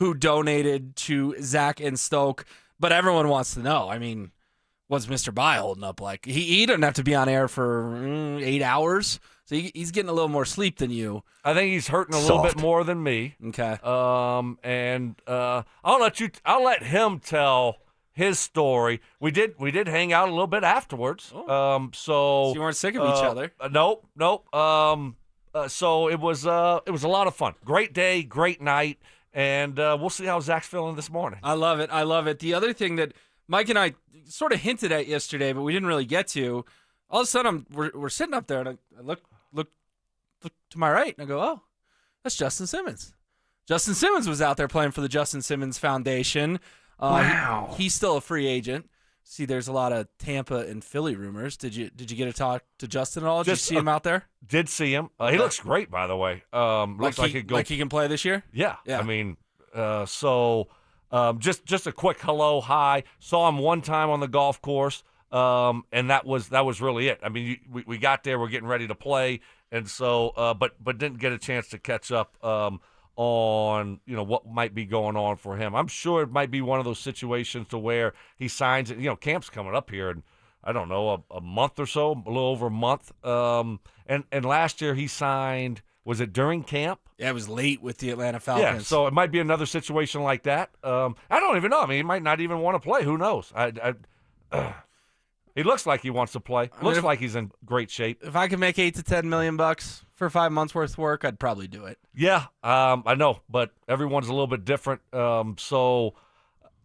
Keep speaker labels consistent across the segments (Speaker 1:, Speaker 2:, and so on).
Speaker 1: who donated to Zach and Stoke, but everyone wants to know. I mean, what's Mr. Bye holding up like? He doesn't have to be on air for 8 hours, so he's getting a little more sleep than you.
Speaker 2: I think he's hurting a little bit more than me.
Speaker 1: Okay.
Speaker 2: I'll let him tell his story. We did hang out a little bit afterwards.
Speaker 1: Oh. So you weren't sick of each other?
Speaker 2: Nope. So it was a lot of fun. Great day, great night, and we'll see how Zach's feeling this morning.
Speaker 1: I love it. The other thing that Mike and I sort of hinted at yesterday, but we didn't really get to, all of a sudden we're sitting up there, and I look to my right, and I go, oh, that's Justin Simmons. Justin Simmons was out there playing for the Justin Simmons Foundation.
Speaker 2: Wow.
Speaker 1: He's still a free agent. See, there's a lot of Tampa and Philly rumors. Did you get to talk to Justin at all? Did you see him out there?
Speaker 2: Did see him. He looks great, by the way. Looks like
Speaker 1: he can play this year?
Speaker 2: Yeah. I mean, just a quick hello, hi. Saw him one time on the golf course, and that was really it. I mean, we got there, we're getting ready to play, and so but didn't get a chance to catch up on what might be going on for him. I'm sure it might be one of those situations to where he signs it. Camp's coming up here in, I don't know, a month or so, a little over a month. And last year he signed, was it during camp?
Speaker 1: Yeah, it was late with the Atlanta Falcons.
Speaker 2: Yeah, so it might be another situation like that. I don't even know. I mean, he might not even want to play. Who knows? He looks like he wants to play. Looks like he's in great shape.
Speaker 1: If I could make $8 to $10 million for 5 months worth of work, I'd probably do it.
Speaker 2: Yeah, I know, but everyone's a little bit different. So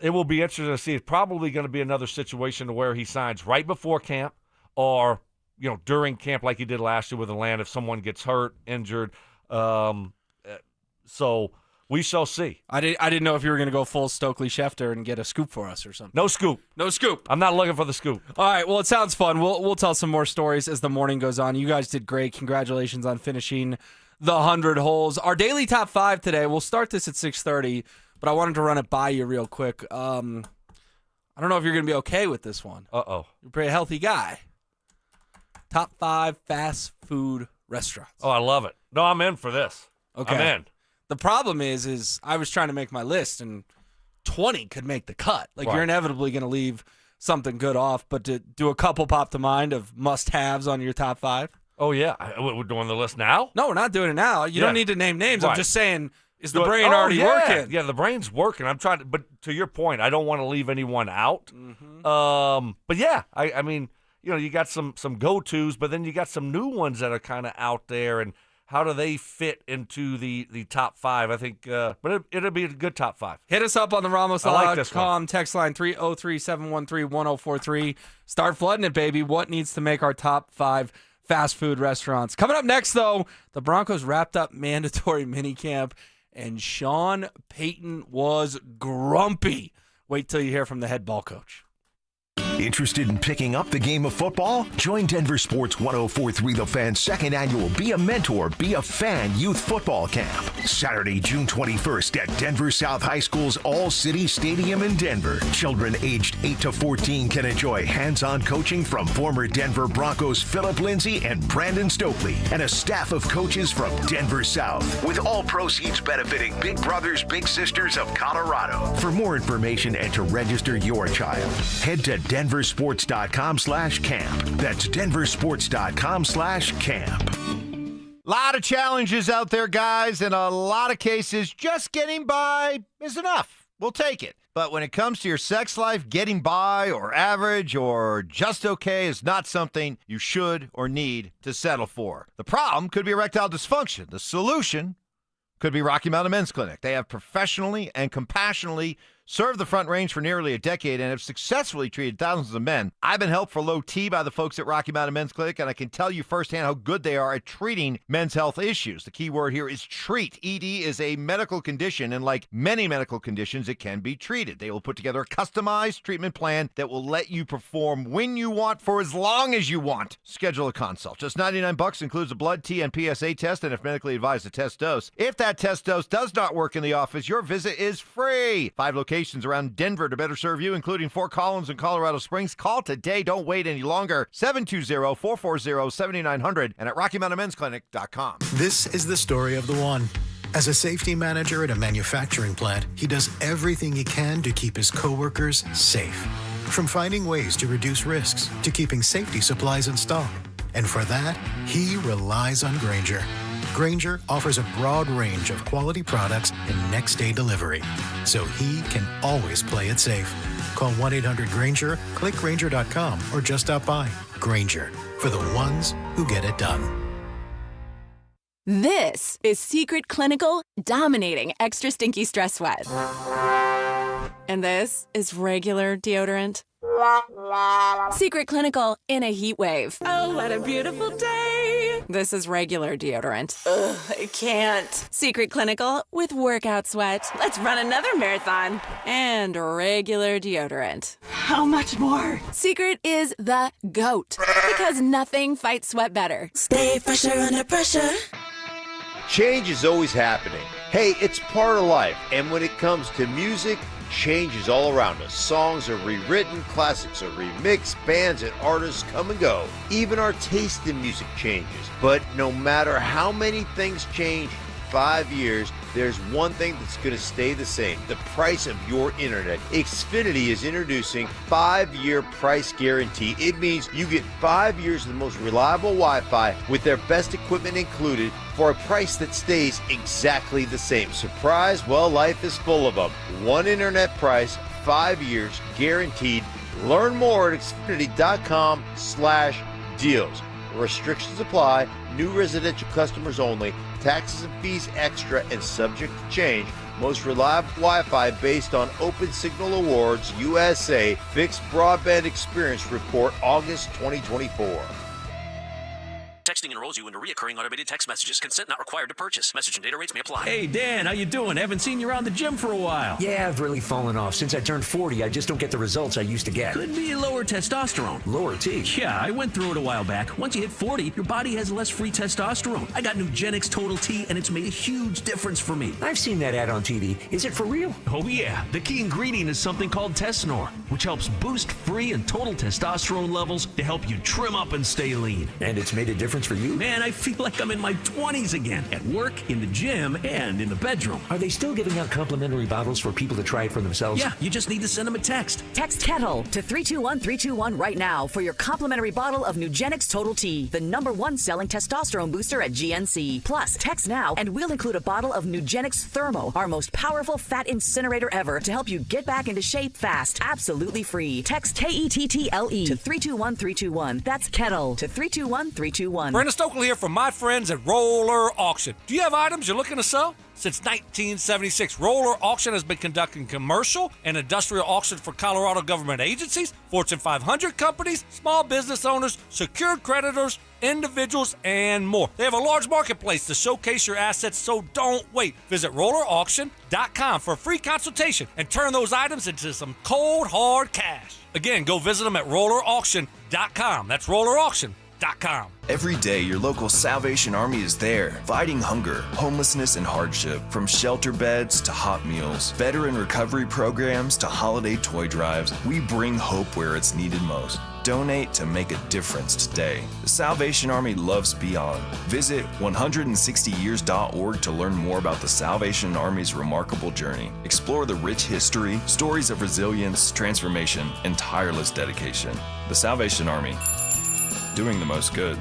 Speaker 2: it will be interesting to see. It's probably going to be another situation where he signs right before camp or during camp like he did last year with Atlanta if someone gets hurt, injured. So we shall see.
Speaker 1: I didn't know if you were going to go full Stokely Schefter and get a scoop for us or something.
Speaker 2: No scoop.
Speaker 1: No scoop.
Speaker 2: I'm not looking for the scoop.
Speaker 1: All right, well, it sounds fun. We'll tell some more stories as the morning goes on. You guys did great. Congratulations on finishing the 100 holes. Our daily top 5 today, we'll start this at 6:30, but I wanted to run it by you real quick. I don't know if you're going to be okay with this one.
Speaker 2: Uh-oh.
Speaker 1: You're a pretty healthy guy. Top 5 fast food restaurants.
Speaker 2: Oh, I love it. No, I'm in for this.
Speaker 1: Okay.
Speaker 2: I'm in.
Speaker 1: The problem is I was trying to make my list, and 20 could make the cut. Like,
Speaker 2: right.
Speaker 1: You're inevitably going to leave something good off, but to do a couple pop to mind of must-haves on your top 5?
Speaker 2: Oh, yeah. We're doing the list now?
Speaker 1: No, we're not doing it now. You don't need to name names.
Speaker 2: Right.
Speaker 1: I'm just saying, is the brain already working?
Speaker 2: Yeah, the brain's working. I'm trying to, but to your point, I don't want to leave anyone out.
Speaker 1: Mm-hmm.
Speaker 2: But yeah, I mean, you got some go-tos, but then you got some new ones that are kind of out there, and how do they fit into the top 5? I think, but it'll be a good top 5.
Speaker 1: Hit us up on the RamosLaw.com text line 303-713-1043. Start flooding it, baby. What needs to make our top 5 fast food restaurants? Coming up next, though, the Broncos wrapped up mandatory minicamp, and Sean Peyton was grumpy. Wait till you hear from the head ball coach.
Speaker 3: Interested in picking up the game of football? Join Denver Sports 104.3 The Fan's second annual Be a Mentor, Be a Fan Youth Football Camp. Saturday, June 21st at Denver South High School's All-City Stadium in Denver. Children aged 8 to 14 can enjoy hands-on coaching from former Denver Broncos Philip Lindsay and Brandon Stokely and a staff of coaches from Denver South, with all proceeds benefiting Big Brothers Big Sisters of Colorado. For more information and to register your child, head to denversports.com/camp. That's denversports.com/camp.
Speaker 4: Lot of challenges out there, guys, in a lot of cases, just getting by is enough. We'll take it. But when it comes to your sex life, getting by or average or just okay is not something you should or need to settle for. The problem could be erectile dysfunction. The solution could be Rocky Mountain Men's Clinic. They have professionally and compassionately served the Front Range for nearly a decade and have successfully treated thousands of men. I've been helped for low T by the folks at Rocky Mountain Men's Clinic, and I can tell you firsthand how good they are at treating men's health issues. The key word here is treat. ED is a medical condition, and like many medical conditions, it can be treated. They will put together a customized treatment plan that will let you perform when you want for as long as you want. Schedule a consult. Just $99 includes a blood, T, and PSA test, and if medically advised, a test dose. If that test dose does not work in the office, your visit is free. 5 locations around Denver to better serve you, including Fort Collins and Colorado Springs. Call today. Don't wait any longer. 720-440-7900 and at RockyMountainMen'sClinic.com.
Speaker 5: This is the story of the one. As a safety manager at a manufacturing plant, he does everything he can to keep his coworkers safe. From finding ways to reduce risks to keeping safety supplies in stock. And for that, he relies on Grainger. Grainger offers a broad range of quality products and next-day delivery, so he can always play it safe. Call 1-800-GRAINGER, click Grainger.com, or just stop by. Grainger, for the ones who get it done.
Speaker 6: This is Secret Clinical dominating extra stinky stress sweat. And this is regular deodorant. Secret Clinical in a heat wave. Oh, what a beautiful day. This is regular deodorant. Ugh, I can't. Secret Clinical with workout sweat. Let's run another marathon. And regular deodorant. How much more? Secret is the GOAT. Because nothing fights sweat better. Stay fresher under pressure.
Speaker 4: Change is always happening. Hey, it's part of life. And when it comes to music, change is all around us. Songs are rewritten, classics are remixed, bands and artists come and go. Even our taste in music changes. But no matter how many things change in 5 years, there's one thing that's going to stay the same: the price of your internet. Xfinity is introducing 5-year price guarantee. It means you get 5 years of the most reliable Wi-Fi with their best equipment included for a price that stays exactly the same. Surprise? Well, life is full of them. One internet price, 5 years, guaranteed. Learn more at Xfinity.com/deals. Restrictions apply. New residential customers only. Taxes and fees extra and subject to change. Most reliable Wi-Fi based on Open Signal Awards USA Fixed Broadband Experience Report, August 2024.
Speaker 7: Texting enrolls you into recurring automated text messages. Consent not required to purchase. Message and data rates may apply.
Speaker 8: Hey, Dan, how you doing? Haven't seen you around the gym for a while.
Speaker 9: Yeah, I've really fallen off. Since I turned 40, I just don't get the results I used to get.
Speaker 8: Could be lower testosterone.
Speaker 9: Lower T?
Speaker 8: Yeah, I went through it a while back. Once you hit 40, your body has less free testosterone. I got Nugenix Total T, and it's made a huge difference for me.
Speaker 9: I've seen that ad on TV. Is it for real?
Speaker 8: Oh, yeah. The key ingredient is something called Tesnor, which helps boost free and total testosterone levels to help you trim up and stay lean.
Speaker 9: And it's made a difference for you?
Speaker 8: Man, I feel like I'm in my 20s again, at work, in the gym, and in the bedroom.
Speaker 9: Are they still giving out complimentary bottles for people to try it for themselves?
Speaker 8: Yeah, you just need to send them a text.
Speaker 10: Text KETTLE to 321-321 right now for your complimentary bottle of Nugenix Total T, the #1 selling testosterone booster at GNC. Plus, text now and we'll include a bottle of Nugenix Thermo, our most powerful fat incinerator ever, to help you get back into shape fast, absolutely free. Text KETTLE to 321-321. That's KETTLE to 321-321.
Speaker 2: Brandon Stokely here from my friends at Roller Auction. Do you have items you're looking to sell? Since 1976, Roller Auction has been conducting commercial and industrial auctions for Colorado government agencies, Fortune 500 companies, small business owners, secured creditors, individuals, and more. They have a large marketplace to showcase your assets, so don't wait. Visit rollerauction.com for a free consultation and turn those items into some cold, hard cash. Again, go visit them at rollerauction.com. That's rollerauction.com.
Speaker 11: Every day, your local Salvation Army is there, fighting hunger, homelessness, and hardship. From shelter beds to hot meals, veteran recovery programs to holiday toy drives, we bring hope where it's needed most. Donate to make a difference today. The Salvation Army loves beyond. Visit 160years.org to learn more about the Salvation Army's remarkable journey. Explore the rich history, stories of resilience, transformation, and tireless dedication. The Salvation Army, doing the most good.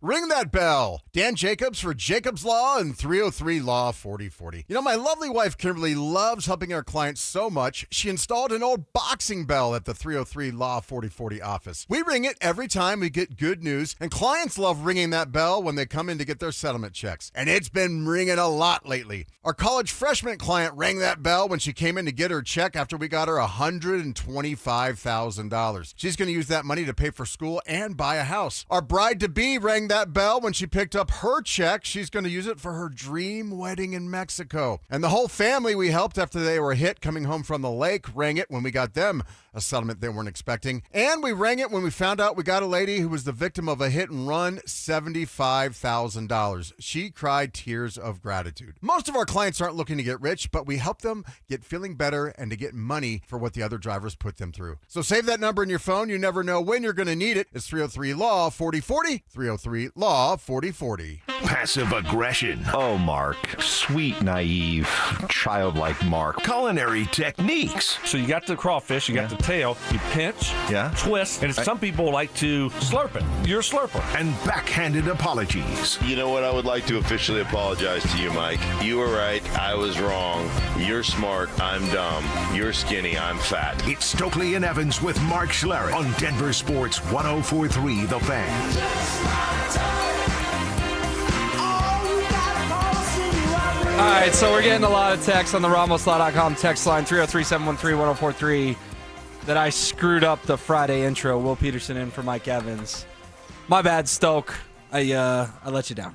Speaker 12: Ring that bell. Dan Jacobs for Jacobs Law and 303 Law 4040. You know, my lovely wife Kimberly loves helping our clients so much, she installed an old boxing bell at the 303 Law 4040 office. We ring it every time we get good news, and clients love ringing that bell when they come in to get their settlement checks. And it's been ringing a lot lately. Our college freshman client rang that bell when she came in to get her check after we got her $125,000. She's going to use that money to pay for school and buy a house. Our bride-to-be rang that bell when she picked up her check. She's going to use it for her dream wedding in Mexico. And the whole family we helped after they were hit coming home from the lake rang it when we got them a settlement they weren't expecting. And we rang it when we found out we got a lady who was the victim of a hit and run, $75,000. She cried tears of gratitude. Most of our clients aren't looking to get rich, but we help them get feeling better and to get money for what the other drivers put them through. So save that number in your phone. You never know when you're going to need it. It's 303 Law 4040, 303 Law 4040.
Speaker 3: Passive aggression.
Speaker 4: Oh, Mark. Sweet, naive, childlike Mark.
Speaker 3: Culinary techniques.
Speaker 2: So you got the crawfish, you got the tail, you pinch,
Speaker 4: Yeah.
Speaker 2: twist, and some people like to slurp it. You're a slurper.
Speaker 3: And backhanded apologies.
Speaker 13: You know what? I would like to officially apologize to you, Mike. You were right. I was wrong. You're smart. I'm dumb. You're skinny. I'm fat.
Speaker 3: It's Stokely and Evans with Mark Schlereth on Denver Sports 104.3 The Fan.
Speaker 1: All right, so we're getting a lot of texts on the RamosLaw.com text line 303-713-1043 that I screwed up the Friday intro. Will Peterson in for Mike Evans. My bad, Stoke. I let you down.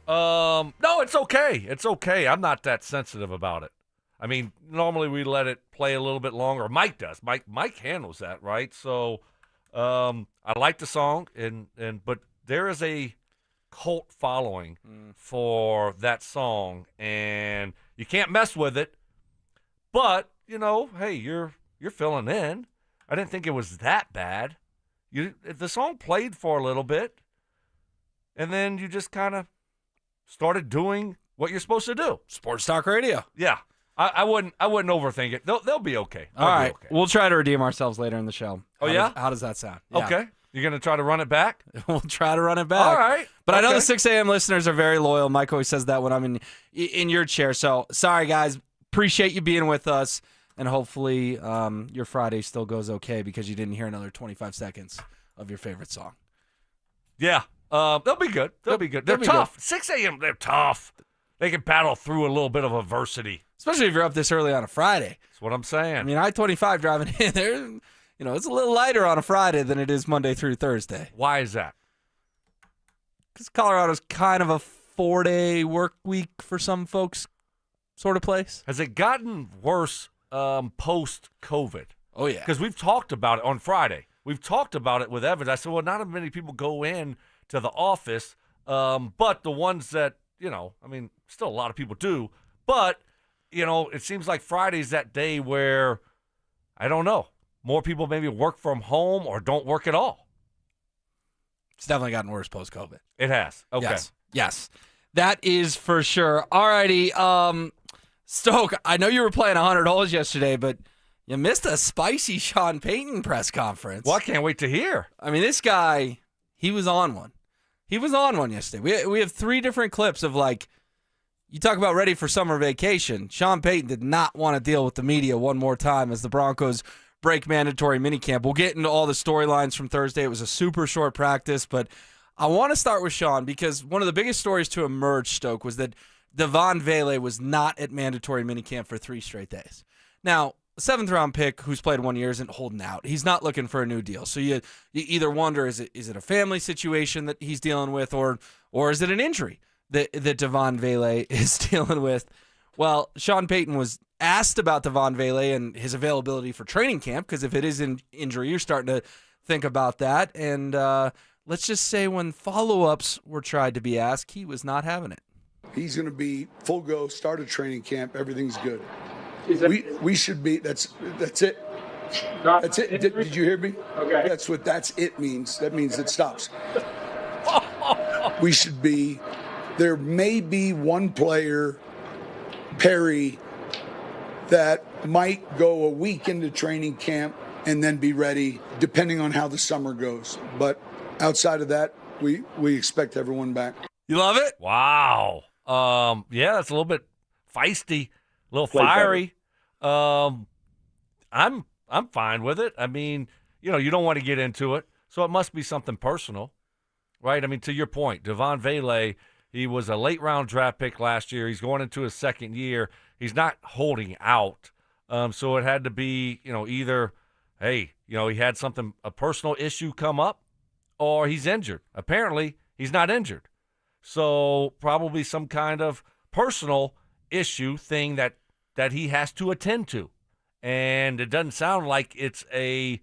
Speaker 2: No, it's okay. It's okay. I'm not that sensitive about it. I mean, normally we let it play a little bit longer. Mike does. Mike handles that, right? So I like the song, but there is a cult following for that song, and you can't mess with it. But hey, you're filling in. I didn't think it was that bad. The song played for a little bit, and then you just kind of started doing what you're supposed to do.
Speaker 1: Sports Talk Radio.
Speaker 2: Yeah, I wouldn't overthink it. They'll be okay.
Speaker 1: All right, we'll try to redeem ourselves later in the show.
Speaker 2: How
Speaker 1: does that sound?
Speaker 2: Yeah. Okay. You're going to try to run it back?
Speaker 1: We'll try to run it back.
Speaker 2: All right.
Speaker 1: But I know the 6 a.m. listeners are very loyal. Mike always says that when I'm in your chair. So, sorry, guys. Appreciate you being with us. And hopefully your Friday still goes okay because you didn't hear another 25 seconds of your favorite song.
Speaker 2: Yeah. They'll be good. They'll be good. They're tough. 6 a.m., they're tough. They can battle through a little bit of adversity.
Speaker 1: Especially if you're up this early on a Friday.
Speaker 2: That's what I'm saying.
Speaker 1: I mean, I-25 driving in there, it's a little lighter on a Friday than it is Monday through Thursday.
Speaker 2: Why is that?
Speaker 1: Because Colorado's kind of a 4-day work week for some folks sort of place.
Speaker 2: Has it gotten worse post-COVID?
Speaker 1: Oh, yeah.
Speaker 2: Because we've talked about it on Friday. We've talked about it with Evans. I said, well, not many people go in to the office, but the ones that, still a lot of people do. But, it seems like Friday's that day where, I don't know, more people maybe work from home or don't work at all.
Speaker 1: It's definitely gotten worse post-COVID.
Speaker 2: It has. Okay.
Speaker 1: Yes. That is for sure. All righty. Stoke, I know you were playing 100 holes yesterday, but you missed a spicy Sean Peyton press conference.
Speaker 2: Well, I can't wait to hear.
Speaker 1: I mean, this guy, he was on one. He was on one yesterday. We have 3 different clips of, you talk about ready for summer vacation. Sean Peyton did not want to deal with the media one more time as the Broncos break mandatory minicamp. We'll get into all the storylines from Thursday. It was a super short practice, but I want to start with Sean because one of the biggest stories to emerge, Stoke, was that Devon Vele was not at mandatory minicamp for 3 straight days. Now, a 7th-round pick who's played 1 year isn't holding out. He's not looking for a new deal. So you either wonder, is it a family situation that he's dealing with, or is it an injury that Devon Vele is dealing with? Well, Sean Payton was asked about Devon Vele and his availability for training camp, because if it is an injury, you're starting to think about that. And let's just say when follow-ups were tried to be asked, he was not having it.
Speaker 14: He's going to be full go, start a training camp, everything's good. We should be, that's it. That's it. Did you hear me? Okay. That's what that's it means. That means it stops. We should be, there may be one player, Perry, that might go a week into training camp and then be ready, depending on how the summer goes. But outside of that, we expect everyone back.
Speaker 1: You love it?
Speaker 2: Wow. Yeah, that's a little bit feisty, a little fiery. I'm fine with it. I mean, you don't want to get into it, so it must be something personal, right? I mean, to your point, Devon Vele, he was a late-round draft pick last year. He's going into his 2nd year. He's not holding out. So it had to be, either, hey, he had a personal issue come up, or he's injured. Apparently, he's not injured. So probably some kind of personal issue thing that he has to attend to. And it doesn't sound like it's a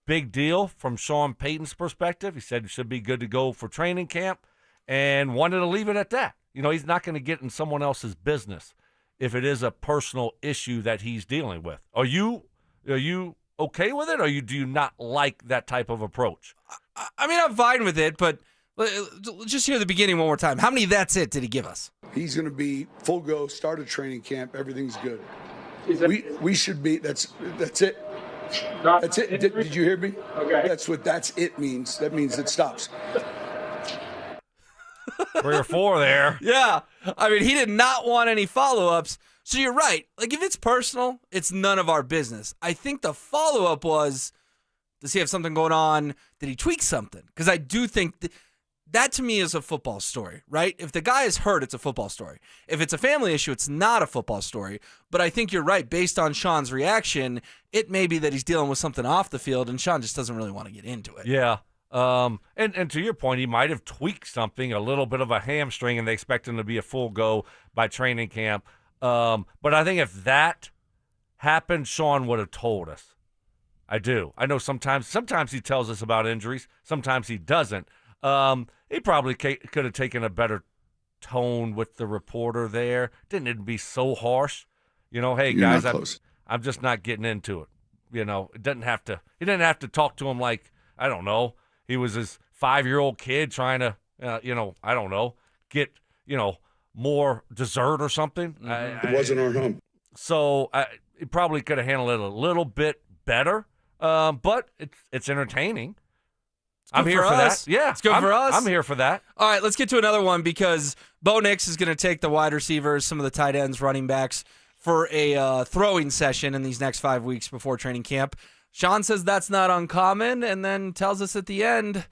Speaker 2: big deal from Sean Payton's perspective. He said he should be good to go for training camp and wanted to leave it at that. He's not going to get in someone else's business if it is a personal issue that he's dealing with. Are you okay with it, or do you not like that type of approach?
Speaker 1: I mean, I'm fine with it, but Let's just hear the beginning one more time. How many "that's it" did he give us?
Speaker 14: He's going to be full go, start a training camp. Everything's good. We should be. That's it. That's it. Did you hear me? Okay. That's what "that's it" means. That means it stops.
Speaker 2: 3 or 4 there.
Speaker 1: Yeah. I mean, he did not want any follow-ups. So you're right. Like, if it's personal, it's none of our business. I think the follow-up was, does he have something going on? Did he tweak something? Because I do think that to me is a football story, right? If the guy is hurt, it's a football story. If it's a family issue, it's not a football story. But I think you're right. Based on Sean's reaction, it may be that he's dealing with something off the field, and Sean just doesn't really want to get into it.
Speaker 2: Yeah. And to your point, he might have tweaked something, a little bit of a hamstring, and they expect him to be a full go by training camp. But I think if that happened, Sean would have told us. I do. I know sometimes he tells us about injuries. Sometimes he doesn't. He probably could have taken a better tone with the reporter there. Didn't it be so harsh? You know, hey, guys, I'm just not getting into it. You know, he didn't have to talk to him like, I don't know, he was his 5-year-old kid trying to, I don't know, get, more dessert or something.
Speaker 14: It wasn't our hump.
Speaker 2: So he probably could have handled it a little bit better, but it's entertaining. I'm here for that. Yeah,
Speaker 1: it's good for us.
Speaker 2: I'm here for that.
Speaker 1: All right, let's get to another one because Bo Nix is going to take the wide receivers, some of the tight ends, running backs, for a throwing session in these next 5 weeks before training camp. Sean says that's not uncommon and then tells us at the end,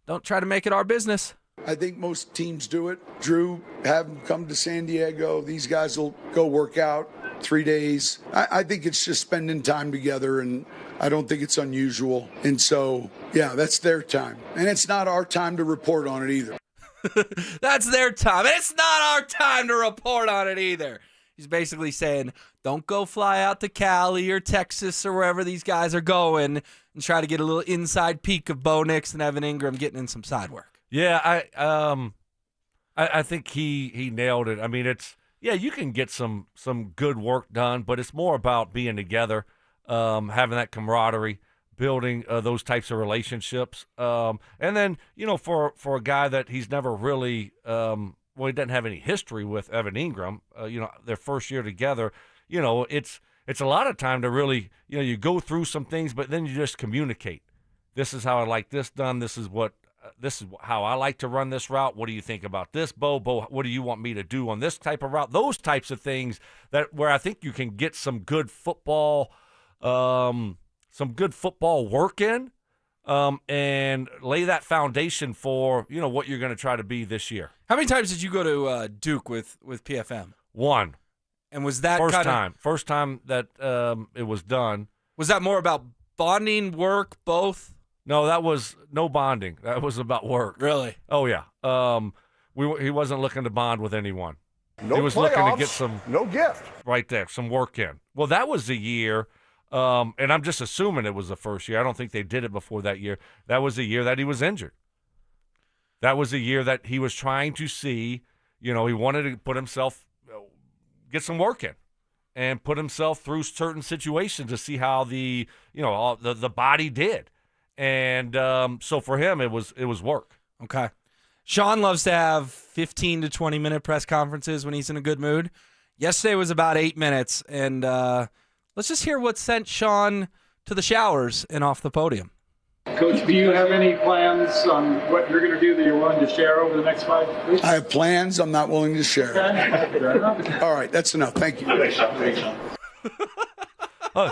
Speaker 1: don't try to make it our business.
Speaker 14: I think most teams do it. Drew, have them come to San Diego. These guys will go work out 3 days. I think it's just spending time together, and I don't think it's unusual. And so, yeah, that's their time. And it's not our time to report on it either.
Speaker 1: That's their time. It's not our time to report on it either. He's basically saying, don't go fly out to Cali or Texas or wherever these guys are going and try to get a little inside peek of Bo Nix and Evan Ingram getting in some side work.
Speaker 2: Yeah, I think he nailed it. I mean, you can get some good work done, but it's more about being together, having that camaraderie, building those types of relationships. And then, for a guy that he's never really he doesn't have any history with, Evan Ingram, their first year together, it's a lot of time to really, you go through some things, but then you just communicate. This is how I like this done. This is how I like to run this route. What do you think about this, Bo? Bo, what do you want me to do on this type of route? Those types of things where I think you can get some good football, work in, and lay that foundation for, what you're going to try to be this year.
Speaker 1: How many times did you go to Duke with PFM?
Speaker 2: 1.
Speaker 1: And was that
Speaker 2: first time that it was done?
Speaker 1: Was that more about bonding, work, both?
Speaker 2: No, that was no bonding. That was about work.
Speaker 1: Really?
Speaker 2: Oh yeah. He wasn't looking to bond with anyone.
Speaker 12: No
Speaker 2: he was
Speaker 12: playoffs,
Speaker 2: looking to get some
Speaker 12: gift
Speaker 2: right there, some work in. Well, that was the year, and I'm just assuming it was the first year. I don't think they did it before that year. That was the year that he was injured. That was the year that he was trying to see. He wanted to put himself, get some work in, and put himself through certain situations to see how the body did. And so for him, it was work.
Speaker 1: Okay. Sean loves to have 15 to 20-minute press conferences when he's in a good mood. Yesterday was about 8 minutes, and let's just hear what sent Sean to the showers and off the podium.
Speaker 15: Coach, do you have any plans on what you're going to do that you're willing to share over the next 5 weeks?
Speaker 14: I have plans I'm not willing to share.
Speaker 15: Okay.
Speaker 14: All right, that's enough. Thank you.
Speaker 15: Thanks, Sean.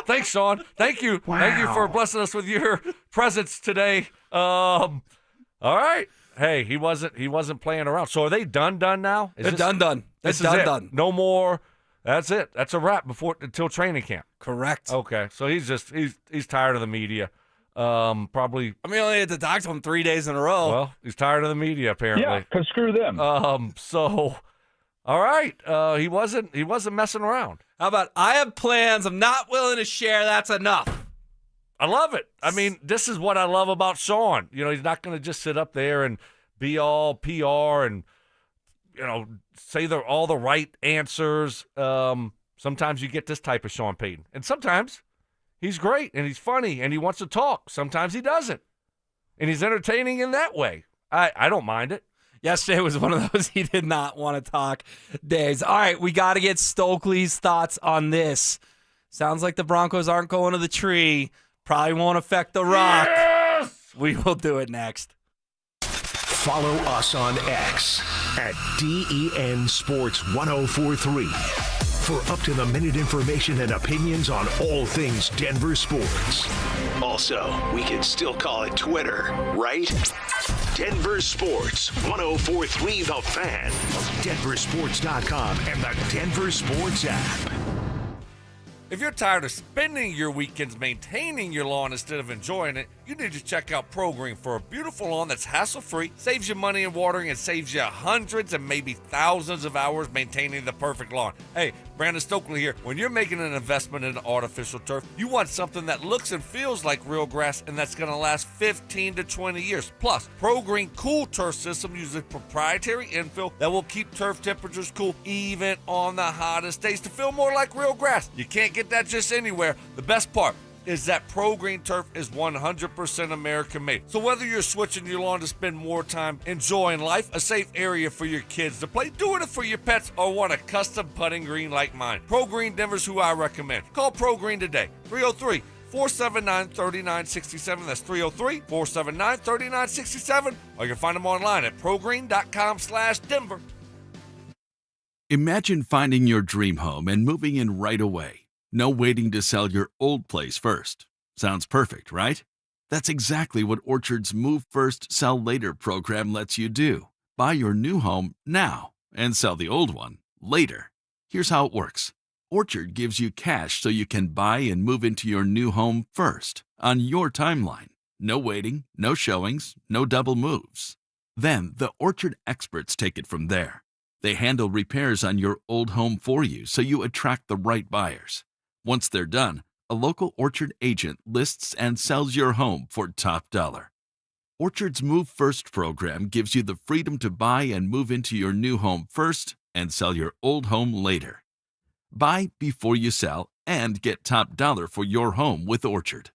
Speaker 2: Thanks, Sean. Thank you. Wow. Thank you for blessing us with your presence today. All right. Hey, he wasn't playing around. So are they done now?
Speaker 1: They're done.
Speaker 2: This is done. No more. That's it. That's a wrap until training camp.
Speaker 1: Correct.
Speaker 2: Okay. So he's tired of the media. Probably.
Speaker 1: I mean, I only had to talk to him 3 days in a row.
Speaker 2: Well, he's tired of the media apparently.
Speaker 15: Yeah, because screw them.
Speaker 2: So, all right. He wasn't messing around.
Speaker 1: How about I have plans I'm not willing to share? That's enough.
Speaker 2: I love it. I mean, this is what I love about Sean. He's not going to just sit up there and be all PR and, say all the right answers. Sometimes you get this type of Sean Payton. And sometimes he's great and he's funny and he wants to talk. Sometimes he doesn't. And he's entertaining in that way. I don't mind it.
Speaker 1: Yesterday was one of those he did not want to talk days. All right, we got to get Stokely's thoughts on this. Sounds like the Broncos aren't going to the tree. Probably won't affect the Rock.
Speaker 2: Yes!
Speaker 1: We will do it next.
Speaker 3: Follow us on X at DEN Sports 1043 for up-to-the-minute information and opinions on all things Denver sports.
Speaker 16: Also, we can still call it Twitter, right? Denver Sports 1043 The Fan.
Speaker 3: DenverSports.com and the Denver Sports app.
Speaker 2: If you're tired of spending your weekends maintaining your lawn instead of enjoying it, you need to check out Pro Green for a beautiful lawn that's hassle-free, saves you money in watering, and saves you hundreds and maybe thousands of hours maintaining the perfect lawn. Hey, Brandon Stokely here. When you're making an investment in artificial turf, you want something that looks and feels like real grass and that's going to last 15 to 20 years. Plus, Pro Green Cool Turf System uses proprietary infill that will keep turf temperatures cool even on the hottest days to feel more like real grass. You can't get that just anywhere. The best part is that Pro Green Turf is 100% American made. So whether you're switching your lawn to spend more time enjoying life, a safe area for your kids to play, doing it for your pets, or want a custom putting green like mine, Pro Green Denver's who I recommend. Call Pro Green today, 303-479-3967. That's 303-479-3967. Or you can find them online at progreen.com/Denver.
Speaker 17: Imagine finding your dream home and moving in right away. No waiting to sell your old place first. Sounds perfect, right? That's exactly what Orchard's Move First, Sell Later program lets you do. Buy your new home now and sell the old one later. Here's how it works. Orchard gives you cash so you can buy and move into your new home first, on your timeline. No waiting, no showings, no double moves. Then the Orchard experts take it from there. They handle repairs on your old home for you so you attract the right buyers. Once they're done, a local Orchard agent lists and sells your home for top dollar. Orchard's Move First program gives you the freedom to buy and move into your new home first and sell your old home later. Buy before you sell and get top dollar for your home with Orchard.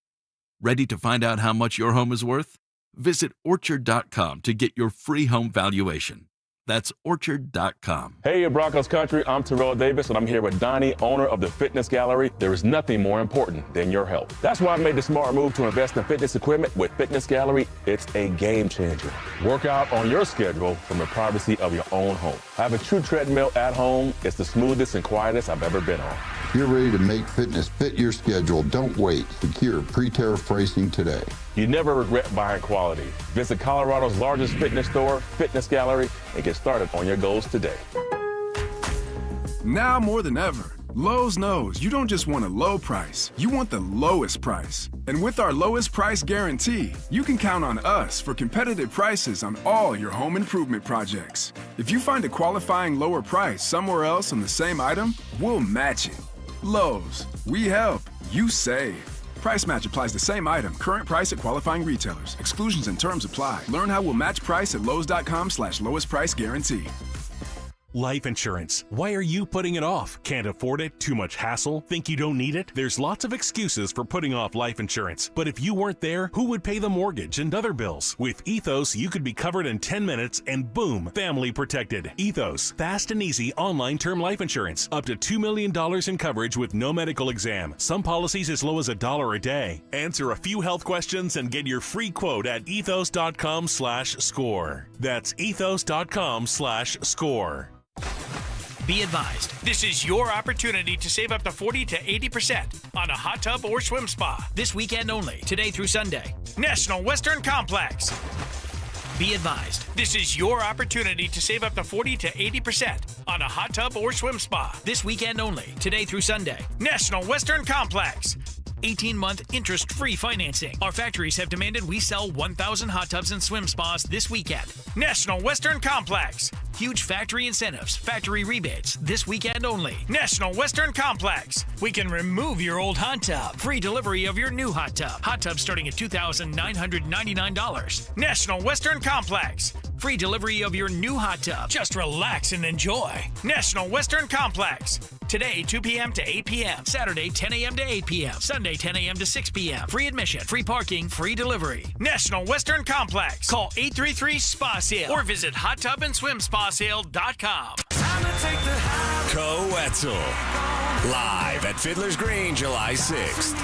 Speaker 17: Ready to find out how much your home is worth? Visit Orchard.com to get your free home valuation. That's Orchard.com.
Speaker 18: Hey, Broncos country, I'm Terrell Davis, and I'm here with Donnie, owner of the Fitness Gallery. There is nothing more important than your health. That's why I made the smart move to invest in fitness equipment with Fitness Gallery. It's a game changer. Work out on your schedule from the privacy of your own home. I have a true treadmill at home. It's the smoothest and quietest I've ever been on.
Speaker 19: You're ready to make fitness fit your schedule. Don't wait. Secure pre-tariff pricing today.
Speaker 18: You never regret buying quality. Visit Colorado's largest fitness store, Fitness Gallery, and get started on your goals today.
Speaker 20: Now more than ever, Lowe's knows you don't just want a low price, you want the lowest price. And with our lowest price guarantee, you can count on us for competitive prices on all your home improvement projects. If you find a qualifying lower price somewhere else on the same item, we'll match it. Lowe's, we help, you save. Price match applies the same item. Current price at qualifying retailers. Exclusions and terms apply. Learn how we'll match price at Lowes.com/lowest price guarantee.
Speaker 21: Life insurance. Why are you putting it off? Can't afford it? Too much hassle? Think you don't need it? There's lots of excuses for putting off life insurance. But if you weren't there, who would pay the mortgage and other bills? With Ethos, you could be covered in 10 minutes and boom, family protected. Ethos, fast and easy online term life insurance. Up to $2 million in coverage with no medical exam. Some policies as low as $1 a day. Answer a few health questions and get your free quote at ethos.com/score. That's ethos.com/score.
Speaker 22: Be advised, this is your opportunity to save up to 40 to 80% on a hot tub or swim spa. This weekend only, today through Sunday. National Western Complex. Be advised, this is your opportunity to save up to 40 to 80% on a hot tub or swim spa. This weekend only, today through Sunday. National Western Complex. 18-month interest-free financing. Our factories have demanded we sell 1,000 hot tubs and swim spas this weekend. National Western Complex. Huge factory incentives, factory rebates, this weekend only. National Western Complex. We can remove your old hot tub. Free delivery of your new hot tub. Hot tub starting at $2,999. National Western Complex. Free delivery of your new hot tub. Just relax and enjoy. National Western Complex. Today, 2 p.m. to 8 p.m. Saturday, 10 a.m. to 8 p.m. Sunday, 10 a.m. to 6 p.m. Free admission, free parking, free delivery. National Western Complex. Call 833-SPA-SALE or visit hottubandSwimSpaSale.com.
Speaker 5: Co-Wetzel. Live at Fiddler's Green, July 6th.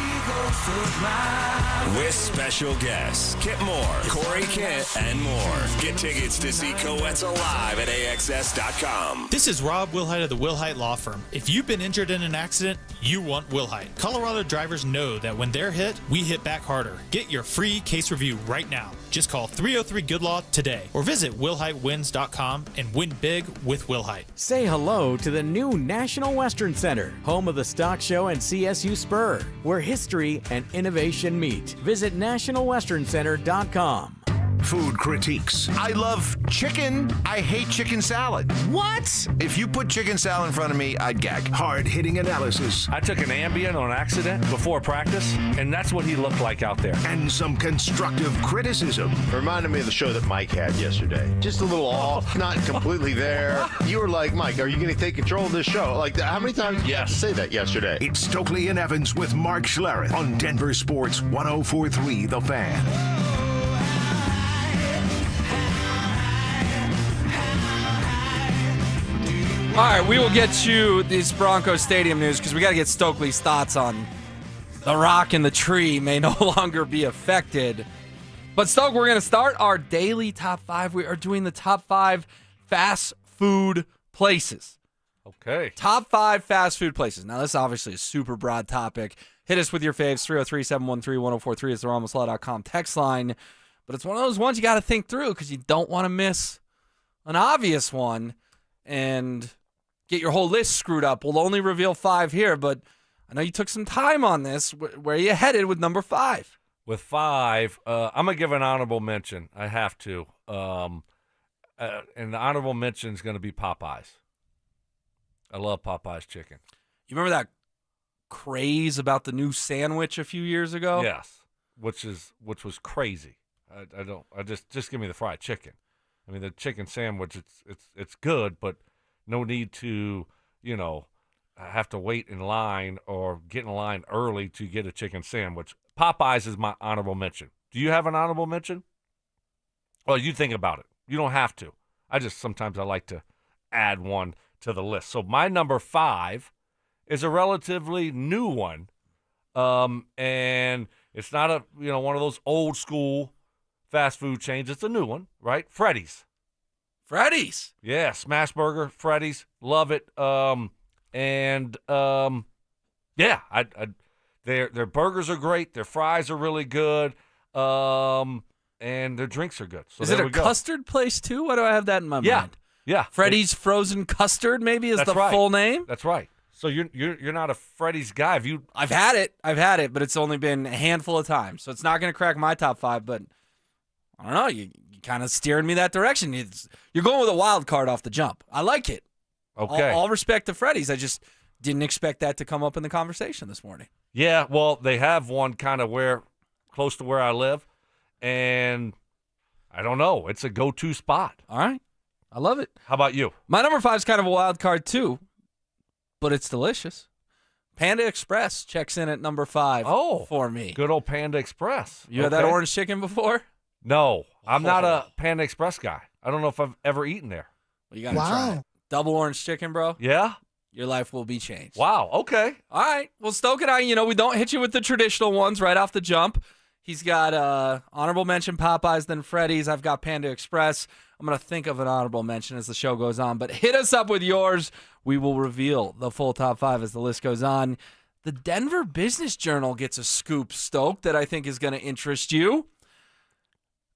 Speaker 5: With special guests, Kip Moore, Corey Kent, and more. Get tickets to see Co-Wetzel live at AXS.com.
Speaker 6: This is Rob Wilhite of the Wilhite Law Firm. If you've been injured in an accident, you want Wilhite. Colorado drivers know that when they're hit, we hit back harder. Get your free case review right now. Just call 303-GOOD-LAW today or visit WilhiteWins.com and win big with Wilhite.
Speaker 23: Say hello to the new National Western Center, home of the Stock Show and CSU Spur, where history and innovation meet. Visit nationalwesterncenter.com.
Speaker 3: Food critiques.
Speaker 4: I love chicken. I hate chicken salad.
Speaker 3: What?
Speaker 4: If you put chicken salad in front of me, I'd gag.
Speaker 3: Hard-hitting analysis.
Speaker 2: I took an Ambien on accident before practice, and that's what he looked like out there.
Speaker 3: And some constructive criticism.
Speaker 13: Reminded me of the show that Mike had yesterday. Just a little off, not completely there. You were like, Mike, are you going to take control of this show? Like, how many times did you say that yesterday?
Speaker 3: It's Stokely and Evans with Mark Schlereth on Denver Sports 104.3 The Fan.
Speaker 1: All right, we will get you this Broncos stadium news because we got to get Stokely's thoughts on the rock and the tree may no longer be affected. But Stoke, we're going to start our daily top 5. We are doing the top 5 fast food places.
Speaker 2: Okay.
Speaker 1: Top 5 fast food places. Now, this is obviously a super broad topic. Hit us with your faves, 303-713-1043 is the RalmusLaw.com text line. But it's one of those ones you got to think through because you don't want to miss an obvious one and get your whole list screwed up. We'll only reveal 5 here, but I know you took some time on this. Where are you headed with number 5?
Speaker 2: With 5, I'm going to give an honorable mention. I have to. And the honorable mention is going to be Popeyes. I love Popeyes chicken.
Speaker 1: You remember that craze about the new sandwich a few years ago?
Speaker 2: Yes, which was crazy. I just give me the fried chicken. I mean, the chicken sandwich, it's good, but no need to, have to wait in line or get in line early to get a chicken sandwich. Popeyes is my honorable mention. Do you have an honorable mention? Well, you think about it. You don't have to. Sometimes I like to add one to the list. So my number 5 is a relatively new one, and it's not one of those old school fast food chains. It's a new one, right? Freddy's.
Speaker 1: Freddy's.
Speaker 2: Yeah, smash burger, Freddy's, love it. Their burgers are great. Their fries are really good, and their drinks are good. So
Speaker 1: is it a custard place too? Why do I have that in my mind?
Speaker 2: Yeah.
Speaker 1: Freddy's frozen custard maybe is the
Speaker 2: right.
Speaker 1: full name.
Speaker 2: That's right. So you're not a Freddy's guy.
Speaker 1: I've had it, but it's only been a handful of times, so it's not going to crack my top 5. But I don't know. You kind of steering me that direction. You're going with a wild card off the jump. I like it.
Speaker 2: Okay.
Speaker 1: All respect to Freddy's. I just didn't expect that to come up in the conversation this morning.
Speaker 2: Yeah, well, they have one kind of close to where I live, and I don't know. It's a go-to spot.
Speaker 1: All right. I love it.
Speaker 2: How about you?
Speaker 1: My number 5 is kind of a wild card too, but it's delicious. Panda Express checks in at number 5 for me.
Speaker 2: Good old Panda Express.
Speaker 1: You had that orange chicken before?
Speaker 2: No, I'm not a Panda Express guy. I don't know if I've ever eaten there.
Speaker 1: Well, you got to try it. Double orange chicken, bro.
Speaker 2: Yeah?
Speaker 1: Your life will be changed.
Speaker 2: Wow, okay.
Speaker 1: All right. Well, Stoke and I, we don't hit you with the traditional ones right off the jump. He's got honorable mention Popeyes, then Freddy's. I've got Panda Express. I'm going to think of an honorable mention as the show goes on. But hit us up with yours. We will reveal the full top 5 as the list goes on. The Denver Business Journal gets a scoop, Stoke, that I think is going to interest you.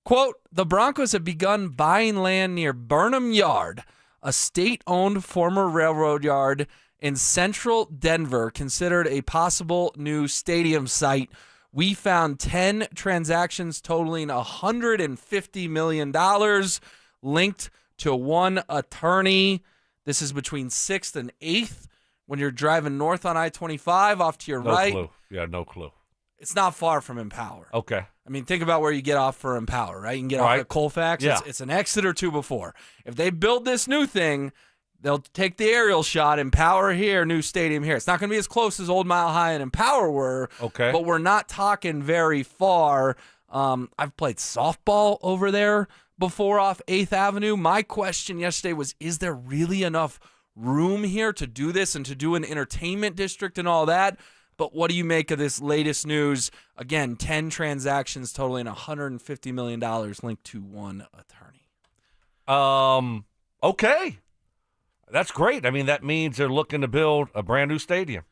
Speaker 1: Quote, the Broncos have begun buying land near Burnham Yard, a state-owned former railroad yard in central Denver, considered a possible new stadium site. We found 10 transactions totaling $150 million linked to one attorney. This is between 6th and 8th when you're driving north on I-25 off to your right.
Speaker 2: No clue. Yeah, no clue.
Speaker 1: It's not far from Empower.
Speaker 2: Okay.
Speaker 1: I mean, think about where you get off for Empower, right? You can get off at Colfax.
Speaker 2: Yeah.
Speaker 1: It's an exit or two before. If they build this new thing, they'll take the aerial shot, Empower here, new stadium here. It's not going to be as close as Old Mile High and Empower were, but we're not talking very far. I've played softball over there before off 8th Avenue. My question yesterday was, is there really enough room here to do this and to do an entertainment district and all that? But what do you make of this latest news? Again, 10 transactions totaling $150 million linked to one attorney.
Speaker 2: Okay. That's great. I mean, that means they're looking to build a brand new stadium.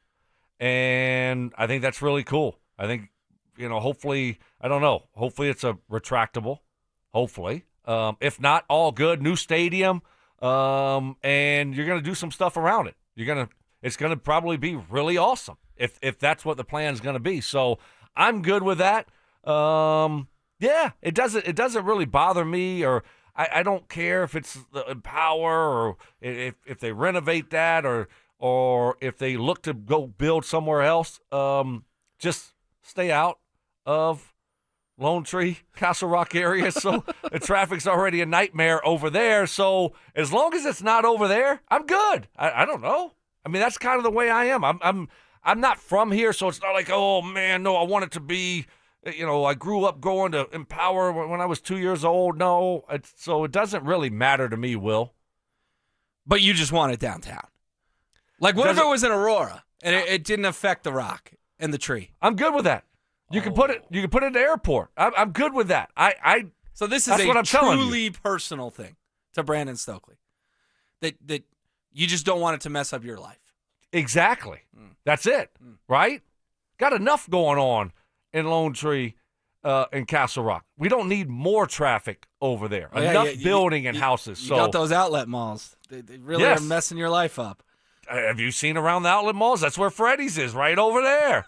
Speaker 2: And I think that's really cool. I think, hopefully, I don't know. Hopefully it's a retractable. Hopefully. If not, all good. New stadium. And you're going to do some stuff around it. It's going to probably be really awesome if that's what the plan is going to be. So I'm good with that. Yeah, it doesn't really bother me, or I don't care if it's the Empower or if they renovate that or if they look to go build somewhere else. Just stay out of Lone Tree, Castle Rock area. So the traffic's already a nightmare over there. So as long as it's not over there, I'm good. I don't know. I mean, that's kind of the way I am. I'm not from here, so it's not like, oh man, no, I want it to be. I grew up going to Empower when I was 2 years old. No, so it doesn't really matter to me, Will.
Speaker 1: But you just want it downtown. Like, what if it was in Aurora and it didn't affect the rock and the tree?
Speaker 2: I'm good with that. You can put it. You can put it in the airport. I'm good with that.
Speaker 1: So this is
Speaker 2: that's what I'm
Speaker 1: truly personal thing to Brandon Stokely. That you just don't want it to mess up your life.
Speaker 2: Exactly. That's it. Right? Got enough going on in Lone Tree and Castle Rock. We don't need more traffic over there. Enough building and houses.
Speaker 1: You got those outlet malls. They really are messing your life up.
Speaker 2: Have you seen around the outlet malls? That's where Freddy's is, right over there.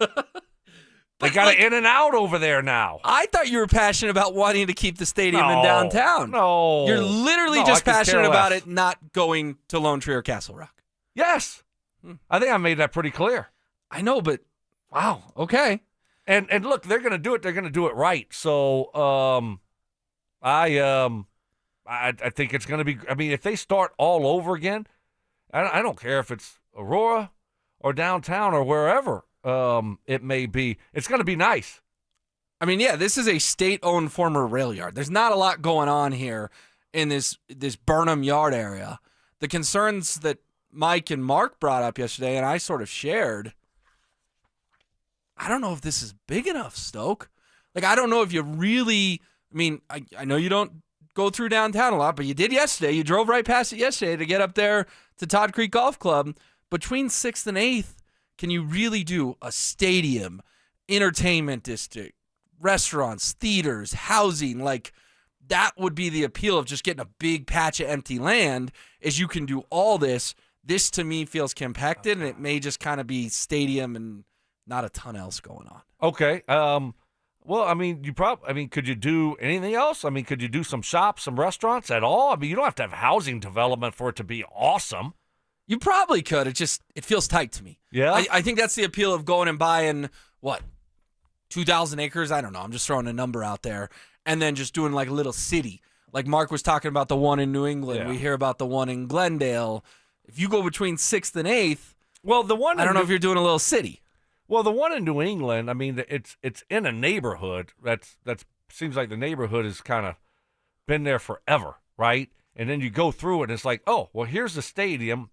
Speaker 2: They got an In and Out over there now.
Speaker 1: I thought you were passionate about wanting to keep the stadium in downtown.
Speaker 2: No.
Speaker 1: You're literally just passionate about it not going to Lone Tree or Castle Rock.
Speaker 2: Yes. I think I made that pretty clear.
Speaker 1: I know, but wow. Okay.
Speaker 2: And look, they're going to do it. They're going to do it right. So I think it's going to be. I mean, if they start all over again, I don't care if it's Aurora or downtown or wherever it may be. It's going to be nice.
Speaker 1: I mean, yeah, this is a state-owned former rail yard. There's not a lot going on here in this Burnham Yard area. The concerns that Mike and Mark brought up yesterday, and I sort of shared. I don't know if this is big enough, Stoke. Like, I don't know if you really. I mean, I know you don't go through downtown a lot, but you did yesterday. You drove right past it yesterday to get up there to Todd Creek Golf Club. Between 6th and 8th, can you really do a stadium, entertainment district, restaurants, theaters, housing? Like, that would be the appeal of just getting a big patch of empty land, is you can do all this. This, to me, feels compacted, and it may just kind of be stadium and not a ton else going on.
Speaker 2: Okay. Well, I mean, could you do anything else? I mean, could you do some shops, some restaurants at all? I mean, you don't have to have housing development for it to be awesome.
Speaker 1: You probably could. It feels tight to me.
Speaker 2: Yeah.
Speaker 1: I think that's the appeal of going and buying, 2,000 acres? I don't know. I'm just throwing a number out there. And then just doing like a little city. Like Mark was talking about the one in New England. Yeah. We hear about the one in Glendale. If you go between 6th and 8th, I don't know if you're doing a little city.
Speaker 2: Well, the one in New England, I mean, it's in a neighborhood that's seems like the neighborhood has kind of been there forever, right? And then you go through it, and it's like, oh, well, here's the stadium,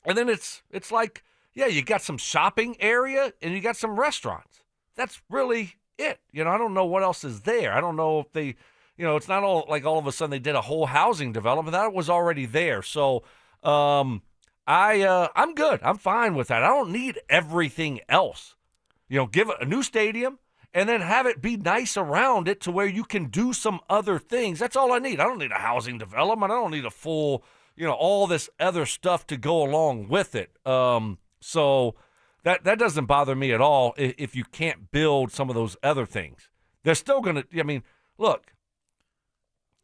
Speaker 2: and then it's like, yeah, you got some shopping area and you got some restaurants. That's really it. I don't know what else is there. I don't know if they, it's not all like all of a sudden they did a whole housing development. That was already there. So, I'm good. I'm fine with that. I don't need everything else. Give it a new stadium and then have it be nice around it to where you can do some other things. That's all I need. I don't need a housing development. I don't need a full, all this other stuff to go along with it. So that doesn't bother me at all if you can't build some of those other things. They're still going to, look,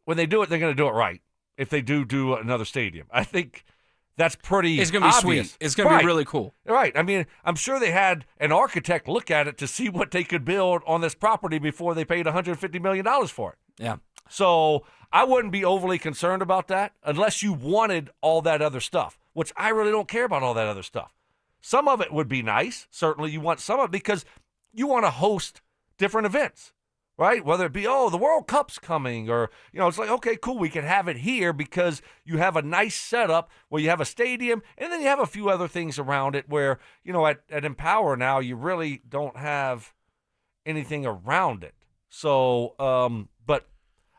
Speaker 2: when they do it, they're going to do it right. if they do another stadium. I think that's pretty
Speaker 1: It's going to be
Speaker 2: obvious.
Speaker 1: sweet. It's going to be really cool.
Speaker 2: Right. I mean, I'm sure they had an architect look at it to see what they could build on this property before they paid $150 million for it.
Speaker 1: Yeah.
Speaker 2: So I wouldn't be overly concerned about that unless you wanted all that other stuff, which I really don't care about all that other stuff. Some of it would be nice. Certainly you want some of it because you want to host different events. Right? Whether it be, the World Cup's coming or, it's like, okay, cool, we can have it here because you have a nice setup where you have a stadium and then you have a few other things around it where, at Empower now, you really don't have anything around it. So, but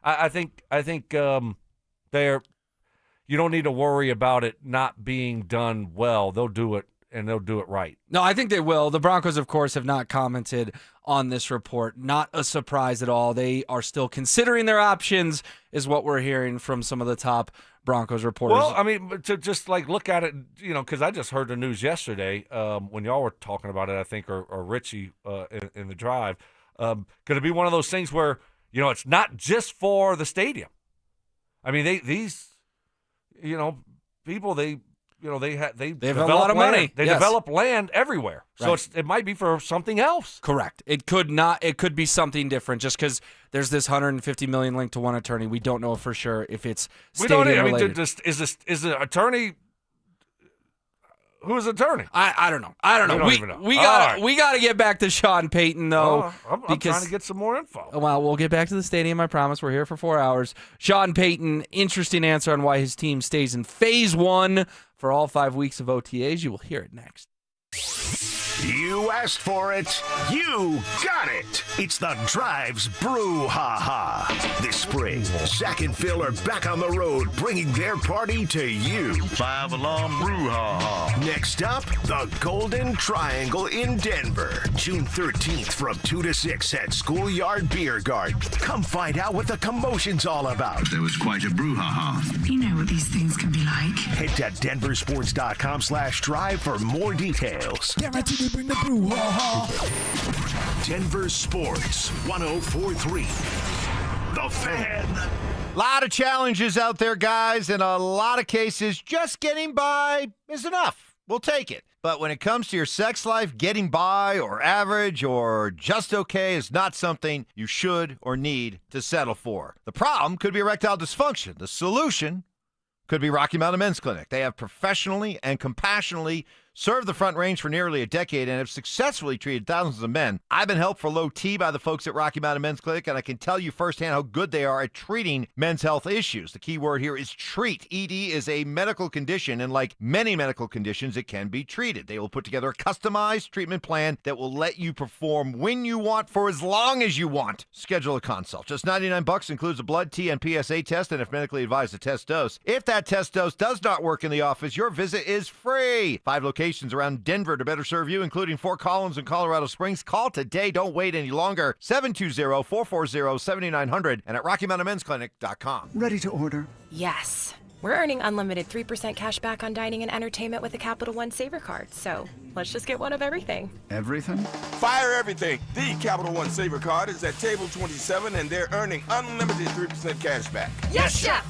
Speaker 2: I think you don't need to worry about it not being done well. They'll do it. And they'll do it right.
Speaker 1: No, I think they will. The Broncos, of course, have not commented on this report. Not a surprise at all. They are still considering their options, is what we're hearing from some of the top Broncos reporters.
Speaker 2: Well, I mean, to just look at it, because I just heard the news yesterday when y'all were talking about it, I think, or Richie in the drive. Going to be one of those things where, it's not just for the stadium. I mean, these people, they have a lot of money. They develop land everywhere, so it might be for something else.
Speaker 1: Correct. It could not. It could be something different. Just because there's this $150 million linked to one attorney, we don't know for sure if it's stadium related.
Speaker 2: Is the attorney? Who's the attorney?
Speaker 1: I don't know. I don't know. We got to get back to Sean Payton though.
Speaker 2: I'm trying to get some more info.
Speaker 1: Well, we'll get back to the stadium. I promise. We're here for 4 hours. Sean Payton, interesting answer on why his team stays in Phase 1 for all 5 weeks of OTAs. You will hear it next.
Speaker 3: You asked for it. You got it. It's the Drive's Brouhaha. This spring, Zach and Phil are back on the road bringing their party to you.
Speaker 7: 5 Alarm Brouhaha.
Speaker 3: Next up, the Golden Triangle in Denver. June 13th from 2 to 6 at Schoolyard Beer Garden. Come find out what the commotion's all about.
Speaker 7: There was quite a brouhaha.
Speaker 8: You know what these things can be like.
Speaker 3: Head to denversports.com/drive for more details.
Speaker 8: Guaranteed to bring the brouhaha.
Speaker 3: Denver Sports 104.3. The Fan.
Speaker 4: A lot of challenges out there, guys. In a lot of cases, just getting by is enough. We'll take it. But when it comes to your sex life, getting by or average or just okay is not something you should or need to settle for. The problem could be erectile dysfunction. The solution could be Rocky Mountain Men's Clinic. They have professionally and compassionately served the Front Range for nearly a decade and have successfully treated thousands of men. I've been helped for low T by the folks at Rocky Mountain Men's Clinic, and I can tell you firsthand how good they are at treating men's health issues. The key word here is treat. ED is a medical condition, and like many medical conditions, it can be treated. They will put together a customized treatment plan that will let you perform when you want for as long as you want. Schedule a consult. Just $99 includes a blood, T, and PSA test, and if medically advised, a test dose. If that test dose does not work in the office, your visit is free. 5 locations around Denver to better serve you, including Fort Collins and Colorado Springs. Call today. Don't wait any longer. 720-440-7900 and at RockyMountainMen'sClinic.com.
Speaker 8: Ready to order?
Speaker 9: Yes. We're earning unlimited 3% cash back on dining and entertainment with the Capital One Saver Card. So let's just get one of everything.
Speaker 8: Everything?
Speaker 24: Fire everything. The Capital One Saver Card is at table 27 and they're earning unlimited 3% cash back.
Speaker 9: Yes, Chef!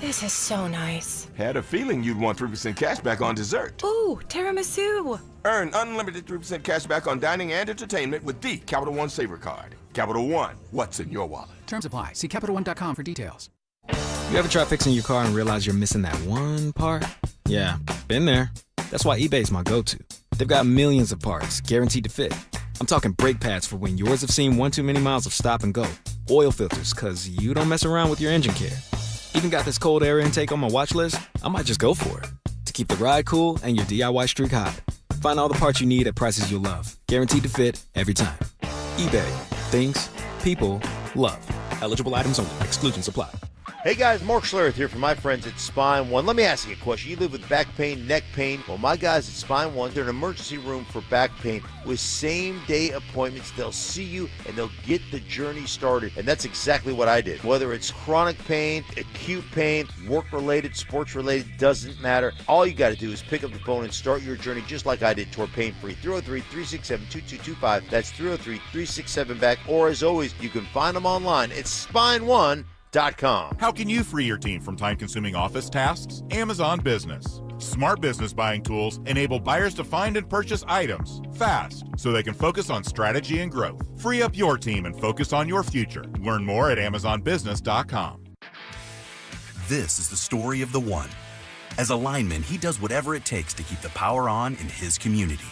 Speaker 9: This is so nice.
Speaker 24: Had a feeling you'd want 3% cash back on dessert.
Speaker 9: Ooh, tiramisu.
Speaker 24: Earn unlimited 3% cash back on dining and entertainment with the Capital One Saver Card. Capital One, what's in your wallet?
Speaker 25: Terms apply. See CapitalOne.com for details. You ever try fixing your car and realize you're missing that one part? Yeah, been there. That's why eBay's my go-to. They've got millions of parts, guaranteed to fit. I'm talking brake pads for when yours have seen one too many miles of stop and go. Oil filters, because you don't mess around with your engine care. Even got this cold air intake on my watch list. I might just go for it. To keep the ride cool and your DIY streak hot. Find all the parts you need at prices you'll love. Guaranteed to fit every time. eBay. Things. People. Love. Eligible items only. Exclusions apply.
Speaker 13: Hey guys, Mark Schlereth here from my friends at Spine One. Let me ask you a question. You live with back pain, neck pain. Well, my guys at Spine One, they're an emergency room for back pain with same-day appointments. They'll see you and they'll get the journey started. And that's exactly what I did. Whether it's chronic pain, acute pain, work-related, sports-related, doesn't matter. All you got to do is pick up the phone and start your journey just like I did toward pain-free. 303-367-2225. That's 303-367-BACK. Or as always, you can find them online at Spine One. AmazonBusiness.com.
Speaker 10: How can you free your team from time-consuming office tasks? Amazon Business. Smart business buying tools enable buyers to find and purchase items fast so they can focus on strategy and growth. Free up your team and focus on your future. Learn more at AmazonBusiness.com.
Speaker 11: This is the story of the one. As a lineman, he does whatever it takes to keep the power on in his community.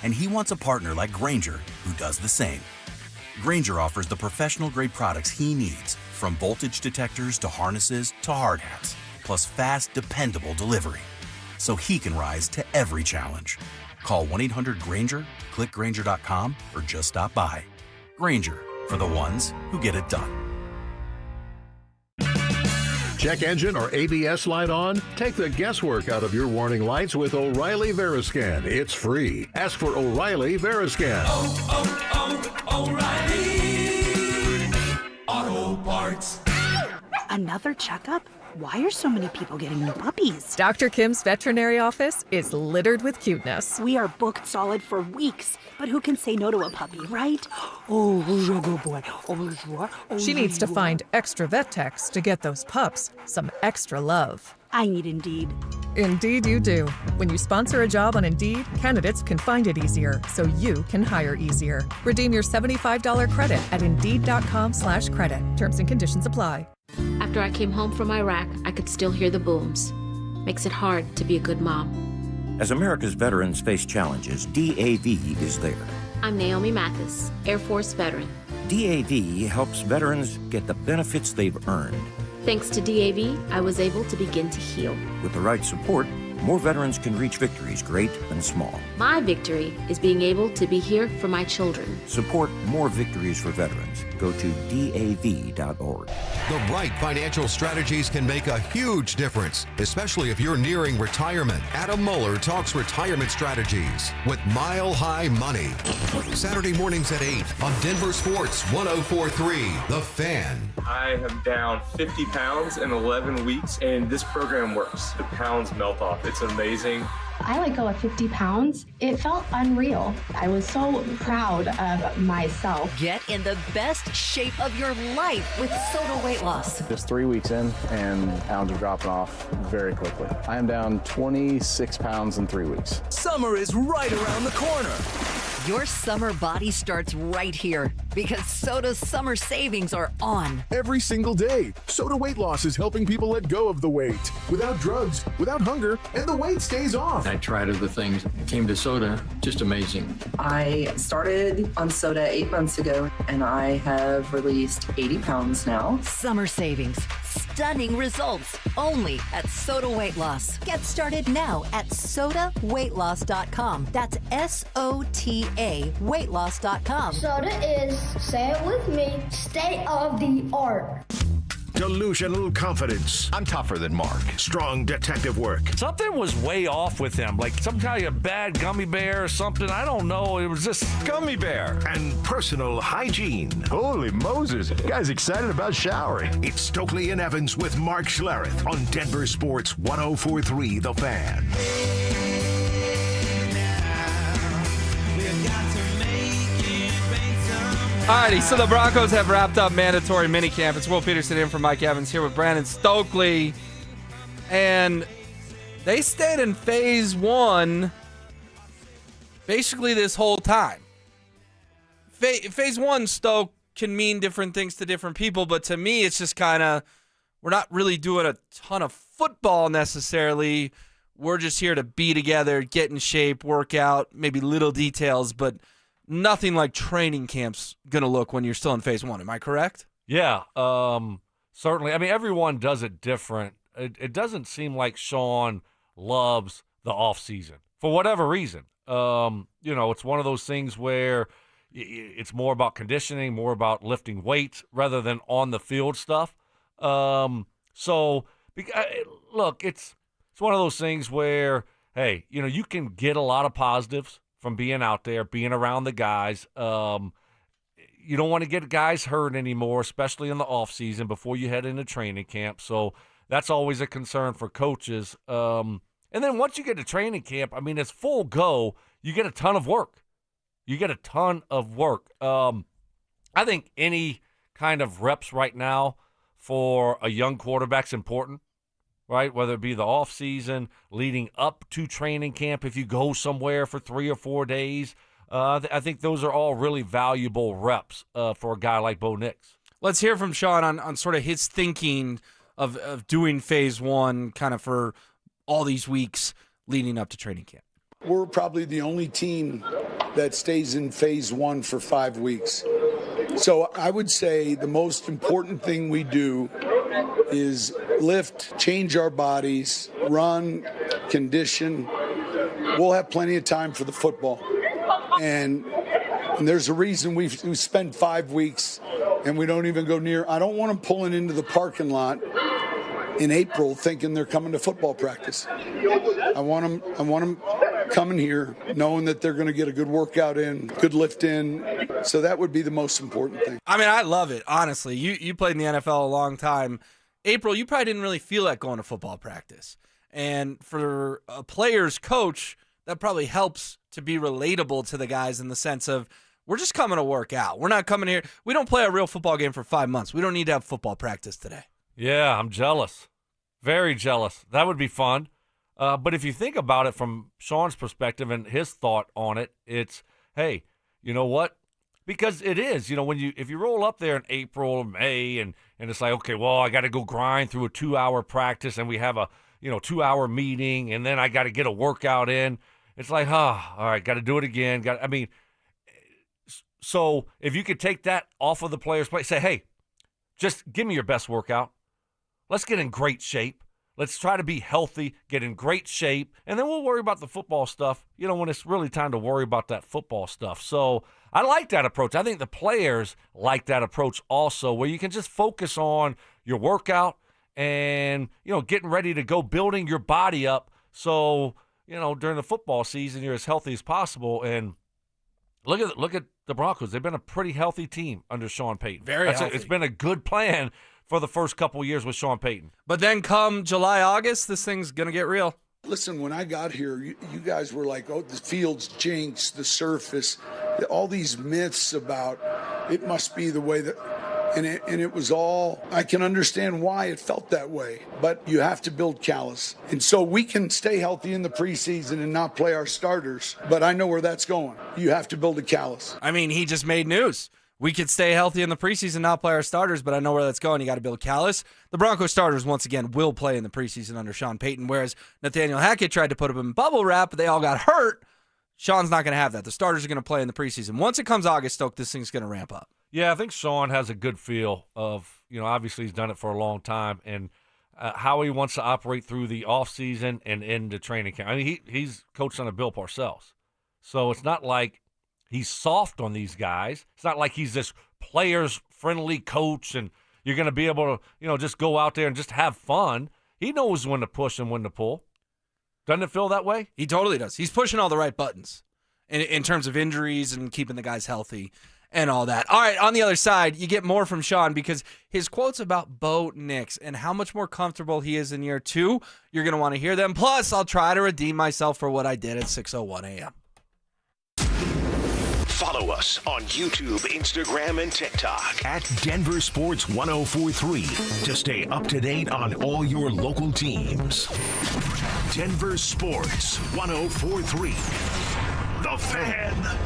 Speaker 11: And he wants a partner like Grainger who does the same. Grainger offers the professional-grade products he needs, from voltage detectors to harnesses to hard hats, plus fast, dependable delivery, so he can rise to every challenge. Call 1-800-GRAINGER, click Grainger.com, or just stop by. Grainger, for the ones who get it done.
Speaker 12: Check engine or ABS light on? Take the guesswork out of your warning lights with O'Reilly Veriscan. It's free. Ask for O'Reilly Veriscan.
Speaker 8: O'Reilly Auto Parts.
Speaker 14: Another checkup? Why are so many people getting new puppies?
Speaker 15: Dr. Kim's veterinary office is littered with cuteness.
Speaker 14: We are booked solid for weeks, but who can say no to a puppy, right? Oh, good boy.
Speaker 15: She needs to find extra vet techs to get those pups some extra love.
Speaker 14: I need Indeed.
Speaker 15: Indeed you do. When you sponsor a job on Indeed, candidates can find it easier, so you can hire easier. Redeem your $75 credit at Indeed.com/credit. Terms and conditions apply.
Speaker 26: After I came home from Iraq, I could still hear the booms. Makes it hard to be a good mom.
Speaker 27: As America's veterans face challenges, DAV is there.
Speaker 26: I'm Naomi Mathis, Air Force veteran.
Speaker 27: DAV helps veterans get the benefits they've earned.
Speaker 26: Thanks to DAV, I was able to begin to heal.
Speaker 27: With the right support, more veterans can reach victories, great and small.
Speaker 26: My victory is being able to be here for my children.
Speaker 27: Support more victories for veterans. Go to DAV.org.
Speaker 28: The right financial strategies can make a huge difference, especially if you're nearing retirement. Adam Mueller talks retirement strategies with Mile High Money. Saturday mornings at 8 on Denver Sports 104.3 The Fan.
Speaker 29: I am down 50 pounds in 11 weeks, and this program works. The pounds melt off. It's amazing.
Speaker 30: I let go of 50 pounds. It felt unreal. I was so proud of myself.
Speaker 31: Get in the best shape of your life with Soda Weight Loss.
Speaker 32: Just 3 weeks in, and pounds are dropping off very quickly. I am down 26 pounds in 3 weeks.
Speaker 31: Summer is right around the corner. Your summer body starts right here because Soda's summer savings are on.
Speaker 20: Every single day, Soda Weight Loss is helping people let go of the weight without drugs, without hunger, and the weight stays off.
Speaker 33: I tried other things, came to soda, just amazing.
Speaker 34: I started on soda 8 months ago, and I have released 80 pounds now.
Speaker 31: Summer savings, stunning results, only at Soda Weight Loss. Get started now at sodaweightloss.com. That's SOTA weightloss.com.
Speaker 35: Soda is, say it with me, state of the art.
Speaker 3: Delusional confidence. I'm tougher than Mark. Strong detective work.
Speaker 2: Something was way off with him, like some kind of bad gummy bear or something. I don't know. It was just
Speaker 3: gummy bear. And personal hygiene.
Speaker 36: Holy Moses. Guy's excited about showering.
Speaker 3: It's Stokely and Evans with Mark Schlereth on Denver Sports 104.3 The Fan.
Speaker 1: Alrighty, so the Broncos have wrapped up mandatory minicamp. It's Will Peterson in for Mike Evans here with Brandon Stokely. And they stayed in phase one basically this whole time. Phase one, Stoke, can mean different things to different people, but to me it's just kind of, we're not really doing a ton of football necessarily. We're just here to be together, get in shape, work out, maybe little details, but nothing like training camp's going to look when you're still in phase one. Am I correct?
Speaker 2: Yeah, certainly. I mean, everyone does it different. It doesn't seem like Sean loves the offseason for whatever reason. It's one of those things where it's more about conditioning, more about lifting weights rather than on the field stuff. Look, it's one of those things where, hey, you can get a lot of positives from being out there, being around the guys. You don't want to get guys hurt anymore, especially in the offseason before you head into training camp. So that's always a concern for coaches. And then once you get to training camp, I mean, it's full go. You get a ton of work. I think any kind of reps right now for a young quarterback is important, right? Whether it be the off season, leading up to training camp, if you go somewhere for 3 or 4 days. I think those are all really valuable reps for a guy like Bo Nix.
Speaker 1: Let's hear from Sean on sort of his thinking of doing phase one kind of for all these weeks leading up to training camp.
Speaker 4: We're probably the only team that stays in phase one for 5 weeks. So I would say the most important thing we do is lift, change our bodies, run, condition. We'll have plenty of time for the football. And there's a reason we spend 5 weeks and we don't even go near. I don't want them pulling into the parking lot in April thinking they're coming to football practice. I want them coming here knowing that they're going to get a good workout in, good lift in. So that would be the most important thing.
Speaker 1: I mean, I love it, honestly. You played in the NFL a long time. April, you probably didn't really feel like going to football practice. And for a player's coach, that probably helps to be relatable to the guys in the sense of, we're just coming to work out. We're not coming here. We don't play a real football game for 5 months. We don't need to have football practice today.
Speaker 2: Yeah, I'm jealous. Very jealous. That would be fun. But if you think about it from Sean's perspective and his thought on it, it's, hey, you know what? Because it is, if you roll up there in April or May and it's like, okay, well, I got to go grind through a 2-hour practice and we have a, 2-hour meeting and then I got to get a workout in. It's like, all right, got to do it again. So if you could take that off of the player's plate, say, hey, just give me your best workout. Let's get in great shape. Let's try to be healthy, get in great shape, and then we'll worry about the football stuff, when it's really time to worry about that football stuff. So I like that approach. I think the players like that approach also, where you can just focus on your workout and, getting ready to go, building your body up. So, during the football season, you're as healthy as possible. And look at the Broncos. They've been a pretty healthy team under Sean Payton.
Speaker 1: Very healthy.
Speaker 2: It's been a good plan for the first couple of years with Sean Payton.
Speaker 1: But then come July, August, this thing's going to get real.
Speaker 4: Listen, when I got here, you guys were like, oh, the field's jinxed, the surface, all these myths about it must be the way that, and it was all, I can understand why it felt that way, but you have to build callus. And so we can stay healthy in the preseason and not play our starters, but I know where that's going. You have to build a callus.
Speaker 1: I mean, he just made news. We could stay healthy in the preseason, not play our starters, but I know where that's going. You got to build callus. The Broncos starters, once again, will play in the preseason under Sean Payton, whereas Nathaniel Hackett tried to put them in bubble wrap, but they all got hurt. Sean's not going to have that. The starters are going to play in the preseason. Once it comes August, Stoke, this thing's going to ramp up.
Speaker 2: Yeah, I think Sean has a good feel of, obviously he's done it for a long time, and how he wants to operate through the offseason and into training camp. I mean, he's coached under Bill Parcells. So it's not like he's soft on these guys. It's not like he's this players-friendly coach and you're going to be able to, just go out there and just have fun. He knows when to push and when to pull. Doesn't it feel that way?
Speaker 1: He totally does. He's pushing all the right buttons in terms of injuries and keeping the guys healthy and all that. All right, on the other side, you get more from Sean because his quotes about Bo Nix and how much more comfortable he is in year 2, you're going to want to hear them. Plus, I'll try to redeem myself for what I did at 6:01 a.m.
Speaker 3: Follow us on YouTube, Instagram, and TikTok at Denver Sports 1043 to stay up to date on all your local teams. Denver Sports 1043. The Fan.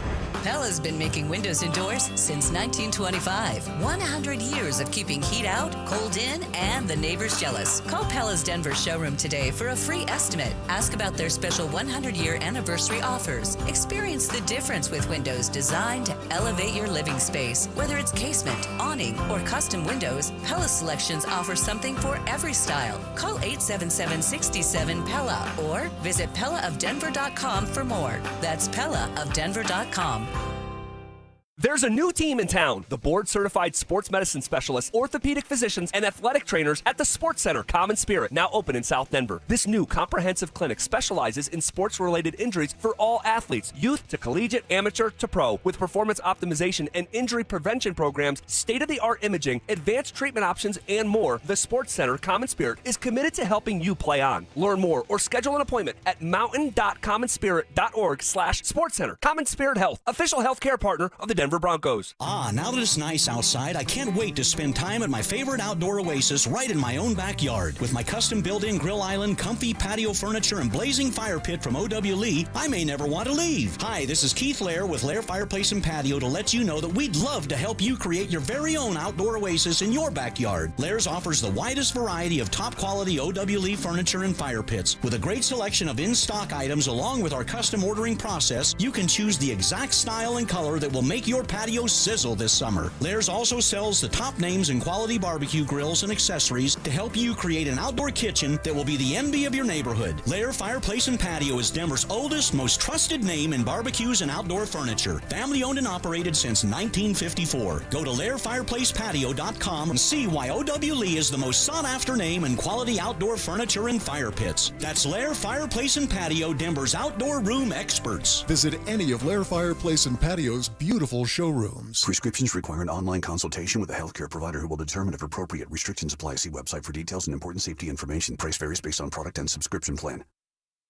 Speaker 5: Pella's been making windows and doors since 1925. 100 years of keeping heat out, cold in, and the neighbors jealous. Call Pella's Denver showroom today for a free estimate. Ask about their special 100-year anniversary offers. Experience the difference with windows designed to elevate your living space. Whether it's casement, awning, or custom windows, Pella's selections offer something for every style. Call 877-67-PELLA or visit PellaofDenver.com for more. That's PellaofDenver.com.
Speaker 6: There's a new team in town, the board-certified sports medicine specialists, orthopedic physicians, and athletic trainers at the Sports Center Common Spirit, now open in South Denver. This new comprehensive clinic specializes in sports-related injuries for all athletes, youth to collegiate, amateur to pro, with performance optimization and injury prevention programs, state-of-the-art imaging, advanced treatment options, and more. The Sports Center Common Spirit is committed to helping you play on. Learn more or schedule an appointment at mountain.commonspirit.org/sportscenter. Common Spirit Health, official healthcare partner of the Denver Denver Broncos.
Speaker 7: Ah, now that it's nice outside, I can't wait to spend time at my favorite outdoor oasis right in my own backyard. With my custom built-in grill island, comfy patio furniture, and blazing fire pit from O.W. Lee, I may never want to leave. Hi, this is Keith Lair with Lair Fireplace and Patio to let you know that we'd love to help you create your very own outdoor oasis in your backyard. Lair's offers the widest variety of top-quality O.W. Lee furniture and fire pits. With a great selection of in-stock items along with our custom ordering process, you can choose the exact style and color that will make your patio sizzle this summer. Lair's also sells the top names in quality barbecue grills and accessories to help you create an outdoor kitchen that will be the envy of your neighborhood. Lair Fireplace and Patio is Denver's oldest, most trusted name in barbecues and outdoor furniture. Family owned and operated since 1954. Go to LairFireplacePatio.com and see why O.W. Lee is the most sought-after name in quality outdoor furniture and fire pits. That's Lair Fireplace and Patio, Denver's outdoor room experts.
Speaker 8: Visit any of Lair Fireplace and Patio's beautiful showrooms.
Speaker 9: Prescriptions require an online consultation with a healthcare provider who will determine if appropriate. Restrictions apply. See website for details and important safety information. Price varies based on product and subscription plan.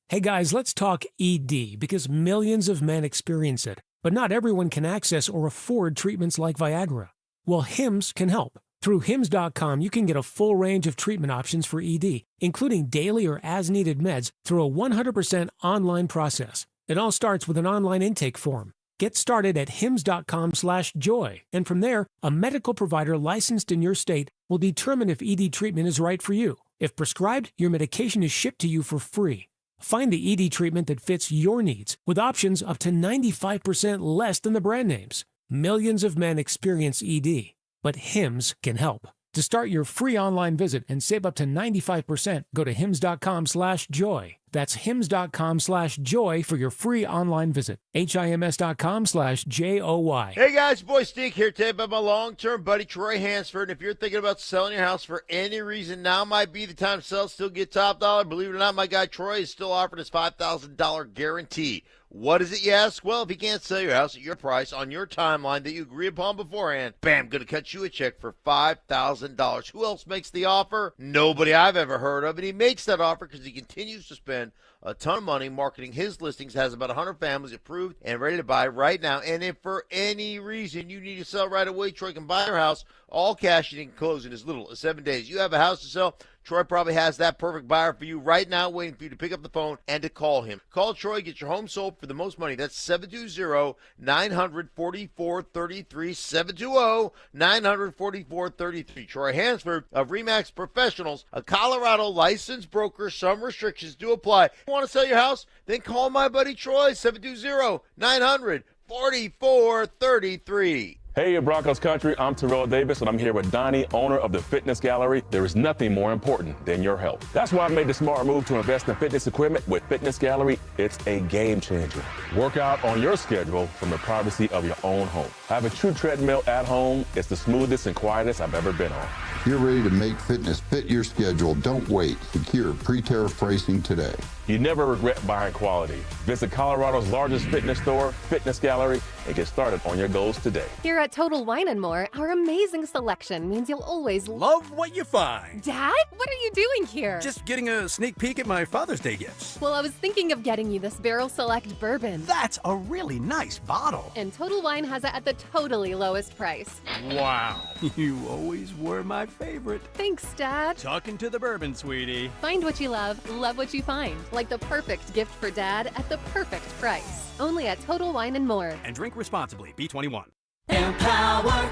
Speaker 10: Hey guys, let's talk ED because millions of men experience it, but not everyone can access or afford treatments like Viagra. Well, Hims can help. Through Hims.com, you can get a full range of treatment options for ED, including daily or as-needed meds through a 100% online process. It all starts with an online intake form. Get started at hims.com/joy, and from there, a medical provider licensed in your state will determine if ED treatment is right for you. If prescribed, your medication is shipped to you for free. Find the ED treatment that fits your needs with options up to 95% less than the brand names. Millions of men experience ED, but Hims can help. To start your free online visit and save up to 95%, go to hims.com/joy. That's hims.com/joy for your free online visit. HIMS.com/JOY.
Speaker 11: Hey guys, boy Stink here today about my long-term buddy Troy Hansford. And if you're thinking about selling your house for any reason, now might be the time to sell, still get top dollar. Believe it or not, my guy Troy is still offering his $5,000 guarantee. What is it, you ask? Well, if he can't sell your house at your price on your timeline that you agree upon beforehand, bam, going to cut you a check for $5,000. Who else makes the offer? Nobody I've ever heard of. And he makes that offer because he continues to spend a ton of money marketing his listings, has about 100 families approved and ready to buy right now. And if for any reason you need to sell right away, Troy can buy your house, all cash, and he can close in as little as 7 days. You have a house to sell, Troy probably has that perfect buyer for you right now, waiting for you to pick up the phone and to call him. Call Troy, get your home sold for the most money. That's 720-900-4433, 720-900-4433. Troy Hansford of RE/MAX Professionals, a Colorado licensed broker. Some restrictions do apply. You want to sell your house? Then call my buddy Troy, 720-900-4433.
Speaker 12: Hey, Broncos country, I'm Terrell Davis, and I'm here with Donnie, owner of the Fitness Gallery. There is nothing more important than your health. That's why I made the smart move to invest in fitness equipment with Fitness Gallery. It's a game changer. Work out on your schedule from the privacy of your own home. I have a true treadmill at home. It's the smoothest and quietest I've ever been on.
Speaker 13: If you're ready to make fitness fit your schedule, don't wait. Secure pre-tariff pricing today.
Speaker 12: You never regret buying quality. Visit Colorado's largest fitness store, Fitness Gallery, and get started on your goals today.
Speaker 16: Here at Total Wine & More, our amazing selection means you'll always
Speaker 17: love what you find.
Speaker 16: Dad, what are you doing here?
Speaker 17: Just getting a sneak peek at my Father's Day gifts.
Speaker 16: Well, I was thinking of getting you this Barrel Select bourbon.
Speaker 17: That's a really nice bottle.
Speaker 16: And Total Wine has it at the totally lowest price.
Speaker 17: Wow, you always were my favorite.
Speaker 16: Thanks, Dad.
Speaker 17: Talking to the bourbon, sweetie.
Speaker 16: Find what you love what you find. Like the perfect gift for Dad at the perfect price. Only at Total Wine & More.
Speaker 17: And drink responsibly. B21.
Speaker 18: Empower.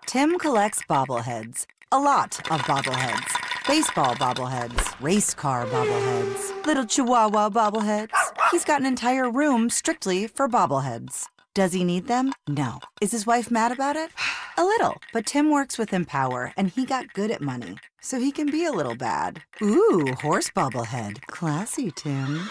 Speaker 18: Tim collects bobbleheads. A lot of bobbleheads. Baseball bobbleheads. Race car bobbleheads. Little Chihuahua bobbleheads. He's got an entire room strictly for bobbleheads. Does he need them? No. Is his wife mad about it? A little. But Tim works with Empower, and he got good at money, so he can be a little bad. Ooh, horse bobblehead. Classy, Tim.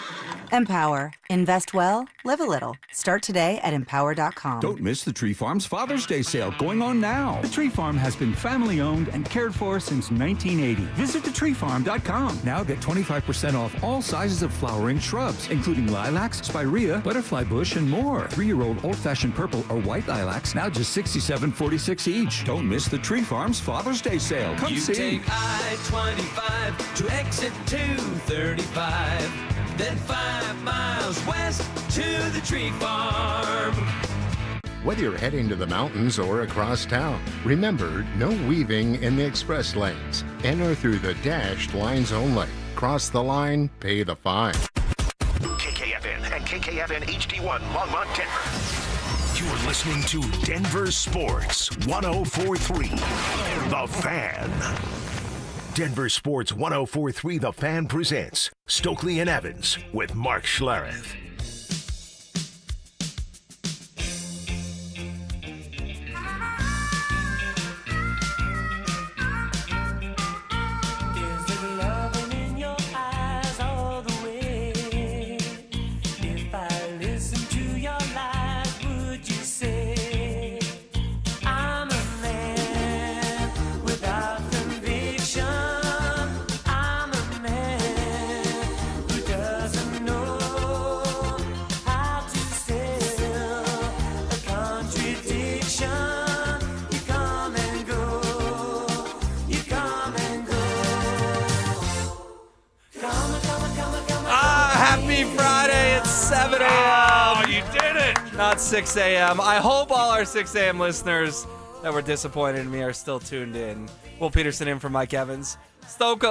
Speaker 18: Empower. Invest well, live a little. Start today at empower.com.
Speaker 19: Don't miss the Tree Farm's Father's Day sale going on now. The Tree Farm has been family owned and cared for since 1980. Visit thetreefarm.com. Now get 25% off all sizes of flowering shrubs, including lilacs, spirea, butterfly bush, and more. 3-year-old old-fashioned purple or white lilacs, now just $67.46 each. Don't miss the Tree Farm's Father's Day sale. Come see.
Speaker 21: Take I-25 to exit 235, then 5 miles west to the Tree Farm.
Speaker 14: whether you're heading to the mountains or across town. Remember, no weaving in the express lanes. Enter through the dashed lines only. Cross the line, pay the fine.
Speaker 3: KKFN and KKFN HD1 Longmont, Denver. You're listening to Denver Sports 104.3 The Fan. Denver Sports 104.3 The Fan presents Stokely and Evans with Mark Schlereth.
Speaker 1: Happy Friday, it's 7 a.m.
Speaker 2: Oh, you did it.
Speaker 1: Not 6 a.m. I hope all our 6 a.m. listeners that were disappointed in me are still tuned in. Will Peterson in for Mike Evans. Stoke,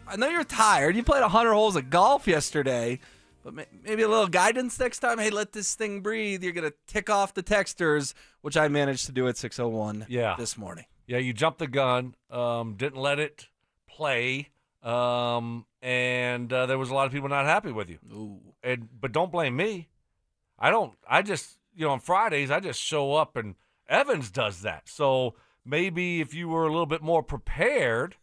Speaker 1: I know you're tired. You played 100 holes of golf yesterday, but maybe a little guidance next time. Hey, let this thing breathe. You're going to tick off the texters, which I managed to do at 6:01 this morning.
Speaker 2: Yeah, you jumped the gun, didn't let it play, and there was a lot of people not happy with you.
Speaker 1: Ooh.
Speaker 2: But don't blame me. I just, on Fridays, I just show up and Evans does that. So maybe if you were a little bit more prepared,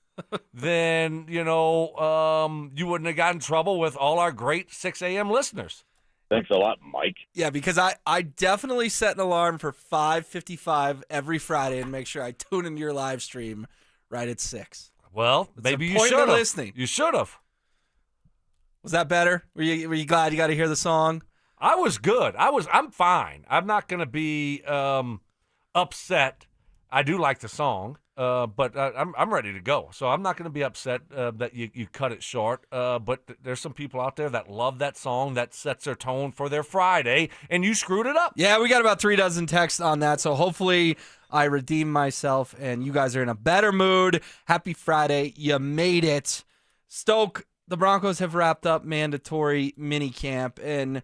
Speaker 2: then, you wouldn't have gotten in trouble with all our great 6 a.m. listeners.
Speaker 15: Thanks a lot, Mike.
Speaker 1: Yeah, because I definitely set an alarm for 5:55 every Friday and make sure I tune into your live stream right at 6.
Speaker 2: Well,
Speaker 1: It's
Speaker 2: maybe
Speaker 1: the
Speaker 2: you
Speaker 1: point
Speaker 2: should
Speaker 1: of
Speaker 2: have.
Speaker 1: listening.
Speaker 2: You should have.
Speaker 1: Was that better? Were you glad you got to hear the song?
Speaker 2: I was good. I'm fine. I'm not going to be upset. I do like the song, but I'm ready to go. So I'm not going to be upset that you cut it short. But there's some people out there that love that song that sets their tone for their Friday, and you screwed it up.
Speaker 1: Yeah, we got about 3 dozen texts on that. So hopefully I redeem myself and you guys are in a better mood. Happy Friday. You made it. Stoke, the Broncos have wrapped up mandatory mini camp, and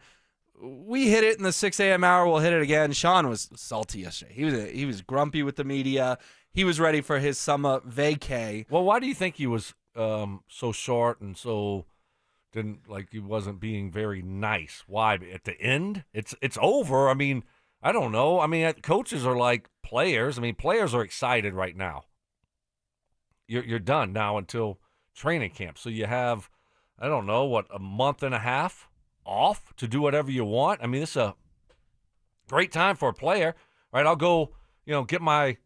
Speaker 1: we hit it in the 6 a.m. hour. We'll hit it again. Sean was salty yesterday. He was grumpy with the media. He was ready for his summer vacay.
Speaker 2: Well, why do you think he was so short and so he wasn't being very nice? Why? At the end, it's over. I mean, I don't know. I mean, coaches are like players. I mean, players are excited right now. You're done now until training camp. So you have, I don't know, a month and a half off to do whatever you want. I mean, it's a great time for a player, right? I'll go, get my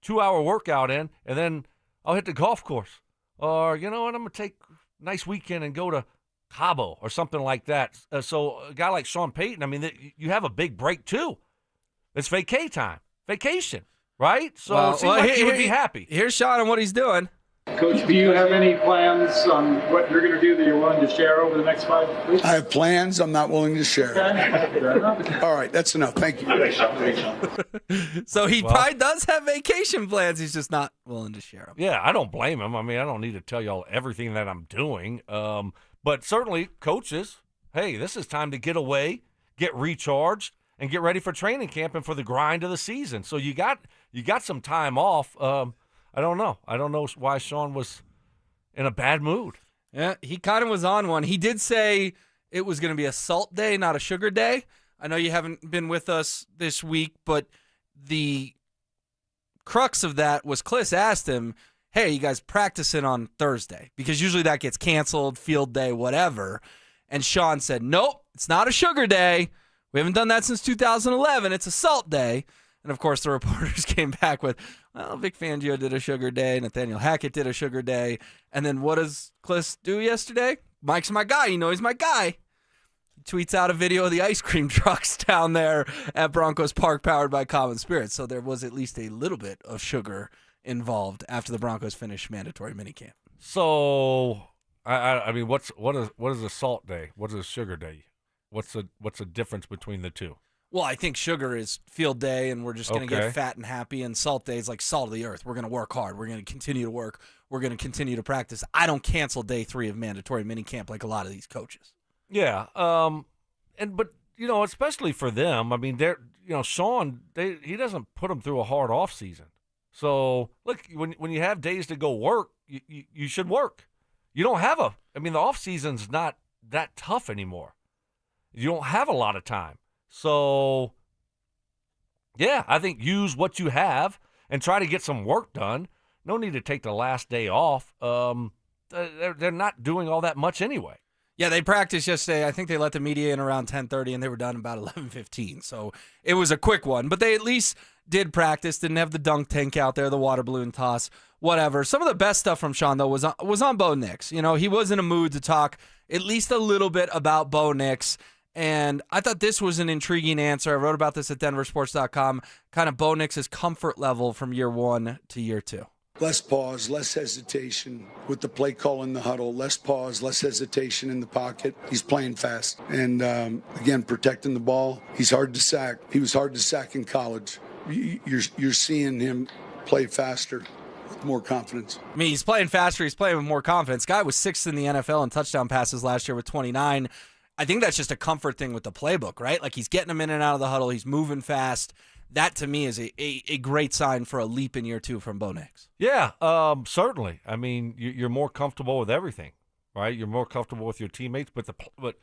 Speaker 2: 2-hour workout in, and then I'll hit the golf course. Or, you know what, I'm going to take a nice weekend and go to Cabo or something like that. So a guy like Sean Peyton, I mean, you have a big break too. It's vacation, right? So it seems like he would be happy.
Speaker 1: Here's Sean and what he's doing.
Speaker 20: Coach, do you have any plans on what you're going to do that you're willing to share over the next 5 weeks?
Speaker 4: I have plans I'm not willing to share.
Speaker 20: Okay. Fair enough.
Speaker 4: All right, that's enough. Thank you.
Speaker 1: So he probably does have vacation plans. He's just not willing to share them.
Speaker 2: Yeah, I don't blame him. I mean, I don't need to tell y'all everything that I'm doing. But certainly, coaches, hey, this is time to get away, get recharged, and get ready for training camp and for the grind of the season. So you got some time off. I don't know. I don't know why Sean was in a bad mood.
Speaker 1: Yeah, he kind of was on one. He did say it was going to be a salt day, not a sugar day. I know you haven't been with us this week, but the crux of that was Kliss asked him, hey, you guys practicing on Thursday? Because usually that gets canceled, field day, whatever. And Sean said, nope, it's not a sugar day. We haven't done that since 2011. It's a salt day. And, of course, the reporters came back with, well, Vic Fangio did a sugar day. Nathaniel Hackett did a sugar day. And then what does Kliss do yesterday? Mike's my guy. You know he's my guy. He tweets out a video of the ice cream trucks down there at Broncos Park powered by Common Spirit. So there was at least a little bit of sugar involved after the Broncos finished mandatory minicamp.
Speaker 2: So, I mean, what is a salt day? What is a sugar day? What's the difference between the two?
Speaker 1: Well, I think sugar is field day, and we're just going to
Speaker 2: Okay.
Speaker 1: get fat and happy, and salt day is like salt of the earth. We're going to work hard. We're going to continue to work. We're going to continue to practice. I don't cancel day 3 of mandatory minicamp like a lot of these coaches.
Speaker 2: Yeah. But especially for them, I mean, Sean, he doesn't put them through a hard off season. So look, when you have days to go work, you should work. You don't have the off season's not that tough anymore. You don't have a lot of time. So yeah, I think use what you have and try to get some work done. No need to take the last day off. They're not doing all that much anyway.
Speaker 1: Yeah, they practiced yesterday. I think they let the media in around 10:30, and they were done about 11:15. So it was a quick one. But they at least did practice, didn't have the dunk tank out there, the water balloon toss, whatever. Some of the best stuff from Sean, though, was on Bo Nix. He was in a mood to talk at least a little bit about Bo Nix. And I thought this was an intriguing answer. I wrote about this at denversports.com, kind of Bo Nix's comfort level from year 1 to year 2.
Speaker 4: Less pause, less hesitation with the play call in the huddle. Less pause, less hesitation in the pocket. He's playing fast. And, again, protecting the ball. He's hard to sack. He was hard to sack in college. You're seeing him play faster with more confidence.
Speaker 1: I mean, he's playing faster. He's playing with more confidence. Guy was 6th in the NFL in touchdown passes last year with 29. I think that's just a comfort thing with the playbook, right? Like, he's getting them in and out of the huddle. He's moving fast. That, to me, is a great sign for a leap in year 2 from Bo Nix.
Speaker 2: Yeah, certainly. I mean, you're more comfortable with everything, right? You're more comfortable with your teammates, but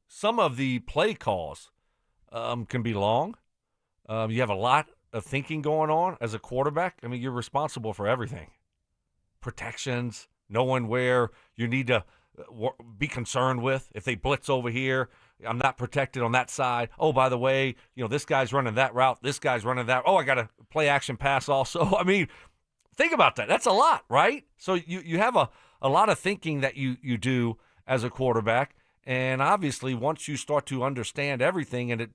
Speaker 2: some of the play calls can be long. You have a lot of thinking going on as a quarterback. I mean, you're responsible for everything. Protections, knowing where you need to be concerned with. If they blitz over here, I'm not protected on that side. Oh, by the way, this guy's running that route. This guy's running that. Oh, I got to play action pass also. I mean, think about that. That's a lot, right? So you have a lot of thinking that you do as a quarterback. And obviously, once you start to understand everything and it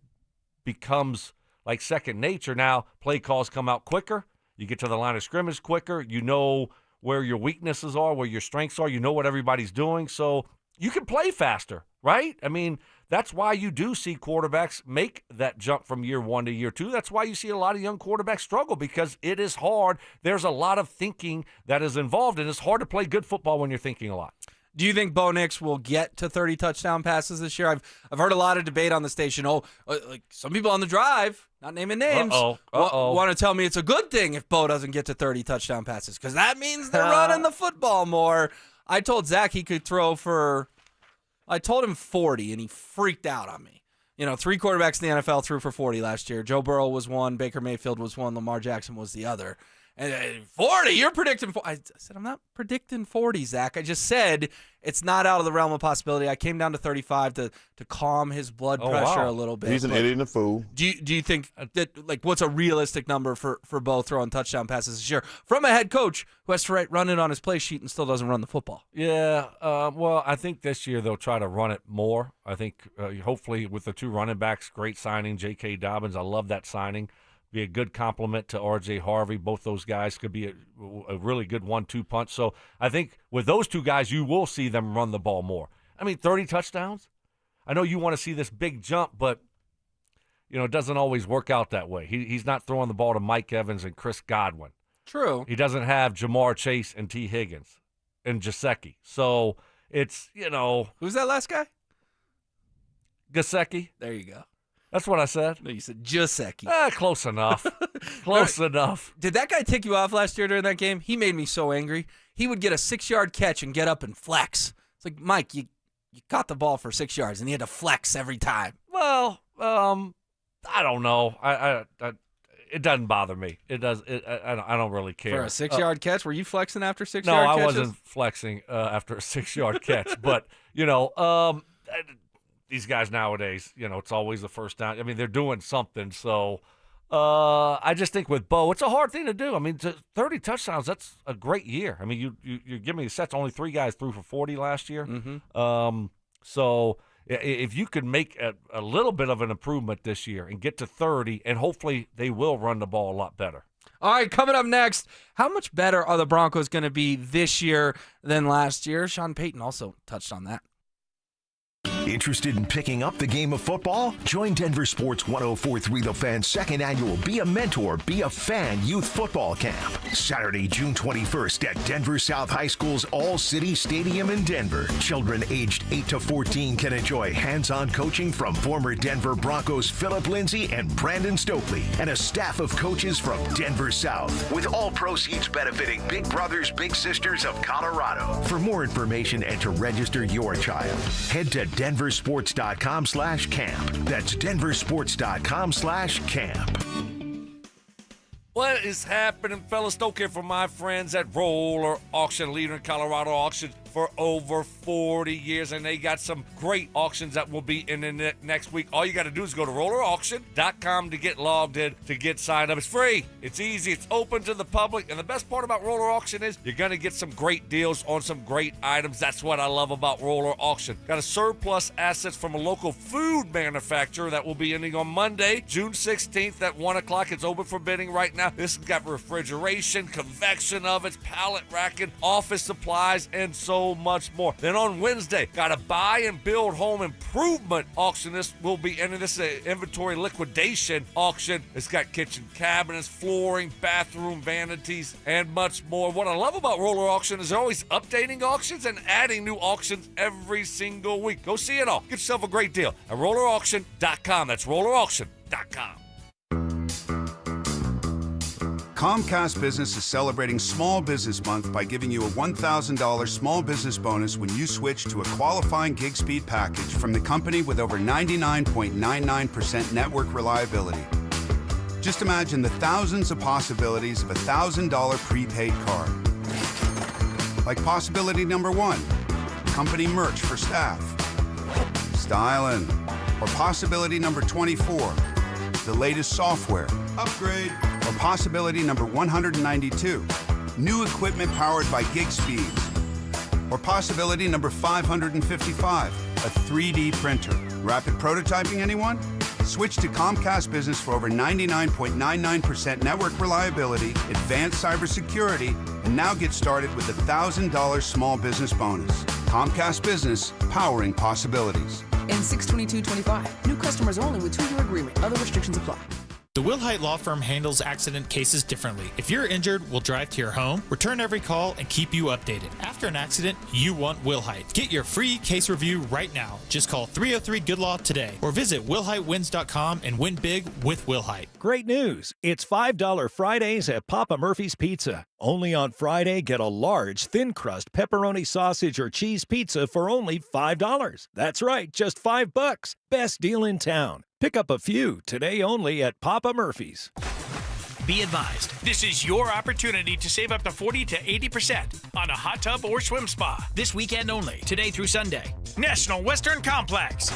Speaker 2: becomes like second nature, now play calls come out quicker. You get to the line of scrimmage quicker. You know where your weaknesses are, where your strengths are. You know what everybody's doing. So you can play faster, right? I mean, that's why you do see quarterbacks make that jump from year 1 to year 2. That's why you see a lot of young quarterbacks struggle, because it is hard. There's a lot of thinking that is involved, and it's hard to play good football when you're thinking a lot.
Speaker 1: Do you think Bo Nix will get to 30 touchdown passes this year? I've heard a lot of debate on the station. Like some people on the drive, not naming names, want to tell me it's a good thing if Bo doesn't get to 30 touchdown passes because that means they're running the football more. I told Zach he could throw for – I told him 40, and he freaked out on me. 3 quarterbacks in the NFL threw for 40 last year. Joe Burrow was one, Baker Mayfield was one, Lamar Jackson was the other. And 40, you're predicting 40. I said, I'm not predicting 40, Zach. I just said it's not out of the realm of possibility. I came down to 35 to calm his blood pressure a little bit.
Speaker 15: He's an idiot and a fool.
Speaker 1: Do you think that, like, what's a realistic number for Bo throwing touchdown passes this year from a head coach who has to run it on his play sheet and still doesn't run the football?
Speaker 2: Yeah, well, I think this year they'll try to run it more. I think hopefully with the 2 running backs, great signing, J.K. Dobbins. I love that signing. Be a good compliment to R.J. Harvey. Both those guys could be a really good 1-2 punch. So I think with those 2 guys, you will see them run the ball more. I mean, 30 touchdowns? I know you want to see this big jump, but, it doesn't always work out that way. He's not throwing the ball to Mike Evans and Chris Godwin.
Speaker 1: True.
Speaker 2: He doesn't have Jamar Chase and T. Higgins and Gesicki. So it's,
Speaker 1: Who's that last guy?
Speaker 2: Gesicki.
Speaker 1: There you go.
Speaker 2: That's what I said.
Speaker 1: No, you said Gesicki.
Speaker 2: Close enough. Close enough.
Speaker 1: Did that guy tick you off last year during that game? He made me so angry. He would get a 6-yard catch and get up and flex. It's like, Mike, you caught the ball for 6 yards, and he had to flex every time.
Speaker 2: Well, I don't know. I it doesn't bother me. It does. I don't really care.
Speaker 1: For a 6-yard catch? Were you flexing after 6-yard
Speaker 2: catches?
Speaker 1: catches?
Speaker 2: No, I wasn't flexing after a 6-yard catch. But, these guys nowadays, it's always the first down. I mean, they're doing something. So I just think with Bo, it's a hard thing to do. I mean, 30 touchdowns, that's a great year. I mean, you give me the sets. Only 3 guys threw for 40 last year.
Speaker 1: Mm-hmm.
Speaker 2: So if you could make a little bit of an improvement this year and get to 30, and hopefully they will run the ball a lot better.
Speaker 1: All right, coming up next, how much better are the Broncos going to be this year than last year? Sean Peyton also touched on that.
Speaker 3: Interested in picking up the game of football? Join Denver Sports 104.3 The Fan's second annual Be a Mentor, Be a Fan Youth Football Camp. Saturday, June 21st at Denver South High School's All-City Stadium in Denver. Children aged 8 to 14 can enjoy hands-on coaching from former Denver Broncos Philip Lindsay and Brandon Stokely, and a staff of coaches from Denver South, with all proceeds benefiting Big Brothers Big Sisters of Colorado. For more information and to register your child, head to denversports.com/camp. That's denversports.com/camp.
Speaker 2: What is happening, fellas? Don't care for my friends at Roller Auction, leader in Colorado auction for over 40 years, and they got some great auctions that will be in the next week. All you got to do is go to rollerauction.com to get logged in, to get signed up. It's free. It's easy. It's open to the public, and the best part about Roller Auction is you're going to get some great deals on some great items. That's what I love about Roller Auction. Got a surplus assets from a local food manufacturer that will be ending on Monday, June 16th at 1 o'clock. It's open for bidding right now. This has got refrigeration, convection ovens, pallet racking, office supplies, and so much more. Then on Wednesday, got a buy and build home improvement auction. This will be ending. This is an inventory liquidation auction. It's got kitchen cabinets, flooring, bathroom vanities, and much more. What I love about Roller Auction is they're always updating auctions and adding new auctions every single week. Go see it all. Get yourself a great deal at rollerauction.com. That's rollerauction.com.
Speaker 15: Comcast Business is celebrating Small Business Month by giving you a $1,000 small business bonus when you switch to a qualifying gig speed package from the company with over 99.99% network reliability. Just imagine the thousands of possibilities of a $1,000 prepaid card. Like possibility number 1, company merch for staff. Stylin'. Or possibility number 24, the latest software. Upgrade. Or possibility number 192, new equipment powered by gig speeds. Or possibility number 555, a 3D printer. Rapid prototyping, anyone? Switch to Comcast Business for over 99.99% network reliability, advanced cybersecurity, and now get started with a $1,000 small business bonus. Comcast Business, powering possibilities.
Speaker 22: In 62225, new customers only with 2-year agreement. Other restrictions apply.
Speaker 23: The Wilhite Law Firm handles accident cases differently. If you're injured, we'll drive to your home, return every call, and keep you updated. After an accident, you want Wilhite. Get your free case review right now. Just call 303-GOOD-LAW today or visit WilhiteWins.com and win big with Wilhite.
Speaker 24: Great news. It's $5 Fridays at Papa Murphy's Pizza. Only on Friday, get a large, thin-crust pepperoni sausage or cheese pizza for only $5. That's right, just $5. Best deal in town. Pick up a few today only at Papa Murphy's.
Speaker 25: Be advised, this is your opportunity to save up to 40 to 80% on a hot tub or swim spa. This weekend only, today through Sunday. National Western Complex.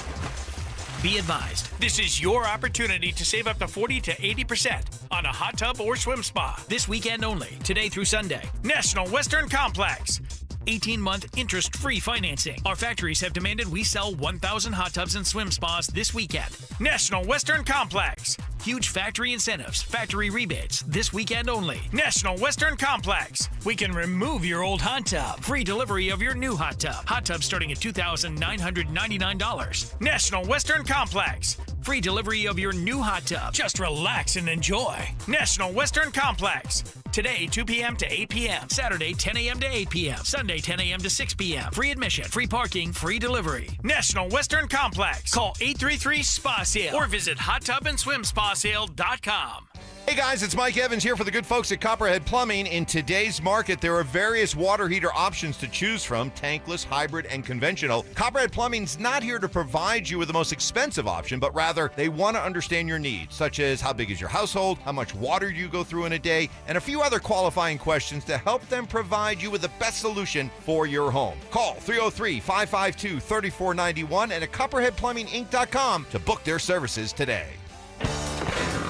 Speaker 25: Be advised, this is your opportunity to save up to 40 to 80% on a hot tub or swim spa. This weekend only, today through Sunday. National Western Complex. 18-month interest-free financing. Our factories have demanded we sell 1,000 hot tubs and swim spas this weekend. National Western Complex. Huge factory incentives, factory rebates, this weekend only. National Western Complex. We can remove your old hot tub. Free delivery of your new hot tub. Hot tub starting at $2,999. National Western Complex. Free delivery of your new hot tub. Just relax and enjoy. National Western Complex. Today, 2 p.m. to 8 p.m. Saturday, 10 a.m. to 8 p.m. Sunday, 10 a.m. to 6 p.m. Free admission, free parking, free delivery. National Western Complex. Call 833-SPA-SALE or visit hottubandSwimSpaSale.com.
Speaker 26: Hey guys, it's Mike Evans here for the good folks at Copperhead Plumbing. In today's market, there are various water heater options to choose from, tankless, hybrid, and conventional. Copperhead Plumbing's not here to provide you with the most expensive option, but rather they want to understand your needs, such as how big is your household, how much water do you go through in a day, and a few other qualifying questions to help them provide you with the best solution for your home. Call 303-552-3491 and at CopperheadPlumbingInc.com to book their services today.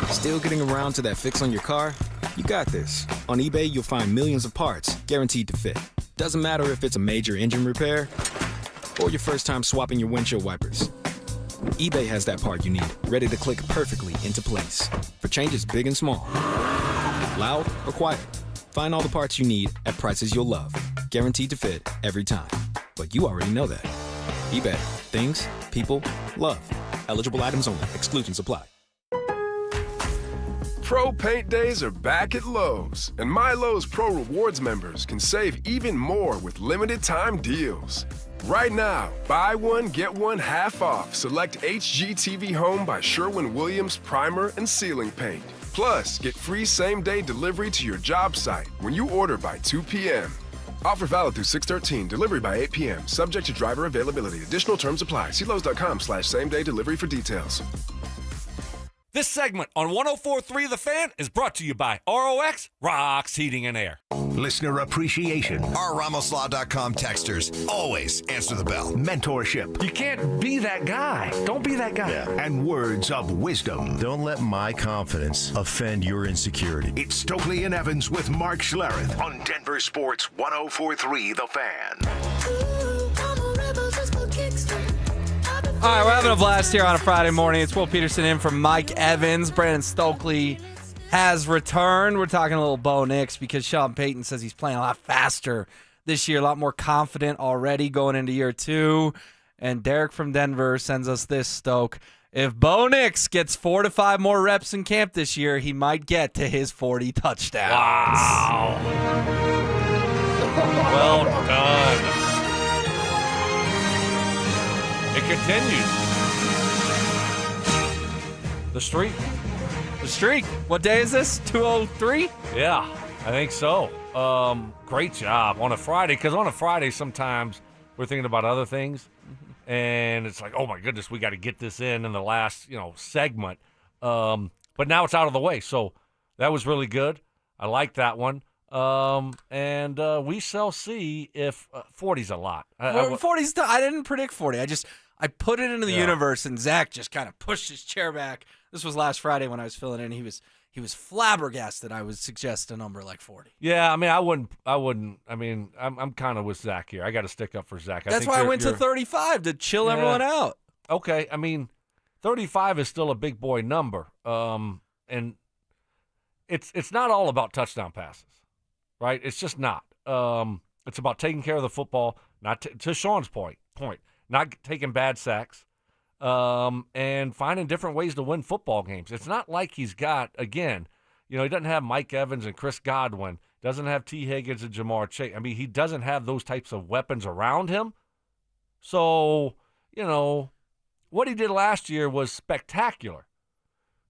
Speaker 27: Still getting around to that fix on your car? You got this. On eBay, you'll find millions of parts guaranteed to fit. Doesn't matter if it's a major engine repair or your first time swapping your windshield wipers. eBay has that part you need, ready to click perfectly into place for changes big and small, loud or quiet. Find all the parts you need at prices you'll love, guaranteed to fit every time. But you already know that. eBay. Things, People, love. Eligible items only. Exclusions apply.
Speaker 5: Pro Paint Days are back at Lowe's, and My Lowe's Pro Rewards members can save even more with limited time deals. Right now, buy one, get one half off select HGTV Home by Sherwin-Williams primer and ceiling paint. Plus, get free same-day delivery to your job site when you order by 2 p.m. Offer valid through 6/13, delivery by 8 p.m., subject to driver availability. Additional terms apply. See Lowe's.com/same-day delivery for details.
Speaker 2: This segment on 104.3 The Fan is brought to you by ROX, Rocks Heating and Air.
Speaker 3: Listener appreciation.
Speaker 6: Our RamosLaw.com texters always answer the bell.
Speaker 3: Mentorship.
Speaker 2: You can't be that guy. Don't be that guy.
Speaker 3: Yeah. And words of wisdom.
Speaker 7: Don't let my confidence offend your insecurity.
Speaker 3: It's Stokely and Evans with Mark Schlereth on Denver Sports 104.3 The Fan.
Speaker 1: All right, we're having a blast here on a Friday morning. It's Will Peterson in for Mike Evans. Brandon Stokely has returned. We're talking a little Bo Nix because Sean Peyton says he's playing a lot faster this year, a lot more confident already going into year 2. And Derek from Denver sends us this, Stoke. If Bo Nix gets 4 to 5 more reps in camp this year, he might get to his 40 touchdowns.
Speaker 2: Wow. Well done. It continues. The streak.
Speaker 1: The streak. What day is this? 203?
Speaker 2: Yeah, I think so. Great job on a Friday, because on a Friday sometimes we're thinking about other things, and it's like, oh my goodness, we got to get this in the last segment. But now it's out of the way, so that was really good. I like that one. And we shall see if 40's a lot.
Speaker 1: 40's. I didn't predict 40. I put it into the universe, and Zach just kind of pushed his chair back. This was last Friday when I was filling in. He was flabbergasted I would suggest a number like 40.
Speaker 2: Yeah, I mean, I wouldn't. I mean, I'm kind of with Zach here. I got to stick up for Zach.
Speaker 1: That's why I went to 35 to chill everyone out.
Speaker 2: Okay, I mean, 35 is still a big boy number, and it's not all about touchdown passes, right? It's just not. It's about taking care of the football. Not to Sean's point. Not taking bad sacks, and finding different ways to win football games. It's not like he's got, again, he doesn't have Mike Evans and Chris Godwin, doesn't have T. Higgins and Jamar Chase. I mean, he doesn't have those types of weapons around him. So, what he did last year was spectacular.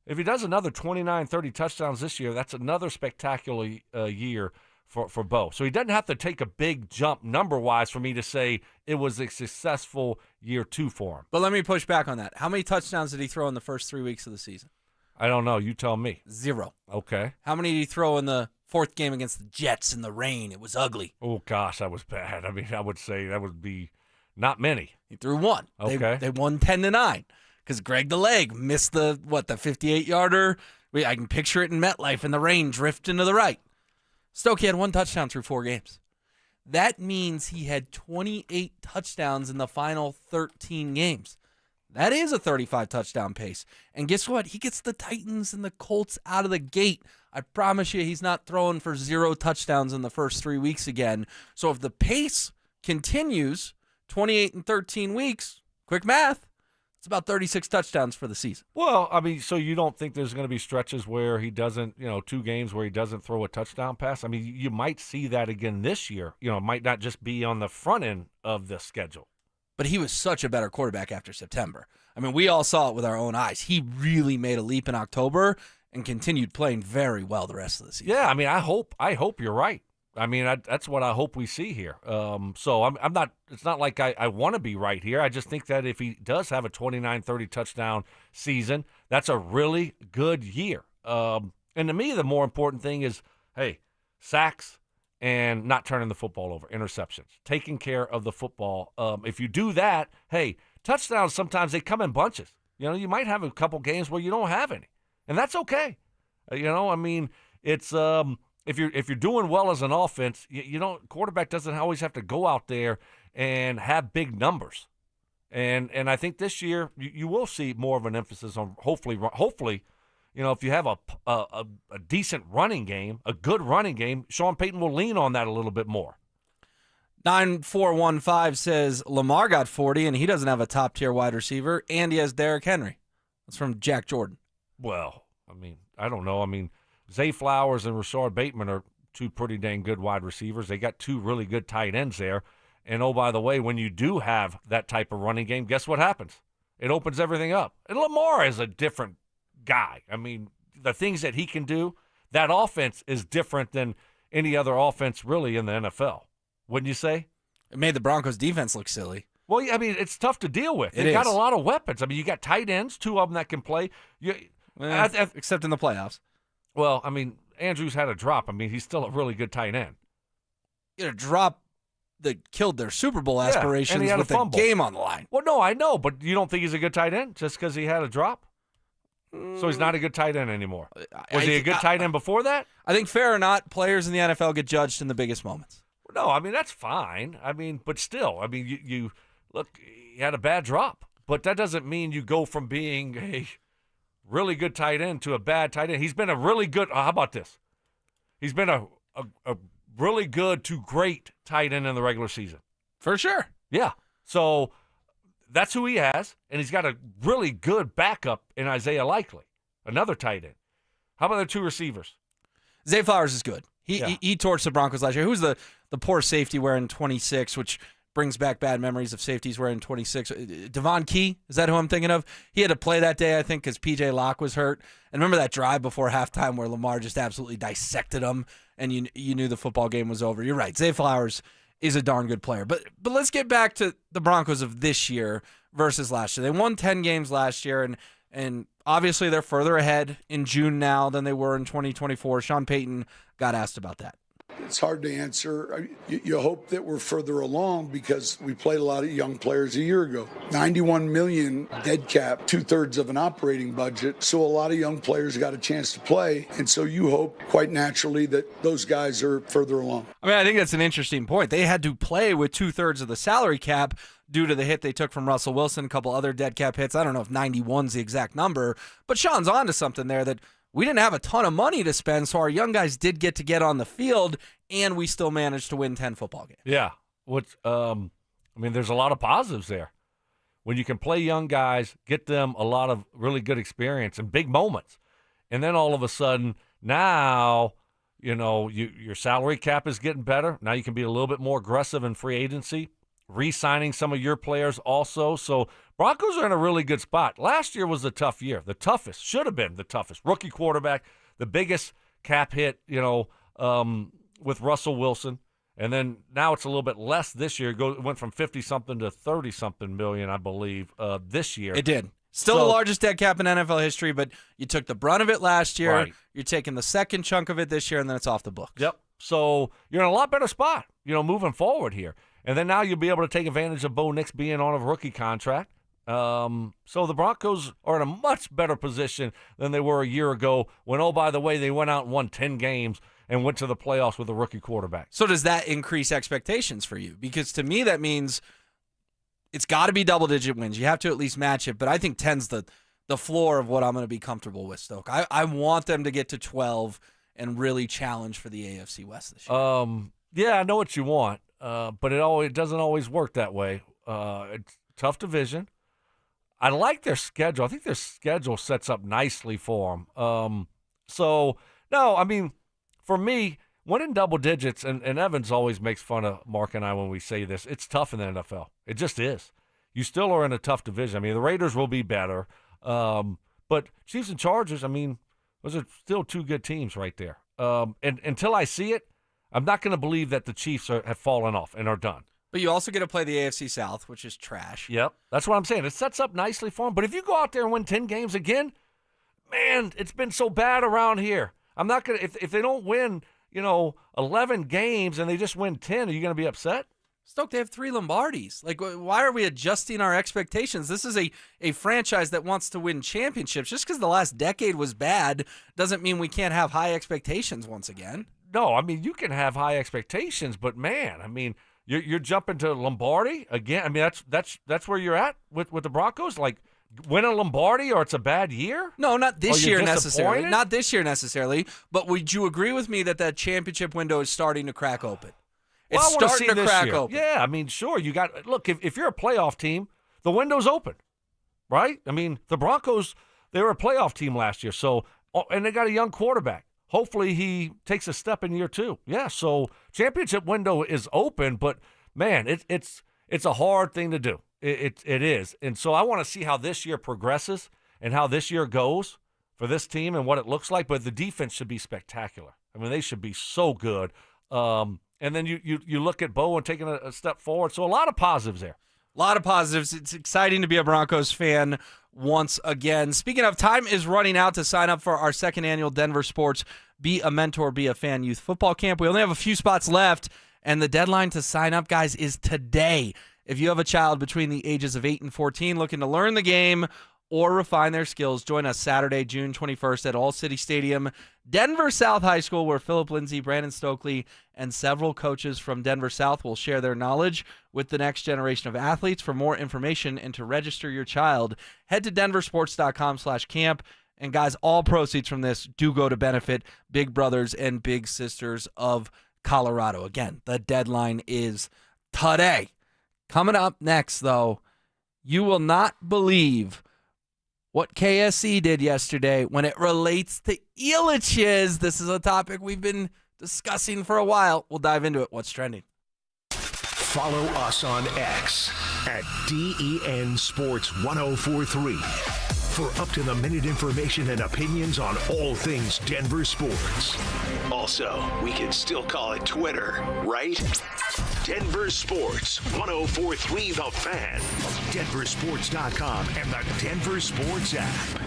Speaker 2: If he does another 29, 30 touchdowns this year, that's another spectacular year for Bo. So he doesn't have to take a big jump number-wise for me to say it was a successful year 2 for him.
Speaker 1: But let me push back on that. How many touchdowns did he throw in the first 3 weeks of the season?
Speaker 2: I don't know. You tell me.
Speaker 1: 0.
Speaker 2: Okay.
Speaker 1: How many did he throw in the 4th game against the Jets in the rain? It was ugly.
Speaker 2: Oh, gosh, that was bad. I mean, I would say that would be not many.
Speaker 1: He threw 1.
Speaker 2: Okay.
Speaker 1: They won 10-9 because Greg the Leg missed the 58-yarder. I can picture it in MetLife in the rain drifting to the right. Stokey had 1 touchdown through 4 games. That means he had 28 touchdowns in the final 13 games. That is a 35 touchdown pace. And guess what? He gets the Titans and the Colts out of the gate. I promise you he's not throwing for 0 touchdowns in the first 3 weeks again. So if the pace continues, 28 and 13 weeks, quick math, it's about 36 touchdowns for the season.
Speaker 2: Well, I mean, so you don't think there's going to be stretches where he doesn't, 2 games where he doesn't throw a touchdown pass? I mean, you might see that again this year. It might not just be on the front end of the schedule.
Speaker 1: But he was such a better quarterback after September. I mean, we all saw it with our own eyes. He really made a leap in October and continued playing very well the rest of the season.
Speaker 2: Yeah, I mean, I hope you're right. I mean, that's what I hope we see here. So I'm not. It's not like I want to be right here. I just think that if he does have a 29, 30 touchdown season, that's a really good year. And to me, the more important thing is, hey, sacks and not turning the football over, interceptions, taking care of the football. If you do that, hey, touchdowns sometimes they come in bunches. You might have a couple games where you don't have any, and that's okay. I mean, it's. If you're doing well as an offense, quarterback doesn't always have to go out there and have big numbers, and I think this year you will see more of an emphasis on hopefully, if you have a decent running game, a good running game, Sean Payton will lean on that a little bit more.
Speaker 1: 9415 says Lamar got 40, and he doesn't have a top-tier wide receiver, and he has Derrick Henry. That's from Jack Jordan.
Speaker 2: Well, I mean, I don't know. I mean, Zay Flowers and Rashard Bateman are two pretty dang good wide receivers. They got two really good tight ends there. And, oh, by the way, when you do have that type of running game, guess what happens? It opens everything up. And Lamar is a different guy. I mean, the things that he can do, that offense is different than any other offense really in the NFL. Wouldn't you say?
Speaker 1: It made the Broncos defense look silly.
Speaker 2: Well, yeah, I mean, it's tough to deal with. They got a lot of weapons. I mean, you got tight ends, two of them that can play.
Speaker 1: Except in the playoffs.
Speaker 2: Well, I mean, Andrews had a drop. I mean, he's still a really good tight end.
Speaker 1: A drop that killed their Super Bowl aspirations with the game on the line.
Speaker 2: Well, no, I know, but you don't think he's a good tight end just because he had a drop? So he's not a good tight end anymore. Was he a good tight end before that?
Speaker 1: I think fair or not, players in the NFL get judged in the biggest moments.
Speaker 2: No, I mean, that's fine. I mean, but still, I mean, you look, he had a bad drop. But that doesn't mean you go from being a really good tight end to a bad tight end. He's been a really good, how about this? He's been a really good to great tight end in the regular season.
Speaker 1: For sure.
Speaker 2: Yeah. So that's who he has, and he's got a really good backup in Isaiah Likely, another tight end. How about the two receivers?
Speaker 1: Zay Flowers is good. He torched the Broncos last year. Who's the poor safety wearing 26, which brings back bad memories of safeties wearing 26. Devon Key, is that who I'm thinking of? He had to play that day, I think, because P.J. Locke was hurt. And remember that drive before halftime where Lamar just absolutely dissected him, and you knew the football game was over. You're right. Zay Flowers is a darn good player. But let's get back to the Broncos of this year versus last year. They won 10 games last year, and obviously they're further ahead in June now than they were in 2024. Sean Payton got asked about that.
Speaker 4: It's hard to answer. You hope that we're further along because we played a lot of young players a year ago. $91 million dead cap, 2/3 of an operating budget. So a lot of young players got a chance to play. And so you hope quite naturally that those guys are further along.
Speaker 1: I mean, I think that's an interesting point. They had to play with 2/3 of the salary cap due to the hit they took from Russell Wilson, a couple other dead cap hits. I don't know if 91's the exact number, but Sean's on to something there that we didn't have a ton of money to spend, so our young guys did get on the field, and we still managed to win 10 football games.
Speaker 2: Yeah. I mean, there's a lot of positives there. When you can play young guys, get them a lot of really good experience and big moments, and then all of a sudden, now, your salary cap is getting better. Now you can be a little bit more aggressive in free agency, re-signing some of your players also. So Broncos are in a really good spot. Last year was a tough year. The toughest, should have been the toughest. Rookie quarterback, the biggest cap hit, with Russell Wilson. And then now it's a little bit less this year. It went from 50-something to 30-something million, I believe, this year.
Speaker 1: It did. Still the largest dead cap in NFL history, but you took the brunt of it last year.
Speaker 2: Right.
Speaker 1: You're taking the second chunk of it this year, and then it's off the books.
Speaker 2: Yep. So you're in a lot better spot, moving forward here. And then now you'll be able to take advantage of Bo Nix being on a rookie contract. So the Broncos are in a much better position than they were a year ago when, oh, by the way, they went out and won 10 games and went to the playoffs with a rookie quarterback.
Speaker 1: So does that increase expectations for you? Because to me that means it's got to be double-digit wins. You have to at least match it, but I think 10's the floor of what I'm going to be comfortable with, Stoke. I want them to get to 12 and really challenge for the AFC West this year.
Speaker 2: Yeah, I know what you want. But it doesn't always work that way. It's a tough division. I like their schedule. I think their schedule sets up nicely for them. For me, winning double digits, and Evans always makes fun of Mark and I when we say this, it's tough in the NFL. It just is. You still are in a tough division. I mean, the Raiders will be better. But Chiefs and Chargers, those are still two good teams right there. And until I see it, I'm not going to believe that the Chiefs have fallen off and are done.
Speaker 1: But you also get to play the AFC South, which is trash.
Speaker 2: Yep. That's what I'm saying. It sets up nicely for them. But if you go out there and win 10 games again, man, it's been so bad around here. I'm not going to – if they don't win, 11 games and they just win 10, are you going to be upset?
Speaker 1: Stoke, they have 3 Lombardis. Like, why are we adjusting our expectations? This is a franchise that wants to win championships. Just because the last decade was bad doesn't mean we can't have high expectations once again.
Speaker 2: No, you can have high expectations, but man, you're jumping to Lombardi again. That's where you're at with the Broncos. Like, win a Lombardi or it's a bad year?
Speaker 1: No, not this year necessarily. Not this year necessarily. But would you agree with me that championship window is starting to crack open?
Speaker 2: Well,
Speaker 1: It's
Speaker 2: I wanna
Speaker 1: starting
Speaker 2: see
Speaker 1: to
Speaker 2: this
Speaker 1: crack
Speaker 2: year.
Speaker 1: open.
Speaker 2: Yeah, I mean, sure. Look, if you're a playoff team, the window's open, right? I mean, the Broncos, they were a playoff team last year, and they got a young quarterback. Hopefully he takes a step in year 2. Yeah, so championship window is open, but man, it's a hard thing to do. It is. And so I want to see how this year progresses and how this year goes for this team and what it looks like. But the defense should be spectacular. I mean, they should be so good. And then you look at Bowen taking a step forward. So a lot of positives there.
Speaker 1: A lot of positives. It's exciting to be a Broncos fan once again. Speaking of, time is running out to sign up for our second annual Denver Sports Be a Mentor, Be a Fan Youth Football Camp. We only have a few spots left, and the deadline to sign up, guys, is today. If you have a child between the ages of 8 and 14 looking to learn the game or refine their skills, join us Saturday, June 21st at All City Stadium, Denver South High School, where Philip Lindsay, Brandon Stokely, and several coaches from Denver South will share their knowledge with the next generation of athletes. For more information and to register your child, head to denversports.com/camp. And guys, all proceeds from this do go to benefit Big Brothers and Big Sisters of Colorado. Again, the deadline is today. Coming up next, though, you will not believe what KSC did yesterday when it relates to Elitches. This is a topic we've been discussing for a while. We'll dive into it. What's trending?
Speaker 3: Follow us on X at DEN Sports 1043 for up-to-the-minute information and opinions on all things Denver sports. Also, we can still call it Twitter, right? Denver Sports 1043 The Fan, denversports.com, and the Denver Sports app.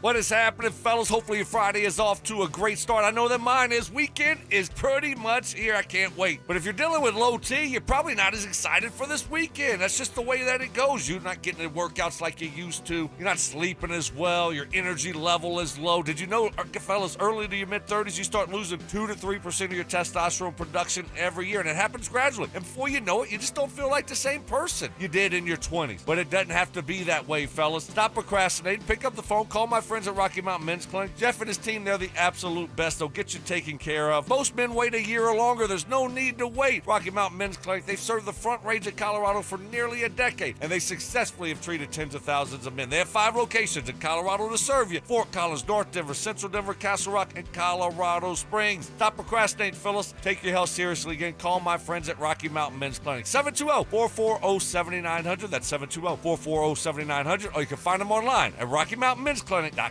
Speaker 2: What is happening, fellas? Hopefully your Friday is off to a great start. I know that mine is. Weekend is pretty much here. I can't wait. But if you're dealing with low T, you're probably not as excited for this weekend. That's just the way that it goes. You're not getting the workouts like you used to. You're not sleeping as well. Your energy level is low. Did you know, fellas, early to your mid-30s, you start losing 2 to 3% of your testosterone production every year, and it happens gradually. And before you know it, you just don't feel like the same person you did in your 20s. But it doesn't have to be that way, fellas. Stop procrastinating. Pick up the phone. Call my friends at Rocky Mountain Men's Clinic. Jeff and his team, they're the absolute best. They'll get you taken care of. Most men wait a year or longer. There's no need to wait. Rocky Mountain Men's Clinic, they've served the Front Range of Colorado for nearly a decade, and they successfully have treated tens of thousands of men. They have 5 locations in Colorado to serve you: Fort Collins, North Denver, Central Denver, Castle Rock, and Colorado Springs. Stop procrastinating, fellas. Take your health seriously again. Call my friends at Rocky Mountain Men's Clinic. 720-440-7900. That's 720-440-7900. Or you can find them online at RockyMountainMen'sClinic.com.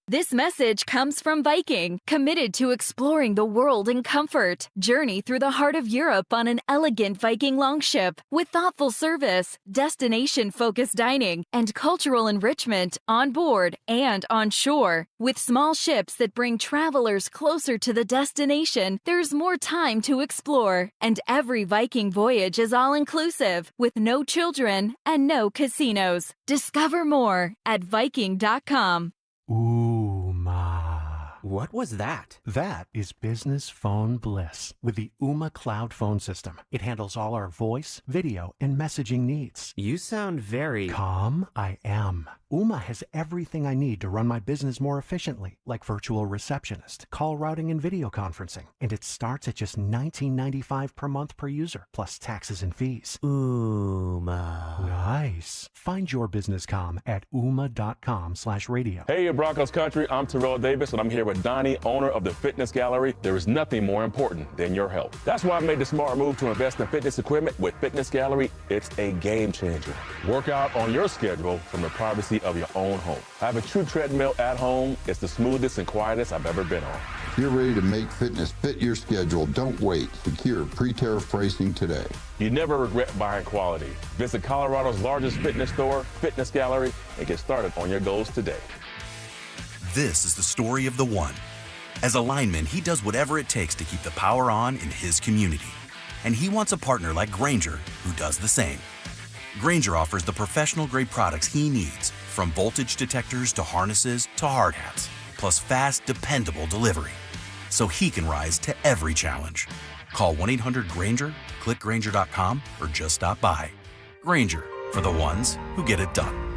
Speaker 8: This message comes from Viking, committed to exploring the world in comfort. Journey through the heart of Europe on an elegant Viking longship with thoughtful service, destination-focused dining, and cultural enrichment on board and on shore. With small ships that bring travelers closer to the destination, there's more time to explore. And every Viking voyage is all-inclusive, with no children and no casinos. Discover more at Viking.com.
Speaker 9: What was that? That is business phone bliss with the Ooma Cloud Phone System. It handles all our voice, video, and messaging needs.
Speaker 10: You sound very...
Speaker 9: Calm? I am. Ooma has everything I need to run my business more efficiently, like virtual receptionist, call routing, and video conferencing. And it starts at just $19.95 per month per user, plus taxes and fees.
Speaker 10: Ooma.
Speaker 9: Nice. Find your business calm at ooma.com/radio.
Speaker 11: Hey, Broncos country, I'm Terrell Davis, and I'm here with Donnie, owner of the Fitness Gallery. There is nothing more important than your health. That's why I made the smart move to invest in fitness equipment with Fitness Gallery. It's a game changer. Work out on your schedule from the privacy of your own home. I have a true treadmill at home. It's the smoothest and quietest I've ever been on.
Speaker 12: If you're ready to make fitness fit your schedule, don't wait. Secure pre-tariff pricing today.
Speaker 11: You never regret buying quality. Visit Colorado's largest fitness store, Fitness Gallery, and get started on your goals today.
Speaker 13: This is the story of the one. As a lineman, he does whatever it takes to keep the power on in his community. And he wants a partner like Grainger who does the same. Grainger offers the professional-grade products he needs, from voltage detectors to harnesses to hard hats, plus fast, dependable delivery, so he can rise to every challenge. Call 1-800-GRAINGER, click Grainger.com, or just stop by. Grainger, for the ones who get it done.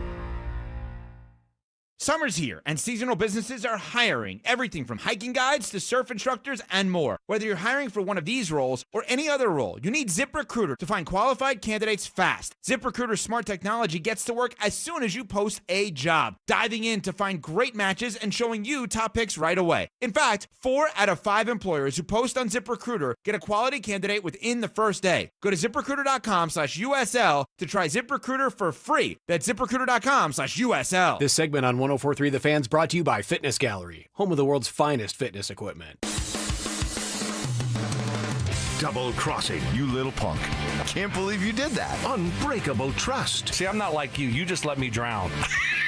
Speaker 14: Summer's here, and seasonal businesses are hiring everything from hiking guides to surf instructors and more. Whether you're hiring for one of these roles or any other role, you need ZipRecruiter to find qualified candidates fast. ZipRecruiter's smart technology gets to work as soon as you post a job, diving in to find great matches and showing you top picks right away. In fact, 4 out of 5 employers who post on ZipRecruiter get a quality candidate within the first day. Go to ZipRecruiter.com/USL to try ZipRecruiter for free. That's ZipRecruiter.com/USL.
Speaker 16: This segment on 104.3 The Fan's brought to you by Fitness Gallery, home of the world's finest fitness equipment.
Speaker 3: Double crossing, you little punk.
Speaker 6: Can't believe you did that.
Speaker 3: Unbreakable trust.
Speaker 2: See, I'm not like you. You just let me drown.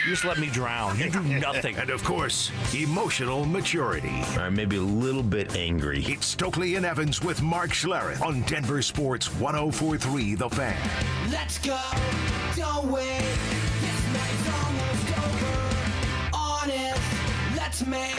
Speaker 2: You just let me drown. You do nothing.
Speaker 3: And of course, emotional maturity.
Speaker 7: Or maybe a little bit angry.
Speaker 3: It's Stokely and Evans with Mark Schlereth on Denver Sports 104.3 The Fan.
Speaker 17: Let's go. Don't wait. This night's almost over. Honest. Let's make.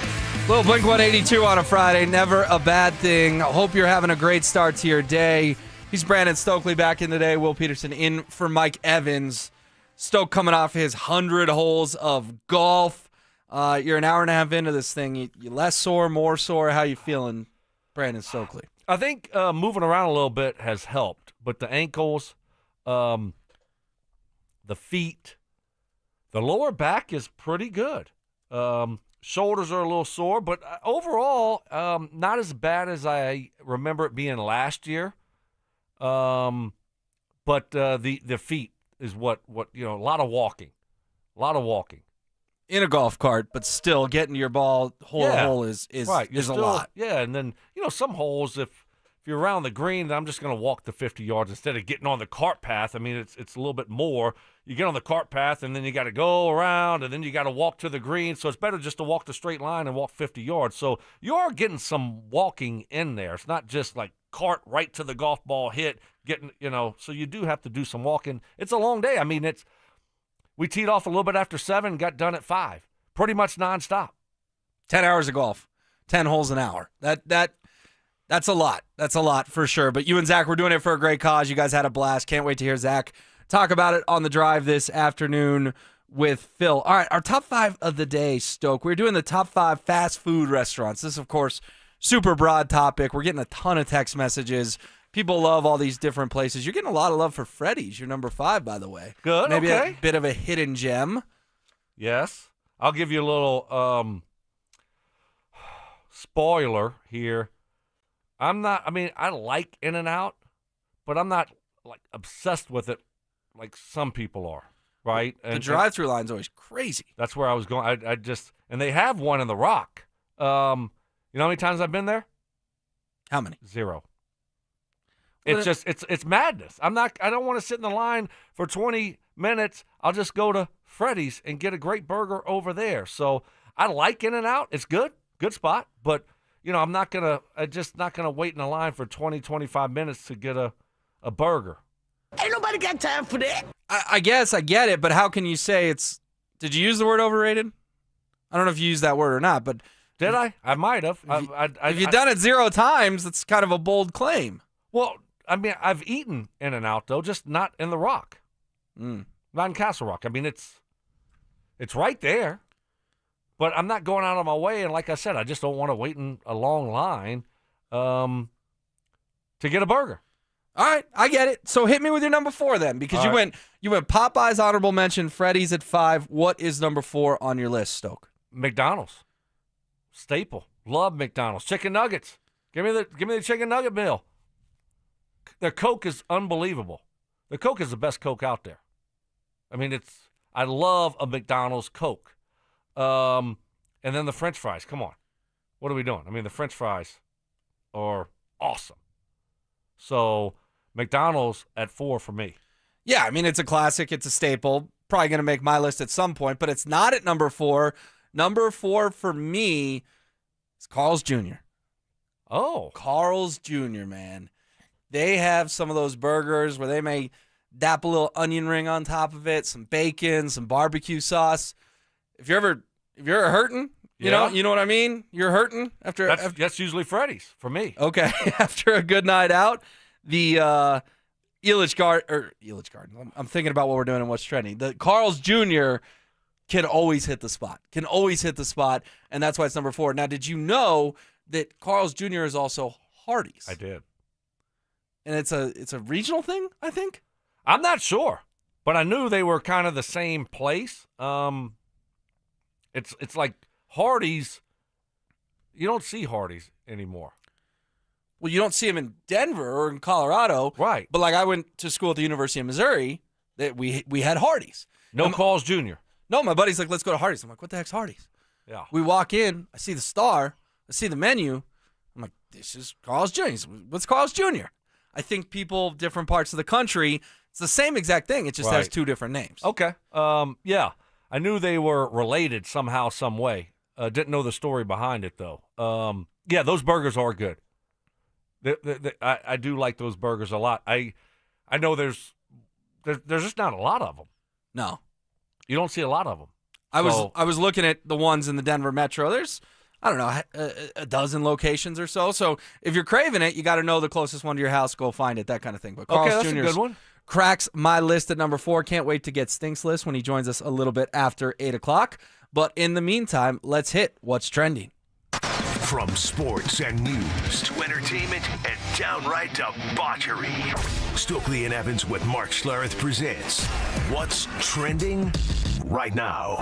Speaker 1: Little Blink 182 on a Friday, never a bad thing. Hope you're having a great start to your day. He's Brandon Stokely back in today. Will Peterson in for Mike Evans. Stoke coming off his 100 holes of golf. You're an hour and a half into this thing. You less sore, more sore? How you feeling, Brandon Stokely?
Speaker 2: I think moving around a little bit has helped, but the ankles, the feet, the lower back is pretty good. Shoulders are a little sore, but overall, not as bad as I remember it being last year. But the feet is what a lot of walking.
Speaker 1: In a golf cart, but still getting your ball hole to hole is
Speaker 2: right.
Speaker 1: a lot.
Speaker 2: Yeah, and then some holes if you're around the green, I'm just going to walk the 50 yards instead of getting on the cart path. I mean, it's a little bit more. You get on the cart path, and then you got to go around, and then you got to walk to the green. So it's better just to walk the straight line and walk 50 yards. So you are getting some walking in there. It's not just like cart right to the golf ball hit, getting, so you do have to do some walking. It's a long day. I mean, we teed off a little bit after 7, got done at 5, pretty much nonstop.
Speaker 1: 10 hours of golf, 10 holes an hour. That's a lot. That's a lot for sure. But you and Zach were doing it for a great cause. You guys had a blast. Can't wait to hear Zach talk about it on the drive this afternoon with Phil. All right, our top 5 of the day, Stoke. We're doing the top 5 fast food restaurants. This is, of course, super broad topic. We're getting a ton of text messages. People love all these different places. You're getting a lot of love for Freddy's. You're number 5, by the way.
Speaker 2: Good,
Speaker 1: Maybe
Speaker 2: okay.
Speaker 1: a bit of a hidden gem.
Speaker 2: Yes. I'll give you a little spoiler here. I like In-N-Out, but I'm not like obsessed with it like some people are, right?
Speaker 1: The drive-through line's always crazy.
Speaker 2: That's where I was going. And they have one in the Rock. You know how many times I've been there?
Speaker 1: How many?
Speaker 2: 0. It's madness. I don't want to sit in the line for 20 minutes. I'll just go to Freddy's and get a great burger over there. So I like In-N-Out. It's good spot, but I'm just not gonna wait in a line for 20, 25 minutes to get a burger.
Speaker 17: Ain't nobody got time for that.
Speaker 1: I guess I get it, but how can you say it's? Did you use the word overrated? I don't know if you used that word or not, but
Speaker 2: did I? I might have.
Speaker 1: If you've done it 0 times, that's kind of a bold claim.
Speaker 2: Well, I mean, I've eaten In-N-Out though, just not in the Rock, not in Castle Rock. I mean, it's right there. But I'm not going out of my way, and like I said, I just don't want to wait in a long line to get a burger.
Speaker 1: All right, I get it. So hit me with your number 4 then, because you went Popeyes, honorable mention, Freddy's at 5. What is number 4 on your list, Stoke?
Speaker 2: McDonald's, staple. Love McDonald's. Chicken nuggets. Give me the chicken nugget meal. The Coke is unbelievable. The Coke is the best Coke out there. I mean, I love a McDonald's Coke. And then the French fries. Come on. What are we doing? I mean, the French fries are awesome. So McDonald's at 4 for me.
Speaker 1: Yeah, I mean, it's a classic. It's a staple. Probably going to make my list at some point, but it's not at number 4. Number 4 for me is Carl's Jr.
Speaker 2: Oh.
Speaker 1: Carl's Jr., man. They have some of those burgers where they may dap a little onion ring on top of it, some bacon, some barbecue sauce. If you're hurting, you know what I mean? You're hurting after
Speaker 2: that's usually Freddy's for me.
Speaker 1: Okay. After a good night out, the Elitch Garden. I'm thinking about what we're doing and what's trending. The Carl's Jr. can always hit the spot. And that's why it's number 4. Now, did you know that Carl's Jr. is also Hardee's?
Speaker 2: I did.
Speaker 1: And it's a regional thing, I think?
Speaker 2: I'm not sure, but I knew they were kind of the same place. It's like Hardee's. You don't see Hardee's anymore.
Speaker 1: Well, you don't see them in Denver or in Colorado.
Speaker 2: Right.
Speaker 1: But like I went to school at the University of Missouri, that we had Hardee's.
Speaker 2: No Carl's Jr.
Speaker 1: No, my buddy's like, let's go to Hardee's. I'm like, what the heck's Hardee's?
Speaker 2: Yeah.
Speaker 1: We walk in, I see the star, I see the menu. I'm like, this is Carl's Jr. What's Carl's Jr.? I think people, different parts of the country, it's the same exact thing. It just has 2 different names.
Speaker 2: Okay. Yeah. I knew they were related somehow, some way. Didn't know the story behind it, though. Yeah, those burgers are good. I do like those burgers a lot. I know there's just not a lot of them.
Speaker 1: No.
Speaker 2: You don't see a lot of them.
Speaker 1: I was looking at the ones in the Denver metro. There's, I don't know, a dozen locations or so. So if you're craving it, you got to know the closest one to your house. Go find it, that kind of thing. But Carl's
Speaker 2: that's
Speaker 1: Jr.
Speaker 2: a good one.
Speaker 1: Cracks my list at number 4. Can't wait to get Stink's list when he joins us a little bit after 8 o'clock. But in the meantime, let's hit what's trending.
Speaker 3: From sports and news to entertainment and downright debauchery, Stokely and Evans with Mark Schlereth presents What's Trending Right Now.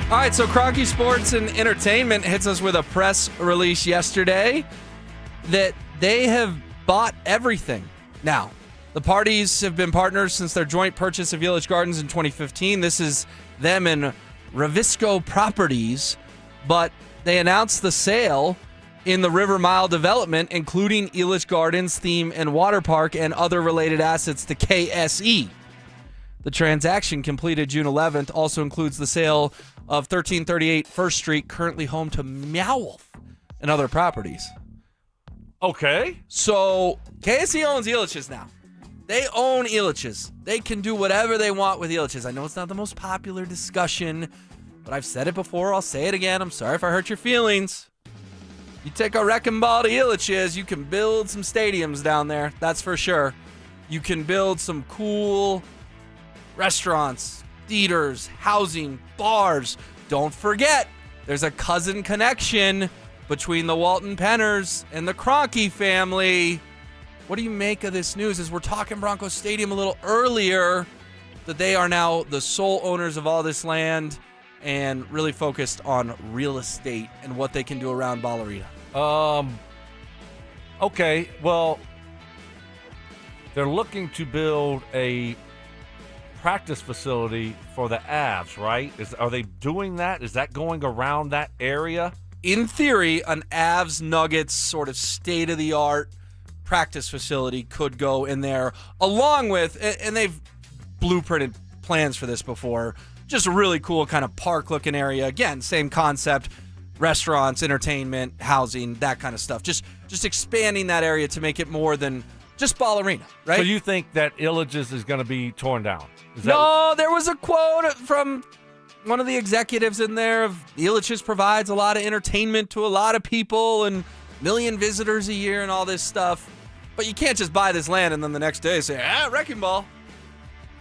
Speaker 1: All right, so Cronky Sports and Entertainment hits us with a press release yesterday that they have bought everything. Now, the parties have been partners since their joint purchase of Village Gardens in 2015. This is them and Ravisco Properties, but they announced the sale in the River Mile development, including Elitch Gardens, theme and water park, and other related assets to KSE. The transaction, completed June 11th, also includes the sale of 1338 First Street, currently home to Meowwolf, and other properties.
Speaker 2: Okay.
Speaker 1: So KSE owns Elitch's now. They own Elitch's. They can do whatever they want with Elitch's. I know it's not the most popular discussion, but I've said it before. I'll say it again. I'm sorry if I hurt your feelings. You take a wrecking ball to Elitch's, you can build some stadiums down there. That's for sure. You can build some cool restaurants, theaters, housing, bars. Don't forget, there's a cousin connection between the Walton Penners and the Kroenke family. What do you make of this news? As we're talking Broncos Stadium a little earlier, that they are now the sole owners of all this land and really focused on real estate and what they can do around Ball Arena.
Speaker 2: Okay, well, they're looking to build a practice facility for the Avs, right? Are they doing that? Is that going around that area?
Speaker 1: In theory, an Avs Nuggets sort of state-of-the-art practice facility could go in there, along with, and they've blueprinted plans for this before, just a really cool kind of park-looking area. Again, same concept, restaurants, entertainment, housing, that kind of stuff. Just expanding that area to make it more than just Ball Arena, right?
Speaker 2: So you think that Illich's is going to be torn down?
Speaker 1: No, there was a quote from one of the executives in there of Illich's provides a lot of entertainment to a lot of people and million visitors a year and all this stuff. But you can't just buy this land and then the next day say, wrecking ball.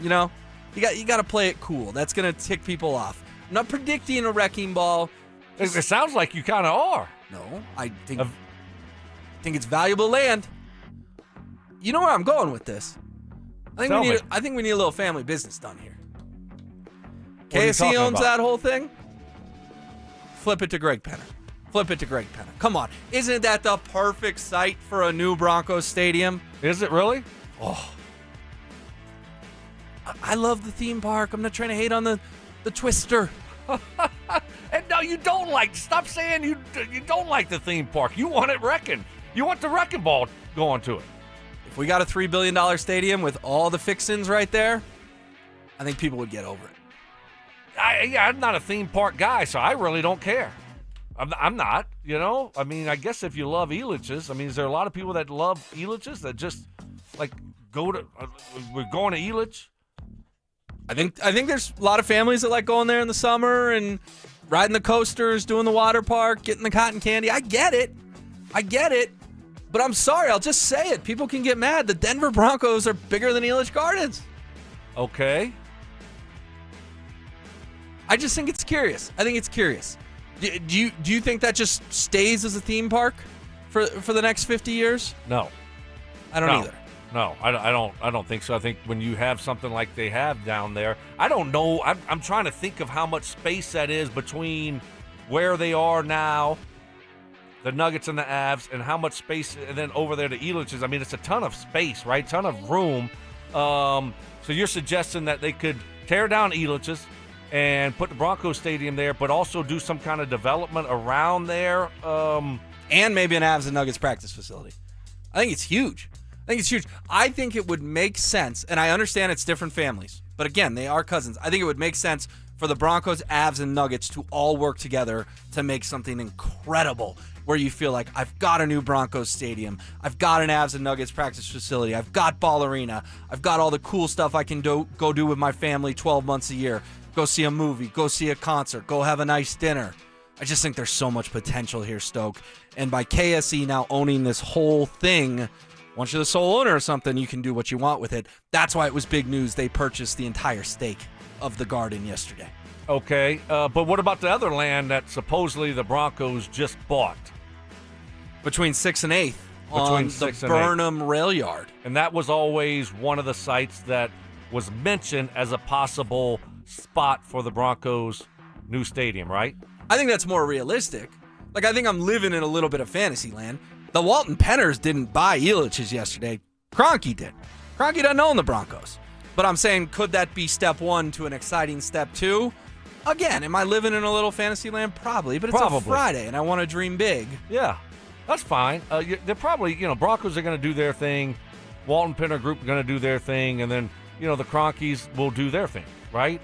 Speaker 1: You know, you got to play it cool. That's going to tick people off. I'm not predicting a wrecking ball.
Speaker 2: It sounds like you kind of are.
Speaker 1: No, I think it's valuable land. You know where I'm going with this? I think we need a little family business done here. KSE owns that whole thing. Flip it to Greg Penner. Come on. Isn't that the perfect site for a new Broncos stadium?
Speaker 2: Is it really?
Speaker 1: Oh. I love the theme park. I'm not trying to hate on the Twister.
Speaker 2: And no, you don't stop saying you don't like the theme park. You want it wrecking. You want the wrecking ball going to it.
Speaker 1: If we got a $3 billion stadium with all the fixins right there, I think people would get over it.
Speaker 2: I'm not a theme park guy, so I really don't care. I'm not, you know? I mean, I guess if you love Elitch's, I mean, is there a lot of people that love Elitch's that just, we're going to Elitch?
Speaker 1: I think there's a lot of families that like going there in the summer and riding the coasters, doing the water park, getting the cotton candy. I get it. But I'm sorry, I'll just say it. People can get mad. The Denver Broncos are bigger than Elitch Gardens.
Speaker 2: Okay.
Speaker 1: I just think it's curious. I think it's curious. Do you think that just stays as a theme park for the next 50 years?
Speaker 2: No.
Speaker 1: I don't either.
Speaker 2: No, I don't think so. I think when you have something like they have down there, I don't know. I'm trying to think of how much space that is between where they are now, the Nuggets and the Avs, and how much space, and then over there to Elitch's. I mean, it's a ton of space, right? Ton of room. So you're suggesting that they could tear down Elitch's and put the Broncos Stadium there, but also do some kind of development around there.
Speaker 1: And maybe an Avs and Nuggets practice facility. I think it's huge. I think it would make sense, and I understand it's different families, but again, they are cousins. I think it would make sense for the Broncos, Avs, and Nuggets to all work together to make something incredible where you feel like, I've got a new Broncos stadium, I've got an Avs and Nuggets practice facility, I've got Ball Arena, I've got all the cool stuff I can go do with my family 12 months a year. Go see a movie, go see a concert, go have a nice dinner. I just think there's so much potential here, Stoke. And by KSE now owning this whole thing, once you're the sole owner or something, you can do what you want with it. That's why it was big news they purchased the entire stake of the Garden yesterday.
Speaker 2: Okay, but what about the other land that supposedly the Broncos just bought?
Speaker 1: Between 6th and 8th on the Burnham Rail Yard.
Speaker 2: And that was always one of the sites that was mentioned as a possible spot for the Broncos' new stadium, right?
Speaker 1: I think that's more realistic. Like, I think I'm living in a little bit of fantasy land. The Walton Penners didn't buy Elitch's yesterday. Kroenke did. Kroenke doesn't own the Broncos. But I'm saying, could that be step one to an exciting step two? Again, am I living in a little fantasy land? Probably, but it's a Friday, and I want to dream big.
Speaker 2: Yeah, that's fine. They're probably, Broncos are going to do their thing. Walton Penner Group are going to do their thing, and then, the Kroenkes will do their thing, right?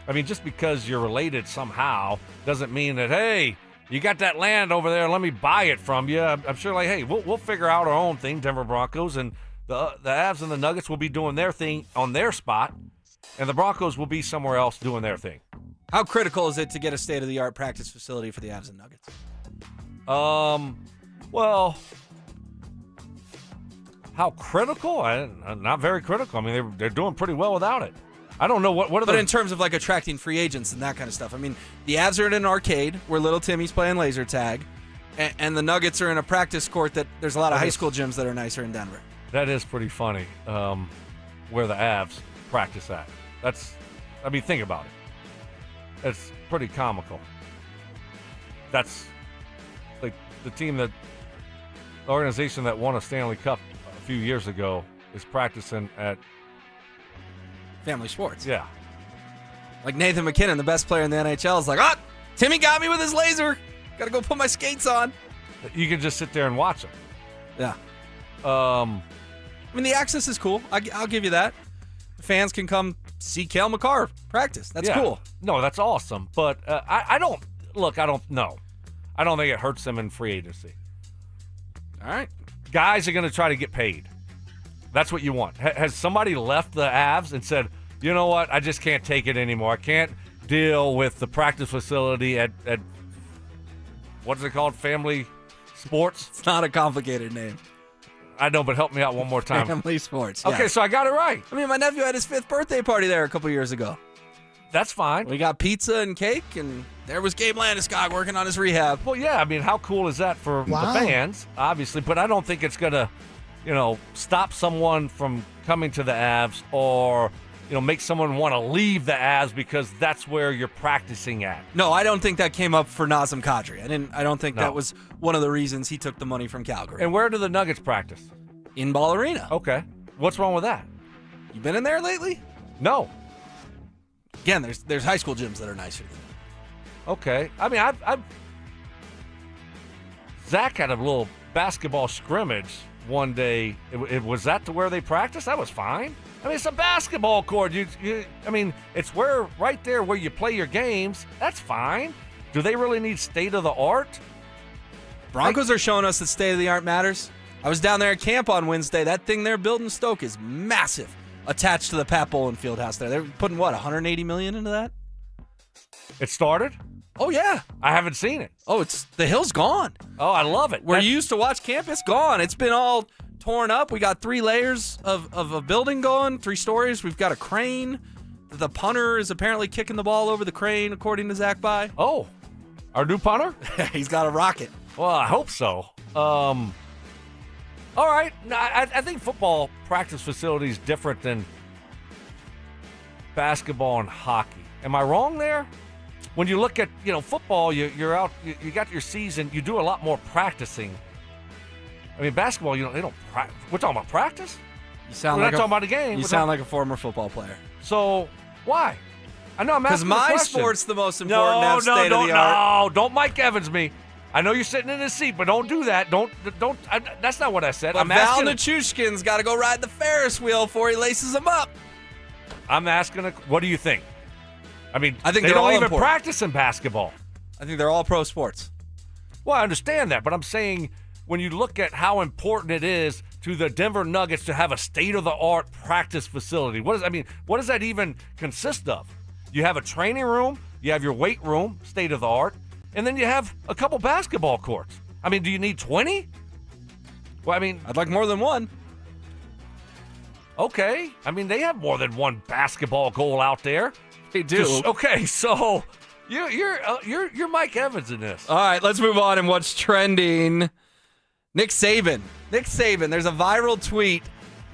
Speaker 2: I mean, just because you're related somehow doesn't mean that, hey, you got that land over there, let me buy it from you. I'm sure, like, hey, we'll figure out our own thing, Denver Broncos, and the Avs and the Nuggets will be doing their thing on their spot, and the Broncos will be somewhere else doing their thing.
Speaker 1: How critical is it to get a state-of-the-art practice facility for the Avs and Nuggets?
Speaker 2: Well, how critical? Not very critical. I mean, they're doing pretty well without it. I don't know what are
Speaker 1: But in terms of like attracting free agents and that kind of stuff, I mean, the Avs are in an arcade where little Timmy's playing laser tag, and the Nuggets are in a practice court that there's a lot of high school gyms that are nicer in Denver.
Speaker 2: That is pretty funny, where the Avs practice at. Think about it. It's pretty comical. That's like the organization that won a Stanley Cup a few years ago is practicing at
Speaker 1: Family Sports.
Speaker 2: Yeah.
Speaker 1: Like Nathan McKinnon, the best player in the NHL, is like, Timmy got me with his laser. Got to go put my skates on.
Speaker 2: You can just sit there and watch them.
Speaker 1: Yeah. I mean, the access is cool. I'll give you that. The fans can come see Cale Makar practice. That's cool.
Speaker 2: No, that's awesome. But I don't know. I don't think it hurts them in free agency.
Speaker 1: All right.
Speaker 2: Guys are going to try to get paid. That's what you want. Has somebody left the Avs and said, you know what, I just can't take it anymore. I can't deal with the practice facility at what's it called? Family Sports?
Speaker 1: It's not a complicated name.
Speaker 2: I know, but help me out one more time.
Speaker 1: Family Sports.
Speaker 2: Okay, so I got it right.
Speaker 1: I mean, my nephew had his 5th birthday party there a couple years ago.
Speaker 2: That's fine.
Speaker 1: We got pizza and cake, and there was Gabe Landeskog working on his rehab.
Speaker 2: Well, yeah, I mean, how cool is that for the fans, obviously, but I don't think it's going to stop someone from coming to the Avs or, make someone want to leave the Avs because that's where you're practicing at.
Speaker 1: No, I don't think that came up for Nazem Kadri. I don't think that was one of the reasons he took the money from Calgary.
Speaker 2: And where do the Nuggets practice?
Speaker 1: In Ball Arena.
Speaker 2: Okay. What's wrong with that?
Speaker 1: You been in there lately?
Speaker 2: No.
Speaker 1: Again, there's high school gyms that are nicer than that.
Speaker 2: Okay. I mean, Zach had a little basketball scrimmage one day. Was that to where they practice? That was fine. I mean, it's a basketball court. It's right there where you play your games. That's fine. Do they really need state-of-the-art?
Speaker 1: Broncos are showing us that state-of-the-art matters. I was down there at camp on Wednesday. That thing they're building, Stoke, is massive, attached to the Pat Bowlen Fieldhouse there. They're putting, $180 million into that?
Speaker 2: It started?
Speaker 1: Oh, yeah.
Speaker 2: I haven't seen it.
Speaker 1: Oh, the hill's gone.
Speaker 2: Oh, I love it.
Speaker 1: Where you used to watch camp, it's gone. It's been all torn up. We got 3 layers of a building going, 3 stories. We've got a crane. The punter is apparently kicking the ball over the crane, according to Zach Bye.
Speaker 2: Oh, our new punter?
Speaker 1: He's got a rocket.
Speaker 2: Well, I hope so. All right. No, I think football practice facility is different than basketball and hockey. Am I wrong there? When you look at, football, you're out, you got your season, you do a lot more practicing. I mean, basketball, they don't practice. We're talking about practice?
Speaker 1: We're not
Speaker 2: talking about the game.
Speaker 1: You sound like a former football player.
Speaker 2: So, why? I know I'm asking
Speaker 1: because my
Speaker 2: question.
Speaker 1: sport's the most important. State of the art.
Speaker 2: No, don't Mike Evans me. I know you're sitting in his seat, but don't do that. Don't. That's not what I said.
Speaker 1: But
Speaker 2: I'm
Speaker 1: Val
Speaker 2: asking.
Speaker 1: Nichushkin's got to go ride the Ferris wheel before he laces him up.
Speaker 2: I'm asking. What do you think? I mean,
Speaker 1: I think
Speaker 2: they
Speaker 1: they're
Speaker 2: don't
Speaker 1: all
Speaker 2: even
Speaker 1: important.
Speaker 2: practice in basketball.
Speaker 1: I think they're all pro sports.
Speaker 2: Well, I understand that, but I'm saying when you look at how important it is to the Denver Nuggets to have a state-of-the-art practice facility, what does that even consist of? You have a training room, you have your weight room, state-of-the-art, and then you have a couple basketball courts. I mean, do you need 20? Well, I mean,
Speaker 1: I'd like more than one.
Speaker 2: Okay. I mean, they have more than one basketball goal out there.
Speaker 1: They do.
Speaker 2: Okay, so you're Mike Evans in this.
Speaker 1: All right, let's move on and what's trending. Nick Saban. There's a viral tweet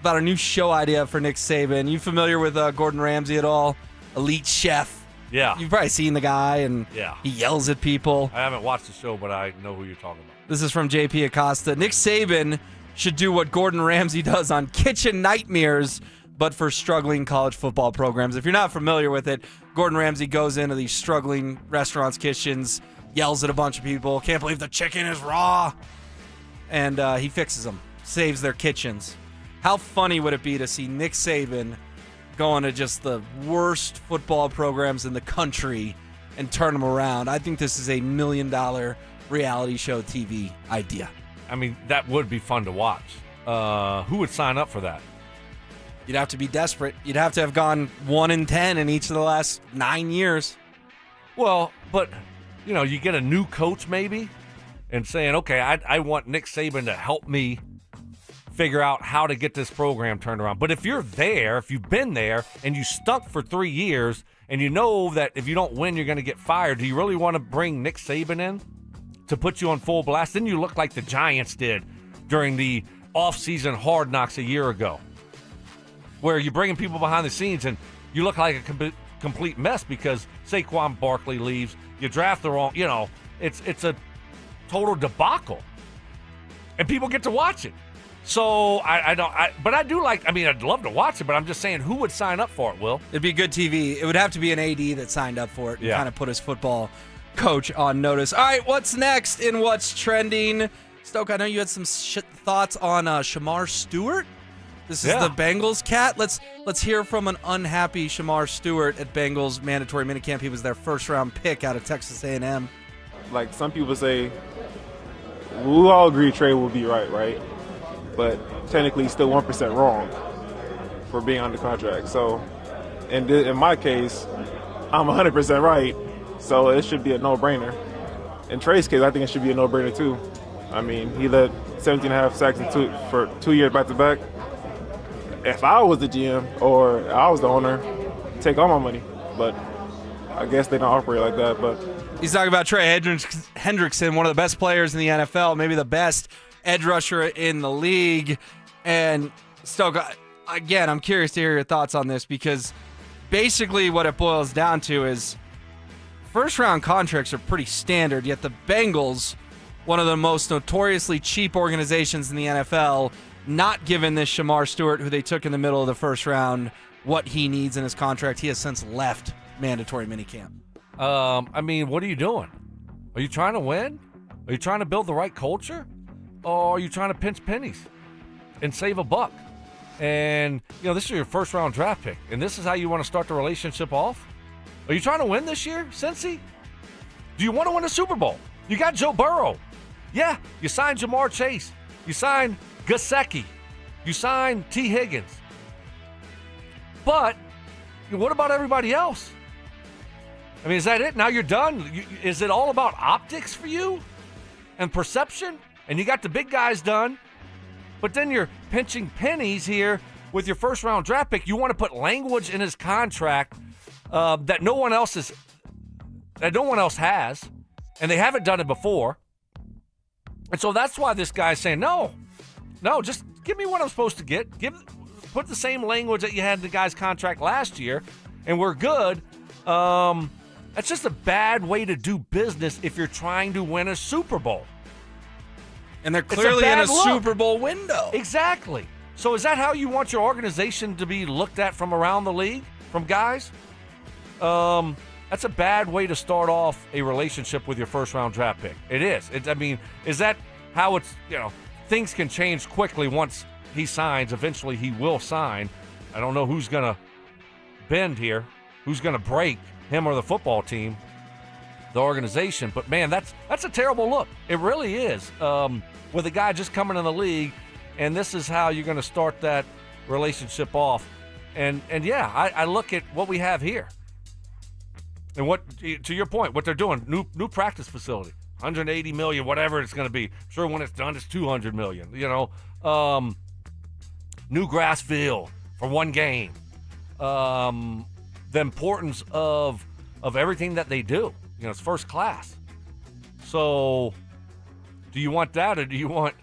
Speaker 1: about a new show idea for Nick Saban. You familiar with Gordon Ramsay at all? Elite chef.
Speaker 2: Yeah.
Speaker 1: You've probably seen the guy, and he yells at people.
Speaker 2: I haven't watched the show, but I know who you're talking about.
Speaker 1: This is from JP Acosta. Nick Saban should do what Gordon Ramsay does on Kitchen Nightmares, but for struggling college football programs. If you're not familiar with it, Gordon Ramsay goes into these struggling restaurants' kitchens, yells at a bunch of people, can't believe the chicken is raw, and he fixes them, saves their kitchens. How funny would it be to see Nick Saban go into just the worst football programs in the country and turn them around? I think this is a $1 million reality show TV idea.
Speaker 2: I mean, that would be fun to watch. Who would sign up for that?
Speaker 1: You'd have to be desperate. You'd have to have gone 1-10 in each of the last 9 years.
Speaker 2: Well, but, you get a new coach maybe and saying, okay, I want Nick Saban to help me figure out how to get this program turned around. But if you're there, if you've been there and you stunk for 3 years and you know that if you don't win, you're going to get fired, do you really want to bring Nick Saban in to put you on full blast? Then you look like the Giants did during the off-season Hard Knocks a year ago, where you're bringing people behind the scenes and you look like a complete mess because Saquon Barkley leaves, you draft the wrong, it's a total debacle. And people get to watch it. So, I'd love to watch it, but I'm just saying, who would sign up for it, Will?
Speaker 1: It'd be good TV. It would have to be an AD that signed up for it and kind of put his football coach on notice. All right, what's next in What's Trending? Stoke, I know you had some thoughts on Shamar Stewart. This is the Bengals cat. Let's hear from an unhappy Shamar Stewart at Bengals mandatory minicamp. He was their first-round pick out of Texas A&M.
Speaker 15: Like some people say, we all agree Trey will be right? But technically he's still 1% wrong for being under contract. So in my case, I'm 100% right, so it should be a no-brainer. In Trey's case, I think it should be a no-brainer too. I mean, he led 17.5 sacks for 2 years back-to-back. If I was the GM or I was the owner, take all my money. But I guess they don't operate like that. But
Speaker 1: he's talking about Trey Hendrickson, one of the best players in the NFL, maybe the best edge rusher in the league. And Stoke, again, I'm curious to hear your thoughts on this because basically what it boils down to is first-round contracts are pretty standard, yet the Bengals, one of the most notoriously cheap organizations in the NFL, not given this Shamar Stewart, who they took in the middle of the first round, what he needs in his contract. He has since left mandatory minicamp.
Speaker 2: What are you doing? Are you trying to win? Are you trying to build the right culture? Or are you trying to pinch pennies and save a buck? And, this is your first-round draft pick, and this is how you want to start the relationship off? Are you trying to win this year, Cincy? Do you want to win a Super Bowl? You got Joe Burrow. Yeah, you signed Jamar Chase. You signed Gesicki. You signed T. Higgins. But what about everybody else? I mean, is that it? Now you're done? Is it all about optics for you and perception? And you got the big guys done, but then you're pinching pennies here with your first-round draft pick. You want to put language in his contract that no one else has, and they haven't done it before. And so that's why this guy's saying, no, just give me what I'm supposed to get. Put the same language that you had in the guy's contract last year, and we're good. That's just a bad way to do business if you're trying to win a Super Bowl.
Speaker 1: And they're clearly in a Super Bowl window.
Speaker 2: Exactly. So is that how you want your organization to be looked at from around the league, from guys? That's a bad way to start off a relationship with your first-round draft pick. It is. Is that how it's, things can change quickly once he signs. Eventually he will sign. I don't know who's going to bend here, who's going to break, him or the football team, the organization. But, man, that's a terrible look. It really is. With a guy just coming in the league, and this is how you're going to start that relationship off. And I look at what we have here. And what, to your point, what they're doing, new practice facility, $180 million, whatever it's going to be. I'm sure when it's done, it's $200 million. New grass field for one game. The importance of everything that they do. It's first class. So, do you want that, or do you want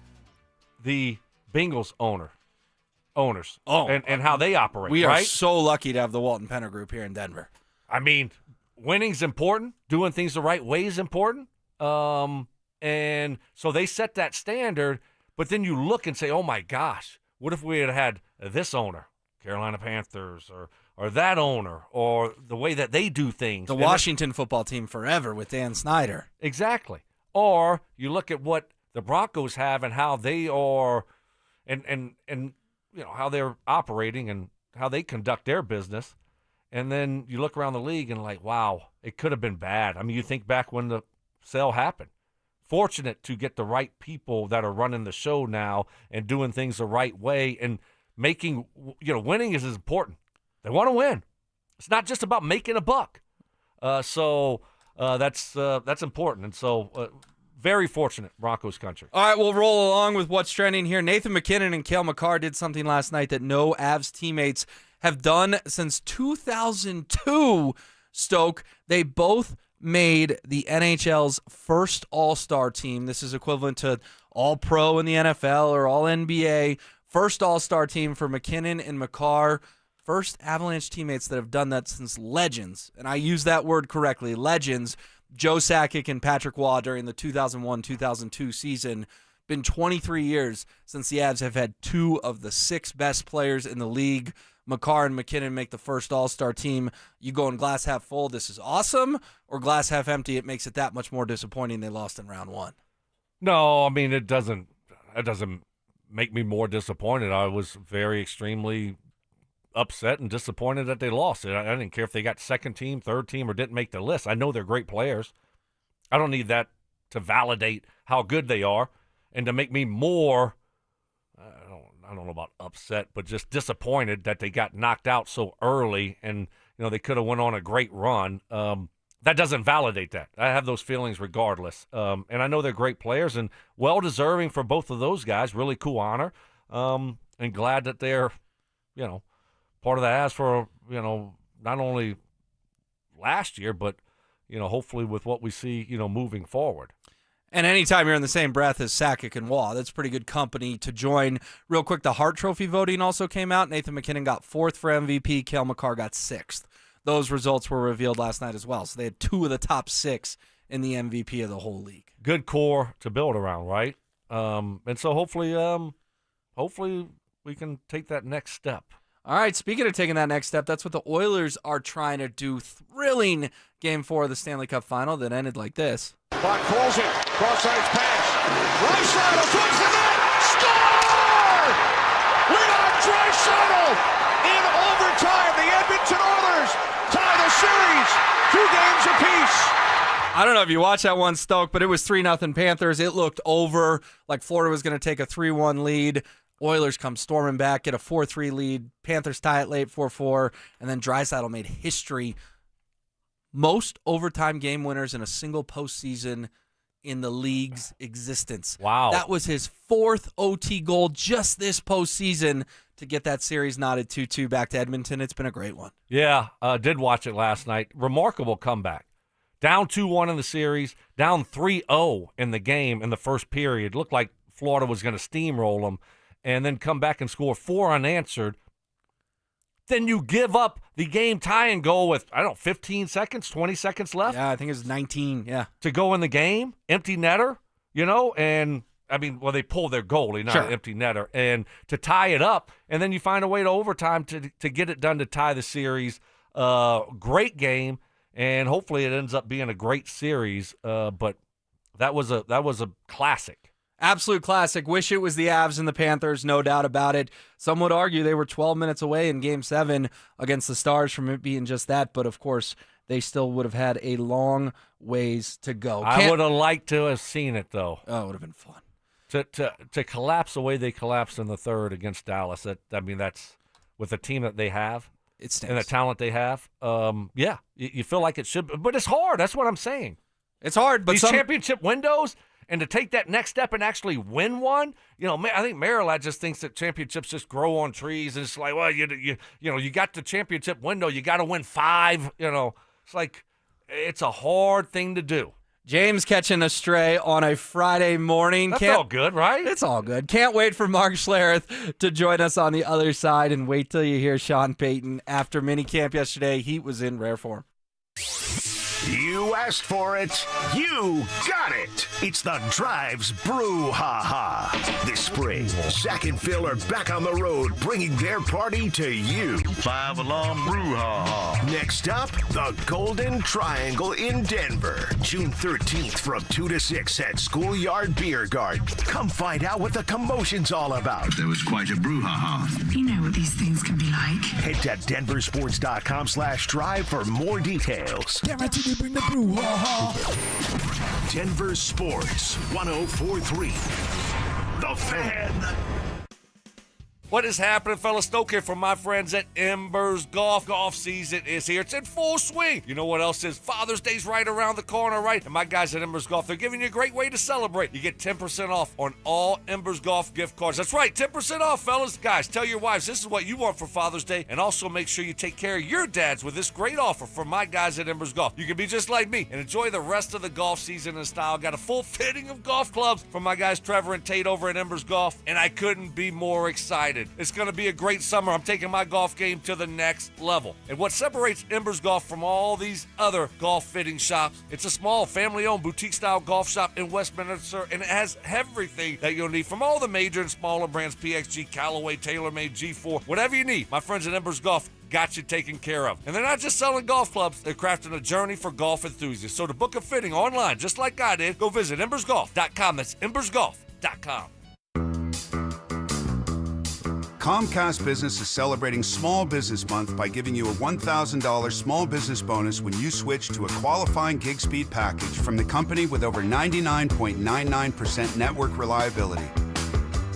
Speaker 2: the Bengals owners? And how they operate?
Speaker 1: We are
Speaker 2: right?
Speaker 1: so lucky to have the Walton Penner Group here in Denver.
Speaker 2: I mean, winning's important. Doing things the right way is important. And so they set that standard, but then you look and say, oh my gosh, what if we had this owner, Carolina Panthers, or that owner, or the way that they do things.
Speaker 1: The Washington football team forever with Dan Snyder.
Speaker 2: Exactly. Or you look at what the Broncos have and how they are, and how they're operating and how they conduct their business. And then you look around the league and like, wow, it could have been bad. I mean, you think back when the sale happened. Fortunate to get the right people that are running the show now and doing things the right way and making, winning is important. They want to win. It's not just about making a buck. So that's important. And so very fortunate, Broncos country.
Speaker 1: All right, we'll roll along with what's trending here. Nathan McKinnon and Cale Makar did something last night that no Avs teammates have done since 2002, Stoke. They both made the NHL's first All-Star team. This is equivalent to All-Pro in the NFL or All-NBA. First All-Star team for McKinnon and Makar. First Avalanche teammates that have done that since legends, and I use that word correctly, legends, Joe Sakic and Patrick Waugh during the 2001-2002 season. Been 23 years since the Avs have had two of the six best players in the league. Makar and McKinnon make the first All-Star team. You go in glass half full, this is awesome, or glass half empty, it makes it that much more disappointing they lost in round one.
Speaker 2: No, I mean, it doesn't make me more disappointed. I was very extremely upset and disappointed that they lost it. I didn't care if they got second team, third team, or didn't make the list. I know they're great players. I don't need that to validate how good they are and to make me more, I don't know about upset, but just disappointed that they got knocked out so early and, they could have went on a great run. That doesn't validate that. I have those feelings regardless. And I know they're great players and well-deserving for both of those guys. Really cool honor. And glad that they're, part of the Avs for, not only last year, but, hopefully with what we see, moving forward.
Speaker 1: And anytime you're in the same breath as Sakic and Waugh, that's pretty good company to join. Real quick, the Hart Trophy voting also came out. Nathan McKinnon got 4th for MVP. Cale Makar got 6th. Those results were revealed last night as well. So they had 2 of the top 6 in the MVP of the whole league.
Speaker 2: Good core to build around, right? And so hopefully we can take that next step.
Speaker 1: All right, speaking of taking that next step, that's what the Oilers are trying to do. Thrilling Game 4 of the Stanley Cup Final that ended like this.
Speaker 17: Clock calls it. Cross-ice pass. Draisaitl towards the net. Score! Leon Draisaitl in overtime. The Edmonton Oilers tie the series 2 games apiece.
Speaker 1: I don't know if you watched that one, Stoke, but it was 3-0 Panthers. It looked over, like Florida was going to take a 3-1 lead. Oilers come storming back, get a 4-3 lead. Panthers tie it late 4-4, and then Draisaitl made history. Most overtime game winners in a single postseason in the league's existence.
Speaker 2: Wow.
Speaker 1: That was his 4th OT goal just this postseason to get that series knotted 2-2 back to Edmonton. It's been a great one.
Speaker 2: Yeah, did watch it last night. Remarkable comeback. Down 2-1 in the series, down 3-0 in the game in the first period. Looked like Florida was going to steamroll them, and then come back and score 4 unanswered. Then you give up the game tying goal with, 15 seconds, 20 seconds left?
Speaker 1: Yeah, I think it was 19, yeah.
Speaker 2: To go in the game, empty netter, and they pulled their goalie, not an empty netter, and to tie it up, and then you find a way to overtime to get it done to tie the series. Great game, and hopefully it ends up being a great series, but that was a classic.
Speaker 1: Absolute classic. Wish it was the Avs and the Panthers, no doubt about it. Some would argue they were 12 minutes away in Game 7 against the Stars from it being just that, but of course they still would have had a long ways to go.
Speaker 2: I would have liked to have seen it, though.
Speaker 1: Oh, it would have been fun.
Speaker 2: To collapse the way they collapsed in the third against Dallas, that's with the team that they have and the talent they have. You feel like it should, but it's hard. That's what I'm saying.
Speaker 1: It's hard, but
Speaker 2: these championship windows. And to take that next step and actually win one, I think Maryland just thinks that championships just grow on trees, and it's like, well, you got the championship window, you got to win 5. It's like it's a hard thing to do.
Speaker 1: James catching a stray on a Friday morning.
Speaker 2: That's all good, right?
Speaker 1: It's all good. Can't wait for Mark Schlereth to join us on the other side, and wait till you hear Sean Peyton after minicamp yesterday. He was in rare form.
Speaker 3: You asked for it. You got it. It's the Drives Brouhaha. This spring, Zach and Phil are back on the road, bringing their party to you.
Speaker 6: 5-alarm brouhaha.
Speaker 3: Next up, the Golden Triangle in Denver. June 13th from 2 to 6 at Schoolyard Beer Garden. Come find out what the commotion's all about.
Speaker 6: There was quite a brouhaha.
Speaker 18: You know what these things can be like.
Speaker 3: Head to denversports.com/drive for more details.
Speaker 18: Guaranteed to bring the brouhaha.
Speaker 3: Denver Sports 104.3. The Fan.
Speaker 2: What is happening, fellas? Stoke here from my friends at Embers Golf. Golf season is here. It's in full swing. You know what else is? Father's Day's right around the corner, right? And my guys at Embers Golf, they're giving you a great way to celebrate. You get 10% off on all Embers Golf gift cards. That's right, 10% off, fellas. Guys, tell your wives this is what you want for Father's Day, and also make sure you take care of your dads with this great offer from my guys at Embers Golf. You can be just like me and enjoy the rest of the golf season in style. Got a full fitting of golf clubs from my guys Trevor and Tate over at Embers Golf, and I couldn't be more excited. It's going to be a great summer. I'm taking my golf game to the next level. And what separates Embers Golf from all these other golf fitting shops, it's a small family-owned boutique-style golf shop in Westminster, and it has everything that you'll need from all the major and smaller brands, PXG, Callaway, TaylorMade, G4, whatever you need. My friends at Embers Golf got you taken care of. And they're not just selling golf clubs, they're crafting a journey for golf enthusiasts. So to book a fitting online, just like I did, go visit embersgolf.com. That's embersgolf.com.
Speaker 19: Comcast Business is celebrating Small Business Month by giving you a $1,000 small business bonus when you switch to a qualifying gig speed package from the company with over 99.99% network reliability.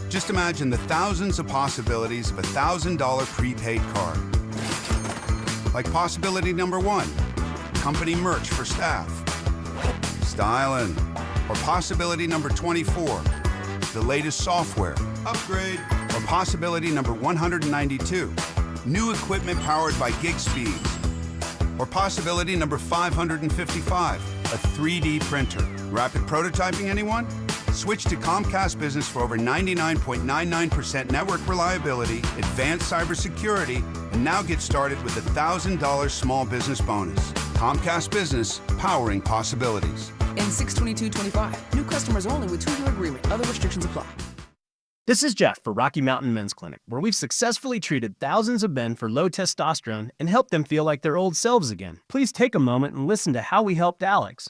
Speaker 19: Just imagine the thousands of possibilities of a $1,000 prepaid card. Like possibility number 1, company merch for staff. Styling. Or possibility number 24, the latest software. Upgrade. Or possibility number 192, new equipment powered by gig speeds. Or possibility number 555, a 3D printer. Rapid prototyping, anyone? Switch to Comcast Business for over 99.99% network reliability, advanced cybersecurity, and now get started with a $1,000 small business bonus. Comcast Business, powering possibilities.
Speaker 20: In 6/22/25, new customers only with 2-year agreement. Other restrictions apply.
Speaker 21: This is Jeff for Rocky Mountain Men's Clinic, where we've successfully treated thousands of men for low testosterone and helped them feel like their old selves again. Please take a moment and listen to how we helped Alex.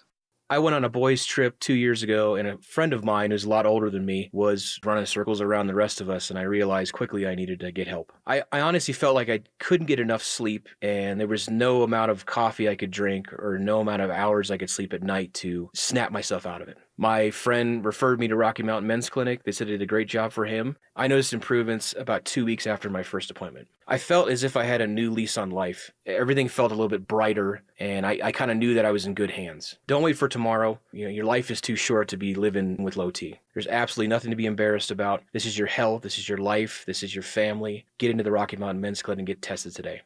Speaker 22: I went on a boys' trip 2 years ago, and a friend of mine who's a lot older than me was running circles around the rest of us, and I realized quickly I needed to get help. I honestly felt like I couldn't get enough sleep, and there was no amount of coffee I could drink or no amount of hours I could sleep at night to snap myself out of it. My friend referred me to Rocky Mountain Men's Clinic. They said I did a great job for him. I noticed improvements about 2 weeks after my first appointment. I felt as if I had a new lease on life. Everything felt a little bit brighter, and I kind of knew that I was in good hands. Don't wait for tomorrow. Your life is too short to be living with low T. There's absolutely nothing to be embarrassed about. This is your health. This is your life. This is your family. Get into the Rocky Mountain Men's Clinic and get tested today.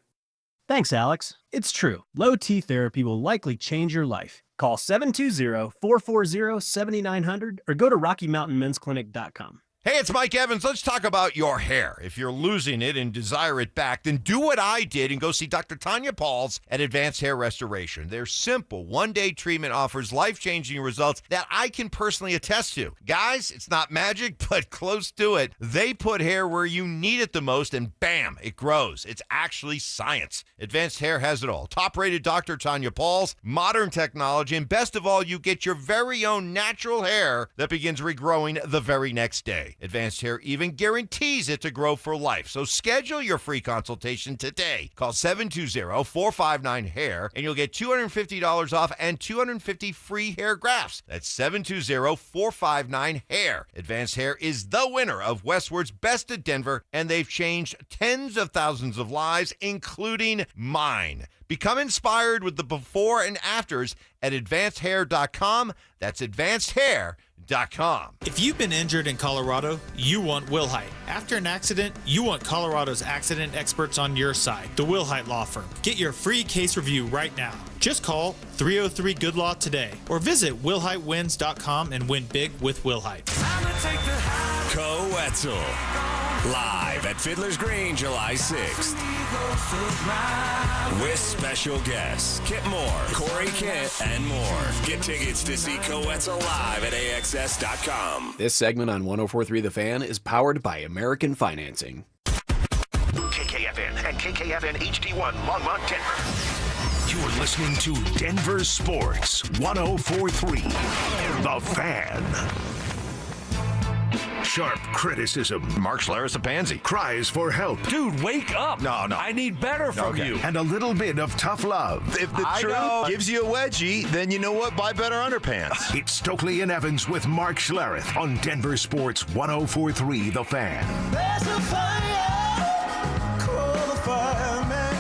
Speaker 21: Thanks, Alex. It's true. Low T therapy will likely change your life. Call 720-440-7900 or go to RockyMountainMen'sClinic.com.
Speaker 4: Hey, it's Mike Evans. Let's talk about your hair. If you're losing it and desire it back, then do what I did and go see Dr. Tanya Pauls at Advanced Hair Restoration. Their simple one-day treatment offers life-changing results that I can personally attest to. Guys, it's not magic, but close to it. They put hair where you need it the most, and bam, it grows. It's actually science. Advanced Hair has it all. Top-rated Dr. Tanya Pauls, modern technology, and best of all, you get your very own natural hair that begins regrowing the very next day. Advanced Hair even guarantees it to grow for life. So schedule your free consultation today. Call 720-459-HAIR and you'll get $250 off and 250 free hair grafts. That's 720-459-HAIR. Advanced Hair is the winner of Westward's Best of Denver, and they've changed tens of thousands of lives, including mine. Become inspired with the before and afters at advancedhair.com. That's advancedhair.com.
Speaker 5: If you've been injured in Colorado, you want Wilhite. After an accident, you want Colorado's accident experts on your side, the Wilhite Law Firm. Get your free case review right now. Just call 303-GOOD-LAW today or visit WilhiteWins.com and win big with Wilhite.
Speaker 23: Co-Etzel. Live at Fiddler's Green, July 6th. With special guests, Kip Moore, Corey Kent, and more. Get tickets to see Co-Etzel live at AXS.com.
Speaker 16: This segment on 104.3 The Fan is powered by American Financing.
Speaker 3: KKFN and KKFN HD1 Longmont, Denver. You're listening to Denver Sports 104.3 The Fan. Sharp criticism.
Speaker 4: Mark Schlereth a pansy.
Speaker 3: Cries for help.
Speaker 2: Dude, wake up.
Speaker 4: No.
Speaker 2: I need better from you.
Speaker 3: And a little bit of tough love.
Speaker 6: If the truth gives you a wedgie, then you know what? Buy better underpants.
Speaker 3: It's Stokely and Evans with Mark Schlereth on Denver Sports 104.3 The Fan.
Speaker 17: There's a fire, call the fireman.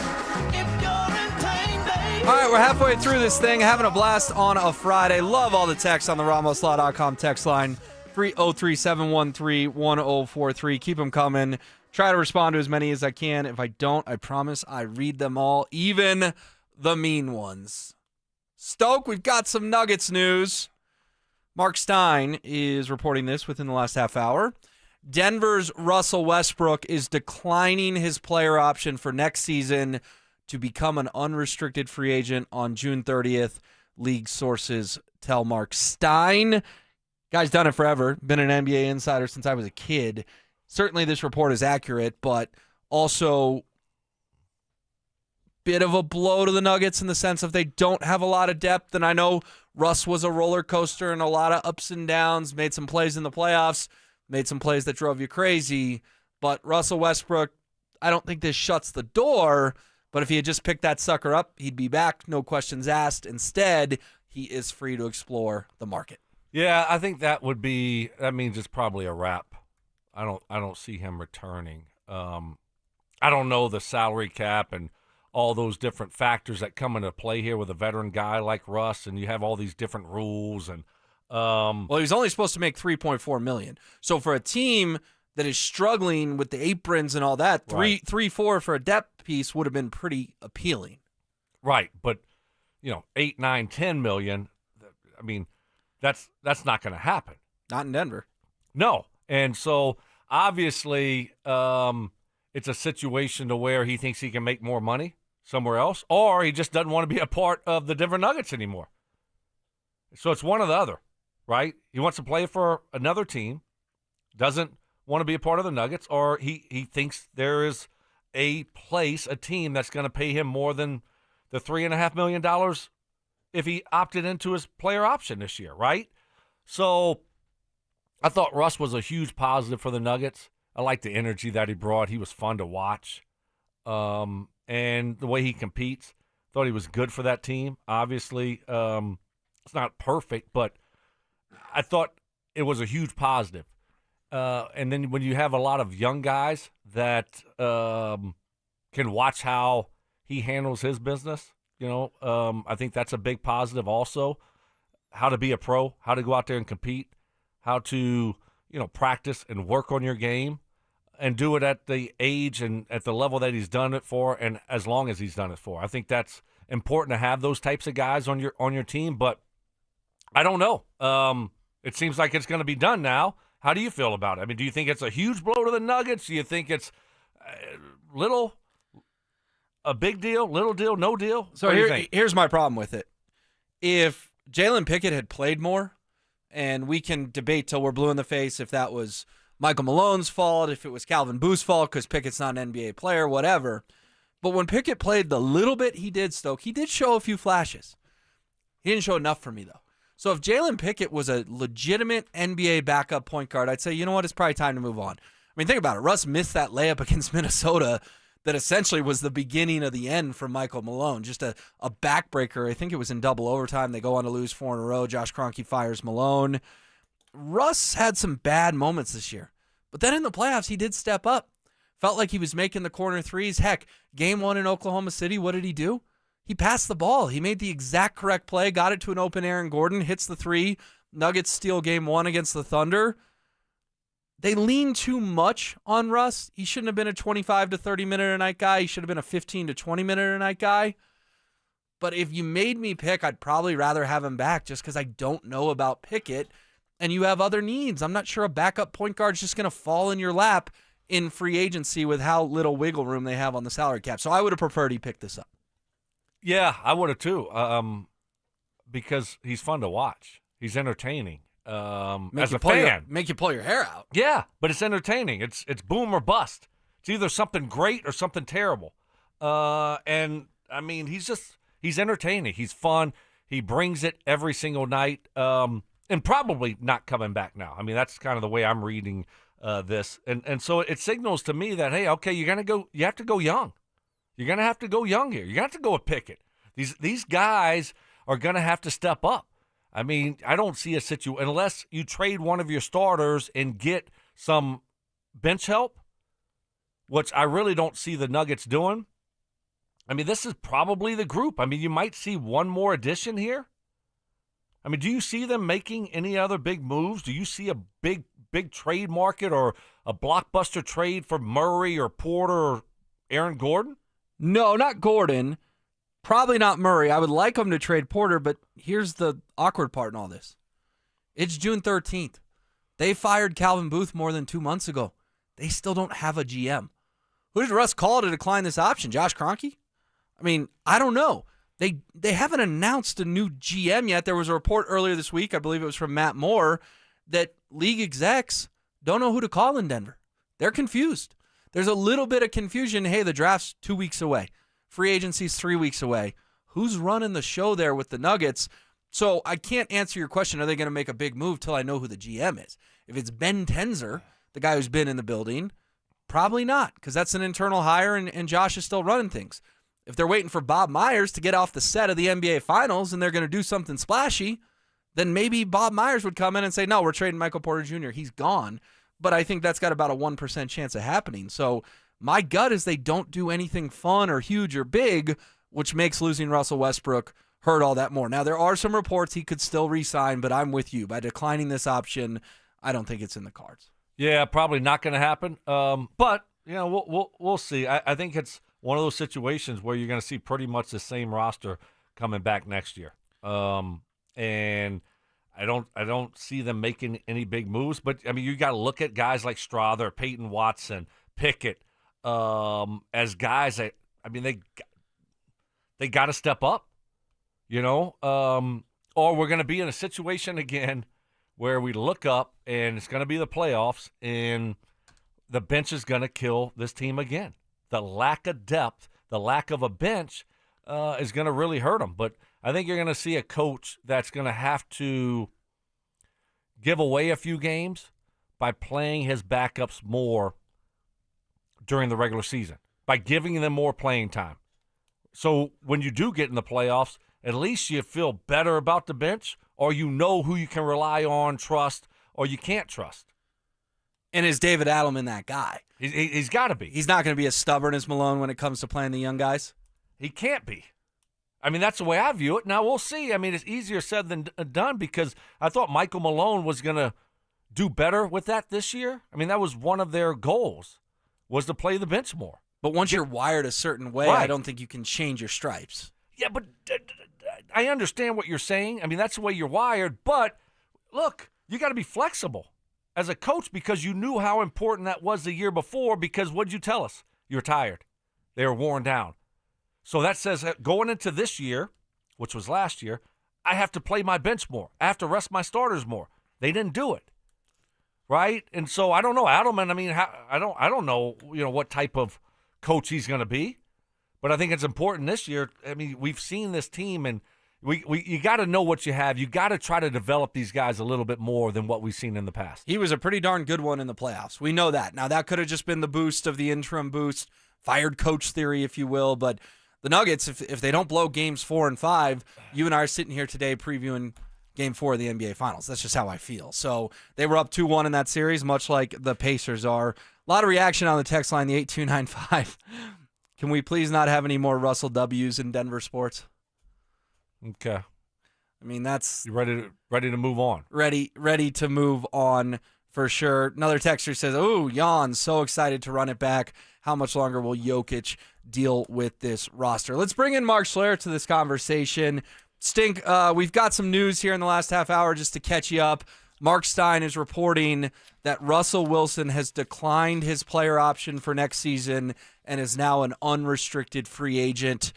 Speaker 17: If you're in pain, baby.
Speaker 1: All right, we're halfway through this thing, having a blast on a Friday. Love all the texts on the RamosLaw.com text line. 303-713-1043. Keep them coming. Try to respond to as many as I can. If I don't, I promise I read them all, even the mean ones. Stoke, we've got some Nuggets news. Mark Stein is reporting this within the last half hour. Denver's Russell Westbrook is declining his player option for next season to become an unrestricted free agent on June 30th. League sources tell Mark Stein. Guy's done it forever. Been an NBA insider since I was a kid. Certainly this report is accurate, but also bit of a blow to the Nuggets in the sense of they don't have a lot of depth. And I know Russ was a roller coaster and a lot of ups and downs, made some plays in the playoffs, made some plays that drove you crazy. But Russell Westbrook, I don't think this shuts the door, but if he had just picked that sucker up, he'd be back, no questions asked. Instead, he is free to explore the market.
Speaker 2: Yeah, I think that means it's probably a wrap. I don't see him returning. I don't know the salary cap and all those different factors that come into play here with a veteran guy like Russ, and you have all these different rules. And
Speaker 1: well, he was only supposed to make $3.4 million. So for a team that is struggling with the aprons and all that,
Speaker 2: Right.
Speaker 1: 3-4 for a depth piece would have been pretty appealing.
Speaker 2: Right, but 8, 9, 10 million. I mean, that's not going to happen.
Speaker 1: Not in Denver.
Speaker 2: No, and so obviously it's a situation to where he thinks he can make more money somewhere else, or he just doesn't want to be a part of the Denver Nuggets anymore. So it's one or the other, right? He wants to play for another team, doesn't want to be a part of the Nuggets, or he thinks there is a team that's going to pay him more than the $3.5 million if he opted into his player option this year, right? So I thought Russ was a huge positive for the Nuggets. I liked the energy that he brought. He was fun to watch. And the way he competes, thought he was good for that team. Obviously, it's not perfect, but I thought it was a huge positive. And then when you have a lot of young guys that can watch how he handles his business, I think that's a big positive also. How to be a pro, how to go out there and compete, how to, practice and work on your game and do it at the age and at the level that he's done it for and as long as he's done it for. I think that's important to have those types of guys on your team, but I don't know. It seems like it's going to be done now. How do you feel about it? I mean, do you think it's a huge blow to the Nuggets? Do you think it's a big deal, little deal, no deal?
Speaker 1: So here's my problem with it. If Jalen Pickett had played more, and we can debate till we're blue in the face if that was Michael Malone's fault, if it was Calvin Booth's fault because Pickett's not an NBA player, whatever. But when Pickett played the little bit he did, Stoke, he did show a few flashes. He didn't show enough for me, though. So if Jalen Pickett was a legitimate NBA backup point guard, I'd say, you know what, it's probably time to move on. I mean, think about it. Russ missed that layup against Minnesota that essentially was the beginning of the end for Michael Malone. Just a backbreaker. I think it was in double overtime. They go on to lose 4 in a row. Josh Kroenke fires Malone. Russ had some bad moments this year. But then in the playoffs, he did step up. Felt like he was making the corner threes. Heck, game 1 in Oklahoma City, what did he do? He passed the ball. He made the exact correct play, got it to an open Aaron Gordon, hits the 3. Nuggets steal game 1 against the Thunder. They lean too much on Russ. He shouldn't have been a 25 to 30 minute a night guy. He should have been a 15 to 20 minute a night guy. But if you made me pick, I'd probably rather have him back just because I don't know about Pickett and you have other needs. I'm not sure a backup point guard's just going to fall in your lap in free agency with how little wiggle room they have on the salary cap. So I would have preferred he picked this up.
Speaker 2: Yeah, I would have too, because he's fun to watch. He's entertaining. As a fan,
Speaker 1: make you pull your hair out.
Speaker 2: Yeah, but it's entertaining. It's boom or bust. It's either something great or something terrible. And I mean, he's entertaining. He's fun. He brings it every single night. And probably not coming back now. I mean, that's kind of the way I'm reading this. And so it signals to me that, hey, okay, you have to go young. You're gonna have to go young here. You're gonna have to go with Pickett. These guys are gonna have to step up. I mean, I don't see a situation unless you trade one of your starters and get some bench help, which I really don't see the Nuggets doing. I mean, this is probably the group. I mean, you might see one more addition here. I mean, do you see them making any other big moves? Do you see a big trade market or a blockbuster trade for Murray or Porter or Aaron Gordon?
Speaker 1: No, not Gordon. Probably not Murray. I would like him to trade Porter, but here's the awkward part in all this. It's June 13th. They fired Calvin Booth more than 2 months ago. They still don't have a GM. Who did Russ call to decline this option? Josh Kroenke? I mean, I don't know. They haven't announced a new GM yet. There was a report earlier this week, I believe it was from Matt Moore, that league execs don't know who to call in Denver. They're confused. There's a little bit of confusion. Hey, the draft's 2 weeks away. Free agency's 3 weeks away. Who's running the show there with the Nuggets? So I can't answer your question, are they going to make a big move till I know who the GM is? If it's Ben Tenzer, the guy who's been in the building, probably not, because that's an internal hire and Josh is still running things. If they're waiting for Bob Myers to get off the set of the NBA Finals and they're going to do something splashy, then maybe Bob Myers would come in and say, no, we're trading Michael Porter Jr. He's gone. But I think that's got about a 1% chance of happening. So my gut is they don't do anything fun or huge or big, which makes losing Russell Westbrook hurt all that more. Now, there are some reports he could still re-sign, but I'm with you. By declining this option, I don't think it's in the cards.
Speaker 2: Yeah, probably not going to happen. But, we'll see. I think it's one of those situations where you're going to see pretty much the same roster coming back next year. And I don't see them making any big moves. But, I mean, you got to look at guys like Strother, Peyton Watson, Pickett, as guys that, I mean, they got to step up, or we're going to be in a situation again where we look up and it's going to be the playoffs and the bench is going to kill this team again. The lack of depth, the lack of a bench is going to really hurt them. But I think you're going to see a coach that's going to have to give away a few games by playing his backups more during the regular season, by giving them more playing time. So when you do get in the playoffs, at least you feel better about the bench, or you know who you can rely on, trust, or you can't trust.
Speaker 1: And is David Adelman that guy?
Speaker 2: He's got to be.
Speaker 1: He's not going to be as stubborn as Malone when it comes to playing the young guys?
Speaker 2: He can't be. I mean, that's the way I view it. Now, we'll see. I mean, it's easier said than done because I thought Michael Malone was going to do better with that this year. I mean, that was one of their goals, was to play the bench more.
Speaker 1: But once you're wired a certain way,
Speaker 2: Right.
Speaker 1: I don't think you can change your stripes.
Speaker 2: Yeah, but I understand what you're saying. I mean, that's the way you're wired. But, look, you got to be flexible as a coach because you knew how important that was the year before because what'd you tell us? You're tired. They were worn down. So that says that going into this year, which was last year, I have to play my bench more. I have to rest my starters more. They didn't do it, right? And so I don't know, Adelman. I mean, I don't know, what type of coach he's going to be, but I think it's important this year. I mean, we've seen this team, and you got to know what you have. You got to try to develop these guys a little bit more than what we've seen in the past.
Speaker 1: He was a pretty darn good one in the playoffs. We know that. Now, that could have just been the boost of the interim boost, fired coach theory, if you will, but the Nuggets, if they don't blow games 4 and 5, you and I are sitting here today previewing Game 4 of the NBA Finals. That's just how I feel. So they were up 2-1 in that series, much like the Pacers are. A lot of reaction on the text line, the 8295. Can we please not have any more Russell W's in Denver sports?
Speaker 2: Okay.
Speaker 1: I mean, that's...
Speaker 2: You ready to move on?
Speaker 1: Ready to move on for sure. Another texter says, "Ooh, yawn, so excited to run it back. How much longer will Jokic deal with this roster?" Let's bring in Mark Schler to this conversation. Stink, we've got some news here in the last half hour just to catch you up. Mark Stein is reporting that Russell Wilson has declined his player option for next season and is now an unrestricted free agent.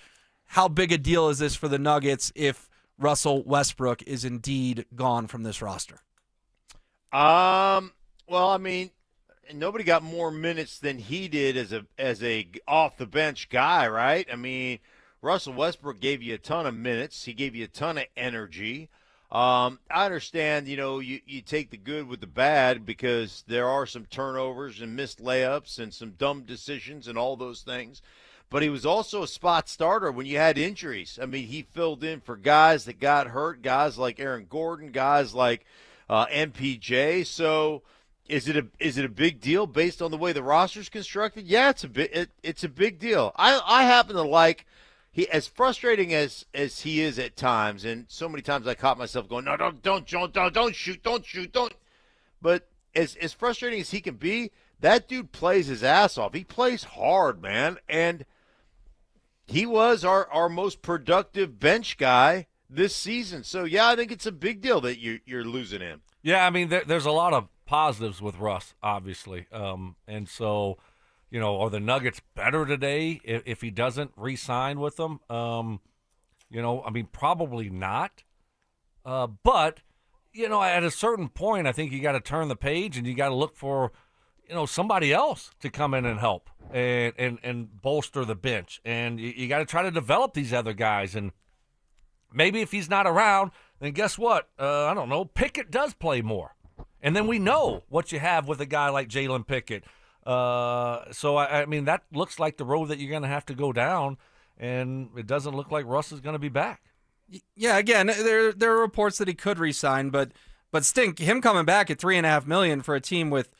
Speaker 1: How big a deal is this for the Nuggets if Russell Westbrook is indeed gone from this roster?
Speaker 8: Well, I mean, nobody got more minutes than he did as a off the bench guy, right? I mean, Russell Westbrook gave you a ton of minutes. He gave you a ton of energy. I understand, you take the good with the bad because there are some turnovers and missed layups and some dumb decisions and all those things. But he was also a spot starter when you had injuries. I mean, he filled in for guys that got hurt, guys like Aaron Gordon, guys like MPJ. So is it a big deal based on the way the roster's constructed? Yeah, it's a big deal. I happen to like he, as frustrating as he is at times, and so many times I caught myself going, no, don't shoot. But as frustrating as he can be, that dude plays his ass off. He plays hard, man, and he was our most productive bench guy this season. So, yeah, I think it's a big deal that you're losing him.
Speaker 2: Yeah, I mean, there's a lot of positives with Russ, obviously. And so, are the Nuggets better today if he doesn't re-sign with them? I mean, probably not. But, at a certain point, I think you got to turn the page and you got to look for, somebody else to come in and help and bolster the bench. And you got to try to develop these other guys. And maybe if he's not around, then guess what? I don't know. Pickett does play more. And then we know what you have with a guy like Jalen Pickett. So, I mean, that looks like the road that you're going to have to go down. And it doesn't look like Russ is going to be back.
Speaker 1: Yeah, again, there are reports that he could re-sign, but Stink, him coming back at $3.5 million for a team with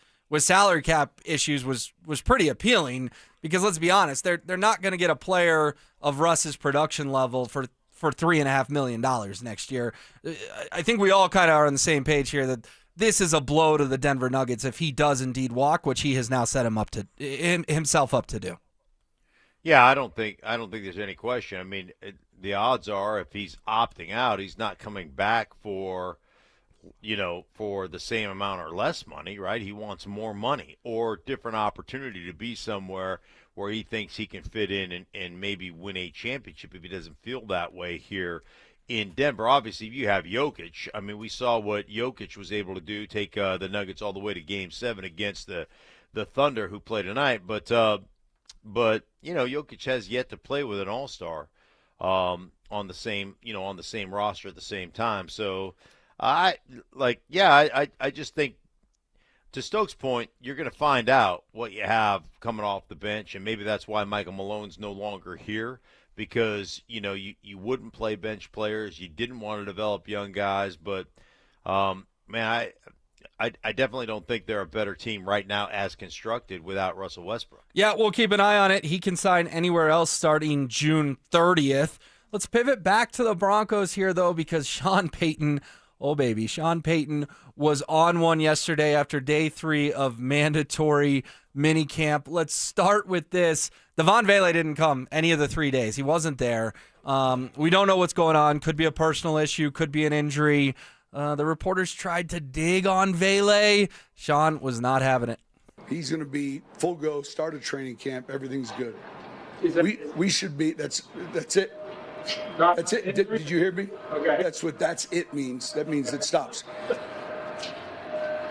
Speaker 1: salary cap issues was pretty appealing because let's be honest, they're not going to get a player of Russ's production level for $3.5 million next year. I think we all kind of are on the same page here that this is a blow to the Denver Nuggets if he does indeed walk, which he has now set himself up to do.
Speaker 8: Yeah, I don't think there's any question. I mean, the odds are if he's opting out, he's not coming back for the same amount or less money, right? He wants more money or different opportunity to be somewhere where he thinks he can fit in and maybe win a championship if he doesn't feel that way here in Denver. Obviously, if you have Jokic, I mean, we saw what Jokic was able to do, take the Nuggets all the way to Game 7 against the Thunder who played tonight. But Jokic has yet to play with an all-star on the same roster at the same time. So I just think, to Stokes' point, you're going to find out what you have coming off the bench, and maybe that's why Michael Malone's no longer here, because, you wouldn't play bench players. You didn't want to develop young guys. But, man, I definitely don't think they're a better team right now as constructed without Russell Westbrook.
Speaker 1: Yeah, we'll keep an eye on it. He can sign anywhere else starting June 30th. Let's pivot back to the Broncos here, though, because Sean Peyton, oh baby, Sean Peyton was on one yesterday after day 3 of mandatory minicamp. Let's start with this. Devon Vele didn't come any of the 3 days. He wasn't there. We don't know what's going on. Could be a personal issue. Could be an injury. The reporters tried to dig on Vele. Sean was not having it.
Speaker 9: He's going to be full go, start a training camp. Everything's good. We should be. That's it. That's it. Did you hear me? Okay. That's what that's it means. That means it stops.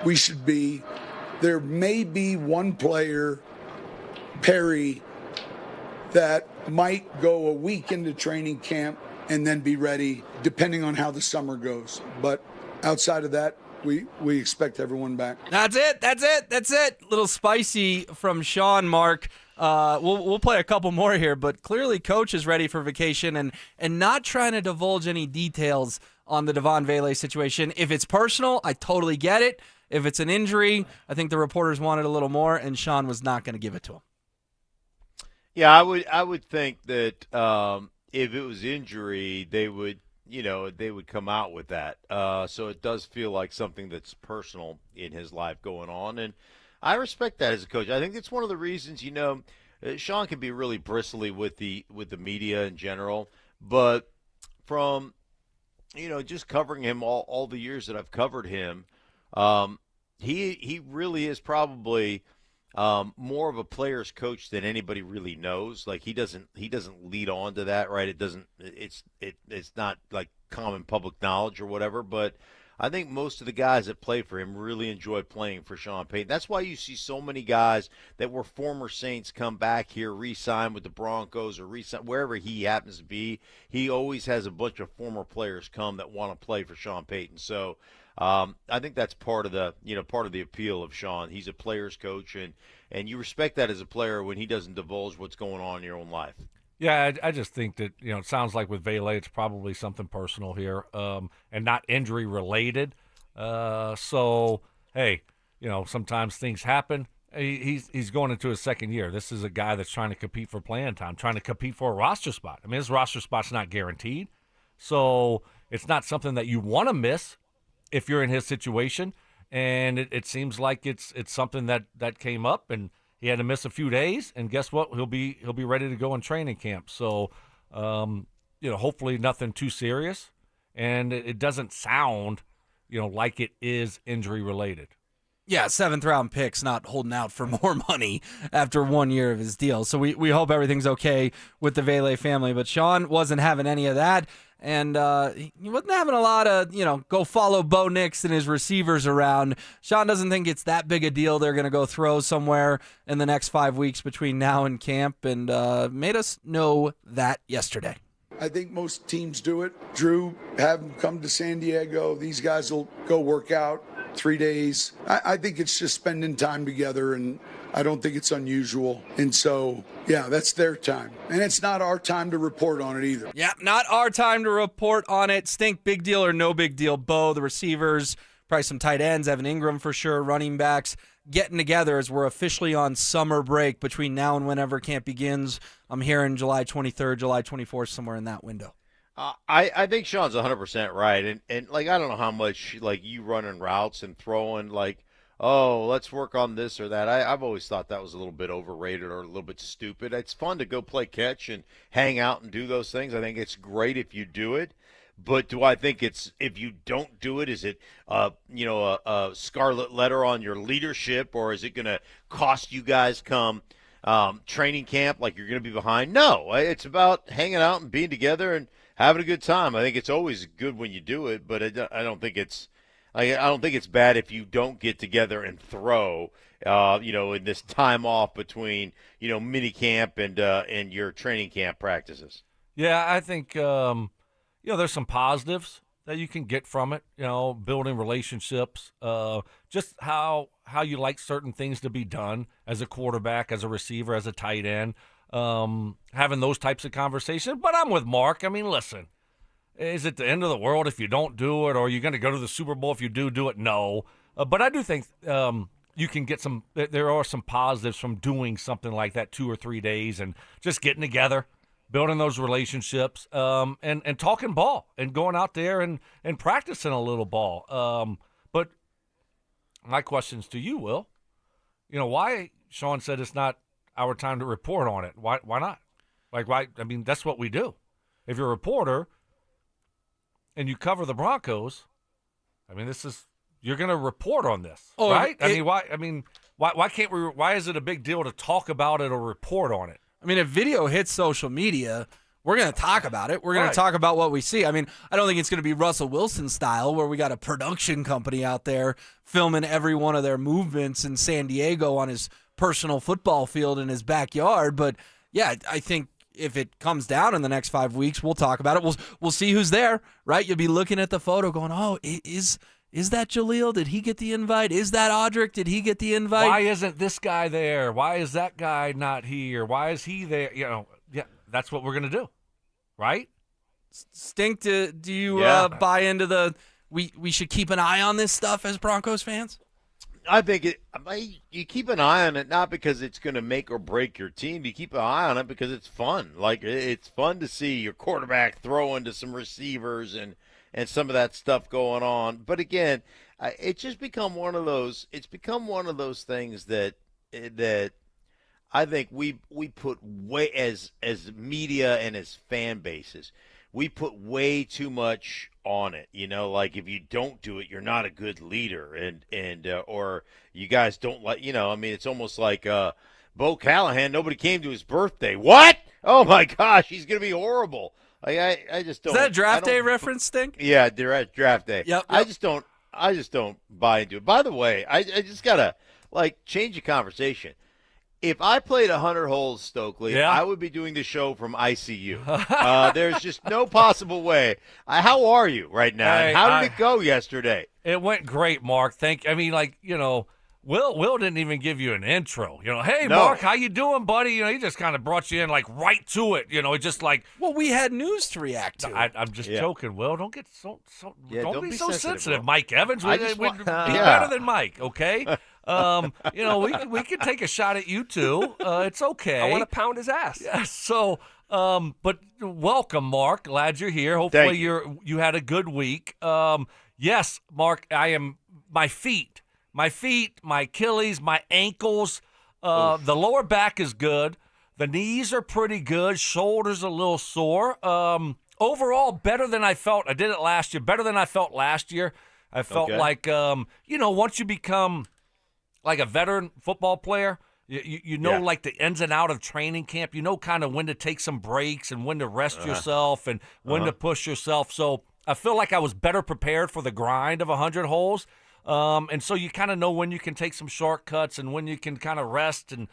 Speaker 9: We should be. There may be one player, Perry, that might go a week into training camp and then be ready, depending on how the summer goes. But outside of that, we expect everyone back.
Speaker 1: That's it. Little spicy from Sean, Mark. We'll play a couple more here, but clearly Coach is ready for vacation and not trying to divulge any details on the Devon Vele situation. If it's personal, I totally get it. If it's an injury, I think the reporters wanted a little more, and Sean was not going to give it to him.
Speaker 8: Yeah, I would think that if it was injury, they would come out with that. So it does feel like something that's personal in his life going on, and I respect that as a coach. I think it's one of the reasons, Sean can be really bristly with the media in general, but from, just covering him all the years that I've covered him, he really is probably more of a player's coach than anybody really knows. Like he doesn't lead on to that, right? It's not like common public knowledge or whatever, but I think most of the guys that play for him really enjoy playing for Sean Payton. That's why you see so many guys that were former Saints come back here, re-sign with the Broncos or re-sign wherever he happens to be. He always has a bunch of former players come that want to play for Sean Payton. So I think that's part of the appeal of Sean. He's a player's coach, and you respect that as a player when he doesn't divulge what's going on in your own life.
Speaker 2: Yeah, I just think that, it sounds like with Vele, it's probably something personal here and not injury related. So, hey, sometimes things happen. He's going into his second year. This is a guy that's trying to compete for playing time, trying to compete for a roster spot. I mean, his roster spot's not guaranteed. So it's not something that you want to miss if you're in his situation. And it seems like it's something that came up, and he had to miss a few days, and guess what? He'll be ready to go in training camp. So, hopefully nothing too serious, and it doesn't sound, like it is injury related.
Speaker 1: Yeah, 7th round picks not holding out for more money after 1 year of his deal. So we hope everything's okay with the Vele family. But Sean wasn't having any of that. And he wasn't having a lot of, go follow Bo Nix and his receivers around. Sean doesn't think it's that big a deal. They're going to go throw somewhere in the next 5 weeks between now and camp, and made us know that yesterday.
Speaker 9: I think most teams do it. Drew, have them come to San Diego. These guys will go work out 3 days. I think it's just spending time together, and I don't think it's unusual. And so, yeah, that's their time. And it's not our time to report on it either.
Speaker 1: Yeah, not our time to report on it. Stink, big deal or no big deal. Bo, the receivers, probably some tight ends, Evan Ingram for sure, running backs, getting together as we're officially on summer break between now and whenever camp begins. I'm hearing July 23rd, July 24th, somewhere in that window.
Speaker 8: I think Sean's 100% right. And I don't know how much, you running routes and throwing, let's work on this or that. I've always thought that was a little bit overrated or a little bit stupid. It's fun to go play catch and hang out and do those things. I think it's great if you do it. But do I think it's, if you don't do it, is it, a scarlet letter on your leadership, or is it going to cost you guys come training camp like you're going to be behind? No, it's about hanging out and being together and having a good time. I think it's always good when you do it, but I don't think it's bad if you don't get together and throw, in this time off between, mini camp and your training camp practices.
Speaker 2: Yeah, I think, there's some positives that you can get from it, building relationships, just how you like certain things to be done as a quarterback, as a receiver, as a tight end. having those types of conversations. But I'm with Mark. I mean, listen, is it the end of the world if you don't do it, or are you going to go to the Super Bowl if you do it? No. But I do think you can get there are some positives from doing something like that 2 or 3 days and just getting together, building those relationships, and talking ball and going out there and practicing a little ball. But my questions to you, Will, why Sean said it's not our time to report on it. Why not? Why? I mean, that's what we do. If you're a reporter and you cover the Broncos, I mean, you're going to report on this, right? Why can't we? Why is it a big deal to talk about it or report on it?
Speaker 1: I mean, if video hits social media, we're going to talk about it. We're going to talk about what we see. I mean, I don't think it's going to be Russell Wilson style where we got a production company out there filming every one of their movements in San Diego on his personal football field in his backyard. But, yeah, I think if it comes down in the next 5 weeks, we'll talk about it. We'll see who's there, right? You'll be looking at the photo going, oh, is that Jaleel? Did he get the invite? Is that Audric? Did he get the invite?
Speaker 2: Why isn't this guy there? Why is that guy not here? Why is he there? Yeah, that's what we're going to do, right?
Speaker 1: Stink, do you buy into we should keep an eye on this stuff as Broncos fans?
Speaker 8: I think you keep an eye on it not because it's going to make or break your team. You keep an eye on it because it's fun. Like, it's fun to see your quarterback throwing to some receivers and some of that stuff going on. But again, it's just become one of those. It's become one of those things that I think we put way as media and as fan bases, we put way too much on it. Like if you don't do it, you're not a good leader, and or you guys don't like. I mean, it's almost like Bo Callahan. Nobody came to his birthday. What? Oh my gosh, he's gonna be horrible. I just don't.
Speaker 1: Is that a draft day reference, Stink?
Speaker 8: Yeah, draft day.
Speaker 1: Yep.
Speaker 8: I just don't buy into it. By the way, I just gotta change the conversation. If I played 100 holes, Stokely, I would be doing the show from ICU. There's just no possible way. How are you right now?
Speaker 2: Hey,
Speaker 8: and how did it go yesterday?
Speaker 2: It went great, Mark. Will didn't even give you an intro. Hey,
Speaker 8: No.
Speaker 2: Mark, how you doing, buddy? He just kind of brought you in right to it. It's just like.
Speaker 1: Well, we had news to react to.
Speaker 2: I'm just joking, Will. Don't get don't be so sensitive,
Speaker 8: bro.
Speaker 2: Mike Evans. We'd be better than Mike, okay? We could take a shot at you too. It's okay.
Speaker 10: I want to pound his ass.
Speaker 2: Yeah, so, but welcome, Mark. Glad you're here. Hopefully you had a good week. Yes, Mark, I am my feet, my Achilles, my ankles, the lower back is good. The knees are pretty good. Shoulders a little sore. Overall, better than I felt. I did it last year. Better than I felt last year. I felt like, once you become like a veteran football player, you know like the ins and out of training camp. You know kind of when to take some breaks and when to rest yourself and when to push yourself. So I feel like I was better prepared for the grind of 100 holes. And so you kind of know when you can take some shortcuts and when you can kind of rest. And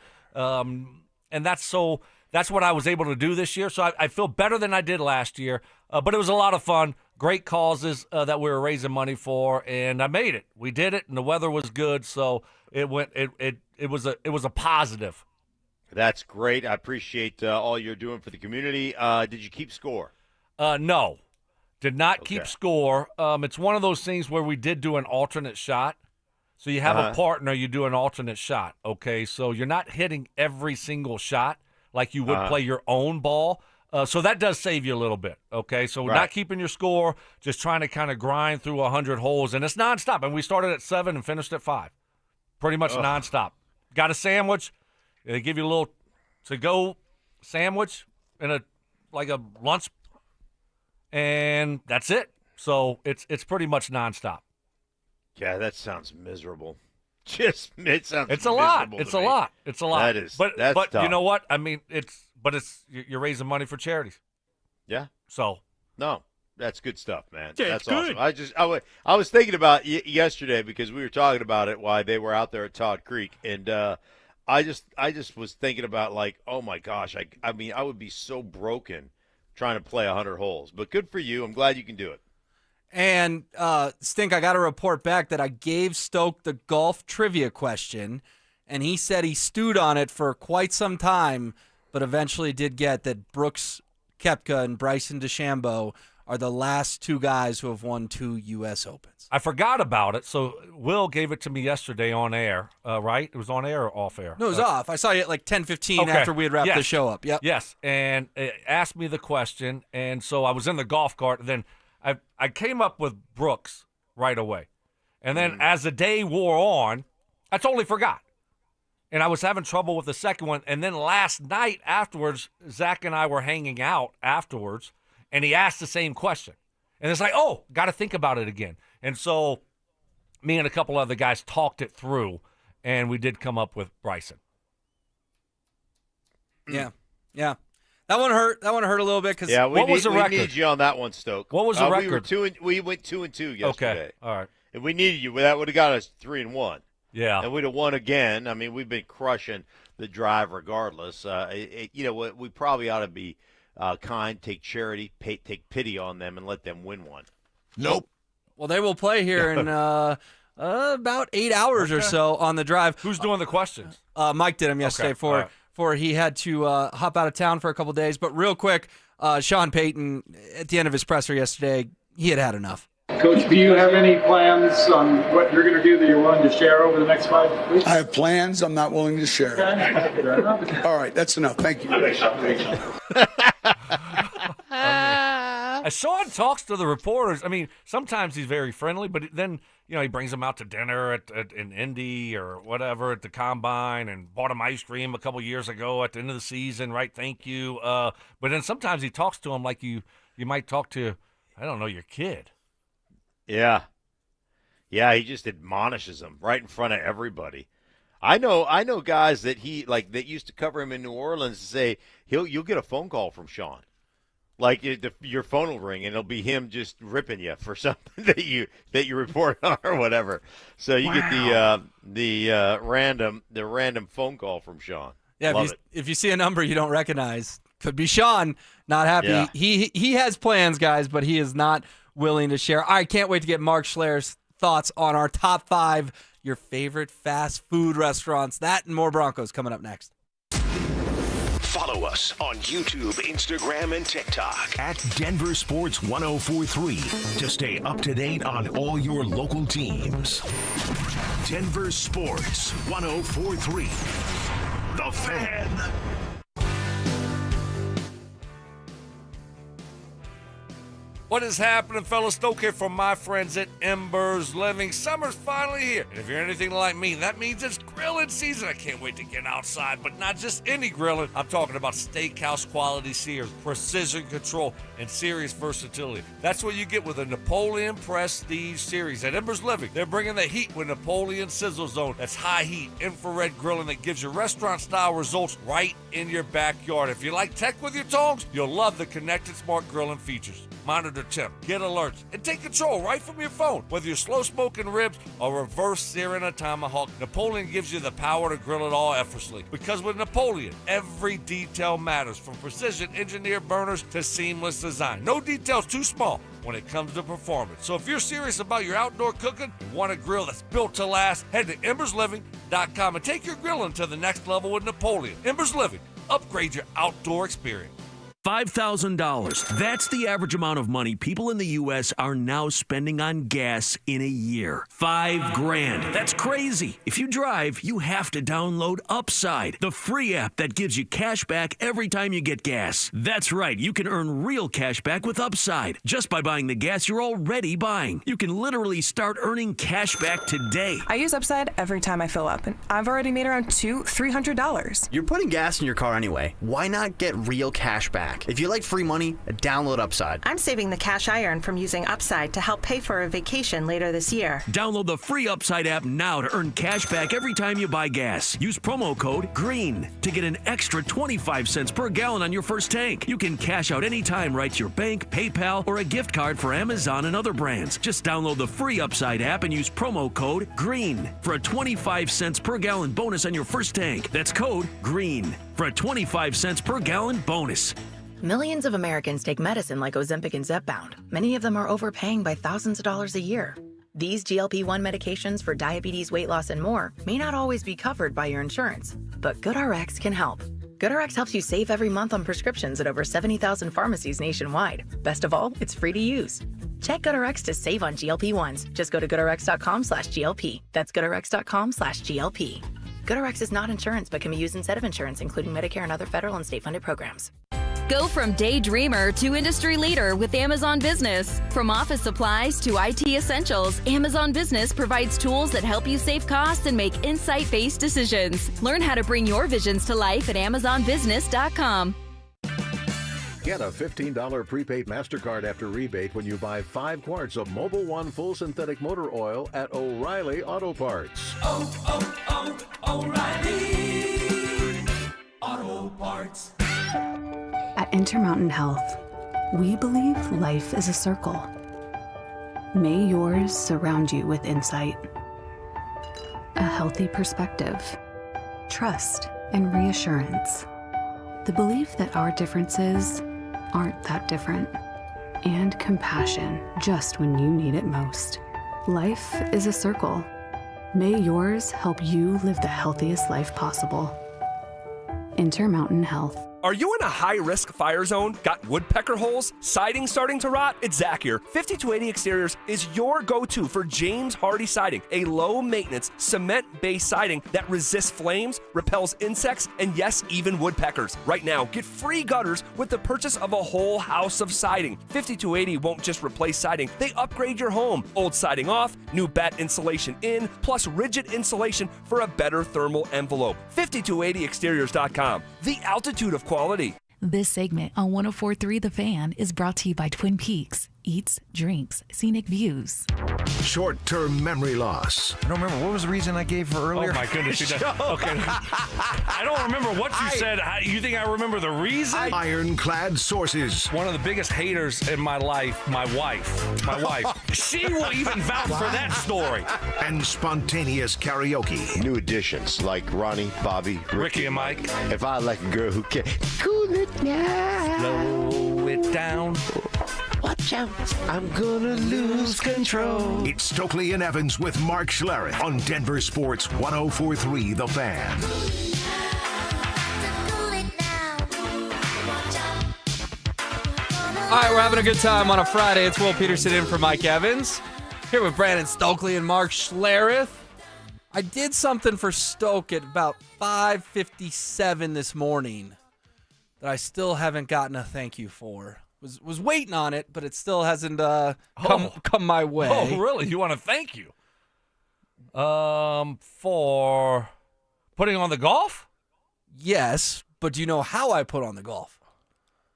Speaker 2: that's what I was able to do this year. So I feel better than I did last year. But it was a lot of fun. Great causes that we were raising money for, and I made it. We did it, and the weather was good, so it went. It was a positive.
Speaker 8: That's great. I appreciate all you're doing for the community. Did you keep score?
Speaker 2: No, did not keep score. It's one of those things where we did do an alternate shot. So you have a partner, you do an alternate shot. Okay, so you're not hitting every single shot like you would play your own ball. So that does save you a little bit, okay? So we're not keeping your score, just trying to kind of grind through 100 holes, and it's nonstop. And we started at 7 and finished at 5, pretty much nonstop. Got a sandwich. They give you a little to-go sandwich and a lunch, and that's it. So it's pretty much nonstop.
Speaker 8: Yeah, that sounds miserable. It sounds.
Speaker 2: It's a lot. It's a lot. It's a lot.
Speaker 8: That is.
Speaker 2: But
Speaker 8: tough.
Speaker 2: You know what? I mean, you're raising money for charities.
Speaker 8: Yeah.
Speaker 2: So.
Speaker 8: No, that's good stuff, man.
Speaker 10: Yeah,
Speaker 8: that's
Speaker 10: good.
Speaker 8: awesome. I was thinking about yesterday because we were talking about it while they were out there at Todd Creek, and I just was thinking about oh my gosh, I mean I would be so broken trying to play 100 holes. But good for you. I'm glad you can do it.
Speaker 1: And, Stink, I got to report back that I gave Stoke the golf trivia question, and he said he stewed on it for quite some time but eventually did get that Brooks Koepka and Bryson DeChambeau are the last two guys who have won 2 U.S. Opens.
Speaker 2: I forgot about it, so Will gave it to me yesterday on air, right? It was on air or off air?
Speaker 1: No, it was off. I saw you at like 10:15 after we had wrapped the show up. Yep.
Speaker 2: Yes, and it asked me the question, and so I was in the golf cart, and then I came up with Brooks right away. And then as the day wore on, I totally forgot. And I was having trouble with the second one. And then last night afterwards, Zach and I were hanging out afterwards, and he asked the same question. And it's like, oh, got to think about it again. And so me and a couple other guys talked it through, and we did come up with Bryson.
Speaker 1: Yeah. That one hurt. That one hurt a little bit because
Speaker 2: what was the record?
Speaker 8: We needed you on that one, Stoke.
Speaker 2: What was the record?
Speaker 8: We went 2-2 yesterday.
Speaker 2: Okay, all right.
Speaker 8: And we needed you. That would have got us 3-1.
Speaker 2: Yeah.
Speaker 8: And we'd have won again. I mean, we've been crushing the drive regardless. You know what? We probably ought to be kind, take charity, take pity on them, and let them win one.
Speaker 4: Nope.
Speaker 1: Well, they will play here in about 8 hours or so on the drive.
Speaker 2: Who's doing the questions?
Speaker 1: Mike did them yesterday for he had to hop out of town for a couple days. But real quick, Sean Peyton, at the end of his presser yesterday, he had enough.
Speaker 10: Coach, do you have any plans on what you're going to do that you're willing to share over the next 5 weeks?
Speaker 9: I have plans I'm not willing to share. All right, that's enough. Thank you.
Speaker 2: Sean talks to the reporters. I mean, sometimes he's very friendly, but then, you know, he brings them out to dinner in Indy or whatever at the Combine and bought him ice cream a couple years ago at the end of the season, right? Thank you. But then sometimes he talks to him like you might talk to, I don't know, your kid.
Speaker 8: Yeah. Yeah, he just admonishes them right in front of everybody. I know guys that that used to cover him in New Orleans and say you'll get a phone call from Sean. Like your phone will ring and it'll be him just ripping you for something that you report on or whatever. So you get the random phone call from Sean.
Speaker 1: Yeah, if you see a number you don't recognize, could be Sean. Not happy.
Speaker 8: Yeah.
Speaker 1: He has plans, guys, but he is not willing to share. I can't wait to get Mark Schler's thoughts on our top 5 your favorite fast food restaurants. That and more Broncos coming up next.
Speaker 3: Follow us on YouTube, Instagram, and TikTok at Denver Sports 1043 to stay up to date on all your local teams. Denver Sports 1043. The Fan.
Speaker 2: What is happening, fellas? Stoke here from my friends at Embers Living. Summer's finally here. And if you're anything like me, that means it's grilling season. I can't wait to get outside, but not just any grilling. I'm talking about steakhouse quality sears, precision control, and serious versatility. That's what you get with a Napoleon Prestige series at Embers Living. They're bringing the heat with Napoleon Sizzle Zone. That's high heat infrared grilling that gives you restaurant-style results right in your backyard. If you like tech with your tongs, you'll love the connected smart grilling features. Monitor temp, get alerts, and take control right from your phone. Whether you're slow smoking ribs or reverse searing a tomahawk, Napoleon gives you the power to grill it all effortlessly. Because with Napoleon, every detail matters, from precision engineered burners to seamless design. No detail's too small when it comes to performance. So if you're serious about your outdoor cooking and want a grill that's built to last, head to embersliving.com and take your grilling to the next level with Napoleon. Embers Living, upgrade your outdoor experience.
Speaker 11: $5,000. That's the average amount of money people in the U.S. are now spending on gas in a year. $5,000. That's crazy. If you drive, you have to download Upside, the free app that gives you cash back every time you get gas. That's right. You can earn real cash back with Upside just by buying the gas you're already buying. You can literally start earning cash back today.
Speaker 20: I use Upside every time I fill up, and I've already made around $200-$300.
Speaker 12: You're putting gas in your car anyway. Why not get real cash back? If you like free money, download Upside.
Speaker 24: I'm saving the cash I earn from using Upside to help pay for a vacation later this year.
Speaker 11: Download the free Upside app now to earn cash back every time you buy gas. Use promo code GREEN to get an extra 25 cents per gallon on your first tank. You can cash out anytime right to your bank, PayPal, or a gift card for Amazon and other brands. Just download the free Upside app and use promo code GREEN for a 25 cents per gallon bonus on your first tank. That's code GREEN for a 25 cents per gallon bonus.
Speaker 25: Millions of Americans take medicine like Ozempic and Zepbound. Many of them are overpaying by thousands of dollars a year. These GLP-1 medications for diabetes, weight loss, and more may not always be covered by your insurance, but GoodRx can help. GoodRx helps you save every month on prescriptions at over 70,000 pharmacies nationwide. Best of all, it's free to use. Check GoodRx to save on GLP-1s. Just go to GoodRx.com/GLP. That's GoodRx.com/GLP. GoodRx is not insurance but can be used instead of insurance, including Medicare and other federal and state-funded programs.
Speaker 7: Go from daydreamer to industry leader with Amazon Business. From office supplies to IT essentials, Amazon Business provides tools that help you save costs and make insight-based decisions. Learn how to bring your visions to life at AmazonBusiness.com.
Speaker 13: Get a $15 prepaid MasterCard after rebate when you buy 5 quarts of Mobil 1 full synthetic motor oil at O'Reilly Auto Parts.
Speaker 14: O'Reilly Auto Parts.
Speaker 15: At Intermountain Health, we believe life is a circle. May yours surround you with insight, a healthy perspective, trust, and reassurance. The belief that our differences aren't that different, and compassion just when you need it most. Life is a circle. May yours help you live the healthiest life possible. Intermountain Health.
Speaker 18: Are you in a high-risk fire zone? Got woodpecker holes? Siding starting to rot? It's Zach here. 5280 Exteriors is your go-to for James Hardy Siding, a low-maintenance, cement-based siding that resists flames, repels insects, and yes, even woodpeckers. Right now, get free gutters with the purchase of a whole house of siding. 5280 won't just replace siding, they upgrade your home. Old siding off, new bat insulation in, plus rigid insulation for a better thermal envelope. 5280exteriors.com. The altitude of quality.
Speaker 26: This segment on 104.3 The Fan is brought to you by Twin Peaks. Eats, drinks, scenic views.
Speaker 3: Short-term memory loss.
Speaker 4: I don't remember. What was the reason I gave for earlier?
Speaker 2: Oh, my goodness. Okay. I don't remember what you said. You think I remember the reason?
Speaker 3: Ironclad sources.
Speaker 2: One of the biggest haters in my life, my wife. She will even vouch for that story.
Speaker 3: And spontaneous karaoke.
Speaker 8: New additions like Ronnie, Bobby,
Speaker 2: Ricky and Mike.
Speaker 8: If I like a girl who can cool it down.
Speaker 2: Slow it down.
Speaker 8: Watch out, I'm gonna lose control.
Speaker 3: It's Stokely and Evans with Mark Schlereth on Denver Sports 104.3 The Fan.
Speaker 1: All right, we're having a good time on a Friday. It's Will Peterson in for Mike Evans. Here with Brandon Stokely and Mark Schlereth. I did something for Stoke at about 5:57 this morning that I still haven't gotten a thank you for. Was waiting on it, but it still hasn't come my way.
Speaker 2: Oh, really? You want to thank you? For putting on the golf?
Speaker 1: Yes, but do you know how I put on the golf?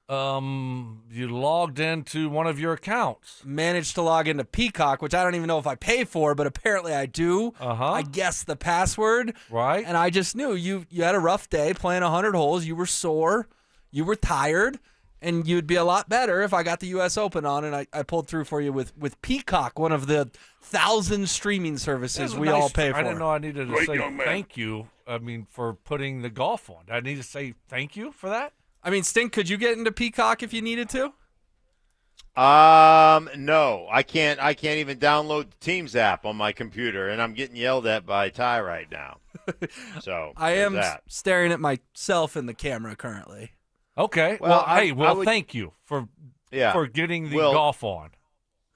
Speaker 2: You logged into one of your accounts.
Speaker 1: Managed to log into Peacock, which I don't even know if I pay for, but apparently I do. I guessed the password.
Speaker 2: Right.
Speaker 1: And I just knew you had a rough day playing 100 holes. You were sore. You were tired. And you'd be a lot better if I got the U.S. Open on, and I pulled through for you with Peacock, one of the 1,000 streaming services we all pay for.
Speaker 2: I didn't know I needed to say thank you. For putting the golf on. I need to say thank you for that?
Speaker 1: I mean, Stink, could you get into Peacock if you needed to?
Speaker 8: No, I can't. I can't even download the Teams app on my computer, and I'm getting yelled at by Ty right now. So
Speaker 1: I am staring at myself in the camera currently.
Speaker 2: Okay.
Speaker 8: Well,
Speaker 2: thank you for getting the golf on.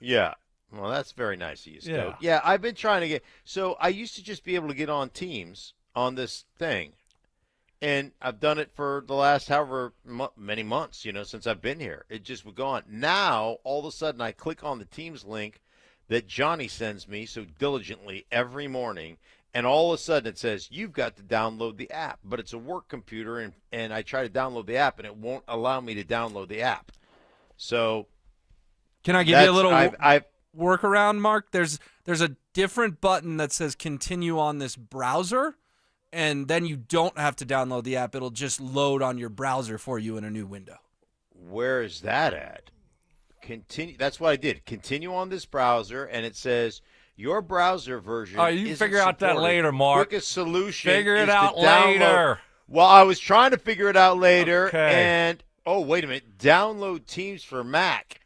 Speaker 8: Yeah. Well, that's very nice of you, Stoke.
Speaker 2: Yeah.
Speaker 8: I've been trying to get – so I used to just be able to get on Teams on this thing, and I've done it for the last however many months, since I've been here. It just would go on. Now, all of a sudden, I click on the Teams link that Johnny sends me so diligently every morning, and all of a sudden it says, you've got to download the app. But it's a work computer, and I try to download the app, and it won't allow me to download the app. So
Speaker 1: can I give you a little workaround, Mark? There's a different button that says continue on this browser, and then you don't have to download the app. It'll just load on your browser for you in a new window.
Speaker 8: Where is that at? Continue. That's what I did. Continue on this browser, and it says – your browser version.
Speaker 2: You can figure out that later, Mark.
Speaker 8: Quickest solution.
Speaker 2: Figure it
Speaker 8: is
Speaker 2: out
Speaker 8: to download.
Speaker 2: later.
Speaker 8: Well, I was trying to figure it out later,
Speaker 2: Okay.
Speaker 8: and wait a minute, download Teams for Mac.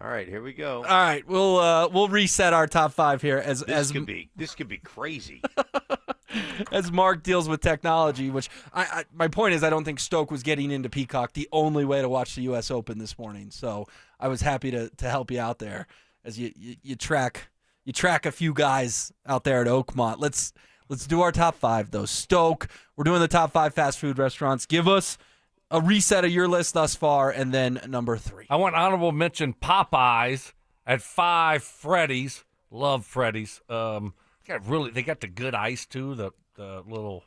Speaker 8: All right, here we go.
Speaker 1: All right, we'll reset our top five here.
Speaker 8: This could be crazy.
Speaker 1: as Mark deals with technology, which my point is I don't think Stoke was getting into Peacock the only way to watch the U.S. Open this morning. So I was happy to help you out there as you track a few guys out there at Oakmont. Let's do our top 5, though. Stoke, we're doing the top 5 fast food restaurants. Give us a reset of your list thus far, and then number 3.
Speaker 2: I want honorable mention Popeyes at 5. Freddy's, love Freddy's. They got the good ice too. The little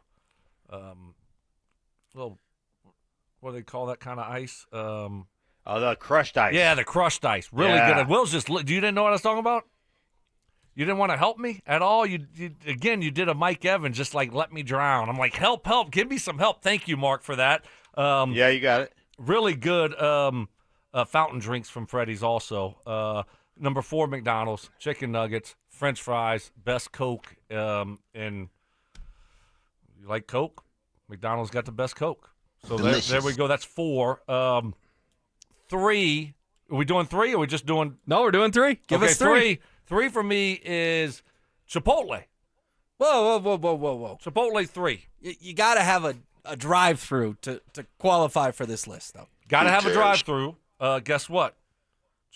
Speaker 2: what do they call that kind of ice?
Speaker 8: The crushed ice.
Speaker 2: Yeah, the crushed ice, really good. Will's you didn't know what I was talking about. You didn't want to help me at all. You did a Mike Evans, just like let me drown. I'm like, help, give me some help. Thank you, Mark, for that.
Speaker 8: Yeah, you got it.
Speaker 2: Really good fountain drinks from Freddy's also. Number 4, McDonald's, chicken nuggets, French fries, best Coke. And you like Coke? McDonald's got the best Coke. So there we go. That's 4. 3. Are we doing 3 or are we just doing?
Speaker 1: No, we're doing 3. Give us 3.
Speaker 2: 3 for me is Chipotle.
Speaker 1: Whoa.
Speaker 2: Chipotle 3.
Speaker 1: You got to have a drive-through to qualify for this list, though.
Speaker 2: Got to have a drive-through. Guess what?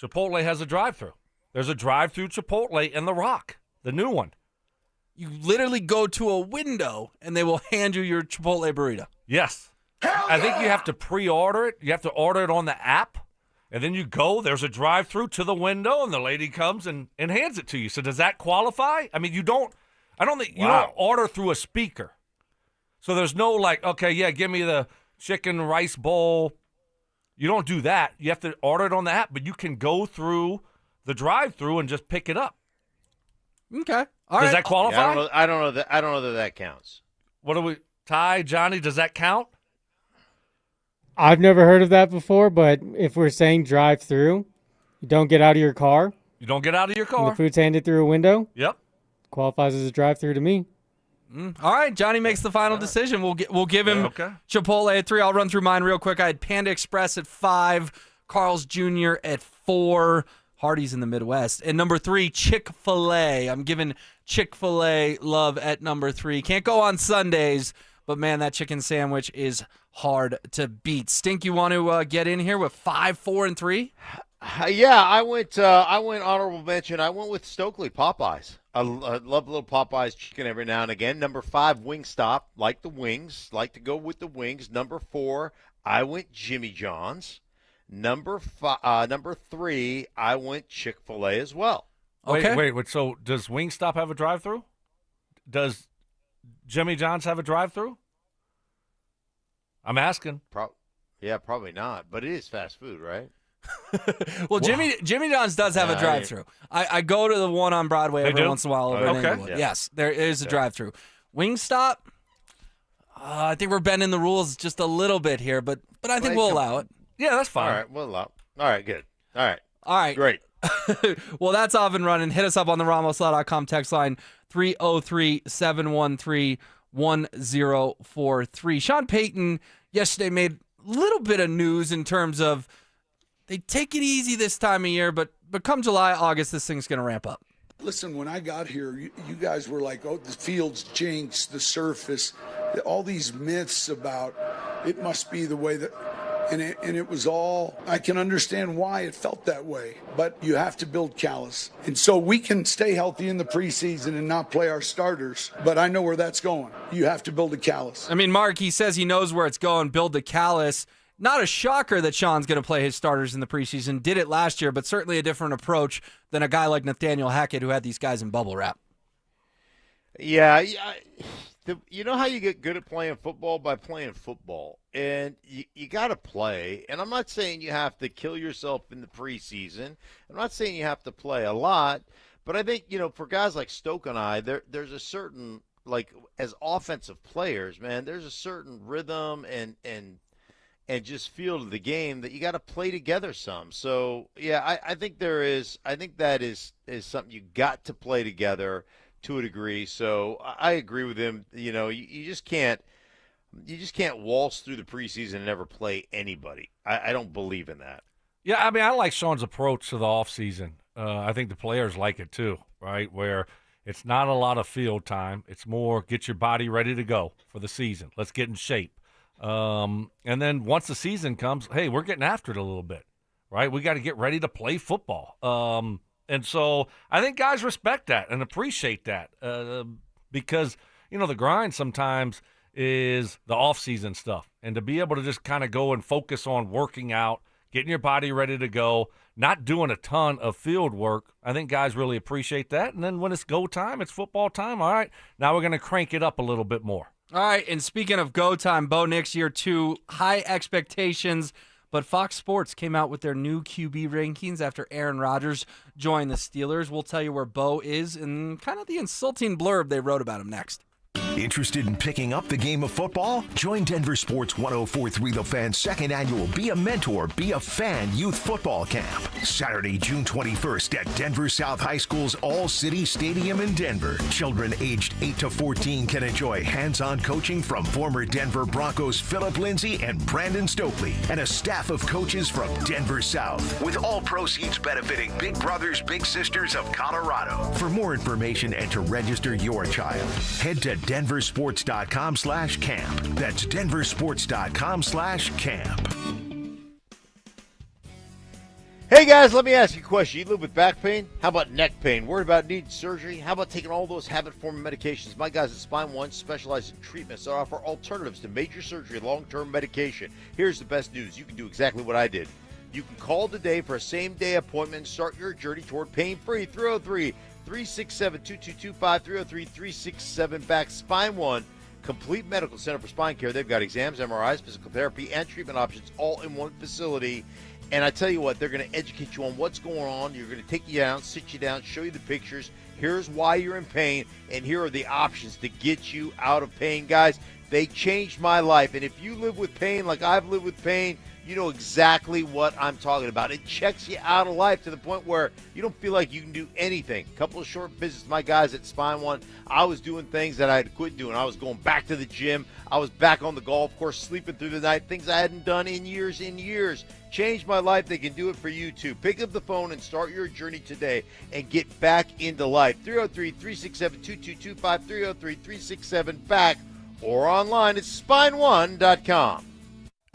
Speaker 2: Chipotle has a drive-through. There's a drive-through Chipotle in The Rock, the new one.
Speaker 1: You literally go to a window, and they will hand you your Chipotle burrito.
Speaker 2: Yes. I think you have to pre-order it. You have to order it on the app, and then you go. There's a drive-through to the window, and the lady comes and hands it to you. So does that qualify? I mean, you don't order through a speaker. So there's no give me the chicken rice bowl. You don't do that. You have to order it on the app, but you can go through the drive-through and just pick it up.
Speaker 1: Okay.
Speaker 2: Does that qualify?
Speaker 8: Yeah, I don't know that counts.
Speaker 2: What do we, Ty, Johnny? Does that count?
Speaker 5: I've never heard of that before, but if we're saying drive-through, you don't get out of your car.
Speaker 2: You don't get out of your car.
Speaker 5: And the food's handed through a window.
Speaker 2: Yep.
Speaker 5: Qualifies as a drive-through to me.
Speaker 1: All right, Johnny makes the final decision. We'll give him Chipotle at 3. I'll run through mine real quick. I had Panda Express at 5, Carl's Jr. at 4, Hardee's in the Midwest, and number 3, Chick-fil-A. I'm giving Chick-fil-A love at number 3. Can't go on Sundays, but man, that chicken sandwich is hard to beat. Stink, you want to get in here with 5, 4, and 3?
Speaker 8: Yeah, I went honorable mention. I went with Stokely Popeyes. I love little Popeyes chicken every now and again. Number 5, Wingstop. Like the wings. Like to go with the wings. Number 4, I went Jimmy John's. Number 3, I went Chick-fil-A as well.
Speaker 2: Okay. Wait. So does Wingstop have a drive-through? Does Jimmy John's have a drive-through? I'm asking.
Speaker 8: Probably not. But it is fast food, right?
Speaker 1: Well, Jimmy John's does have a drive-through. I go to the one on Broadway every once in a while over in Inglewood. Yeah. Yes, there is a drive-through. Wingstop, I think we're bending the rules just a little bit here, but I think we'll allow it.
Speaker 2: Yeah, that's fine.
Speaker 8: All right, we'll allow it. All right, good. All right.
Speaker 1: Great. Well, that's off and running. Hit us up on the RamosLaw.com text line 303-713-1043. Sean Peyton yesterday made a little bit of news in terms of they take it easy this time of year, but come July, August, this thing's going to ramp up.
Speaker 9: Listen, when I got here, you guys were like, oh, the field's jinxed, the surface, all these myths about it must be the way that, and it was all, I can understand why it felt that way, but you have to build callus. And so we can stay healthy in the preseason and not play our starters, but I know where that's going. You have to build a callus.
Speaker 1: I mean, Mark, he says he knows where it's going, build the callus. Not a shocker that Sean's going to play his starters in the preseason. Did it last year, but certainly a different approach than a guy like Nathaniel Hackett who had these guys in bubble wrap.
Speaker 8: Yeah. You know how you get good at playing football? By playing football. And you got to play. And I'm not saying you have to kill yourself in the preseason. I'm not saying you have to play a lot. But I think, for guys like Stoke and I, there's a certain, as offensive players, man, there's a certain rhythm and just feel to the game that you got to play together some. So, yeah, I think that is something you got to play together to a degree. So I agree with him. You just can't waltz through the preseason and never play anybody. I don't believe in that.
Speaker 2: Yeah, I mean, I like Sean's approach to the offseason. I think the players like it too, right? Where It's not a lot of field time. It's more get your body ready to go for the season. Let's get in shape. And then once the season comes, hey, we're getting after it a little bit, right? We got to get ready to play football. And so I think guys respect that and appreciate that because, the grind sometimes is the off-season stuff. And to be able to just kind of go and focus on working out, getting your body ready to go, not doing a ton of field work, I think guys really appreciate that. And then when it's go time, it's football time. All right, now we're going to crank it up a little bit more.
Speaker 1: All right, and speaking of go time, Bo Nix year 2, high expectations, but Fox Sports came out with their new QB rankings after Aaron Rodgers joined the Steelers. We'll tell you where Bo is and kind of the insulting blurb they wrote about him next.
Speaker 3: Interested in picking up the game of football? Join Denver Sports 104.3 The Fan's second annual Be a Mentor, Be a Fan youth football camp. Saturday, June 21st at Denver South High School's All-City Stadium in Denver. Children aged 8 to 14 can enjoy hands-on coaching from former Denver Broncos Philip Lindsay and Brandon Stokely and a staff of coaches from Denver South, with all proceeds benefiting Big Brothers Big Sisters of Colorado. For more information and to register your child, head to denversports.com/camp. That's denversports.com/camp.
Speaker 8: Hey guys, let me ask you a question. You live with back pain? How about neck pain? Worried about needing surgery? How about taking all those habit-forming medications? My guys at Spine One specialize in treatments that offer alternatives to major surgery and long-term medication. Here's the best news. You can do exactly what I did. You can call today for a same-day appointment and start your journey toward pain-free. 303-367-2225, 303-367-BACK. Spine One, complete medical center for spine care. They've got exams, MRIs, physical therapy, and treatment options all in one facility. And I tell you what, they're going to educate you on what's going on. You're going to take you down, sit you down, show you the pictures. Here's why you're in pain, and here are the options to get you out of pain. Guys, they changed my life. And if you live with pain like I've lived with pain, you know exactly what I'm talking about. It checks you out of life to the point where you don't feel like you can do anything. A couple of short visits, my guys at Spine One, I was doing things that I had quit doing. I was going back to the gym. I was back on the golf course, sleeping through the night, things I hadn't done in years and years. Changed my life. They can do it for you, too. Pick up the phone and start your journey today and get back into life. 303-367-2225, 303-367-BACK, or online at spine1.com.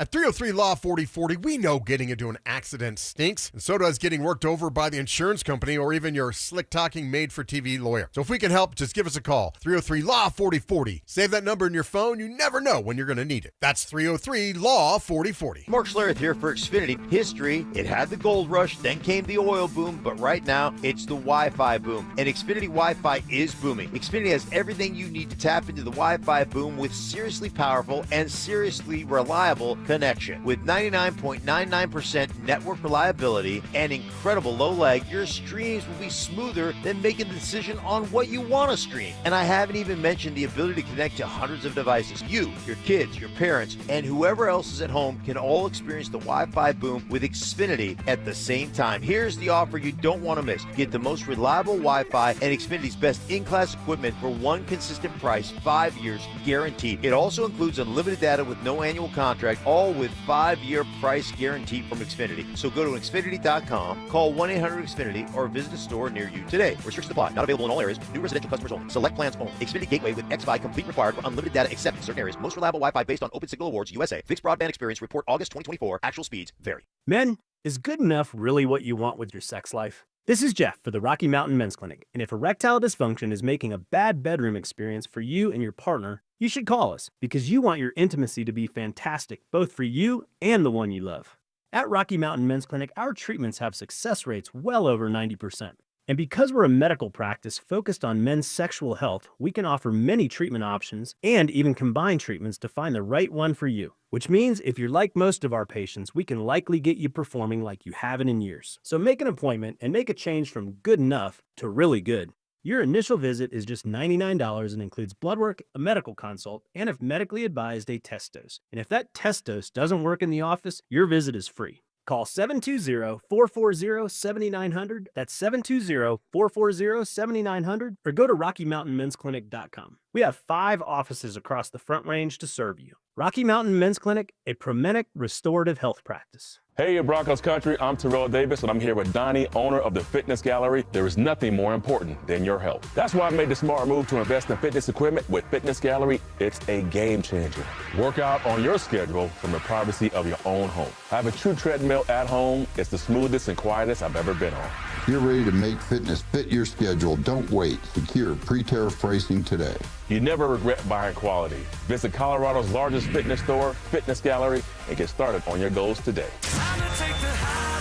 Speaker 6: At 303 Law 4040, we know getting into an accident stinks, and so does getting worked over by the insurance company or even your slick-talking made-for-TV lawyer. So if we can help, just give us a call. 303 Law 4040. Save that number in your phone. You never know when you're going to need it. That's 303 Law 4040.
Speaker 8: Mark Schlereth here for Xfinity. History, it had the gold rush, then came the oil boom, but right now, it's the Wi-Fi boom. And Xfinity Wi-Fi is booming. Xfinity has everything you need to tap into the Wi-Fi boom with seriously powerful and seriously reliable connection. With 99.99% network reliability and incredible low lag, your streams will be smoother than making the decision on what you want to stream. And I haven't even mentioned the ability to connect to hundreds of devices. You, your kids, your parents, and whoever else is at home can all experience the Wi-Fi boom with Xfinity at the same time. Here's the offer you don't want to miss. Get the most reliable Wi-Fi and Xfinity's best in-class equipment for one consistent price, 5 years guaranteed. It also includes unlimited data with no annual contract, all with 5-year price guarantee from Xfinity. So go to Xfinity.com, call 1-800-XFINITY, or visit a store near you today. Restrictions apply. Not available in all areas. New residential customers only. Select plans only. Xfinity Gateway with XFi complete required for unlimited data except in certain areas. Most reliable Wi-Fi based on Open Signal Awards USA. Fixed broadband experience report August 2024. Actual speeds vary.
Speaker 16: Men, is good enough really what you want with your sex life? This is Jeff for the Rocky Mountain Men's Clinic, and if erectile dysfunction is making a bad bedroom experience for you and your partner, you should call us because you want your intimacy to be fantastic, both for you and the one you love. At Rocky Mountain Men's Clinic, our treatments have success rates well over 90%. And because we're a medical practice focused on men's sexual health, we can offer many treatment options and even combine treatments to find the right one for you. Which means if you're like most of our patients, we can likely get you performing like you haven't in years. So make an appointment and make a change from good enough to really good. Your initial visit is just $99 and includes blood work, a medical consult, and if medically advised, a test dose. And if that test dose doesn't work in the office, your visit is free. Call 720-440-7900. That's 720-440-7900. Or go to RockyMountainMen'sClinic.com. We have 5 offices across the Front Range to serve you. Rocky Mountain Men's Clinic, a Promenic restorative health practice.
Speaker 10: Hey, Broncos country, I'm Terrell Davis, and I'm here with Donnie, owner of the Fitness Gallery. There is nothing more important than your health. That's why I made the smart move to invest in fitness equipment with Fitness Gallery. It's a game changer. Work out on your schedule from the privacy of your own home. I have a true treadmill at home. It's the smoothest and quietest I've ever been on.
Speaker 17: If you're ready to make fitness fit your schedule, don't wait. Secure pre-tariff pricing today.
Speaker 10: You never regret buying quality. Visit Colorado's largest fitness store, Fitness Gallery, and get started on your goals today.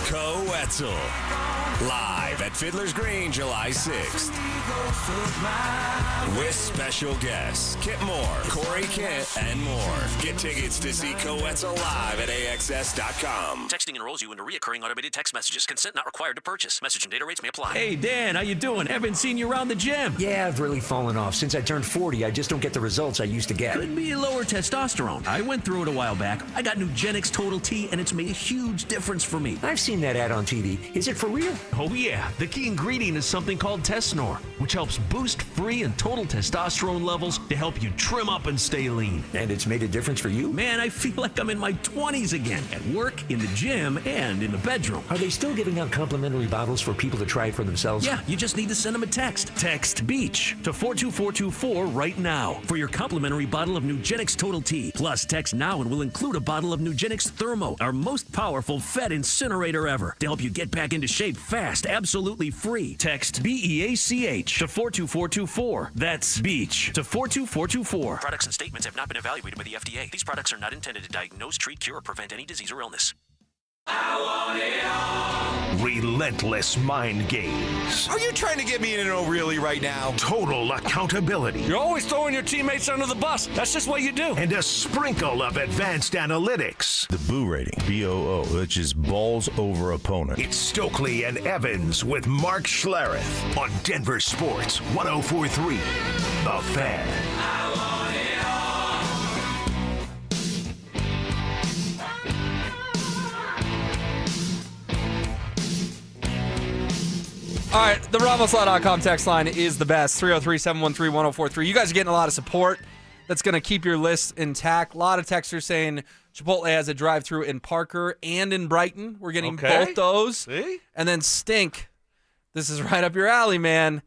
Speaker 19: Co-Wetzel, live at Fiddler's Green, July 6th. With special guests, Kip Moore, Corey Kent, and more. Get tickets to see Co-Wetzel live at AXS.com.
Speaker 11: Texting enrolls you into recurring automated text messages. Consent not required to purchase. Message and data rates may apply.
Speaker 21: Hey, Dan, how you doing? Haven't seen you around the gym.
Speaker 22: Yeah, I've really fallen off. Since I turned 40, I just don't get the results I used to get.
Speaker 21: Could be lower testosterone. I went through it a while back. I got Nugenix Total T, and it's made a huge difference for me.
Speaker 22: I've seen that ad on TV. Is it for real?
Speaker 21: Oh, yeah. The key ingredient is something called Tesnor, which helps boost free and total testosterone levels to help you trim up and stay lean.
Speaker 22: And it's made a difference for you?
Speaker 21: Man, I feel like I'm in my 20s again, at work, in the gym, and in the bedroom.
Speaker 22: Are they still giving out complimentary bottles for people to try it for themselves?
Speaker 21: Yeah, you just need to send them a text. Text BEACH to 42424 right now for your complimentary bottle of Nugenix Total T. Plus, text now and we'll include a bottle of Nugenix Thermo, our most powerful fat incinerator ever, to help you get back into shape fast, absolutely free. Text BEACH to 42424. That's BEACH to 42424.
Speaker 11: Products and statements have not been evaluated by the FDA. These products are not intended to diagnose, treat, cure, or prevent any disease or illness.
Speaker 3: Relentless mind games.
Speaker 4: Are you trying to get me in an oh really right now?
Speaker 3: Total accountability.
Speaker 2: You're always throwing your teammates under the bus. That's just what you do.
Speaker 3: And a sprinkle of advanced analytics.
Speaker 23: The Boo rating, BOO, which is balls over opponent.
Speaker 3: It's Stokely and Evans with Mark Schlereth on Denver Sports 104.3. The Fan.
Speaker 1: All right, the RamosLaw.com text line is the best, 303-713-1043. You guys are getting a lot of support. That's going to keep your list intact. A lot of texters saying Chipotle has a drive-thru in Parker and in Brighton. We're getting both those.
Speaker 2: See?
Speaker 1: And then Stink. This is right up your alley, man.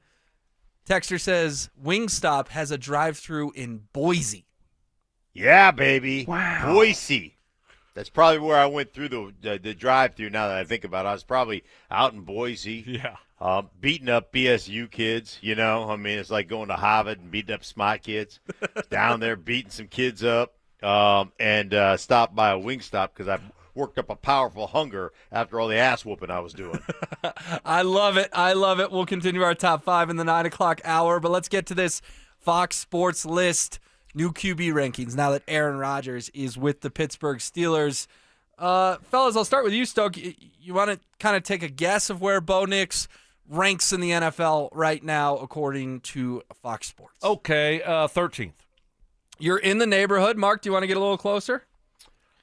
Speaker 1: Texter says Wingstop has a drive-thru in Boise.
Speaker 8: Yeah, baby.
Speaker 1: Wow.
Speaker 8: Boise. That's probably where I went through the drive-thru. Now that I think about it, I was probably out in Boise.
Speaker 2: Yeah.
Speaker 8: Beating up BSU kids, you know. I mean, it's like going to Harvard and beating up smart kids. Down there beating some kids up and stopped by a Wingstop because I worked up a powerful hunger after all the ass whooping I was doing.
Speaker 1: I love it. I love it. We'll continue our top 5 in the 9 o'clock hour, but let's get to this Fox Sports list. New QB rankings now that Aaron Rodgers is with the Pittsburgh Steelers. Fellas, I'll start with you, Stoke. You want to kind of take a guess of where Bo Nix ranks in the NFL right now according to Fox Sports?
Speaker 2: Okay, 13th.
Speaker 1: You're in the neighborhood. Mark, do you want to get a little closer?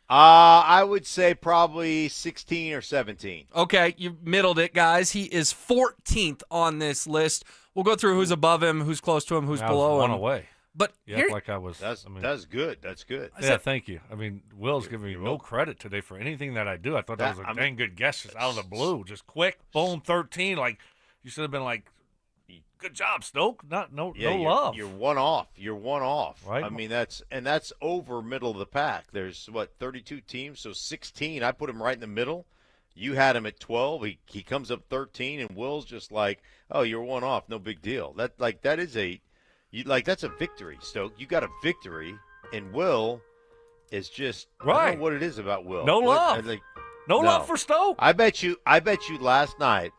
Speaker 8: I would say probably 16 or 17.
Speaker 1: Okay, you middled it, guys. He is 14th on this list. We'll go through who's above him, who's close to him, who's below him.
Speaker 2: One away.
Speaker 1: But
Speaker 2: like I was.
Speaker 8: That's good. That's good.
Speaker 2: Yeah, thank you. I mean, Will's giving me no credit today for anything that I do. I thought that was a dang good guess, just out of the blue, just quick, boom, 13. Like you should have been like, good job, Stoke. No love.
Speaker 8: You're one off. You're one off.
Speaker 2: Right.
Speaker 8: I mean, that's over middle of the pack. There's 32 teams, so 16. I put him right in the middle. You had him at 12. He comes up 13, and Will's just like, oh, you're one off. No big deal. That's a victory, Stoke. You got a victory, and Will is just I don't know what it is about Will.
Speaker 2: No love. No love for Stoke.
Speaker 8: I bet you last night,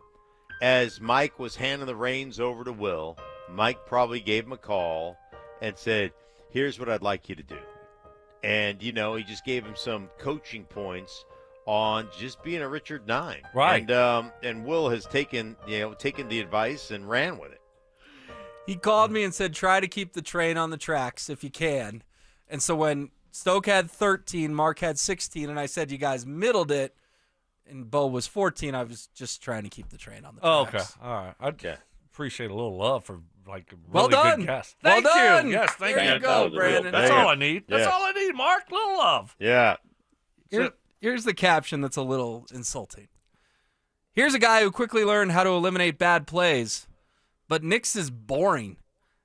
Speaker 8: as Mike was handing the reins over to Will, Mike probably gave him a call and said, here's what I'd like you to do. And, he just gave him some coaching points on just being a Richard 9.
Speaker 2: Right.
Speaker 8: And Will has taken the advice and ran with it.
Speaker 1: He called me and said, try to keep the train on the tracks if you can. And so when Stoke had 13, Mark had 16, and I said you guys middled it, and Bo was 14, I was just trying to keep the train on the tracks.
Speaker 2: Okay. All right. I appreciate a little love for, a really
Speaker 1: well done.
Speaker 2: good guess.
Speaker 1: Well
Speaker 2: Thank
Speaker 1: done.
Speaker 2: you. Yes, thank
Speaker 1: there
Speaker 2: you.
Speaker 1: You go, Brandon.
Speaker 2: That's all I need. That's all I need, Mark. Little love.
Speaker 8: Yeah.
Speaker 1: Here's the caption that's a little insulting. Here's a guy who quickly learned how to eliminate bad plays, but Nix is boring.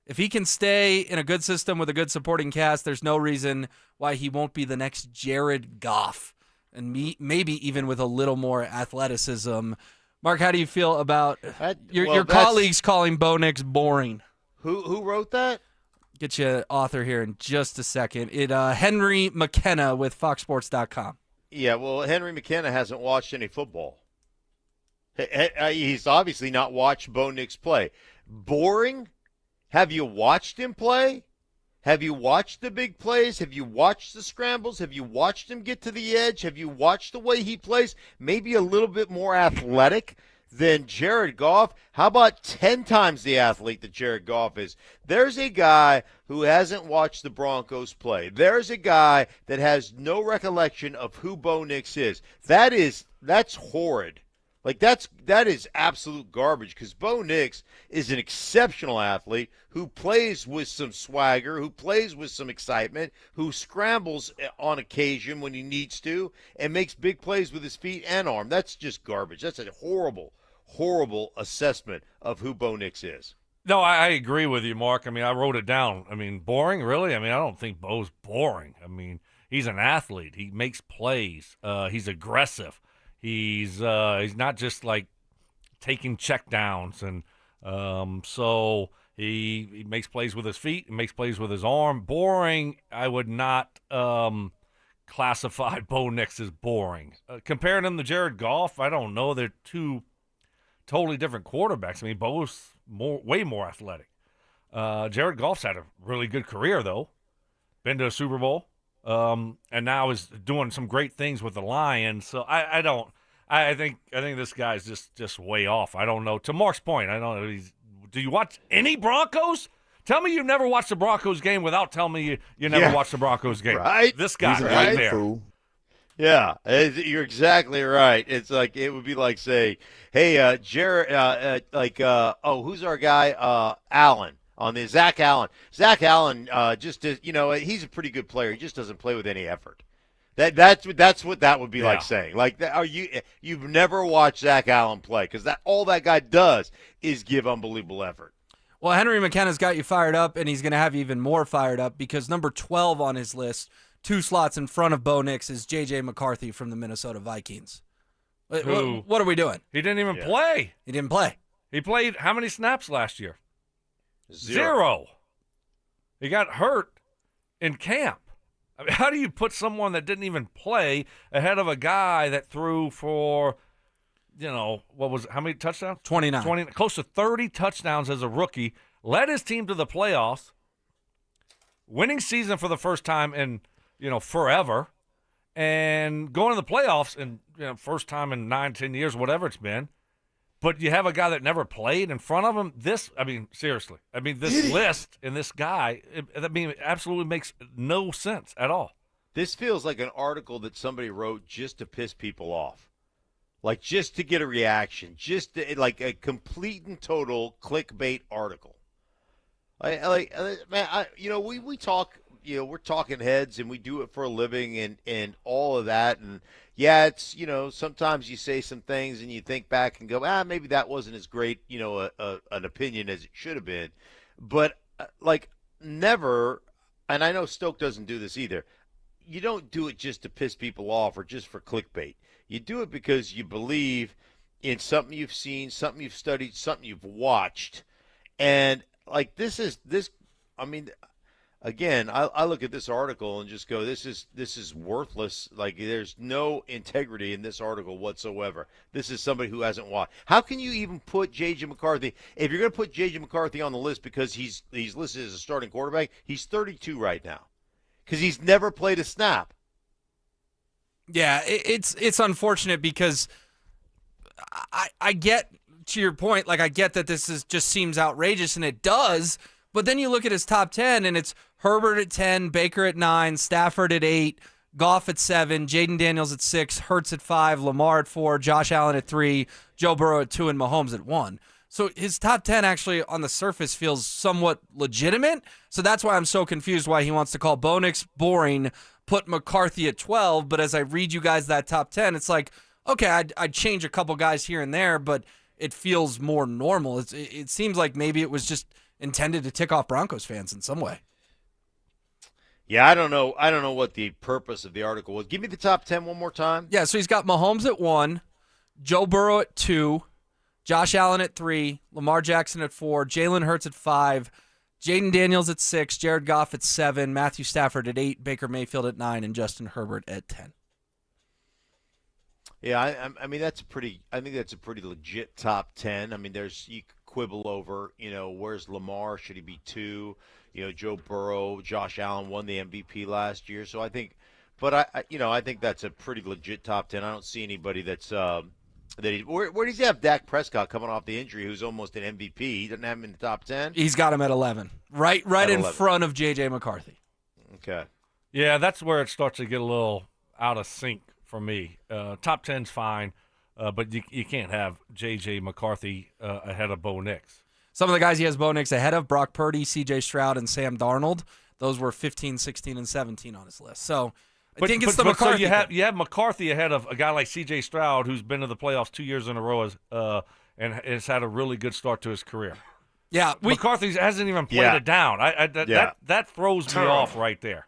Speaker 1: If he can stay in a good system with a good supporting cast, there's no reason why he won't be the next Jared Goff, and maybe even with a little more athleticism. Mark, how do you feel about your colleagues calling Bo Nix boring?
Speaker 8: Who wrote that?
Speaker 1: Get you an author here in just a second. Henry McKenna with FoxSports.com.
Speaker 8: Yeah, well, Henry McKenna hasn't watched any football. He's obviously not watched Bo Nix play. Boring? Have you watched him play? Have you watched the big plays? Have you watched the scrambles? Have you watched him get to the edge? Have you watched the way he plays? Maybe a little bit more athletic than Jared Goff. How about 10 times the athlete that Jared Goff is? There's a guy who hasn't watched the Broncos play. There's a guy that has no recollection of who Bo Nix is. That's horrid. Like, that is absolute garbage, because Bo Nix is an exceptional athlete who plays with some swagger, who plays with some excitement, who scrambles on occasion when he needs to, and makes big plays with his feet and arm. That's just garbage. That's a horrible, horrible assessment of who Bo Nix is.
Speaker 2: No, I agree with you, Mark. I mean, I wrote it down. I mean, boring, really? I mean, I don't think Bo's boring. I mean, he's an athlete. He makes plays. He's aggressive. He's not just like taking checkdowns, and so he makes plays with his feet, he makes plays with his arm. Boring, I would not classify Bo Nix as boring. Comparing him to Jared Goff, I don't know. They're two totally different quarterbacks. I mean, Bo's way more athletic. Jared Goff's had a really good career, though. Been to a Super Bowl. And now is doing some great things with the Lions. So I think this guy's just way off. I don't know. To Mark's point, I don't know. Do you watch any Broncos? Tell me you've never watched the Broncos game without telling me you never watched the Broncos game.
Speaker 8: Right?
Speaker 2: This guy right there. Fool.
Speaker 8: Yeah, you're exactly right. It's like, it would be like, say, hey, Jared, who's our guy? Allen. On the Zach Allen. Zach Allen he's a pretty good player. He just doesn't play with any effort. That's what that would be like saying. Like, you've never watched Zach Allen play, because all that guy does is give unbelievable effort.
Speaker 1: Well, Henry McKenna's got you fired up, and he's going to have you even more fired up, because number 12 on his list, 2 slots in front of Bo Nix, is J.J. McCarthy from the Minnesota Vikings. What are we doing?
Speaker 2: He didn't even play.
Speaker 1: He didn't play.
Speaker 2: He played how many snaps last year?
Speaker 8: Zero.
Speaker 2: He got hurt in camp. I mean, how do you put someone that didn't even play ahead of a guy that threw for, how many touchdowns?
Speaker 1: 29.
Speaker 2: Close to 30 touchdowns as a rookie, led his team to the playoffs, winning season for the first time in, forever, and going to the playoffs in, first time in 9-10 years, whatever it's been. But you have a guy that never played in front of him. Seriously. This list and this guy, it absolutely makes no sense at all.
Speaker 8: This feels like an article that somebody wrote just to piss people off. Like, just to get a reaction. Like a complete and total clickbait article. We talk, we're talking heads, and we do it for a living and all of that. And, yeah, it's, sometimes you say some things and you think back and go, maybe that wasn't as great, an opinion as it should have been. But, never, and I know Stoke doesn't do this either, you don't do it just to piss people off or just for clickbait. You do it because you believe in something you've seen, something you've studied, something you've watched. And, again, I look at this article and just go, this is worthless. Like, there's no integrity in this article whatsoever. This is somebody who hasn't watched. How can you even put J.J. McCarthy, if you're going to put J.J. McCarthy on the list because he's listed as a starting quarterback, he's 32 right now because he's never played a snap.
Speaker 1: Yeah, it's unfortunate, because I get to your point. Like, I get that this just seems outrageous, and it does. But then you look at his top 10, and it's Herbert at 10, Baker at 9, Stafford at 8, Goff at 7, Jaden Daniels at 6, Hurts at 5, Lamar at 4, Josh Allen at 3, Joe Burrow at 2, and Mahomes at 1. So his top 10 actually on the surface feels somewhat legitimate. So that's why I'm so confused why he wants to call Bo Nix boring, put McCarthy at 12, but as I read you guys that top 10, it's like, okay, I'd change a couple guys here and there, but it feels more normal. It seems like maybe it was just intended to tick off Broncos fans in some way.
Speaker 8: Yeah, I don't know. I don't know what the purpose of the article was. Give me the top 10 one more time.
Speaker 1: Yeah, so he's got Mahomes at 1, Joe Burrow at 2, Josh Allen at 3, Lamar Jackson at 4, Jalen Hurts at 5, Jaden Daniels at 6, Jared Goff at 7, Matthew Stafford at 8, Baker Mayfield at 9, and Justin Herbert at 10.
Speaker 8: Yeah, I mean that's I think that's a pretty legit top 10. I mean, you could quibble over, where's Lamar? Should he be 2? Joe Burrow, Josh Allen won the MVP last year, so I think, but I think that's a pretty legit top 10. I don't see anybody that's where does he have Dak Prescott coming off the injury, who's almost an MVP? He doesn't have him in the top 10.
Speaker 1: He's got him at 11, right
Speaker 8: at
Speaker 1: in
Speaker 8: 11.
Speaker 1: front of JJ McCarthy.
Speaker 8: Okay.
Speaker 2: Yeah, that's where it starts to get a little out of sync for me. Top 10's fine, but you can't have JJ McCarthy ahead of Bo Nix.
Speaker 1: Some of the guys he has Bo Nix ahead of, Brock Purdy, C.J. Stroud, and Sam Darnold, those were 15, 16, and 17 on his list. So I think it's the McCarthy.
Speaker 2: So you have McCarthy ahead of a guy like C.J. Stroud, who's been to the playoffs 2 years in a row and has had a really good start to his career.
Speaker 1: Yeah,
Speaker 2: McCarthy hasn't even played it down. That throws me off right there.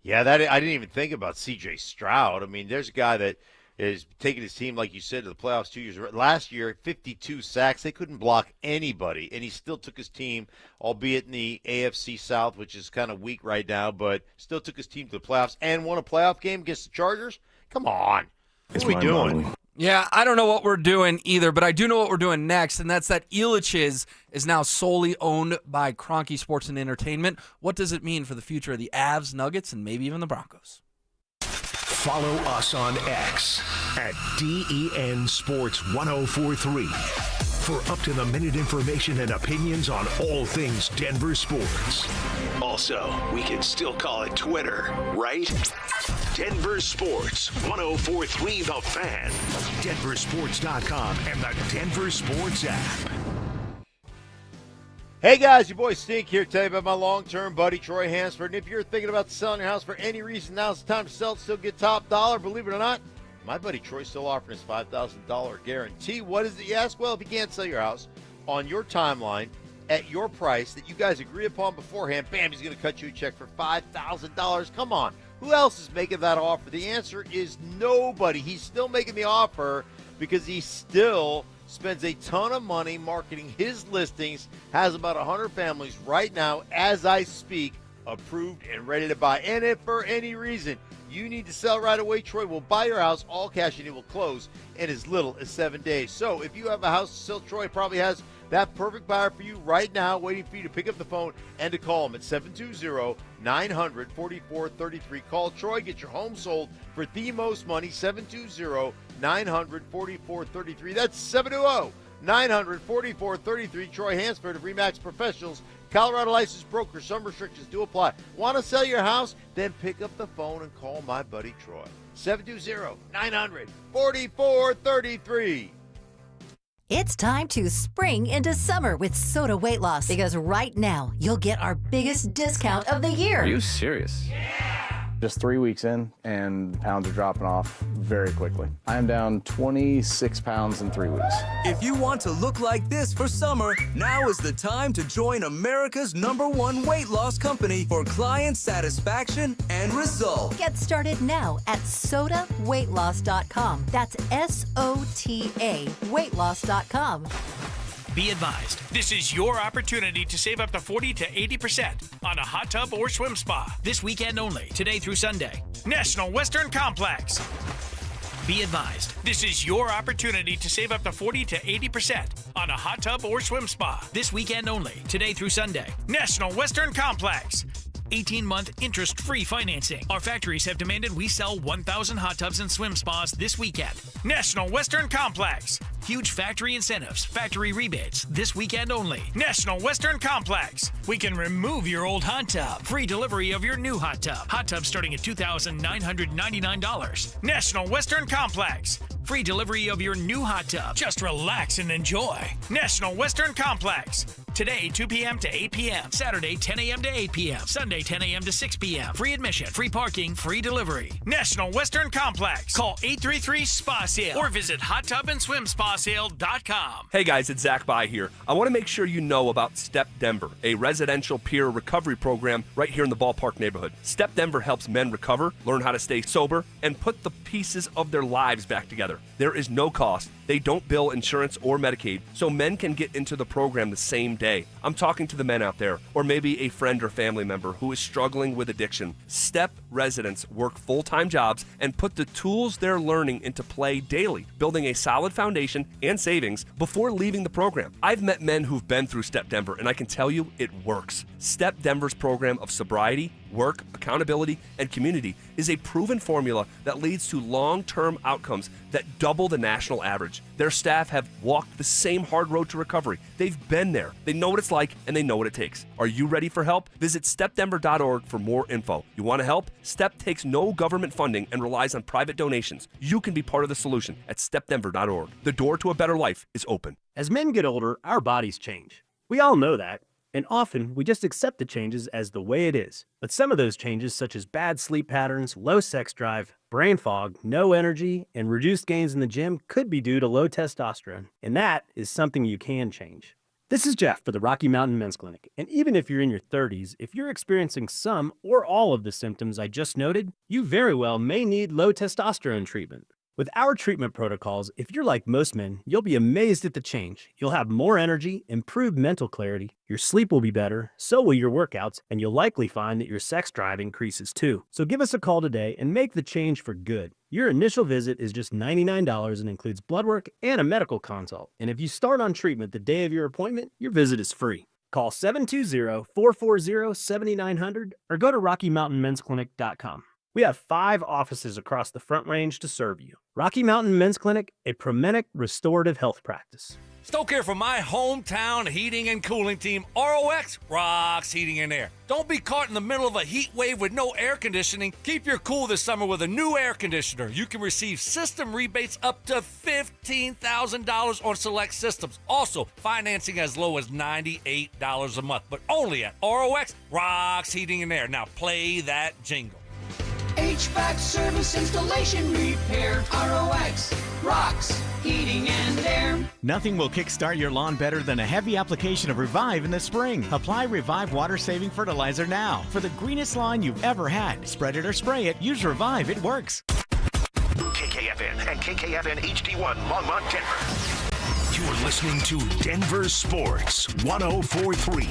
Speaker 8: Yeah, I didn't even think about C.J. Stroud. I mean, there's a guy that is taking his team, like you said, to the playoffs 2 years. Last year, 52 sacks. They couldn't block anybody, and he still took his team, albeit in the AFC South, which is kind of weak right now, but still took his team to the playoffs and won a playoff game against the Chargers. Come on. What are we doing?
Speaker 1: Yeah, I don't know what we're doing either, but I do know what we're doing next, and that's that Elitch's is now solely owned by Kroenke Sports and Entertainment. What does it mean for the future of the Avs, Nuggets, and maybe even the Broncos?
Speaker 3: Follow us on X at DEN Sports 1043 for up-to-the-minute information and opinions on all things Denver sports. Also, we can still call it Twitter, right? Denver Sports 1043 The Fan, denversports.com, and the Denver Sports app.
Speaker 8: Hey guys, your boy Stink here to tell you about my long-term buddy Troy Hansford. And if you're thinking about selling your house for any reason, now's the time to sell it, still get top dollar. Believe it or not, my buddy Troy's still offering his $5,000 guarantee. What is it, you ask? Well, if you can't sell your house on your timeline at your price that you guys agree upon beforehand, bam, he's going to cut you a check for $5,000. Come on. Who else is making that offer? The answer is nobody. He's still making the offer because he still spends a ton of money marketing his listings, has about 100 families right now as I speak approved and ready to buy. And if for any reason you need to sell right away, Troy will buy your house all cash and it will close in as little as 7 days. So if you have a house to sell, Troy probably has that perfect buyer for you right now, waiting for you to pick up the phone and to call him at 720-900-4433. Call Troy, get your home sold for the most money, 720-900-4433. That's 720-900-4433. Troy Hansford of RE/MAX Professionals, Colorado licensed broker. Some restrictions do apply. Want to sell your house? Then pick up the phone and call my buddy Troy. 720-900-4433.
Speaker 7: It's time to spring into summer with Soda Weight Loss, because right now you'll get our biggest discount of the year.
Speaker 12: Are you serious? Just 3 weeks in, and pounds are dropping off very quickly. I am down 26 pounds in 3 weeks.
Speaker 13: If you want to look like this for summer, now is the time to join America's #1 weight loss company for client satisfaction and results.
Speaker 7: Get started now at sodaweightloss.com. That's SOTA weightloss.com.
Speaker 20: Be advised, this is your opportunity to save up to 40 to 80% on a hot tub or swim spa. This weekend only, today through Sunday. National Western Complex. Be advised, this is your opportunity to save up to 40 to 80% on a hot tub or swim spa. This weekend only, today through Sunday. National Western Complex. 18-month interest-free financing. Our factories have demanded we sell 1,000 hot tubs and swim spas this weekend. National Western Complex. Huge factory incentives, factory rebates, this weekend only. National Western Complex. We can remove your old hot tub. Free delivery of your new hot tub. Hot tub starting at $2,999. National Western Complex. Free delivery of your new hot tub. Just relax and enjoy. National Western Complex. Today, 2 p.m. to 8 p.m. Saturday, 10 a.m. to 8 p.m. Sunday, 10 a.m. to 6 p.m. Free admission, free parking, free delivery. National Western Complex. Call 833-SPA-SALE or visit hottubandSwimSpaSale.com.
Speaker 14: Hey guys, it's Zach By here. I want to make sure you know about Step Denver, a residential peer recovery program right here in the ballpark neighborhood. Step Denver helps men recover, learn how to stay sober, and put the pieces of their lives back together. There is no cost. They don't bill insurance or Medicaid, so men can get into the program the same day. I'm talking to the men out there, or maybe a friend or family member who is struggling with addiction. Step residents work full-time jobs and put the tools they're learning into play daily, building a solid foundation and savings before leaving the program. I've met men who've been through Step Denver, and I can tell you it works. Step Denver's program of sobriety, work, accountability, and community is a proven formula that leads to long-term outcomes that double the national average. Their staff have walked the same hard road to recovery. They've been there. They know what it's like, and they know what it takes. Are you ready for help? Visit stepdenver.org for more info. You want to help? Step takes no government funding and relies on private donations. You can be part of the solution at stepdenver.org. The door to a better life is open.
Speaker 16: As men get older, our bodies change. We all know that. And often, we just accept the changes as the way it is. But some of those changes, such as bad sleep patterns, low sex drive, brain fog, no energy, and reduced gains in the gym, could be due to low testosterone. And that is something you can change. This is Jeff for the Rocky Mountain Men's Clinic. And even if you're in your 30s, if you're experiencing some or all of the symptoms I just noted, you very well may need low testosterone treatment. With our treatment protocols, if you're like most men, you'll be amazed at the change. You'll have more energy, improved mental clarity, your sleep will be better, so will your workouts, and you'll likely find that your sex drive increases too. So give us a call today and make the change for good. Your initial visit is just $99 and includes blood work and a medical consult. And if you start on treatment the day of your appointment, your visit is free. Call 720-440-7900 or go to RockyMountainMen'sClinic.com. We have 5 offices across the Front Range to serve you. Rocky Mountain Men's Clinic, a Promenic restorative health practice.
Speaker 2: Stoke here for my hometown heating and cooling team, ROX Rocks Heating and Air. Don't be caught in the middle of a heat wave with no air conditioning. Keep your cool this summer with a new air conditioner. You can receive system rebates up to $15,000 on select systems. Also, financing as low as $98 a month, but only at ROX Rocks Heating and Air. Now play that jingle.
Speaker 15: HVAC service, installation, repair, ROX, rocks, heating and air.
Speaker 18: Nothing will kickstart your lawn better than a heavy application of Revive in the spring. Apply Revive water-saving fertilizer now for the greenest lawn you've ever had. Spread it or spray it, use Revive, it works.
Speaker 3: KKFN and KKFN HD1 Longmont, Denver. You're listening to Denver Sports 104.3.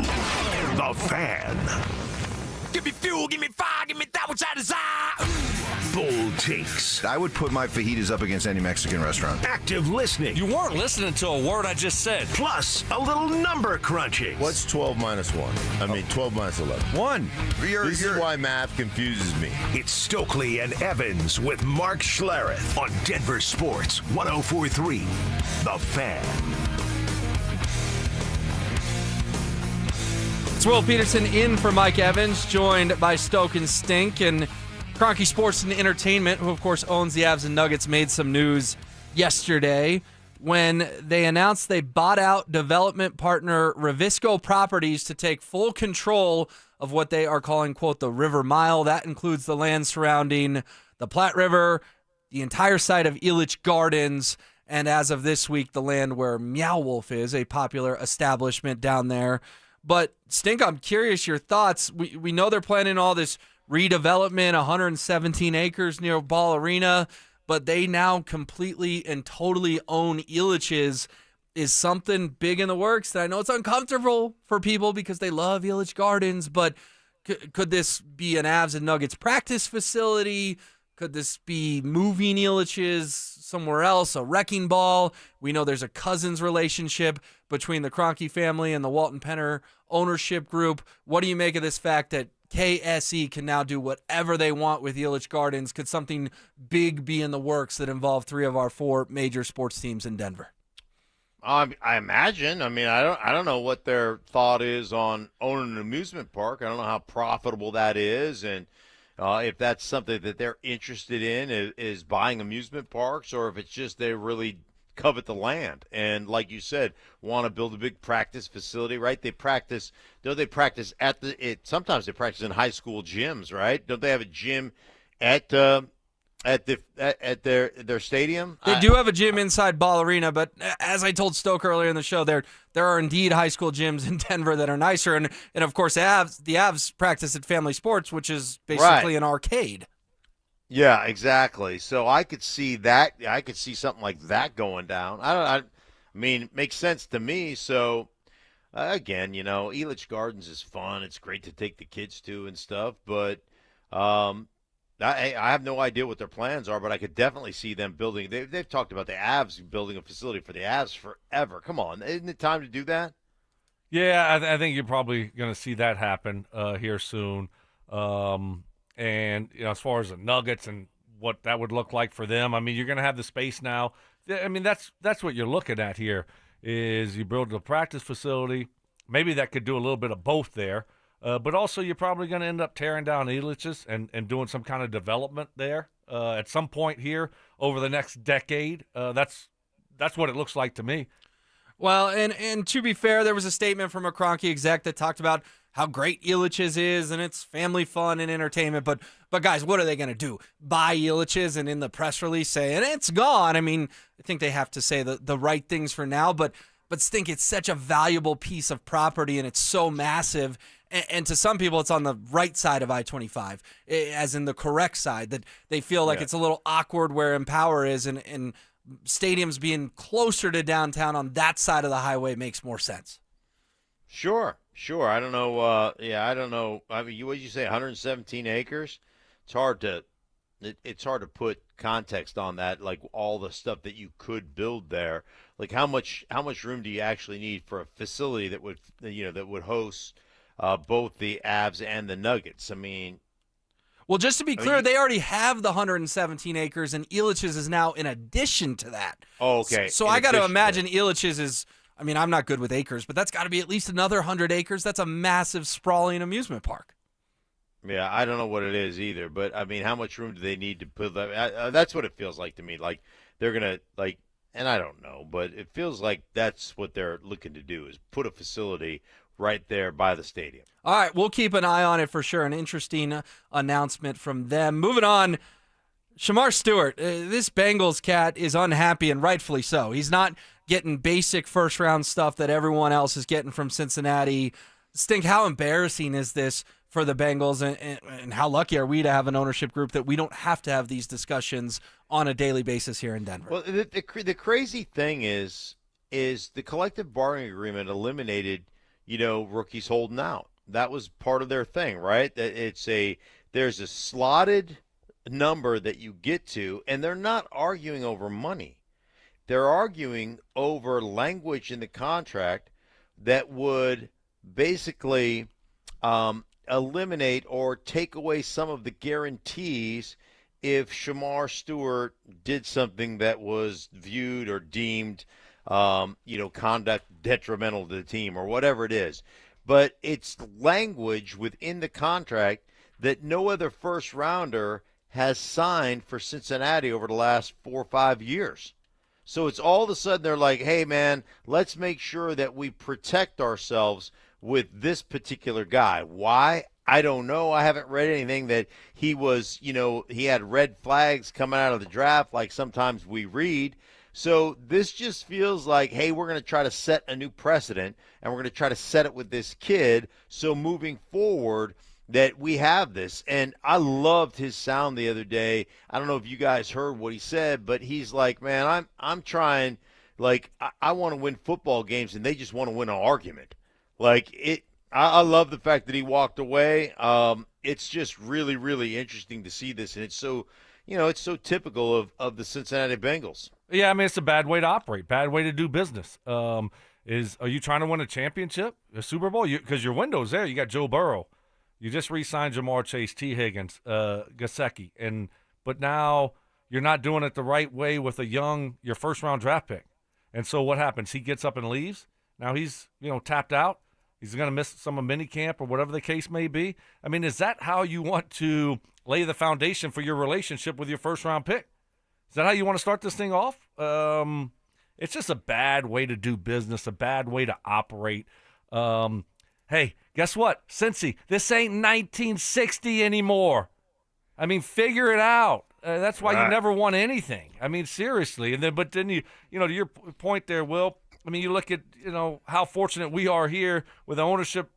Speaker 3: The Fan.
Speaker 19: Give me fuel, give me fire, give me that which I desire.
Speaker 3: Bold takes.
Speaker 4: I would put my fajitas up against any Mexican restaurant.
Speaker 3: Active listening.
Speaker 2: You weren't listening to a word I just said.
Speaker 3: Plus, a little number crunching.
Speaker 24: What's 12 minus 1? I mean, 12 minus 11. 1. This is why math confuses me.
Speaker 3: It's Stokely and Evans with Mark Schlereth on Denver Sports 104.3. The Fan.
Speaker 1: It's Will Peterson in for Mike Evans, joined by Stoke and Stink. And Kroenke Sports and Entertainment, who of course owns the Avs and Nuggets, made some news yesterday when they announced they bought out development partner Revisco Properties to take full control of what they are calling, quote, the River Mile. That includes the land surrounding the Platte River, the entire site of Ilitch Gardens, and as of this week, the land where Meow Wolf is, a popular establishment down there. But, Stink, I'm curious your thoughts. We know they're planning all this redevelopment, 117 acres near Ball Arena, but they now completely and totally own Ilitch's. Is something big in the works? That I know it's uncomfortable for people because they love Ilitch Gardens, but could this be an Avs and Nuggets practice facility? Could this be moving Ilitch's somewhere else, a wrecking ball? We know there's a cousins relationship between the Kroenke family and the Walton Penner ownership group. What do you make of this fact that KSE can now do whatever they want with Ilitch Gardens? Could something big be in the works that involve 3 of our 4 major sports teams in Denver?
Speaker 8: I imagine. I mean, I don't know what their thought is on owning an amusement park. I don't know how profitable that is, and if that's something that they're interested in is buying amusement parks, or if it's just they're really covet the land, and like you said, want to build a big practice facility, right? They practice. Don't they practice at sometimes they practice in high school gyms, right? Don't they have a gym at their stadium?
Speaker 1: They do have a gym inside Ball Arena, but as I told Stoke earlier in the show, there are indeed high school gyms in Denver that are nicer, and of course the Avs practice at Family Sports, which is basically an arcade.
Speaker 8: Yeah, exactly. So I could see that. I could see something like that going down. I mean, it makes sense to me. So again, Elitch Gardens is fun. It's great to take the kids to and stuff. But I have no idea what their plans are. But I could definitely see them building. They've talked about the Avs building a facility for the Avs forever. Come on, isn't it time to do that?
Speaker 2: Yeah, I think you're probably going to see that happen here soon. And as far as the Nuggets and what that would look like for them, I mean, you're going to have the space now. I mean, that's what you're looking at here is you build a practice facility. Maybe that could do a little bit of both there. But also you're probably going to end up tearing down Elitch's and doing some kind of development there at some point here over the next decade. That's what it looks like to me.
Speaker 1: Well, and to be fair, there was a statement from a Kroenke exec that talked about how great Elitch's is and it's family fun and entertainment. But guys, what are they going to do? Buy Elitch's and in the press release say, and it's gone. I mean, I think they have to say the right things for now, but Stink, it's such a valuable piece of property and it's so massive. And to some people, it's on the right side of I-25, as in the correct side, that they feel like it's a little awkward where Empower is and stadiums being closer to downtown on that side of the highway makes more sense.
Speaker 8: Sure. I don't know. I don't know. I mean, what did you say? 117 acres. It's hard to put context on that. Like all the stuff that you could build there. Like how much room do you actually need for a facility that would host both the Avs and the Nuggets? I mean.
Speaker 1: Well, just to be clear, they already have the 117 acres, and Elitch's is now in addition to that.
Speaker 8: Oh, okay.
Speaker 1: So I got to imagine Elitch's is. I mean, I'm not good with acres, but that's got to be at least another 100 acres. That's a massive, sprawling amusement park.
Speaker 8: Yeah, I don't know what it is either, but I mean, how much room do they need to put that? That's what it feels like to me. Like they're gonna and I don't know, but it feels like that's what they're looking to do is put a facility right there by the stadium.
Speaker 1: All right, we'll keep an eye on it for sure. An interesting announcement from them. Moving on, Shamar Stewart, this Bengals cat is unhappy, and rightfully so. He's not getting basic first-round stuff that everyone else is getting from Cincinnati. Stink, how embarrassing is this for the Bengals, and how lucky are we to have an ownership group that we don't have to have these discussions on a daily basis here in Denver?
Speaker 8: Well, the crazy thing is the collective bargaining agreement eliminated, rookies holding out. That was part of their thing, right? There's a slotted number that you get to, and they're not arguing over money. They're arguing over language in the contract that would basically eliminate or take away some of the guarantees if Shamar Stewart did something that was viewed or deemed, conduct detrimental to the team or whatever it is. But it's language within the contract that no other first rounder has signed for Cincinnati over the last 4 or 5 years. So it's all of a sudden they're like, hey, man, let's make sure that we protect ourselves with this particular guy. Why? I don't know. I haven't read anything that he was, he had red flags coming out of the draft like sometimes we read. So this just feels like, hey, we're going to try to set a new precedent, and we're going to try to set it with this kid. So moving forward, that we have this. And I loved his sound the other day. I don't know if you guys heard what he said, but he's like, man, I'm trying, I want to win football games, and they just want to win an argument. I love the fact that he walked away. It's just really, really interesting to see this, and it's so, it's so typical of the Cincinnati Bengals.
Speaker 2: Yeah, I mean, it's a bad way to operate, bad way to do business. Are you trying to win a championship, a Super Bowl? Because your window's there. You got Joe Burrow. You just re-signed Jamar Chase, T. Higgins, Gesicki, but now you're not doing it the right way with your first-round draft pick. And so what happens? He gets up and leaves. Now he's, tapped out. He's going to miss some of minicamp or whatever the case may be. I mean, is that how you want to lay the foundation for your relationship with your first-round pick? Is that how you want to start this thing off? It's just a bad way to do business, a bad way to operate. Hey, guess what? Cincy, this ain't 1960 anymore. I mean, figure it out. That's why you never won anything. I mean, seriously. But then to your point there, Will, I mean, you look at, how fortunate we are here with the ownership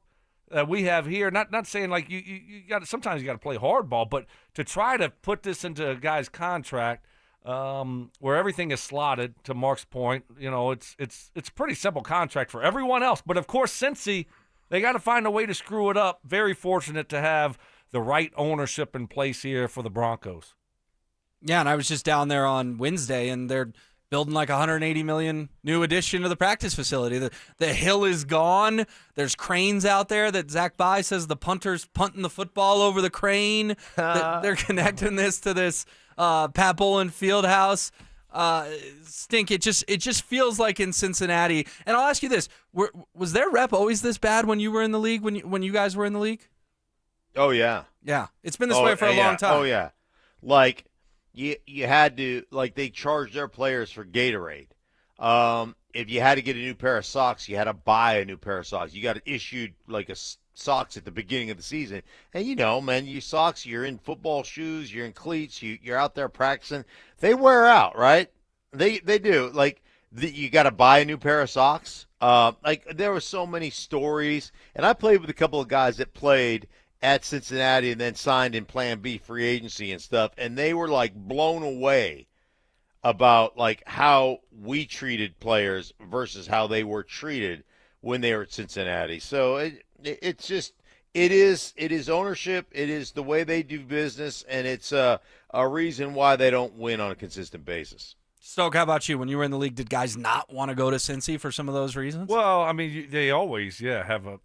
Speaker 2: that we have here. Not saying like you got sometimes you got to play hardball, but to try to put this into a guy's contract where everything is slotted. To Mark's point, it's a pretty simple contract for everyone else. But of course, Cincy, they got to find a way to screw it up. Very fortunate to have the right ownership in place here for the Broncos.
Speaker 1: Yeah, and I was just down there on Wednesday, and they're building like $180 million new addition to the practice facility. The hill is gone. There's cranes out there that Zach Bye says the punter's punting the football over the crane. They're connecting this to this Pat Bowlen Fieldhouse. Stink. It just feels like in Cincinnati. And I'll ask you this: was their rep always this bad when you were in the league? When you guys were in the league?
Speaker 8: Oh yeah,
Speaker 1: yeah. It's been this way for a long time.
Speaker 8: Oh yeah, like. You had to, like, they charged their players for Gatorade. If you had to get a new pair of socks, you had to buy a new pair of socks. You got issued, like, socks at the beginning of the season. And, man, your socks, you're in football shoes, you're in cleats, you're out there practicing. They wear out, right? They do. Like, you got to buy a new pair of socks. There were so many stories. And I played with a couple of guys that played at Cincinnati and then signed in Plan B free agency and stuff, and they were like blown away about like how we treated players versus how they were treated when they were at Cincinnati. So it is ownership, it is the way they do business, and it's a reason why they don't win on a consistent basis.
Speaker 1: Stoke, how about you? When you were in the league, did guys not want to go to Cincy for some of those reasons?
Speaker 2: Well, I mean, they always have a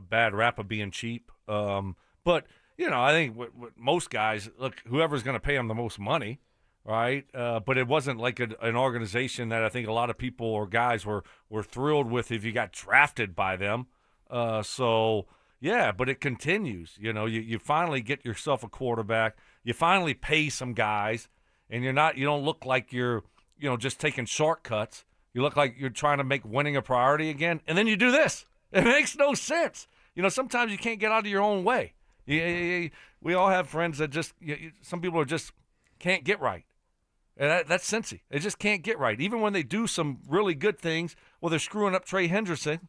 Speaker 2: bad rap of being cheap. But, I think what most guys, look, whoever's going to pay them the most money, right? But it wasn't like an organization that I think a lot of people or guys were thrilled with if you got drafted by them. But it continues. You finally get yourself a quarterback. You finally pay some guys, and you don't look like you're, just taking shortcuts. You look like you're trying to make winning a priority again. And then you do this. It makes no sense. Sometimes you can't get out of your own way. We all have friends that just some people are just can't get right. And that's Cincy. They just can't get right. Even when they do some really good things, well, they're screwing up Trey Hendrickson,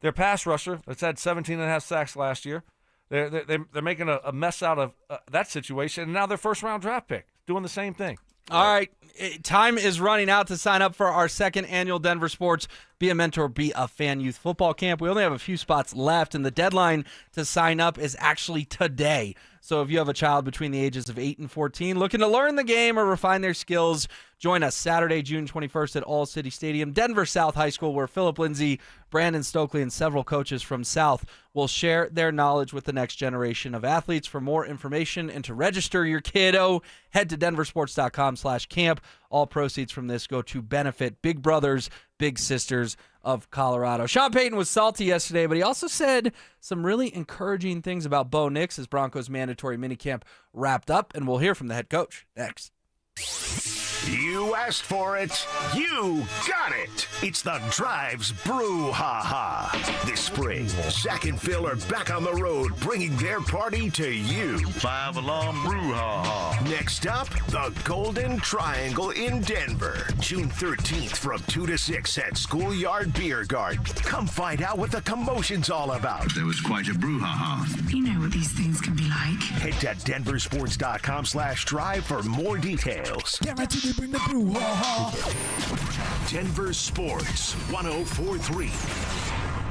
Speaker 2: their pass rusher that's had 17.5 sacks last year. They're making a mess out of that situation, and now their first-round draft pick doing the same thing.
Speaker 1: All right, time is running out to sign up for our second annual Denver Sports Be a Mentor, Be a Fan Youth Football Camp. We only have a few spots left, and the deadline to sign up is actually today. So if you have a child between the ages of 8 and 14 looking to learn the game or refine their skills, join us Saturday, June 21st at All City Stadium, Denver South High School, where Philip Lindsay, Brandon Stokely, and several coaches from South will share their knowledge with the next generation of athletes. For more information and to register your kiddo, head to denversports.com/camp. All proceeds from this go to benefit Big Brothers, Big Sisters of Colorado. Sean Peyton was salty yesterday, but he also said some really encouraging things about Bo Nix as Broncos mandatory minicamp wrapped up, and we'll hear from the head coach next.
Speaker 3: You asked for it. You got it. It's the Drives Brouhaha. This spring, Zach and Phil are back on the road, bringing their party to you. 5-alarm brouhaha. Next up, the Golden Triangle in Denver. June 13th from 2 to 6 at Schoolyard Beer Garden. Come find out what the commotion's all about. There was quite a brouhaha.
Speaker 5: You know what these things can be like.
Speaker 3: Head to denversports.com/drive for more details.
Speaker 5: Guaranteed to bring the brouhaha.
Speaker 3: Denver Sports 104.3.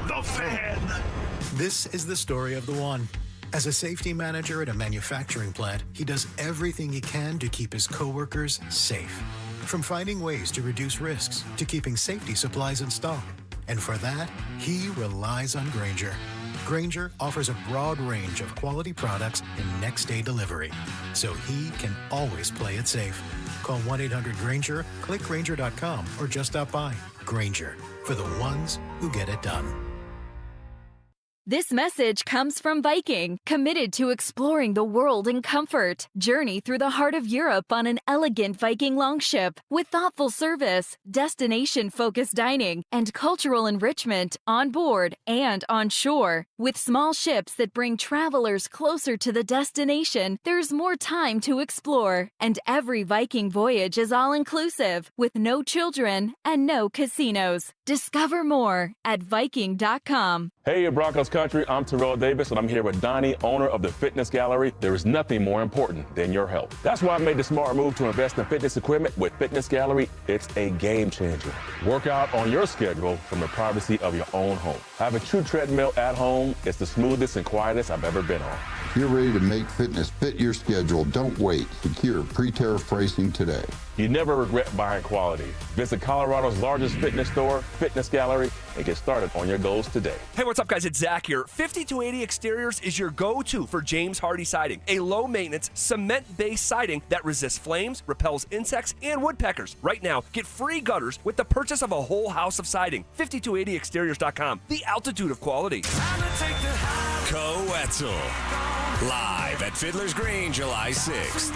Speaker 3: The Fan.
Speaker 6: This is the story of the one. As a safety manager at a manufacturing plant, he does everything he can to keep his coworkers safe. From finding ways to reduce risks to keeping safety supplies in stock. And for that, he relies on Grainger. Grainger offers a broad range of quality products and next-day delivery, so he can always play it safe. Call 1-800-GRAINGER, click Grainger.com, or just stop by. Grainger, for the ones who get it done.
Speaker 9: This message comes from Viking, committed to exploring the world in comfort. Journey through the heart of Europe on an elegant Viking longship with thoughtful service, destination-focused dining, and cultural enrichment on board and on shore. With small ships that bring travelers closer to the destination, there's more time to explore. And every Viking voyage is all-inclusive, with no children and no casinos. Discover more at Viking.com.
Speaker 10: Hey, Broncos country, I'm Terrell Davis, and I'm here with Donnie, owner of the Fitness Gallery. There is nothing more important than your health. That's why I made the smart move to invest in fitness equipment with Fitness Gallery. It's a game changer. Work out on your schedule from the privacy of your own home. I have a true treadmill at home. It's the smoothest and quietest I've ever been on.
Speaker 17: If you're ready to make fitness fit your schedule, don't wait. Secure pre-tariff pricing today.
Speaker 10: You never regret buying quality. Visit Colorado's largest fitness store, Fitness Gallery, and get started on your goals today.
Speaker 14: Hey, what's up, guys? It's Zach here. 5280 Exteriors is your go-to for James Hardy Siding, a low-maintenance, cement-based siding that resists flames, repels insects, and woodpeckers. Right now, get free gutters with the purchase of a whole house of siding. 5280exteriors.com, the altitude of quality.
Speaker 19: Co-Wetzel. Live at Fiddler's Green, July 6th.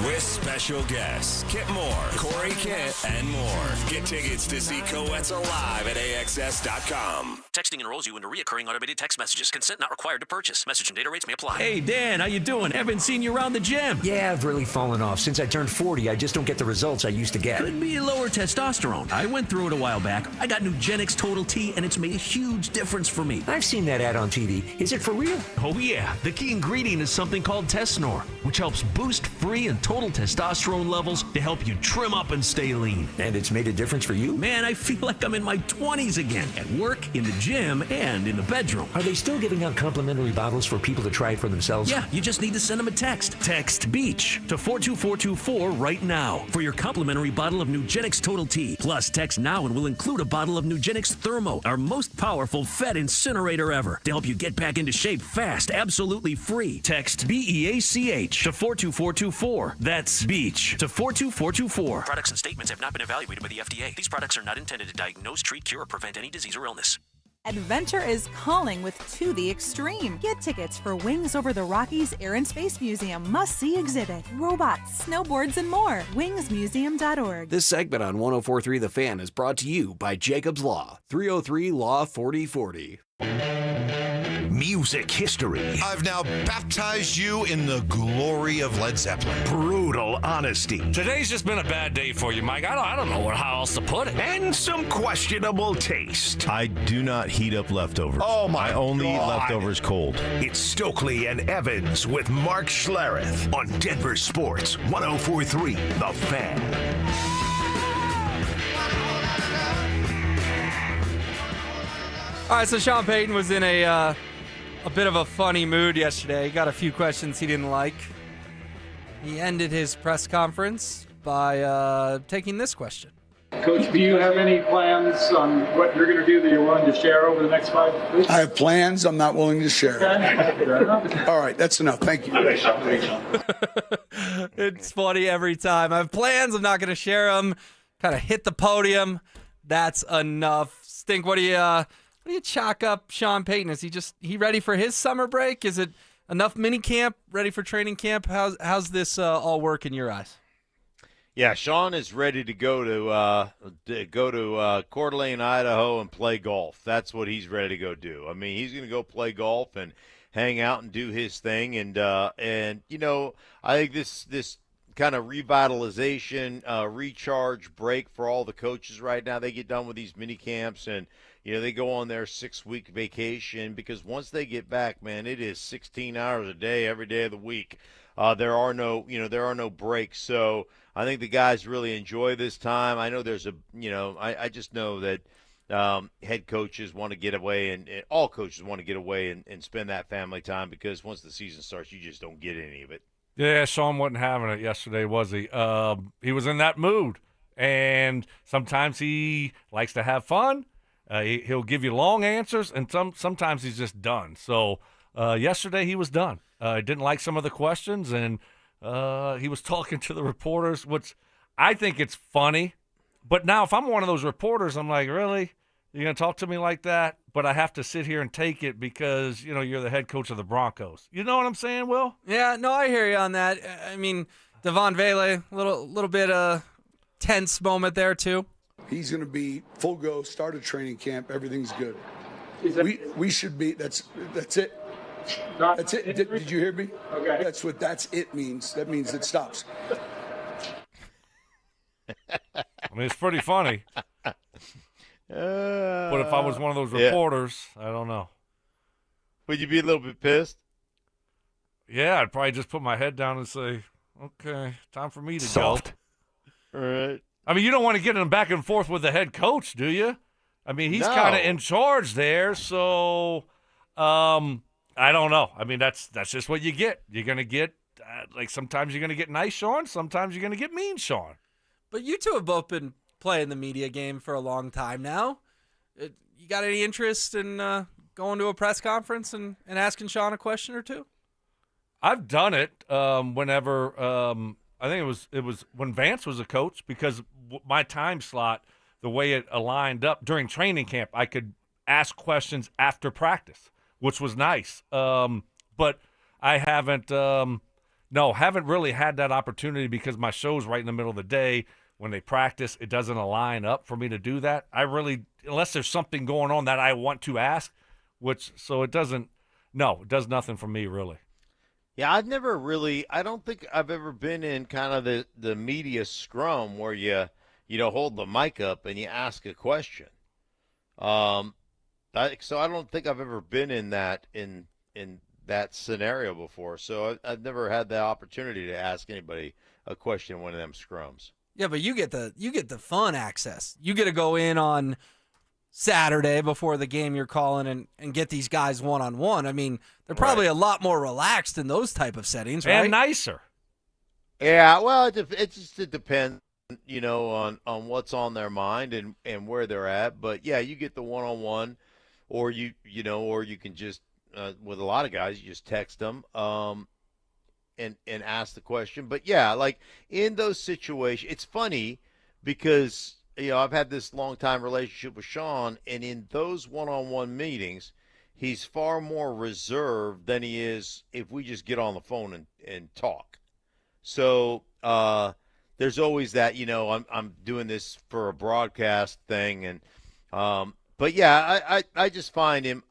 Speaker 19: With special guests, Kit Moore, Corey Kent, and more. Get tickets to see Co-Wetzel live at AXS.com.
Speaker 21: Texting enrolls you into recurring automated text messages. Consent not required to purchase. Message and data rates may apply. Hey, Dan, how you doing? Haven't seen you around the gym.
Speaker 22: Yeah, I've really fallen off. Since I turned 40, I just don't get the results I used to get.
Speaker 21: Could be lower testosterone. I went through it a while back. I got Nugenix Total T, and it's made a huge difference for me.
Speaker 22: I've seen that ad on TV. Is it for real?
Speaker 21: Oh, yeah. The key ingredient is something called Tesnor, which helps boost free and total testosterone levels to help you trim up and stay lean.
Speaker 22: And it's made a difference for you?
Speaker 21: Man, I feel like I'm in my 20s again, at work, in the gym, and in the bedroom.
Speaker 22: Are they still giving out complimentary bottles for people to try it for themselves?
Speaker 21: Yeah, you just need to send them a text. Text BEACH to 42424 right now for your complimentary bottle of Nugenix Total T. Plus, text now and we'll include a bottle of Nugenix Thermo, our most powerful fat incinerator ever, to help you get back into shape fast, absolutely free. Text BEACH to 42424. That's BEACH to 42424. Products and statements have not been evaluated by the FDA. These products are not intended to diagnose, treat, cure, or prevent any disease or illness.
Speaker 25: Adventure is calling with To the Extreme. Get tickets for Wings Over the Rockies Air and Space Museum must-see exhibit, robots, snowboards, and more. wingsmuseum.org.
Speaker 26: This segment on 104.3 The Fan is brought to you by Jacob's Law, 303 Law 4040.
Speaker 3: Music history.
Speaker 4: I've now baptized you in the glory of Led Zeppelin.
Speaker 3: Brutal honesty.
Speaker 2: Today's just been a bad day for you, Mike. I don't know how else to put it.
Speaker 3: And some questionable taste.
Speaker 24: I do not heat up leftovers.
Speaker 4: Oh, my
Speaker 24: I only eat
Speaker 3: God.
Speaker 24: leftovers cold.
Speaker 3: It's Stokely and Evans with Mark Schlereth on Denver Sports 104.3 The Fan.
Speaker 1: All right, so Sean Peyton was in a bit of a funny mood yesterday. He got a few questions he didn't like. He ended his press conference by taking this question.
Speaker 27: Coach, do you have any plans on what you're going to do that you're willing to share over the next 5 weeks?
Speaker 5: I have plans I'm not willing to share.
Speaker 27: Okay.
Speaker 5: All right, that's enough. Thank you.
Speaker 27: Thanks, Sean.
Speaker 1: It's funny every time. I have plans. I'm not going to share them. Kind of hit the podium. That's enough. Stink, what do you chalk up Sean Payton? Is he ready for his summer break? Is it enough mini camp, ready for training camp? How's this all work in your eyes?
Speaker 8: Yeah, Sean is ready to go to Coeur d'Alene, Idaho, and play golf. That's what he's ready to go do. I mean, he's going to go play golf and hang out and do his thing. And you know, I think this kind of revitalization, recharge break for all the coaches right now. They get done with these mini camps and they go on their 6-week vacation, because once they get back, man, it is 16 hours a day, every day of the week. There are no breaks. So I think the guys really enjoy this time. I know I just know that head coaches want to get away, and all coaches want to get away and spend that family time, because once the season starts, you just don't get any of it.
Speaker 2: Yeah, Sean wasn't having it yesterday, was he? He was in that mood, and sometimes he likes to have fun. He'll give you long answers, and sometimes he's just done. So yesterday he was done. Didn't like some of the questions, and he was talking to the reporters, which I think it's funny. But now if I'm one of those reporters, I'm like, really? You're going to talk to me like that, but I have to sit here and take it because, you're the head coach of the Broncos. You know what I'm saying, Will?
Speaker 1: Yeah, no, I hear you on that. I mean, Devon Vele, little bit tense moment there too.
Speaker 5: He's going to be full go, start a training camp. Everything's good. We should be. That's it. That's it. Did you hear me? Okay. That's it means. That means it stops.
Speaker 2: I mean, it's pretty funny. But if I was one of those reporters, I don't know.
Speaker 8: Would you be a little bit pissed?
Speaker 2: Yeah, I'd probably just put my head down and say, okay, time for me to
Speaker 8: Soft.
Speaker 2: go.
Speaker 8: All right.
Speaker 2: I mean, you don't want to get in back and forth with the head coach, do you? I mean, he's kind of in charge there, so I don't know. I mean, that's just what you get. You're going to get, sometimes you're going to get nice Sean, sometimes you're going to get mean Sean.
Speaker 1: But you two have both been playing the media game for a long time now. You got any interest in going to a press conference and asking Sean a question or two?
Speaker 2: I've done it whenever I think it was when Vance was a coach, because my time slot, the way it aligned up during training camp, I could ask questions after practice, which was nice. But I haven't really had that opportunity because my show's right in the middle of the day. When they practice, it doesn't align up for me to do that. Unless there's something going on that I want to ask, it does nothing for me really.
Speaker 8: Yeah, I don't think I've ever been in kind of the media scrum where you hold the mic up and you ask a question. So I don't think I've ever been in that scenario before. So I've never had the opportunity to ask anybody a question in one of them scrums.
Speaker 1: Yeah, but you get the fun access. You get to go in on Saturday before the game you're calling and get these guys one-on-one. I mean, they're probably a lot more relaxed in those type of settings, right?
Speaker 2: And nicer.
Speaker 8: Yeah, well, it depends, on what's on their mind and where they're at. But yeah, you get the one-on-one, or you can just with a lot of guys, you just text them and ask the question. But yeah, like in those situations, it's funny because I've had this long-time relationship with Sean, and in those one-on-one meetings, he's far more reserved than he is if we just get on the phone and talk. So there's always that, I'm doing this for a broadcast thing, and but yeah, I just find him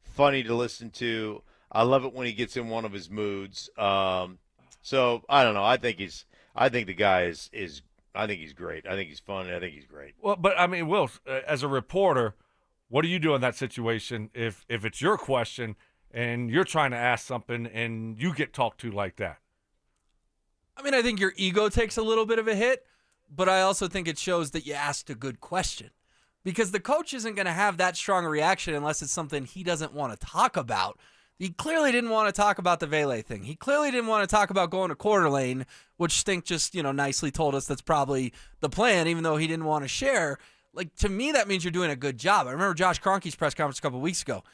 Speaker 8: funny to listen to. I love it when he gets in one of his moods. So I don't know. I think the guy is. I think he's great. I think he's fun. I think he's great.
Speaker 2: Well, but I mean, Will, as a reporter, what do you do in that situation if it's your question and you're trying to ask something and you get talked to like that?
Speaker 1: I mean, I think your ego takes a little bit of a hit, but I also think it shows that you asked a good question, because the coach isn't going to have that strong a reaction unless it's something he doesn't want to talk about. He clearly didn't want to talk about the Vele thing. He clearly didn't want to talk about going to Quarter Lane, which Stink just, nicely told us that's probably the plan, even though he didn't want to share. Like, to me, that means you're doing a good job. I remember Josh Kroenke's press conference a couple weeks ago.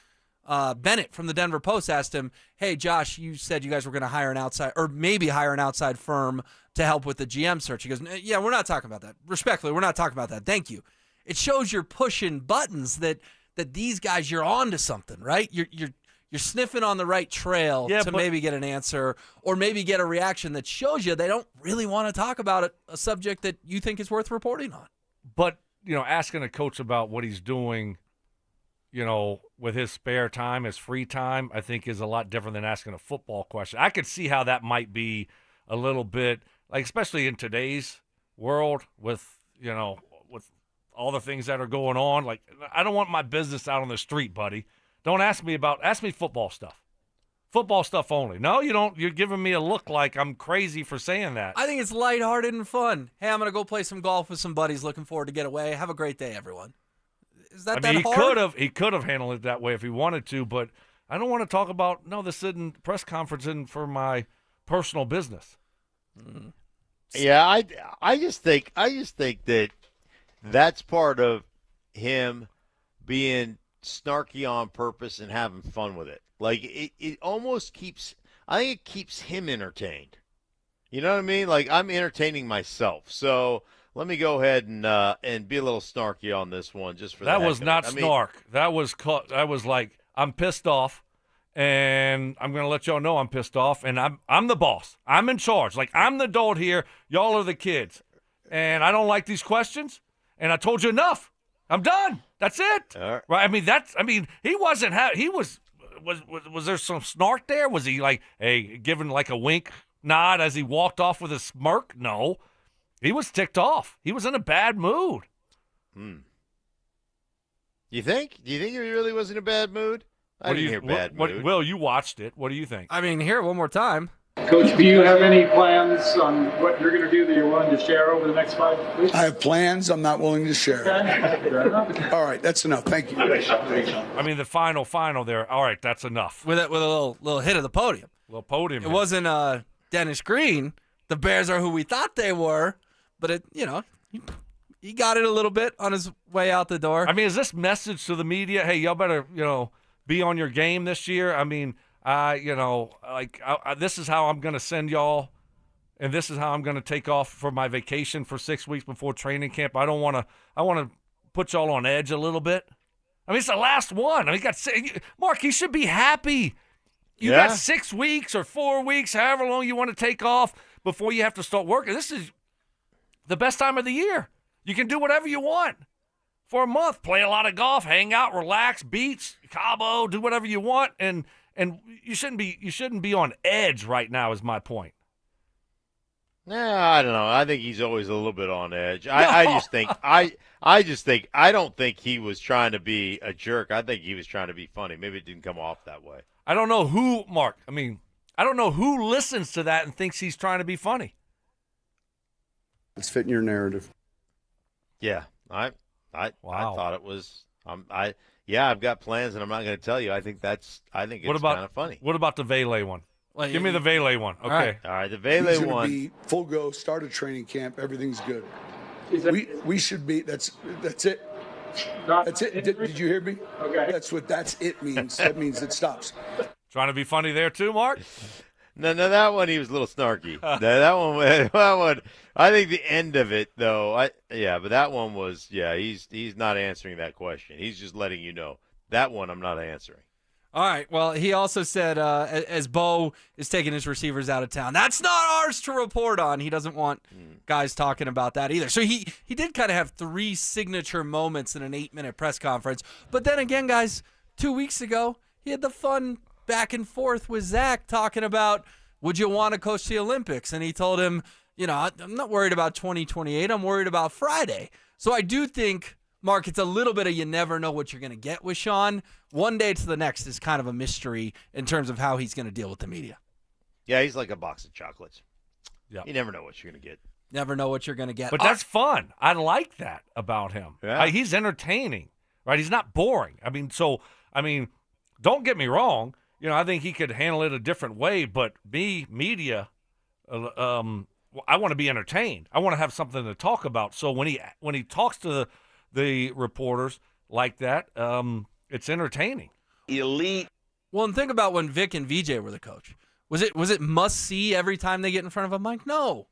Speaker 1: Bennett from the Denver Post asked him, hey, Josh, you said you guys were going to hire an outside, or maybe hire an outside firm to help with the GM search. He goes, yeah, we're not talking about that. Respectfully, we're not talking about that. Thank you. It shows you're pushing buttons that these guys, you're on to something, right? You're sniffing on the right trail to maybe get an answer or maybe get a reaction that shows you they don't really want to talk about a subject that you think is worth reporting on.
Speaker 2: But, asking a coach about what he's doing, with his spare time, his free time, I think is a lot different than asking a football question. I could see how that might be a little bit, like, especially in today's world with, with all the things that are going on. Like, I don't want my business out on the street, buddy. Don't ask me football stuff. Football stuff only. No, you don't. You're giving me a look like I'm crazy for saying that.
Speaker 1: I think it's lighthearted and fun. Hey, I'm going to go play some golf with some buddies. Looking forward to get away. Have a great day, everyone. Is that hard?
Speaker 2: He could have handled it that way if he wanted to, but I don't want to talk about, this isn't press conference for my personal business.
Speaker 8: Mm. Yeah, I just think that that's part of him being snarky on purpose and having fun with it. Like it almost keeps him entertained. You know what I mean? Like, I'm entertaining myself. So let me go ahead and be a little snarky on this one, just for
Speaker 2: that.
Speaker 8: The
Speaker 2: Was
Speaker 8: heck
Speaker 2: not
Speaker 8: of it.
Speaker 2: snark. That was like, I'm pissed off, and I'm gonna let y'all know I'm pissed off, and I'm the boss. I'm in charge. Like, I'm the adult here. Y'all are the kids, and I don't like these questions. And I told you enough. I'm done. That's it.
Speaker 8: All right.
Speaker 2: Right? I mean, he wasn't. He was there some snark there? Was he like, hey, giving like a wink nod as he walked off with a smirk? No, he was ticked off. He was in a bad mood.
Speaker 8: You think? Do you think he really was in a bad mood? I didn't hear bad mood.
Speaker 2: Will, you watched it. What do you think?
Speaker 1: I mean, hear it one more time.
Speaker 27: Coach, do you have any plans on what you're going to do that you're willing to share over the next 5 weeks?
Speaker 5: I have plans I'm not willing to share. All right, that's enough. Thank you.
Speaker 2: I mean, the final there. All right, that's enough.
Speaker 1: With a little hit of the podium.
Speaker 2: Little podium.
Speaker 1: It wasn't Dennis Green. The Bears are who we thought they were, but he got it a little bit on his way out the door.
Speaker 2: I mean, is this message to the media? Hey, y'all better be on your game this year. I mean, this is how I'm going to send y'all, and this is how I'm going to take off for my vacation for 6 weeks before training camp. I want to put y'all on edge a little bit. I mean, it's the last one. I mean, Mark, you should be happy. You got 6 weeks or 4 weeks, however long you want to take off before you have to start working. This is the best time of the year. You can do whatever you want for a month. Play a lot of golf, hang out, relax, beach, Cabo, do whatever you want, and you shouldn't be on edge right now. Is my point.
Speaker 8: Nah, I don't know. I think he's always a little bit on edge. I just think I don't think he was trying to be a jerk. I think he was trying to be funny. Maybe it didn't come off that way.
Speaker 2: I don't know who, Mark. I mean, I don't know who listens to that and thinks he's trying to be funny.
Speaker 5: It's fitting your narrative.
Speaker 8: Yeah, I thought it was. I've got plans, and I'm not going to tell you. I think it's kind of funny.
Speaker 2: What about the Vele one?
Speaker 1: Well,
Speaker 2: Give me the Vele one. Okay.
Speaker 8: All right, the Vele
Speaker 5: He's
Speaker 8: one.
Speaker 5: Be full go. Start a training camp. Everything's good. We should be. That's it. That's it. Did you hear me?
Speaker 27: Okay.
Speaker 5: That's it means. That means it stops.
Speaker 2: Trying to be funny there too, Mark?
Speaker 8: No, that one he was a little snarky. that one. I think the end of it, though. But that one was. Yeah, he's not answering that question. He's just letting you know. That one I'm not answering.
Speaker 1: All right. Well, he also said as Bo is taking his receivers out of town, that's not ours to report on. He doesn't want guys talking about that either. So he did kind of have 3 signature moments in an 8-minute press conference. But then again, guys, 2 weeks ago, he had the fun back and forth with Zach talking about, would you want to coach the Olympics? And he told him, I'm not worried about 2028. I'm worried about Friday. So I do think, Mark, it's a little bit of you never know what you're going to get with Sean. One day to the next is kind of a mystery in terms of how he's going to deal with the media.
Speaker 8: Yeah, he's like a box of chocolates.
Speaker 2: Yeah.
Speaker 8: You never know what you're going to get.
Speaker 1: Never know what you're going to get.
Speaker 2: But that's fun. I like that about him.
Speaker 8: Yeah.
Speaker 2: He's entertaining, right? He's not boring. I mean, don't get me wrong. I think he could handle it a different way, but media, I want to be entertained. I want to have something to talk about. So when he talks to the reporters like that, it's entertaining.
Speaker 1: Elite. Well, and think about when Vic and VJ were the coach. Was it must see every time they get in front of a mic? No.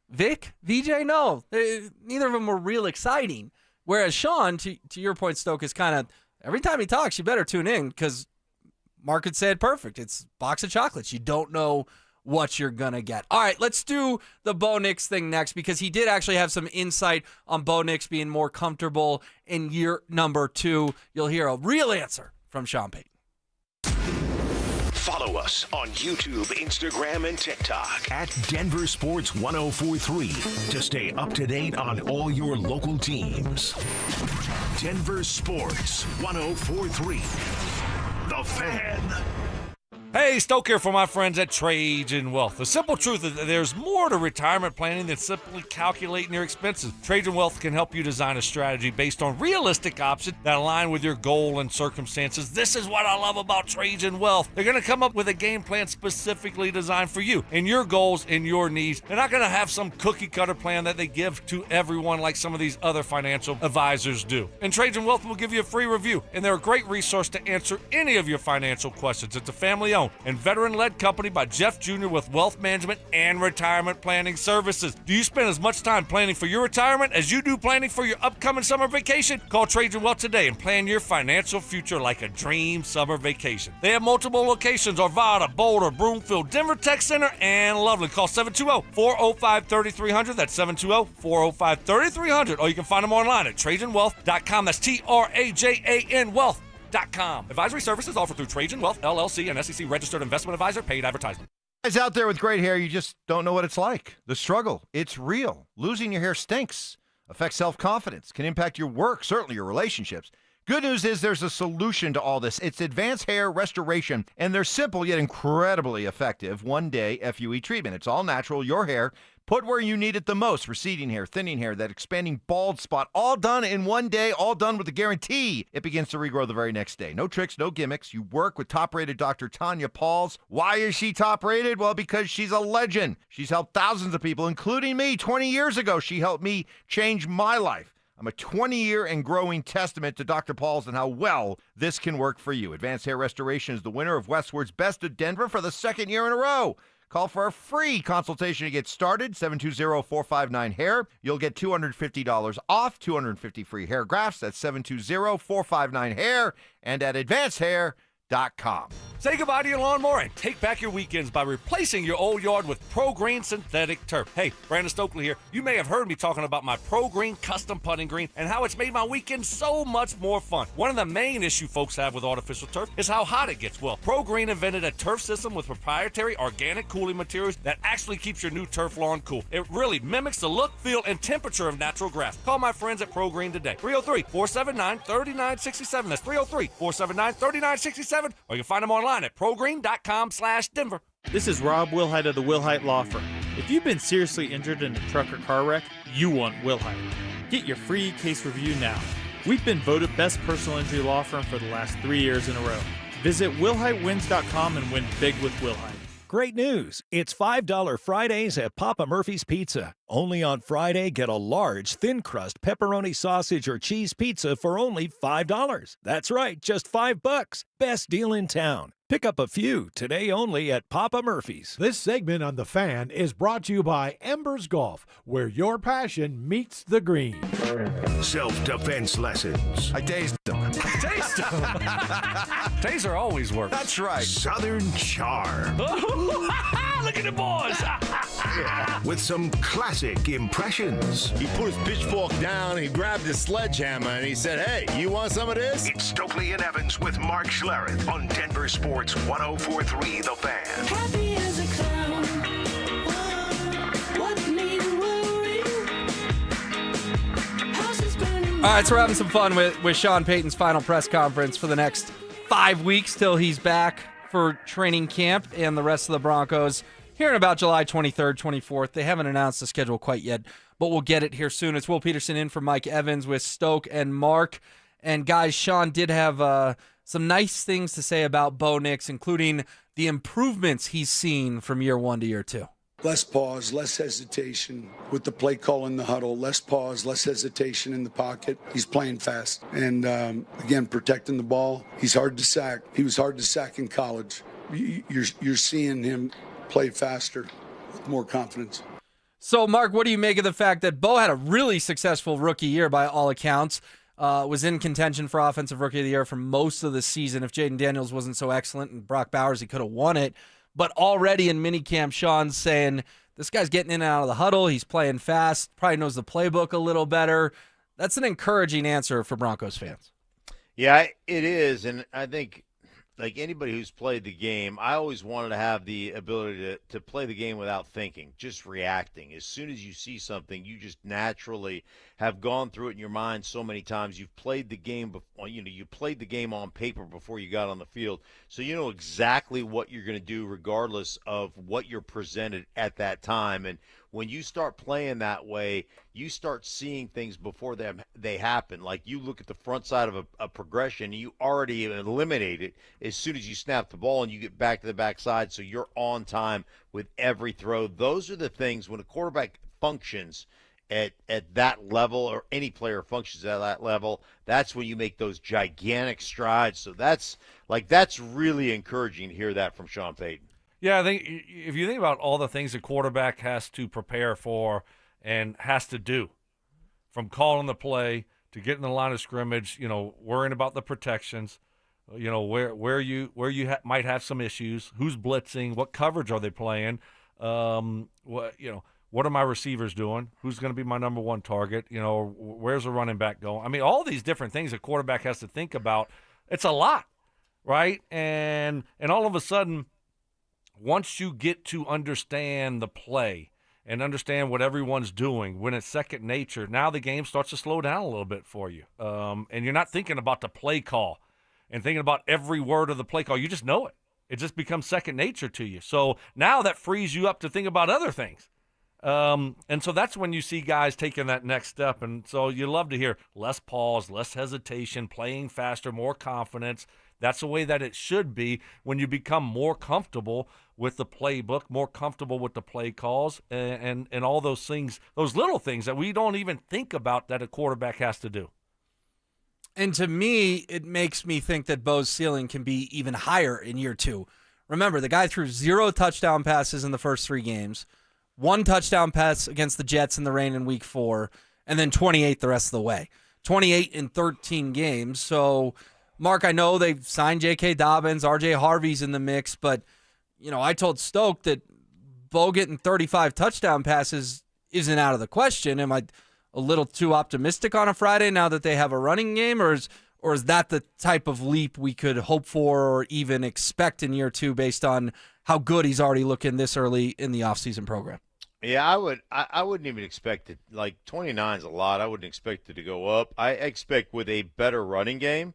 Speaker 1: Vic, VJ, no. Neither of them were real exciting. Whereas Sean, to your point, Stoke, is kind of every time he talks, you better tune in because Mark had said perfect. It's a box of chocolates. You don't know what you're going to get. All right, let's do the Bo Nix thing next because he did actually have some insight on Bo Nix being more comfortable in year number 2. You'll hear a real answer from Sean Payton.
Speaker 3: Follow us on YouTube, Instagram, and TikTok at Denver Sports 1043 to stay up to date on all your local teams. Denver Sports 1043. The Fan.
Speaker 2: Hey, Stoke here for my friends at Trajan Wealth. The simple truth is that there's more to retirement planning than simply calculating your expenses. Trajan Wealth can help you design a strategy based on realistic options that align with your goal and circumstances. This is what I love about Trajan Wealth. They're going to come up with a game plan specifically designed for you and your goals and your needs. They're not going to have some cookie-cutter plan that they give to everyone like some of these other financial advisors do. And Trajan Wealth will give you a free review, and they're a great resource to answer any of your financial questions. It's a family-owned, and veteran-led company by Jeff Jr. with wealth management and retirement planning services. Do you spend as much time planning for your retirement as you do planning for your upcoming summer vacation? Call Trajan Wealth today and plan your financial future like a dream summer vacation. They have multiple locations: Arvada, Boulder, Broomfield, Denver Tech Center, and Loveland. Call 720-405-3300. That's 720-405-3300. Or you can find them online at TrajanWealth.com. That's TRAJAN Wealth.com. Advisory services offered through Trajan Wealth, LLC, and SEC registered investment advisor. Paid advertisement.
Speaker 4: Guys out there with great hair, you just don't know what it's like. The struggle, it's real. Losing your hair stinks, affects self-confidence, can impact your work, certainly your relationships. Good news is there's a solution to all this. It's advanced hair restoration, and their simple yet incredibly effective one-day FUE treatment. It's all natural, your hair, put where you need it the most. Receding hair, thinning hair, that expanding bald spot, all done in one day, all done with the guarantee it begins to regrow the very next day. No tricks, no gimmicks. You work with top-rated Dr. Tanya Pauls. Why is she top-rated? Well, because she's a legend. She's helped thousands of people, including me. 20 years ago, she helped me change my life. I'm a 20-year and growing testament to Dr. Pauls and how well this can work for you. Advanced Hair Restoration is the winner of Westward's Best of Denver for the second year in a row. Call for a free consultation to get started, 720-459-HAIR. You'll get $250 off, 250 free hair grafts. That's 720-459-HAIR and at advancedhair.com.
Speaker 2: Say goodbye to your lawnmower and take back your weekends by replacing your old yard with Pro Green synthetic turf. Hey, Brandon Stokely here. You may have heard me talking about my Pro Green custom putting green and how it's made my weekends so much more fun. One of the main issues folks have with artificial turf is how hot it gets. Well, Pro Green invented a turf system with proprietary organic cooling materials that actually keeps your new turf lawn cool. It really mimics the look, feel, and temperature of natural grass. Call my friends at Pro Green today. 303-479-3967. That's 303-479-3967. Or you can find them online at progreen.com/Denver.
Speaker 7: This is Rob Wilhite of the Wilhite Law Firm. If you've been seriously injured in a truck or car wreck, you want Wilhite. Get your free case review now. We've been voted best personal injury law firm for the last 3 years in a row. Visit wilhitewins.com and win big with Wilhite.
Speaker 11: Great news. It's $5 Fridays at Papa Murphy's Pizza. Only on Friday, get a large, thin-crust pepperoni sausage or cheese pizza for only $5. That's right, just $5. Best deal in town. Pick up a few today only at Papa Murphy's.
Speaker 12: This segment on The Fan is brought to you by Embers Golf, where your passion meets the green.
Speaker 3: Self-defense lessons.
Speaker 4: I tased them.
Speaker 2: Taste them. Taser always works.
Speaker 4: That's right.
Speaker 3: Southern charm.
Speaker 2: Look at the boys.
Speaker 3: With some classic impressions.
Speaker 24: He put his pitchfork down, he grabbed his sledgehammer, and he said, "Hey, you want some of this?"
Speaker 3: It's Stokely and Evans with Mark Schlereth on Denver Sports 104.3 The Fan.
Speaker 15: Happy as a clown. What need worry? House is burning.
Speaker 1: All right, so we're having some fun with Sean Payton's final press conference for the next 5 weeks till he's back for training camp and the rest of the Broncos here in about July 23rd, 24th. They haven't announced the schedule quite yet, but we'll get it here soon. It's Will Peterson in for Mike Evans with Stoke and Mark. And guys, Sean did have some nice things to say about Bo Nix, including the improvements he's seen from year one to year two.
Speaker 5: Less pause, less hesitation with the play call in the huddle. Less pause, less hesitation in the pocket. He's playing fast. And, again, protecting the ball. He's hard to sack. He was hard to sack in college. You're seeing him play faster with more confidence.
Speaker 1: So, Mark, what do you make of the fact that Bo had a really successful rookie year by all accounts, was in contention for Offensive Rookie of the Year for most of the season? If Jaden Daniels wasn't so excellent and Brock Bowers, he could have won it. But already in minicamp, Sean's saying, this guy's getting in and out of the huddle. He's playing fast, probably knows the playbook a little better. That's an encouraging answer for Broncos fans.
Speaker 8: Yeah, it is. And I think, like anybody who's played the game, I always wanted to have the ability to play the game without thinking, just reacting. As soon as you see something, you just naturally have gone through it in your mind so many times. You've played the game before, you played the game on paper before you got on the field. So you know exactly what you're going to do regardless of what you're presented at that time. And when you start playing that way, you start seeing things before they happen. Like you look at the front side of a progression, you already eliminate it as soon as you snap the ball and you get back to the backside, so you're on time with every throw. Those are the things when a quarterback functions at that level, or any player functions at that level, that's when you make those gigantic strides. So that's really encouraging to hear that from Sean Payton.
Speaker 2: Yeah, I think if you think about all the things a quarterback has to prepare for and has to do, from calling the play to getting the line of scrimmage, worrying about the protections, where you might have some issues, who's blitzing, what coverage are they playing, what are my receivers doing, who's going to be my number one target, where's the running back going? I mean, all these different things a quarterback has to think about. It's a lot, right? And all of a sudden, once you get to understand the play and understand what everyone's doing, when it's second nature, now the game starts to slow down a little bit for you. And you're not thinking about the play call and thinking about every word of the play call. You just know it. It just becomes second nature to you. So now that frees you up to think about other things. And so that's when you see guys taking that next step. And so you love to hear less pause, less hesitation, playing faster, more confidence. That's the way that it should be when you become more comfortable with the playbook, more comfortable with the play calls, and all those things, those little things that we don't even think about that a quarterback has to do.
Speaker 1: And to me, it makes me think that Bo's ceiling can be even higher in year 2. Remember, the guy threw 0 touchdown passes in the first 3 games, 1 touchdown pass against the Jets in the rain in week 4, and then 28 the rest of the way. 28 in 13 games. So, Mark, I know they've signed J.K. Dobbins, R.J. Harvey's in the mix, but, I told Stoke that Bo getting 35 touchdown passes isn't out of the question. Am I a little too optimistic on a Friday now that they have a running game, or is that the type of leap we could hope for or even expect in year 2 based on how good he's already looking this early in the offseason program?
Speaker 8: Yeah, I wouldn't even expect it. Like, 29 is a lot. I wouldn't expect it to go up. I expect with a better running game,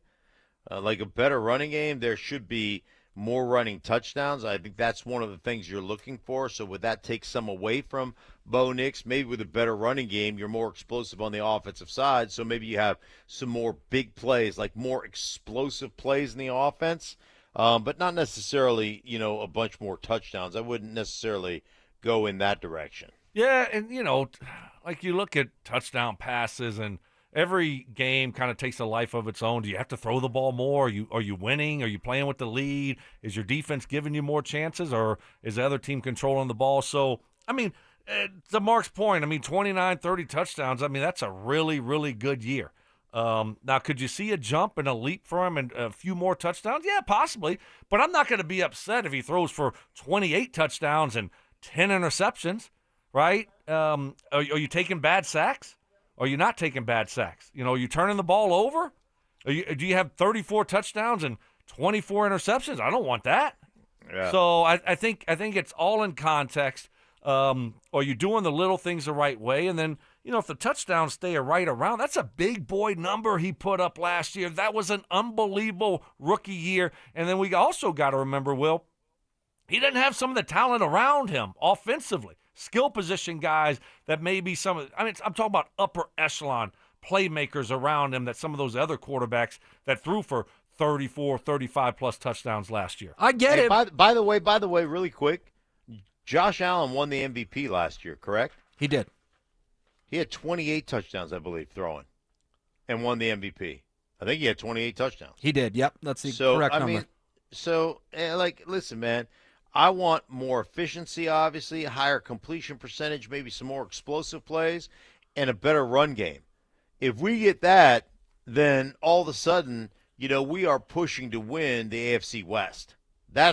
Speaker 8: there should be more running touchdowns. I think that's one of the things you're looking for. So would that take some away from Bo Nix? Maybe with a better running game, you're more explosive on the offensive side. So maybe you have some more big plays, like more explosive plays in the offense, but not necessarily, a bunch more touchdowns. I wouldn't necessarily go in that direction.
Speaker 2: Yeah, and, like you look at touchdown passes, and every game kind of takes a life of its own. Do you have to throw the ball more? Are you winning? Are you playing with the lead? Is your defense giving you more chances, or is the other team controlling the ball? So, I mean, to Mark's point, 29, 30 touchdowns, that's a really, really good year. Now, could you see a jump and a leap for him and a few more touchdowns? Yeah, possibly. But I'm not going to be upset if he throws for 28 touchdowns and 10 interceptions, right? Are you taking bad sacks? Are you not taking bad sacks? Are you turning the ball over? Do you have 34 touchdowns and 24 interceptions? I don't want that. Yeah. So I think it's all in context. Are you doing the little things the right way? And then, if the touchdowns stay right around, that's a big boy number he put up last year. That was an unbelievable rookie year. And then we also got to remember, Will, he didn't have some of the talent around him offensively. Skill position guys that maybe I'm talking about upper echelon playmakers around him that some of those other quarterbacks that threw for 34, 35-plus touchdowns last year.
Speaker 1: I get it.
Speaker 8: By the way, really quick, Josh Allen won the MVP last year, correct?
Speaker 1: He did.
Speaker 8: He had 28 touchdowns, I believe, throwing, and won the MVP. I think he had 28 touchdowns.
Speaker 1: He did, yep. That's the correct number.
Speaker 8: Listen, man, I want more efficiency, obviously, a higher completion percentage, maybe some more explosive plays, and a better run game. If we get that, then all of a sudden, we are pushing to win the AFC West. I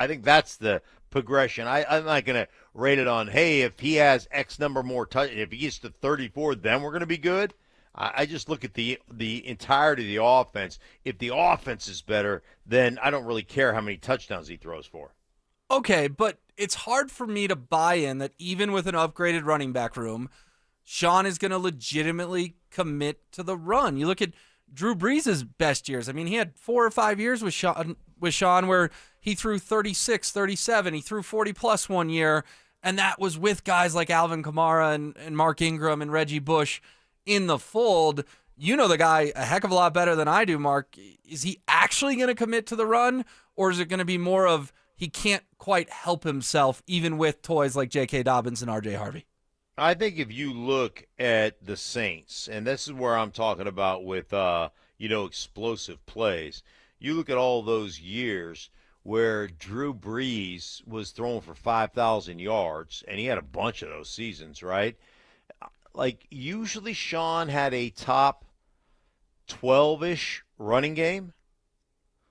Speaker 8: think that's the progression. I'm not going to rate it on, hey, if he has X number more touchdowns, if he gets to 34, then we're going to be good. I just look at the entirety of the offense. If the offense is better, then I don't really care how many touchdowns he throws for.
Speaker 1: Okay, but it's hard for me to buy in that even with an upgraded running back room, Sean is going to legitimately commit to the run. You look at Drew Brees' best years. He had 4 or 5 years with Sean where he threw 36, 37. He threw 40-plus one year, and that was with guys like Alvin Kamara and Mark Ingram and Reggie Bush in the fold. You know the guy a heck of a lot better than I do, Mark. Is he actually going to commit to the run, or is it going to be more of he can't quite help himself even with toys like J.K. Dobbins and R.J. Harvey?
Speaker 8: I think if you look at the Saints, and this is where I'm talking about with explosive plays. You look at all those years where Drew Brees was throwing for 5,000 yards, and he had a bunch of those seasons, right? Like, usually Sean had a top 12-ish running game.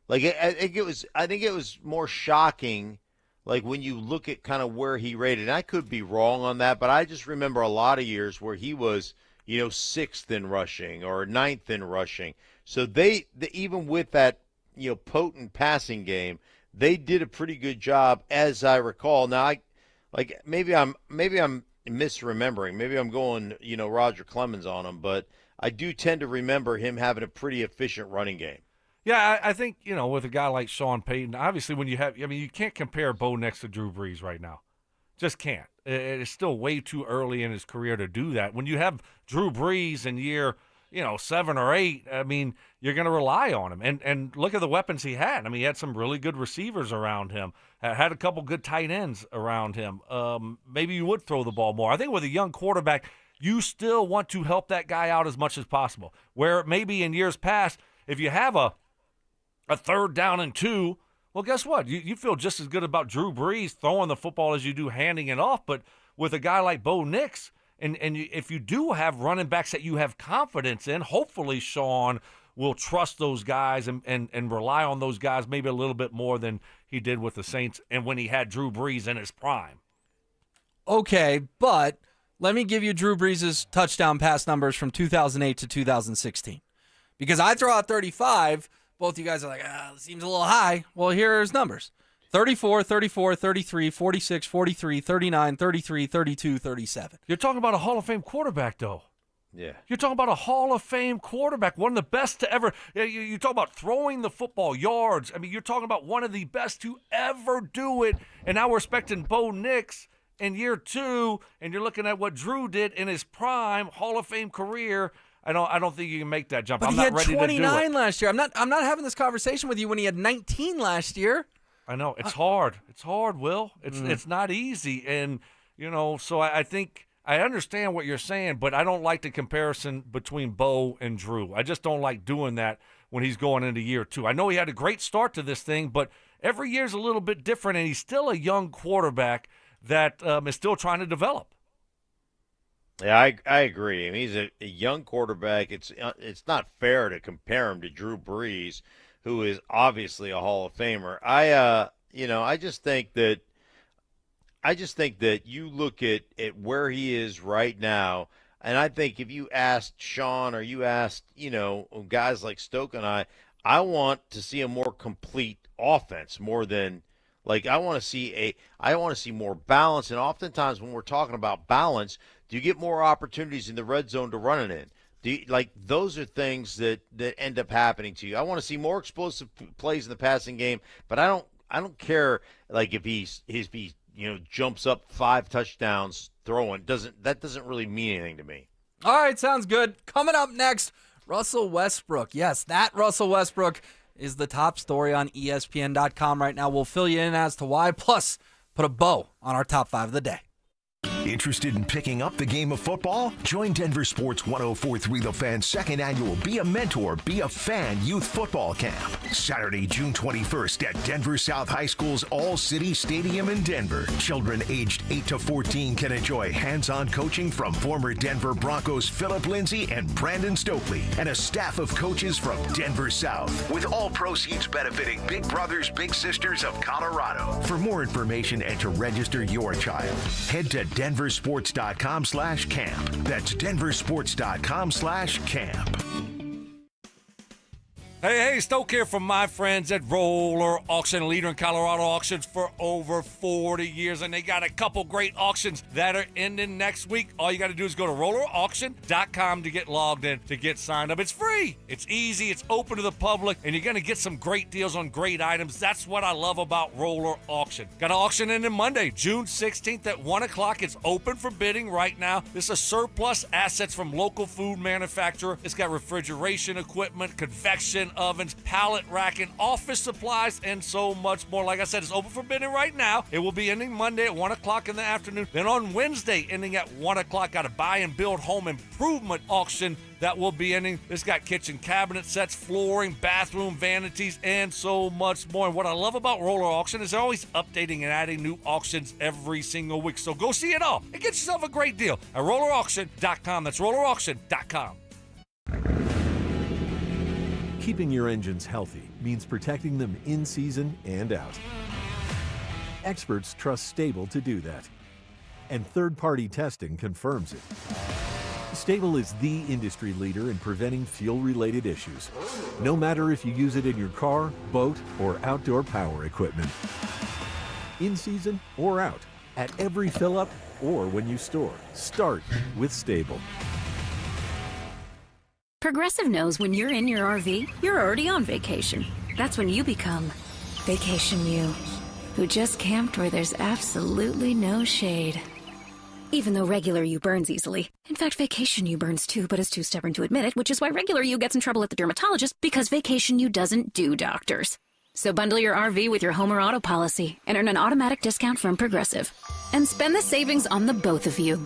Speaker 8: Like, I think it was more shocking, like, when you look at kind of where he rated. And I could be wrong on that, but I just remember a lot of years where he was, sixth in rushing or ninth in rushing. So they even with that, potent passing game, they did a pretty good job, as I recall. Now, maybe I'm misremembering. Maybe I'm going, Roger Clemens on him, but I do tend to remember him having a pretty efficient running game.
Speaker 2: Yeah, I think, with a guy like Sean Payton, obviously when you can't compare Bo Nix to Drew Brees right now. Just can't. It's still way too early in his career to do that. When you have Drew Brees in year, 7 or 8, you're going to rely on him. And look at the weapons he had. He had some really good receivers around him, had a couple good tight ends around him. Maybe you would throw the ball more. I think with a young quarterback, you still want to help that guy out as much as possible. Where maybe in years past, if you have a 3rd down and 2, well, guess what? You feel just as good about Drew Brees throwing the football as you do handing it off. But with a guy like Bo Nix, if you do have running backs that you have confidence in, hopefully Sean will trust those guys and rely on those guys maybe a little bit more than he did with the Saints and when he had Drew Brees in his prime.
Speaker 1: Okay, but let me give you Drew Brees' touchdown pass numbers from 2008 to 2016. Because I throw out 35, both you guys are like, it seems a little high. Well, here are his numbers. 34, 34, 33, 46, 43, 39, 33, 32, 37.
Speaker 2: You're talking about a Hall of Fame quarterback, though.
Speaker 8: Yeah.
Speaker 2: You're talking about a Hall of Fame quarterback, one of the best to ever. You talk about throwing the football, yards. You're talking about one of the best to ever do it. And now we're expecting Bo Nix in year 2, and you're looking at what Drew did in his prime Hall of Fame career. I don't think you can make that jump.
Speaker 1: But
Speaker 2: I'm
Speaker 1: he
Speaker 2: not
Speaker 1: had
Speaker 2: ready to do it.
Speaker 1: 29 last year. I'm not having this conversation with you when he had 19 last year.
Speaker 2: I know. It's hard. It's hard, Will. It's not easy. And, so I think I understand what you're saying, but I don't like the comparison between Bo and Drew. I just don't like doing that when he's going into year 2. I know he had a great start to this thing, but every year's a little bit different, and he's still a young quarterback that is still trying to develop.
Speaker 8: Yeah, I agree. He's a young quarterback. It's not fair to compare him to Drew Brees, who is obviously a Hall of Famer. I just think that you look at where he is right now, and I think if you asked Sean or you asked, guys like Stoke and I want to see a more complete offense more than I want to see more balance. And oftentimes when we're talking about balance, do you get more opportunities in the red zone to run it in? Those are things that end up happening to you. I want to see more explosive plays in the passing game, but I don't care if he jumps up 5 touchdowns throwing. That doesn't really mean anything to me.
Speaker 1: All right, sounds good. Coming up next, Russell Westbrook. Yes, that Russell Westbrook is the top story on ESPN.com right now. We'll fill you in as to why, plus put a bow on our top 5 of the day.
Speaker 3: Interested in picking up the game of football? Join Denver Sports 104.3 The Fan's second annual Be a Mentor, Be a Fan Youth Football Camp. Saturday, June 21st at Denver South High School's All-City Stadium in Denver. Children aged 8 to 14 can enjoy hands-on coaching from former Denver Broncos Philip Lindsay and Brandon Stokely, and a staff of coaches from Denver South, with all proceeds benefiting Big Brothers Big Sisters of Colorado. For more information and to register your child, head to denversports.com/camp. That's denversports.com/camp.
Speaker 2: Hey, Stoke here from my friends at Roller Auction, leader in Colorado auctions for over 40 years, and they got a couple great auctions that are ending next week. All you got to do is go to rollerauction.com to get logged in, to get signed up. It's free, it's easy, it's open to the public, and you're going to get some great deals on great items. That's what I love about Roller Auction. Got an auction ending Monday, June 16th at 1 o'clock. It's open for bidding right now. This is surplus assets from local food manufacturer. It's got refrigeration equipment, convection, walk-in ovens, pallet racking, office supplies, and so much more. Like I said, it's open for bidding right now. It will be ending Monday at 1 o'clock in the afternoon. Then on Wednesday, ending at 1 o'clock, got a buy and build home improvement auction that will be ending. It's got kitchen cabinet sets, flooring, bathroom vanities, and so much more. And what I love about Roller Auction is they're always updating and adding new auctions every single week. So go see it all and get yourself a great deal at rollerauction.com. That's rollerauction.com.
Speaker 6: Keeping your engines healthy means protecting them in season and out. Experts trust Stable to do that. And third-party testing confirms it. Stable is the industry leader in preventing fuel-related issues, no matter if you use it in your car, boat, or outdoor power equipment. In season or out, at every fill-up or when you store, start with Stable.
Speaker 9: Progressive knows when you're in your RV, you're already on vacation. That's when you become Vacation You, who just camped where there's absolutely no shade. Even though regular you burns easily. In fact, Vacation You burns too, but is too stubborn to admit it, which is why regular you gets in trouble at the dermatologist, because Vacation You doesn't do doctors. So bundle your RV with your home or auto policy and earn an automatic discount from Progressive. And spend the savings on the both of you.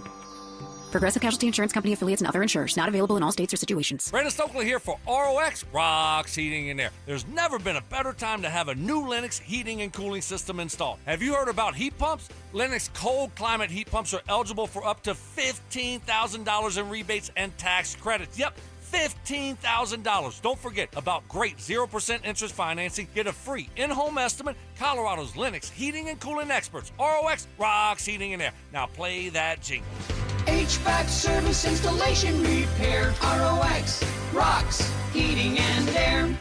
Speaker 9: Progressive Casualty Insurance Company affiliates and other insurers. Not available in all states or situations.
Speaker 2: Brandon Stokely here for ROX Rocks Heating and Air. There's never been a better time to have a new Lennox heating and cooling system installed. Have you heard about heat pumps? Lennox cold climate heat pumps are eligible for up to $15,000 in rebates and tax credits. Yep, $15,000. Don't forget about great 0% interest financing. Get a free in-home estimate. Colorado's Lennox heating and cooling experts. ROX Rocks Heating and Air. Now play that jingle.
Speaker 15: HVAC service, installation, repair. ROX rocks heating and air.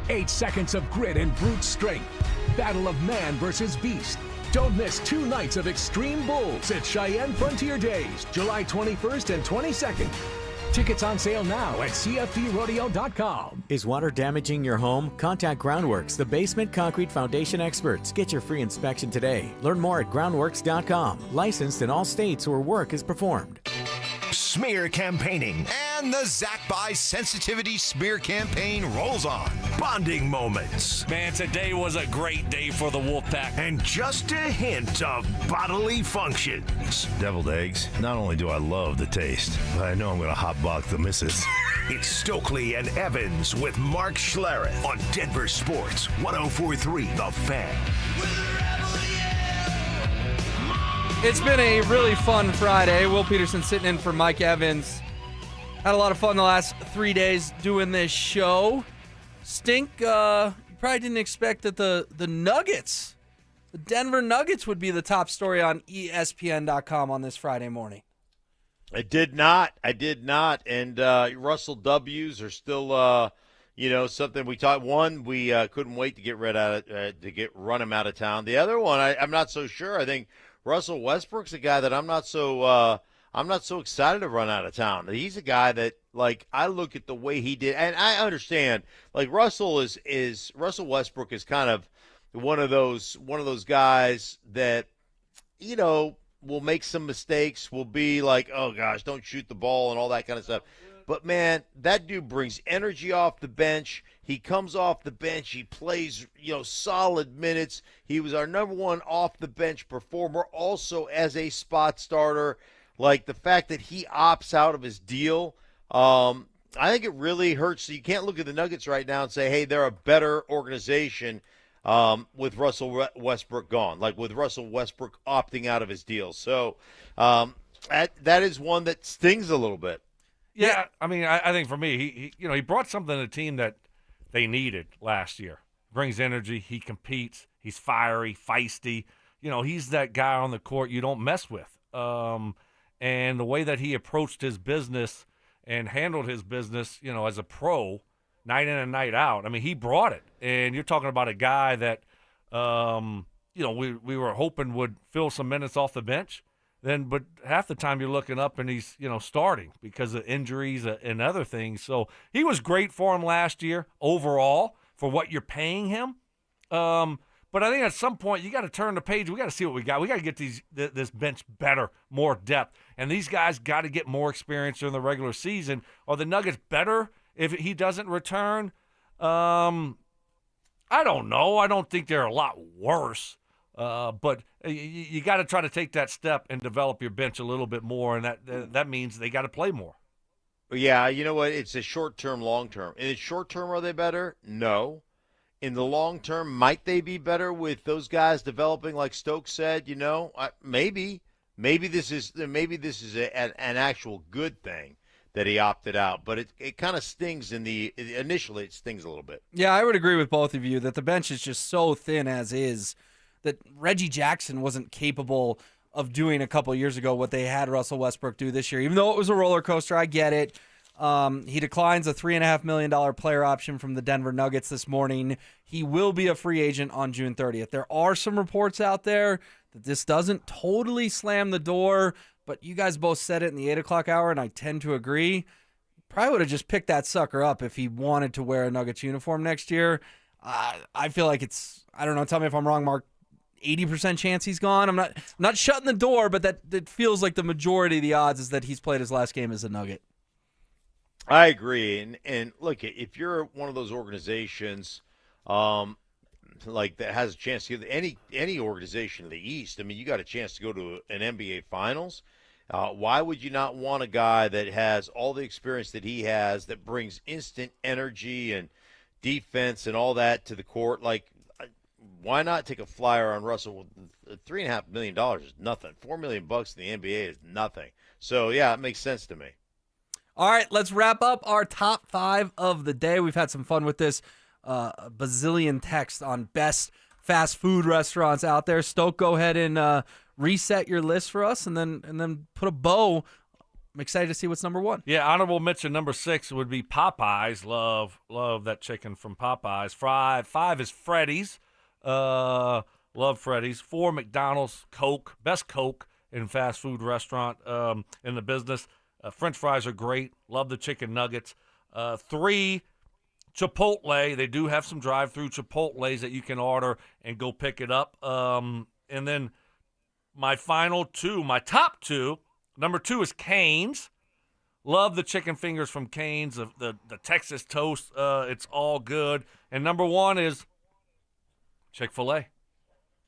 Speaker 13: 8 seconds of grit and brute strength. Battle of man versus beast. Don't miss 2 nights of extreme bulls at Cheyenne Frontier Days, July 21st and 22nd. Tickets on sale now at cfdrodeo.com.
Speaker 16: Is water damaging your home? Contact Groundworks, the basement concrete foundation experts. Get your free inspection today. Learn more at groundworks.com. Licensed in all states where work is performed.
Speaker 3: Smear campaigning.
Speaker 4: And the Zach Buy Sensitivity Smear Campaign rolls on.
Speaker 3: Bonding moments.
Speaker 2: Man, today was a great day for the Wolfpack.
Speaker 3: And just a hint of bodily functions.
Speaker 24: Deviled eggs. Not only do I love the taste, but I know I'm going to hotbox the missus.
Speaker 3: It's Stokely and Evans with Mark Schlereth on Denver Sports 104.3 The Fan.
Speaker 1: It's been a really fun Friday. Will Peterson sitting in for Mike Evans. Had a lot of fun the last 3 days doing this show. Stink, you probably didn't expect that the Nuggets, the Denver Nuggets, would be the top story on ESPN.com on this Friday morning.
Speaker 8: I did not. And Russell W's are still, something we talked. One, we couldn't wait to get run him out of town. The other one, I'm not so sure. I think Russell Westbrook's a guy that I'm not so excited to run out of town. He's a guy that, like, I look at the way he did, and I understand, like, Russell Westbrook is kind of one of those guys that, will make some mistakes, will be like, oh gosh, don't shoot the ball and all that kind of stuff. But man, that dude brings energy off the bench. He comes off the bench. He plays, solid minutes. He was our number one off the bench performer, also as a spot starter. Like, the fact that he opts out of his deal, I think it really hurts. So you can't look at the Nuggets right now and say, hey, they're a better organization with Russell Westbrook gone, like with Russell Westbrook opting out of his deal. So that is one that stings a little bit.
Speaker 2: Yeah, I mean, I think for me, he brought something to the team that they needed last year. Brings energy. He competes. He's fiery, feisty. He's that guy on the court you don't mess with. And the way that he approached his business and handled his business, as a pro, night in and night out. I mean, he brought it. And you're talking about a guy that, we were hoping would fill some minutes off the bench. But half the time you're looking up and he's, starting because of injuries and other things. So he was great for him last year overall for what you're paying him. But I think at some point you got to turn the page. We got to see what we got. We got to get this bench better, more depth. And these guys got to get more experience during the regular season. Are the Nuggets better if he doesn't return? I don't know. I don't think they're a lot worse. But you got to try to take that step and develop your bench a little bit more, and that means they got to play more.
Speaker 8: Yeah, you know what? It's a short-term, long-term. In the short-term, are they better? No. In the long-term, might they be better with those guys developing, like Stokes said? Maybe. Maybe this is an actual good thing that he opted out, but it kind of stings initially it stings a little bit.
Speaker 1: Yeah, I would agree with both of you that the bench is just so thin as is that Reggie Jackson wasn't capable of doing a couple years ago what they had Russell Westbrook do this year. Even though it was a roller coaster, I get it. He declines a $3.5 million player option from the Denver Nuggets this morning. He will be a free agent on June 30th. There are some reports out there that this doesn't totally slam the door, but you guys both said it in the 8 o'clock hour, and I tend to agree. Probably would have just picked that sucker up if he wanted to wear a Nuggets uniform next year. I feel like I don't know, tell me if I'm wrong, Mark, 80% chance he's gone. I'm not shutting the door, but that feels like the majority of the odds is that he's played his last game as a Nugget.
Speaker 8: I agree, and look, if you're one of those organizations, like that has a chance to get any organization in the East, I mean, you got a chance to go to an NBA Finals. Why would you not want a guy that has all the experience that he has, that brings instant energy and defense and all that to the court? Like, why not take a flyer on Russell? $3.5 million is nothing. $4 million in the NBA is nothing. So yeah, it makes sense to me.
Speaker 1: All right, let's wrap up our top 5 of the day. We've had some fun with this. A bazillion texts on best fast food restaurants out there. Stoke, go ahead and reset your list for us, and then put a bow. I'm excited to see what's number 1.
Speaker 2: Yeah, honorable mention number 6 would be Popeyes. Love that chicken from Popeyes. 5 is Freddy's. Love Freddy's. 4, McDonald's. Coke. Best Coke in fast food restaurant in the business. French fries are great. Love the chicken nuggets. 3, Chipotle. They do have some drive-through Chipotles that you can order and go pick it up. And then my top 2, number 2 is Cane's. Love the chicken fingers from Cane's, the Texas toast. It's all good. And number 1 is Chick-fil-A.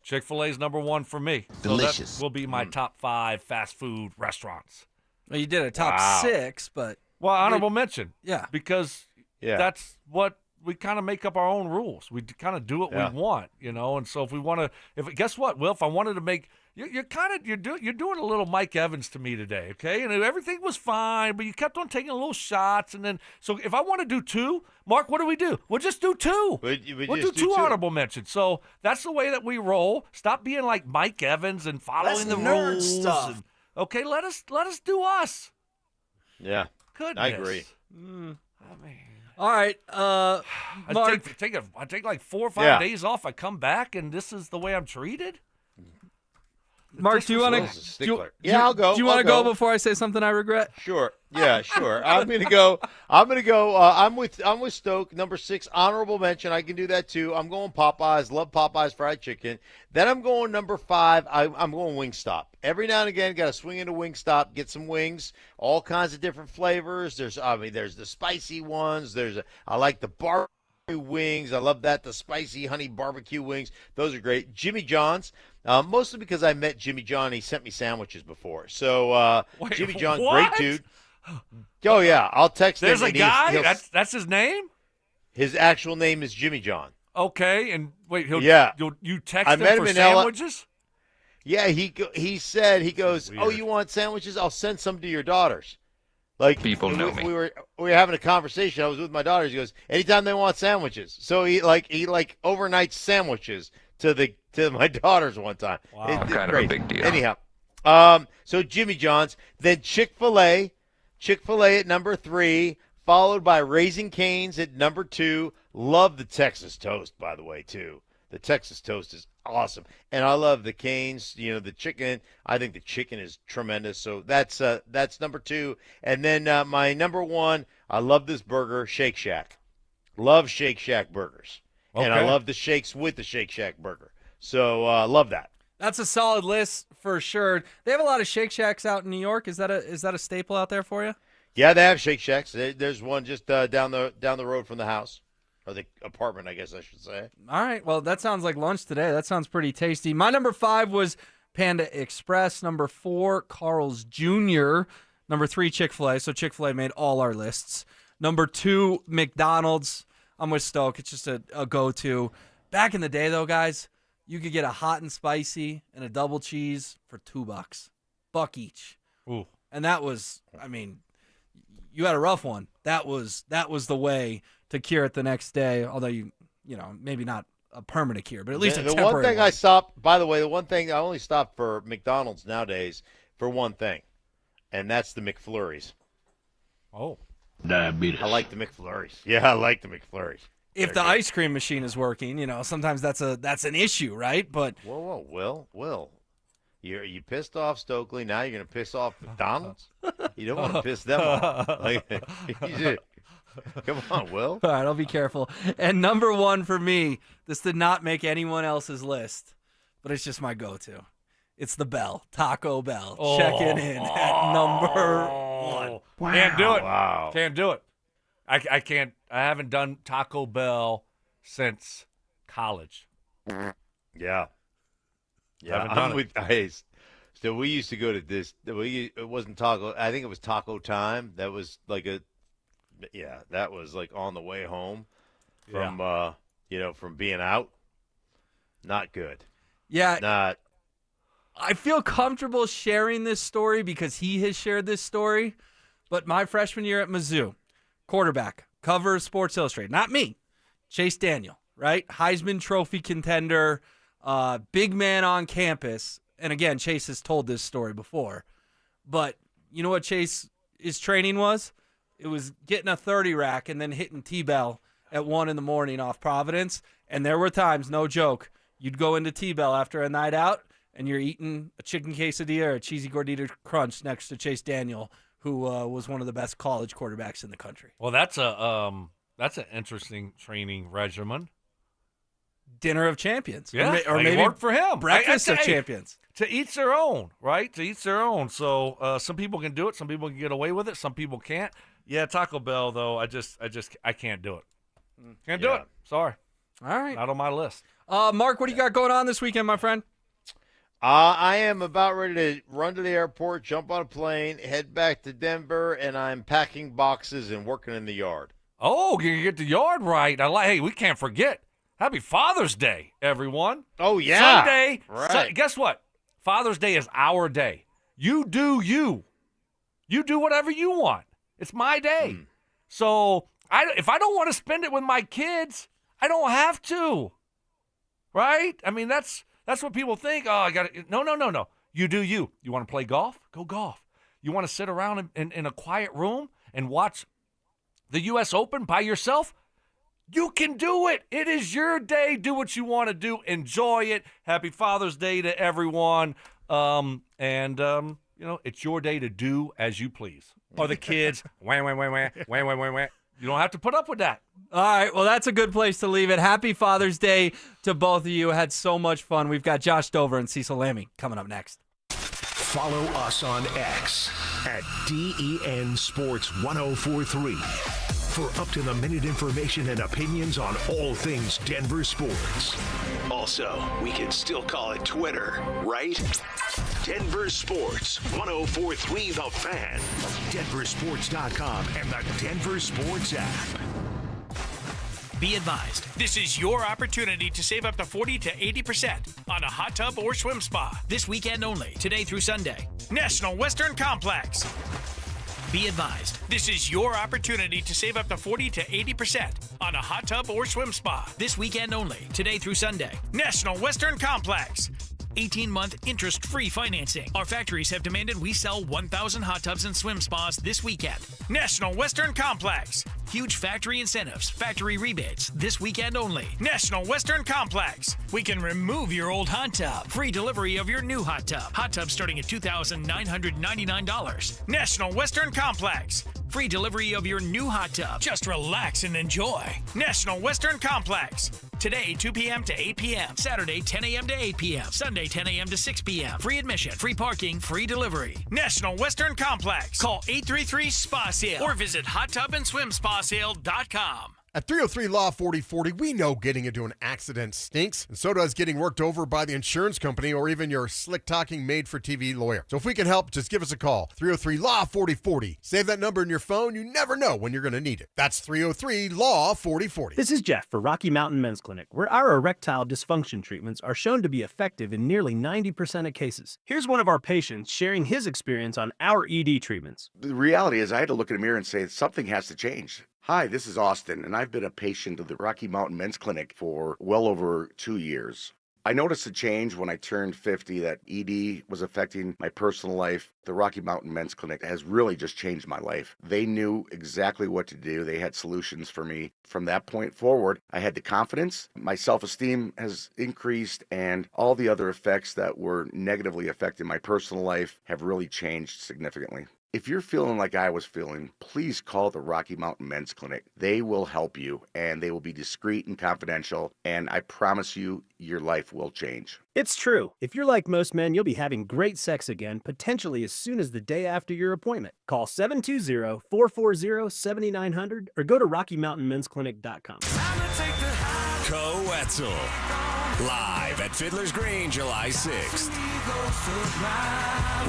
Speaker 2: Chick-fil-A is number 1 for me.
Speaker 24: Delicious.
Speaker 2: So that will be my top 5 fast food restaurants.
Speaker 1: Well, you did a top 6, but...
Speaker 2: Well, honorable mention.
Speaker 1: Yeah.
Speaker 2: Because that's what we kind of make up our own rules. We kind of do what we want, And so if we want to, guess what, Will? If I wanted to make, you're doing a little Mike Evans to me today, okay? And everything was fine, but you kept on taking little shots, and then so if I want to do 2, Mark, what do? We'll just do 2. We'll do 2 honorable mentions. So that's the way that we roll. Stop being like Mike Evans and following the rules stuff. Okay, let us do us.
Speaker 8: Yeah,
Speaker 2: goodness.
Speaker 8: I agree.
Speaker 1: All right, Mark.
Speaker 2: I take like 4 or 5 days off. I come back, and this is the way I'm treated.
Speaker 1: Mark, do you want to?
Speaker 8: I'll go.
Speaker 1: Do you want to go before I say something I regret?
Speaker 8: Sure. Yeah, sure. I'm gonna go. I'm with Stoke. Number 6, honorable mention. I can do that too. I'm going Popeyes. Love Popeyes fried chicken. Then I'm going number 5. I'm going Wingstop. Every now and again, got to swing into Wingstop, get some wings, all kinds of different flavors. There's the spicy ones. I like the barbecue wings. I love that. The spicy honey barbecue wings. Those are great. Jimmy John's. Mostly because I met Jimmy John. He sent me sandwiches before. So Jimmy John,
Speaker 2: what?
Speaker 8: great dude. Oh, yeah. I'll text him.
Speaker 2: There's a guy? That's his name?
Speaker 8: His actual name is Jimmy John.
Speaker 2: Okay. And wait, you text him for sandwiches?
Speaker 8: Yeah, he said, he goes, oh, you want sandwiches? I'll send some to your daughters. Like, people know me. We were having a conversation. I was with my daughters. He goes, anytime they want sandwiches. So he overnight sandwiches to my daughters one time.
Speaker 2: Wow.
Speaker 8: It's
Speaker 2: kind
Speaker 8: great.
Speaker 2: of a big deal.
Speaker 8: Anyhow, so Jimmy John's, then Chick-fil-A at number 3, followed by Raising Cane's at number 2. Love the Texas toast, by the way, too. The Texas toast is awesome. And I love the Cane's, the chicken. I think the chicken is tremendous. So that's number 2. And then my number 1, I love this burger, Shake Shack. Love Shake Shack burgers. Okay. And I love the shakes with the Shake Shack burger. So love that.
Speaker 1: That's a solid list for sure. They have a lot of Shake Shacks out in New York. Is that a staple out there for you?
Speaker 8: Yeah, they have Shake Shacks. There's one just down the road from the house. Or the apartment, I guess I should say.
Speaker 1: All right. Well, that sounds like lunch today. That sounds pretty tasty. My number 5 was Panda Express. Number 4, Carl's Jr. Number 3, Chick-fil-A. So Chick-fil-A made all our lists. Number 2, McDonald's. I'm with Stoke. It's just a go-to. Back in the day, though, guys, you could get a hot and spicy and a double cheese for $2. $1 each.
Speaker 2: Ooh.
Speaker 1: And that was, I mean, you had a rough one. That was the way to cure it the next day, although you know, maybe not a permanent cure, but at least a temporary
Speaker 8: one thing I stopped, by the way, the one thing I only stop for McDonald's nowadays for one thing, and that's the McFlurries.
Speaker 2: Oh.
Speaker 10: Diabetes.
Speaker 8: I like the McFlurries. Yeah, I like the McFlurries.
Speaker 1: If the ice cream machine is working, you know, sometimes that's an issue, right? But
Speaker 8: Whoa, Will. You pissed off Stokely, now you're going to piss off McDonald's? You don't want to piss them off. Come on, Will.
Speaker 1: All right, I'll be careful. And number 1 for me, this did not make anyone else's list, but it's just my go-to. It's the Bell, Taco Bell, checking in at number 1.
Speaker 2: Wow. Can't do it.
Speaker 8: Wow.
Speaker 2: Can't do it. I can't. I haven't done Taco Bell since college.
Speaker 8: Yeah. Yeah,
Speaker 2: Haven't done
Speaker 8: I'm
Speaker 2: it.
Speaker 8: with So we used to go to this. It wasn't Taco. I think it was Taco Time. That was like that was like on the way home from from being out. Not good.
Speaker 1: Yeah.
Speaker 8: Not.
Speaker 1: I feel comfortable sharing this story because he has shared this story, but my freshman year at Mizzou, quarterback, cover of Sports Illustrated, not me, Chase Daniel, right? Heisman Trophy contender, big man on campus. And again, Chase has told this story before. But you know what his training was? It was getting a 30 rack and then hitting T-Bell at 1 in the morning off Providence. And there were times, no joke, you'd go into T-Bell after a night out and you're eating a chicken quesadilla or a cheesy gordita crunch next to Chase Daniel, who was one of the best college quarterbacks in the country.
Speaker 2: Well, that's an interesting training regimen.
Speaker 1: Dinner of champions.
Speaker 2: Yeah,
Speaker 1: or maybe
Speaker 2: worked for him.
Speaker 1: Breakfast of champions.
Speaker 2: To each their own, right? To each their own. So some people can do it. Some people can get away with it. Some people can't. Yeah, Taco Bell, though, I can't do it. Can't do it. Sorry.
Speaker 1: All right.
Speaker 2: Not on my list.
Speaker 1: Mark, what do you got going on this weekend, my friend?
Speaker 8: I am about ready to run to the airport, jump on a plane, head back to Denver, and I'm packing boxes and working in the yard.
Speaker 2: Oh, you get the yard right. Hey, we can't forget. Happy Father's Day, everyone.
Speaker 8: Oh, yeah.
Speaker 2: Sunday.
Speaker 8: Right.
Speaker 2: Guess what? Father's Day is our day. You do you. You do whatever you want. It's my day. So if I don't want to spend it with my kids, I don't have to. Right? I mean, that's what people think. Oh, I got to. No. You do you. You want to play golf? Go golf. You want to sit around in a quiet room and watch the U.S. Open by yourself? You can do it. It is your day. Do what you want to do. Enjoy it. Happy Father's Day to everyone. It's your day to do as you please. Or the kids, wah. You don't have to put up with that.
Speaker 1: All right, well, that's a good place to leave it. Happy Father's Day to both of you. Had so much fun. We've got Josh Dover and Cecil Lammy coming up next.
Speaker 3: Follow us on X at DEN Sports 1043 for up-to-the-minute information and opinions on all things Denver sports. Also, we can still call it Twitter, right? Denver Sports 1043 The Fan, denversports.com, and the Denver Sports app.
Speaker 14: Be advised, this is your opportunity to save up to 40 to 80% on a hot tub or swim spa. This weekend only, today through Sunday. National Western Complex. Be advised, this is your opportunity to save up to 40 to 80% on a hot tub or swim spa. This weekend only, today through Sunday. National Western Complex. 18-month interest-free financing. Our factories have demanded we sell 1,000 hot tubs and swim spas this weekend. National Western Complex. Huge factory incentives, factory rebates, this weekend only. National Western Complex. We can remove your old hot tub. Free delivery of your new hot tub. Hot tub starting at $2,999. National Western Complex. Free delivery of your new hot tub. Just relax and enjoy. National Western Complex. Today, 2 p.m. to 8 p.m. Saturday, 10 a.m. to 8 p.m. Sunday, 10 a.m. to 6 p.m. Free admission, free parking, free delivery. National Western Complex. Call 833-SPA-SALE or visit hottubandswimspasale.com.
Speaker 10: At 303 Law 4040, we know getting into an accident stinks, and so does getting worked over by the insurance company or even your slick-talking made-for-TV lawyer. So if we can help, just give us a call. 303 Law 4040. Save that number in your phone. You never know when you're going to need it. That's 303 Law 4040.
Speaker 17: This is Jeff for Rocky Mountain Men's Clinic, where our erectile dysfunction treatments are shown to be effective in nearly 90% of cases. Here's one of our patients sharing his experience on our ED treatments.
Speaker 18: The reality is I had to look in the mirror and say something has to change. Hi, this is Austin, and I've been a patient of the Rocky Mountain Men's Clinic for well over 2 years. I noticed a change when I turned 50 that ED was affecting my personal life. The Rocky Mountain Men's Clinic has really just changed my life. They knew exactly what to do. They had solutions for me. From that point forward, I had the confidence. My self-esteem has increased, and all the other effects that were negatively affecting my personal life have really changed significantly. If you're feeling like I was feeling, please call the Rocky Mountain Men's Clinic. They will help you, and they will be discreet and confidential, and I promise you, your life will change.
Speaker 17: It's true. If you're like most men, you'll be having great sex again, potentially as soon as the day after your appointment. Call 720-440-7900 or go to RockyMountainMen'sClinic.com.
Speaker 19: Co-Wetzel, live at Fiddler's Green, July 6th.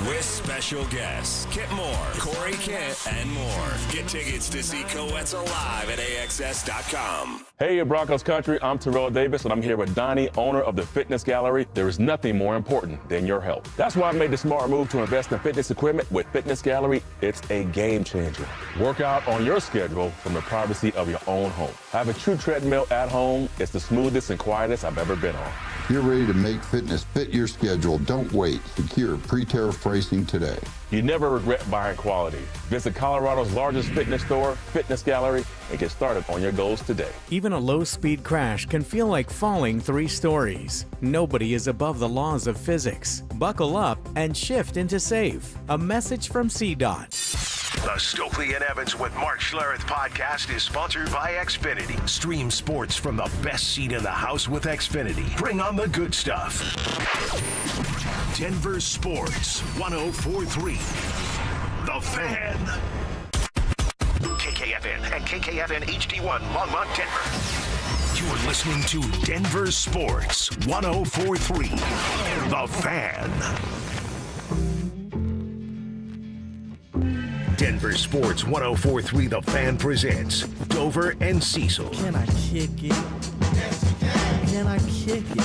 Speaker 19: With special guests, Kip Moore, Corey Kent, and more. Get tickets to see Co-Wetzel live at AXS.com.
Speaker 20: Hey, Broncos country, I'm Terrell Davis, and I'm here with Donnie, owner of the Fitness Gallery. There is nothing more important than your health. That's why I made the smart move to invest in fitness equipment with Fitness Gallery. It's a game changer. Work out on your schedule from the privacy of your own home. I have a true treadmill at home. It's the smoothest and quietest I've ever been on.
Speaker 22: If you're ready to make fitness fit your schedule, don't wait. Secure pre-tariff pricing today.
Speaker 20: You never regret buying quality. Visit Colorado's largest fitness store, Fitness Gallery, and get started on your goals today.
Speaker 16: Even a low-speed crash can feel like falling 3 stories. Nobody is above the laws of physics. Buckle up and shift into safe. A message from CDOT.
Speaker 3: The Stokely and Evans with Mark Schlereth podcast is sponsored by Xfinity. Stream sports from the best seat in the house with Xfinity. Bring on the good stuff. Denver Sports 104.3. The Fan. KKFN and KKFN HD1 Longmont, Denver. You're listening to Denver Sports 104.3. The Fan. Denver Sports 104.3 The Fan presents Dover and Cecil.
Speaker 23: Can I kick it? Yes, you can. Can I kick it?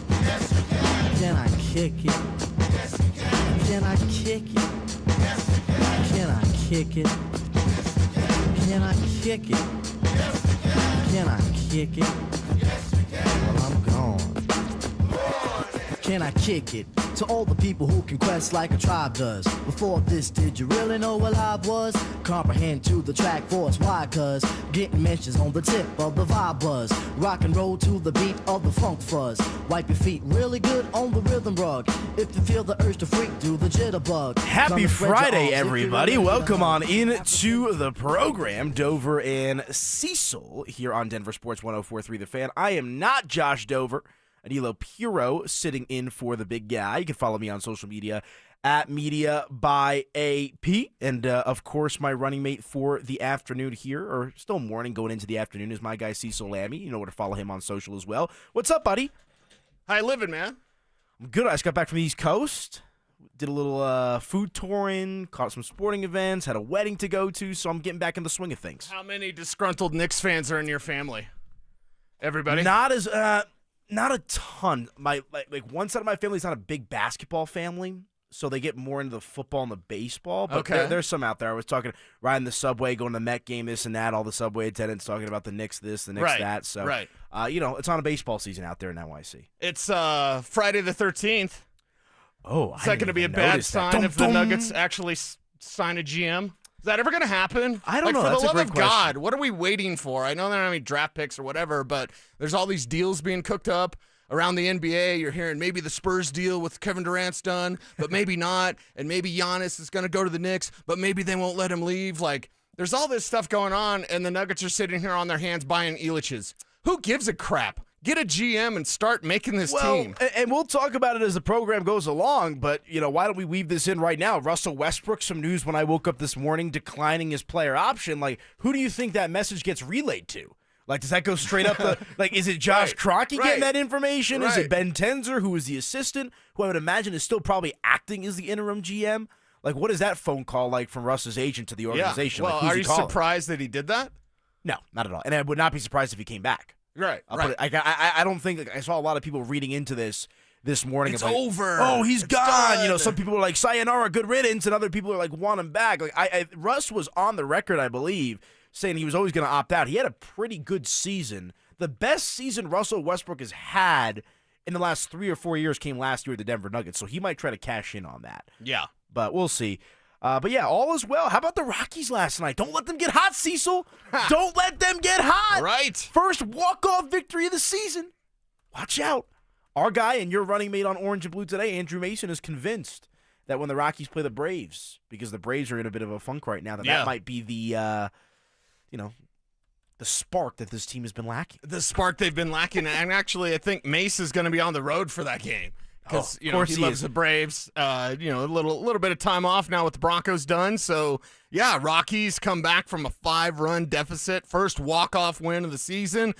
Speaker 23: Yes, you can. Can I kick it? Yes, you can. Can I kick it? Yes, you can. Can I kick it? Can I kick it? Yes, you can. Can I kick it? Yes, you can. Well, I'm gone. Can I kick it? To all the people who can quest like a tribe does. Before this, did you really know what live was? Comprehend to the track force, why? Cause getting mentions on the tip of the vibe buzz. Rock and roll to the beat of the funk fuzz. Wipe your feet really good on the rhythm rug. If you feel the urge to freak, do the jitterbug.
Speaker 28: Happy Friday, everybody. Welcome on into the program. Dover and Cecil here on Denver Sports 104.3 The Fan. I am not Josh Dover. Danilo Puro sitting in for the big guy. You can follow me on social media at Media by AP. And, of course, my running mate for the afternoon here, or still morning going into the afternoon, is my guy Cecil Lammy. You know where to follow him on social as well. What's up, buddy?
Speaker 29: How you living, man?
Speaker 28: I'm good. I just got back from the East Coast. Did a little food touring, caught some sporting events, had a wedding to go to, so I'm getting back in the swing of things.
Speaker 29: How many disgruntled Knicks fans are in your family? Everybody?
Speaker 28: Not a ton. My like one side of my family is not a big basketball family, so they get more into the football and the baseball. But there's some out there. I was talking, riding the subway, going to the Met game, this and that. All the subway attendants talking about the Knicks this, the Knicks that. So, it's on a baseball season out there in NYC.
Speaker 29: It's Friday the 13th.
Speaker 28: Oh,
Speaker 29: is that going to be a bad sign if the Nuggets actually sign a GM? Is that ever going to happen?
Speaker 28: I don't know.
Speaker 29: For
Speaker 28: That's
Speaker 29: the
Speaker 28: a
Speaker 29: love
Speaker 28: great
Speaker 29: of
Speaker 28: question.
Speaker 29: God, what are we waiting for? I know there aren't any draft picks or whatever, but there's all these deals being cooked up around the NBA. You're hearing maybe the Spurs deal with Kevin Durant's done, but maybe not. And maybe Giannis is going to go to the Knicks, but maybe they won't let him leave. Like, there's all this stuff going on, and the Nuggets are sitting here on their hands buying Ilitches. Who gives a crap? Get a GM and start making this team.
Speaker 28: And we'll talk about it as the program goes along, but, why don't we weave this in right now? Russell Westbrook, some news when I woke up this morning, declining his player option. Like, who do you think that message gets relayed to? Like, does that go straight up the – like, is it Josh Kroenke getting that information? Is it
Speaker 29: Right.
Speaker 28: Ben Tenzer, who is the assistant, who I would imagine is still probably acting as the interim GM? Like, what is that phone call like from Russ's agent to the organization?
Speaker 29: Yeah. Well,
Speaker 28: like, who's
Speaker 29: are
Speaker 28: he
Speaker 29: you
Speaker 28: calling?
Speaker 29: surprised that he did that?
Speaker 28: No, not at all. And I would not be surprised if he came back.
Speaker 29: Right.
Speaker 28: I'll put it, I don't think – I saw a lot of people reading into this morning.
Speaker 29: It's
Speaker 28: of like,
Speaker 29: over.
Speaker 28: Oh, he's
Speaker 29: It's
Speaker 28: gone.
Speaker 29: done.
Speaker 28: You know, some people are like, sayonara, good riddance, and other people are like, want him back. Like, Russ was on the record, I believe, saying he was always going to opt out. He had a pretty good season. The best season Russell Westbrook has had in the last 3 or 4 years came last year with the Denver Nuggets, so he might try to cash in on that.
Speaker 29: Yeah.
Speaker 28: But we'll see. But yeah, all is well. How about the Rockies last night? Don't let them get hot, Cecil. Don't let them get hot.
Speaker 29: Right.
Speaker 28: First walk-off victory of the season. Watch out. Our guy and your running mate on Orange and Blue today, Andrew Mason, is convinced that when the Rockies play the Braves, because the Braves are in a bit of a funk right now, that might be the, the spark that this team has been lacking.
Speaker 29: The spark they've been lacking. And actually, I think Mace is going to be on the road for that game. Because he loves the Braves. A little bit of time off now with the Broncos done. So, yeah, Rockies come back from a 5-run deficit. First walk-off win of the season.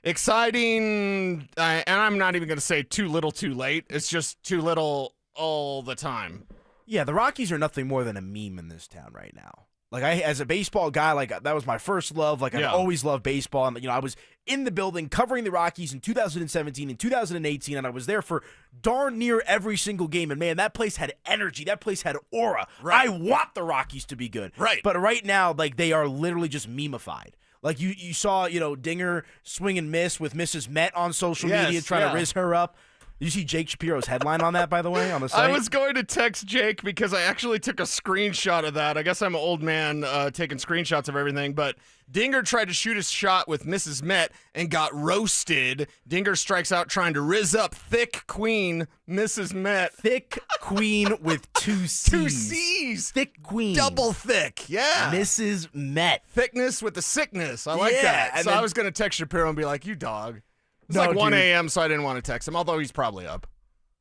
Speaker 29: Exciting, and I'm not even going to say too little too late. It's just too little all the time.
Speaker 28: Yeah, the Rockies are nothing more than a meme in this town right now. Like, as a baseball guy, like, that was my first love. Like, I've always loved baseball. And, I was in the building covering the Rockies in 2017 and 2018, and I was there for darn near every single game. And, man, that place had energy. That place had aura.
Speaker 29: Right.
Speaker 28: I want the Rockies to be good.
Speaker 29: Right.
Speaker 28: But right now, like, they are literally just memeified. Like, you saw, Dinger swing and miss with Mrs. Met on social media trying to riz her up. Did you see Jake Shapiro's headline on that, by the way, on the site?
Speaker 29: I was going to text Jake because I actually took a screenshot of that. I guess I'm an old man taking screenshots of everything, but Dinger tried to shoot a shot with Mrs. Met and got roasted. Dinger strikes out trying to riz up thick queen Mrs. Met.
Speaker 28: Thick queen with 2 C's.
Speaker 29: 2 C's.
Speaker 28: Thick queen.
Speaker 29: Double thick. Yeah.
Speaker 28: Mrs. Met.
Speaker 29: Thickness with the sickness. I like that. So I was going to text Shapiro and be like, you dog. It's like 1 a.m., so I didn't want to text him, although he's probably up.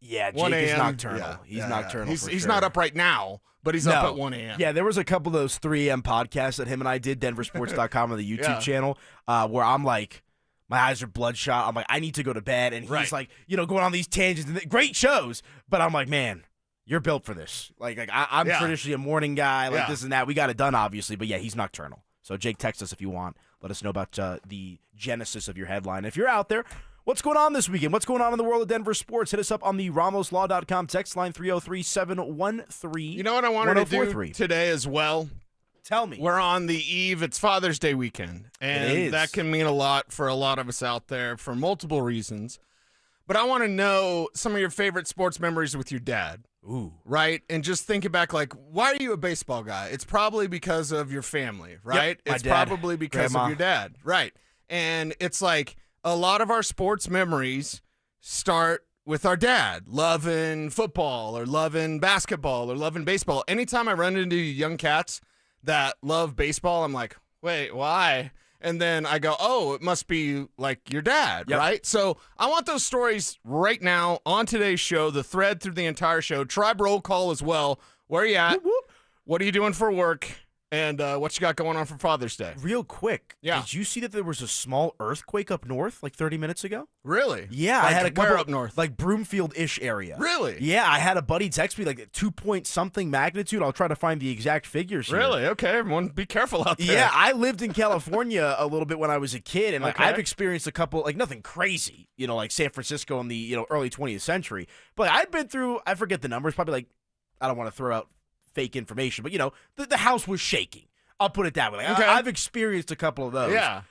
Speaker 28: Yeah, Jake is nocturnal.
Speaker 29: Yeah,
Speaker 28: he's nocturnal.
Speaker 29: He's not up right now, but he's up at 1 a.m.
Speaker 28: Yeah, there was a couple of those 3 a.m. podcasts that him and I did, denversports.com on the YouTube channel, where I'm like, my eyes are bloodshot. I'm like, I need to go to bed. And he's like, going on these tangents. And great shows. But I'm like, man, you're built for this. Like I'm traditionally a morning guy, like this and that. We got it done, obviously. But yeah, he's nocturnal. So Jake, text us if you want. Let us know about the genesis of your headline. If you're out there, what's going on this weekend? What's going on in the world of Denver sports? Hit us up on the RamosLaw.com text line 303-713.
Speaker 29: You know what I wanted to do today as well?
Speaker 28: Tell me.
Speaker 29: We're on the eve. It's Father's Day weekend. And that can mean a lot for a lot of us out there for multiple reasons. But I want to know some of your favorite sports memories with your dad.
Speaker 28: Ooh.
Speaker 29: Right? And just thinking back, like, why are you a baseball guy? It's probably because of your family, right?
Speaker 28: Yep,
Speaker 29: it's probably because of your dad. Right. And it's like a lot of our sports memories start with our dad, loving football or loving basketball or loving baseball. Anytime I run into young cats that love baseball, I'm like, wait, why? And then I go, oh, it must be like your dad, right? So I want those stories right now on today's show, the thread through the entire show. Tribe roll call as well. Where are you at?
Speaker 28: Whoop, whoop.
Speaker 29: What are you doing for work? And what you got going on for Father's Day?
Speaker 28: Real quick,
Speaker 29: yeah.
Speaker 28: Did you see that there was a small earthquake up north like 30 minutes ago?
Speaker 29: Really?
Speaker 28: Yeah,
Speaker 29: like
Speaker 28: I had a couple
Speaker 29: where up north?
Speaker 28: like Broomfield-ish area.
Speaker 29: Really?
Speaker 28: Yeah, I had a buddy text me like 2-point-something magnitude. I'll try to find the exact figures here.
Speaker 29: Really? Okay, everyone be careful out there.
Speaker 28: Yeah, I lived in California a little bit when I was a kid, and like I've experienced a couple, like nothing crazy, like San Francisco in the early 20th century. But I've been through, I forget the numbers, probably like, I don't want to throw out fake information, but the house was shaking. I'll put it that way. Like, I've experienced a couple of those.
Speaker 29: Yeah.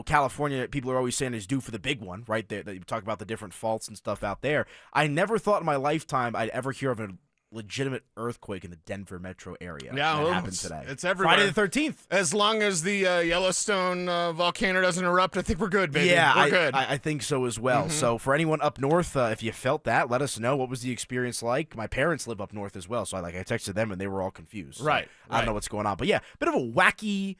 Speaker 28: California, people are always saying is due for the big one, right? That you talk about the different faults and stuff out there. I never thought in my lifetime I'd ever hear of a legitimate earthquake in the Denver metro area.
Speaker 29: Yeah,
Speaker 28: that happened today.
Speaker 29: It's everywhere.
Speaker 28: Friday the 13th.
Speaker 29: As long as the Yellowstone volcano doesn't erupt, I think we're good, baby.
Speaker 28: Yeah,
Speaker 29: we're good.
Speaker 28: I think so as well.
Speaker 29: Mm-hmm.
Speaker 28: So for anyone up north, if you felt that, let us know. What was the experience like? My parents live up north as well, so I texted them and they were all confused. So
Speaker 29: right.
Speaker 28: I don't know what's going on, but yeah, bit of a wacky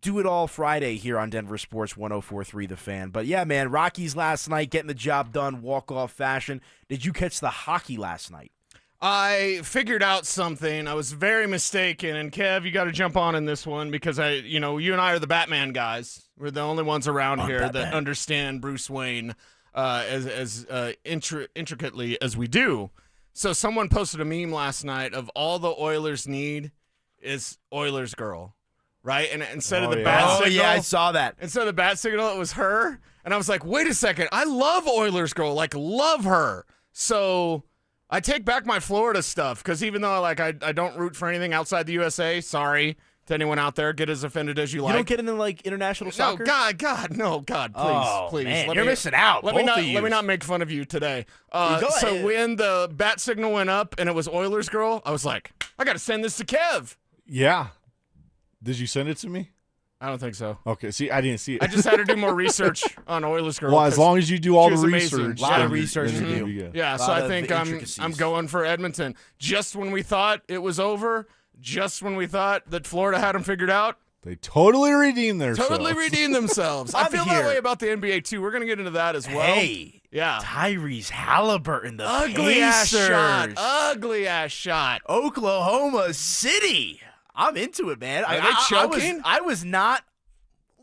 Speaker 28: do-it-all Friday here on Denver Sports 104.3 The Fan. But yeah, man, Rockies last night getting the job done, walk-off fashion. Did you catch the hockey last night?
Speaker 29: I figured out something. I was very mistaken. And Kev, you got to jump on in this one because you and I are the Batman guys. We're the only ones around here that understand Bruce Wayne as intricately as we do. So someone posted a meme last night of all the Oilers need is Oilers girl, right? And instead of the bat signal,
Speaker 28: I saw that.
Speaker 29: Instead of the bat signal, it was her. And I was like, wait a second, I love Oilers girl, like love her. So I take back my Florida stuff because even though I don't root for anything outside the USA, sorry to anyone out there, get as offended as you like.
Speaker 28: You don't get into like international soccer?
Speaker 29: No, God, please.
Speaker 28: Man, you're missing out.
Speaker 29: Let me not make fun of you today. So when the bat signal went up and it was Oilers girl, I was like, I got to send this to Kev.
Speaker 5: Yeah. Did you send it to me?
Speaker 29: I don't think so.
Speaker 5: Okay, see, I didn't see it.
Speaker 29: I just had to do more research on Oilers girl.
Speaker 5: Well, as long as you do all the
Speaker 29: amazing.
Speaker 5: research.
Speaker 28: A lot of research to
Speaker 5: then
Speaker 28: do.
Speaker 5: you go.
Speaker 29: Yeah, so I think I'm going for Edmonton. Just when we thought it was over, just when we thought that Florida had them figured out,
Speaker 5: they totally redeemed themselves.
Speaker 29: I feel that way about the NBA too. We're gonna get into that as well.
Speaker 28: Hey,
Speaker 29: yeah,
Speaker 28: Tyrese Halliburton, the
Speaker 29: ugly ass shot.
Speaker 28: Oklahoma City. I'm into it, man.
Speaker 29: Are they choking?
Speaker 28: I was not.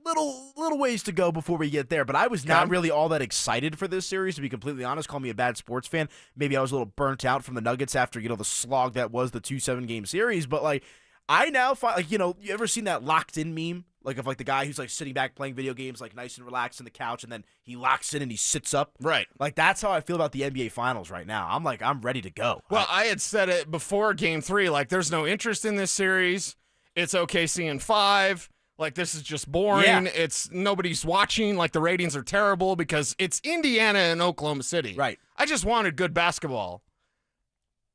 Speaker 28: Little ways to go before we get there, but I was not really all that excited for this series, to be completely honest. Call me a bad sports fan. Maybe I was a little burnt out from the Nuggets after, the slog that was the 2-7 game series. But I now find, you ever seen that locked in meme? Of the guy who's sitting back playing video games, nice and relaxed on the couch, and then he locks in and he sits up.
Speaker 29: Right.
Speaker 28: That's how I feel about the NBA Finals right now. I'm ready to go.
Speaker 29: Well, I had said it before Game 3. There's no interest in this series. It's OKC in 5. This is just boring.
Speaker 28: Yeah.
Speaker 29: It's nobody's watching. The ratings are terrible because it's Indiana and Oklahoma City.
Speaker 28: Right.
Speaker 29: I just wanted good basketball.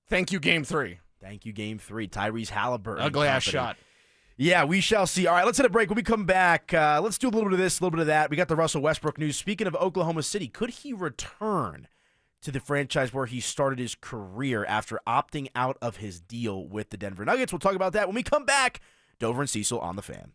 Speaker 29: Thank you, Game 3.
Speaker 28: Thank you, Game 3. Tyrese Halliburton.
Speaker 29: Ugly ass shot.
Speaker 28: Yeah, we shall see. All right, let's hit a break. When we come back, let's do a little bit of this, a little bit of that. We got the Russell Westbrook news. Speaking of Oklahoma City, could he return to the franchise where he started his career after opting out of his deal with the Denver Nuggets? We'll talk about that when we come back. Dover and Cecil on The Fan.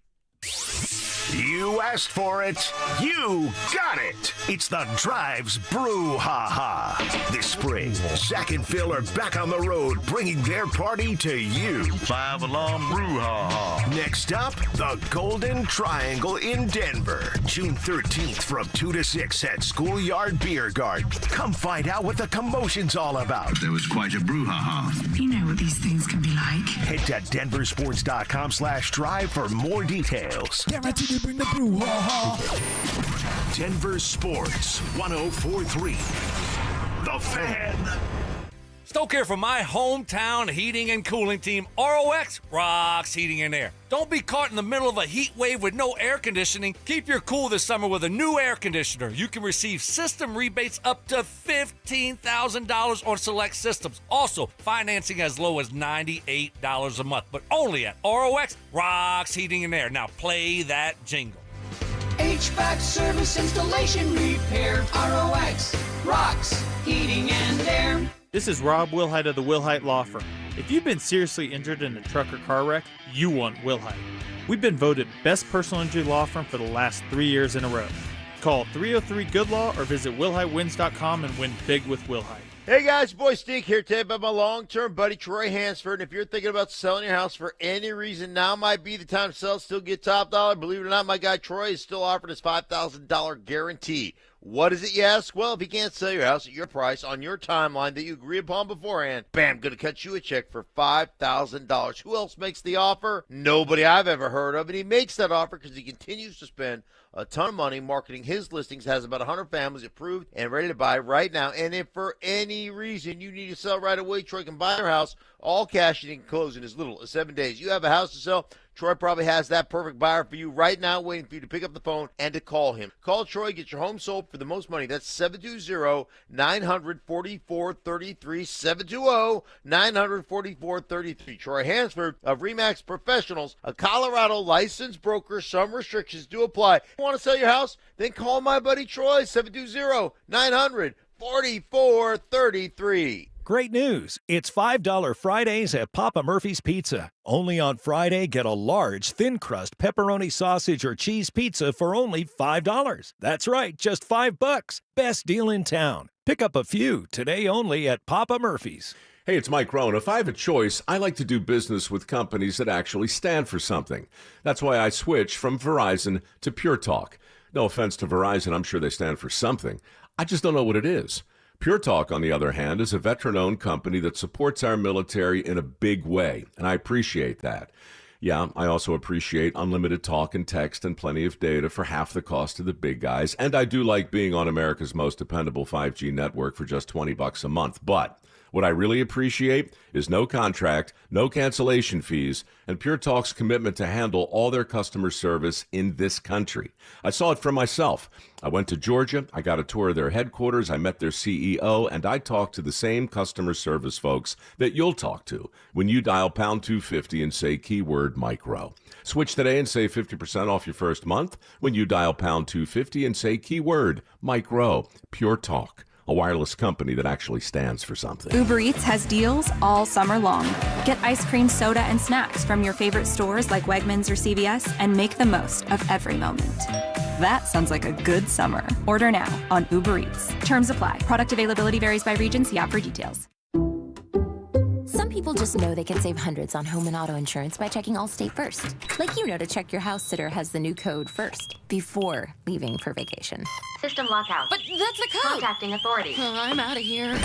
Speaker 3: You asked for it. You got it. It's the Drives Brouhaha. This spring, Zach and Phil are back on the road bringing their party to you.
Speaker 24: 5 Alarm Brouhaha.
Speaker 3: Next up, the Golden Triangle in Denver. June 13th from 2 to 6 at Schoolyard Beer Garden. Come find out what the commotion's all about.
Speaker 24: There was quite a brouhaha.
Speaker 9: You know what these things can be like.
Speaker 3: Head to denversports.com/drive for more details.
Speaker 28: Guaranteed to bring the brouhaha.
Speaker 3: Denver Sports 104.3. The Fan.
Speaker 2: Stoke here for my hometown heating and cooling team, ROX Rocks Heating and Air. Don't be caught in the middle of a heat wave with no air conditioning. Keep your cool this summer with a new air conditioner. You can receive system rebates up to $15,000 on select systems. Also, financing as low as $98 a month, but only at ROX Rocks Heating and Air. Now play that jingle.
Speaker 15: HVAC service, installation, repair. ROX rocks heating and air.
Speaker 6: This is Rob Wilhite of the Wilhite Law Firm. If you've been seriously injured in a truck or car wreck, you want Wilhite. We've been voted Best Personal Injury Law Firm for the last 3 years in a row. Call 303-GOOD-LAW or visit WilhiteWins.com and win big with Wilhite.
Speaker 8: Hey guys, boy Steve here today about my long-term buddy Troy Hansford. And if you're thinking about selling your house for any reason, now might be the time to sell, still get top dollar. Believe it or not, my guy Troy is still offering his $5,000 guarantee. What is it, you ask? Well, if you can't sell your house at your price on your timeline that you agree upon beforehand, bam, going to cut you a check for $5,000. Who else makes the offer? Nobody I've ever heard of. And he makes that offer because he continues to spend a ton of money marketing his listings, has about 100 families approved and ready to buy right now. And if for any reason you need to sell right away, Troy can buy your house, all cash, and he can close in as little as 7 days. You have a house to sell, Troy probably has that perfect buyer for you right now, waiting for you to pick up the phone and to call him. Call Troy, get your home sold for the most money. That's 720-944-33, 720-944-33. Troy Hansford of RE/MAX Professionals, a Colorado licensed broker. Some restrictions do apply. Want to sell your house? Then call my buddy Troy, 720-900-4433.
Speaker 7: Great news. It's $5 Fridays at Papa Murphy's Pizza. Only on Friday, get a large, thin-crust pepperoni sausage or cheese pizza for only $5. That's right, just $5. Best deal in town. Pick up a few today only at Papa Murphy's.
Speaker 1: Hey, it's Mike Rohn. If I have a choice, I like to do business with companies that actually stand for something. That's why I switched from Verizon to Pure Talk. No offense to Verizon, I'm sure they stand for something. I just don't know what it is. Pure Talk, on the other hand, is a veteran-owned company that supports our military in a big way, and I appreciate that. Yeah, I also appreciate unlimited talk and text and plenty of data for half the cost of the big guys, and I do like being on America's most dependable 5G network for just $20 a month, but what I really appreciate is no contract, no cancellation fees, and Pure Talk's commitment to handle all their customer service in this country. I saw it for myself. I went to Georgia, I got a tour of their headquarters, I met their CEO, and I talked to the same customer service folks that you'll talk to when you dial pound 250 and say keyword Mike Rowe. Switch today and save 50% off your first month when you dial pound 250 and say keyword Mike Rowe. Pure Talk. A wireless company that actually stands for something.
Speaker 4: Uber Eats has deals all summer long. Get ice cream, soda, and snacks from your favorite stores like Wegmans or CVS and make the most of every moment. That sounds like a good summer. Order now on Uber Eats. Terms apply. Product availability varies by region. See app for details.
Speaker 11: Some people just know they can save hundreds on home and auto insurance by checking Allstate first. Like you know to check your house sitter has the new code first before leaving for vacation.
Speaker 12: System lockout.
Speaker 11: But that's the code.
Speaker 12: Contacting authorities.
Speaker 11: I'm out of here.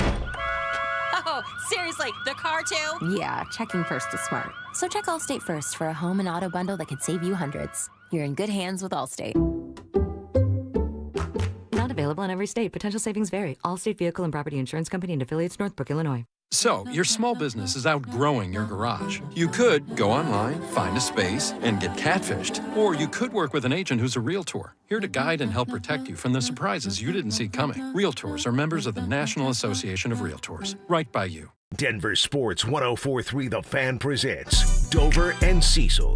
Speaker 12: Oh, seriously, the car too?
Speaker 11: Yeah, checking first is smart. So check Allstate first for a home and auto bundle that could save you hundreds. You're in good hands with Allstate.
Speaker 13: Not available in every state. Potential savings vary. Allstate Vehicle and Property Insurance Company and affiliates, Northbrook, Illinois.
Speaker 21: So, your small business is outgrowing your garage. You could go online, find a space, and get catfished. Or you could work with an agent who's a realtor, here to guide and help protect you from the surprises you didn't see coming. Realtors are members of the National Association of Realtors. Right by you.
Speaker 3: Denver Sports 104.3 The Fan presents Dover and Cecil.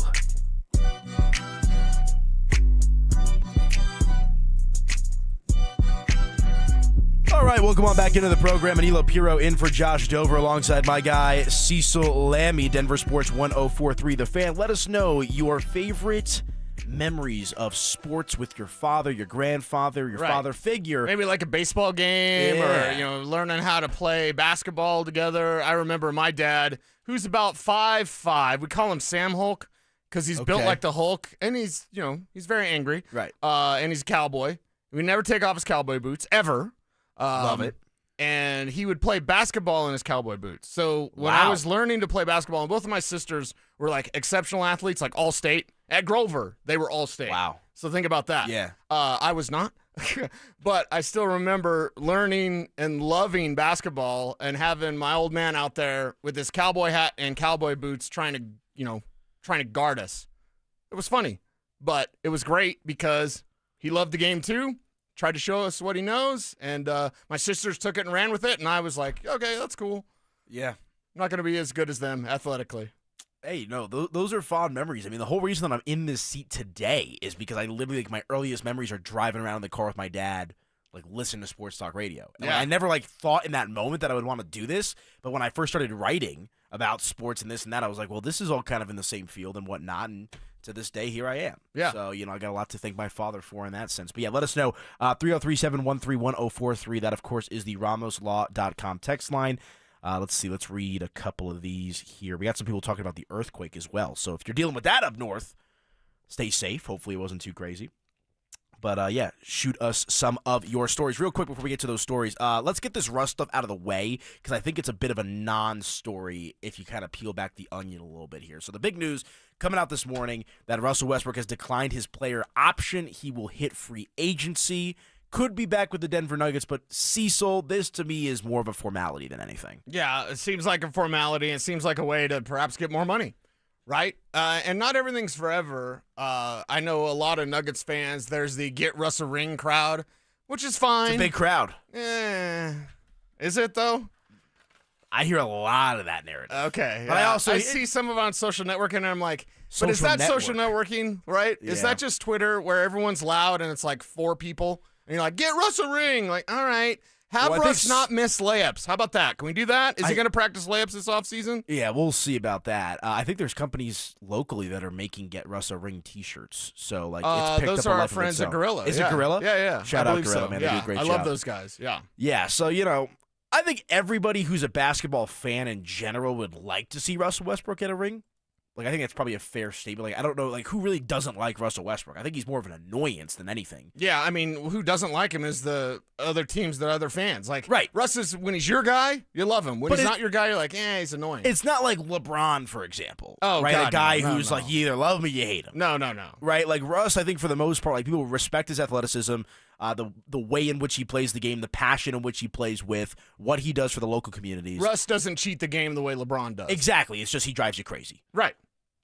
Speaker 28: All right, welcome on back into the program. And Elo Piro in for Josh Dover alongside my guy Cecil Lammy, Denver Sports 104.3 The Fan. Let us know your favorite memories of sports with your father, your grandfather, your father figure.
Speaker 29: Maybe like a baseball game or, learning how to play basketball together. I remember my dad, who's about 5'5". We call him Sam Hulk because he's built like the Hulk, and he's very angry.
Speaker 28: Right.
Speaker 29: And he's a cowboy. We never take off his cowboy boots, ever.
Speaker 28: Love it.
Speaker 29: And he would play basketball in his cowboy boots. So when I was learning to play basketball, and both of my sisters were like exceptional athletes, like all state. At Grover, they were all state.
Speaker 28: Wow.
Speaker 29: So think about that.
Speaker 28: Yeah.
Speaker 29: I was not. But I still remember learning and loving basketball and having my old man out there with his cowboy hat and cowboy boots trying to guard us. It was funny, but it was great because he loved the game too. Tried to show us what he knows, and my sisters took it and ran with it, and I was like, okay, that's cool.
Speaker 28: Yeah.
Speaker 29: I'm not going to be as good as them athletically.
Speaker 28: Hey, no, those are fond memories. I mean, the whole reason that I'm in this seat today is because I literally, like, my earliest memories are driving around in the car with my dad, like, listening to sports talk radio. And I never, like, thought in that moment that I would want to do this, but when I first started writing about sports and this and that, I was like, well, this is all kind of in the same field and whatnot, and to this day, here I am.
Speaker 29: Yeah.
Speaker 28: So, I got a lot to thank my father for in that sense. But, yeah, let us know. 303-713-1043. That, of course, is the RamosLaw.com text line. Let's see. Let's read a couple of these here. We got some people talking about the earthquake as well. So, if you're dealing with that up north, stay safe. Hopefully, it wasn't too crazy. But, yeah, shoot us some of your stories. Real quick before we get to those stories, let's get this Russ stuff out of the way because I think it's a bit of a non-story if you kind of peel back the onion a little bit here. So the big news coming out this morning that Russell Westbrook has declined his player option. He will hit free agency. Could be back with the Denver Nuggets, but Cecil, this to me is more of a formality than anything.
Speaker 29: Yeah, it seems like a formality. It seems like a way to perhaps get more money. Right? And not everything's forever. I know a lot of Nuggets fans, there's the Get Russ a Ring crowd, which is fine.
Speaker 28: It's a big crowd.
Speaker 29: Is it, though?
Speaker 28: I hear a lot of that narrative.
Speaker 29: Okay.
Speaker 28: But I
Speaker 29: see some of it on social networking, and I'm like, but is that social networking, right?
Speaker 28: Yeah.
Speaker 29: Is that just Twitter where everyone's loud and it's like 4 people? And you're like, get Russ a ring. Like, all right. Have Russ not miss layups. How about that? Can we do that? Is he going to practice layups this offseason?
Speaker 28: Yeah, we'll see about that. I think there's companies locally that are making Get Russ a Ring T-shirts. So, like, it's picked
Speaker 29: those
Speaker 28: up
Speaker 29: are
Speaker 28: a
Speaker 29: our
Speaker 28: life of
Speaker 29: friends at
Speaker 28: itself.
Speaker 29: Gorilla.
Speaker 28: Is it Gorilla?
Speaker 29: Yeah.
Speaker 28: Shout out Gorilla, man. They do a great job.
Speaker 29: I love those guys. Yeah.
Speaker 28: Yeah, so, I think everybody who's a basketball fan in general would like to see Russell Westbrook get a ring. Like, I think that's probably a fair statement. Like, I don't know, like, who really doesn't like Russell Westbrook? I think he's more of an annoyance than anything.
Speaker 29: Yeah, I mean, who doesn't like him is the other teams, the other fans. Like,
Speaker 28: right.
Speaker 29: Russ is, when he's your guy, you love him. When he's not your guy, you're like, he's annoying.
Speaker 28: It's not like LeBron, for example.
Speaker 29: Oh,
Speaker 28: right?
Speaker 29: God,
Speaker 28: a guy
Speaker 29: no,
Speaker 28: who's like, you either love him or you hate him.
Speaker 29: No.
Speaker 28: Right? Like, Russ, I think for the most part, like, people respect his athleticism, the way in which he plays the game, the passion in which he plays with, what he does for the local communities.
Speaker 29: Russ doesn't cheat the game the way LeBron does.
Speaker 28: Exactly. It's just he drives you crazy.
Speaker 29: Right.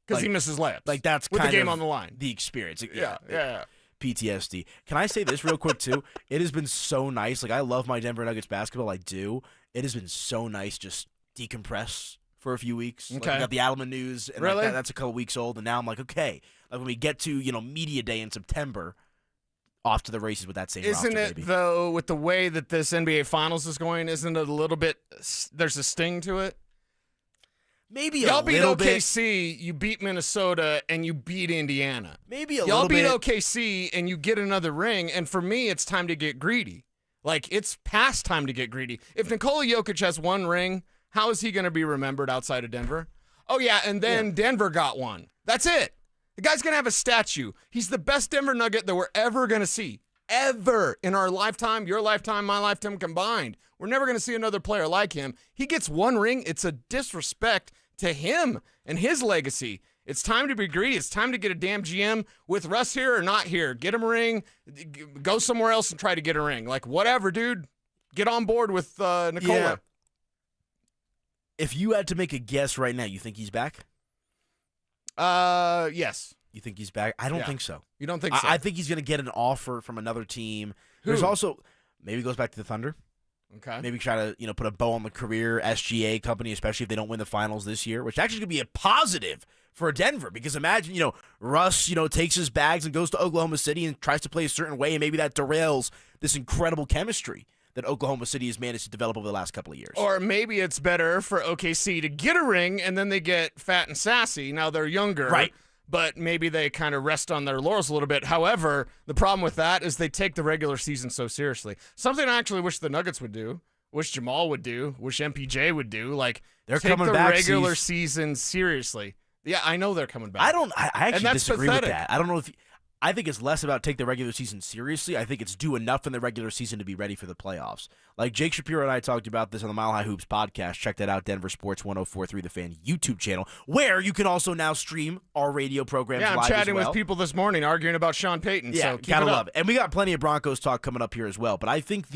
Speaker 29: Because
Speaker 28: Like-
Speaker 29: he misses layups.
Speaker 28: Like, that's
Speaker 29: with
Speaker 28: kind
Speaker 29: the game
Speaker 28: of
Speaker 29: on the line.
Speaker 28: the experience.
Speaker 29: Yeah.
Speaker 28: PTSD. Can I say this real quick, too? It has been so nice. Like, I love my Denver Nuggets basketball. I do. It has been so nice just decompress for a few weeks. Like,
Speaker 29: Okay.
Speaker 28: we got the Adelman news, and
Speaker 29: Really?
Speaker 28: that's a couple weeks old, and now I'm like, okay. Like, when we get to, media day in September, off to the races with that same
Speaker 29: Isn't
Speaker 28: roster,
Speaker 29: it,
Speaker 28: baby.
Speaker 29: though, with the way that this NBA Finals is going, isn't it a little bit, there's a sting to it?
Speaker 28: Maybe
Speaker 29: Y'all
Speaker 28: a
Speaker 29: beat
Speaker 28: little bit.
Speaker 29: OKC, you beat Minnesota, and you beat Indiana.
Speaker 28: Maybe a
Speaker 29: Y'all
Speaker 28: little
Speaker 29: beat
Speaker 28: bit.
Speaker 29: OKC, and you get another ring, and for me, it's time to get greedy. Like, it's past time to get greedy. If Nikola Jokic has one ring, how is he going to be remembered outside of Denver? Oh, yeah, and then Denver got one. That's it. The guy's going to have a statue. He's the best Denver Nugget that we're ever going to see. Ever in our lifetime, your lifetime, my lifetime combined. We're never going to see another player like him. He gets one ring. It's a disrespect to him and his legacy. It's time to be greedy. It's time to get a damn GM with Russ here or not here. Get him a ring. Go somewhere else and try to get a ring. Like, whatever, dude. Get on board with Nikola.
Speaker 28: Yeah. If you had to make a guess right now, you think he's back?
Speaker 29: Yes.
Speaker 28: You think he's back? I don't
Speaker 29: Yeah.
Speaker 28: think so.
Speaker 29: You don't think so?
Speaker 28: I think he's going to get an offer from another team.
Speaker 29: Who?
Speaker 28: There's also maybe he goes back to the Thunder.
Speaker 29: Okay.
Speaker 28: Maybe try to put a bow on the career SGA company, especially if they don't win the finals this year, which actually could be a positive for Denver because imagine Russ takes his bags and goes to Oklahoma City and tries to play a certain way, and maybe that derails this incredible chemistry that Oklahoma City has managed to develop over the last couple of years.
Speaker 29: Or maybe it's better for OKC to get a ring and then they get fat and sassy. Now they're younger.
Speaker 28: Right.
Speaker 29: But maybe they kind of rest on their laurels a little bit. However, the problem with that is they take the regular season so seriously. Something I actually wish the Nuggets would do, wish Jamal would do, wish MPJ would do. Like,
Speaker 28: They're
Speaker 29: take
Speaker 28: coming
Speaker 29: the
Speaker 28: back,
Speaker 29: regular
Speaker 28: Cease.
Speaker 29: season seriously. Yeah, I know they're coming back.
Speaker 28: I actually
Speaker 29: And that's
Speaker 28: disagree
Speaker 29: pathetic.
Speaker 28: with that. I don't know if I think it's less about take the regular season seriously. I think it's do enough in the regular season to be ready for the playoffs. Like Jake Shapiro and I talked about this on the Mile High Hoops podcast. Check that out, Denver Sports 104.3 The Fan YouTube channel, where you can also now stream our radio programs
Speaker 29: Yeah, I'm
Speaker 28: live
Speaker 29: chatting
Speaker 28: as well.
Speaker 29: with people this morning arguing about Sean Payton.
Speaker 28: Yeah,
Speaker 29: so keep
Speaker 28: gotta
Speaker 29: it
Speaker 28: love
Speaker 29: up.
Speaker 28: it. And we got plenty of Broncos talk coming up here as well. But I think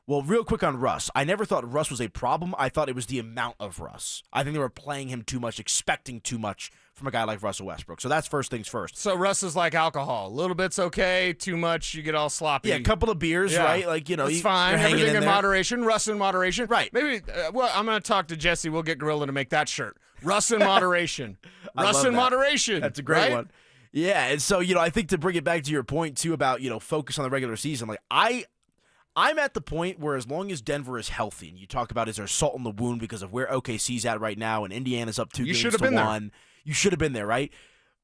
Speaker 28: real quick on Russ, I never thought Russ was a problem. I thought it was the amount of Russ. I think they were playing him too much, expecting too much from a guy like Russell Westbrook. So that's first things first.
Speaker 29: So Russ is like alcohol. A little bit's okay. Too much, you get all sloppy.
Speaker 28: Yeah, a couple of beers,
Speaker 29: Yeah.
Speaker 28: right? Like,
Speaker 29: It's fine.
Speaker 28: you're hanging
Speaker 29: Everything in
Speaker 28: there.
Speaker 29: moderation. Russ in moderation.
Speaker 28: Right.
Speaker 29: Maybe, I'm going to talk to Jesse. We'll get Gorilla to make that shirt. Russ in moderation.
Speaker 28: I
Speaker 29: Russ
Speaker 28: love
Speaker 29: in
Speaker 28: that.
Speaker 29: moderation.
Speaker 28: That's a great
Speaker 29: right?
Speaker 28: one. Yeah, and so, I think to bring it back to your point, too, about, focus on the regular season, like, I'm at the point where as long as Denver is healthy, and you talk about is there salt in the wound because of where OKC's at right now, and Indiana's up 2
Speaker 29: You
Speaker 28: games
Speaker 29: should
Speaker 28: to
Speaker 29: have been there.
Speaker 28: 1. You should have been there, right?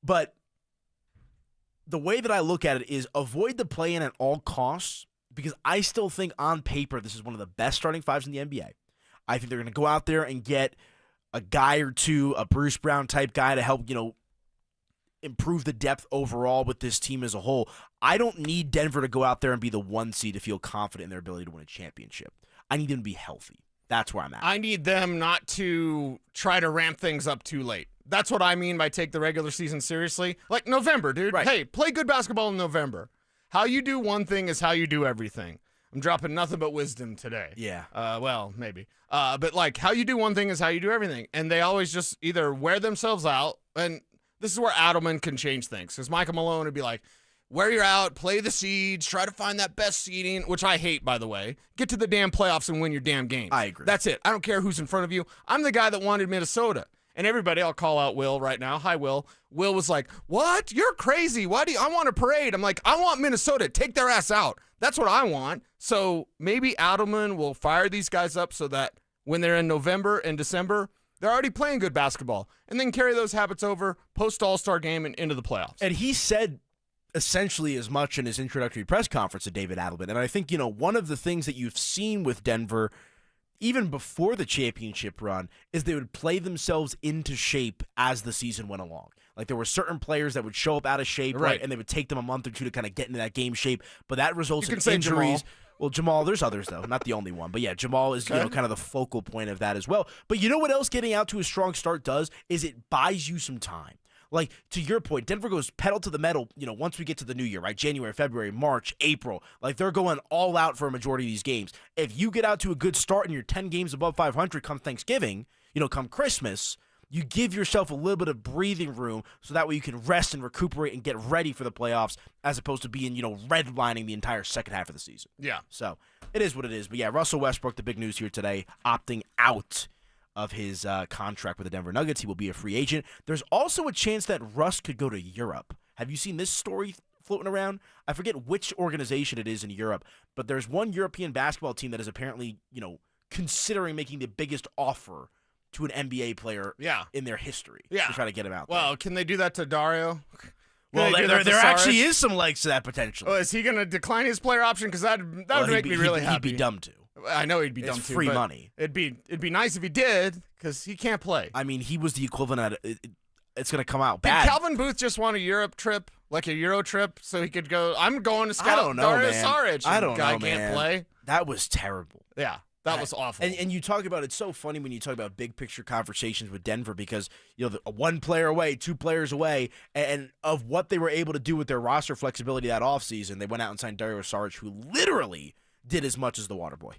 Speaker 28: But the way that I look at it is avoid the play-in at all costs, because I still think on paper this is one of the best starting fives in the NBA. I think they're going to go out there and get a guy or two, a Bruce Brown type guy to help, improve the depth overall with this team as a whole. I don't need Denver to go out there and be the 1 seed to feel confident in their ability to win a championship. I need them to be healthy. That's where I'm at.
Speaker 29: I need them not to try to ramp things up too late. That's what I mean by take the regular season seriously. Like November, dude.
Speaker 28: Right.
Speaker 29: Hey, play good basketball in November. How you do one thing is how you do everything. I'm dropping nothing but wisdom today.
Speaker 28: Yeah.
Speaker 29: Well, maybe. But like how you do one thing is how you do everything. And they always just either wear themselves out, and this is where Adelman can change things. Because Michael Malone would be like, wear you out, play the seeds, try to find that best seeding, which I hate, by the way. Get to the damn playoffs and win your damn games.
Speaker 28: I agree.
Speaker 29: That's it. I don't care who's in front of you. I'm the guy that wanted Minnesota. And everybody, I'll call out Will right now. Hi, Will. Will was like, what? You're crazy. Why do you? I want a parade. I'm like, I want Minnesota. Take their ass out. That's what I want. So maybe Adelman will fire these guys up so that when they're in November and December, they're already playing good basketball. And then carry those habits over post-All-Star game and into the playoffs.
Speaker 28: And he said essentially as much in his introductory press conference to David Adelman. And I think, one of the things that you've seen with Denver, even before the championship run, is they would play themselves into shape as the season went along. Like there were certain players that would show up out of shape, right? And they would take them a month or two to kind of get into that game shape. But that results in injuries.
Speaker 29: Jamal.
Speaker 28: Well, Jamal, there's others though, not the only one. But yeah, Jamal is kind of the focal point of that as well. But you know what else getting out to a strong start does is it buys you some time. Like, to your point, Denver goes pedal to the metal, once we get to the new year, right? January, February, March, April. Like, they're going all out for a majority of these games. If you get out to a good start and you're 10 games above 500 come Thanksgiving, come Christmas, you give yourself a little bit of breathing room so that way you can rest and recuperate and get ready for the playoffs as opposed to being, redlining the entire second half of the season.
Speaker 29: Yeah.
Speaker 28: So, it is what it is. But, yeah, Russell Westbrook, the big news here today, opting out of his contract with the Denver Nuggets. He will be a free agent. There's also a chance that Russ could go to Europe. Have you seen this story floating around? I forget which organization it is in Europe, but there's one European basketball team that is apparently, considering making the biggest offer to an NBA player in their history to try to get him out there.
Speaker 29: Well, can they do that to Dario?
Speaker 28: Well, there actually is some legs to that potential.
Speaker 29: Oh, is he going to decline his player option? Because that would make me really happy.
Speaker 28: He'd be dumb to.
Speaker 29: I know he'd be dumb
Speaker 28: it's
Speaker 29: too.
Speaker 28: Free
Speaker 29: but
Speaker 28: money.
Speaker 29: It'd be nice if he did because he can't play.
Speaker 28: I mean, he was the equivalent. It's going to come out
Speaker 29: Did
Speaker 28: bad.
Speaker 29: Calvin Booth just want a Europe trip, like a Euro trip, so he could go? I'm going to scout
Speaker 28: I don't know,
Speaker 29: Dario
Speaker 28: man.
Speaker 29: Saric.
Speaker 28: I don't
Speaker 29: guy
Speaker 28: know,
Speaker 29: can't
Speaker 28: man.
Speaker 29: play.
Speaker 28: That was terrible.
Speaker 29: Yeah. That was awful.
Speaker 28: And you talk about, it's so funny when you talk about big picture conversations with Denver because, one player away, 2 players away, and of what they were able to do with their roster flexibility that offseason, they went out and signed Dario Saric, who literally did as much as the Waterboy.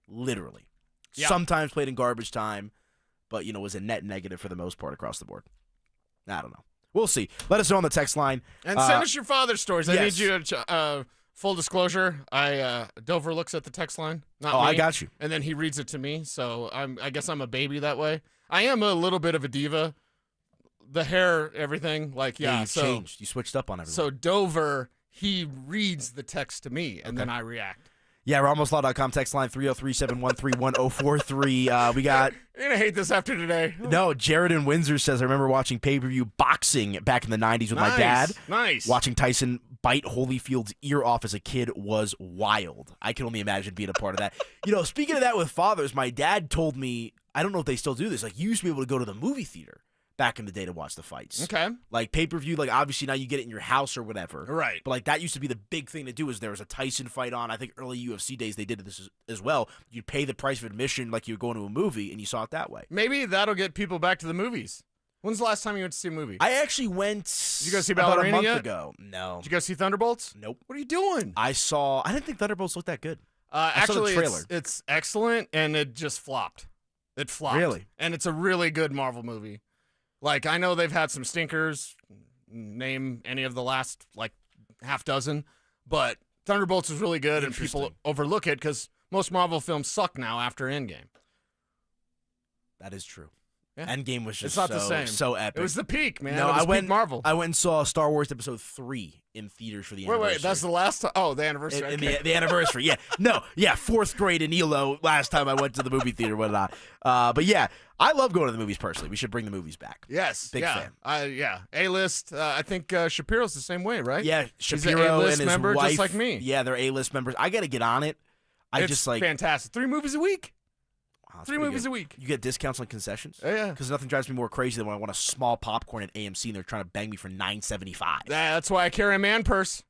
Speaker 28: Literally.
Speaker 29: Yeah.
Speaker 28: Sometimes played in garbage time, but, was a net negative for the most part across the board. I don't know. We'll see. Let us know on the text line.
Speaker 29: And send us your father's stories.
Speaker 28: Yes.
Speaker 29: I need you to... full disclosure, Dover looks at the text line, not me.
Speaker 28: I got you.
Speaker 29: And then he reads it to me, so I guess I'm a baby that way. I am a little bit of a diva. The hair, everything,
Speaker 28: you changed. You switched up on everything.
Speaker 29: So Dover, he reads the text to me, and then I react.
Speaker 28: Yeah, RamosLaw.com text line 303-713-1043. We got...
Speaker 29: You're going to hate this after today.
Speaker 28: No, Jared in Windsor says, I remember watching pay-per-view boxing back in the 90s with my dad.
Speaker 29: Nice.
Speaker 28: Watching Tyson bite Holyfield's ear off as a kid was wild. I can only imagine being a part of that. Speaking of that with fathers, my dad told me, I don't know if they still do this, you used to be able to go to the movie theater back in the day to watch the fights.
Speaker 29: Okay.
Speaker 28: Like pay-per-view, obviously now you get it in your house or whatever.
Speaker 29: Right.
Speaker 28: But that used to be the big thing to do is there was a Tyson fight on. I think early UFC days they did this as well. You'd pay the price of admission like you were going to a movie and you saw it that way.
Speaker 29: Maybe that'll get people back to the movies. When's the last time you went to see a movie?
Speaker 28: I actually went
Speaker 29: Did you go see
Speaker 28: about
Speaker 29: Ballerina
Speaker 28: a month
Speaker 29: yet?
Speaker 28: ago. No.
Speaker 29: Did you go see Thunderbolts?
Speaker 28: Nope.
Speaker 29: What are you doing?
Speaker 28: I didn't think Thunderbolts looked that good.
Speaker 29: Actually,
Speaker 28: I saw the trailer.
Speaker 29: It's excellent, and it just flopped. It flopped.
Speaker 28: Really?
Speaker 29: And it's a really good Marvel movie. I know they've had some stinkers. Name any of the last, half dozen. But Thunderbolts is really good, and people overlook it because most Marvel films suck now after Endgame.
Speaker 28: That is true.
Speaker 29: Yeah.
Speaker 28: Endgame was just
Speaker 29: It's not the same.
Speaker 28: so epic.
Speaker 29: It was the peak, man.
Speaker 28: No,
Speaker 29: it was
Speaker 28: I went
Speaker 29: peak Marvel.
Speaker 28: I went and saw Star Wars Episode 3 in theaters for the anniversary.
Speaker 29: Wait, that's the last time? Oh, the anniversary.
Speaker 28: The anniversary, yeah. No, yeah, 4th grade in ELO last time I went to the movie theater, whatnot. But yeah, I love going to the movies personally. We should bring the movies back.
Speaker 29: Yes.
Speaker 28: Big fan.
Speaker 29: Yeah. A-list. I think Shapiro's the same way, right?
Speaker 28: Yeah,
Speaker 29: He's
Speaker 28: Shapiro
Speaker 29: an A-list
Speaker 28: and his
Speaker 29: member,
Speaker 28: wife.
Speaker 29: just like me.
Speaker 28: Yeah, they're A-list members. I got to get on it.
Speaker 29: It's fantastic. 3 movies a week.
Speaker 28: Wow,
Speaker 29: 3 movies a week.
Speaker 28: You get discounts on concessions?
Speaker 29: Yeah.
Speaker 28: Because nothing drives me more crazy than when I want a small popcorn at AMC and they're trying to bang me for $9.75.
Speaker 29: That's why I carry a man purse.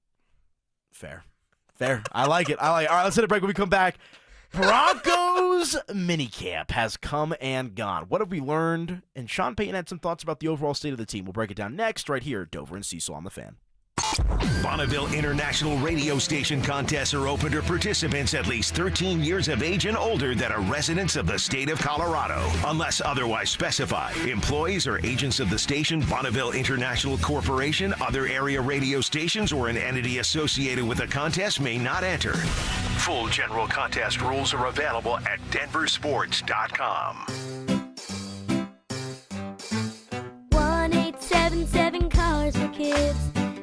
Speaker 28: Fair. I like it. All right, let's hit a break when we come back. Broncos minicamp has come and gone. What have we learned? And Sean Payton had some thoughts about the overall state of the team. We'll break it down next right here at Dover and Cecil on the Fan.
Speaker 3: Bonneville International Radio Station contests are open to participants at least 13 years of age and older that are residents of the state of Colorado. Unless otherwise specified, employees or agents of the station, Bonneville International Corporation, other area radio stations, or an entity associated with the contest may not enter. Full general contest rules are available at denversports.com.
Speaker 10: 1-877 Cars for Kids.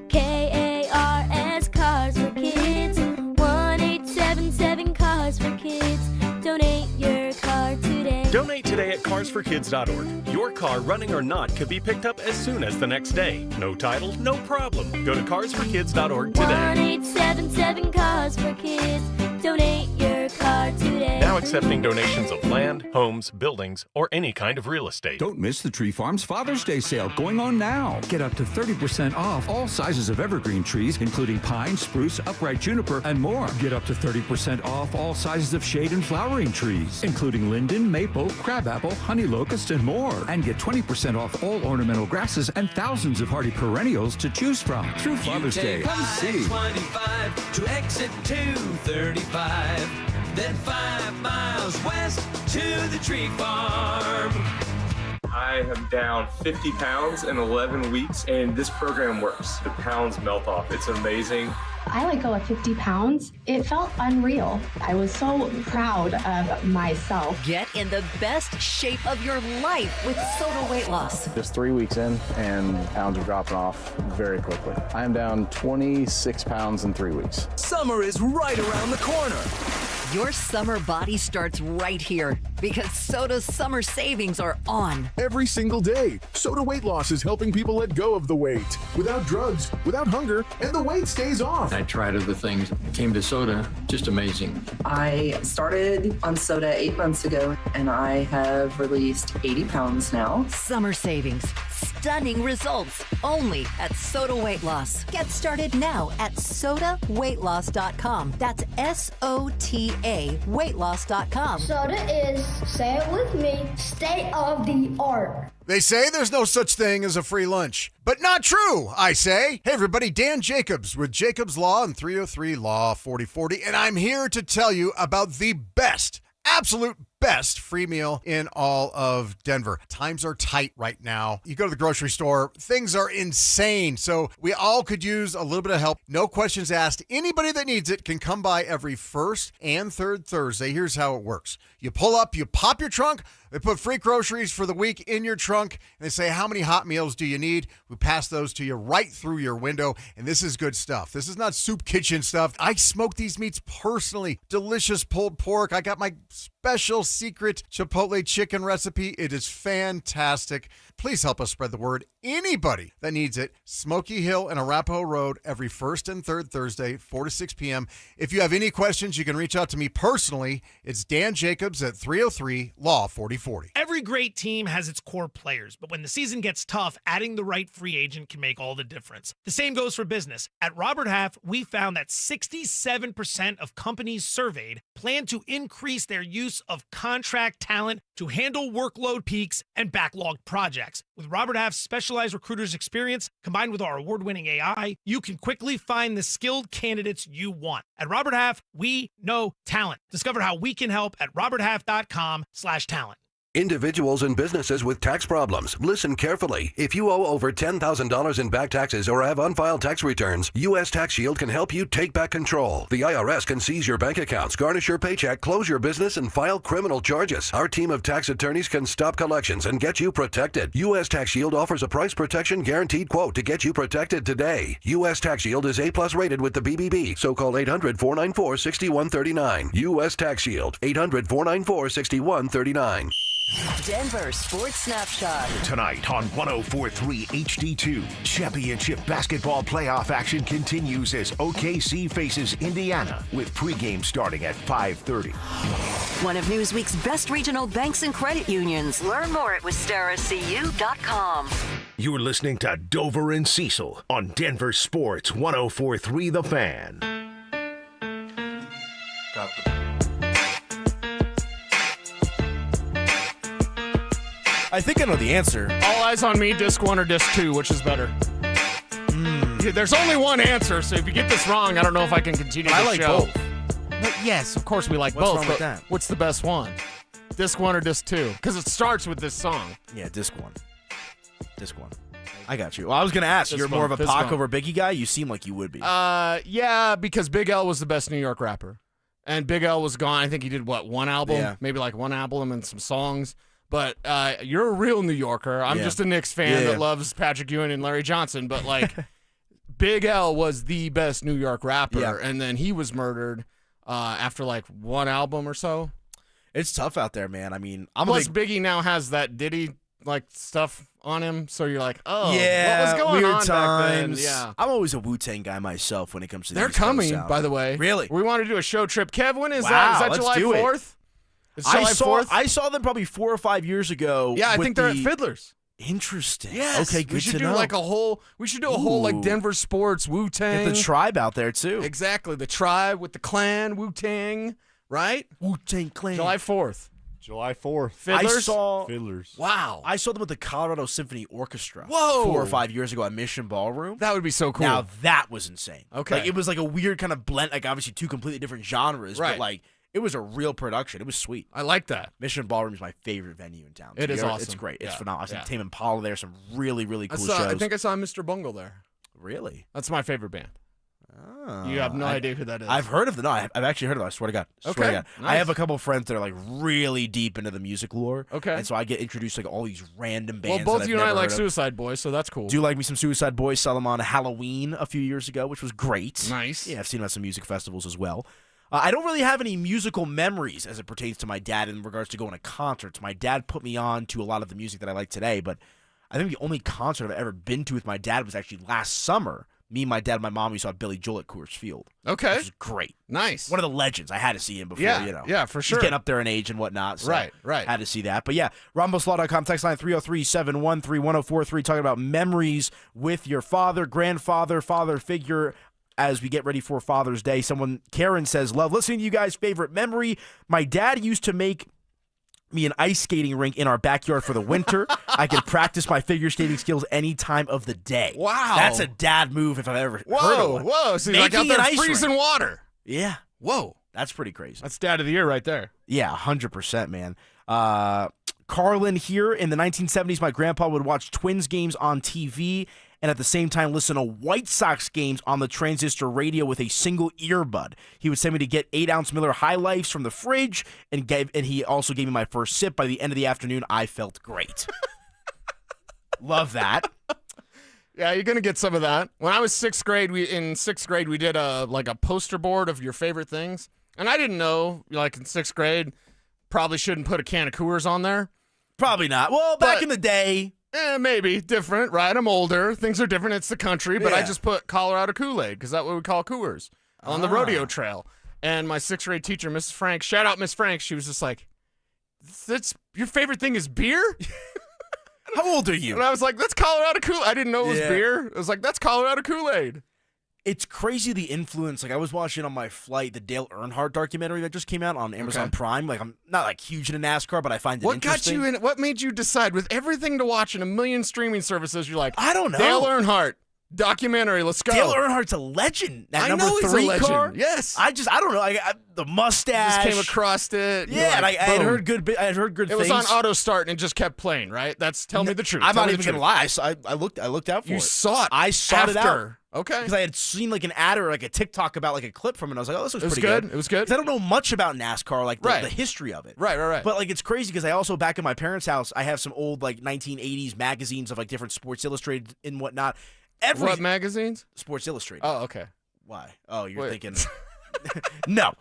Speaker 10: KARS Cars for Kids. 1-877 Cars for Kids. Donate your car today.
Speaker 14: Donate today at carsforkids.org. Your car, running or not, could be picked up as soon as the next day. No title, no problem. Go to carsforkids.org today.
Speaker 10: 1-877 Cars for Kids. Donate your car today.
Speaker 14: Now accepting donations of land, homes, buildings, or any kind of real estate.
Speaker 16: Don't miss the Tree Farm's Father's Day sale going on now. Get up to 30% off all sizes of evergreen trees, including pine, spruce, upright juniper, and more. Get up to 30% off all sizes of shade and flowering trees, including linden, maple, crabapple, honey locust, and more. And get 20% off all ornamental grasses and thousands of hardy perennials to choose from. Through Father's Day, come see.
Speaker 15: 25 to exit 235. Then 5 miles west to the Tree Farm.
Speaker 17: I am down 50 pounds in 11 weeks, and this program works. The pounds melt off. It's amazing.
Speaker 18: I let go of 50 pounds. It felt unreal. I was so proud of myself.
Speaker 12: Get in the best shape of your life with Soda Weight Loss.
Speaker 19: Just 3 weeks in, and pounds are dropping off very quickly. I am down 26 pounds in 3 weeks.
Speaker 15: Summer is right around the corner.
Speaker 12: Your summer body starts right here because Soda's summer savings are on.
Speaker 20: Every single day, Soda Weight Loss is helping people let go of the weight without drugs, without hunger, and the weight stays off.
Speaker 22: I tried other things, came to soda, just amazing.
Speaker 25: I started on soda 8 months ago, and I have released 80 pounds now.
Speaker 12: Summer savings, stunning results, only at Soda Weight Loss. Get started now at sodaweightloss.com. That's SOTA weightloss.com.
Speaker 10: Soda is, say it with me, state of the art.
Speaker 26: They say there's no such thing as a free lunch. But not true, I say. Hey, everybody, Dan Jacobs with Jacobs Law and 303 Law 4040, and I'm here to tell you about the best, absolute best free meal in all of Denver. Times are tight right now. You go to the grocery store, things are insane. So we all could use a little bit of help. No questions asked. Anybody that needs it can come by every first and third Thursday. Here's how it works. You pull up, you pop your trunk. They put free groceries for the week in your trunk, and they say, how many hot meals do you need? We pass those to you right through your window, and this is good stuff. This is not soup kitchen stuff. I smoke these meats personally. Delicious pulled pork. I got my special secret Chipotle chicken recipe. It is fantastic. Please help us spread the word. Anybody that needs it, Smoky Hill and Arapahoe Road every first and third Thursday, 4 to 6 p.m. If you have any questions, you can reach out to me personally. It's Dan Jacobs at 303 Law 4040.
Speaker 27: Every great team has its core players, but when the season gets tough, adding the right free agent can make all the difference. The same goes for business. At Robert Half, we found that 67% of companies surveyed plan to increase their use of contract talent to handle workload peaks and backlogged projects. With Robert Half's specialized recruiters' experience, combined with our award-winning AI, you can quickly find the skilled candidates you want. At Robert Half, we know talent. Discover how we can help at roberthalf.com/talent.
Speaker 30: Individuals and businesses with tax problems, listen carefully. If you owe over $10,000 in back taxes or have unfiled tax returns, U.S. Tax Shield can help you take back control. The IRS can seize your bank accounts, garnish your paycheck, close your business, and file criminal charges. Our team of tax attorneys can stop collections and get you protected. U.S. Tax Shield offers a price protection guaranteed quote to get you protected today. U.S. Tax Shield is A+ rated with the BBB, so call 800-494-6139. U.S. Tax Shield, 800-494-6139.
Speaker 12: Denver Sports Snapshot.
Speaker 3: Tonight on 104.3 HD2, championship basketball playoff action continues as OKC faces Indiana with pregame starting at 5:30.
Speaker 12: One of Newsweek's best regional banks and credit unions. Learn more at WistaraCU.com.
Speaker 3: You're listening to Dover and Cecil on Denver Sports 104.3 The Fan.
Speaker 28: I think I know the answer.
Speaker 29: All Eyes on Me, Disc 1 or Disc 2, which is better? Yeah, there's only one answer, so if you get this wrong, I don't know if I can continue the show.
Speaker 28: I like both.
Speaker 29: But yes, of course we like
Speaker 28: What's
Speaker 29: both,
Speaker 28: wrong
Speaker 29: but
Speaker 28: with that?
Speaker 29: what's the best one? Disc 1 or Disc 2? Because it starts with this song.
Speaker 28: Yeah, Disc 1. Disc 1. I got you. Well, I was going to ask, you're more of a
Speaker 29: Disc
Speaker 28: Pac
Speaker 29: 1.
Speaker 28: over Biggie guy? You seem like you would be.
Speaker 29: Yeah, because Big L was the best New York rapper. And Big L was gone. I think he did, one album?
Speaker 28: Yeah.
Speaker 29: Maybe like one album and some songs. But you're a real New Yorker. I'm just a Knicks fan that loves Patrick Ewing and Larry Johnson. But, like, Big L was the best New York rapper. And then he was murdered after, like, one album or so.
Speaker 28: It's tough out there, man. I mean,
Speaker 29: Plus, Biggie now has that Diddy like stuff on him, so you're like, oh,
Speaker 28: yeah,
Speaker 29: what was going
Speaker 28: weird
Speaker 29: on
Speaker 28: times.
Speaker 29: back then? Yeah.
Speaker 28: I'm always a Wu-Tang guy myself when it comes to
Speaker 29: They're
Speaker 28: East Coast
Speaker 29: coming,
Speaker 28: sound.
Speaker 29: by the way.
Speaker 28: Really?
Speaker 29: We want to do a show trip. Kev, when is
Speaker 28: Wow,
Speaker 29: that? Is that
Speaker 28: let's
Speaker 29: July
Speaker 28: do it.
Speaker 29: 4th? It's July 4th?
Speaker 28: I saw them probably 4 or 5 years ago.
Speaker 29: Yeah, I
Speaker 28: with
Speaker 29: think they're at Fiddler's.
Speaker 28: Interesting.
Speaker 29: Yes.
Speaker 28: Okay, good
Speaker 29: we should
Speaker 28: to
Speaker 29: do
Speaker 28: know.
Speaker 29: like a whole. We should do a whole like
Speaker 28: Ooh.
Speaker 29: Denver sports Wu-Tang.
Speaker 28: Get the tribe out there too.
Speaker 29: Exactly, the tribe with the clan Wu-Tang, right?
Speaker 28: Wu-Tang Clan.
Speaker 29: July 4th.
Speaker 1: July 4th.
Speaker 29: Fiddlers?
Speaker 28: I saw
Speaker 1: Fiddlers.
Speaker 29: Wow.
Speaker 28: I saw them with the Colorado Symphony Orchestra.
Speaker 29: Whoa.
Speaker 28: 4 or 5 years ago at Mission Ballroom.
Speaker 29: That would be so cool.
Speaker 28: Now that was insane.
Speaker 29: Okay.
Speaker 28: Like it was like a weird kind of blend, like obviously 2 completely different genres,
Speaker 29: Right.
Speaker 28: but like it was a real production. It was sweet.
Speaker 29: I like that.
Speaker 28: Mission Ballroom is my favorite venue in town.
Speaker 29: It is awesome.
Speaker 28: It's great. It's
Speaker 29: Yeah.
Speaker 28: phenomenal. I saw
Speaker 29: Yeah.
Speaker 28: Tame Impala there. Some really, really cool
Speaker 29: I
Speaker 28: shows.
Speaker 29: think I saw Mr. Bungle there.
Speaker 28: Really?
Speaker 29: That's my favorite band.
Speaker 28: Oh,
Speaker 29: You have no idea who that is.
Speaker 28: I've heard of them. No, I've actually heard of them. I swear to God. Swear to
Speaker 29: Okay,
Speaker 28: God.
Speaker 29: nice.
Speaker 28: I have a couple of friends that are like really deep into the music lore.
Speaker 29: Okay.
Speaker 28: And so I get introduced to like all these random
Speaker 29: Well,
Speaker 28: bands.
Speaker 29: both
Speaker 28: that
Speaker 29: you
Speaker 28: I've
Speaker 29: and I
Speaker 28: never
Speaker 29: like
Speaker 28: heard of.
Speaker 29: Suicide Boys, so that's cool.
Speaker 28: Do like me some Suicide Boys. Saw them on Halloween a few years ago, which was great.
Speaker 29: Nice.
Speaker 28: Yeah, I've seen them at some music festivals as well. I don't really have any musical memories as it pertains to my dad in regards to going to concerts. My dad put me on to a lot of the music that I like today, but I think the only concert I've ever been to with my dad was actually last summer. Me, my dad, and my mom, we saw Billy Joel at Coors Field.
Speaker 29: Okay.
Speaker 28: Which is great.
Speaker 29: Nice.
Speaker 28: One of the legends. I had to see him before,
Speaker 29: Yeah,
Speaker 28: you know.
Speaker 29: yeah, for
Speaker 28: He's
Speaker 29: sure.
Speaker 37: getting up there in age and whatnot. So
Speaker 29: Right, right.
Speaker 28: Had to see that. But yeah, RamboSlaw.com, text line 303-713-1043, talking about memories with your father, grandfather, father figure. As we get ready for Father's Day, Karen says, love listening to you guys. Favorite memory, my dad used to make me an ice skating rink in our backyard for the winter. I could practice my figure skating skills any time of the day.
Speaker 29: Wow.
Speaker 28: That's a dad move if I've ever heard of
Speaker 29: Whoa,
Speaker 28: one.
Speaker 29: whoa. So he's like out
Speaker 28: Making
Speaker 29: there
Speaker 28: an ice
Speaker 29: freezing
Speaker 28: rink.
Speaker 29: water.
Speaker 28: Yeah.
Speaker 29: Whoa.
Speaker 28: That's pretty crazy.
Speaker 29: That's Dad of the Year right there.
Speaker 28: Yeah, 100%, man. Carlin here. In the 1970s, my grandpa would watch Twins games on TV and at the same time listen to White Sox games on the transistor radio with a single earbud. He would send me to get 8-ounce Miller High Lifes from the fridge, and he also gave me my first sip. By the end of the afternoon, I felt great. Love that.
Speaker 29: Yeah, you're gonna get some of that. When I was sixth grade, we did a poster board of your favorite things, and I didn't know, like in sixth grade, probably shouldn't put a can of Coors on there.
Speaker 28: Probably not. Well, back in the day.
Speaker 29: Maybe different, right? I'm older. Things are different. It's the country, but I
Speaker 28: Yeah.
Speaker 29: just put Colorado Kool-Aid because that's what we call Coors on the rodeo trail. And my sixth grade teacher, Mrs. Frank, shout out Miss Frank, she was just like, "That's your favorite thing is beer?"
Speaker 28: How old are you?
Speaker 29: And I was like, "That's Colorado Kool-Aid." I didn't know it was
Speaker 28: Yeah.
Speaker 29: beer. I was like, "That's Colorado Kool-Aid."
Speaker 28: It's crazy the influence. Like I was watching on my flight the Dale Earnhardt documentary that just came out on Amazon Prime. Like I'm not like huge into NASCAR, but I find it
Speaker 29: What
Speaker 28: interesting.
Speaker 29: got you in? What made you decide with everything to watch and a million streaming services? You're like,
Speaker 28: I don't know.
Speaker 29: Dale Earnhardt documentary. Let's go.
Speaker 28: Dale Earnhardt's a legend. That
Speaker 29: I
Speaker 28: number
Speaker 29: know he's a
Speaker 28: 3
Speaker 29: legend.
Speaker 28: car.
Speaker 29: Yes.
Speaker 28: I don't know. The mustache.
Speaker 29: Just came across it. You're
Speaker 28: Yeah, and
Speaker 29: like,
Speaker 28: I had
Speaker 29: boom.
Speaker 28: heard good. I had heard good
Speaker 29: It
Speaker 28: things.
Speaker 29: was on auto start and it just kept playing, right? Tell me the truth.
Speaker 28: I'm
Speaker 29: Tell
Speaker 28: not
Speaker 29: me
Speaker 28: even
Speaker 29: the
Speaker 28: gonna
Speaker 29: truth.
Speaker 28: lie. I looked out for
Speaker 29: You
Speaker 28: it.
Speaker 29: saw it.
Speaker 28: I sought it out.
Speaker 29: after. Okay.
Speaker 28: Because I had seen like an ad or like a TikTok about like a clip from it. And I was like, oh, this looks
Speaker 29: It was
Speaker 28: pretty
Speaker 29: good. It was good.
Speaker 28: 'Cause I don't know much about NASCAR, like the
Speaker 29: Right.
Speaker 28: history of it.
Speaker 29: Right.
Speaker 28: But like it's crazy because I also back in my parents' house, I have some old like 1980s magazines of like different Sports Illustrated and whatnot.
Speaker 29: What magazines?
Speaker 28: Sports Illustrated.
Speaker 29: Oh, okay.
Speaker 28: Why? Oh, you're
Speaker 29: Wait.
Speaker 28: thinking no.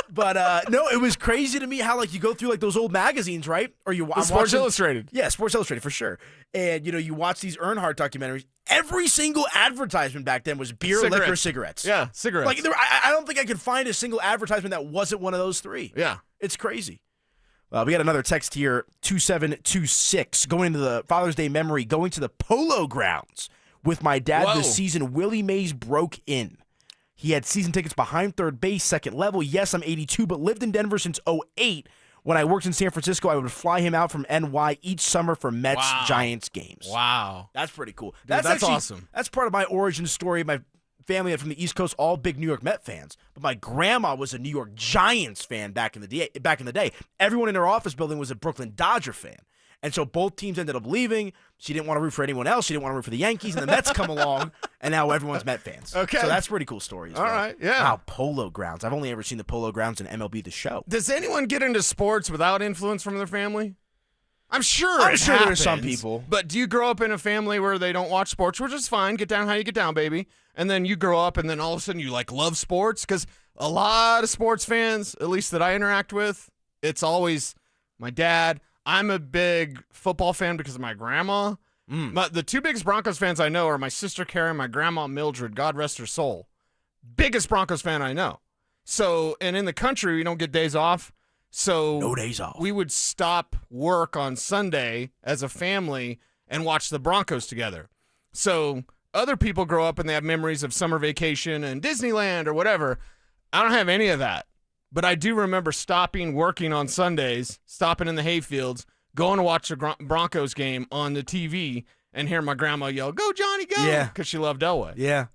Speaker 28: But no, it was crazy to me how like you go through like those old magazines, right? Or I'm
Speaker 29: Sports
Speaker 28: watching-
Speaker 29: Illustrated.
Speaker 28: Yeah, Sports Illustrated for sure. And you watch these Earnhardt documentaries. Every single advertisement back then was beer, liquor, cigarettes.
Speaker 29: Yeah, cigarettes.
Speaker 28: Like I don't think I could find a single advertisement that wasn't one of those 3.
Speaker 29: Yeah.
Speaker 28: It's crazy. We got another text here, 2726, going into the Father's Day memory, going to the Polo Grounds with my dad
Speaker 29: Whoa.
Speaker 28: this season. Willie Mays broke in. He had season tickets behind third base, second level. Yes, I'm 82, but lived in Denver since 08. When I worked in San Francisco, I would fly him out from NY each summer for Mets-Giants games.
Speaker 29: Wow.
Speaker 28: That's pretty cool.
Speaker 29: Dude,
Speaker 28: That's
Speaker 29: that's
Speaker 28: actually
Speaker 29: awesome.
Speaker 28: That's part of my origin story. My family from the East Coast, all big New York Met fans. But my grandma was a New York Giants fan back in the day. Everyone in her office building was a Brooklyn Dodger fan. And so both teams ended up leaving. She didn't want to root for anyone else. She didn't want to root for the Yankees. And the Mets come along, and now everyone's Met fans.
Speaker 29: Okay.
Speaker 28: So that's a pretty cool story as
Speaker 29: All
Speaker 28: well.
Speaker 29: right, yeah.
Speaker 28: Wow, Polo Grounds. I've only ever seen the Polo Grounds in MLB The Show.
Speaker 29: Does anyone get into sports without influence from their family? I'm sure
Speaker 28: there's some people.
Speaker 29: But do you grow up in a family where they don't watch sports, which is fine. Get down how you get down, baby. And then you grow up and then all of a sudden you like love sports? Because a lot of sports fans, at least that I interact with, it's always my dad. I'm a big football fan because of my grandma. But the two biggest Broncos fans I know are my sister Carrie and my grandma Mildred, God rest her soul. Biggest Broncos fan I know. So, and in the country, we don't get days off. So
Speaker 28: no days off.
Speaker 29: We would stop work on Sunday as a family and watch the Broncos together. So other people grow up and they have memories of summer vacation and Disneyland or whatever. I don't have any of that. But I do remember stopping working on Sundays, stopping in the hayfields, going to watch the Broncos game on the TV and hearing my grandma yell, "Go, Johnny, go!"
Speaker 28: Yeah.
Speaker 29: Because she loved Elway.
Speaker 28: Yeah.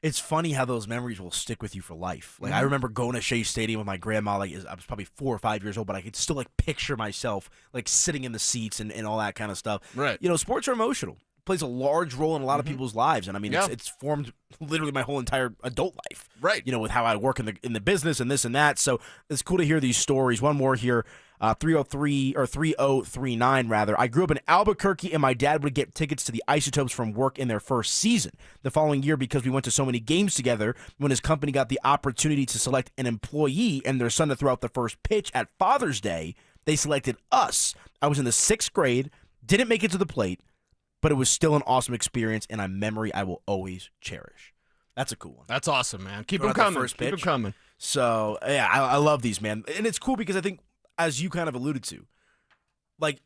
Speaker 28: It's funny how those memories will stick with you for life. Like, I remember going to Shea Stadium with my grandma. Like, I was probably 4 or 5 years old, but I could still, like, picture myself, like, sitting in the seats and all that kind of stuff.
Speaker 29: Right.
Speaker 28: You know, sports are emotional. It plays a large role in a lot of people's lives. And, I mean,
Speaker 29: Yeah.
Speaker 28: it's formed literally my whole entire adult life.
Speaker 29: Right.
Speaker 28: You know, with how I work in the business and this and that. So it's cool to hear these stories. One more here. 3039 rather. I grew up in Albuquerque and my dad would get tickets to the Isotopes from work in their first season. The following year, because we went to so many games together, when his company got the opportunity to select an employee and their son to throw out the first pitch at Father's Day, they selected us. I was in the 6th grade, didn't make it to the plate, but it was still an awesome experience and a memory I will always cherish. That's a cool one.
Speaker 29: That's awesome, man. Keep them
Speaker 28: Throw out the
Speaker 29: coming.
Speaker 28: first
Speaker 29: Keep them
Speaker 28: pitch.
Speaker 29: coming.
Speaker 28: So, yeah, I love these, man. And it's cool because I think, as you kind of alluded to, like,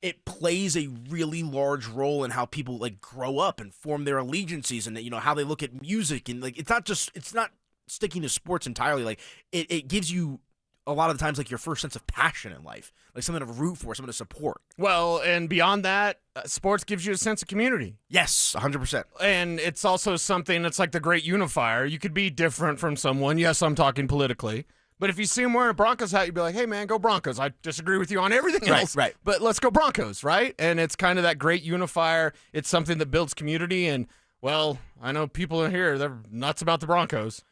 Speaker 28: it plays a really large role in how people, like, grow up and form their allegiances and, you know, how they look at music. And, like, it's not sticking to sports entirely. Like, it gives you a lot of the times, like, your first sense of passion in life, like something to root for, something to support.
Speaker 29: Well, and beyond that, sports gives you a sense of community.
Speaker 28: Yes, 100%.
Speaker 29: And it's also something that's like the great unifier. You could be different from someone. Yes, I'm talking politically. But if you see him wearing a Broncos hat, you'd be like, "Hey, man, go Broncos." I disagree with you on everything else.
Speaker 28: Right.
Speaker 29: But let's go Broncos, right? And it's kind of that great unifier. It's something that builds community. And, well, I know people in here, they're nuts about the Broncos.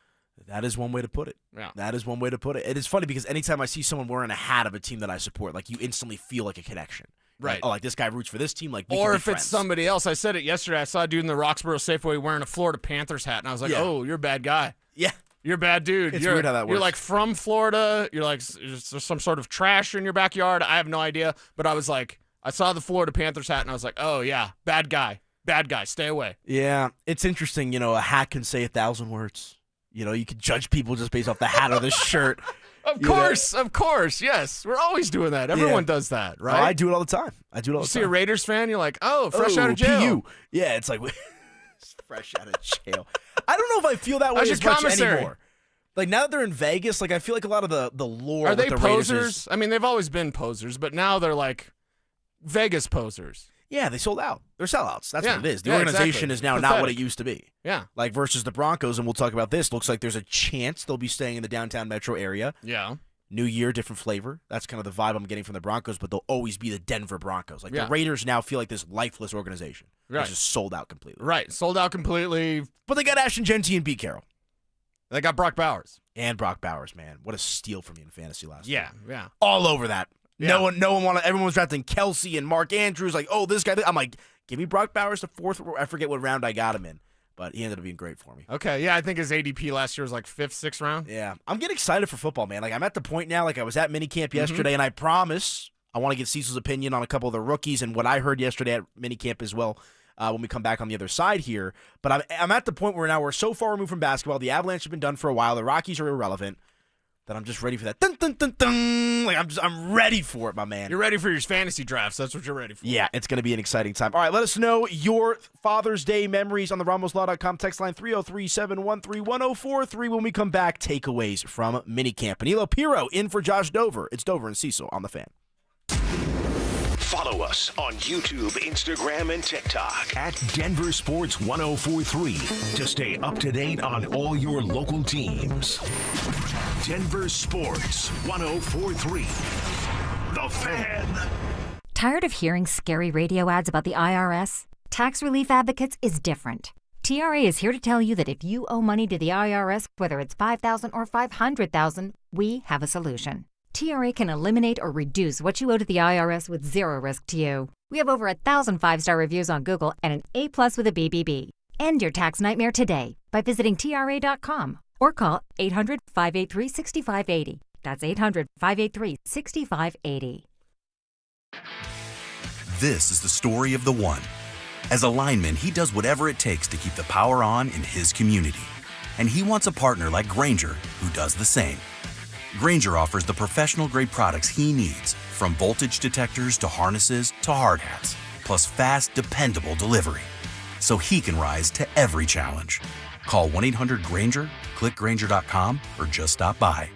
Speaker 28: That is one way to put it.
Speaker 29: Yeah.
Speaker 28: That is one way to put it. It is funny because anytime I see someone wearing a hat of a team that I support, like, you instantly feel like a connection.
Speaker 29: Right.
Speaker 28: Like, oh, like, this guy roots for this team. Like, we
Speaker 29: Or
Speaker 28: can be
Speaker 29: if
Speaker 28: friends.
Speaker 29: it's somebody else. I said it yesterday. I saw a dude in the Roxborough Safeway wearing a Florida Panthers hat. And I was like,
Speaker 28: Yeah.
Speaker 29: "Oh, you're a bad guy.
Speaker 28: Yeah.
Speaker 29: You're a bad dude.
Speaker 28: It's
Speaker 29: you're,
Speaker 28: weird how that
Speaker 29: You're
Speaker 28: works.
Speaker 29: like from Florida. You're like, is there some sort of trash in your backyard? I have no idea. But I was like, I saw the Florida Panthers hat and I was like, "Oh, yeah, bad guy. Bad guy. Stay away."
Speaker 28: Yeah, it's interesting. You know, a hat can say 1,000 words. You know, you can judge people just based off the hat or the shirt.
Speaker 29: Of course. Yes. We're always doing that. Everyone does that, right?
Speaker 28: Oh, I do it all the time.
Speaker 29: You see a Raiders fan, you're like, "Oh, fresh out of jail."
Speaker 28: PU. Yeah, it's like fresh out of jail. I don't know if I feel that way
Speaker 29: How's
Speaker 28: as
Speaker 29: your
Speaker 28: much
Speaker 29: commissary?
Speaker 28: anymore. Like, now that they're in Vegas, like, I feel like a lot of the lore
Speaker 29: Are
Speaker 28: with
Speaker 29: they
Speaker 28: the Raiders
Speaker 29: posers?
Speaker 28: is,
Speaker 29: I mean, they've always been posers, but now they're like Vegas posers.
Speaker 28: yeah, they sold out. They're sellouts. That's
Speaker 29: Yeah.
Speaker 28: what it is. The
Speaker 29: Yeah,
Speaker 28: organization
Speaker 29: exactly.
Speaker 28: is now not what it
Speaker 29: Pathetic.
Speaker 28: used to be.
Speaker 29: Yeah.
Speaker 28: Like, versus the Broncos, and we'll talk about this. Looks like there's a chance they'll be staying in the downtown metro area.
Speaker 29: Yeah.
Speaker 28: New year, different flavor. That's kind of the vibe I'm getting from the Broncos, but they'll always be the Denver Broncos. Like,
Speaker 29: Yeah.
Speaker 28: the Raiders now feel like this lifeless organization.
Speaker 29: Right.
Speaker 28: It's just sold out completely.
Speaker 29: Right. Sold out completely.
Speaker 28: But they got Ashton Genty and Pete Carroll.
Speaker 29: They got Brock Bowers.
Speaker 28: And Brock Bowers, man. What a steal from me in fantasy last year.
Speaker 29: Yeah.
Speaker 28: All over that.
Speaker 29: Yeah.
Speaker 28: No one wanted, everyone was drafting Kelsey and Mark Andrews. Like, oh, this guy. I'm like, give me Brock Bowers the 4th. I forget what round I got him in, but he ended up being great for me.
Speaker 29: Okay. Yeah, I think his ADP last year was like 5th, 6th round.
Speaker 28: Yeah. I'm getting excited for football, man. Like, I'm at the point now, like, I was at minicamp yesterday, and I promise I want to get Cecil's opinion on a couple of the rookies and what I heard yesterday at minicamp as well. When we come back on the other side here. But I'm at the point where now we're so far removed from basketball. The Avalanche have been done for a while. The Rockies are irrelevant. That I'm just ready for that. Dun, dun, dun, dun. Like, I'm ready for it, my man.
Speaker 29: You're ready for your fantasy drafts. That's what you're ready for.
Speaker 28: Yeah, it's going to be an exciting time. All right, let us know your Father's Day memories on the RamosLaw.com text line 303-713-1043. When we come back, takeaways from minicamp. Danilo Piro in for Josh Dover. It's Dover and Cecil on The Fan.
Speaker 3: Follow us on YouTube, Instagram, and TikTok at Denver Sports 1043 to stay up to date on all your local teams. Denver Sports 1043. The Fan.
Speaker 1: Tired of hearing scary radio ads about the IRS? Tax Relief Advocates is different. TRA is here to tell you that if you owe money to the IRS, whether it's $5,000 or $500,000, we have a solution. TRA can eliminate or reduce what you owe to the IRS with zero risk to you. We have over 1,000 5-star reviews on Google and an A+ with a BBB. End your tax nightmare today by visiting TRA.com or call 800-583-6580. That's 800-583-6580.
Speaker 2: This is the story of the one. As a lineman, he does whatever it takes to keep the power on in his community. And he wants a partner like Grainger who does the same. Grainger offers the professional-grade products he needs, from voltage detectors to harnesses to hard hats, plus fast, dependable delivery, so he can rise to every challenge. Call 1-800-GRAINGER, click Grainger.com, or just stop by.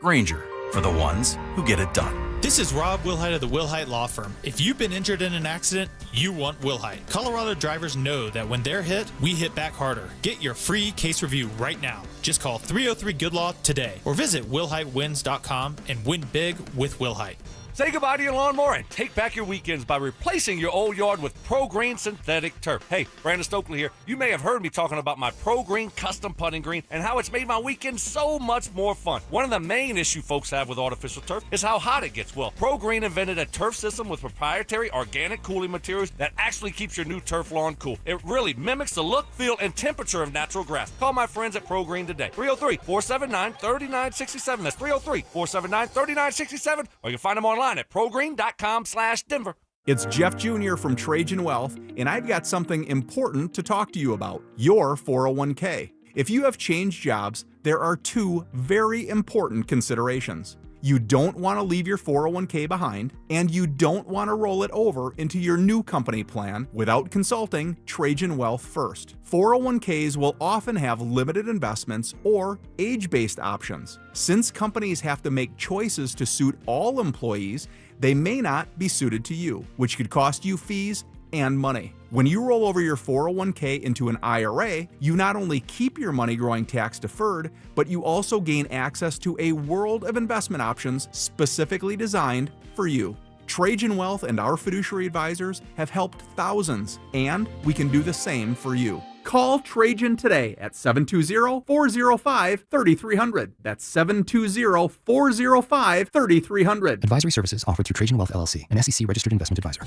Speaker 2: Grainger, for the ones who get it done.
Speaker 4: This is Rob Wilhite of the Wilhite Law Firm. If you've been injured in an accident, you want Wilhite. Colorado drivers know that when they're hit, we hit back harder. Get your free case review right now. Just call 303-GOOD-LAW today or visit WilhiteWins.com and win big with Wilhite.
Speaker 5: Say goodbye to your lawnmower and take back your weekends by replacing your old yard with Pro Green synthetic turf. Hey, Brandon Stokely here. You may have heard me talking about my Pro Green custom putting green and how it's made my weekend so much more fun. One of the main issues folks have with artificial turf is how hot it gets. Well, Pro Green invented a turf system with proprietary organic cooling materials that actually keeps your new turf lawn cool. It really mimics the look, feel, and temperature of natural grass. Call my friends at Pro Green today. 303-479-3967. That's 303-479-3967. Or you can find them online at progreen.com/Denver.
Speaker 6: It's Jeff Jr. from Trajan Wealth, and I've got something important to talk to you about, your 401k. If you have changed jobs, there are two very important considerations. You don't want to leave your 401k behind, and you don't want to roll it over into your new company plan without consulting Trajan Wealth first. 401ks will often have limited investments or age-based options. Since companies have to make choices to suit all employees, they may not be suited to you, which could cost you fees and money. When you roll over your 401k into an IRA, you not only keep your money growing tax deferred, but you also gain access to a world of investment options specifically designed for you. Trajan Wealth and our fiduciary advisors have helped thousands, and we can do the same for you. Call Trajan today at 720-405-3300. That's 720-405-3300.
Speaker 7: Advisory services offered through Trajan Wealth LLC, an SEC registered investment advisor.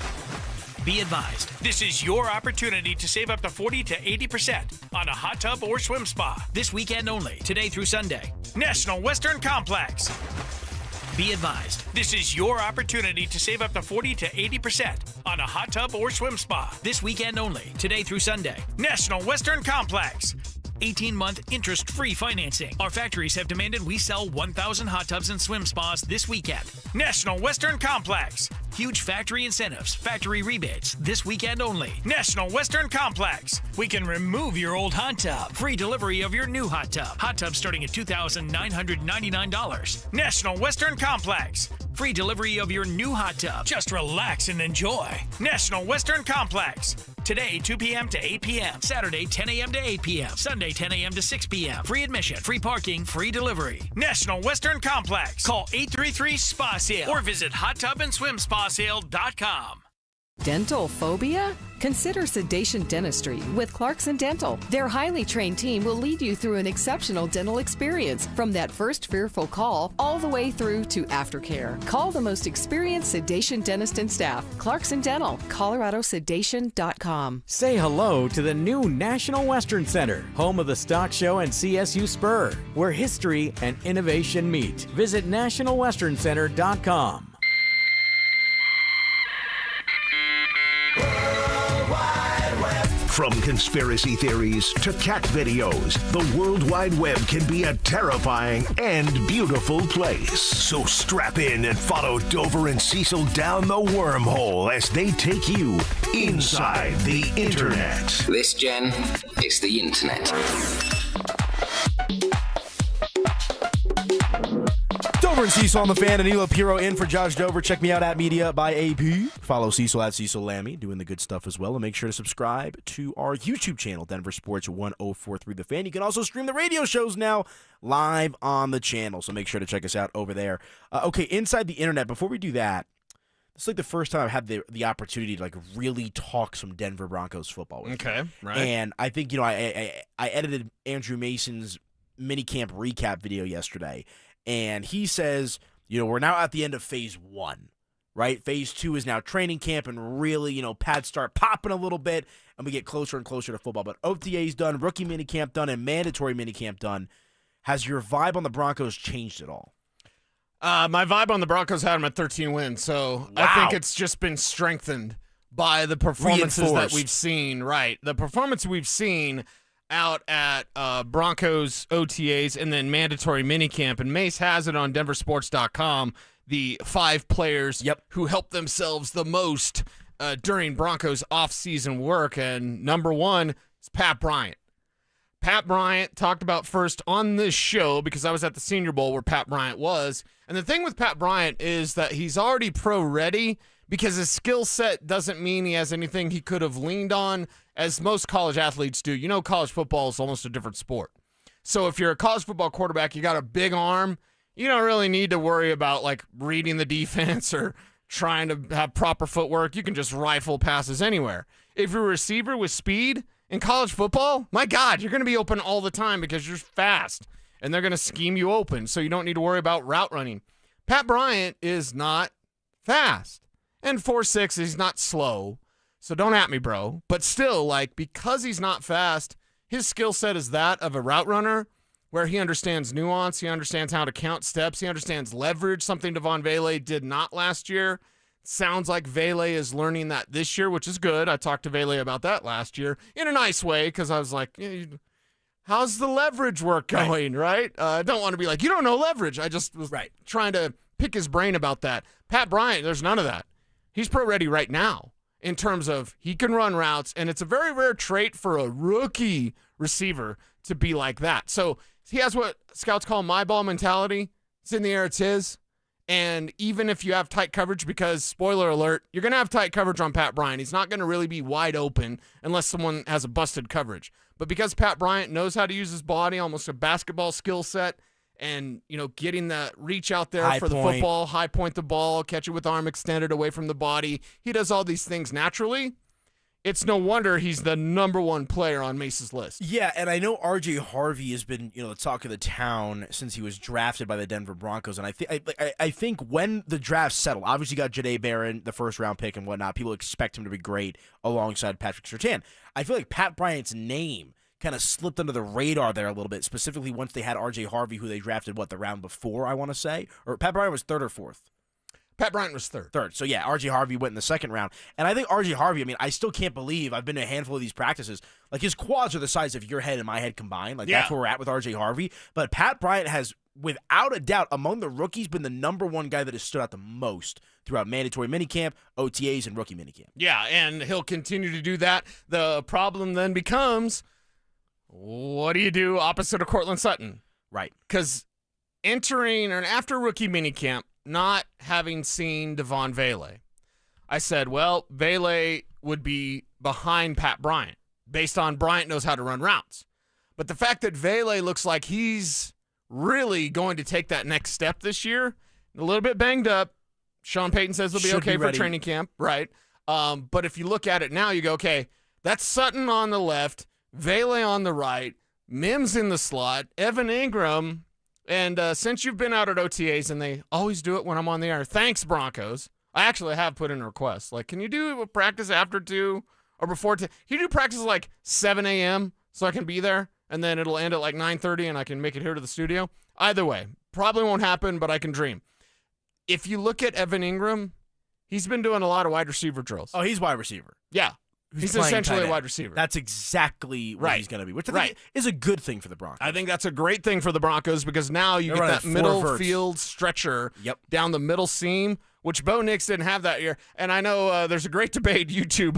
Speaker 27: Be advised, this is your opportunity to save up to 40 to 80% on a hot tub or swim spa. This weekend only, today through Sunday. National Western Complex. Be advised, this is your opportunity to save up to 40 to 80% on a hot tub or swim spa. This weekend only, today through Sunday. National Western Complex. 18-month interest-free financing. Our factories have demanded we sell 1,000 hot tubs and swim spas this weekend. National Western Complex. Huge factory incentives, factory rebates, this weekend only. National Western Complex. We can remove your old hot tub. Free delivery of your new hot tub. Hot tub starting at $2,999. National Western Complex. Free delivery of your new hot tub. Just relax and enjoy. National Western Complex. Today, 2 p.m. to 8 p.m. Saturday, 10 a.m. to 8 p.m. Sunday, 10 a.m. to 6 p.m. Free admission, free parking, free delivery. National Western Complex. Call 833-SPA-SALE or visit hottubandSwimSpaSale.com.
Speaker 8: Dental phobia? Consider Sedation Dentistry with Clarkson Dental. Their highly trained team will lead you through an exceptional dental experience from that first fearful call all the way through to aftercare. Call the most experienced sedation dentist and staff. Clarkson Dental, coloradosedation.com.
Speaker 9: Say hello to the new National Western Center, home of the Stock Show and CSU Spur, where history and innovation meet. Visit nationalwesterncenter.com.
Speaker 3: From conspiracy theories to cat videos, the World Wide Web can be a terrifying and beautiful place. So strap in and follow Dover and Cecil down the wormhole as they take you inside the Internet.
Speaker 11: This, Jen, is the Internet.
Speaker 28: Dover and Cecil on the Fan, and Danilo Piro in for Josh Dover. Check me out at Media by AP. Follow Cecil at Cecil Lammy, doing the good stuff as well. And make sure to subscribe to our YouTube channel, Denver Sports 1043 The Fan. You can also stream the radio shows now live on the channel, so make sure to check us out over there. Okay, inside the Internet, before we do that, it's like the first time I've had the opportunity to like really talk some Denver Broncos football with you.
Speaker 29: Right.
Speaker 28: And I think, I edited Andrew Mason's minicamp recap video yesterday. And he says, we're now at the end of phase 1, right? Phase 2 is now training camp and really, pads start popping a little bit and we get closer and closer to football. But OTA's done, rookie minicamp done, and mandatory minicamp done. Has your vibe on the Broncos changed at all?
Speaker 29: My vibe on the Broncos had them at 13 wins, so I think it's just been strengthened by the performances that we've seen. Right, the performance we've seen out at Broncos OTAs and then mandatory minicamp. And Mace has it on denversports.com, the 5 players who helped themselves the most during Broncos offseason work. And number 1 is Pat Bryant. Pat Bryant talked about first on this show because I was at the Senior Bowl where Pat Bryant was. And the thing with Pat Bryant is that he's already pro-ready because his skill set doesn't mean he has anything he could have leaned on, as most college athletes do. You know, college football is almost a different sport. So if you're a college football quarterback, you got a big arm, you don't really need to worry about like reading the defense or trying to have proper footwork. You can just rifle passes anywhere. If you're a receiver with speed in college football, my God, you're going to be open all the time because you're fast and they're going to scheme you open. So you don't need to worry about route running. Pat Bryant is not fast. And 4.6, he's not slow. So don't at me, bro. But still, like, because he's not fast, his skill set is that of a route runner where he understands nuance. He understands how to count steps. He understands leverage, something Devon Vele did not last year. Sounds like Vele is learning that this year, which is good. I talked to Vele about that last year in a nice way because I was like, how's the leverage work going, right? I don't want to be like, you don't know leverage. I just was trying to pick his brain about that. Pat Bryant, there's none of that. He's pro-ready right now in terms of he can run routes, and it's a very rare trait for a rookie receiver to be like that. So he has what scouts call my ball mentality. It's in the air, it's his. And even if you have tight coverage, because, spoiler alert, you're going to have tight coverage on Pat Bryant. He's not going to really be wide open unless someone has a busted coverage. But because Pat Bryant knows how to use his body, almost a basketball skill set, and, you know, getting the reach out there for the football, high point the ball, catch it with arm extended away from the body. He does all these things naturally. It's no wonder he's the number 1 player on Mace's list.
Speaker 28: Yeah, and I know R.J. Harvey has been, the talk of the town since he was drafted by the Denver Broncos. And I think when the draft settled, obviously you got Jahdae Barron, the first-round pick and whatnot. People expect him to be great alongside Patrick Surtain. I feel like Pat Bryant's name kind of slipped under the radar there a little bit, specifically once they had R.J. Harvey, who they drafted, the round before, I want to say? Or Pat Bryant was 3rd or 4th?
Speaker 29: Pat Bryant was 3rd.
Speaker 28: 3rd. So, yeah, R.J. Harvey went in the 2nd round. And I think R.J. Harvey, I still can't believe I've been to a handful of these practices. Like, his quads are the size of your head and my head combined. That's where we're at with R.J. Harvey. But Pat Bryant has, without a doubt, among the rookies, been the number 1 guy that has stood out the most throughout mandatory minicamp, OTAs, and rookie minicamp.
Speaker 29: Yeah, and he'll continue to do that. The problem then becomes, what do you do opposite of Cortland Sutton?
Speaker 28: Right.
Speaker 29: Because entering or after rookie minicamp, not having seen Devon Vele, I said, well, Vele would be behind Pat Bryant based on Bryant knows how to run routes. But the fact that Vele looks like he's really going to take that next step this year, a little bit banged up. Sean Payton says he'll be okay for training camp, right? But if you look at it now, you go, okay, that's Sutton on the left, Vele on the right, Mims in the slot, Evan Ingram. And since you've been out at OTAs, and they always do it when I'm on the air, thanks, Broncos. I actually have put in a request. Like, can you do a practice after 2 or before 2? Can you do practice like 7 a.m. so I can be there, and then it'll end at like 9:30 and I can make it here to the studio? Either way, probably won't happen, but I can dream. If you look at Evan Ingram, he's been doing a lot of wide receiver drills.
Speaker 28: Oh, he's wide receiver.
Speaker 29: Yeah. He's essentially a wide receiver.
Speaker 28: That's exactly what he's going to be, which I think is a good thing for the Broncos.
Speaker 29: I think that's a great thing for the Broncos because now you get that middle field stretcher down the middle seam, which Bo Nix didn't have that year. And I know there's a great debate, YouTube.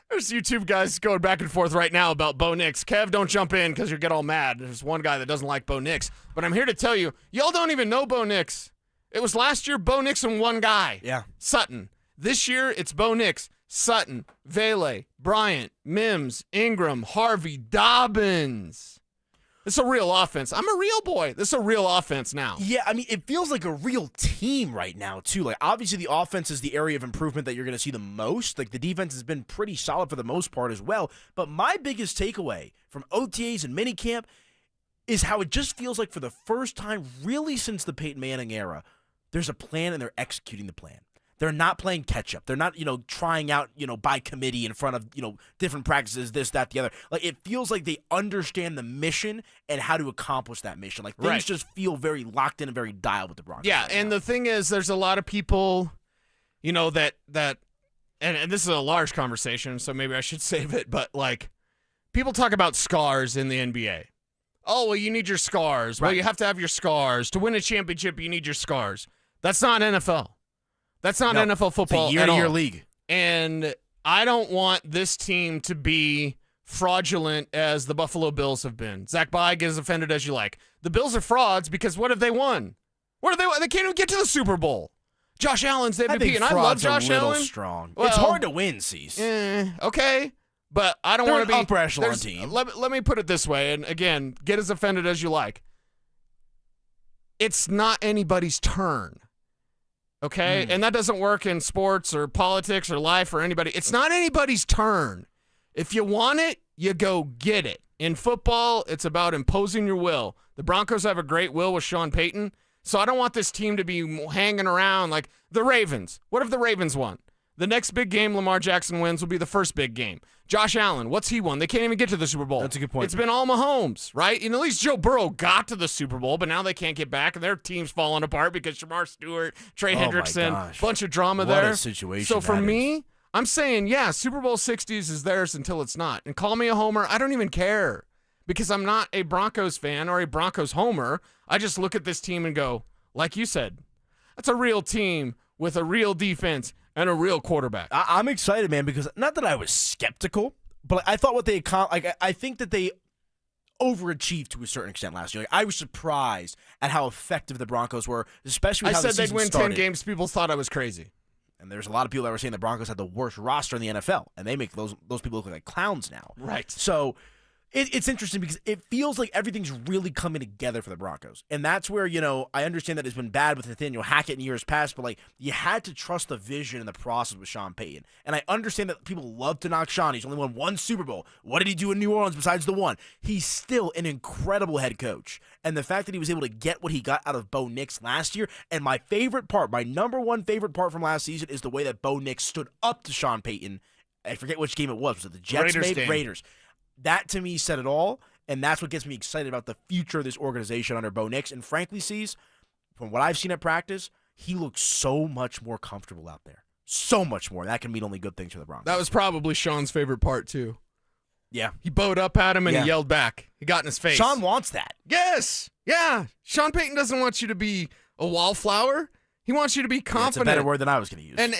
Speaker 29: There's YouTube guys going back and forth right now about Bo Nix. Kev, don't jump in because you'll get all mad. There's one guy that doesn't like Bo Nix. But I'm here to tell you, y'all don't even know Bo Nix. It was last year Bo Nix and one guy.
Speaker 28: Yeah.
Speaker 29: Sutton. This year it's Bo Nix, Sutton, Vele, Bryant, Mims, Ingram, Harvey, Dobbins. This is a real offense. I'm a real boy. This is a real offense now.
Speaker 28: Yeah, it feels like a real team right now, too. Like, obviously, the offense is the area of improvement that you're going to see the most. Like, the defense has been pretty solid for the most part as well. But my biggest takeaway from OTAs and minicamp is how it just feels like for the first time, really since the Peyton Manning era, there's a plan and they're executing the plan. They're not playing catch up. They're not, trying out, by committee in front of, different practices, this, that, the other. Like, it feels like they understand the mission and how to accomplish that mission. Like, things just feel very locked in and very dialed with the Broncos.
Speaker 29: Yeah, and the thing is, there's a lot of people, that and this is a large conversation, so maybe I should save it, but, like, people talk about scars in the NBA. Oh, well, you need your scars. Well, you have to have your scars. To win a championship, you need your scars. That's not NFL. That's not NFL football
Speaker 28: it's a year-to-year league.
Speaker 29: And I don't want this team to be fraudulent as the Buffalo Bills have been. Zach Bye, get as offended as you like. The Bills are frauds because what have they won? What have they won? They can't even get to the Super Bowl. Josh Allen's the MVP, and I love Josh Allen.
Speaker 28: Strong.
Speaker 29: Well,
Speaker 28: it's hard to win, Cease.
Speaker 29: Okay, but I don't want to be
Speaker 28: upper echelon team.
Speaker 29: Let me put it this way, and again, get as offended as you like. It's not anybody's turn. Okay? And that doesn't work in sports or politics or life or anybody. It's not anybody's turn. If you want it, you go get it. In football, it's about imposing your will. The Broncos have a great will with Sean Peyton, so I don't want this team to be hanging around like the Ravens. What if the Ravens won? The next big game Lamar Jackson wins will be the first big game. Josh Allen, what's he won? They can't even get to the Super Bowl.
Speaker 28: That's a good point.
Speaker 29: It's been all Mahomes, right? And at least Joe Burrow got to the Super Bowl, but now they can't get back, and their team's falling apart because Shamar Stewart, Trey Hendrickson, bunch of drama there.
Speaker 28: What a situation.
Speaker 29: So for me, I'm saying, yeah, Super Bowl 60s is theirs until it's not. And call me a homer. I don't even care because I'm not a Broncos fan or a Broncos homer. I just look at this team and go, like you said, that's a real team with a real defense and a real quarterback.
Speaker 28: I'm excited, man, because not that I was skeptical, but I thought what they I think that they overachieved to a certain extent last year. Like, I was surprised at how effective the Broncos were, especially with how the season
Speaker 29: they'd win
Speaker 28: started.
Speaker 29: 10 games. People thought I was crazy.
Speaker 28: And there's a lot of people that were saying the Broncos had the worst roster in the NFL, and they make those people look like clowns now.
Speaker 29: Right.
Speaker 28: So it's interesting because it feels like everything's really coming together for the Broncos. And that's where, I understand that it's been bad with Nathaniel Hackett in years past, but, like, you had to trust the vision and the process with Sean Payton. And I understand that people love to knock Sean. He's only won one Super Bowl. What did he do in New Orleans besides the one? He's still an incredible head coach. And the fact that he was able to get what he got out of Bo Nix last year, and my number one favorite part from last season is the way that Bo Nix stood up to Sean Payton. I forget which game it was. Was it the Jets? Raiders. That, to me, said it all, and that's what gets me excited about the future of this organization under Bo Nix. And frankly, Cease, from what I've seen at practice, he looks so much more comfortable out there. So much more. That can mean only good things for the Broncos.
Speaker 29: That was probably Sean's favorite part, too.
Speaker 28: Yeah.
Speaker 29: He bowed up at him and he yelled back. He got in his face.
Speaker 28: Sean wants that.
Speaker 29: Yes. Yeah. Sean Payton doesn't want you to be a wallflower. He wants you to be confident.
Speaker 28: That's a better word than I was going to use.
Speaker 29: And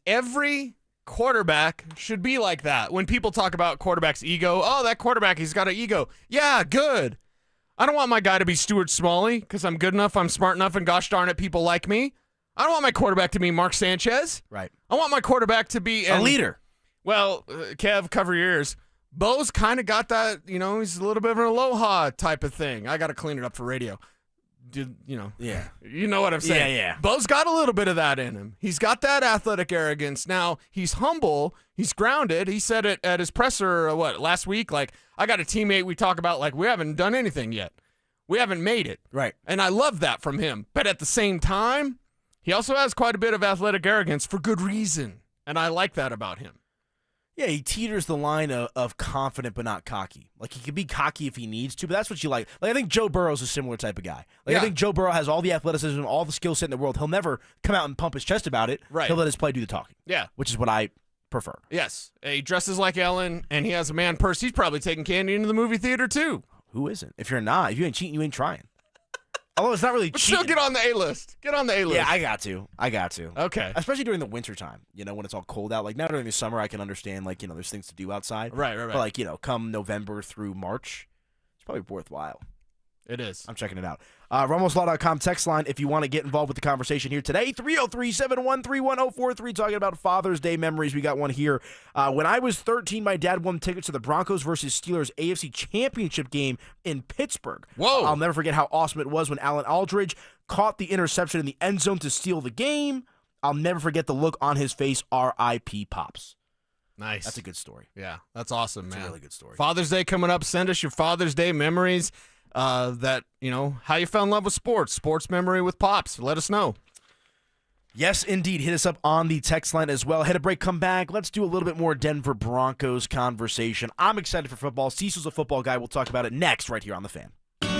Speaker 29: every quarterback should be like that. When people talk about quarterback's ego, oh, that quarterback, he's got an ego. Yeah, good. I don't want my guy to be Stuart Smalley because I'm good enough, I'm smart enough, and gosh darn it, people like me. I don't want my quarterback to be Mark Sanchez.
Speaker 28: Right.
Speaker 29: I want my quarterback to be
Speaker 28: a leader.
Speaker 29: Well, Kev, cover your ears. Bo's kind of got that, he's a little bit of an aloha type of thing. I got to clean it up for radio.
Speaker 28: Yeah.
Speaker 29: You know what I'm saying.
Speaker 28: Yeah.
Speaker 29: Bo's got a little bit of that in him. He's got that athletic arrogance. Now, he's humble. He's grounded. He said it at his presser, last week? Like, I got a teammate we talk about, like, we haven't done anything yet. We haven't made it.
Speaker 28: Right.
Speaker 29: And I love that from him. But at the same time, he also has quite a bit of athletic arrogance for good reason. And I like that about him.
Speaker 28: Yeah, he teeters the line of confident but not cocky. Like, he can be cocky if he needs to, but that's what you like. Like, I think Joe Burrow's a similar type of guy. I think Joe Burrow has all the athleticism, all the skill set in the world. He'll never come out and pump his chest about it.
Speaker 29: Right.
Speaker 28: He'll let his play do the talking.
Speaker 29: Yeah.
Speaker 28: Which is what I prefer.
Speaker 29: Yes. He dresses like Ellen, and he has a man purse. He's probably taking candy into the movie theater, too.
Speaker 28: Who isn't? If you ain't cheating, you ain't trying. Although it's not really
Speaker 29: but
Speaker 28: cheating.
Speaker 29: Still get on the A-list. Get on the A-list.
Speaker 28: Yeah, I got to.
Speaker 29: Okay.
Speaker 28: Especially during the wintertime, when it's all cold out. Like, now during the summer, I can understand, there's things to do outside.
Speaker 29: Right.
Speaker 28: But, come November through March, it's probably worthwhile.
Speaker 29: It is.
Speaker 28: I'm checking it out. RamosLaw.com text line if you want to get involved with the conversation here today. 303-713-1043. Talking about Father's Day memories. We got one here. When I was 13, my dad won tickets to the Broncos versus Steelers AFC Championship game in Pittsburgh.
Speaker 29: Whoa.
Speaker 28: I'll never forget how awesome it was when Alan Aldridge caught the interception in the end zone to steal the game. I'll never forget the look on his face. R.I.P. Pops.
Speaker 29: Nice.
Speaker 28: That's a good story.
Speaker 29: Yeah, that's awesome, man.
Speaker 28: It's a really good story.
Speaker 29: Father's Day coming up. Send us your Father's Day memories. How you fell in love with sports memory with Pops. Let us know.
Speaker 28: Yes, indeed. Hit us up on the text line as well. Hit a break, come back. Let's do a little bit more Denver Broncos conversation. I'm excited for football. Cecil's a football guy. We'll talk about it next right here on The Fan.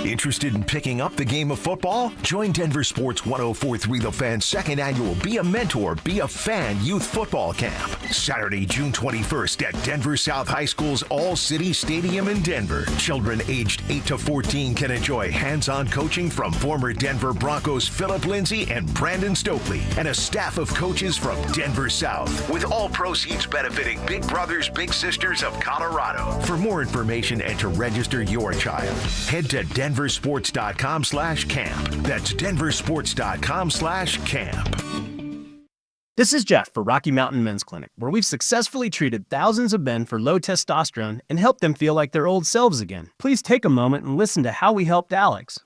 Speaker 3: Interested in picking up the game of football? Join Denver Sports 104.3 The Fan's second annual Be a Mentor, Be a Fan Youth Football Camp. Saturday, June 21st at Denver South High School's All-City Stadium in Denver. Children aged 8 to 14 can enjoy hands-on coaching from former Denver Broncos Philip Lindsay and Brandon Stokely, and a staff of coaches from Denver South, with all proceeds benefiting Big Brothers Big Sisters of Colorado. For more information and to register your child, head to denversports.com/camp. That's denversports.com/camp.
Speaker 13: This is Jeff for Rocky Mountain Men's Clinic, where we've successfully treated thousands of men for low testosterone and helped them feel like their old selves again. Please take a moment and listen to how we helped Alex.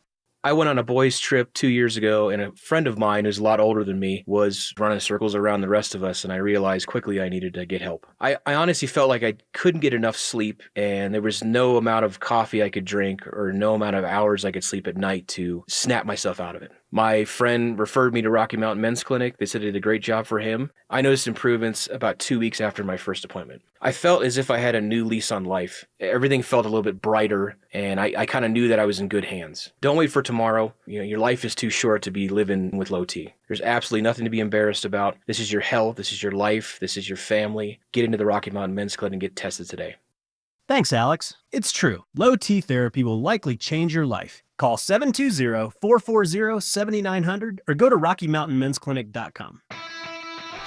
Speaker 14: I went on a boys' trip 2 years ago, and a friend of mine who's a lot older than me was running circles around the rest of us, and I realized quickly I needed to get help. I honestly felt like I couldn't get enough sleep, and there was no amount of coffee I could drink or no amount of hours I could sleep at night to snap myself out of it. My friend referred me to Rocky Mountain Men's Clinic. They said I did a great job for him. I noticed improvements about 2 weeks after my first appointment. I felt as if I had a new lease on life. Everything felt a little bit brighter, and I kind of knew that I was in good hands. Don't wait for tomorrow. Your life is too short to be living with low T. There's absolutely nothing to be embarrassed about. This is your health. This is your life. This is your family. Get into the Rocky Mountain Men's Clinic and get tested today.
Speaker 13: Thanks, Alex. It's true. Low T therapy will likely change your life. Call 720-440-7900 or go to RockyMountainMen'sClinic.com.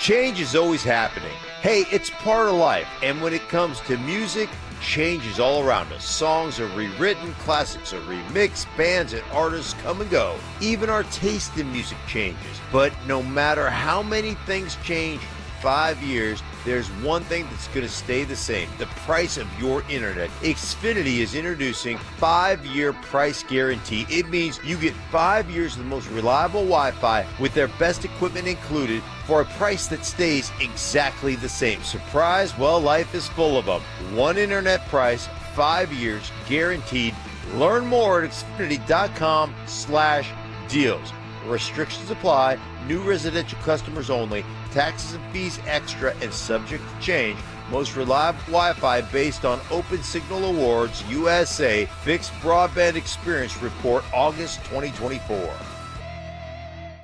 Speaker 15: Change is always happening. Hey, it's part of life. And when it comes to music, change is all around us. Songs are rewritten, classics are remixed, bands and artists come and go. Even our taste in music changes. But no matter how many things change in 5 years, there's one thing that's going to stay the same: the price of your internet. Xfinity is introducing 5-year price guarantee. It means you get 5 years of the most reliable Wi-Fi with their best equipment included for a price that stays exactly the same. Surprise? Well, life is full of them. One internet price, 5 years guaranteed. Learn more at Xfinity.com/deals. Restrictions apply. New residential customers only. Taxes and fees extra and subject to change. Most reliable Wi-Fi based on Open Signal Awards USA Fixed Broadband Experience Report, August 2024.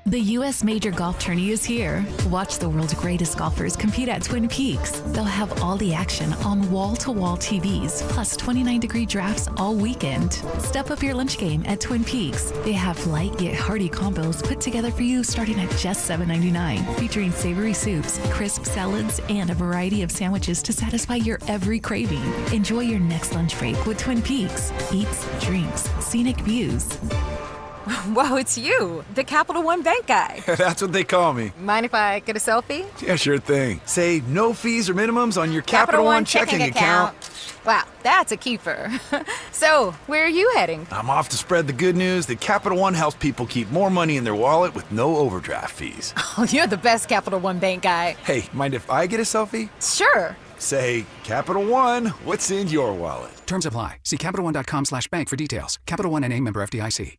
Speaker 16: The U.S. Major Golf Tourney is here. Watch the world's greatest golfers compete at Twin Peaks. They'll have all the action on wall-to-wall TVs, plus 29-degree drafts all weekend. Step up your lunch game at Twin Peaks. They have light yet hearty combos put together for you starting at just $7.99, featuring savory soups, crisp salads, and a variety of sandwiches to satisfy your every craving. Enjoy your next lunch break with Twin Peaks. Eats, drinks, scenic views.
Speaker 17: Whoa, it's you, the Capital One Bank guy.
Speaker 18: That's what they call me.
Speaker 17: Mind if I get a selfie?
Speaker 18: Yeah, sure thing. Say no fees or minimums on your Capital One checking account.
Speaker 17: Wow, that's a keeper. So, where are you heading?
Speaker 18: I'm off to spread the good news that Capital One helps people keep more money in their wallet with no overdraft fees.
Speaker 17: Oh, you're the best Capital One Bank guy.
Speaker 18: Hey, mind if I get a selfie?
Speaker 17: Sure.
Speaker 18: Say, Capital One, what's in your wallet?
Speaker 19: Terms apply. See CapitalOne.com/bank for details. Capital One NA, member FDIC.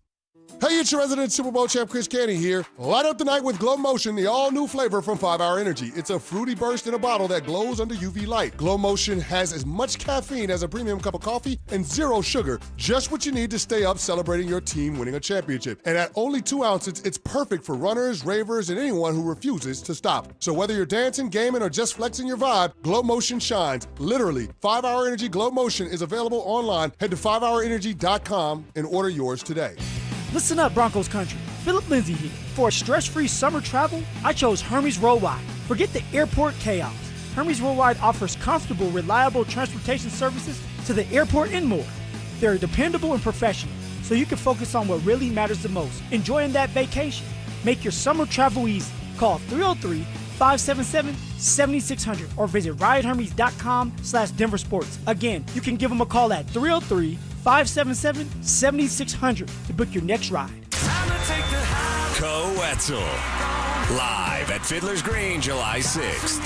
Speaker 21: Hey, it's your resident Super Bowl champ, Chris Canty here. Light up the night with Glow Motion, the all-new flavor from 5 Hour Energy. It's a fruity burst in a bottle that glows under UV light. Glow Motion has as much caffeine as a premium cup of coffee and 0 sugar, just what you need to stay up celebrating your team winning a championship. And at only 2 ounces, it's perfect for runners, ravers, and anyone who refuses to stop. So whether you're dancing, gaming, or just flexing your vibe, Glow Motion shines. Literally, 5 Hour Energy Glow Motion is available online. Head to 5hourenergy.com and order yours today.
Speaker 23: Listen up, Broncos country. Philip Lindsay here. For a stress-free summer travel, I chose Hermes Worldwide. Forget the airport chaos. Hermes Worldwide offers comfortable, reliable transportation services to the airport and more. They're dependable and professional, so you can focus on what really matters the most, enjoying that vacation. Make your summer travel easy. Call 303-577-7600 or visit ridehermes.com/Denver Sports. Again, you can give them a call at 303-577-7600 to book your next ride.
Speaker 24: Co-Etzel, live
Speaker 1: live at Fiddler's Green July 6th.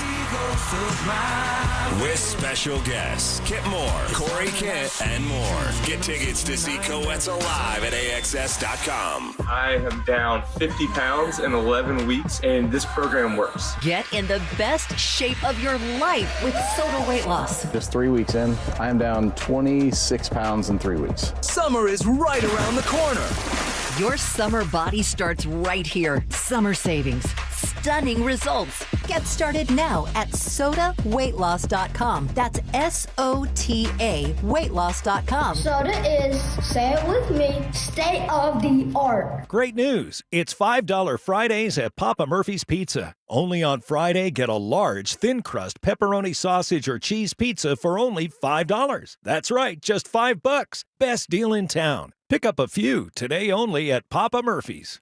Speaker 1: With special guests Kip Moore, Corey Kent, and more. Get tickets to see Coetzel live at AXS.com.
Speaker 14: I am down 50 pounds in 11 weeks, and this program works.
Speaker 2: Get in the best shape of your life with Soda Weight Loss.
Speaker 10: Just 3 weeks in, I am down 26 pounds in 3 weeks.
Speaker 2: Summer is right around the corner. Your summer body starts right here. Summer savings. Stunning results. Get started now at sodaweightloss.com. That's SOTA weightloss.com.
Speaker 12: Soda is, say it with me, state of the art.
Speaker 20: Great news. It's $5 Fridays at Papa Murphy's Pizza. Only on Friday, get a large, thin crust pepperoni sausage or cheese pizza for only $5. That's right, just $5. Best deal in town. Pick up a few today only at Papa Murphy's.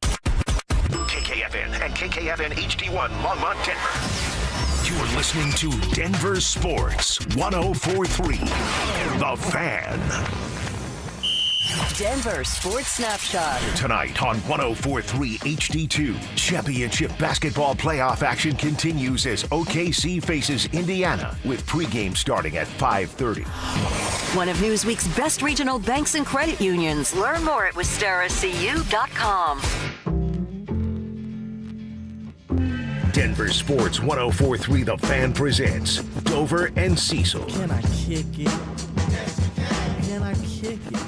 Speaker 3: KKFN and KKFN HD1 Longmont, Denver. You're listening to Denver Sports 104.3. The Fan.
Speaker 2: Denver Sports Snapshot.
Speaker 3: Tonight on 104.3 HD2, championship basketball playoff action continues as OKC faces Indiana with pregame starting at 5:30.
Speaker 2: One of Newsweek's best regional banks and credit unions. Learn more at wistaracu.com.
Speaker 3: Denver Sports 104.3 The Fan presents Dover and Cecil.
Speaker 28: Can I kick it? Can I kick it?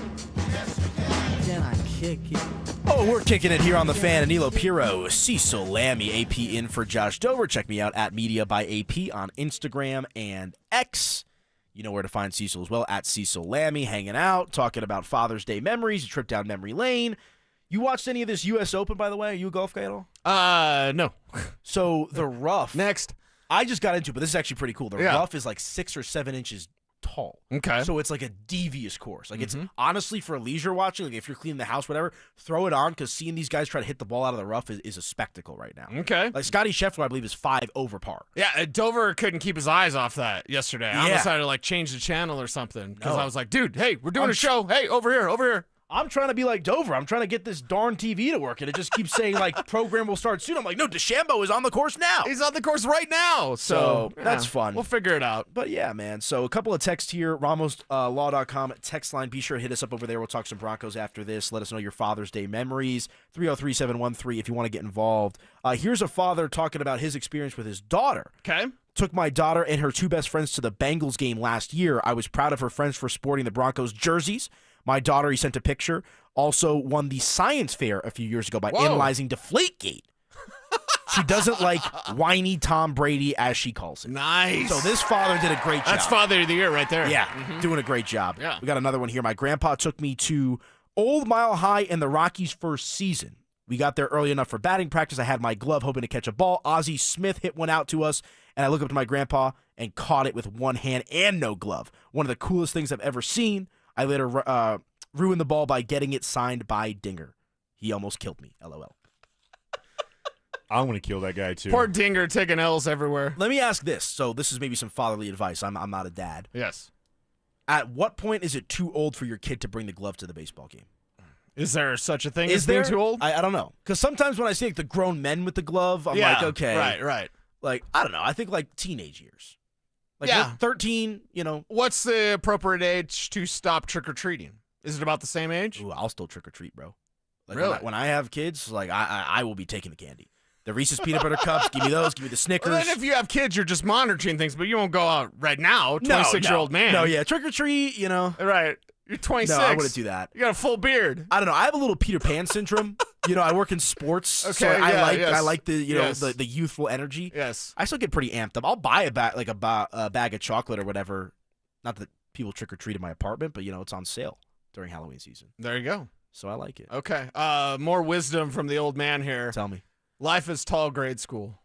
Speaker 28: Can I kick it? Oh, we're kicking it here on The Fan. Danilo Piro, Cecil Lammy, AP in for Josh Dover. Check me out at Media by AP on Instagram and X. You know where to find Cecil as well, at Cecil Lammy, hanging out, talking about Father's Day memories, a trip down memory lane. You watched any of this U.S. Open, by the way? Are you a golf guy at all?
Speaker 29: No.
Speaker 28: So the rough.
Speaker 29: Next.
Speaker 28: I just got into it, but this is actually pretty cool. The rough is like 6 or 7 inches tall.
Speaker 29: Okay.
Speaker 28: So it's like a devious course. Like it's honestly for leisure watching, like if you're cleaning the house, whatever, throw it on because seeing these guys try to hit the ball out of the rough is a spectacle right now.
Speaker 29: Okay.
Speaker 28: Like Scotty Scheffler, I believe, is 5 over par.
Speaker 29: Yeah, Dover couldn't keep his eyes off that yesterday. I almost had to like change the channel or something because I was like, dude, hey, we're doing a show. Hey, over here, over here.
Speaker 28: I'm trying to be like Dover. I'm trying to get this darn TV to work, and it just keeps saying, like, program will start soon. I'm like, no, DeChambeau is on the course now.
Speaker 29: He's on the course right now. So
Speaker 28: that's fun.
Speaker 29: We'll figure it out.
Speaker 28: But, yeah, man. So a couple of texts here. RamosLaw.com text line. Be sure to hit us up over there. We'll talk some Broncos after this. Let us know your Father's Day memories. 303-713 if you want to get involved. Here's a father talking about his experience with his daughter.
Speaker 29: Okay.
Speaker 28: Took my daughter and her 2 best friends to the Bengals game last year. I was proud of her friends for sporting the Broncos jerseys. My daughter, he sent a picture, also won the science fair a few years ago by analyzing Deflategate. She doesn't like whiny Tom Brady, as she calls it.
Speaker 29: Nice.
Speaker 28: So this father did a great job.
Speaker 29: That's Father of the Year right there.
Speaker 28: Yeah, doing a great job.
Speaker 29: Yeah.
Speaker 28: We got another one here. My grandpa took me to Old Mile High in the Rockies' first season. We got there early enough for batting practice. I had my glove hoping to catch a ball. Ozzie Smith hit one out to us, and I look up to my grandpa and caught it with one hand and no glove. One of the coolest things I've ever seen. I later ruined the ball by getting it signed by Dinger. He almost killed me. LOL.
Speaker 22: I'm going to kill that guy, too.
Speaker 29: Poor Dinger taking L's everywhere.
Speaker 28: Let me ask this. So this is maybe some fatherly advice. I'm not a dad.
Speaker 29: Yes.
Speaker 28: At what point is it too old for your kid to bring the glove to the baseball game?
Speaker 29: Is there such a thing as being too old?
Speaker 28: I don't know. Because sometimes when I see like the grown men with the glove, I'm like, okay.
Speaker 29: Right.
Speaker 28: Like, I don't know. I think like teenage years. Like 13, you know.
Speaker 29: What's the appropriate age to stop trick-or-treating? Is it about the same age?
Speaker 28: Ooh, I'll still trick-or-treat, bro. Like
Speaker 29: really?
Speaker 28: When I have kids, like I will be taking the candy. The Reese's Peanut Butter Cups, give me those, give me the Snickers.
Speaker 29: Well, then if you have kids, you're just monitoring things, but you won't go out right now, 26-year-old man.
Speaker 28: No, yeah, trick-or-treat, you know.
Speaker 29: Right. You're 26.
Speaker 28: No, I wouldn't do that.
Speaker 29: You got a full beard.
Speaker 28: I don't know. I have a little Peter Pan syndrome. You know, I work in sports, so I like the the youthful energy.
Speaker 29: Yes.
Speaker 28: I still get pretty amped up. I'll buy a bag of chocolate or whatever. Not that people trick or treat in my apartment, but it's on sale during Halloween season.
Speaker 29: There you go.
Speaker 28: So I like it.
Speaker 29: Okay. More wisdom from the old man here.
Speaker 28: Tell me.
Speaker 29: Life is tall grade school.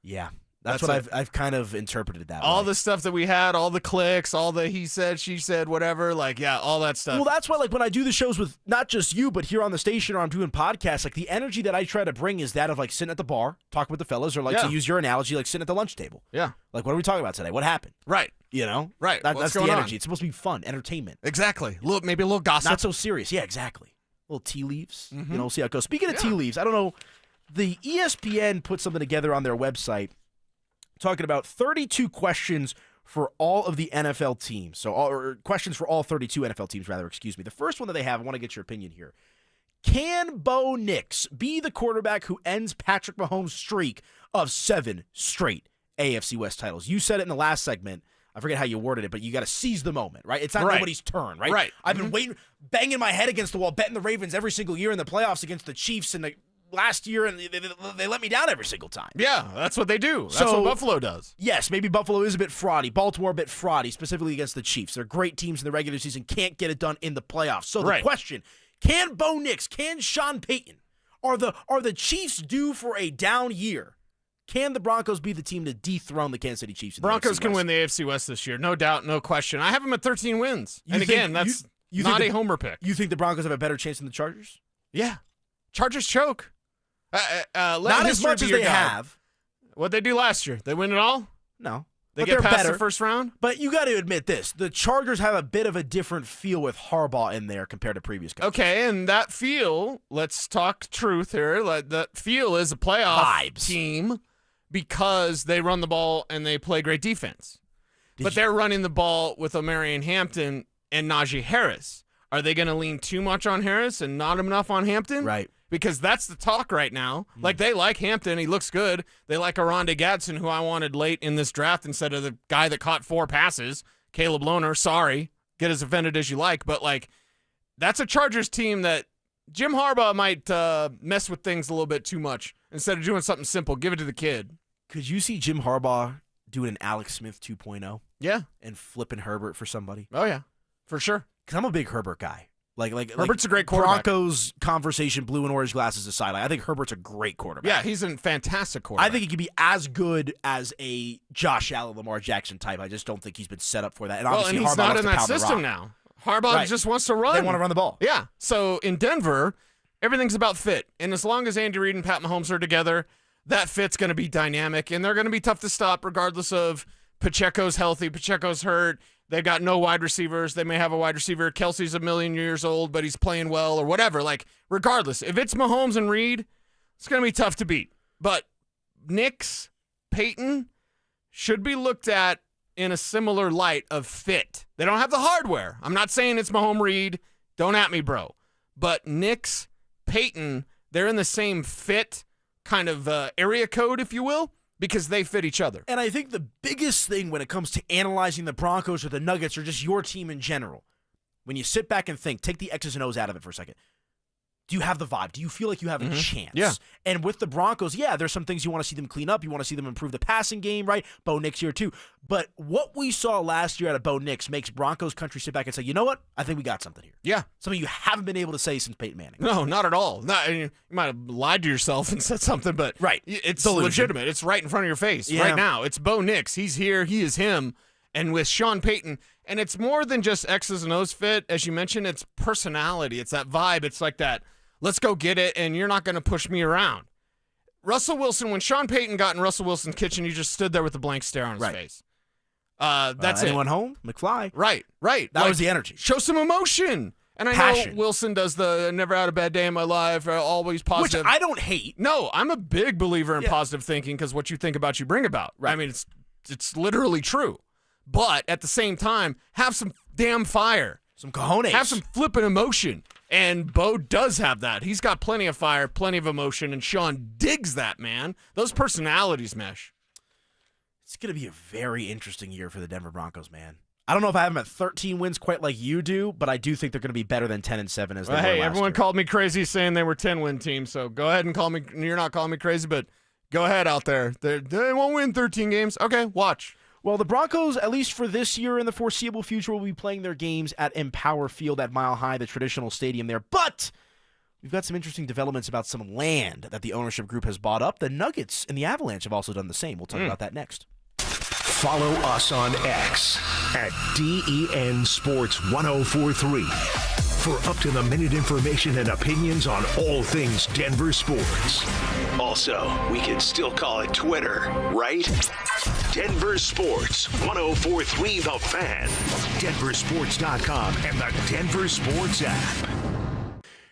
Speaker 28: Yeah. That's what I've kind of interpreted that
Speaker 29: all
Speaker 28: way.
Speaker 29: The stuff that we had, all the clicks, all the he said, she said, whatever, all that stuff.
Speaker 28: Well, that's why, when I do the shows with not just you, but here on the station or I'm doing podcasts, the energy that I try to bring is that of, sitting at the bar, talking with the fellas, or, to use your analogy, sitting at the lunch table.
Speaker 29: Yeah.
Speaker 28: What are we talking about today? What happened?
Speaker 29: Right.
Speaker 28: Right. That's the energy.
Speaker 29: On?
Speaker 28: It's supposed to be fun, entertainment.
Speaker 29: Exactly. Maybe a little gossip.
Speaker 28: Not so serious. Yeah, exactly. Little tea leaves. See how it goes. Speaking of tea leaves, I don't know The ESPN put something together on their website talking about 32 questions for all of the NFL teams. Or questions for all 32 NFL teams, rather, excuse me. The first one that they have, I want to get your opinion here. Can Bo Nix be the quarterback who ends Patrick Mahomes' streak of 7 straight AFC West titles? You said it in the last segment. I forget how you worded it, but you got to seize the moment, right? It's not nobody's turn, right?
Speaker 29: Right.
Speaker 28: I've been waiting, banging my head against the wall, betting the Ravens every single year in the playoffs against the Chiefs in the last year, and they let me down every single time.
Speaker 29: Yeah, that's what they do. That's what Buffalo does.
Speaker 28: Yes, maybe Buffalo is a bit fraudy. Baltimore a bit fraudy, specifically against the Chiefs. They're great teams in the regular season, can't get it done in the playoffs. So the question, can Bo Nix, can Sean Payton, are the Chiefs due for a down year? Can the Broncos be the team to dethrone the Kansas City Chiefs?
Speaker 29: Broncos can win the AFC West this year, no doubt, no question. I have them at 13 wins. That's not a homer pick.
Speaker 28: You think the Broncos have a better chance than the Chargers?
Speaker 29: Yeah. Chargers choke.
Speaker 28: Not as much as they have.
Speaker 29: What'd they do last year? They win it all?
Speaker 28: No.
Speaker 29: They get past the first round?
Speaker 28: But you got to admit this. The Chargers have a bit of a different feel with Harbaugh in there compared to previous coaches.
Speaker 29: Okay, and that feel, let's talk truth here. That feel is a playoff team because they run the ball and they play great defense. But they're running the ball with Omarion Hampton and Najee Harris. Are they going to lean too much on Harris and not enough on Hampton?
Speaker 28: Right.
Speaker 29: Because that's the talk right now. Like, they like Hampton. He looks good. They like Aronde Gadsden, who I wanted late in this draft instead of the guy that caught 4 passes, Caleb Lohner. Sorry. Get as offended as you like. But, like, that's a Chargers team that Jim Harbaugh might mess with things a little bit too much. Instead of doing something simple, give it to the kid.
Speaker 28: Could you see Jim Harbaugh doing an Alex Smith 2.0?
Speaker 29: Yeah.
Speaker 28: And flipping Herbert for somebody?
Speaker 29: Oh, yeah. For sure.
Speaker 28: Because I'm a big Herbert guy.
Speaker 29: Herbert's a great quarterback.
Speaker 28: Broncos conversation, blue and orange glasses aside, I think Herbert's a great quarterback.
Speaker 29: Yeah, he's a fantastic quarterback.
Speaker 28: I think he could be as good as a Josh Allen, Lamar Jackson type. I just don't think he's been set up for that. And obviously,
Speaker 29: he's
Speaker 28: Harbaugh
Speaker 29: not
Speaker 28: loves
Speaker 29: in
Speaker 28: to
Speaker 29: that
Speaker 28: pound the
Speaker 29: system
Speaker 28: rock.
Speaker 29: now. Harbaugh just wants to run.
Speaker 28: They want to run the ball.
Speaker 29: Yeah. So in Denver, everything's about fit. And as long as Andy Reid and Pat Mahomes are together, that fit's going to be dynamic. And they're going to be tough to stop regardless of Pacheco's healthy, Pacheco's hurt. They've got no wide receivers. They may have a wide receiver. Kelsey's 1,000,000 years old, but he's playing well or whatever. Like, regardless, if it's Mahomes and Reed, it's going to be tough to beat. But Nix, Peyton should be looked at in a similar light of fit. They don't have the hardware. I'm not saying it's Mahomes Reed. Don't at me, bro. But Nix, Peyton, they're in the same fit kind of area code, if you will, because they fit each other.
Speaker 28: And I think the biggest thing when it comes to analyzing the Broncos or the Nuggets or just your team in general, when you sit back and think, take the X's and O's out of it for a second. Do you have the vibe? Do you feel like you have a chance?
Speaker 29: Yeah.
Speaker 28: And with the Broncos, yeah, there's some things you want to see them clean up. You want to see them improve the passing game, right? Bo Nix here too. But what we saw last year out of Bo Nix makes Broncos country sit back and say, you know what? I think we got something here.
Speaker 29: Yeah.
Speaker 28: Something you haven't been able to say since Peyton Manning.
Speaker 29: No, not at all. You might have lied to yourself and said something, but it's legitimate. It's right in front of your face right now. It's Bo Nix. He's here. He is him. And with Sean Payton, and it's more than just X's and O's fit. As you mentioned, it's personality. It's that vibe. It's like that, let's go get it, and you're not going to push me around. Russell Wilson, when Sean Payton got in Russell Wilson's kitchen, he just stood there with a blank stare on his face. That's it.
Speaker 28: Anyone home? McFly.
Speaker 29: Right.
Speaker 28: That was the energy.
Speaker 29: Show some emotion. And I know Wilson does the never had a bad day in my life, always positive.
Speaker 28: Which I don't hate.
Speaker 29: No, I'm a big believer in positive thinking because what you think about, you bring about. Right. I mean, it's literally true. But at the same time, have some damn fire.
Speaker 28: Some cojones.
Speaker 29: Have some flippin' emotion. And Bo does have that. He's got plenty of fire, plenty of emotion, and Sean digs that, man. Those personalities mesh.
Speaker 28: It's going to be a very interesting year for the Denver Broncos, man. I don't know if I have them at 13 wins quite like you do, but I do think they're going to be better than 10-7 as they were last year.
Speaker 29: Everyone called me crazy saying they were 10-win team, so go ahead and call me. You're not calling me crazy, but go ahead out there. They won't win 13 games. Okay, watch.
Speaker 28: Well, the Broncos, at least for this year and the foreseeable future, will be playing their games at Empower Field at Mile High, the traditional stadium there. But we've got some interesting developments about some land that the ownership group has bought up. The Nuggets and the Avalanche have also done the same. We'll talk about that next.
Speaker 3: Follow us on X at DEN Sports 1043 for up-to-the-minute information and opinions on all things Denver sports. Also, we can still call it Twitter, right? Denver Sports 1043 The Fan, denversports.com, and the Denver Sports app.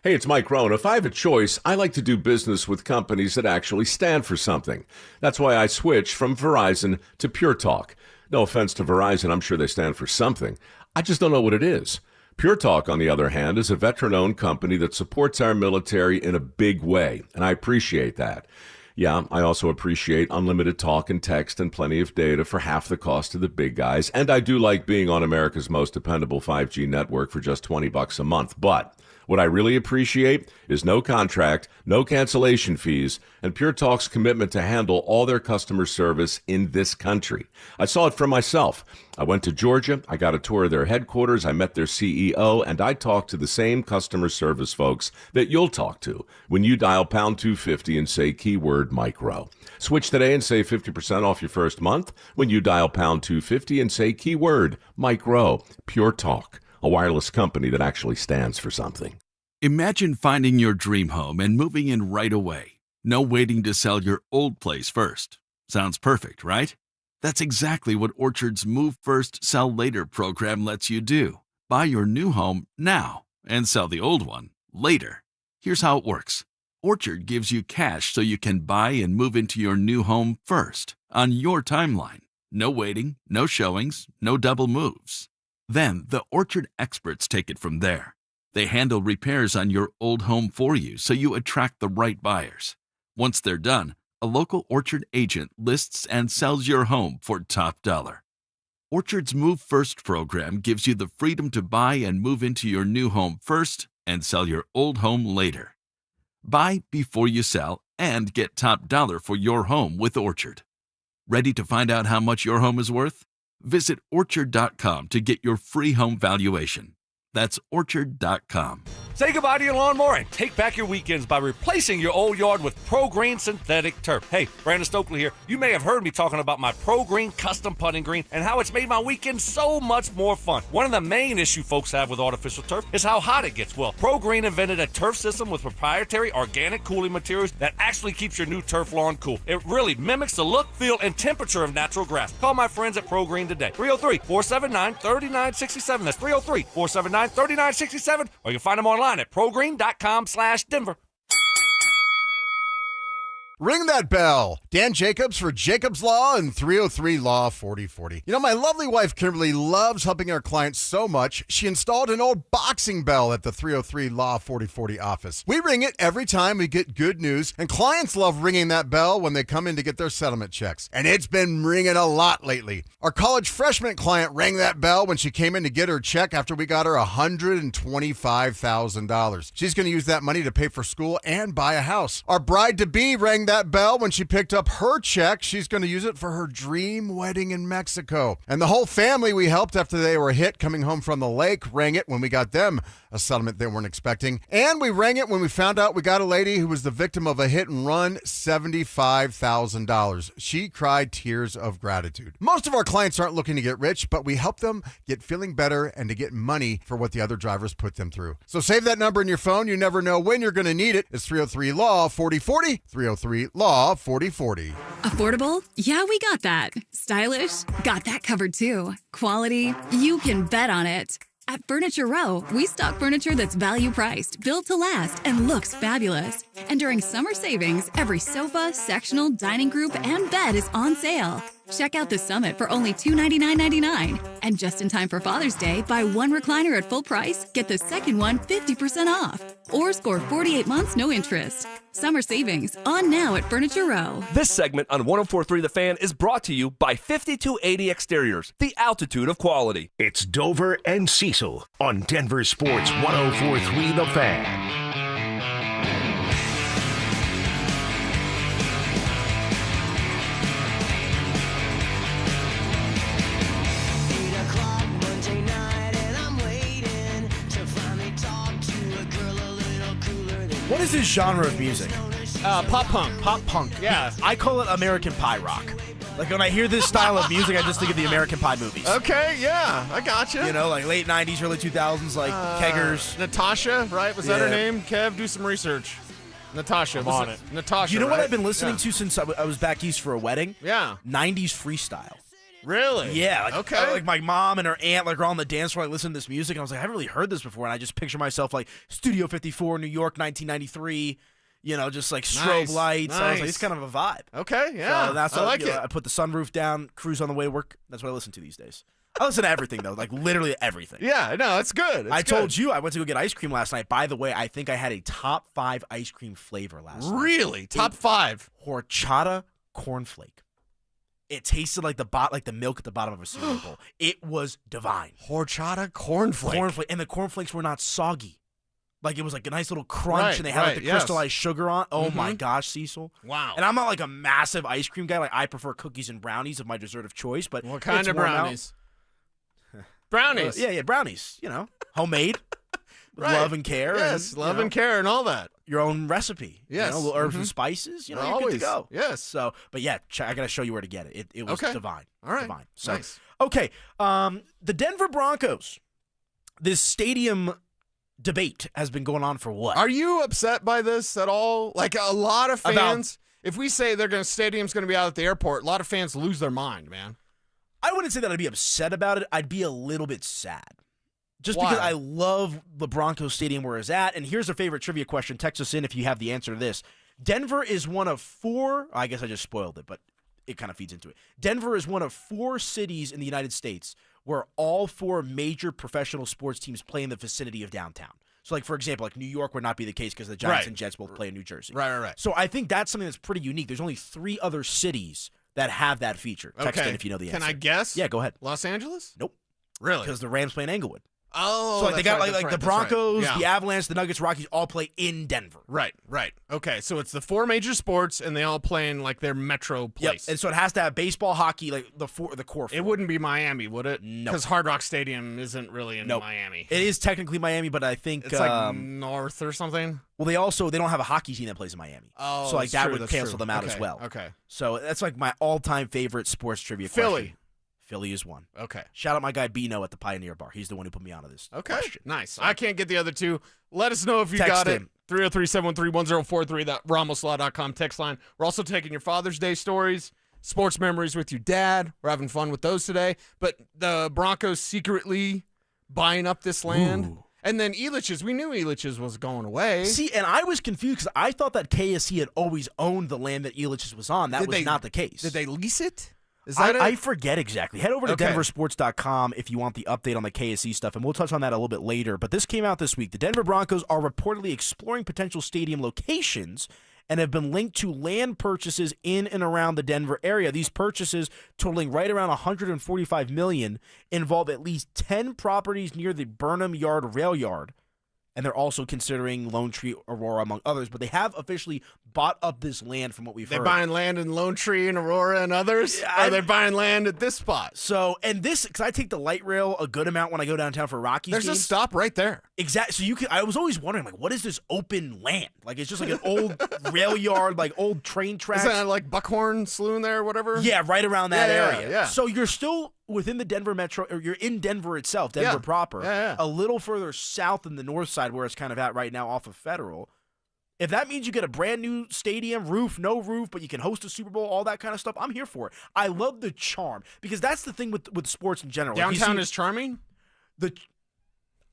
Speaker 4: Hey, it's Mike Rohn. If I have a choice, I like to do business with companies that actually stand for something. That's why I switched from Verizon to Pure Talk. No offense to Verizon, I'm sure they stand for something. I just don't know what it is. Pure Talk, on the other hand, is a veteran-owned company that supports our military in a big way, and I appreciate that. Yeah, I also appreciate unlimited talk and text and plenty of data for half the cost of the big guys, and I do like being on America's most dependable 5G network for just $20 a month, but what I really appreciate is no contract, no cancellation fees, and Pure Talk's commitment to handle all their customer service in this country. I saw it for myself. I went to Georgia, I got a tour of their headquarters, I met their CEO, and I talked to the same customer service folks that you'll talk to when you dial pound 250 and say keyword Mike Rowe. Switch today and save 50% off your first month when you dial pound 250 and say keyword Mike Rowe. Pure Talk, a wireless company that actually stands for something.
Speaker 5: Imagine finding your dream home and moving in right away. No waiting to sell your old place first. Sounds perfect, right? That's exactly what Orchard's Move First, Sell Later program lets you do. Buy your new home now and sell the old one later. Here's how it works. Orchard gives you cash so you can buy and move into your new home first on your timeline. No waiting, no showings, no double moves. Then the Orchard experts take it from there. They handle repairs on your old home for you so you attract the right buyers. Once they're done, a local Orchard agent lists and sells your home for top dollar. Orchard's Move First program gives you the freedom to buy and move into your new home first and sell your old home later. Buy before you sell and get top dollar for your home with Orchard. Ready to find out how much your home is worth? Visit Orchard.com to get your free home valuation. That's Orchard.com.
Speaker 6: Say goodbye to your lawnmower and take back your weekends by replacing your old yard with Pro Green synthetic turf. Hey, Brandon Stokely here. You may have heard me talking about my Pro Green custom putting green and how it's made my weekend so much more fun. One of the main issues folks have with artificial turf is how hot it gets. Well, Pro Green invented a turf system with proprietary organic cooling materials that actually keeps your new turf lawn cool. It really mimics the look, feel, and temperature of natural grass. Call my friends at Pro Green today. 303-479-3967. That's 303-479-3967. Or you can find them online at progreen.com/Denver.
Speaker 7: Ring that bell. Dan Jacobs for Jacobs Law and 303 Law 4040. You know, my lovely wife Kimberly loves helping our clients so much, she installed an old boxing bell at the 303 Law 4040 office. We ring it every time we get good news, and clients love ringing that bell when they come in to get their settlement checks. And it's been ringing a lot lately. Our college freshman client rang that bell when she came in to get her check after we got her $125,000. She's going to use that money to pay for school and buy a house. Our bride-to-be rang that bell when she picked up her check. She's going to use it for her dream wedding in Mexico. And the whole family we helped after they were hit coming home from the lake rang it when we got them a settlement they weren't expecting. And we rang it when we found out we got a lady who was the victim of a hit and run, $75,000. She cried tears of gratitude. Most of our clients aren't looking to get rich, but we help them get feeling better and to get money for what the other drivers put them through. So save that number in your phone. You never know when you're going to need it. It's 303 Law 4040, 303 Law 4040.
Speaker 8: Affordable? Yeah, we got that. Stylish? Got that covered too. Quality? You can bet on it. At Furniture Row, we stock furniture that's value priced, built to last, and looks fabulous. And during summer savings, every sofa, sectional, dining group, and bed is on sale. Check out the Summit for only $299.99. And just in time for Father's Day, buy one recliner at full price, get the second one 50% off. Or score 48 months, no interest. Summer savings on now at Furniture Row.
Speaker 24: This segment on 104.3 The Fan is brought to you by 5280 Exteriors, the altitude of quality.
Speaker 3: It's Dover and Cecil on Denver Sports 104.3 The Fan.
Speaker 28: What is this genre of music?
Speaker 29: Pop punk.
Speaker 28: Pop punk.
Speaker 29: Yeah.
Speaker 28: I call it American Pie rock. Like, when I hear this style of music, I just think of the American Pie movies.
Speaker 29: Okay, yeah, I gotcha.
Speaker 28: You know, like late 90s, early 2000s, like Keggers.
Speaker 29: Natasha, right? Was that her name? Kev, do some research. Natasha.
Speaker 22: I'm on it.
Speaker 29: Natasha,
Speaker 28: You know
Speaker 29: right?
Speaker 28: what I've been listening to since I was back east for a wedding?
Speaker 29: Yeah.
Speaker 28: 90s freestyle.
Speaker 29: Really?
Speaker 28: Yeah. Like,
Speaker 29: Okay.
Speaker 28: Like my mom and her aunt are on the dance floor, listening to this music. And I was like, I haven't really heard this before. And I just picture myself like Studio 54, New York, 1993. Just like strobe lights. I was like, it's kind of a vibe.
Speaker 29: Okay, yeah.
Speaker 28: So that's
Speaker 29: I like it.
Speaker 28: I put the sunroof down, cruise on the way to work. That's what I listen to these days. I listen to everything, though, like literally everything.
Speaker 29: Yeah, no, it's good.
Speaker 28: I told you I went to go get ice cream last night. By the way, I think I had a top 5 ice cream flavor last night.
Speaker 29: Really? Top 5?
Speaker 28: Horchata cornflake. It tasted like the milk at the bottom of a cereal bowl. It was divine.
Speaker 29: Horchata cornflake.
Speaker 28: And the cornflakes were not soggy. Like, it was like a nice little crunch, and they had like the crystallized sugar on. Oh my gosh, Cecil.
Speaker 29: Wow.
Speaker 28: And I'm not like a massive ice cream guy. Like, I prefer cookies and brownies of my dessert of choice. But
Speaker 29: what kind of brownies? Brownies.
Speaker 28: Yeah, brownies. Homemade. With love and care.
Speaker 29: Yes,
Speaker 28: and,
Speaker 29: love and care and all that.
Speaker 28: Your own recipe.
Speaker 29: Yes.
Speaker 28: Little herbs and spices. You're
Speaker 29: Always.
Speaker 28: good to go.
Speaker 29: Yes.
Speaker 28: So, but yeah, I got to show you where to get it. It was divine.
Speaker 29: All right.
Speaker 28: Divine. So,
Speaker 29: nice.
Speaker 28: Okay. The Denver Broncos. This stadium debate has been going on for what?
Speaker 29: Are you upset by this at all? Like, a lot of fans, if we say stadium's going to be out at the airport, a lot of fans lose their mind, man.
Speaker 28: I wouldn't say that I'd be upset about it. I'd be a little bit sad. Just
Speaker 29: Why?
Speaker 28: because I love the Broncos stadium where it's at. And here's a favorite trivia question. Text us in if you have the answer to this. Denver is one of 4, I guess I just spoiled it, but it kind of feeds into it. Denver is one of 4 cities in the United States where all 4 major professional sports teams play in the vicinity of downtown. So, like, for example, like New York would not be the case because the Giants and Jets both play in New Jersey.
Speaker 29: Right.
Speaker 28: So I think that's something that's pretty unique. There's only 3 other cities that have that feature. Text in if you know the answer.
Speaker 29: Can I guess?
Speaker 28: Yeah, go ahead.
Speaker 29: Los Angeles?
Speaker 28: Nope.
Speaker 29: Really?
Speaker 28: Because the Rams play in Englewood.
Speaker 29: Oh,
Speaker 28: so like they got
Speaker 29: right,
Speaker 28: like the Broncos, the Avalanche, the Nuggets, Rockies all play in Denver.
Speaker 29: Right. Okay, so it's the 4 major sports, and they all play in like their metro place.
Speaker 28: Yep. And so it has to have baseball, hockey, like the core. 4.
Speaker 29: It wouldn't be Miami, would it?
Speaker 28: No,
Speaker 29: because Hard Rock Stadium isn't really in Miami.
Speaker 28: It is technically Miami, but I think
Speaker 29: it's like north or something.
Speaker 28: Well, they don't have a hockey team that plays in Miami.
Speaker 29: Oh,
Speaker 28: so like that would cancel
Speaker 29: true.
Speaker 28: them out as well.
Speaker 29: Okay.
Speaker 28: So that's like my all-time favorite sports trivia question. Philly is one.
Speaker 29: Okay.
Speaker 28: Shout out my guy Bino at the Pioneer Bar. He's the one who put me onto this question.
Speaker 29: Nice.
Speaker 28: So,
Speaker 29: I can't get the other 2. Let us know if you
Speaker 28: text
Speaker 29: got
Speaker 28: him.
Speaker 38: it. 303-713-1043, that RamosLaw.com text line. We're also taking your Father's Day stories, sports memories with your dad. We're having fun with those today. But the Broncos secretly buying up this land.
Speaker 28: Ooh.
Speaker 29: And then Elitch's, we knew Elitch's was going away.
Speaker 28: See, and I was confused because I thought that KSC had always owned the land that Elitch's was on. That was not the case.
Speaker 29: Did they lease it? Is that it?
Speaker 28: I forget exactly. Head over to denversports.com if you want the update on the KSC stuff, and we'll touch on that a little bit later. But this came out this week. The Denver Broncos are reportedly exploring potential stadium locations and have been linked to land purchases in and around the Denver area. These purchases, totaling right around $145 million, involve at least 10 properties near the Burnham Yard rail yard. And they're also considering Lone Tree, Aurora, among others. But they have officially bought up this land from what we've heard.
Speaker 29: They're buying land in Lone Tree and Aurora and others? Or they're buying land at this spot?
Speaker 28: So, and this, because I take the light rail a good amount when I go downtown for Rockies
Speaker 29: There's
Speaker 28: games.
Speaker 29: a stop right there.
Speaker 28: Exactly. So I was always wondering, like, what is this open land? Like, it's just like an old rail yard, like old train tracks.
Speaker 29: Is that like Buckhorn Saloon there or whatever?
Speaker 28: Yeah, right around that area.
Speaker 29: Yeah.
Speaker 28: So you're still within the Denver metro, or you're in Denver itself, Denver proper.
Speaker 29: Yeah.
Speaker 28: A little further south in the north side where it's kind of at right now off of Federal. If that means you get a brand new stadium, roof, no roof, but you can host a Super Bowl, all that kind of stuff, I'm here for it. I love the charm because that's the thing with sports in general.
Speaker 29: Downtown is charming?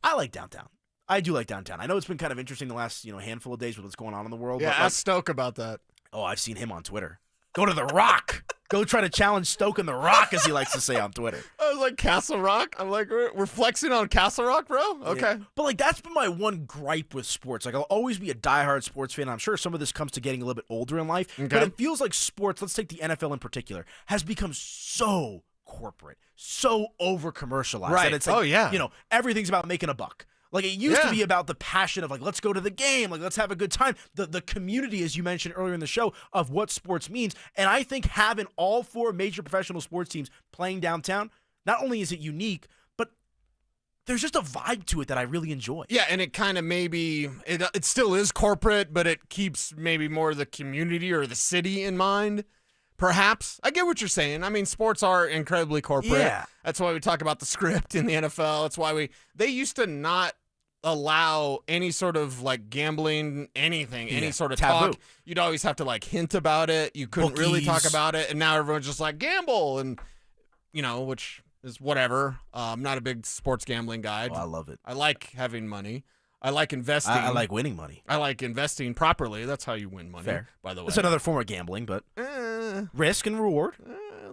Speaker 28: I like downtown. I do like downtown. I know it's been kind of interesting the last handful of days with what's going on in the world.
Speaker 29: Yeah,
Speaker 28: but
Speaker 29: ask Stoke about that.
Speaker 28: Oh, I've seen him on Twitter. Go to The Rock. Go try to challenge Stoke and The Rock, as he likes to say on Twitter.
Speaker 29: I was like, Castle Rock? I'm like, we're flexing on Castle Rock, bro? Okay.
Speaker 28: Yeah. But, that's been my one gripe with sports. I'll always be a diehard sports fan. I'm sure some of this comes to getting a little bit older in life.
Speaker 29: Okay.
Speaker 28: But it feels like sports, let's take the NFL in particular, has become so corporate, so over-commercialized.
Speaker 29: Right.
Speaker 28: That it's like,
Speaker 29: yeah.
Speaker 28: Everything's about making a buck. Like, it used to be about the passion of, let's go to the game, let's have a good time. The community, as you mentioned earlier in the show, of what sports means. And I think having all 4 major professional sports teams playing downtown, not only is it unique, but there's just a vibe to it that I really enjoy.
Speaker 29: Yeah, and it kind of it still is corporate, but it keeps maybe more of the community or the city in mind. Perhaps. I get what you're saying. I mean, sports are incredibly corporate.
Speaker 28: Yeah.
Speaker 29: That's why we talk about the script in the NFL. That's why they used to not allow any sort of gambling, anything, any sort of
Speaker 28: taboo.
Speaker 29: talk. You'd always have to hint about it. You couldn't really talk about it. And now everyone's just like, gamble. And which is whatever. I'm not a big sports gambling guy.
Speaker 28: Oh, I love it.
Speaker 29: I like having money. I like investing.
Speaker 28: I like winning money.
Speaker 29: I like investing properly. That's how you win money,
Speaker 28: Fair.
Speaker 29: by the way.
Speaker 28: It's another form of gambling, but risk and reward.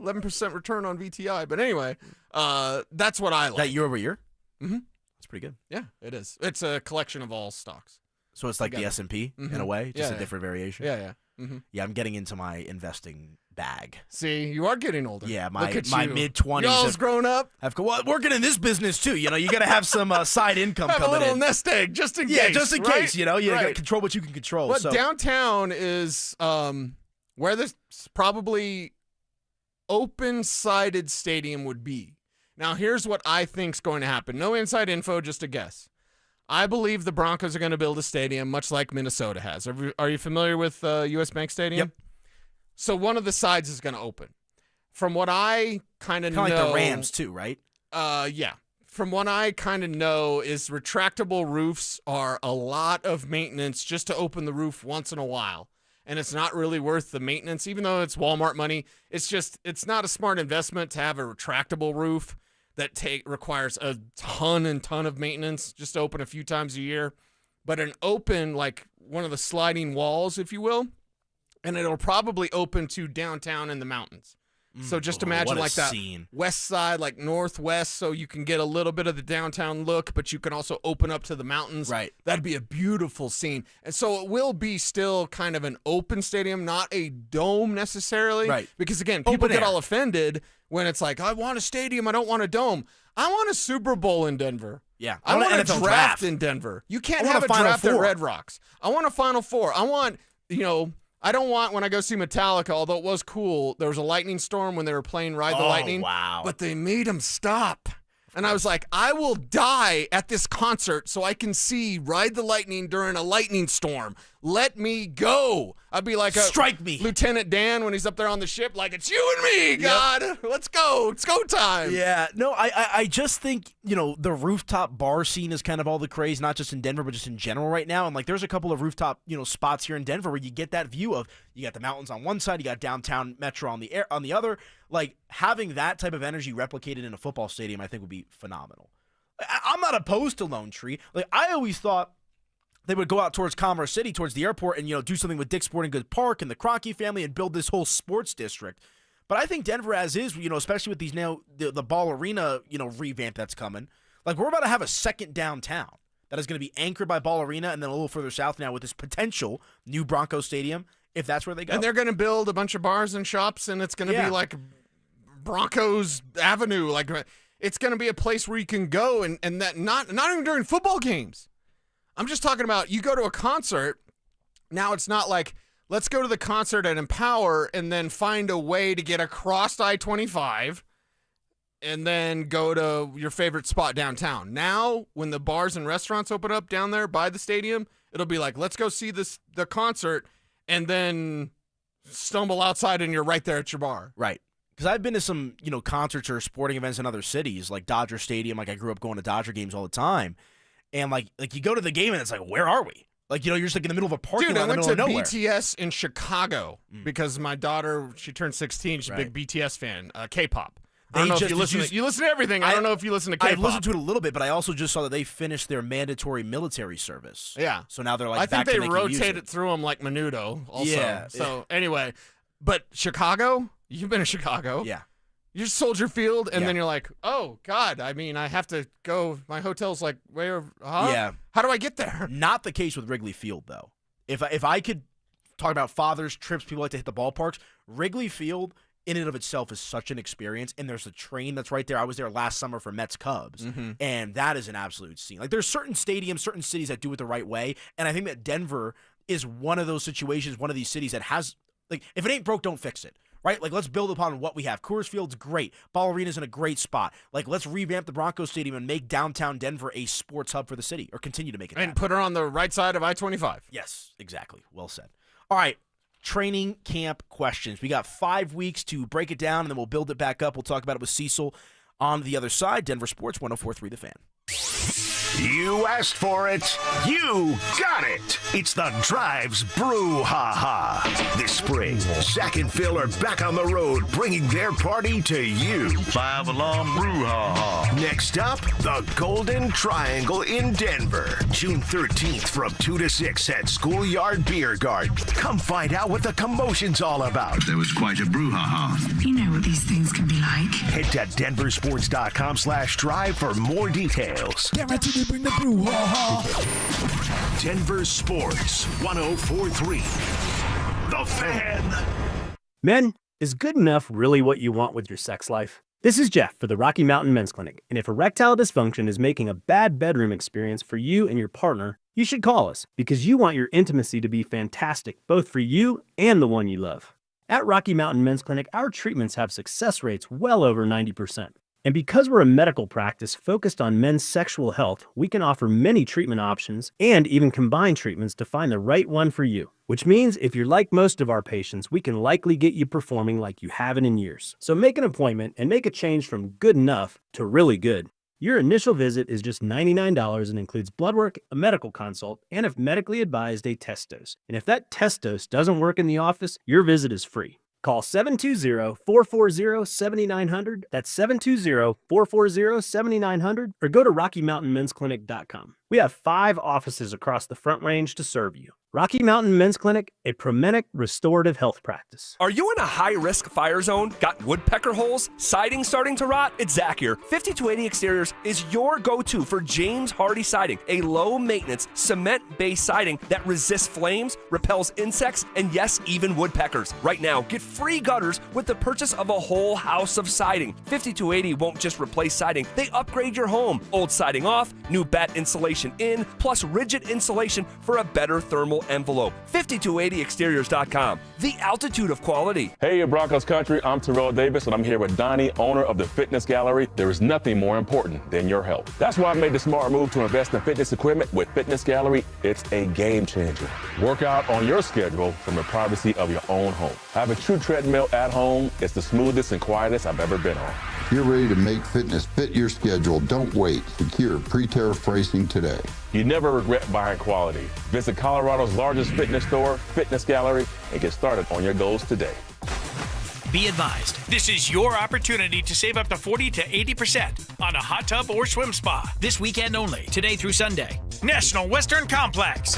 Speaker 29: 11% return on VTI. But anyway, that's what I like.
Speaker 28: That year over year?
Speaker 29: Mm-hmm.
Speaker 28: That's pretty good.
Speaker 29: Yeah, it is. It's a collection of all stocks.
Speaker 28: So it's like the S&P in a way, just a different variation?
Speaker 29: Yeah. Mm-hmm.
Speaker 28: Yeah, I'm getting into my investing bag.
Speaker 29: See, you are getting older.
Speaker 28: Yeah,
Speaker 29: Look at
Speaker 28: my
Speaker 29: you.
Speaker 28: mid-20s.
Speaker 29: Y'all's grown up.
Speaker 28: Well, working in this business, too. You got to have some side income coming in.
Speaker 29: Have a little nest egg, just in case.
Speaker 28: Yeah, just in case, You got to
Speaker 29: Right.
Speaker 28: control what you can control.
Speaker 29: But downtown is where this probably open-sided stadium would be. Now, here's what I think's going to happen. No inside info, just a guess. I believe the Broncos are going to build a stadium much like Minnesota has. Are you familiar with U.S. Bank Stadium?
Speaker 28: Yep.
Speaker 29: So one of the sides is going to open. From what I kind of know.
Speaker 28: Kind of like the Rams, too, right?
Speaker 29: Yeah. From what I kind of know is retractable roofs are a lot of maintenance just to open the roof once in a while. And it's not really worth the maintenance, even though it's Walmart money. It's not a smart investment to have a retractable roof that requires a ton of maintenance just to open a few times a year. But an open, like one of the sliding walls, if you will, and it'll probably open to downtown in the mountains. So just imagine like that west side, like northwest, so you can get a little bit of the downtown look, but you can also open up to the mountains.
Speaker 28: Right.
Speaker 29: That'd be a beautiful scene. And so it will be still kind of an open stadium, not a dome necessarily.
Speaker 28: Right.
Speaker 29: Because, again, people
Speaker 28: Open
Speaker 29: get
Speaker 28: air.
Speaker 29: all offended when it's like, I want a stadium, I don't want a dome. I want a Super Bowl in Denver.
Speaker 28: Yeah.
Speaker 29: I want a
Speaker 28: NFL
Speaker 29: draft in Denver. You can't
Speaker 28: I want
Speaker 29: have
Speaker 28: a
Speaker 29: a
Speaker 28: Final
Speaker 29: draft at
Speaker 28: Four.
Speaker 29: Red Rocks. I want a Final Four. I want, I don't want when I go see Metallica, although it was cool, there was a lightning storm when they were playing Ride the Lightning.
Speaker 28: Wow.
Speaker 29: But they made them stop. And I was like, I will die at this concert so I can see Ride the Lightning during a lightning storm. Let me go. I'd be like
Speaker 28: Strike me.
Speaker 29: Lieutenant Dan when he's up there on the ship, like, it's you and me, God. Let's go. It's go time.
Speaker 28: Yeah, no, I just think, the rooftop bar scene is kind of all the craze, not just in Denver, but just in general right now. And, like, there's a couple of rooftop, spots here in Denver where you get that view of, you got the mountains on one side, you got downtown Metro on the other. Like, having that type of energy replicated in a football stadium, I think would be phenomenal. I'm not opposed to Lone Tree. Like, I always thought they would go out towards Commerce City, towards the airport, and, do something with Dick's Sporting Goods Park and the Kroenke family and build this whole sports district. But I think Denver as is, especially with these now, the Ball Arena, revamp that's coming, like we're about to have a second downtown that is going to be anchored by Ball Arena and then a little further south now with this potential new Broncos stadium, if that's where they go.
Speaker 29: And they're going to build a bunch of bars and shops, and it's going to be like Broncos Avenue. Like, it's going to be a place where you can go, and that not even during football games. I'm just talking about you go to a concert. Now it's not like, let's go to the concert at Empower and then find a way to get across I-25 and then go to your favorite spot downtown. Now, when the bars and restaurants open up down there by the stadium, it'll be like, let's go see the concert and then stumble outside and you're right there at your bar.
Speaker 28: Right. Because I've been to some, concerts or sporting events in other cities, like Dodger Stadium. Like, I grew up going to Dodger games all the time. And, like you go to the game and it's like, where are we? Like, you're just like in the middle of a parking lot in the middle of nowhere.
Speaker 29: Dude, I went to BTS in Chicago because my daughter, she turned 16. She's a big BTS fan, K-pop. I don't know if you listen to everything. I don't know if you listen to K-pop.
Speaker 28: I've listened to it a little bit, but I also just saw that they finished their mandatory military service.
Speaker 29: Yeah.
Speaker 28: So now they're like,
Speaker 29: I think
Speaker 28: back to
Speaker 29: they
Speaker 28: making music.
Speaker 29: rotate it through them like Menudo also.
Speaker 28: Yeah.
Speaker 29: So anyway, but Chicago, you've been to Chicago.
Speaker 28: Yeah.
Speaker 29: You're Soldier Field, and then you're like, oh, God, I mean, I have to go. My hotel's like, where?
Speaker 28: Yeah.
Speaker 29: How do I get there?
Speaker 28: Not the case with Wrigley Field, though. If I could talk about fathers, trips, people like to hit the ballparks, Wrigley Field in and of itself is such an experience, and there's a train that's right there. I was there last summer for Mets-Cubs, and that is an absolute scene. Like, there's certain stadiums, certain cities that do it the right way, and I think that Denver is one of those situations, one of these cities that has, like, if it ain't broke, don't fix it. Right? Like, let's build upon what we have. Coors Field's great. Ball Arena's in a great spot. Like, let's revamp the Broncos Stadium and make downtown Denver a sports hub for the city, or continue to make it
Speaker 29: And put her on the right side of I-25.
Speaker 28: Yes, exactly. Well said. All right, training camp questions. We got 5 weeks to break it down, and then we'll build it back up. We'll talk about it with Cecil on the other side. Denver Sports 104.3 The Fan.
Speaker 3: You asked for it. You got it. It's the Drive's Brouhaha. This spring, Zach and Phil are back on the road bringing their party to you.
Speaker 9: 5-alarm brouhaha.
Speaker 3: Next up, the Golden Triangle in Denver. June 13th from 2 to 6 at Schoolyard Beer Garden. Come find out what the commotion's all about.
Speaker 9: There was quite a brouhaha.
Speaker 11: You know what these things can be like.
Speaker 3: Head to denversports.com/drive for more details.
Speaker 11: Guaranteed to bring the brouhaha.
Speaker 3: Denver Sports 104.3. The Fan.
Speaker 13: Men, is good enough really what you want with your sex life? This is Jeff for the Rocky Mountain Men's Clinic, and if erectile dysfunction is making a bad bedroom experience for you and your partner, you should call us because you want your intimacy to be fantastic, both for you and the one you love. At Rocky Mountain Men's Clinic, our treatments have success rates well over 90%. And because we're a medical practice focused on men's sexual health, we can offer many treatment options and even combine treatments to find the right one for you. Which means if you're like most of our patients, we can likely get you performing like you haven't in years. So make an appointment and make a change from good enough to really good. Your initial visit is just $99 and includes blood work, a medical consult, and if medically advised, a test dose. And if that test dose doesn't work in the office, your visit is free. Call 720-440-7900. That's 720-440-7900 or go to RockyMountainMen'sClinic.com. We have 5 offices across the Front Range to serve you. Rocky Mountain Men's Clinic, a Promenic restorative health practice.
Speaker 24: Are you in a high-risk fire zone? Got woodpecker holes? Siding starting to rot? It's Zach here. 5280 Exteriors is your go-to for James Hardy Siding, a low-maintenance, cement-based siding that resists flames, repels insects, and yes, even woodpeckers. Right now, get free gutters with the purchase of a whole house of siding. 5280 won't just replace siding, they upgrade your home. Old siding off, new bat insulation in, plus rigid insulation for a better thermal envelope. 5280exteriors.com, the altitude of quality.
Speaker 15: Hey, Broncos country, I'm Terrell Davis, and I'm here with Donnie, owner of the Fitness Gallery. There is nothing more important than your health. That's why I made the smart move to invest in fitness equipment with Fitness Gallery. It's a game changer. Work out on your schedule from the privacy of your own home. I have a true treadmill at home. It's the smoothest and quietest I've ever been on.
Speaker 16: If you're ready to make fitness fit your schedule, don't wait. Secure pre-tariff pricing today.
Speaker 15: You never regret buying quality. Visit Colorado's largest fitness store, Fitness Gallery, and get started on your goals today.
Speaker 17: Be advised, this is your opportunity to save up to 40 to 80% on a hot tub or swim spa this weekend only, today through Sunday. National Western Complex.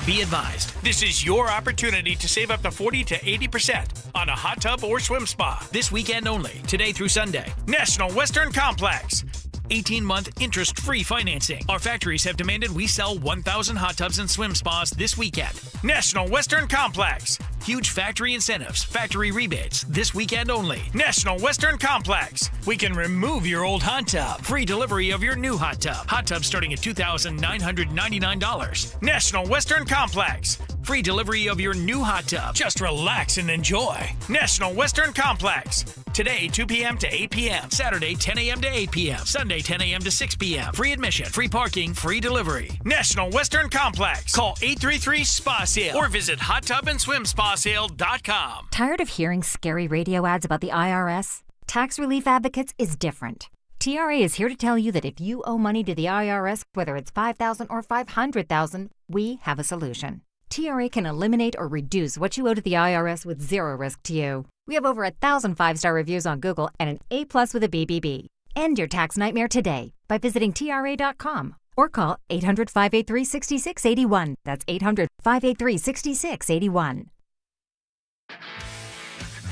Speaker 17: Be advised, this is your opportunity to save up to 40 to 80% on a hot tub or swim spa this weekend only, today through Sunday. National Western Complex. 18-month interest-free financing. Our factories have demanded we sell 1,000 hot tubs and swim spas this weekend. National Western Complex. Huge factory incentives, factory rebates, this weekend only. National Western Complex. We can remove your old hot tub. Free delivery of your new hot tub. Hot tub starting at $2,999. National Western Complex. Free delivery of your new hot tub. Just relax and enjoy. National Western Complex. Today, 2 p.m. to 8 p.m. Saturday, 10 a.m. to 8 p.m. Sunday, 10 a.m. to 6 p.m. Free admission, free parking, free delivery. National Western Complex. Call 833-SPA-SALE or visit hottubandSwimSpaSale.com.
Speaker 25: Tired of hearing scary radio ads about the IRS? Tax Relief Advocates is different. TRA is here to tell you that if you owe money to the IRS, whether it's $5,000 or $500,000, we have a solution. TRA can eliminate or reduce what you owe to the IRS with zero risk to you. We have over 1,000 5-star reviews on Google and an A+ with a BBB. End your tax nightmare today by visiting TRA.com or call 800-583-6681. That's 800-583-6681.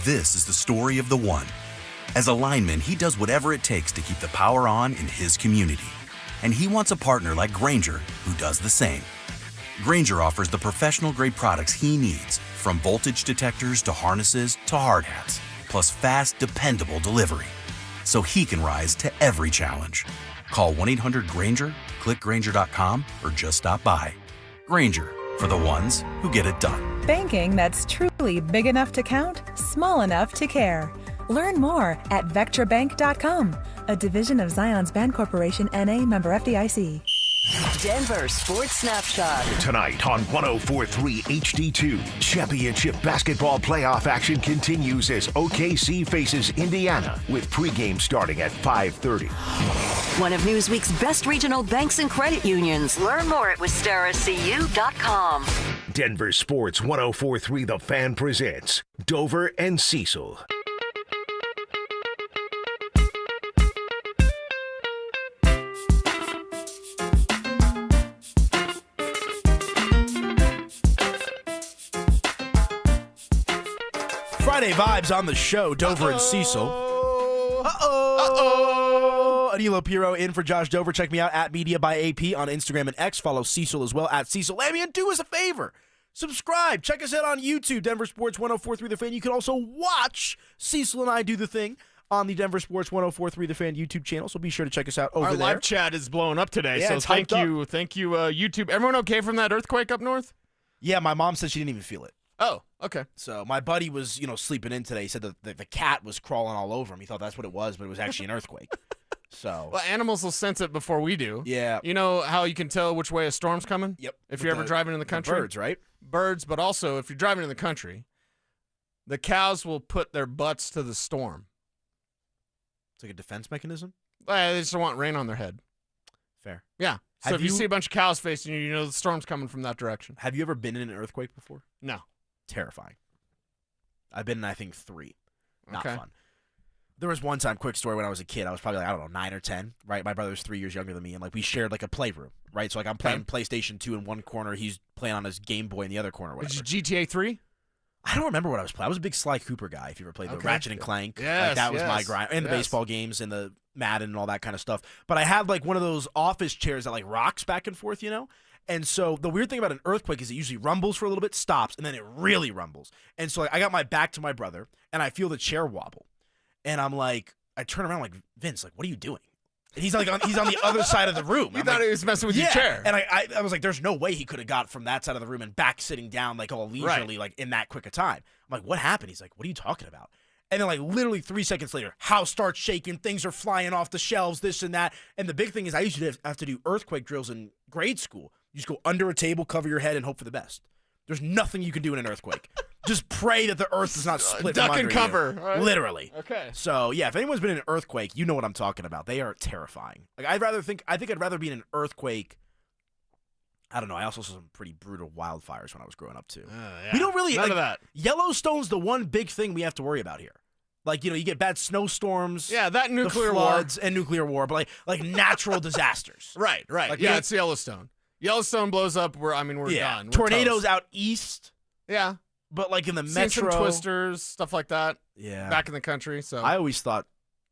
Speaker 26: This is the story of the one. As a lineman, he does whatever it takes to keep the power on in his community. And he wants a partner like Grainger who does the same. Grainger offers the professional-grade products he needs, from voltage detectors to harnesses to hard hats, plus fast, dependable delivery, so he can rise to every challenge. Call 1-800-GRAINGER, click Grainger.com, or just stop by. Grainger, for the ones who get it done.
Speaker 27: Banking that's truly big enough to count, small enough to care. Learn more at VectraBank.com, a division of Zions Bank Corporation, N.A., member FDIC.
Speaker 2: Denver Sports Snapshot.
Speaker 3: Tonight on 104.3 HD2, championship basketball playoff action continues as OKC faces Indiana with pregame starting at 5:30.
Speaker 2: One of Newsweek's best regional banks and credit unions. Learn more at wistaracu.com.
Speaker 3: Denver Sports 104.3 The Fan presents Dover and Cecil.
Speaker 28: Friday vibes on the show, Dover and Cecil. Danilo Piro in for Josh Dover. Check me out at Media by AP on Instagram and X. Follow Cecil as well at Cecil Lammy. And do us a favor. Subscribe. Check us out on YouTube, Denver Sports 104.3 The Fan. You can also watch Cecil and I do the thing on the Denver Sports 104.3 The Fan YouTube channel. So be sure to check us out over there.
Speaker 1: Our live chat is blowing up today.
Speaker 28: Yeah,
Speaker 1: so thank you,
Speaker 29: YouTube. Everyone okay from that earthquake up north?
Speaker 28: Yeah, my mom said she didn't even feel it.
Speaker 29: Oh, okay.
Speaker 28: So my buddy was, sleeping in today. He said that the cat was crawling all over him. He thought that's what it was, but it was actually an earthquake. So,
Speaker 29: well, animals will sense it before we do.
Speaker 28: Yeah.
Speaker 29: You know how you can tell which way a storm's coming?
Speaker 28: Yep.
Speaker 29: If you're ever driving in the country?
Speaker 28: Birds, right?
Speaker 29: Birds, but also if you're driving in the country, the cows will put their butts to the storm.
Speaker 28: It's like a defense mechanism?
Speaker 29: They just don't want rain on their head.
Speaker 28: Fair.
Speaker 29: Yeah. So if you see a bunch of cows facing you, you know the storm's coming from that direction.
Speaker 28: Have you ever been in an earthquake before?
Speaker 29: No.
Speaker 28: Terrifying. I've been in, I think, 3. Not
Speaker 29: Okay.
Speaker 28: fun. There was one time, quick story, when I was a kid. I was probably, 9 or 10, right? My brother's 3 years younger than me, and, we shared, a playroom, right? So, I'm playing PlayStation 2 in one corner. He's playing on his Game Boy in the other corner, whatever.
Speaker 29: Was it GTA 3?
Speaker 28: I don't remember what I was playing. I was a big Sly Cooper guy, if you ever played the Ratchet and Clank.
Speaker 29: Yes,
Speaker 28: that was my grind. And the baseball games and the Madden and all that kind of stuff. But I had, one of those office chairs that, rocks back and forth, And so the weird thing about an earthquake is it usually rumbles for a little bit, stops, and then it really rumbles. And so I got my back to my brother, and I feel the chair wobble. And I'm like, I turn around Vince, what are you doing? And he's he's on the other side of the room.
Speaker 29: You thought he was messing with your chair.
Speaker 28: And I was like, there's no way he could have got from that side of the room and back sitting down all leisurely, in that quick a time. I'm like, what happened? He's like, what are you talking about? And then literally 3 seconds later, house starts shaking, things are flying off the shelves, this and that. And the big thing is I used to have to do earthquake drills in grade school. You just go under a table, cover your head, and hope for the best. There's nothing you can do in an earthquake. Just pray that the earth does not split
Speaker 29: Duck
Speaker 28: from
Speaker 29: and
Speaker 28: under
Speaker 29: cover.
Speaker 28: you.
Speaker 29: Right?
Speaker 28: Literally.
Speaker 29: Okay.
Speaker 28: So, yeah, if anyone's been in an earthquake, you know what I'm talking about. They are terrifying. I think I'd rather be in an earthquake. I don't know. I also saw some pretty brutal wildfires when I was growing up, too.
Speaker 29: Yeah.
Speaker 28: We don't really...
Speaker 29: None of that.
Speaker 28: Yellowstone's the one big thing we have to worry about here. You get bad snowstorms.
Speaker 29: Yeah, that nuclear
Speaker 28: the
Speaker 29: war.
Speaker 28: floods and nuclear war, but natural disasters.
Speaker 29: Right. It's Yellowstone. Yellowstone blows up, we're done. We're
Speaker 28: tornadoes
Speaker 29: toast.
Speaker 28: out east.
Speaker 29: Yeah.
Speaker 28: But in the
Speaker 29: Seen
Speaker 28: metro.
Speaker 29: some twisters, stuff like that.
Speaker 28: Yeah.
Speaker 29: Back in the country. So
Speaker 28: I always thought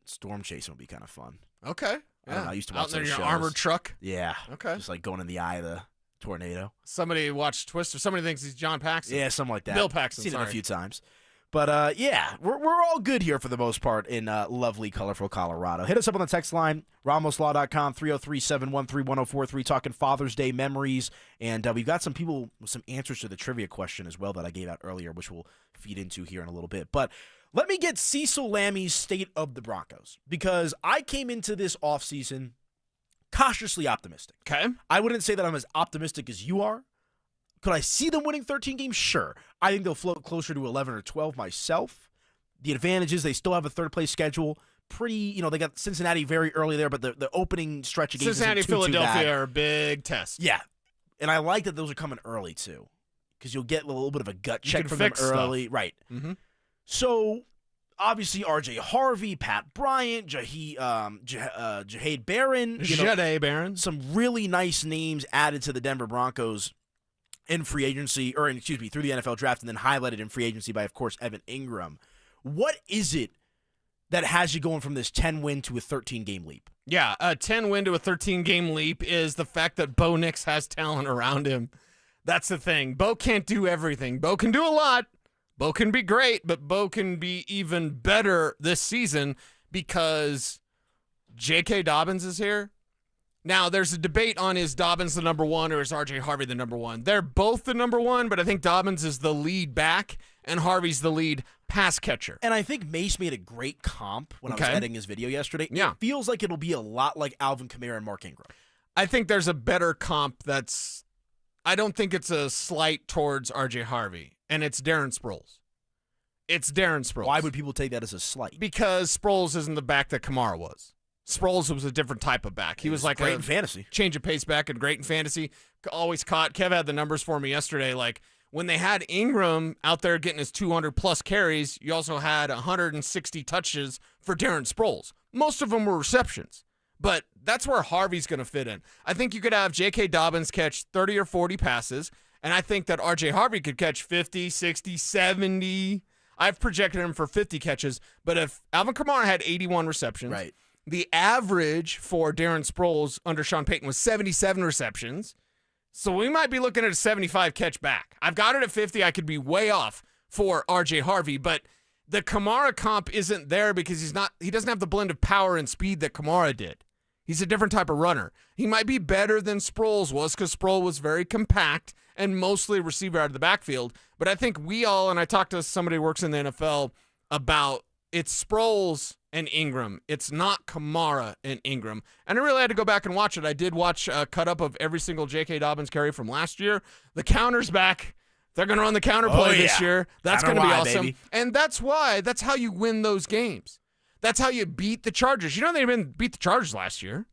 Speaker 28: storm chasing would be kind of fun.
Speaker 29: Okay.
Speaker 28: I don't know, I used to watch
Speaker 29: out there in
Speaker 28: those
Speaker 29: your
Speaker 28: shows.
Speaker 29: armored truck.
Speaker 28: Yeah.
Speaker 29: Okay.
Speaker 28: Just going in the eye of the tornado.
Speaker 29: Somebody watched Twister. Somebody thinks he's John Paxson.
Speaker 28: Yeah, something like that.
Speaker 29: Bill Paxton.
Speaker 28: Seen
Speaker 29: sorry.
Speaker 28: it a few times. But, yeah, we're all good here for the most part in lovely, colorful Colorado. Hit us up on the text line, ramoslaw.com, 303-713-1043, talking Father's Day memories. And we've got some people with some answers to the trivia question as well that I gave out earlier, which we'll feed into here in a little bit. But let me get Cecil Lammy's state of the Broncos, because I came into this offseason cautiously optimistic.
Speaker 29: Okay.
Speaker 28: I wouldn't say that I'm as optimistic as you are. Could I see them winning 13 games? Sure. I think they'll float closer to 11 or 12 myself. The advantage is they still have a third-place schedule. They got Cincinnati very early there, but the opening stretch of games
Speaker 29: Cincinnati,
Speaker 28: isn't too
Speaker 29: Philadelphia
Speaker 28: bad.
Speaker 29: are a big test.
Speaker 28: Yeah. And I like that those are coming early, too, because you'll get a little bit of a gut check from them early.
Speaker 29: Stuff.
Speaker 28: Right.
Speaker 29: Mm-hmm.
Speaker 28: So, obviously, R.J. Harvey, Pat Bryant, Jahaid Barron.
Speaker 29: Jahaid Barron.
Speaker 28: Some really nice names added to the Denver Broncos in free agency, through the NFL draft, and then highlighted in free agency by, of course, Evan Ingram. What is it that has you going from this 10-win to a 13-game leap?
Speaker 29: Yeah, a 10-win to a 13-game leap is the fact that Bo Nix has talent around him. That's the thing. Bo can't do everything. Bo can do a lot. Bo can be great, but Bo can be even better this season because J.K. Dobbins is here. Now, there's a debate on is Dobbins the number one or is R.J. Harvey the number one. They're both the number one, but I think Dobbins is the lead back and Harvey's the lead pass catcher.
Speaker 28: And I think Mace made a great comp when I was editing his video yesterday.
Speaker 29: Yeah.
Speaker 28: It feels like it'll be a lot like Alvin Kamara and Mark Ingram.
Speaker 29: I think there's a better comp I don't think it's a slight towards R.J. Harvey, and it's Darren Sproles. It's Darren Sproles.
Speaker 28: Why would people take that as a slight?
Speaker 29: Because Sproles isn't the back that Kamara was. Sproles was a different type of back. He was like
Speaker 28: great in fantasy.
Speaker 29: Change of pace back and great in fantasy. Always caught. Kev had the numbers for me yesterday. Like when they had Ingram out there getting his 200-plus carries, you also had 160 touches for Darren Sproles. Most of them were receptions. But that's where Harvey's going to fit in. I think you could have J.K. Dobbins catch 30 or 40 passes, and I think that R.J. Harvey could catch 50, 60, 70. I've projected him for 50 catches. But if Alvin Kamara had 81 receptions,
Speaker 28: right.
Speaker 29: The average for Darren Sproles under Sean Payton was 77 receptions. So we might be looking at a 75 catch back. I've got it at 50. I could be way off for R.J. Harvey, but the Kamara comp isn't there because he doesn't have the blend of power and speed that Kamara did. He's a different type of runner. He might be better than Sproles was because Sproles was very compact and mostly a receiver out of the backfield. But I think and I talked to somebody who works in the NFL about it's Sproles and Ingram. It's not Kamara and Ingram. And I really had to go back and watch it. I did watch a cut-up of every single J.K. Dobbins carry from last year. The counter's back. They're going to run the counter play this year. That's going to be awesome. Baby. And that's how you win those games. That's how you beat the Chargers. You know they didn't beat the Chargers last year.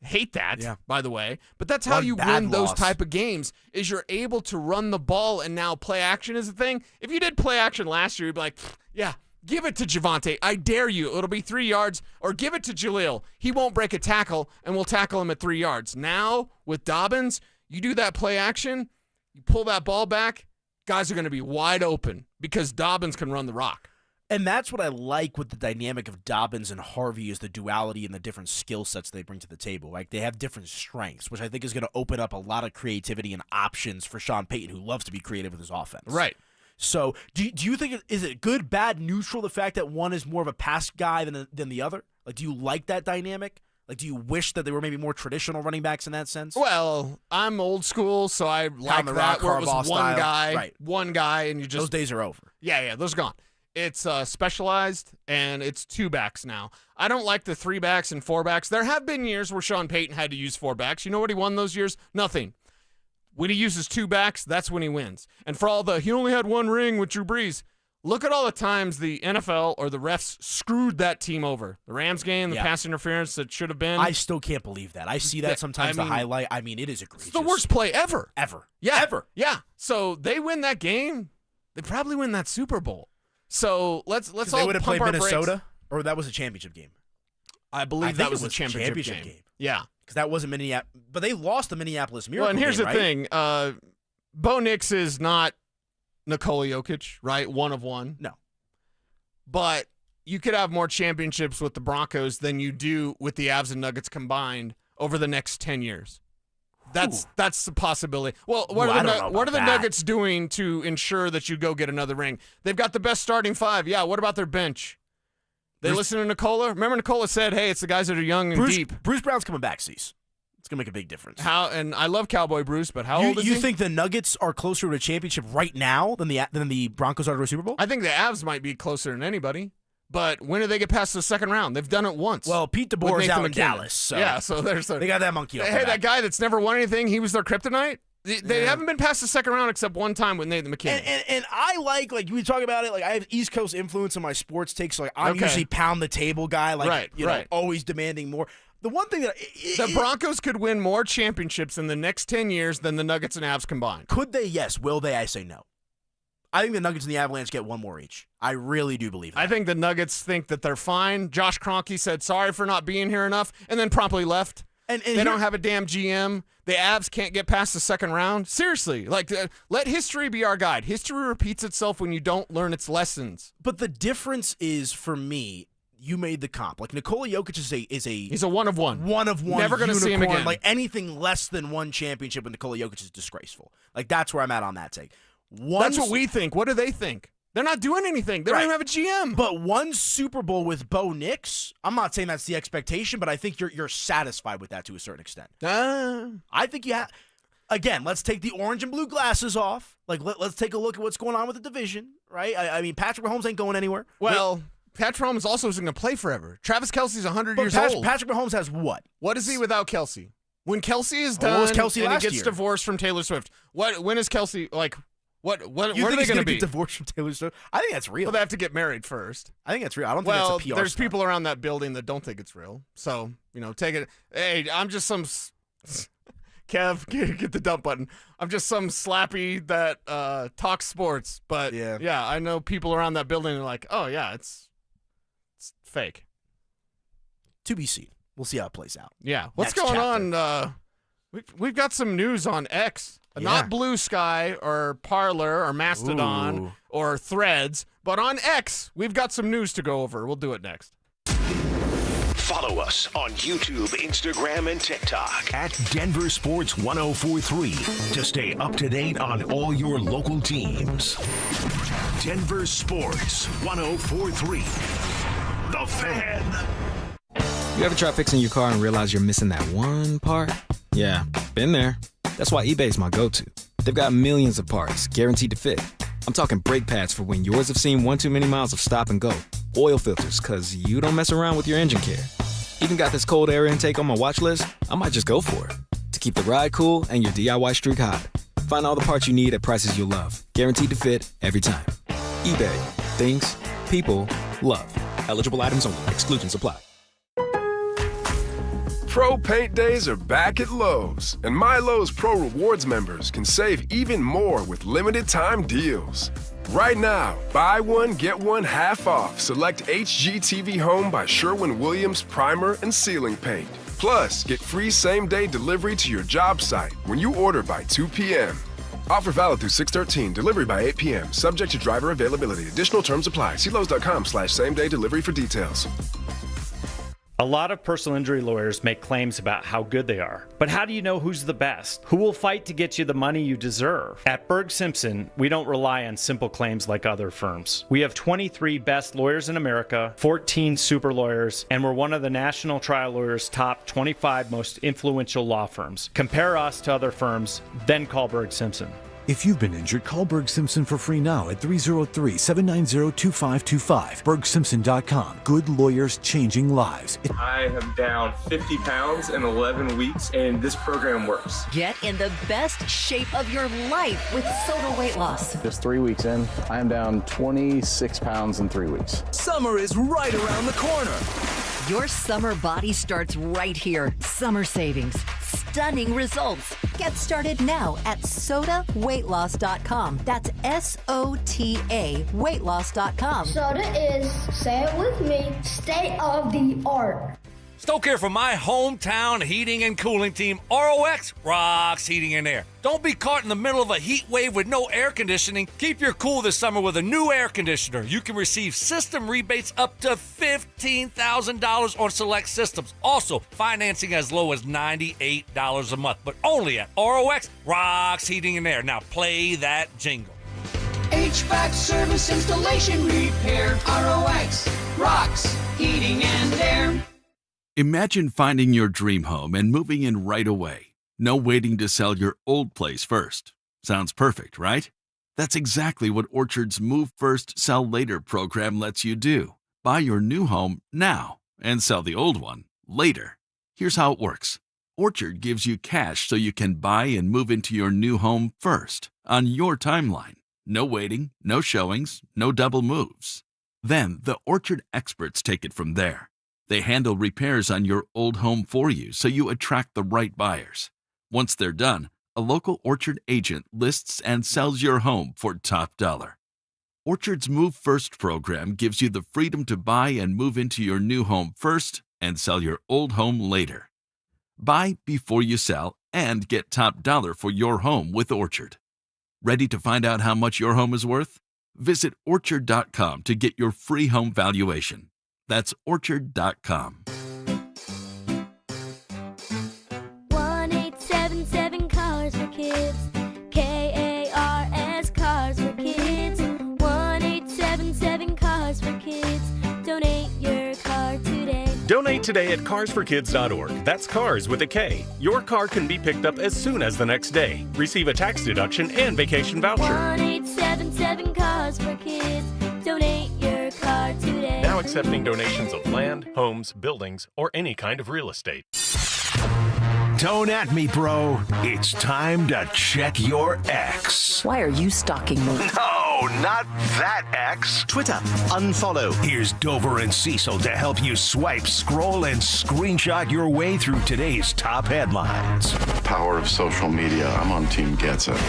Speaker 29: Hate that, by the way. But that's how you win those type of games is you're able to run the ball and now play action is a thing. If you did play action last year, you'd be like, yeah, give it to Javonte. I dare you. It'll be 3 yards. Or give it to Jaleel. He won't break a tackle, and we'll tackle him at 3 yards. Now, with Dobbins, you do that play action, you pull that ball back, guys are going to be wide open because Dobbins can run the rock.
Speaker 28: And that's what I like with the dynamic of Dobbins and Harvey is the duality and the different skill sets they bring to the table. Like they have different strengths, which I think is going to open up a lot of creativity and options for Sean Payton, who loves to be creative with his offense.
Speaker 29: Right.
Speaker 28: So do you think, is it good, bad, neutral, the fact that one is more of a pass guy than the other? Like, do you like that dynamic? Like, do you wish that they were maybe more traditional running backs in that sense?
Speaker 29: Well, I'm old school, so I like that where it was one guy, and you just...
Speaker 28: Those days are over.
Speaker 29: Yeah, those are gone. It's specialized, and it's 2 backs now. I don't like the 3 backs and 4 backs. There have been years where Sean Payton had to use 4 backs. You know what he won those years? Nothing. When he uses 2 backs, that's when he wins. And for all he only had 1 ring with Drew Brees, look at all the times the NFL or the refs screwed that team over. The Rams game, the pass interference that should have been.
Speaker 28: I still can't believe that. I see that sometimes, the highlight. I mean, it is egregious.
Speaker 29: It's the worst play ever.
Speaker 28: Yeah. Ever.
Speaker 29: Yeah. So they win that game. They probably win that Super Bowl. So let's all
Speaker 28: they would have
Speaker 29: pump
Speaker 28: played
Speaker 29: our
Speaker 28: Minnesota,
Speaker 29: brakes.
Speaker 28: Or that was a championship game.
Speaker 29: I believe that was a championship game. Yeah.
Speaker 28: Because that wasn't Minneapolis. But they lost the Minneapolis Miracle.
Speaker 29: Well, and here's
Speaker 28: game,
Speaker 29: the thing. Bo Nix is not Nikola Jokic, right? 1 of 1.
Speaker 28: No. But
Speaker 29: you could have more championships with the Broncos than you do with the Avs and Nuggets combined over the next 10 years. That's the possibility. Well, what are the Nuggets doing to ensure that you go get another ring? They've got the best starting 5. Yeah, what about their bench? They listen to Nikola? Remember Nikola said, hey, it's the guys that are young and deep.
Speaker 28: Bruce Brown's coming back, Cease. It's going to make a big difference.
Speaker 29: And I love Cowboy Bruce, but how old is he?
Speaker 28: You think the Nuggets are closer to a championship right now than the Broncos are to a Super Bowl?
Speaker 29: I think the Avs might be closer than anybody. But when do they get past the second round? They've done it once.
Speaker 28: Well, Pete DeBoer is out in Dallas. So
Speaker 29: yeah, so they
Speaker 28: got that monkey off.
Speaker 29: Hey, that guy that's never won anything, he was their kryptonite? They haven't been past the second round except one time with Nathan McKinnon.
Speaker 28: And I like we talk about it, like I have East Coast influence in my sports takes, so like I'm usually pound the table guy, like know, always demanding more. The one thing that
Speaker 29: the Broncos could win more championships in the next 10 years than the Nuggets and Avs combined.
Speaker 28: Could they? Yes. Will they? I say no. I think the Nuggets and the Avalanche get 1 more each. I really do believe that.
Speaker 29: I think the Nuggets think that they're fine. Josh Kroenke said sorry for not being here enough and then promptly left. And they don't have a damn GM. The Avs can't get past the second round. Seriously, let history be our guide. History repeats itself when you don't learn its lessons.
Speaker 28: But the difference is, for me, you made the comp. Like Nikola Jokic
Speaker 29: he's a 1 of 1.
Speaker 28: 1 of 1.
Speaker 29: Never going to see him again.
Speaker 28: Like anything less than 1 championship with Nikola Jokic is disgraceful. Like that's where I'm at on that take.
Speaker 29: That's what we think. What do they think? They're not doing anything. They don't even have a GM.
Speaker 28: But 1 Super Bowl with Bo Nix, I'm not saying that's the expectation, but I think you're satisfied with that to a certain extent. I think you have. Again, let's take the orange and blue glasses off. Like let's take a look at what's going on with the division, right? I mean, Patrick Mahomes ain't going anywhere.
Speaker 29: Well, Patrick Mahomes also isn't going to play forever. Travis Kelce's 100 years old.
Speaker 28: Patrick Mahomes has what?
Speaker 29: What is he without Kelce? When Kelsey is
Speaker 28: What
Speaker 29: done
Speaker 28: was Kelsey
Speaker 29: and he
Speaker 28: last
Speaker 29: gets
Speaker 28: year?
Speaker 29: divorced from Taylor Swift, when is Kelsey, like, what
Speaker 28: You
Speaker 29: where are
Speaker 28: think
Speaker 29: they
Speaker 28: he's
Speaker 29: going to be?
Speaker 28: get divorced from Taylor Swift? I think that's real.
Speaker 29: Well, they have to get married first.
Speaker 28: I think that's real. I don't think
Speaker 29: Well,
Speaker 28: that's a PR
Speaker 29: there's
Speaker 28: stunt.
Speaker 29: people around that building that don't think it's real. So, take it. Hey, I'm just some. Kev, get the dump button. I'm just some slappy that talks sports. But, yeah, I know people around that building are like, oh, yeah, it's fake.
Speaker 28: To be seen. We'll see how it plays out.
Speaker 29: Yeah. What's
Speaker 28: Next
Speaker 29: going
Speaker 28: chapter.
Speaker 29: on? We've got some news on X. Not Blue Sky or Parler or Mastodon or Threads, but on X, we've got some news to go over. We'll do it next.
Speaker 3: Follow us on YouTube, Instagram, and TikTok at Denver Sports 1043 to stay up to date on all your local teams. Denver Sports 1043. The Fan.
Speaker 1: You ever try fixing your car and realize you're missing that one part? Yeah, been there. That's why eBay's my go-to. They've got millions of parts, guaranteed to fit. I'm talking brake pads for when yours have seen one too many miles of stop and go. Oil filters, cause you don't mess around with your engine care. Even got this cold air intake on my watch list. I might just go for it. To keep the ride cool and your DIY streak hot. Find all the parts you need at prices you'll love. Guaranteed to fit every time. eBay. Things. People. Love. Eligible items only. Exclusions apply.
Speaker 10: Pro Paint Days are back at Lowe's, and My Lowe's Pro Rewards members can save even more with limited time deals. Right now, buy one, get one half off select HGTV Home by Sherwin-Williams primer and ceiling paint. Plus, get free same-day delivery to your job site when you order by 2 p.m. Offer valid through 6/13, delivery by 8 p.m., subject to driver availability. Additional terms apply. See Lowe's.com/same-day delivery for details.
Speaker 12: A lot of personal injury lawyers make claims about how good they are. But how do you know who's the best? Who will fight to get you the money you deserve? At Berg Simpson, we don't rely on simple claims like other firms. We have 23 best lawyers in America, 14 super lawyers, and we're one of the National Trial Lawyers' top 25 most influential law firms. Compare us to other firms, then call Berg Simpson.
Speaker 14: If you've been injured, call Berg Simpson for free now at 303-790-2525. BergSimpson.com. Good lawyers changing lives.
Speaker 18: I am down 50 pounds in 11 weeks, and this program works.
Speaker 2: Get in the best shape of your life with Soda Weight Loss.
Speaker 19: Just 3 weeks in, I am down 26 pounds in 3 weeks.
Speaker 2: Summer is right around the corner. Your summer body starts right here. Summer savings. Stunning results. Get started now at SodaWeightLoss.com. That's SOTA weightloss.com.
Speaker 20: Soda is, say it with me, state of the art.
Speaker 6: Stoke here for my hometown heating and cooling team, ROX Rocks Heating and Air. Don't be caught in the middle of a heat wave with no air conditioning. Keep your cool this summer with a new air conditioner. You can receive system rebates up to $15,000 on select systems. Also, financing as low as $98 a month, but only at ROX Rocks Heating and Air. Now play that jingle.
Speaker 21: HVAC service, installation, repair. ROX Rocks Heating and Air.
Speaker 5: Imagine finding your dream home and moving in right away. No waiting to sell your old place first. Sounds perfect, right? That's exactly what Orchard's Move First, Sell Later program lets you do. Buy your new home now and sell the old one later. Here's how it works. Orchard gives you cash so you can buy and move into your new home first, on your timeline. No waiting, no showings, no double moves. Then the Orchard experts take it from there. They handle repairs on your old home for you so you attract the right buyers. Once they're done, a local Orchard agent lists and sells your home for top dollar. Orchard's Move First program gives you the freedom to buy and move into your new home first and sell your old home later. Buy before you sell and get top dollar for your home with Orchard. Ready to find out how much your home is worth? Visit Orchard.com to get your free home valuation. That's Orchard.com.
Speaker 23: 1-877 Cars for Kids. KARS Cars for Kids. 1-877 Cars for Kids. Donate your car today.
Speaker 30: Donate today at carsforkids.org. That's cars with a K. Your car can be picked up as soon as the next day. Receive a tax deduction and vacation voucher.
Speaker 23: 1-877 Cars for Kids. Donate your car today.
Speaker 30: Now accepting donations of land, homes, buildings, or any kind of real estate.
Speaker 3: Don't at me, bro. It's time to check your ex.
Speaker 2: Why are you stalking me?
Speaker 3: No, not that ex.
Speaker 4: Twitter, unfollow.
Speaker 3: Here's Dover and Cecil to help you swipe, scroll, and screenshot your way through today's top headlines.
Speaker 7: Power of social media. I'm on Team Gets It.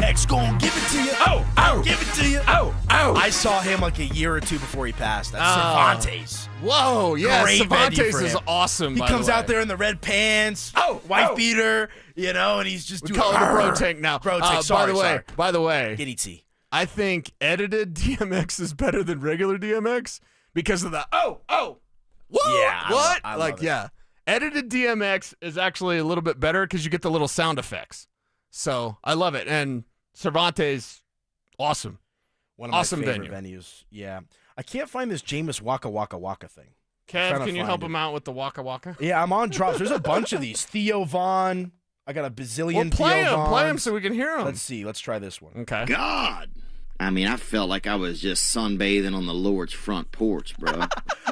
Speaker 28: X gonna give it to you. Give it to you. I saw him like a year or two before he passed. That's Cervantes.
Speaker 29: Whoa, yeah,
Speaker 28: Great venue
Speaker 29: Cervantes
Speaker 28: for
Speaker 29: is
Speaker 28: him.
Speaker 29: awesome.
Speaker 28: He comes out there in the red pants, wife beater, and he's just doing
Speaker 29: call it a bro tank now.
Speaker 28: Bro tank. Sorry.
Speaker 29: By the way,
Speaker 28: Giddy T.
Speaker 29: I think edited DMX is better than regular DMX because of the what?
Speaker 28: Yeah,
Speaker 29: What?
Speaker 28: I love it.
Speaker 29: Edited DMX is actually a little bit better because you get the little sound effects. So I love it. And Cervantes, awesome.
Speaker 28: One of my
Speaker 29: awesome
Speaker 28: favorite
Speaker 29: venue.
Speaker 28: venues. Yeah. I can't find this Jameis Waka Waka Waka thing.
Speaker 29: Kev, can you help him out with the Waka Waka?
Speaker 28: Yeah, I'm on drops. There's a bunch of these. Theo Vaughn. I got a bazillion
Speaker 29: play
Speaker 28: Theo
Speaker 29: him.
Speaker 28: Vaughns.
Speaker 29: Play him so we can hear him.
Speaker 28: Let's see. Let's try this one.
Speaker 29: Okay.
Speaker 8: God. I mean, I felt like I was just sunbathing on the Lord's front porch, bro.
Speaker 28: All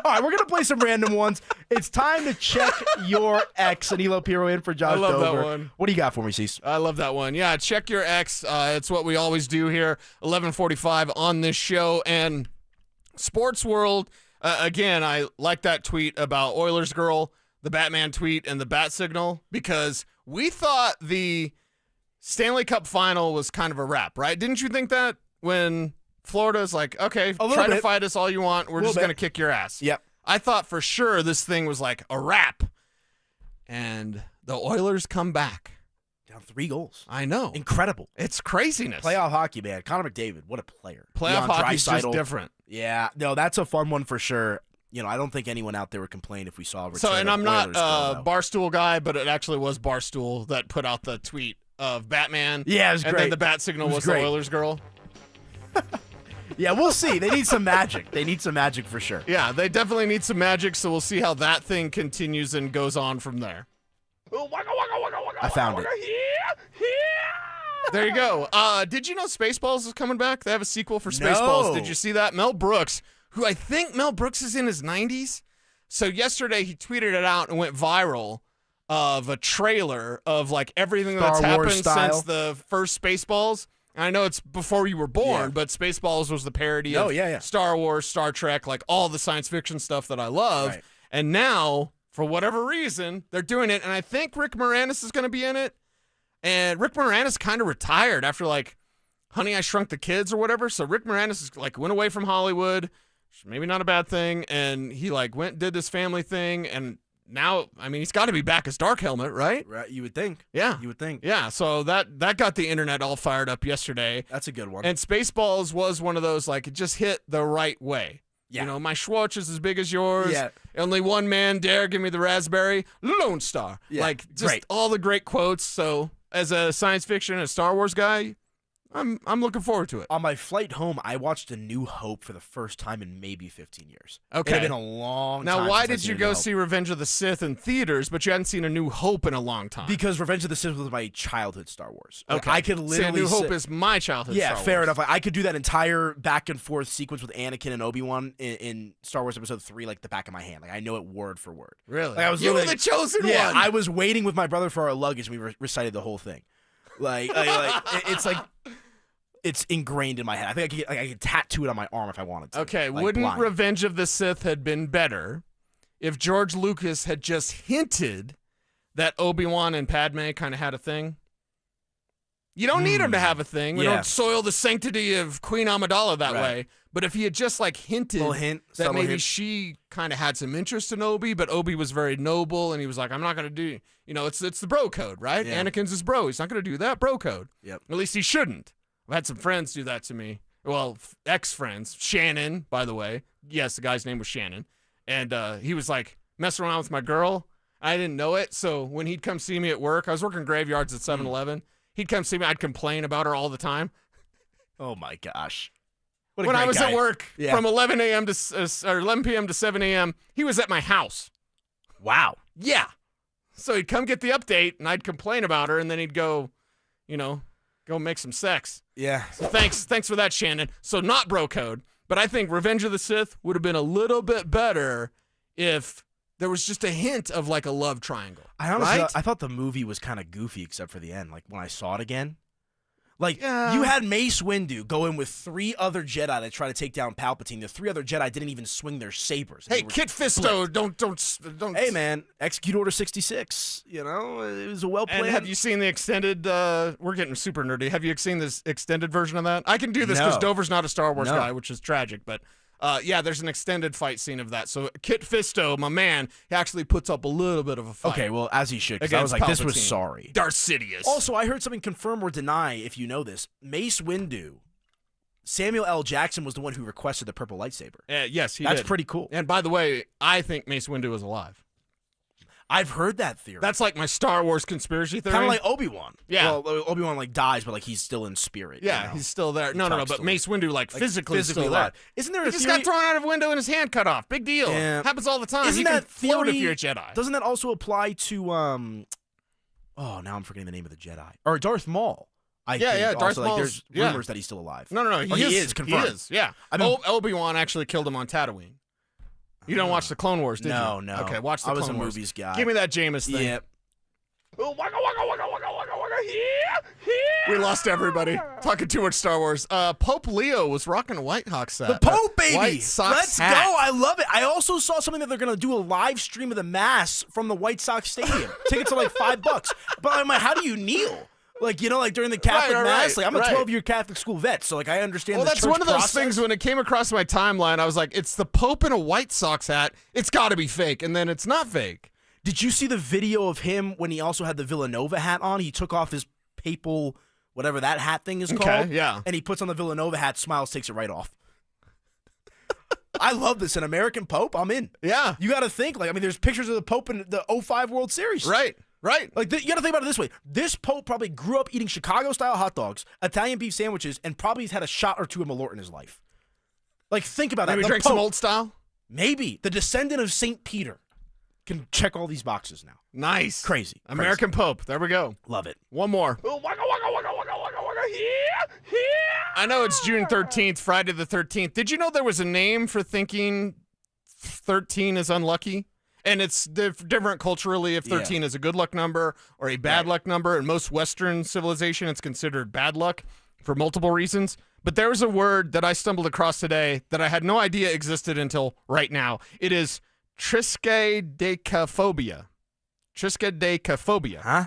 Speaker 28: right, we're going to play some random ones. It's time to check your ex. Anilo Piro in for Josh
Speaker 29: I love
Speaker 28: Dover.
Speaker 29: that one.
Speaker 28: What do you got for me, Cease?
Speaker 29: I love that one. Yeah, check your ex. It's what we always do here, 11:45 on this show. And Sports World, again, I like that tweet about Oilers Girl, the Batman tweet, and the bat signal, because we thought the Stanley Cup final was kind of a wrap, right? Didn't you think that when Florida's like, okay, try to fight us all you want, we're just going to kick your ass?
Speaker 28: Yep.
Speaker 29: I thought for sure this thing was like a wrap. And the Oilers come back.
Speaker 28: Down 3 goals.
Speaker 29: I know.
Speaker 28: Incredible.
Speaker 29: It's craziness.
Speaker 28: Playoff hockey, man. Connor McDavid, what a player.
Speaker 29: Playoff
Speaker 28: Leon
Speaker 29: hockey's just
Speaker 28: Draisaitl.
Speaker 29: different.
Speaker 28: Yeah. No, that's a fun one for sure. I don't think anyone out there would complain if we saw a return
Speaker 29: So, and
Speaker 28: of
Speaker 29: I'm not
Speaker 28: Oilers
Speaker 29: a
Speaker 28: goal,
Speaker 29: Barstool guy, but it actually was Barstool that put out the tweet of Batman.
Speaker 28: Yeah, it was
Speaker 29: and
Speaker 28: great.
Speaker 29: then the bat signal was
Speaker 28: great.
Speaker 29: the Oilers girl.
Speaker 28: Yeah, we'll see. They need some magic. They need some magic for sure.
Speaker 29: Yeah, they definitely need some magic, so we'll see how that thing continues and goes on from there.
Speaker 28: I found it.
Speaker 29: There you go. Did you know Spaceballs is coming back? They have a sequel for Spaceballs.
Speaker 28: No.
Speaker 29: Did you see that? Mel Brooks, who I think Mel Brooks is in his 90s. So yesterday he tweeted it out and went viral of a trailer of like everything
Speaker 28: Star
Speaker 29: that's
Speaker 28: Wars
Speaker 29: happened
Speaker 28: style.
Speaker 29: since the first Spaceballs. And I know it's before you were born, but Spaceballs was the parody of Star Wars, Star Trek, like all the science fiction stuff that I love.
Speaker 28: Right.
Speaker 29: And now, for whatever reason, they're doing it. And I think Rick Moranis is going to be in it. And Rick Moranis kind of retired after like Honey, I Shrunk the Kids or whatever. So Rick Moranis is like went away from Hollywood, maybe not a bad thing. And he like went and did this family thing. And now, I mean, he's got to be back as Dark Helmet, right?
Speaker 28: Right, you would think.
Speaker 29: Yeah.
Speaker 28: You would think.
Speaker 29: Yeah, so that got the internet all fired up yesterday.
Speaker 28: That's a good one.
Speaker 29: And Spaceballs was one of those, like, it just hit the right way.
Speaker 28: Yeah.
Speaker 29: You know, my Schwartz is as big as yours.
Speaker 28: Yeah.
Speaker 29: Only one man dare give me the raspberry. Lone Star.
Speaker 28: Yeah.
Speaker 29: Like, just
Speaker 28: Great.
Speaker 29: all the great quotes. So, as a science fiction and Star Wars guy, I'm looking forward to it.
Speaker 28: On my flight home, I watched A New Hope for the first time in maybe 15 years.
Speaker 29: Okay.
Speaker 28: It had been a long time.
Speaker 29: Now, why
Speaker 28: since I've
Speaker 29: did
Speaker 28: seen
Speaker 29: you
Speaker 28: A
Speaker 29: go
Speaker 28: New Hope.
Speaker 29: see Revenge of the Sith in theaters, but you hadn't seen A New Hope in a long time?
Speaker 28: Because Revenge of the Sith was my childhood Star Wars. Like,
Speaker 29: Okay.
Speaker 28: I could literally
Speaker 29: See, A New Hope
Speaker 28: sit-
Speaker 29: is my childhood
Speaker 28: Yeah,
Speaker 29: Star
Speaker 28: fair
Speaker 29: Wars.
Speaker 28: enough. I could do that entire back and forth sequence with Anakin and Obi-Wan in Star Wars Episode 3 like the back of my hand. Like I know it word for word.
Speaker 29: Really?
Speaker 28: Like, I was
Speaker 29: You were
Speaker 28: literally-
Speaker 29: the chosen
Speaker 28: yeah,
Speaker 29: one.
Speaker 28: I was waiting with my brother for our luggage and we recited the whole thing. It's like it's ingrained in my head. I think I could tattoo it on my arm if I wanted to.
Speaker 29: Okay,
Speaker 28: like
Speaker 29: wouldn't
Speaker 28: blind.
Speaker 29: Revenge of the Sith had been better if George Lucas had just hinted that Obi-Wan and Padme kind of had a thing? You don't need them to have a thing. We
Speaker 28: Yeah.
Speaker 29: don't soil the sanctity of Queen Amidala that
Speaker 28: Right.
Speaker 29: way. But if he had just like hinted
Speaker 28: Little hint,
Speaker 29: that
Speaker 28: subtle
Speaker 29: maybe
Speaker 28: hint.
Speaker 29: she kind of had some interest in Obi, but Obi was very noble and he was like, I'm not going to do, it's the bro code, right?
Speaker 28: Yeah.
Speaker 29: Anakin's his bro. He's not going to do that bro code.
Speaker 28: Yep.
Speaker 29: At least he shouldn't. I've had some friends do that to me. Well, ex-friends. Shannon, by the way. Yes, the guy's name was Shannon. And he was like messing around with my girl. I didn't know it. So when he'd come see me at work, I was working graveyards at 7-Eleven. He'd come see me. I'd complain about her all the time.
Speaker 28: Oh my gosh. What a
Speaker 29: When I
Speaker 28: great
Speaker 29: was
Speaker 28: guy.
Speaker 29: at work
Speaker 28: Yeah.
Speaker 29: from 11 a.m. to or 11 p.m. to 7 a.m., he was at my house.
Speaker 28: Wow.
Speaker 29: Yeah. So he'd come get the update, and I'd complain about her, and then he'd go, go make some sex.
Speaker 28: Yeah.
Speaker 29: So thanks for that, Shannon. So not bro code, but I think Revenge of the Sith would have been a little bit better if there was just a hint of like a love triangle.
Speaker 28: I honestly,
Speaker 29: right?
Speaker 28: I thought the movie was kind of goofy except for the end. Like when I saw it again, like you had Mace Windu go in with 3 other Jedi to try to take down Palpatine. The 3 other Jedi didn't even swing their sabers.
Speaker 29: Hey, Kit Fisto, don't.
Speaker 28: Hey, man, execute Order 66. You know, it was a well planned.
Speaker 29: And have you seen the extended? We're getting super nerdy. Have you seen this extended version of that? I can do this because Dover's not a Star Wars guy, which is tragic, but. Yeah, there's an extended fight scene of that. So Kit Fisto, my man, he actually puts up a little bit of a fight.
Speaker 28: Okay, well, as he should, because I was like,
Speaker 29: Palpatine.
Speaker 28: this was sorry.
Speaker 29: Darth Sidious.
Speaker 28: Also, I heard something confirm or deny, if you know this. Mace Windu, Samuel L. Jackson was the one who requested the purple lightsaber.
Speaker 29: Yes, he
Speaker 28: That's
Speaker 29: did.
Speaker 28: pretty cool.
Speaker 29: And by the way, I think Mace Windu is alive.
Speaker 28: I've heard that theory.
Speaker 29: That's like my Star Wars conspiracy theory.
Speaker 28: Kind of like Obi-Wan.
Speaker 29: Yeah.
Speaker 28: Well, Obi-Wan like dies, but like he's still in spirit.
Speaker 29: Yeah,
Speaker 28: you know?
Speaker 29: he's still there. No, but Mace Windu like physically still
Speaker 28: alive.
Speaker 29: there.
Speaker 28: Isn't there a
Speaker 29: He just
Speaker 28: theory?
Speaker 29: got thrown out of a window and his hand cut off. Big deal.
Speaker 28: Yeah.
Speaker 29: Happens all the time.
Speaker 28: Isn't
Speaker 29: you
Speaker 28: that
Speaker 29: can float if
Speaker 28: theory-
Speaker 29: you're a Jedi.
Speaker 28: Doesn't that also apply to oh, now I'm forgetting the name of the Jedi. Or Darth Maul. I think
Speaker 29: Darth
Speaker 28: also, like,
Speaker 29: Maul's-
Speaker 28: there's rumors that he's still alive.
Speaker 29: No,
Speaker 28: Or he is confirmed.
Speaker 29: He is, yeah.
Speaker 28: I mean,
Speaker 29: Obi-Wan actually killed him on Tatooine. You don't watch the Clone Wars, did you?
Speaker 28: No.
Speaker 29: Okay, watch the
Speaker 28: I was
Speaker 29: Clone
Speaker 28: a
Speaker 29: Wars.
Speaker 28: movies guy.
Speaker 29: Give me that Jameis thing.
Speaker 28: Yep.
Speaker 29: We lost everybody. Talking too much Star Wars. Pope Leo was rocking a White Hawks hat.
Speaker 28: The Pope, baby!
Speaker 29: White Sox
Speaker 28: Let's
Speaker 29: hat.
Speaker 28: go! I love it. I also saw something that they're going to do a live stream of the Mass from the White Sox Stadium. Tickets are like $5. But I'm like, how do you kneel? Like, you know, like during the Catholic Mass? Like, I'm a 12-year Catholic school vet, so like I understand
Speaker 29: Well,
Speaker 28: the
Speaker 29: that's
Speaker 28: church
Speaker 29: one of those
Speaker 28: process.
Speaker 29: things when it came across my timeline, I was like, it's the Pope in a White Sox hat. It's got to be fake. And then it's not fake.
Speaker 28: Did you see the video of him when he also had the Villanova hat on? He took off his papal, whatever that hat thing is called.
Speaker 29: Yeah.
Speaker 28: And he puts on the Villanova hat, smiles, takes it right off. I love this. An American Pope, I'm in.
Speaker 29: Yeah.
Speaker 28: You got to think, like, I mean, there's pictures of the Pope in the 05 World Series.
Speaker 29: Right.
Speaker 28: Like, you got to think about it this way. This Pope probably grew up eating Chicago-style hot dogs, Italian beef sandwiches, and probably has had a shot or two of Malort in his life. Like, think about that.
Speaker 29: Maybe
Speaker 28: The
Speaker 29: drink
Speaker 28: Pope,
Speaker 29: some Old Style?
Speaker 28: Maybe. The descendant of St. Peter can check all these boxes now.
Speaker 29: Nice.
Speaker 28: Crazy.
Speaker 29: American Pope. There we go.
Speaker 28: Love it.
Speaker 29: One more. I know it's June 13th, Friday the 13th. Did you know there was a name for thinking 13 is unlucky? And it's different culturally if 13 is a good luck number or a bad luck number. In most Western civilization, it's considered bad luck for multiple reasons. But there was a word that I stumbled across today that I had no idea existed until right now. It is triskaidekaphobia. Triskaidekaphobia.
Speaker 28: Huh?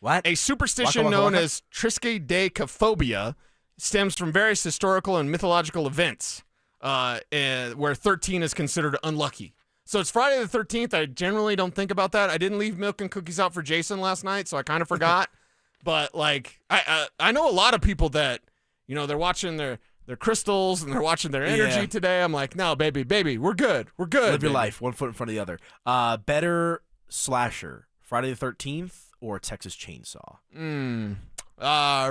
Speaker 28: What?
Speaker 29: A superstition known as triskaidekaphobia stems from various historical and mythological events where 13 is considered unlucky. So it's Friday the 13th. I generally don't think about that. I didn't leave milk and cookies out for Jason last night, so I kind of forgot. But like, I know a lot of people that, you know, they're watching their crystals and they're watching their energy today. I'm like, no, baby, we're good. We're good.
Speaker 28: Live your life, one foot in front of the other. Better slasher, Friday the 13th or Texas Chainsaw?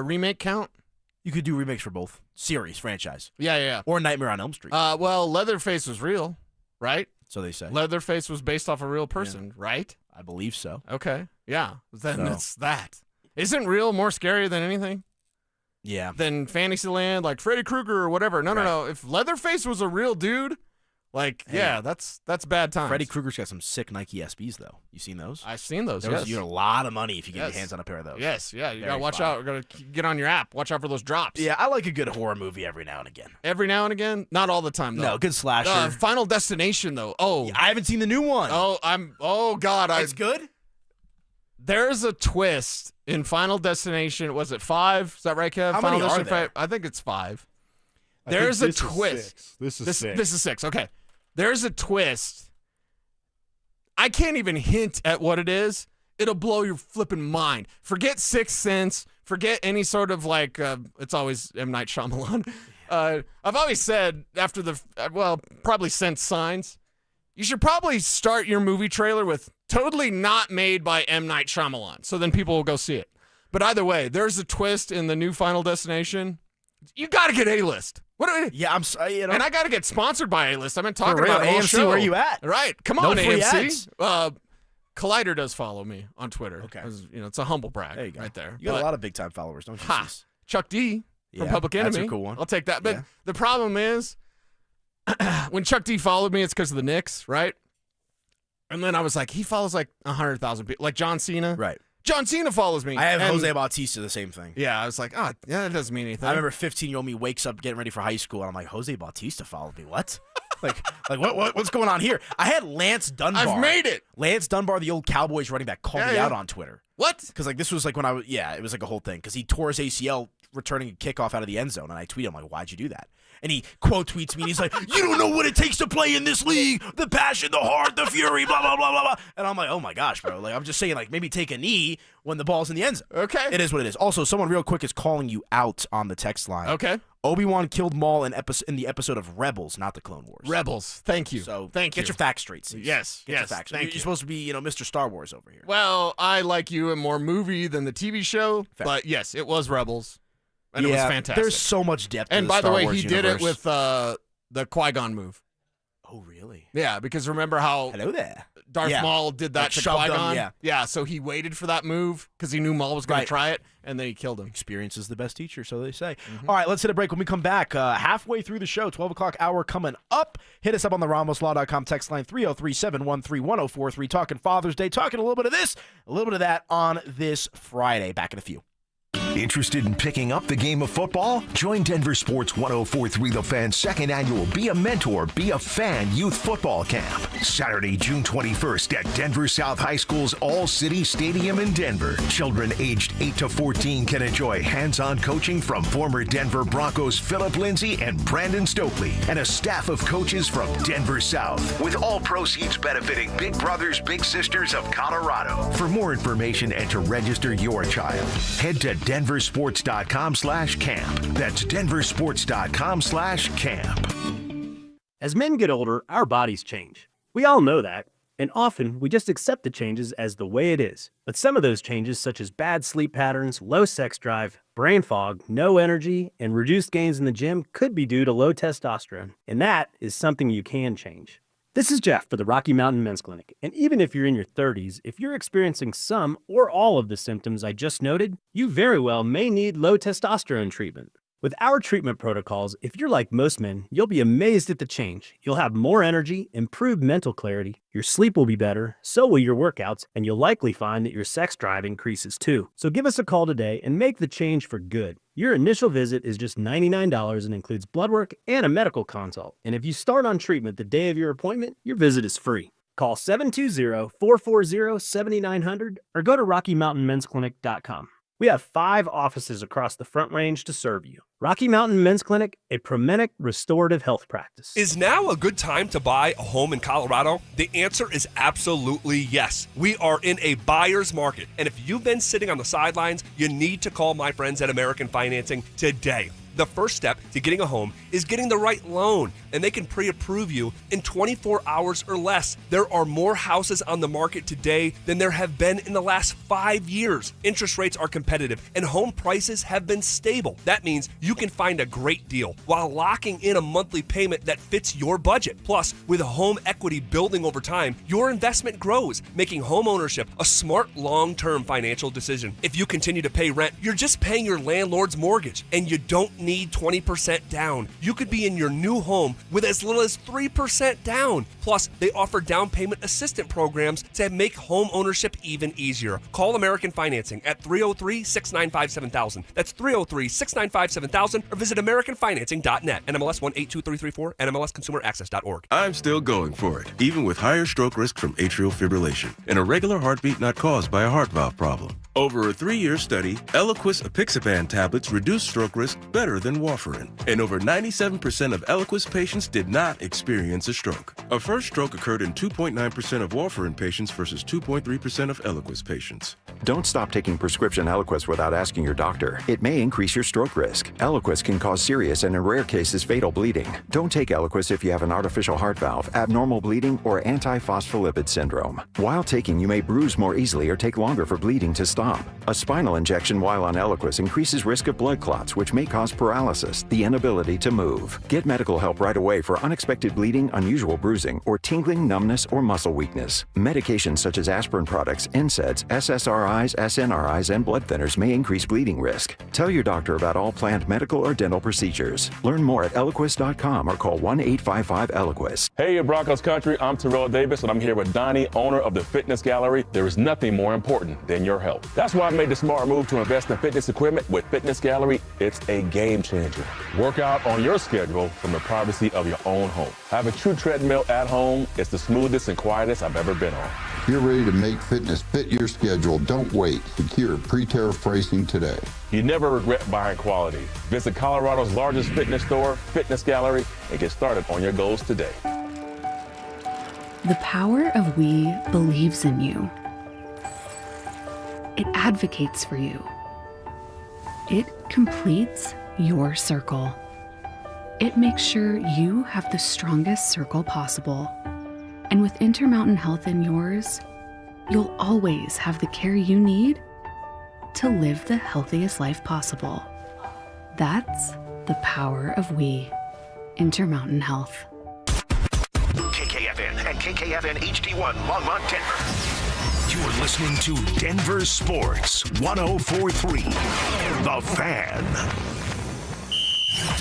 Speaker 29: Remake count?
Speaker 28: You could do remakes for both. Series, franchise.
Speaker 29: Yeah.
Speaker 28: Or Nightmare on Elm Street.
Speaker 29: Well, Leatherface was real, right?
Speaker 28: So they say.
Speaker 29: Leatherface was based off a real person, right?
Speaker 28: I believe so.
Speaker 29: Okay. Yeah. Then
Speaker 28: So.
Speaker 29: it's that. Isn't real more scary than anything?
Speaker 28: Yeah.
Speaker 29: Than Fantasyland, like Freddy Krueger or whatever. No. If Leatherface was a real dude, like, that's bad times.
Speaker 28: Freddy Krueger's got some sick Nike SBs, though. You seen those?
Speaker 29: I've seen those,
Speaker 28: You get a lot of money if you get your hands on a pair of those.
Speaker 29: Yes, yeah. You got to
Speaker 28: Very
Speaker 29: watch
Speaker 28: fire.
Speaker 29: out. Got to get on your app. Watch out for those drops.
Speaker 28: Yeah, I like a good horror movie every now and again.
Speaker 29: Every now and again? Not all the time, though.
Speaker 28: No, good slasher.
Speaker 29: Final Destination, though. Oh.
Speaker 28: I haven't seen the new one.
Speaker 29: Oh, God.
Speaker 28: It's good?
Speaker 29: There's a twist in Final Destination. Was it 5? Is that right, Kev?
Speaker 28: How
Speaker 29: Final
Speaker 28: many are
Speaker 29: Destination
Speaker 28: there?
Speaker 29: 5? I think it's 5.
Speaker 4: I
Speaker 29: There's
Speaker 4: think
Speaker 29: a
Speaker 4: this is
Speaker 29: twist.
Speaker 4: 6. This is 6.
Speaker 29: This is 6. Okay. There's a twist. I can't even hint at what it is. It'll blow your flipping mind. Forget Sixth Sense. Forget any sort of like, it's always M. Night Shyamalan. I've always said after probably since Signs, you should probably start your movie trailer with totally not made by M. Night Shyamalan. So then people will go see it. But either way, there's a twist in the new Final Destination. You got to get A-list.
Speaker 28: Yeah,
Speaker 29: and I got to get sponsored by A-list. I've been talking
Speaker 28: real,
Speaker 29: about it all
Speaker 28: AMC,
Speaker 29: show.
Speaker 28: where you at?
Speaker 29: Right. Come
Speaker 28: No
Speaker 29: on,
Speaker 28: free
Speaker 29: AMC.
Speaker 28: ads.
Speaker 29: Collider does follow me on Twitter.
Speaker 28: Okay.
Speaker 29: You know, it's a humble brag
Speaker 28: There you go.
Speaker 29: right there.
Speaker 28: You got
Speaker 29: But
Speaker 28: a lot of big-time followers, don't you?
Speaker 29: Ha.
Speaker 28: Cease?
Speaker 29: Chuck D from
Speaker 28: Yeah,
Speaker 29: Public
Speaker 28: that's
Speaker 29: Enemy.
Speaker 28: a cool one.
Speaker 29: I'll take that. But
Speaker 28: Yeah.
Speaker 29: the problem is, when Chuck D followed me, it's because of the Knicks, right? And then I was like, he follows like 100,000 people, like John Cena.
Speaker 28: Right.
Speaker 29: John Cena follows me.
Speaker 28: I have
Speaker 29: And-
Speaker 28: Jose Bautista, the same thing.
Speaker 29: Yeah, I was like, oh, yeah, that doesn't mean anything.
Speaker 28: I remember 15-year-old me wakes up getting ready for high school, and I'm like, Jose Bautista followed me. What? like what's going on here? I had Lance Dunbar.
Speaker 29: I've made it.
Speaker 28: Lance Dunbar, the old Cowboys running back, called me out on Twitter.
Speaker 29: What?
Speaker 28: Because like this was like when it was like a whole thing. Because he tore his ACL returning a kickoff out of the end zone, and I tweeted him like, why'd you do that? And he quote tweets me, and he's like, you don't know what it takes to play in this league. The passion, the heart, the fury, blah, blah, blah, blah, blah. And I'm like, oh, my gosh, bro. Like, I'm just saying, like, maybe take a knee when the ball's in the end zone.
Speaker 29: Okay.
Speaker 28: It is what it is. Also, someone real quick is calling you out on the text line.
Speaker 29: Okay.
Speaker 28: Obi-Wan killed Maul in the episode of Rebels, not the Clone Wars.
Speaker 29: Rebels. Thank you.
Speaker 28: So
Speaker 29: Thank you.
Speaker 28: Get your facts straight, Steve.
Speaker 29: Yes.
Speaker 28: Get your facts. You're supposed to be, Mr. Star Wars over here.
Speaker 29: Well, I like you in more movie than the TV show, but yes, it was Rebels. And it was fantastic.
Speaker 28: There's so much depth to
Speaker 29: And
Speaker 28: the
Speaker 29: by
Speaker 28: Star
Speaker 29: the way,
Speaker 28: Wars
Speaker 29: he did it
Speaker 28: universe.
Speaker 29: with the Qui-Gon move.
Speaker 28: Oh, really?
Speaker 29: Yeah, because remember how
Speaker 28: Hello there.
Speaker 29: Darth
Speaker 28: Yeah.
Speaker 29: Maul did that
Speaker 28: Like
Speaker 29: to
Speaker 28: shoved him,
Speaker 29: Qui-Gon?
Speaker 28: yeah.
Speaker 29: So he waited for that move because he knew Maul was going to try it, and then he killed him.
Speaker 28: Experience is the best teacher, so they say. All right, let's hit a break. When we come back, halfway through the show, 12 o'clock hour coming up. Hit us up on the RamosLaw.com text line 303-713-1043. Talking Father's Day, talking a little bit of this, a little bit of that on this Friday. Back in a few.
Speaker 3: Interested in picking up the game of football? Join Denver Sports 104.3 The Fan's second annual Be a Mentor, Be a Fan youth football camp. Saturday, June 21st at Denver South High School's All-City Stadium in Denver. Children aged 8 to 14 can enjoy hands-on coaching from former Denver Broncos Philip Lindsay and Brandon Stokely and a staff of coaches from Denver South, with all proceeds benefiting Big Brothers Big Sisters of Colorado. For more information and to register your child, head to denversports.com/camp. That's denversports.com/camp.
Speaker 4: As men get older, our bodies change. We all know that. And often, we just accept the changes as the way it is. But some of those changes, such as bad sleep patterns, low sex drive, brain fog, no energy, and reduced gains in the gym, could be due to low testosterone. And that is something you can change. This is Jeff for the Rocky Mountain Men's Clinic. And even if you're in your 30s, if you're experiencing some or all of the symptoms I just noted, you very well may need low testosterone treatment. With our treatment protocols, if you're like most men, you'll be amazed at the change. You'll have more energy, improved mental clarity, your sleep will be better, so will your workouts, and you'll likely find that your sex drive increases too. So give us a call today and make the change for good. Your initial visit is just $99 and includes blood work and a medical consult. And if you start on treatment the day of your appointment, your visit is free. Call 720-440-7900 or go to RockyMountainMen'sClinic.com. We have 5 offices across the Front Range to serve you. Rocky Mountain Men's Clinic, a Promenic restorative health practice.
Speaker 9: Is now a good time to buy a home in Colorado? The answer is absolutely yes. We are in a buyer's market, and if you've been sitting on the sidelines, you need to call my friends at American Financing today. The first step to getting a home is getting the right loan, and they can pre-approve you in 24 hours or less. There are more houses on the market today than there have been in the last 5 years. Interest rates are competitive, and home prices have been stable. That means you can find a great deal while locking in a monthly payment that fits your budget. Plus, with home equity building over time, your investment grows, making home ownership a smart long-term financial decision. If you continue to pay rent, you're just paying your landlord's mortgage, and you don't need 20% down. You could be in your new home with as little as 3% down. Plus, they offer down payment assistance programs to make home ownership even easier. Call American Financing at 303-695-7000. That's 303-695-7000 or visit AmericanFinancing.net. NMLS 182334, NMLSConsumerAccess.org.
Speaker 11: I'm still going for it, even with higher stroke risk from atrial fibrillation, and a regular heartbeat not caused by a heart valve problem. Over a 3-year study, Eliquis apixaban tablets reduced stroke risk better than warfarin, and over 97% of Eliquis patients did not experience a stroke. A first stroke occurred in 2.9% of warfarin patients versus 2.3% of Eliquis patients.
Speaker 13: Don't stop taking prescription Eliquis without asking your doctor. It may increase your stroke risk. Eliquis can cause serious and in rare cases fatal bleeding. Don't take Eliquis if you have an artificial heart valve, abnormal bleeding, or antiphospholipid syndrome. While taking, you may bruise more easily or take longer for bleeding to stop. stop. A spinal injection while on Eliquis increases risk of blood clots, which may cause paralysis, the inability to move. Get medical help right away for unexpected bleeding, unusual bruising, or tingling, numbness, or muscle weakness. Medications such as aspirin products, NSAIDs, SSRIs, SNRIs, and blood thinners may increase bleeding risk. Tell your doctor about all planned medical or dental procedures. Learn more at Eliquis.com or call 1-855-ELIQUIS.
Speaker 1: Hey, Broncos country, I'm Terrell Davis, and I'm here with Donnie, owner of the Fitness Gallery. There is nothing more important than your health. That's why I made the smart move to invest in fitness equipment with Fitness Gallery. It's a game changer. Work out on your schedule from the privacy of your own home. I have a true treadmill at home. It's the smoothest and quietest I've ever been on.
Speaker 10: If you're ready to make fitness fit your schedule, don't wait. Secure pre-tariff pricing today.
Speaker 1: You never regret buying quality. Visit Colorado's largest fitness store, Fitness Gallery, and get started on your goals today.
Speaker 15: The power of we believes in you. It advocates for you. It completes your circle. It makes sure you have the strongest circle possible. And with Intermountain Health in yours, you'll always have the care you need to live the healthiest life possible. That's the power of we. Intermountain Health.
Speaker 3: KKFN and KKFN HD1 Longmont, Denver. You're listening to Denver Sports 104.3 The Fan.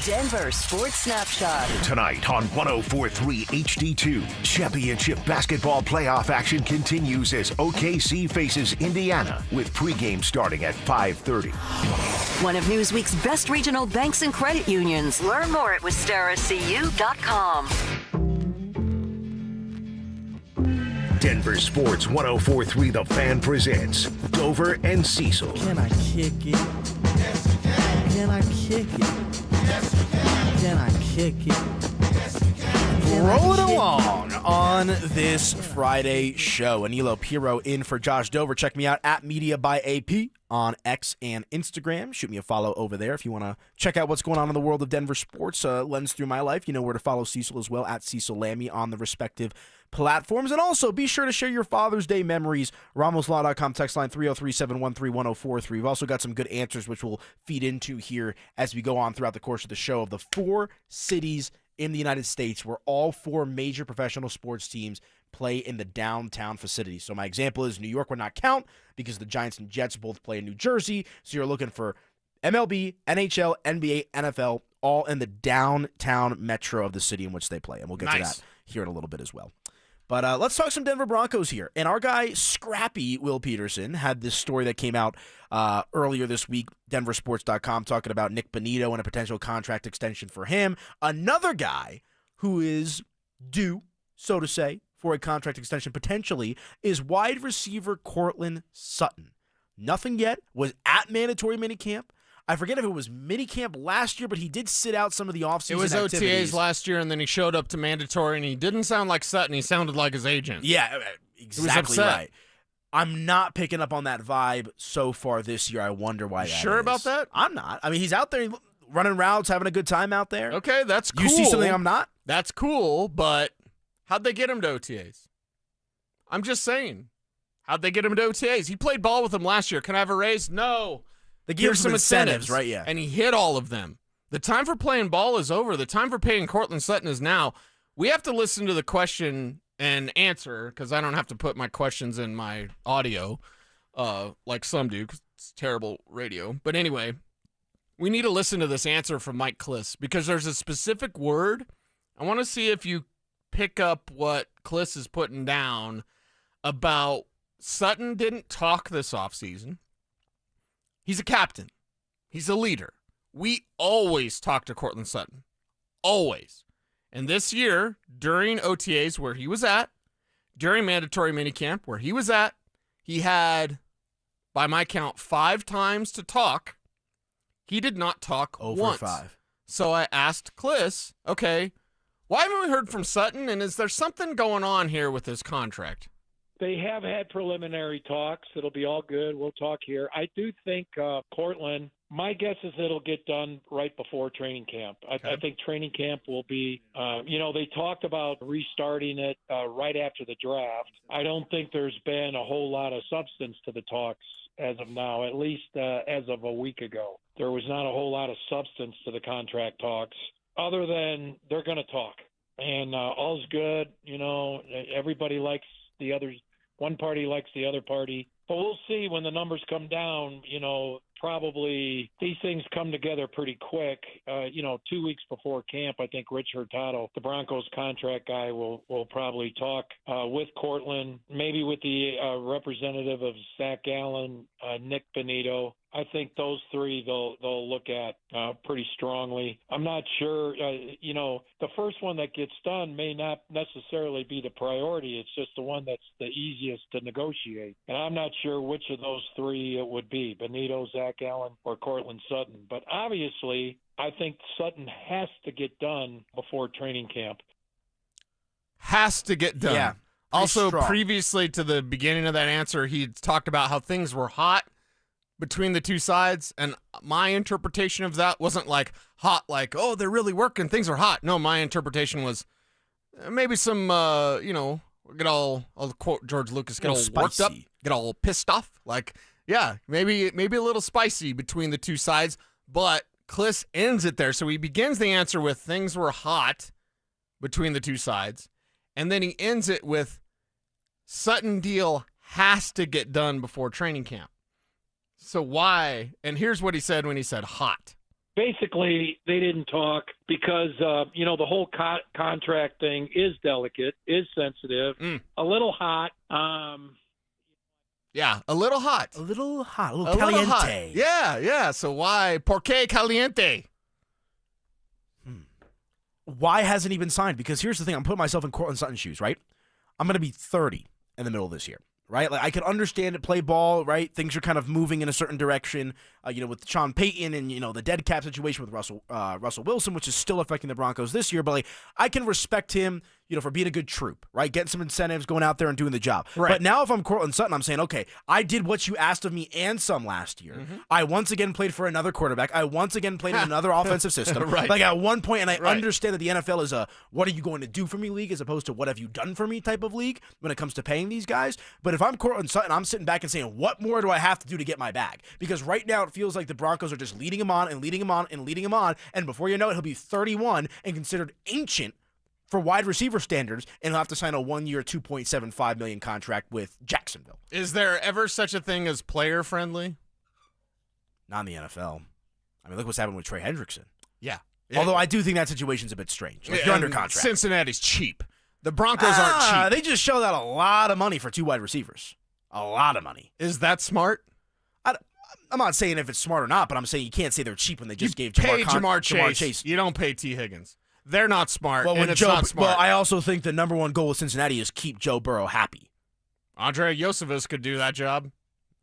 Speaker 2: Denver Sports Snapshot.
Speaker 3: Tonight on 104.3 HD2, championship basketball playoff action continues as OKC faces Indiana with pregame starting at 5:30.
Speaker 2: One of Newsweek's best regional banks and credit unions. Learn more at wistaracu.com.
Speaker 3: Denver Sports 104.3 The Fan presents Dover and Cecil.
Speaker 28: Can I kick it? Yes, you can. Can I kick it? Yes, you can. Can I kick it? Yes, you can. Rolling along on this Friday show. Anilo Piro in for Josh Dover. Check me out at Media by AP on X and Instagram. Shoot me a follow over there if you want to check out what's going on in the world of Denver sports. Lens through my life. You know where to follow Cecil as well, at Cecil Lammy on the respective platforms. And also be sure to share your Father's Day memories. RamosLaw.com text line 303-713-1043. We've also got some good answers which we'll feed into here as we go on throughout the course of the show of the 4 cities in the United States where all 4 major professional sports teams play in the downtown facilities. So my example is New York would not count because the Giants and Jets both play in New Jersey. So you're looking for MLB, NHL, NBA, NFL, all in the downtown metro of the city in which they play. And we'll get to that here in a little bit as well. But let's talk some Denver Broncos here. And our guy, Scrappy Will Peterson, had this story that came out earlier this week, denversports.com, talking about Nick Bonito and a potential contract extension for him. Another guy who is due, so to say, for a contract extension potentially is wide receiver Courtland Sutton. Nothing yet, was at mandatory minicamp. I forget if it was minicamp last year, but he did sit out some of the offseason
Speaker 29: It was
Speaker 28: activities.
Speaker 29: OTAs last year, and then he showed up to mandatory, and he didn't sound like Sutton. He sounded like his agent.
Speaker 28: Yeah, exactly right. I'm not picking up on that vibe so far this year. I wonder why that
Speaker 29: Sure
Speaker 28: is.
Speaker 29: about that?
Speaker 28: I'm not. I mean, he's out there running routes, having a good time out there.
Speaker 29: Okay, that's cool.
Speaker 28: You see something I'm not?
Speaker 29: That's cool, but how'd they get him to OTAs? I'm just saying. How'd they get him to OTAs? He played ball with them last year. Can I have a raise? No.
Speaker 28: They give
Speaker 29: Here's
Speaker 28: some incentives, right? Yeah.
Speaker 29: And he hit all of them. The time for playing ball is over. The time for paying Courtland Sutton is now. We have to listen to the question and answer, because I don't have to put my questions in my audio like some do, because it's terrible radio. But anyway, we need to listen to this answer from Mike Kliss, because there's a specific word. I want to see if you pick up what Kliss is putting down about Sutton didn't talk this offseason. He's a captain. He's a leader. We always talk to Courtland Sutton. Always. And this year, during OTAs where he was at, during mandatory minicamp where he was at, he had, by my count, 5 times to talk. He did not talk once. 5. So I asked Kliss, okay, why haven't we heard from Sutton? And is there something going on here with his contract?
Speaker 16: They have had preliminary talks. It'll be all good. We'll talk here. I do think Courtland
Speaker 12: My guess is it'll get done right before training camp. I think training camp will be, they talked about restarting it right after the draft. I don't think there's been a whole lot of substance to the talks as of now, at least as of a week ago. There was not a whole lot of substance to the contract talks other than they're going to talk. And all's good. Everybody likes the others. One party likes the other party. But we'll see when the numbers come down. Probably these things come together pretty quick. 2 weeks before camp, I think Rich Hurtado, the Broncos contract guy, will probably talk with Cortland, maybe with the representative of Zach Allen, Nick Benito. I think those three they'll look at pretty strongly. I'm not sure. The first one that gets done may not necessarily be the priority. It's just the one that's the easiest to negotiate. And I'm not sure which of those three it would be, Benito, Zach Allen, or Cortland Sutton. But obviously, I think Sutton has to get done before training camp.
Speaker 29: Has to get done.
Speaker 28: Yeah.
Speaker 29: Also,
Speaker 28: strong.
Speaker 29: previously to the beginning of that answer, he talked about how things were hot between the two sides, and my interpretation of that wasn't like hot, like, oh, they're really working, things are hot. No, my interpretation was maybe some, I'll quote George Lucas, get all worked up, get all pissed off. Like, yeah, maybe a little spicy between the two sides, but Kliss ends it there. So he begins the answer with things were hot between the two sides, and then he ends it with Sutton deal has to get done before training camp. So why? And here's what he said when he said hot.
Speaker 12: Basically, they didn't talk because, the whole contract thing is delicate, is sensitive, a little hot.
Speaker 29: Yeah, a little hot.
Speaker 28: A little hot. A little
Speaker 29: A
Speaker 28: caliente.
Speaker 29: little hot. Yeah. So why? ¿Por qué caliente?
Speaker 28: Why hasn't he been signed? Because here's the thing. I'm putting myself in Cortland Sutton's shoes, right? I'm going to be 30 in the middle of this year. Right, like I can understand it, play ball, right? Things are kind of moving in a certain direction, with Sean Peyton and the dead cap situation with Russell Wilson, which is still affecting the Broncos this year. But like I can respect him, for being a good troop, right? Getting some incentives, going out there and doing the job.
Speaker 29: Right.
Speaker 28: But now if I'm Cortland Sutton, I'm saying, okay, I did what you asked of me and some last year. Mm-hmm. I once again played for another quarterback. I once again played in another offensive system.
Speaker 29: Right.
Speaker 28: Like at one point, and I understand that the NFL is a what are you going to do for me league as opposed to what have you done for me type of league when it comes to paying these guys. But if I'm Cortland Sutton, I'm sitting back and saying, what more do I have to do to get my bag? Because right now it feels like the Broncos are just leading him on and leading him on and leading him on. And before you know it, he'll be 31 and considered ancient for wide receiver standards, and he'll have to sign a 1-year, $2.75 million contract with Jacksonville.
Speaker 29: Is there ever such a thing as player friendly?
Speaker 28: Not in the NFL. I mean, look what's happened with Trey Hendrickson.
Speaker 29: Yeah.
Speaker 28: Although I do think that situation's a bit strange. Like you're under contract.
Speaker 29: Cincinnati's cheap. The Broncos aren't cheap.
Speaker 28: They just shelled out a lot of money for 2 wide receivers. A lot of money.
Speaker 29: Is that smart?
Speaker 28: I'm not saying if it's smart or not, but I'm saying you can't say they're cheap when they just gave Jamar Chase.
Speaker 29: You don't pay T. Higgins. They're not smart,
Speaker 28: well,
Speaker 29: and it's not smart.
Speaker 28: Well, I also think the number one goal of Cincinnati is keep Joe Burrow happy.
Speaker 29: Andre Iosivas could do that job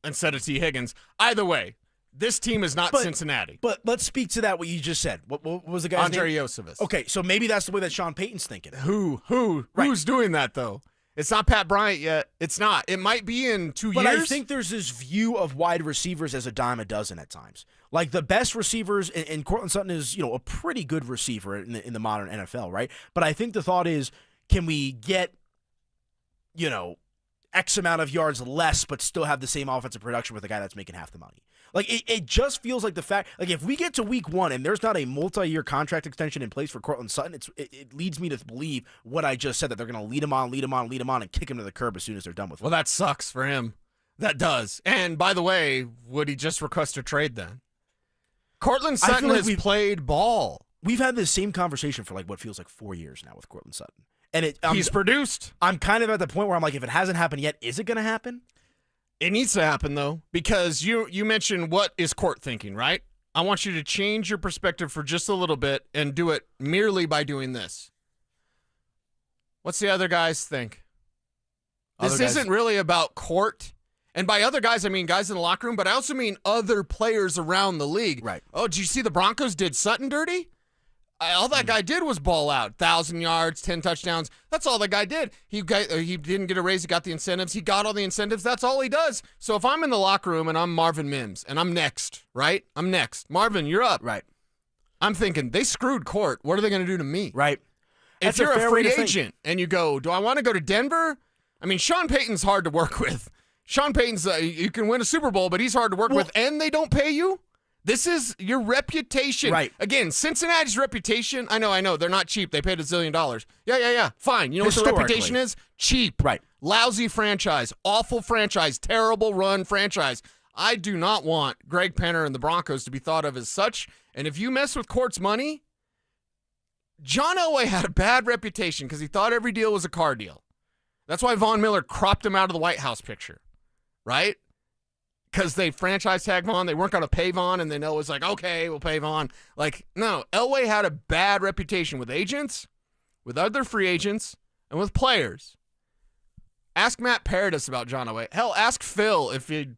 Speaker 29: instead of T. Higgins. Either way, this team is not Cincinnati.
Speaker 28: But let's speak to that, what you just said. What was the guy's name?
Speaker 29: Andre Iosivas.
Speaker 28: Okay, so maybe that's the way that Sean Payton's thinking.
Speaker 29: Who's doing that, though? It's not Pat Bryant yet. It's not. It might be in 2 years.
Speaker 28: But I think there's this view of wide receivers as a dime a dozen at times. Like the best receivers, and Cortland Sutton is, a pretty good receiver in the modern NFL, right? But I think the thought is, can we get, X amount of yards less, but still have the same offensive production with a guy that's making half the money? Like, it just feels like the fact, like, if we get to week 1 and there's not a multi-year contract extension in place for Cortland Sutton, it leads me to believe what I just said, that they're going to lead him on, and kick him to the curb as soon as they're done with him.
Speaker 29: Well, that sucks for him. That does. And, by the way, would he just request a trade then? Cortland Sutton has played ball.
Speaker 28: We've had this same conversation for, what feels like 4 years now with Cortland Sutton. And
Speaker 29: he's produced.
Speaker 28: I'm kind of at the point where I'm like, if it hasn't happened yet, is it going to happen?
Speaker 29: It needs to happen, though, because you mentioned what is Court thinking, right? I want you to change your perspective for just a little bit and do it merely by doing this. What's the other guys think? This isn't really about Court. And by other guys, I mean guys in the locker room, but I also mean other players around the league.
Speaker 28: Right.
Speaker 29: Oh, did you see the Broncos did Sutton dirty? All that guy did was ball out. 1,000 yards, 10 touchdowns. That's all that guy did. He didn't get a raise. He got the incentives. He got all the incentives. That's all he does. So if I'm in the locker room and I'm Marvin Mims and I'm next, right? I'm next. Marvin, you're up.
Speaker 28: Right.
Speaker 29: I'm thinking, they screwed Court. What are they going to do to me?
Speaker 28: Right.
Speaker 29: If you're a free agent and you go, do I want to go to Denver? I mean, Sean Payton's hard to work with. Sean Payton's, you can win a Super Bowl, but he's hard to work with, and they don't pay you? This is your reputation.
Speaker 28: Right.
Speaker 29: Again, Cincinnati's reputation, I know. They're not cheap. They paid $1 zillion. Yeah. Fine. You know what the reputation is? Cheap.
Speaker 28: Right.
Speaker 29: Lousy franchise. Awful franchise. Terrible run franchise. I do not want Greg Penner and the Broncos to be thought of as such. And if you mess with Court's money, John Elway had a bad reputation because he thought every deal was a car deal. That's why Von Miller cropped him out of the White House picture. Right? Because they franchise tag Vaughn. They weren't going to pay Vaughn, and then Elway's like, okay, we'll pay Vaughn. Like, no, Elway had a bad reputation with agents, with other free agents, and with players. Ask Matt Paradis about John Elway. Hell, ask Phil if he,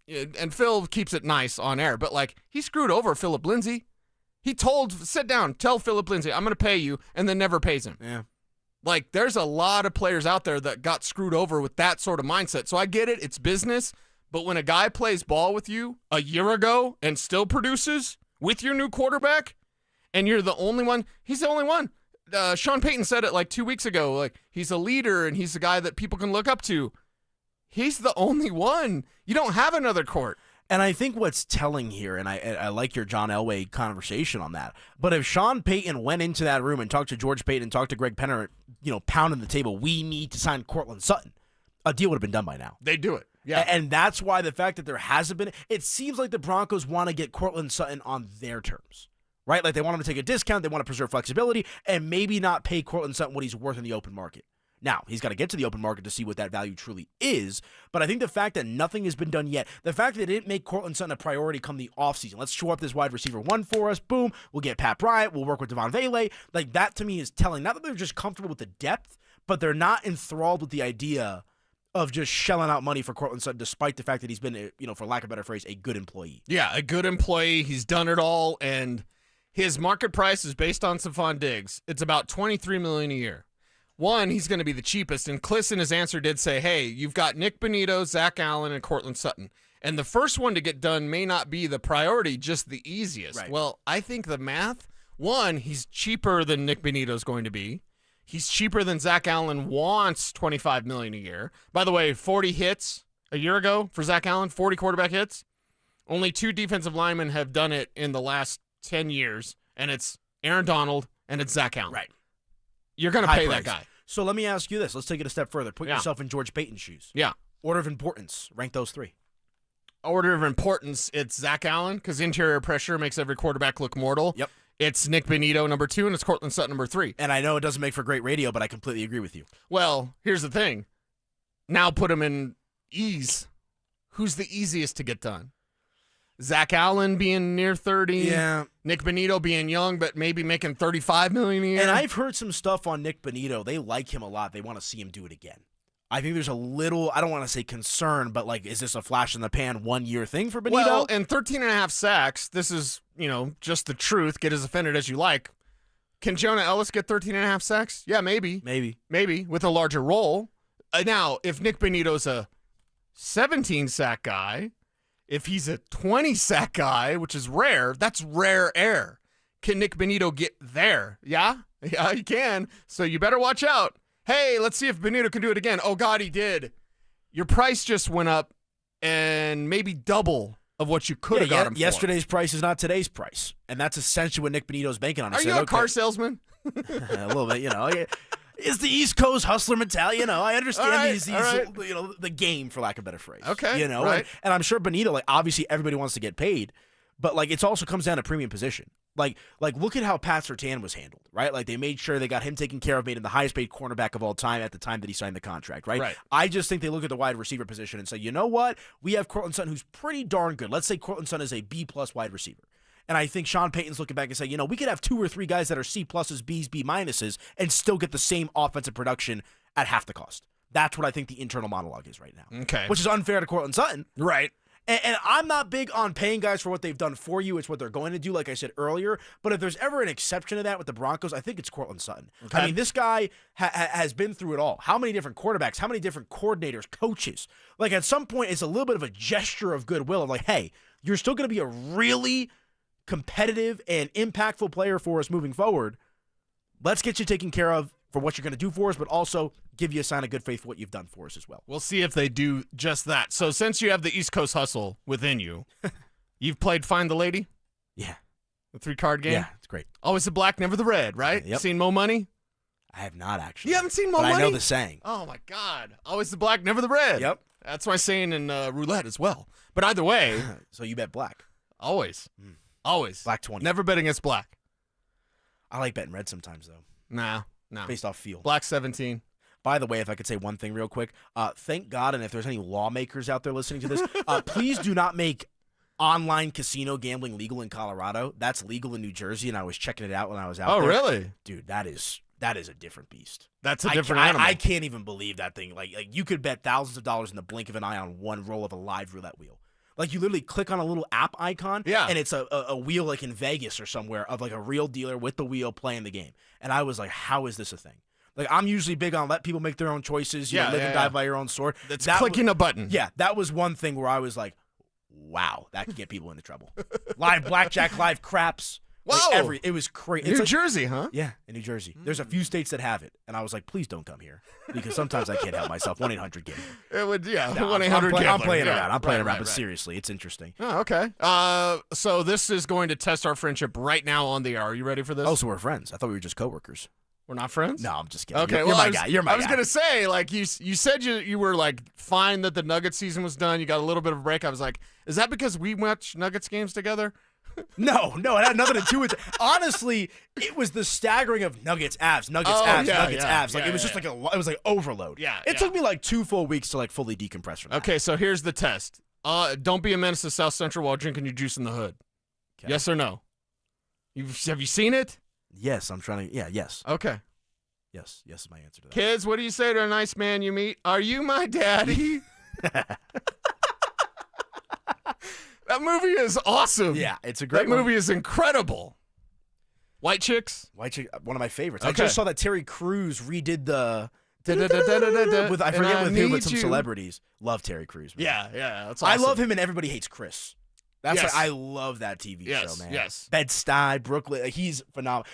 Speaker 29: and Phil keeps it nice on air, but like, he screwed over Philip Lindsay. He sit down, tell Philip Lindsay, I'm going to pay you, and then never pays him.
Speaker 28: Yeah.
Speaker 29: Like, there's a lot of players out there that got screwed over with that sort of mindset. So I get it. It's business. But when a guy plays ball with you a year ago and still produces with your new quarterback, and you're the only one, he's the only one. Sean Payton said it like 2 weeks ago. Like, he's a leader and he's the guy that people can look up to. He's the only one. You don't have another Court.
Speaker 28: And I think what's telling here, and I like your John Elway conversation on that, but if Sean Payton went into that room and talked to George Payton and talked to Greg Penner, pounding the table, we need to sign Cortland Sutton, a deal would have been done by now.
Speaker 29: They do it. Yeah.
Speaker 28: And that's why the fact that there hasn't been, it seems like the Broncos want to get Cortland Sutton on their terms, right? Like they want him to take a discount, they want to preserve flexibility, and maybe not pay Cortland Sutton what he's worth in the open market. Now, he's got to get to the open market to see what that value truly is, but I think the fact that nothing has been done yet, the fact that it didn't make Cortland Sutton a priority come the offseason, let's shore up this wide receiver one for us, boom, we'll get Pat Bryant, we'll work with Devon Vele, like that to me is telling, not that they're just comfortable with the depth, but they're not enthralled with the idea of just shelling out money for Cortland Sutton, despite the fact that he's been, for lack of a better phrase, a good employee.
Speaker 29: Yeah, a good employee. He's done it all, and his market price is based on Stephon Diggs. It's about $23 million a year. One, he's going to be the cheapest, and Kliss in his answer did say, hey, you've got Nick Bonito, Zach Allen, and Cortland Sutton. And the first one to get done may not be the priority, just the easiest.
Speaker 28: Right.
Speaker 29: Well, I think the math, one, he's cheaper than Nick Bonito's going to be. He's cheaper than Zach Allen wants $25 million a year. By the way, 40 hits a year ago for Zach Allen, 40 quarterback hits. Only 2 defensive linemen have done it in the last 10 years, and it's Aaron Donald and it's Zach Allen.
Speaker 28: Right.
Speaker 29: You're going to pay that guy.
Speaker 28: So let me ask you this. Let's take it a step further. Put yourself in George Payton's shoes.
Speaker 29: Yeah.
Speaker 28: Order of importance. Rank those 3.
Speaker 29: Order of importance, it's Zach Allen, because interior pressure makes every quarterback look mortal.
Speaker 28: Yep.
Speaker 29: It's Nick Bonito, number 2, and it's Cortland Sutton, number 3.
Speaker 28: And I know it doesn't make for great radio, but I completely agree with you.
Speaker 29: Well, here's the thing. Now put him in ease. Who's the easiest to get done? Zach Allen being near 30.
Speaker 28: Yeah.
Speaker 29: Nick Bonito being young, but maybe making $35 million a year.
Speaker 28: And I've heard some stuff on Nick Bonito. They like him a lot. They want to see him do it again. I think there's a little, I don't want to say concern, but like, is this a flash in the pan 1-year thing for Bonito?
Speaker 29: Well, and 13.5 sacks, this is, just the truth. Get as offended as you like. Can Jonah Ellis get 13.5 sacks? Yeah, maybe. Maybe, with a larger role. Now, if Nick Bonito's a 17-sack guy, if he's a 20-sack guy, which is rare, that's rare air. Can Nick Bonito get there? Yeah? Yeah, he can. So you better watch out. Hey, let's see if Bonito can do it again. Oh, God, he did. Your price just went up and maybe double of what you could have got him for.
Speaker 28: Yesterday's price is not today's price. And that's essentially what Nick Bonito's banking on.
Speaker 29: Are you a car salesman?
Speaker 28: A little bit, It's the East Coast hustler mentality, I understand the game, for lack of a better phrase.
Speaker 29: Okay,
Speaker 28: right. And I'm sure Bonito, obviously everybody wants to get paid, but it also comes down to premium position. Like look at how Pat Surtain was handled, right? Like they made sure they got him taken care of, made him the highest paid cornerback of all time at the time that he signed the contract, right? I just think they look at the wide receiver position and say, you know what? We have Cortland Sutton who's pretty darn good. Let's say Cortland Sutton is a B+ wide receiver. And I think Sean Payton's looking back and say, we could have 2 or 3 guys that are C+, Bs, B-, and still get the same offensive production at half the cost. That's what I think the internal monologue is right now.
Speaker 29: Okay.
Speaker 28: Which is unfair to Cortland Sutton.
Speaker 29: Right.
Speaker 28: And I'm not big on paying guys for what they've done for you. It's what they're going to do, like I said earlier. But if there's ever an exception to that with the Broncos, I think it's Courtland Sutton.
Speaker 29: Okay.
Speaker 28: I mean, this guy has been through it all. How many different quarterbacks? How many different coordinators, coaches? Like, at some point, it's a little bit of a gesture of goodwill of like, hey, you're still going to be a really competitive and impactful player for us moving forward. Let's get you taken care of for what you're going to do for us, but also give you a sign of good faith for what you've done for us as well.
Speaker 29: We'll see if they do just that. So since you have the East Coast hustle within you, you've played Find the Lady?
Speaker 28: Yeah.
Speaker 29: The 3-card game?
Speaker 28: Yeah, it's great.
Speaker 29: Always the black, never the red, right?
Speaker 28: Yep.
Speaker 29: Seen Mo Money?
Speaker 28: I have not, actually.
Speaker 29: You haven't seen Mo
Speaker 28: but
Speaker 29: Money?
Speaker 28: I know the saying.
Speaker 29: Oh, my God. Always the black, never the red.
Speaker 28: Yep.
Speaker 29: That's my saying in roulette as well. But either way.
Speaker 28: So you bet black.
Speaker 29: Always. Always.
Speaker 28: Black 20.
Speaker 29: Never bet against black.
Speaker 28: I like betting red sometimes, though.
Speaker 29: No.
Speaker 28: Based off feel.
Speaker 29: Black 17.
Speaker 28: By the way, if I could say one thing real quick, thank God, and if there's any lawmakers out there listening to this, please do not make online casino gambling legal in Colorado. That's legal in New Jersey, and I was checking it out when I was out there.
Speaker 29: Oh, really?
Speaker 28: Dude, that is a different beast.
Speaker 29: That's a different animal.
Speaker 28: I can't even believe that thing. Like you could bet thousands of dollars in the blink of an eye on one roll of a live roulette wheel. Like, you literally click on a little app icon, and it's a wheel like in Vegas or somewhere of like a real dealer with the wheel playing the game. And I was like, how is this a thing? Like, I'm usually big on let people make their own choices, you know, live and die by your own sword.
Speaker 29: That's clicking a button.
Speaker 28: Yeah, that was one thing where I was like, wow, that could get people into trouble. Live blackjack, live craps.
Speaker 29: Whoa.
Speaker 28: Like it was crazy.
Speaker 29: New Jersey, huh?
Speaker 28: Yeah, in New Jersey. There's a few states that have it. And I was like, please don't come here. Because sometimes I can't help myself. 1-800-GAMBLER.
Speaker 29: It would, yeah.
Speaker 28: No,
Speaker 29: 1-800-GAMBLER.
Speaker 28: I'm playing
Speaker 29: yeah.
Speaker 28: around. I'm playing
Speaker 29: right,
Speaker 28: around, but
Speaker 29: right.
Speaker 28: seriously, it's interesting.
Speaker 29: Oh, okay. So this is going to test our friendship right now on the air. Are you ready for this?
Speaker 28: Oh, so we're friends. I thought we were just coworkers.
Speaker 29: We're not friends?
Speaker 28: No, I'm just kidding.
Speaker 29: Okay,
Speaker 28: You're
Speaker 29: well,
Speaker 28: my guy. You're my guy.
Speaker 29: I was going to say, like, you said you were, like, fine that the Nuggets season was done. You got a little bit of a break. I was like, is that because we watch Nuggets games together?
Speaker 28: No, it had nothing to do with it. Honestly, it was the staggering of Nuggets abs. Like it was just like it was like overload.
Speaker 29: Yeah.
Speaker 28: It took me like 2 full weeks to like fully decompress from that.
Speaker 29: Okay, so here's the test. Don't be a menace to South Central while drinking your juice in the hood. Okay. Yes or no? Have you seen it?
Speaker 28: Yes, I'm trying to. Yeah, yes.
Speaker 29: Okay.
Speaker 28: Yes is my answer to that.
Speaker 29: Kids, what do you say to a nice man you meet? Are you my daddy? That movie is awesome.
Speaker 28: Yeah, it's a great
Speaker 29: movie is incredible. White Chicks?
Speaker 28: White Chick, one of my favorites.
Speaker 29: Okay.
Speaker 28: I just saw that Terry Crews redid the with I
Speaker 29: And
Speaker 28: forget
Speaker 29: I
Speaker 28: with who,
Speaker 29: need
Speaker 28: but some
Speaker 29: you.
Speaker 28: celebrities. Love Terry Crews. Man.
Speaker 29: Yeah, that's awesome.
Speaker 28: I love him and Everybody Hates Chris. That's
Speaker 29: Yes.
Speaker 28: like, I love that TV
Speaker 29: Yes,
Speaker 28: show, man.
Speaker 29: yes.
Speaker 28: Bed-Stuy, Brooklyn, he's phenomenal.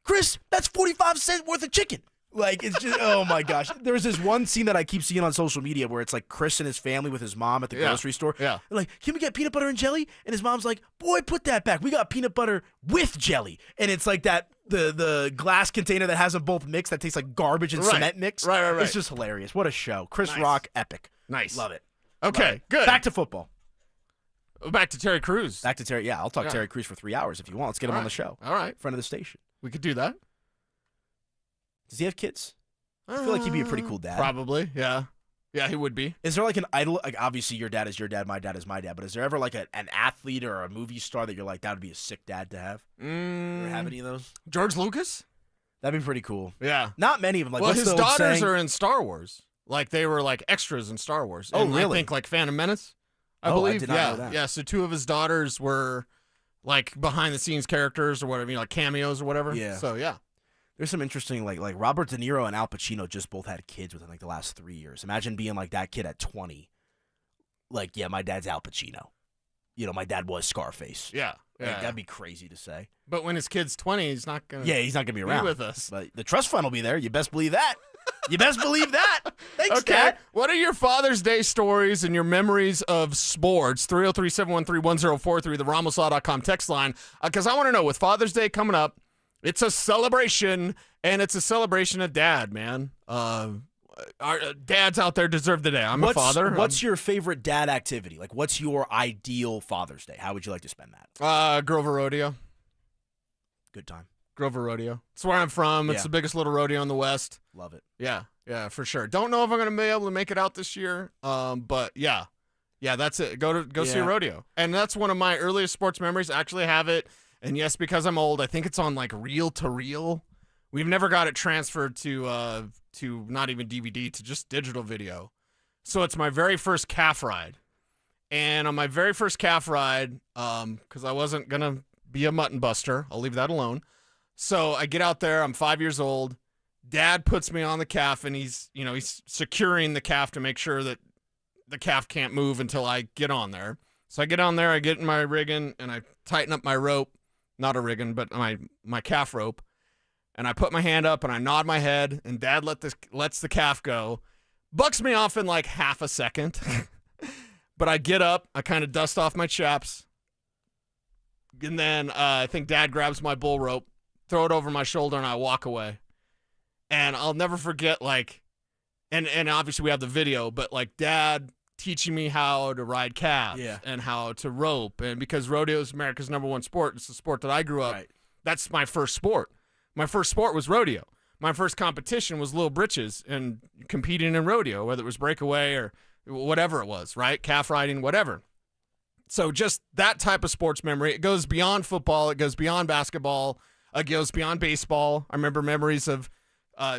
Speaker 28: Chris, that's 45 cents worth of chicken. Like, it's just, oh my gosh. There's this one scene that I keep seeing on social media where it's like Chris and his family with his mom at the grocery store.
Speaker 29: Yeah.
Speaker 28: They're like, can we get peanut butter and jelly? And his mom's like, boy, put that back. We got peanut butter with jelly. And it's like that, the glass container that has them both mixed that tastes like garbage and cement mix.
Speaker 29: Right.
Speaker 28: It's just hilarious. What a show. Chris Rock, epic.
Speaker 29: Nice.
Speaker 28: Love it.
Speaker 29: Okay,
Speaker 28: Love it.
Speaker 29: good.
Speaker 28: Back to football.
Speaker 29: Back to Terry Crews.
Speaker 28: Back to Terry. Yeah, I'll talk
Speaker 29: Yeah.
Speaker 28: Terry Crews for 3 hours if you want. Let's get him on the show.
Speaker 29: All right.
Speaker 28: Friend of the station.
Speaker 29: We could do that.
Speaker 28: Does he have kids? I feel like he'd be a pretty cool dad.
Speaker 29: Probably, yeah. Yeah, he would be.
Speaker 28: Is there like an idol? Like, obviously, your dad is your dad, my dad is my dad. But is there ever like an athlete or a movie star that you're like, that would be a sick dad to have? You ever have any of those?
Speaker 29: George Lucas?
Speaker 28: That'd be pretty cool.
Speaker 29: Yeah.
Speaker 28: Not many of them. Like,
Speaker 29: well,
Speaker 28: what's
Speaker 29: his
Speaker 28: the old
Speaker 29: daughters
Speaker 28: saying?
Speaker 29: are in Star Wars. Like, they were like extras in Star Wars.
Speaker 28: Oh,
Speaker 29: And
Speaker 28: really?
Speaker 29: I think like Phantom Menace, I
Speaker 28: Oh, I
Speaker 29: believe.
Speaker 28: did not
Speaker 29: yeah.
Speaker 28: know that.
Speaker 29: Yeah, so 2 of his daughters were like behind the scenes characters or whatever, like cameos or whatever.
Speaker 28: Yeah.
Speaker 29: So, yeah.
Speaker 28: There's some interesting, like Robert De Niro and Al Pacino just both had kids within like the last 3 years. Imagine being like that kid at 20. Like, yeah, my dad's Al Pacino. You know, my dad was Scarface.
Speaker 29: Yeah.
Speaker 28: Like, that'd be crazy to say.
Speaker 29: But when his kid's 20, he's not going to
Speaker 28: Yeah, he's not going to be around
Speaker 29: with us.
Speaker 28: But the trust fund will be there. You best believe that. You best believe that. Thanks,
Speaker 29: Okay.
Speaker 28: Dad.
Speaker 29: What are your Father's Day stories and your memories of sports? 303-713-1043, the RamosLaw.com text line. Because I want to know, with Father's Day coming up, it's a celebration, and it's a celebration of dad, man. Our dads out there deserve the day. I'm a father.
Speaker 28: What's your favorite dad activity? Like, what's your ideal Father's Day? How would you like to spend that?
Speaker 29: Grover Rodeo.
Speaker 28: Good time.
Speaker 29: Grover Rodeo. It's where I'm from. It's
Speaker 28: Yeah.
Speaker 29: the biggest little rodeo in the West.
Speaker 28: Love it.
Speaker 29: Yeah, for sure. Don't know if I'm going to be able to make it out this year, but yeah, that's it. Go see a rodeo, and that's one of my earliest sports memories. I actually have it, and yes, because I'm old, I think it's on like reel to reel. We've never got it transferred to not even DVD, to just digital video. So it's my very first calf ride, And on my very first calf ride, because I wasn't going to be a mutton buster, I'll leave that alone. So I get out there, I'm 5 years old. Dad puts me on the calf, and he's securing the calf to make sure that the calf can't move until I get on there. So I get on there, I get in my rigging, and I tighten up my rope. Not a rigging, but my calf rope. And I put my hand up, and I nod my head, and Dad lets the calf go. Bucks me off in like half a second. But I get up, I kind of dust off my chaps, and then I think Dad grabs my bull rope, throw it over my shoulder, and I walk away. And I'll never forget, like, and obviously we have the video, but like Dad teaching me how to ride calves and how to rope, and because rodeo is America's #1 sport, it's the sport that I grew up. Right. That's my first sport. My first sport was rodeo. My first competition was Little Britches and competing in rodeo, whether it was breakaway or whatever it was, right? Calf riding, whatever. So just that type of sports memory. It goes beyond football. It goes beyond basketball. It goes beyond baseball. I remember memories of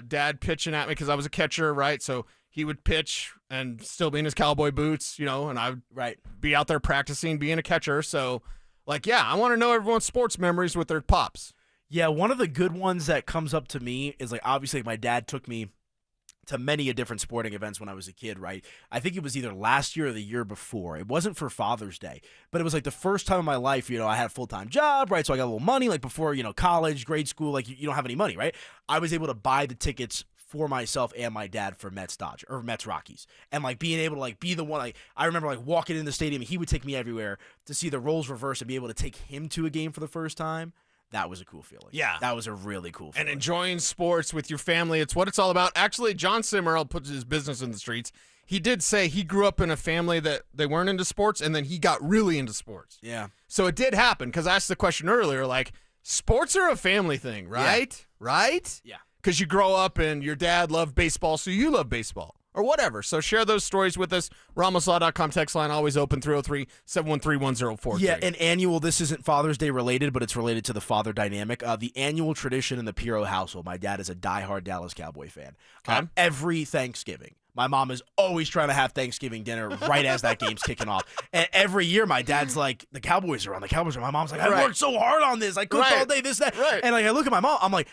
Speaker 29: Dad pitching at me because I was a catcher, right? So he would pitch and still be in his cowboy boots, and I would be out there practicing being a catcher. So, I want to know everyone's sports memories with their pops.
Speaker 28: Yeah, one of the good ones that comes up to me is, obviously my dad took me to many different sporting events when I was a kid, right? I think it was either last year or the year before. It wasn't for Father's Day, but it was the first time in my life, I had a full-time job, right? So I got a little money, before, college, grade school, you don't have any money, right? I was able to buy the tickets for myself and my dad for Mets Rockies, and being able to be the one. I remember walking in the stadium, he would take me everywhere to see the roles reverse and be able to take him to a game for the first time. That was a cool feeling. Yeah. That was a really cool feeling.
Speaker 29: And enjoying sports with your family, it's what it's all about. Actually, John Simmerell puts his business in the streets. He did say he grew up in a family that they weren't into sports, and then he got really into sports.
Speaker 28: Yeah.
Speaker 29: So it did happen, because I asked the question earlier, sports are a family thing, right?
Speaker 28: Yeah.
Speaker 29: Right?
Speaker 28: Yeah.
Speaker 29: Because you grow up and your dad loved baseball, so you love baseball. Or whatever. So share those stories with us. RamosLaw.com text line always open, 303-713-1043.
Speaker 28: Yeah, an annual, this isn't Father's Day related, but it's related to the father dynamic. The annual tradition in the Piro household, my dad is a diehard Dallas Cowboy fan.
Speaker 29: Okay.
Speaker 28: Every Thanksgiving, my mom is always trying to have Thanksgiving dinner right as that game's kicking off. And every year, my dad's like, the Cowboys are on. My mom's like, I worked so hard on this. I cooked all day, this, that.
Speaker 29: Right.
Speaker 28: And I look at my mom, I'm like,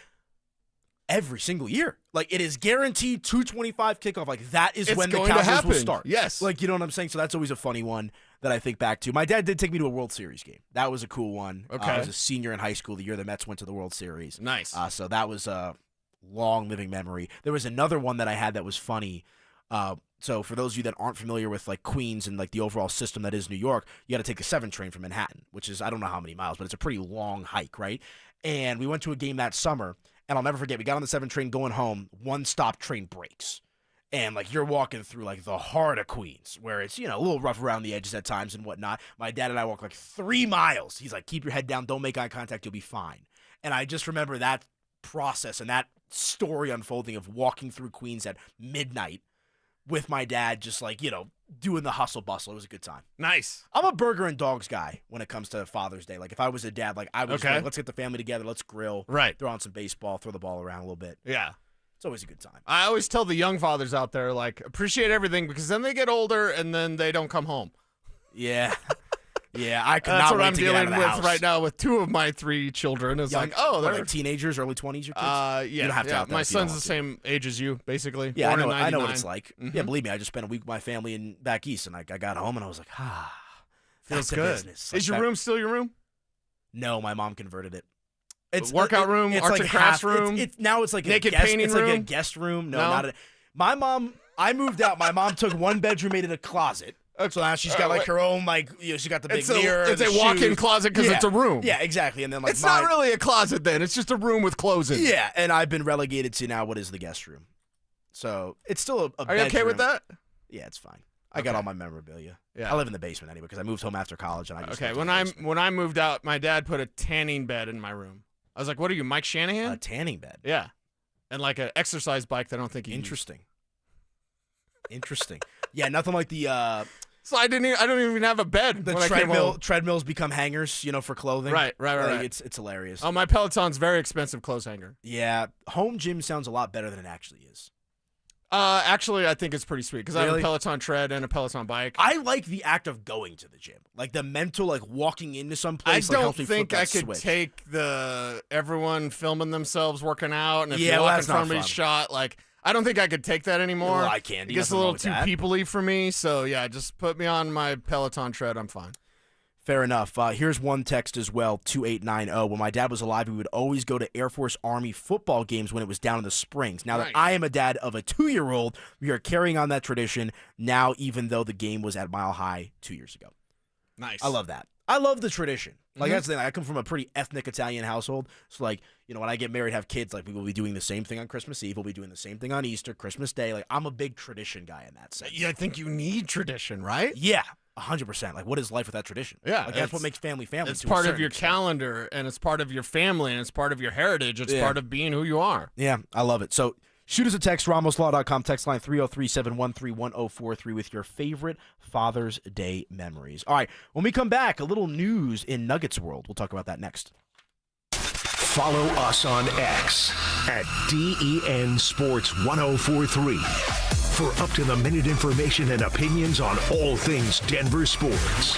Speaker 28: every single year. It is guaranteed 2:25 kickoff. That is when the Cowboys will start.
Speaker 29: Yes.
Speaker 28: You know what I'm saying? So that's always a funny one that I think back to. My dad did take me to a World Series game. That was a cool one.
Speaker 29: Okay.
Speaker 28: I was a senior in high school the year the Mets went to the World Series.
Speaker 29: Nice.
Speaker 28: So that was a long living memory. There was another one that I had that was funny. So for those of you that aren't familiar with Queens and the overall system that is New York, you got to take the 7 train from Manhattan, which is, I don't know how many miles, but it's a pretty long hike, right? And we went to a game that summer. And I'll never forget, we got on the 7 train going home, one-stop train breaks. And, you're walking through, the heart of Queens, where it's, a little rough around the edges at times and whatnot. My dad and I walked, 3 miles. He's like, keep your head down, don't make eye contact, you'll be fine. And I just remember that process and that story unfolding of walking through Queens at midnight with my dad, just, doing the hustle bustle. It was a good time.
Speaker 29: Nice.
Speaker 28: I'm a burger and dogs guy when it comes to Father's Day. If I was a dad, I was
Speaker 29: okay.
Speaker 28: Let's get the family together, let's grill,
Speaker 29: right?
Speaker 28: Throw on some baseball, throw the ball around a little bit.
Speaker 29: Yeah.
Speaker 28: It's always a good time.
Speaker 29: I always tell the young fathers out there, appreciate everything, because then they get older and then they don't come home.
Speaker 28: Yeah. Yeah, I could
Speaker 29: That's
Speaker 28: not
Speaker 29: what
Speaker 28: wait
Speaker 29: I'm
Speaker 28: to get out
Speaker 29: dealing
Speaker 28: of the
Speaker 29: with
Speaker 28: house.
Speaker 29: right now with 2 of my 3 children. It's they're
Speaker 28: teenagers, early 20s, your kids?
Speaker 29: Yeah,
Speaker 28: you don't have to out
Speaker 29: my son's the same age as you, basically.
Speaker 28: Yeah,
Speaker 29: Born
Speaker 28: I know what
Speaker 29: in
Speaker 28: it's like.
Speaker 29: Mm-hmm.
Speaker 28: Yeah, believe me, I just spent a week with my family back east, and I got home and I was like,
Speaker 29: feels
Speaker 28: that's
Speaker 29: good.
Speaker 28: Business.
Speaker 29: Is your room still your room?
Speaker 28: No, my mom converted it. It's
Speaker 29: workout room,
Speaker 28: it's
Speaker 29: arts and crafts room.
Speaker 28: Now it's
Speaker 29: naked
Speaker 28: a guest,
Speaker 29: painting
Speaker 28: it's
Speaker 29: room.
Speaker 28: Like a guest room. No, not a. My mom. I moved out. My mom took 1 bedroom, made it a closet. So now she's got her own she got the big mirror.
Speaker 29: It's a walk-in closet because it's a room.
Speaker 28: Yeah, exactly. And then
Speaker 29: it's not really a closet then. It's just a room with clothes in it.
Speaker 28: Yeah, and I've been relegated to now what is the guest room. So it's still a
Speaker 29: Are you okay with that?
Speaker 28: Yeah, it's fine. I got all my memorabilia.
Speaker 29: Yeah.
Speaker 28: I live in the basement anyway because I moved home after college and I just
Speaker 29: when I moved out, my dad put a tanning bed in my room. I was like, "What are you, Mike Shanahan?"
Speaker 28: A tanning bed.
Speaker 29: Yeah, and an exercise bike that I don't think he
Speaker 28: Interesting. Yeah, nothing like the.
Speaker 29: So I don't even have a bed.
Speaker 28: The treadmills become hangers, for clothing.
Speaker 29: Right.
Speaker 28: It's hilarious.
Speaker 29: Oh, my Peloton's very expensive clothes hanger.
Speaker 28: Yeah, home gym sounds a lot better than it actually is.
Speaker 29: Actually, I think it's pretty sweet because I have
Speaker 28: Really?
Speaker 29: a Peloton tread and a Peloton bike.
Speaker 28: I like the act of going to the gym, like the mental, like walking into some place.
Speaker 29: I don't
Speaker 28: helps me flip
Speaker 29: think
Speaker 28: that
Speaker 29: I could
Speaker 28: switch.
Speaker 29: take everyone filming themselves working out, and if
Speaker 28: Yeah,
Speaker 29: you
Speaker 28: well,
Speaker 29: walk in
Speaker 28: that's
Speaker 29: front
Speaker 28: not
Speaker 29: of me
Speaker 28: fun.
Speaker 29: shot, like I don't think I could take that anymore.
Speaker 28: Well, I can't.
Speaker 29: It gets a
Speaker 28: Nothing wrong
Speaker 29: little
Speaker 28: with
Speaker 29: too
Speaker 28: that.
Speaker 29: people-y for me. So yeah, just put me on my Peloton tread. I'm fine.
Speaker 28: Fair enough. Here's one text as well, 2890. When my dad was alive, we would always go to Air Force Army football games when it was down in the Springs. Now that I am a dad of a 2-year-old, we are carrying on that tradition now, even though the game was at Mile High 2 years ago.
Speaker 29: Nice.
Speaker 28: I love that. I love the tradition. Like,
Speaker 29: Mhm.
Speaker 28: that's the thing. I come from a pretty ethnic Italian household. So, like, when I get married, have kids, like, we will be doing the same thing on Christmas Eve. We'll be doing the same thing on Easter, Christmas Day. Like, I'm a big tradition guy in that sense.
Speaker 29: Yeah, I think you need tradition, right?
Speaker 28: Yeah, 100%. Like, what is life without tradition?
Speaker 29: Yeah,
Speaker 28: Like, that's what makes family.
Speaker 29: It's
Speaker 28: to a
Speaker 29: part of
Speaker 28: certain
Speaker 29: your
Speaker 28: extent.
Speaker 29: calendar, and it's part of your family, and it's part of your heritage. It's
Speaker 28: Yeah.
Speaker 29: part of being who you are.
Speaker 28: Yeah, I love it. So shoot us a text, ramoslaw.com, text line 303-713-1043 with your favorite Father's Day memories. All right, when we come back, a little news in Nuggets world. We'll talk about that next.
Speaker 3: Follow us on X at DEN Sports 1043 for up-to-the-minute information and opinions on all things Denver sports.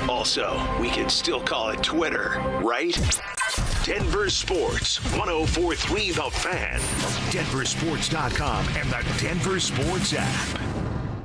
Speaker 3: Also, we can still call it Twitter, right? Denver Sports 1043 The Fan, denversports.com, and the Denver Sports app.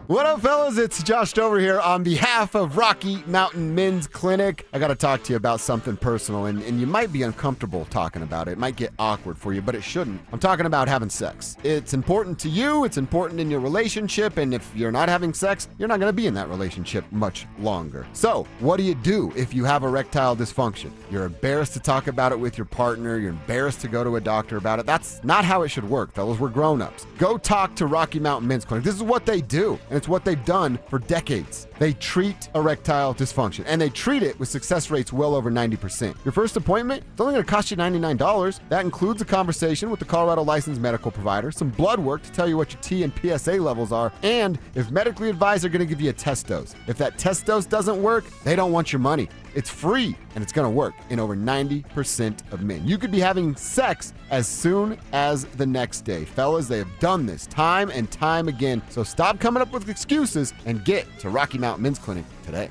Speaker 14: What up, fellas? It's Josh Dover here on behalf of Rocky Mountain Men's Clinic. I got to talk to you about something personal, and you might be uncomfortable talking about it. It might get awkward for you, but it shouldn't. I'm talking about having sex. It's important to you. It's important in your relationship, and if you're not having sex, you're not going to be in that relationship much longer. So, what do you do if you have erectile dysfunction? You're embarrassed to talk about it with your partner. You're embarrassed to go to a doctor about it. That's not how it should work, fellas. We're grown-ups. Go talk to Rocky Mountain Men's Clinic. This is what they do, and it's what they've done for decades. They treat erectile dysfunction, and they treat it with success rates well over 90%. Your first appointment, it's only going to cost you $99. That includes a conversation with the Colorado licensed medical provider, some blood work to tell you what your T and PSA levels are, and if medically advised, they're going to give you a test dose. If that test dose doesn't work, they don't want your money. It's free, and it's going to work in over 90% of men. You could be having sex as soon as the next day. Fellas, they have done this time and time again. So stop coming up with excuses and get to Rocky Mountain Men's Clinic today.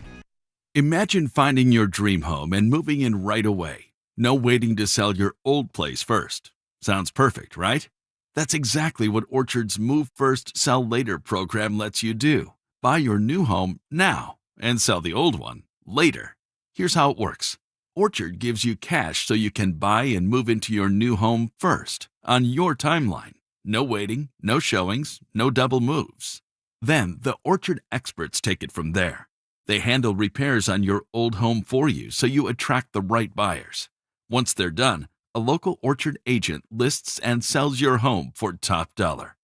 Speaker 5: Imagine finding your dream home and moving in right away. No waiting to sell your old place first. Sounds perfect, right? That's exactly what Orchard's Move First, Sell Later program lets you do. Buy your new home now and sell the old one later. Here's how it works. Orchard gives you cash so you can buy and move into your new home first, on your timeline. No waiting, no showings, no double moves. Then the Orchard experts take it from there. They handle repairs on your old home for you so you attract the right buyers. Once they're done, a local Orchard agent lists and sells your home for top dollar.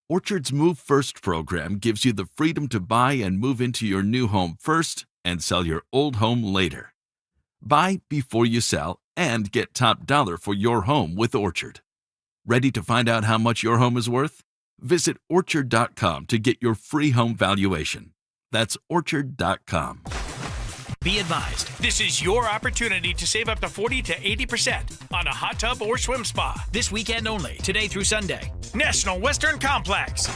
Speaker 5: Orchard's Move First program gives you the freedom to buy and move into your new home first and sell your old home later. Buy before you sell and get top dollar for your home with Orchard. Ready to find out how much your home is worth? Visit Orchard.com to get your free home valuation. That's Orchard.com.
Speaker 16: Be advised, this is your opportunity to save up to 40 to 80% on a hot tub or swim spa. This weekend only, today through Sunday. National Western Complex.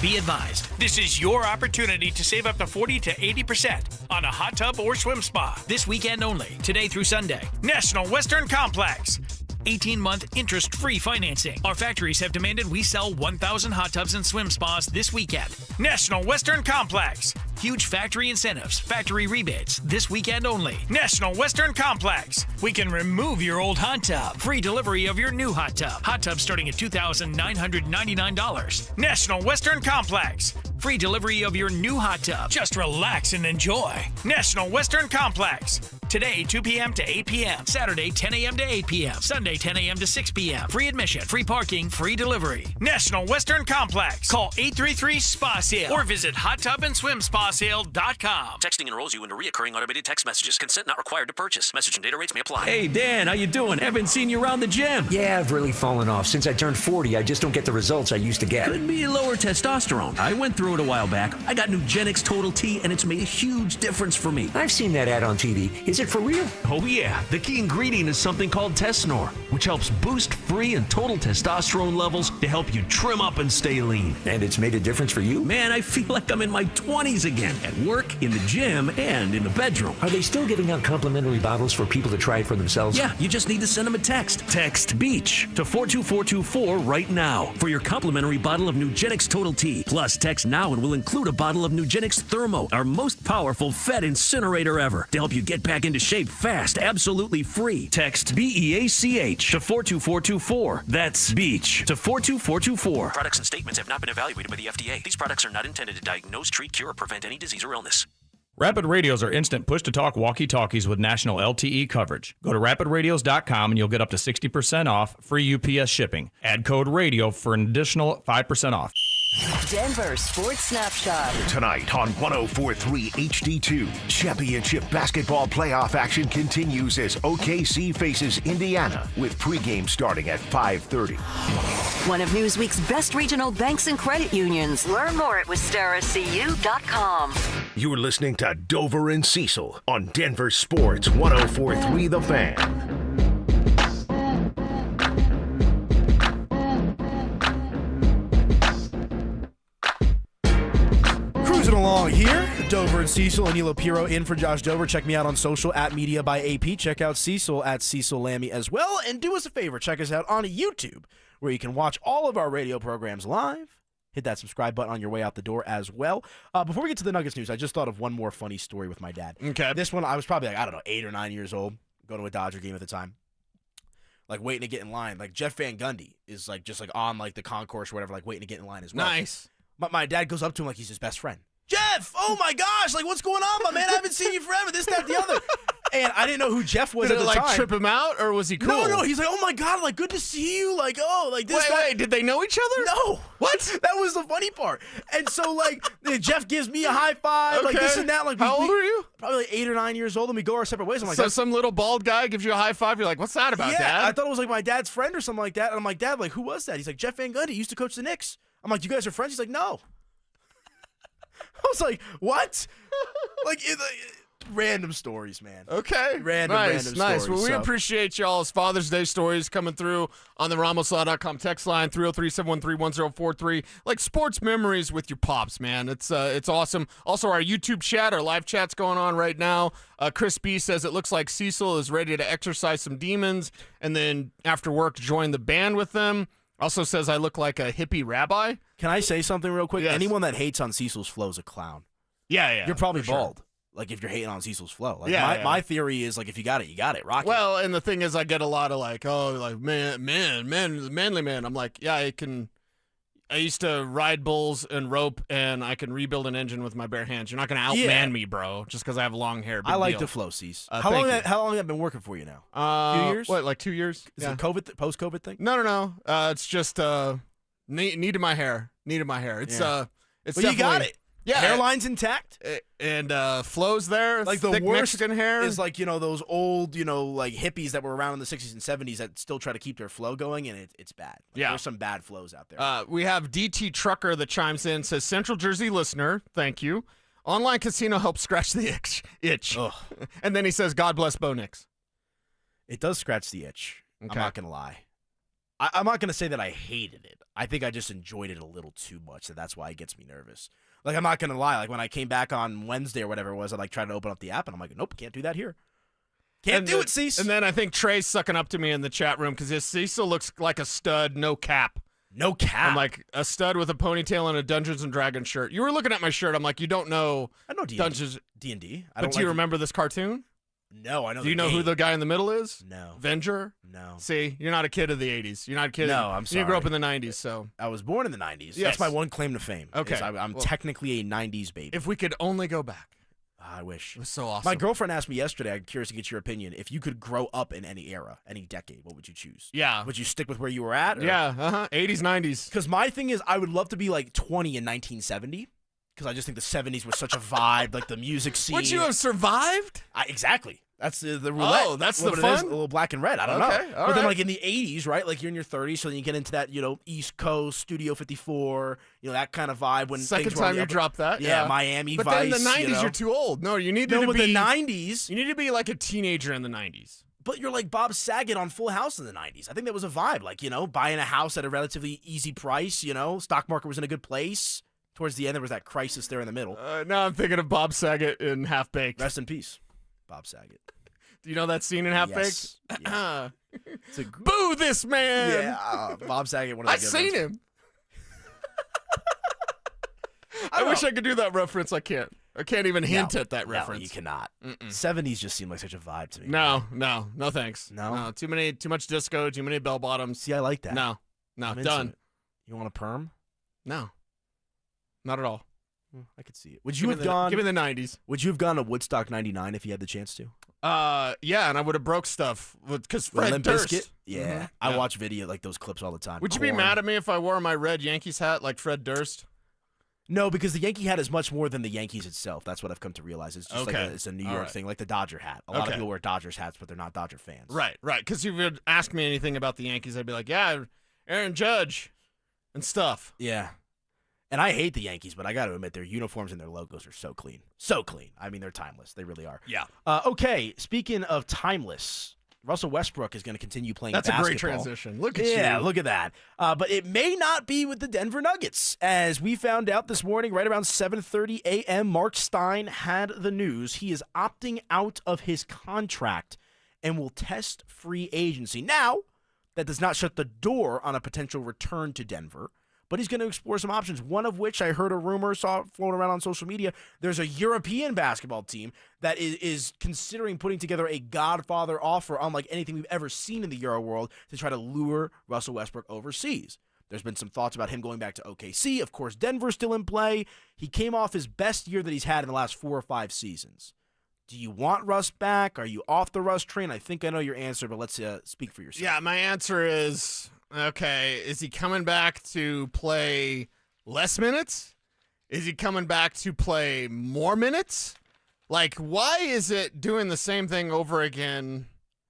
Speaker 16: Be advised, this is your opportunity to save up to 40 to 80% on a hot tub or swim spa. This weekend only, today through Sunday. National Western Complex. 18-month interest-free financing. Our factories have demanded we sell 1,000 hot tubs and swim spas this weekend. National Western Complex. Huge factory incentives, factory rebates, this weekend only. National Western Complex. We can remove your old hot tub. Free delivery of your new hot tub. Hot tub starting at $2,999. National Western Complex. Free delivery of your new hot tub. Just relax and enjoy. National Western Complex. Today, 2 p.m. to 8 p.m. Saturday, 10 a.m. to 8 p.m. Sunday, 10 a.m. to 6 p.m. Free admission, free parking, free delivery. National Western Complex. Call 833-SPA-SALE or visit hottubandSwimSpaSale.com.
Speaker 17: Texting enrolls you into recurring automated text messages. Consent not required to purchase. Message and data rates may apply.
Speaker 18: Hey, Dan, how you doing? Haven't seen you around the gym. Yeah, I've really fallen off. Since I turned 40, I just don't get the results I used to get. Could be lower testosterone. I went through through it a while back. I got Nugenix Total T, and it's made a huge difference for me.
Speaker 6: I've seen that ad on TV. Is it for real?
Speaker 18: Oh yeah, the key ingredient is something called Tesnor, which helps boost free and total testosterone levels to help you trim up and stay lean.
Speaker 6: And it's made a difference for you?
Speaker 18: Man, I feel like I'm in my 20s again, at work, in the gym, and in the bedroom.
Speaker 6: Are they still giving out complimentary bottles for people to try it for themselves?
Speaker 18: Yeah, you just need to send them a text. Text BEACH to 42424 right now for your complimentary bottle of Nugenix Total T. Plus, text now and we'll include a bottle of Nugenix Thermo, our most powerful fat incinerator ever, to help you get back into shape fast, absolutely free. Text BEACH to 42424. That's BEACH to 42424.
Speaker 17: Products and statements have not been evaluated by the FDA. These products are not intended to diagnose, treat, cure, or prevent any disease or illness.
Speaker 19: Rapid Radios are instant push-to-talk walkie-talkies with national LTE coverage. Go to rapidradios.com and you'll get up to 60% off, free UPS shipping. Add code RADIO for an additional 5% off.
Speaker 2: Denver Sports Snapshot.
Speaker 3: Tonight on 104.3 HD2, championship basketball playoff action continues as OKC faces Indiana with pregame starting at 5:30.
Speaker 2: One of Newsweek's best regional banks and credit unions. Learn more at WistaraCU.com.
Speaker 3: You're listening to Dover and Cecil on Denver Sports 104.3 The Fan.
Speaker 28: Along here, Dover and Cecil, Anilo Piro in for Josh Dover. Check me out on social at Media by AP. Check out Cecil at Cecil Lammy as well. And do us a favor, check us out on YouTube, where you can watch all of our radio programs live. Hit that subscribe button on your way out the door as well. Before we get to the Nuggets news, I just thought of one more funny story with my dad.
Speaker 29: Okay.
Speaker 28: This one, I was probably 8 or 9 years old, going to a Dodger game at the time. Waiting to get in line. Jeff Van Gundy is just on the concourse or whatever, waiting to get in line as well.
Speaker 29: Nice.
Speaker 28: But my dad goes up to him like he's his best friend. Jeff, oh my gosh, what's going on, my man? I haven't seen you forever, this, that, the other. And I didn't know who Jeff was at the time.
Speaker 29: Trip him out, or was he cool?
Speaker 28: No, he's like, oh my God, good to see you, this,
Speaker 29: Wait, did they know each other?
Speaker 28: No.
Speaker 29: What?
Speaker 28: That was the funny part. And so, Jeff gives me a high five,
Speaker 29: okay.
Speaker 28: This and that.
Speaker 29: How old are you?
Speaker 28: Probably 8 or 9 years old, and we go our separate ways. I'm like,
Speaker 29: so some little bald guy gives you a high five, you're like, what's that about,
Speaker 28: yeah,
Speaker 29: Dad?
Speaker 28: I thought it was my dad's friend or something like that. And I'm like, Dad, who was that? He's like, Jeff Van Gundy, he used to coach the Knicks. I'm like, you guys are friends? He's like, no. I was like, what? Random stories, man.
Speaker 29: Okay.
Speaker 28: Random stories.
Speaker 29: Well, we appreciate y'all's Father's Day stories coming through on the RamosLaw.com text line, 303-713-1043. Sports memories with your pops, man. It's awesome. Also, our YouTube chat, our live chat's going on right now. Chris B says it looks like Cecil is ready to exorcise some demons and then after work join the band with them. Also says I look like a hippie rabbi.
Speaker 28: Can I say something real quick?
Speaker 29: Yes.
Speaker 28: Anyone that hates on Cecil's flow is a clown.
Speaker 29: Yeah.
Speaker 28: You're probably bald.
Speaker 29: Sure.
Speaker 28: If you're hating on Cecil's flow. My theory is, if you got it, you got it. Rock it.
Speaker 29: Well, and the thing is, I get a lot of manly man. I'm like, yeah, I used to ride bulls and rope, and I can rebuild an engine with my bare hands. You're not going to outman me, bro, just because I have long hair. Big
Speaker 28: I like
Speaker 29: deal.
Speaker 28: the flow, Cease.
Speaker 29: How long
Speaker 28: has that been working for you now? A few years?
Speaker 29: What, 2 years?
Speaker 28: Is it a post-COVID thing?
Speaker 29: No. It's just needed my hair. It's
Speaker 28: But
Speaker 29: definitely,
Speaker 28: you got it.
Speaker 29: Yeah,
Speaker 28: hairline's intact,
Speaker 29: and flows there.
Speaker 28: The
Speaker 29: thick
Speaker 28: worst
Speaker 29: Mexican hair
Speaker 28: is those old hippies that were around in the 60s and 70s that still try to keep their flow going, and it's bad. There's some bad flows out there.
Speaker 29: We have DT Trucker that chimes in, says Central Jersey listener, thank you. Online casino helps scratch the itch. And then he says, God bless Bo Nix.
Speaker 28: It does scratch the itch.
Speaker 29: Okay.
Speaker 28: I'm not gonna lie. I'm not gonna say that I hated it. I think I just enjoyed it a little too much, and that's why it gets me nervous. I'm not going to lie. When I came back on Wednesday or whatever it was, I tried to open up the app, and I'm like, nope, can't do that here. Can't do it, Cease.
Speaker 29: And then I think Trey's sucking up to me in the chat room because Cecil looks like a stud, no cap.
Speaker 28: No cap?
Speaker 29: I'm like a stud with a ponytail and a Dungeons & Dragons shirt. You were looking at my shirt. I'm like, you don't know
Speaker 28: I know
Speaker 29: Dungeons
Speaker 28: D&D.
Speaker 29: But do you remember this cartoon?
Speaker 28: No, I know.
Speaker 29: Do you know who the guy in the middle is?
Speaker 28: No.
Speaker 29: Venger?
Speaker 28: No.
Speaker 29: See, you're not a kid of the 80s. You're not a kid.
Speaker 28: No, I'm sorry.
Speaker 29: You grew up in the 90s, so.
Speaker 28: I was born in the 90s.
Speaker 29: Yes.
Speaker 28: That's my one claim to fame.
Speaker 29: Okay.
Speaker 28: I'm technically a 90s baby.
Speaker 29: If we could only go back.
Speaker 28: I wish.
Speaker 29: It was so awesome.
Speaker 28: My girlfriend asked me yesterday, I'm curious to get your opinion, if you could grow up in any era, any decade, what would you choose?
Speaker 29: Yeah.
Speaker 28: Would you stick with where you were at? Or?
Speaker 29: Yeah, 80s, 90s.
Speaker 28: Because my thing is, I would love to be 20 in 1970. Because I just think the 70s was such a vibe, the music scene.
Speaker 29: Would you have survived?
Speaker 28: Exactly. That's the roulette.
Speaker 29: Oh, that's
Speaker 28: What
Speaker 29: the
Speaker 28: it
Speaker 29: fun?
Speaker 28: is, a little black and red. I don't
Speaker 29: Okay,
Speaker 28: know.
Speaker 29: all
Speaker 28: But then,
Speaker 29: right.
Speaker 28: like in the 80s, right? Like you're in your 30s, so then you get into that, East Coast, Studio 54, that kind of vibe. When
Speaker 29: Second
Speaker 28: things were on
Speaker 29: time
Speaker 28: the
Speaker 29: you
Speaker 28: upper-
Speaker 29: drop that,
Speaker 28: Yeah, Miami,
Speaker 29: But
Speaker 28: Vice.
Speaker 29: then the 90s, you're too old. No, you need to
Speaker 28: with
Speaker 29: be
Speaker 28: the 90s.
Speaker 29: You need to be like a teenager in the 90s.
Speaker 28: But you're like Bob Saget on Full House in the 90s. I think that was a vibe. Like, buying a house at a relatively easy price, stock market was in a good place. Towards the end, there was that crisis there in the middle.
Speaker 29: Now I'm thinking of Bob Saget in Half Baked.
Speaker 28: Rest in peace, Bob Saget.
Speaker 29: Do you know that scene in Half
Speaker 28: Yes.
Speaker 29: Baked?
Speaker 28: Yeah.
Speaker 29: Boo this man!
Speaker 28: Yeah, Bob Saget. One of the
Speaker 29: I've
Speaker 28: good
Speaker 29: seen
Speaker 28: ones.
Speaker 29: him. I wish I could do that reference. I can't. I can't even hint at that reference.
Speaker 28: No, you cannot. 70s just seemed like such a vibe to me.
Speaker 29: No thanks.
Speaker 28: No?
Speaker 29: Too much disco, too many bell bottoms.
Speaker 28: See, I like that.
Speaker 29: No,
Speaker 28: I'm into
Speaker 29: done.
Speaker 28: it. You want a perm?
Speaker 29: No, not at all.
Speaker 28: I could see it. Would you have gone?
Speaker 29: Give me the 90s.
Speaker 28: Would you have gone to Woodstock '99 if you had the chance to?
Speaker 29: Yeah, and I would have broke stuff because
Speaker 28: With
Speaker 29: Fred
Speaker 28: Limp
Speaker 29: Durst.
Speaker 28: Bizkit? Yeah,
Speaker 29: Mhm.
Speaker 28: I watch video like those clips all the time.
Speaker 29: Would you be
Speaker 28: Korn.
Speaker 29: mad at me if I wore my red Yankees hat like Fred Durst?
Speaker 28: No, because the Yankee hat is much more than the Yankees itself. That's what I've come to realize. It's just
Speaker 29: Okay.
Speaker 28: it's a New
Speaker 29: All
Speaker 28: York
Speaker 29: right.
Speaker 28: thing, like the Dodger hat. A lot of
Speaker 29: Okay.
Speaker 28: people wear Dodgers hats, but they're not Dodger fans.
Speaker 29: Right. Because if you'd ask me anything about the Yankees, I'd be like, yeah, Aaron Judge and stuff.
Speaker 28: Yeah. And I hate the Yankees, but I got to admit their uniforms and their logos are so clean. So clean. I mean, they're timeless. They really are.
Speaker 29: Yeah.
Speaker 28: Okay, speaking of timeless, Russell Westbrook is going to continue playing basketball.
Speaker 29: That's a great transition. Look at you.
Speaker 28: Yeah, look at that. But it may not be with the Denver Nuggets. As we found out this morning, right around 7:30 a.m., Mark Stein had the news. He is opting out of his contract and will test free agency. Now, that does not shut the door on a potential return to Denver, but he's going to explore some options, one of which I heard a rumor, saw floating around on social media. There's a European basketball team that is considering putting together a Godfather offer unlike anything we've ever seen in the Euro world to try to lure Russell Westbrook overseas. There's been some thoughts about him going back to OKC. Of course, Denver's still in play. He came off his best year that he's had in the last 4 or 5 seasons. Do you want Russ back? Are you off the Russ train? I think I know your answer, but let's speak for yourself.
Speaker 29: Yeah, my answer is, okay, is he coming back to play less minutes? Is he coming back to play more minutes? Like, why is it doing the same thing over again?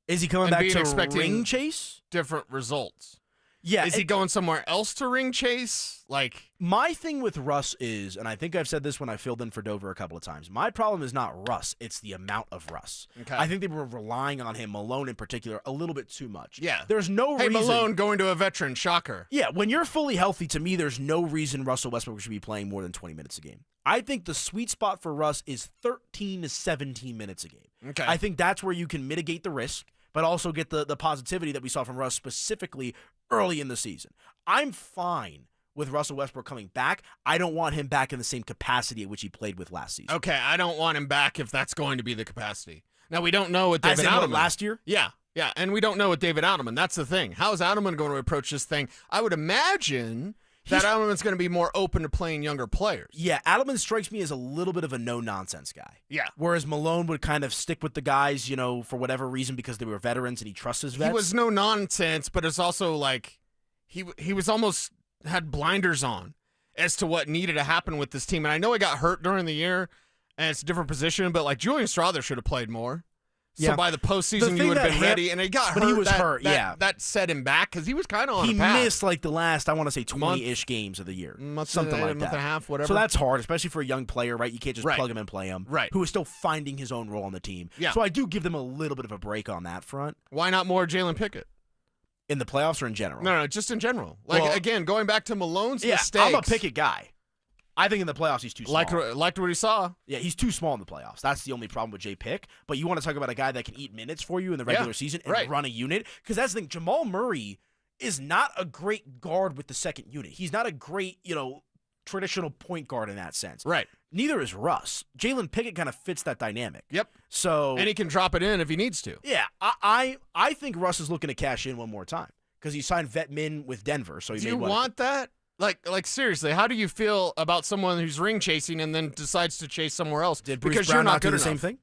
Speaker 28: Is he coming back to ring chase?
Speaker 29: Different results.
Speaker 28: Yeah.
Speaker 29: Is he going somewhere else to ring chase? Like,
Speaker 28: my thing with Russ is, and I think I've said this when I filled in for Dover a couple of times, my problem is not Russ, it's the amount of Russ.
Speaker 29: Okay.
Speaker 28: I think they were relying on him, Malone in particular, a little bit too much.
Speaker 29: yeah.
Speaker 28: There's no
Speaker 29: Hey,
Speaker 28: reason.
Speaker 29: Malone going to a veteran, shocker.
Speaker 28: Yeah, when you're fully healthy, to me, there's no reason Russell Westbrook should be playing more than 20 minutes a game. I think the sweet spot for Russ is 13 to 17 minutes a game.
Speaker 29: Okay.
Speaker 28: I think that's where you can mitigate the risk, but also get the positivity that we saw from Russ specifically early in the season. I'm fine with Russell Westbrook coming back. I don't want him back in the same capacity at which he played with last season.
Speaker 29: Okay, I don't want him back if that's going to be the capacity. Now, we don't know what David
Speaker 28: As in what,
Speaker 29: Adelman
Speaker 28: last year?
Speaker 29: Yeah, and we don't know what David Adelman. That's the thing. How is Adelman going to approach this thing? I would imagine that Adelman's going to be more open to playing younger players.
Speaker 28: Yeah, Adelman strikes me as a little bit of a no-nonsense guy.
Speaker 29: Yeah.
Speaker 28: Whereas Malone would kind of stick with the guys, for whatever reason because they were veterans and he trusts his vets.
Speaker 29: He was no nonsense, but it's also like he was almost had blinders on as to what needed to happen with this team. And I know he got hurt during the year, and it's a different position, but like Julian Strawther should have played more.
Speaker 28: Yeah.
Speaker 29: So by the postseason, you would have been ready, and he got hurt.
Speaker 28: But he was hurt, yeah.
Speaker 29: That set him back because he was kind of on
Speaker 28: He
Speaker 29: a path.
Speaker 28: missed like the last, I want to say, 20-ish games of the year. Something like that.
Speaker 29: Month and a half, whatever.
Speaker 28: So that's hard, especially for a young player, right? You can't just
Speaker 29: Right.
Speaker 28: plug him and play him.
Speaker 29: Right.
Speaker 28: Who is still finding his own role on the team.
Speaker 29: Yeah.
Speaker 28: So I do give them a little bit of a break on that front.
Speaker 29: Why not more Jalen Pickett?
Speaker 28: In the playoffs or in general?
Speaker 29: No, just in general. Like,
Speaker 28: Well,
Speaker 29: again, going back to Malone's
Speaker 28: yeah,
Speaker 29: mistakes.
Speaker 28: I'm a Pickett guy. I think in the playoffs he's too small.
Speaker 29: Liked what he saw.
Speaker 28: Yeah, he's too small in the playoffs. That's the only problem with Jay Pick. But you want to talk about a guy that can eat minutes for you in the regular season and run a unit? Because that's the thing. Jamal Murray is not a great guard with the second unit. He's not a great, traditional point guard in that sense.
Speaker 29: Right.
Speaker 28: Neither is Russ. Jalen Pickett kind of fits that dynamic.
Speaker 29: Yep.
Speaker 28: So
Speaker 29: And he can drop it in if he needs to.
Speaker 28: yeah, I think Russ is looking to cash in one more time because he signed vet min with Denver. So he
Speaker 29: Do
Speaker 28: made
Speaker 29: you
Speaker 28: what,
Speaker 29: want that? Like seriously, how do you feel about someone who's ring chasing and then decides to chase somewhere else?
Speaker 28: Did Bruce
Speaker 29: because
Speaker 28: Brown
Speaker 29: you're not
Speaker 28: do
Speaker 29: good
Speaker 28: the same
Speaker 29: enough?
Speaker 28: thing?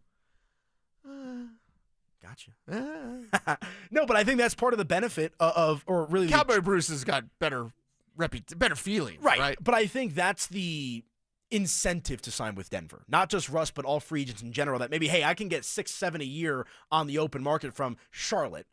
Speaker 28: Gotcha. No, but I think that's part of the benefit or really
Speaker 29: Cowboy Bruce has got better feeling, right?
Speaker 28: But I think that's the incentive to sign with Denver. Not just Russ, but all free agents in general, that maybe, hey, I can get 6-7 a year on the open market from Charlotte,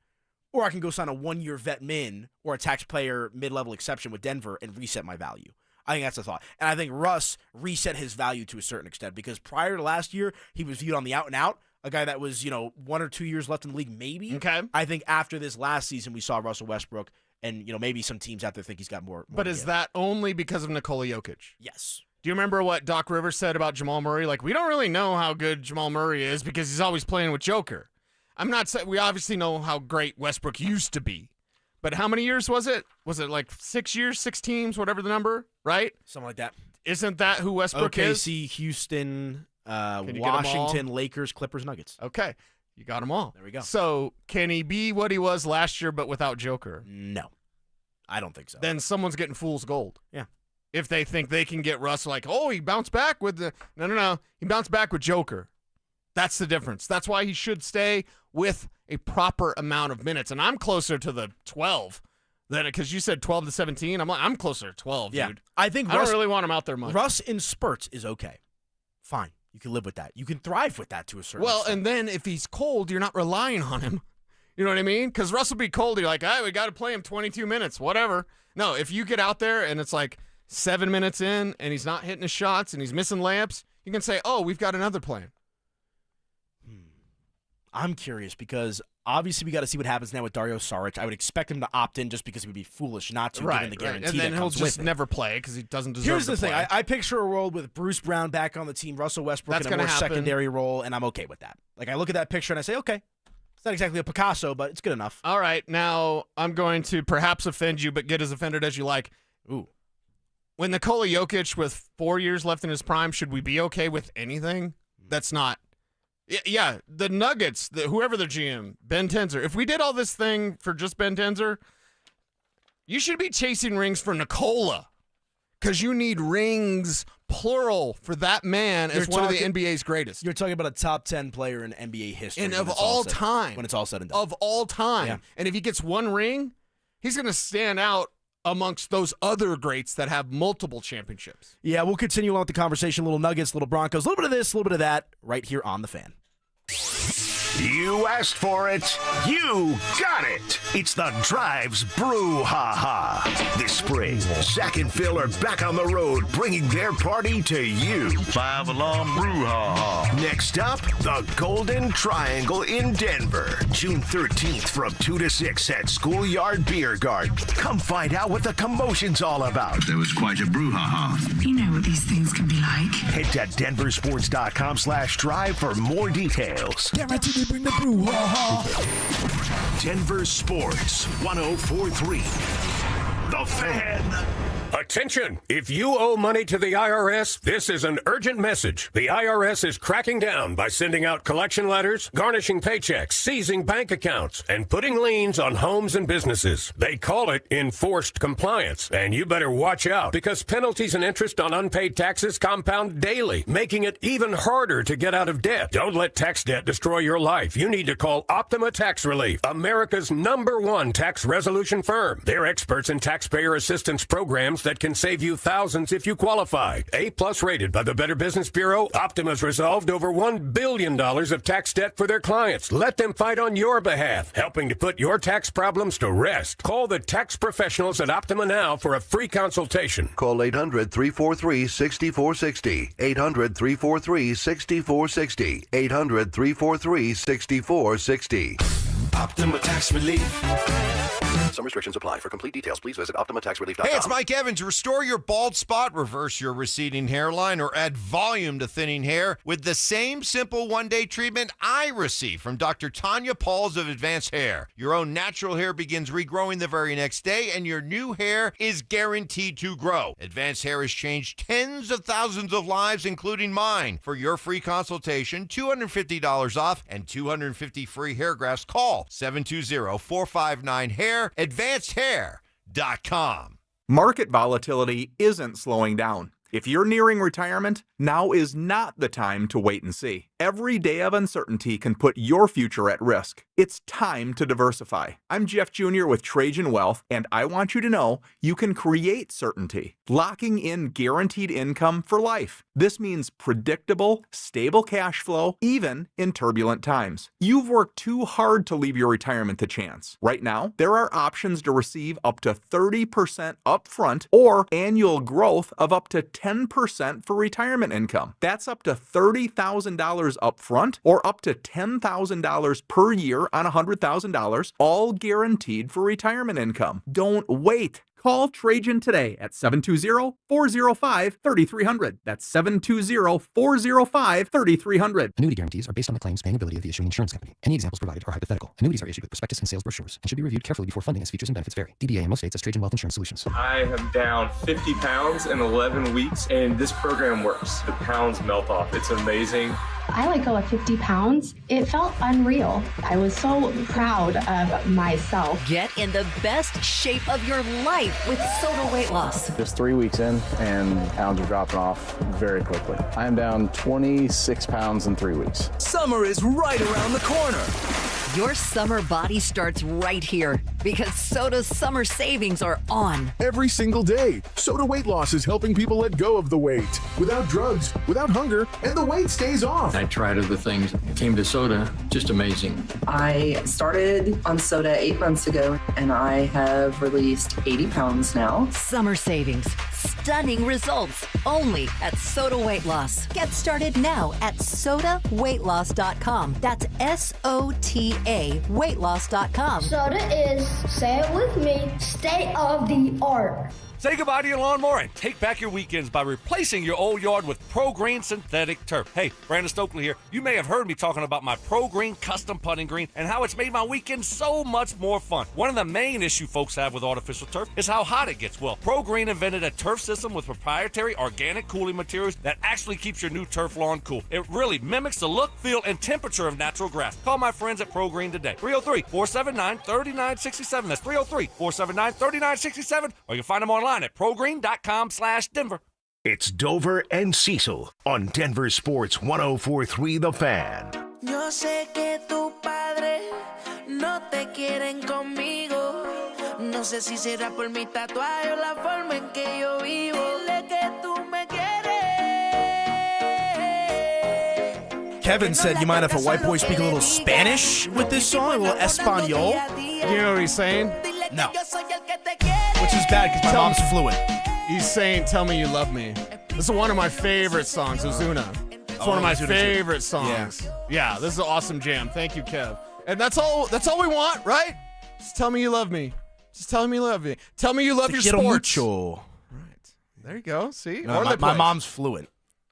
Speaker 28: or I can go sign a 1-year vet min or a taxpayer mid-level exception with Denver and reset my value. I think that's the thought. And I think Russ reset his value to a certain extent because prior to last year, he was viewed on the out and out, a guy that was, 1 or 2 years left in the league, maybe.
Speaker 29: Okay.
Speaker 28: I think after this last season, we saw Russell Westbrook, and maybe some teams out there think he's got more.
Speaker 29: But is that only because of Nikola Jokic?
Speaker 28: Yes.
Speaker 29: Do you remember what Doc Rivers said about Jamal Murray? Like, we don't really know how good Jamal Murray is because he's always playing with Joker. I'm not saying we obviously know how great Westbrook used to be. But how many years was it? Was it like 6 years, 6 teams, whatever the number, right?
Speaker 28: Something like that.
Speaker 29: Isn't that who Westbrook is?
Speaker 28: OKC, Houston, Washington, Lakers, Clippers, Nuggets.
Speaker 29: Okay. You got them all.
Speaker 28: There we go.
Speaker 29: So can he be what he was last year but without Joker?
Speaker 28: No. I don't think so.
Speaker 29: Then someone's getting fool's gold.
Speaker 28: Yeah.
Speaker 29: If they think they can get Russ like, oh, he bounced back with the – no. He bounced back with Joker. That's the difference. That's why he should stay with a proper amount of minutes. And I'm closer to the 12 than because you said 12 to 17. I'm closer to 12,
Speaker 28: yeah.
Speaker 29: dude.
Speaker 28: I think
Speaker 29: I don't really want him out there much.
Speaker 28: Russ in spurts is okay. Fine. You can live with that. You can thrive with that to a certain extent.
Speaker 29: And then if he's cold, you're not relying on him. You know what I mean? Because Russ will be cold. You're like, we got to play him 22 minutes, whatever. No, if you get out there and it's like 7 minutes in and he's not hitting his shots and he's missing layups, you can say, oh, we've got another plan.
Speaker 28: I'm curious because obviously we got to see what happens now with Dario Saric. I would expect him to opt in just because it would be foolish not to, given the guarantee
Speaker 29: and then
Speaker 28: that
Speaker 29: he'll
Speaker 28: comes
Speaker 29: just
Speaker 28: with it.
Speaker 29: never play because he doesn't deserve
Speaker 28: Here's
Speaker 29: to
Speaker 28: the thing.
Speaker 29: play.
Speaker 28: I picture a world with Bruce Brown back on the team, Russell Westbrook
Speaker 29: That's
Speaker 28: in a more
Speaker 29: gonna happen.
Speaker 28: secondary role, and I'm okay with that. Like, I look at that picture and I say, okay, it's not exactly a Picasso, but it's good enough.
Speaker 29: All right, now I'm going to perhaps offend you, but get as offended as you like.
Speaker 28: Ooh.
Speaker 29: When Nikola Jokic with 4 years left in his prime, should we be okay with anything that's not? Yeah, the Nuggets, whoever their GM, Ben Tenzer. If we did all this thing for just Ben Tenzer, you should be chasing rings for Nikola because you need rings, plural, for that man as one of the NBA's greatest.
Speaker 28: You're talking about a top 10 player in NBA history.
Speaker 29: And of all time.
Speaker 28: When it's all said and done.
Speaker 29: Of all time.
Speaker 28: Yeah.
Speaker 29: And if he gets one ring, he's going to stand out amongst those other greats that have multiple championships.
Speaker 28: Yeah, we'll continue on with the conversation. Little Nuggets, little Broncos, a little bit of this, a little bit of that, right here on The Fan.
Speaker 3: You asked for it. You got it. It's the Drives Brouhaha. This spring, Zach and Phil are back on the road, bringing their party to you.
Speaker 7: 5-alarm brouhaha.
Speaker 3: Next up, the Golden Triangle in Denver. June 13th from 2 to 6 at Schoolyard Beer Garden. Come find out what the commotion's all about.
Speaker 7: There was quite a brouhaha.
Speaker 15: You know what these things can be like.
Speaker 3: Head to denversports.com/drive for more details.
Speaker 7: Guaranteed to bring the brouhaha.
Speaker 3: Denver Sports 104.3. The Fan.
Speaker 20: Attention! If you owe money to the IRS, this is an urgent message. The IRS is cracking down by sending out collection letters, garnishing paychecks, seizing bank accounts, and putting liens on homes and businesses. They call it enforced compliance, and you better watch out because penalties and interest on unpaid taxes compound daily, making it even harder to get out of debt. Don't let tax debt destroy your life. You need to call Optima Tax Relief, America's #1 tax resolution firm. They're experts in taxpayer assistance programs that can save you thousands if you qualify. A+ rated by the Better Business Bureau, Optima's resolved over $1 billion of tax debt for their clients. Let them fight on your behalf, helping to put your tax problems to rest. Call the tax professionals at Optima now for a free consultation.
Speaker 21: Call 800-343-6460. 800-343-6460. 800-343-6460.
Speaker 7: Optima Tax Relief.
Speaker 21: Some restrictions apply. For complete details, please visit OptimaTaxRelief.com.
Speaker 22: Hey, it's Mike Evans. Restore your bald spot, reverse your receding hairline, or add volume to thinning hair with the same simple one-day treatment I receive from Dr. Tanya Pauls of Advanced Hair. Your own natural hair begins regrowing the very next day, and your new hair is guaranteed to grow. Advanced Hair has changed tens of thousands of lives, including mine. For your free consultation, $250 off and 250 free hair grafts. Call 720-459-HAIR. AdvancedHair.com.
Speaker 23: Market volatility isn't slowing down.
Speaker 4: If you're nearing retirement, now is not the time to wait and see. Every day of uncertainty can put your future at risk. It's time to diversify. I'm Jeff Jr. with Trajan Wealth, and I want you to know you can create certainty, locking in guaranteed income for life. This means predictable, stable cash flow, even in turbulent times. You've worked too hard to leave your retirement to chance. Right now, there are options to receive up to 30% upfront or annual growth of up to 10% for retirement income. That's up to $30,000 upfront or up to $10,000 per year on $100,000, all guaranteed for retirement income. Don't wait. Call Trajan today at 720-405-3300. That's 720-405-3300.
Speaker 8: Annuity guarantees are based on the claims paying ability of the issuing insurance company. Any examples provided are hypothetical. Annuities are issued with prospectus and sales brochures and should be reviewed carefully before funding as features and benefits vary. DBA in most states as Trajan Wealth Insurance Solutions.
Speaker 9: I am down 50 pounds in 11 weeks, and this program works. The pounds melt off. It's amazing.
Speaker 11: I let go of 50 pounds. It felt unreal. I was so proud of myself.
Speaker 2: Get in the best shape of your life with Soda Weight Loss.
Speaker 23: Just 3 weeks in, and pounds are dropping off very quickly. I am down 26 pounds in 3 weeks.
Speaker 24: Summer is right around the corner.
Speaker 2: Your summer body starts right here because Soda's summer savings are on.
Speaker 25: Every single day, Soda Weight Loss is helping people let go of the weight without drugs, without hunger, and the weight stays off.
Speaker 26: I tried other things, came to soda, just amazing.
Speaker 27: I started on soda 8 months ago, and I have released 80 pounds now.
Speaker 2: Summer savings, stunning results, only at Soda Weight Loss. Get started now at sodaweightloss.com. That's SOTA weightloss.com.
Speaker 30: Soda is, say it with me, state of the art.
Speaker 31: Say goodbye to your lawnmower and take back your weekends by replacing your old yard with Pro Green synthetic turf. Hey, Brandon Stokely here. You may have heard me talking about my Pro Green custom putting green and how it's made my weekends so much more fun. One of the main issues folks have with artificial turf is how hot it gets. Well, Pro Green invented a turf system with proprietary organic cooling materials that actually keeps your new turf lawn cool. It really mimics the look, feel, and temperature of natural grass. Call my friends at Pro Green today. 303-479-3967. That's 303-479-3967. Or you can find them online at progreen.com/Denver.
Speaker 3: It's Dover and Cecil on Denver Sports 104.3 The Fan.
Speaker 32: Yo sé que tu padre no te quieren conmigo. No sé si será por mi tatuaje o la forma en que yo vivo. Dile que tú me quieres.
Speaker 28: Kevin said you mind if a white boy speak a little Spanish with this song, a little Espanol.
Speaker 29: Do you know what he's saying?
Speaker 28: No. Which is bad because my mom's fluent.
Speaker 29: He's saying, "Tell me you love me." This is one of my favorite songs, Ozuna. It's one of my favorite songs. Yeah, this is an awesome jam. Thank you, Kev. And that's all we want, right? Just tell me you love me. Just tell me you love me. Tell me you love your sports.
Speaker 28: Mucho.
Speaker 29: Right. There you go. See?
Speaker 28: No, my mom's fluent.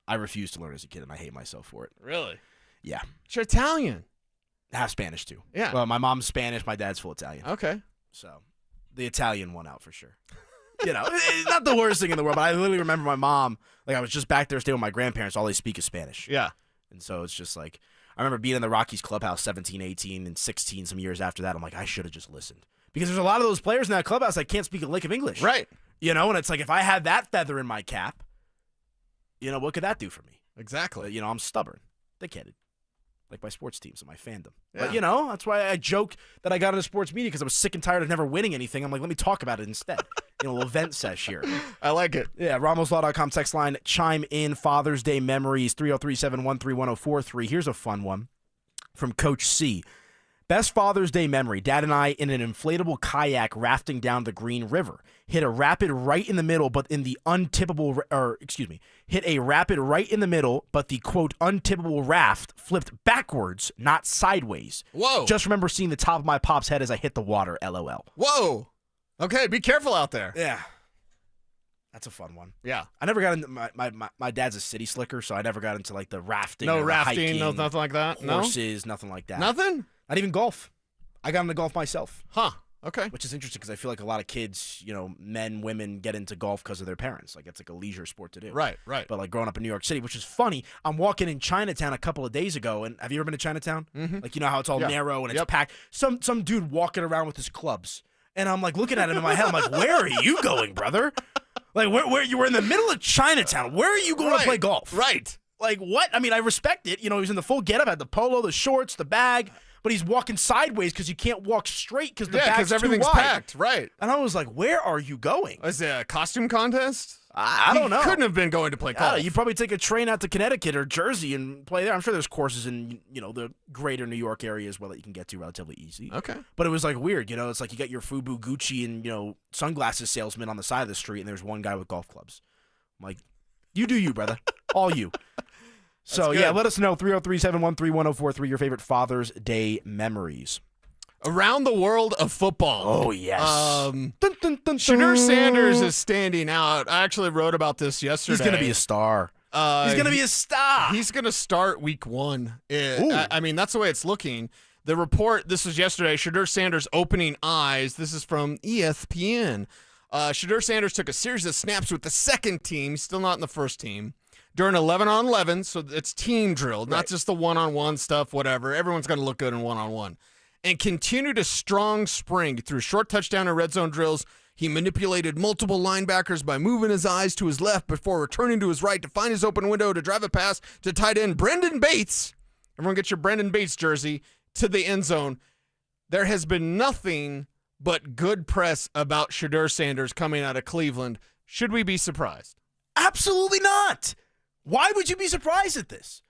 Speaker 28: I refused to learn as a kid, and I hate myself for it.
Speaker 29: Really?
Speaker 28: Yeah.
Speaker 29: But you're Italian.
Speaker 28: Half Spanish, too.
Speaker 29: Yeah.
Speaker 28: Well, my mom's Spanish. My dad's full Italian.
Speaker 29: Okay.
Speaker 28: So, the Italian won out for sure. You know, it's not the worst thing in the world, but I literally remember my mom, like I was just back there staying with my grandparents, all they speak is Spanish.
Speaker 29: Yeah.
Speaker 28: And so it's just like, I remember being in the Rockies clubhouse 17, 18, and 16 some years after that. I'm like, I should have just listened. Because there's a lot of those players in that clubhouse that can't speak a lick of English.
Speaker 29: Right.
Speaker 28: You know, and it's like, if I had that feather in my cap, you know, what could that do for me?
Speaker 29: Exactly.
Speaker 28: But, you know, I'm stubborn. Thick-headed. Like my sports teams and my fandom.
Speaker 29: Yeah.
Speaker 28: But, you know, that's why I joke that I got into sports media because I was sick and tired of never winning anything. I'm like, let me talk about it instead. You know, a little event sesh here.
Speaker 29: I like it.
Speaker 28: Yeah, RamosLaw.com text line, chime in, Father's Day memories, 303-713-1043. Here's a fun one from Coach C. Best Father's Day memory, Dad and I in an inflatable kayak rafting down the Green River. Hit a rapid right in the middle, but in the hit a rapid right in the middle, but the, quote, untippable raft flipped backwards, not sideways.
Speaker 29: Whoa.
Speaker 28: Just remember seeing the top of my pop's head as I hit the water, LOL.
Speaker 29: Whoa. Okay, be careful out there.
Speaker 28: Yeah. That's a fun one.
Speaker 29: Yeah.
Speaker 28: I never got into my dad's a city slicker, so I never got into like the rafting.
Speaker 29: No
Speaker 28: or
Speaker 29: rafting,
Speaker 28: hiking,
Speaker 29: no nothing like that.
Speaker 28: Horses, nothing like that.
Speaker 29: Nothing?
Speaker 28: Not even golf. I got into golf myself.
Speaker 29: Huh. Okay.
Speaker 28: Which is interesting because I feel like a lot of kids, you know, men, women get into golf because of their parents. Like it's like a leisure sport to do.
Speaker 29: Right, right.
Speaker 28: But like growing up in New York City, which is funny, I'm walking in Chinatown a couple of days ago, and have you ever been to Chinatown?
Speaker 29: Mm-hmm.
Speaker 28: Like you know how it's all narrow and it's packed. Some dude walking around with his clubs, and I'm like looking at him in my head. I'm like, where are you going, brother? Like, where you were in the middle of Chinatown. Where are you going to play golf?
Speaker 29: Right.
Speaker 28: Like, what? I mean, I respect it. You know, he's in the full getup, had the polo, the shorts, the bag, but he's walking sideways because you can't walk straight because the bag's
Speaker 29: everything's
Speaker 28: too wide.
Speaker 29: packed. Right.
Speaker 28: And I was like, where are you going?
Speaker 29: Is it a costume contest?
Speaker 28: I don't know.
Speaker 29: Couldn't have been going to play golf.
Speaker 28: You probably take a train out to Connecticut or Jersey and play there. I'm sure there's courses in, the greater New York area as well that you can get to relatively easy.
Speaker 29: Okay.
Speaker 28: But it was like weird, it's like you got your FUBU Gucci and, sunglasses salesman on the side of the street and there's one guy with golf clubs. I'm like, you do you, brother. All you. So, yeah, let us know, 303-713-1043, your favorite Father's Day memories.
Speaker 29: Around the world of football.
Speaker 28: Oh, yes.
Speaker 29: Shedeur Sanders is standing out. I actually wrote about this yesterday.
Speaker 28: He's going to be a star. He's going to be a star.
Speaker 29: He's going to start week 1. I mean, that's the way it's looking. The report, this was yesterday, Shedeur Sanders opening eyes. This is from ESPN. Shedeur Sanders took a series of snaps with the second team, still not in the first team, during 11-on-11, so it's team drilled, not just the one-on-one stuff, whatever. Everyone's going to look good in one-on-one. And continued a strong spring through short touchdown and red zone drills. He manipulated multiple linebackers by moving his eyes to his left before returning to his right to find his open window to drive a pass to tight end Brendan Bates. Everyone get your Brendan Bates jersey to the end zone. There has been nothing but good press about Shedeur Sanders coming out of Cleveland. Should we be surprised?
Speaker 28: Absolutely not. Why would you be surprised at this?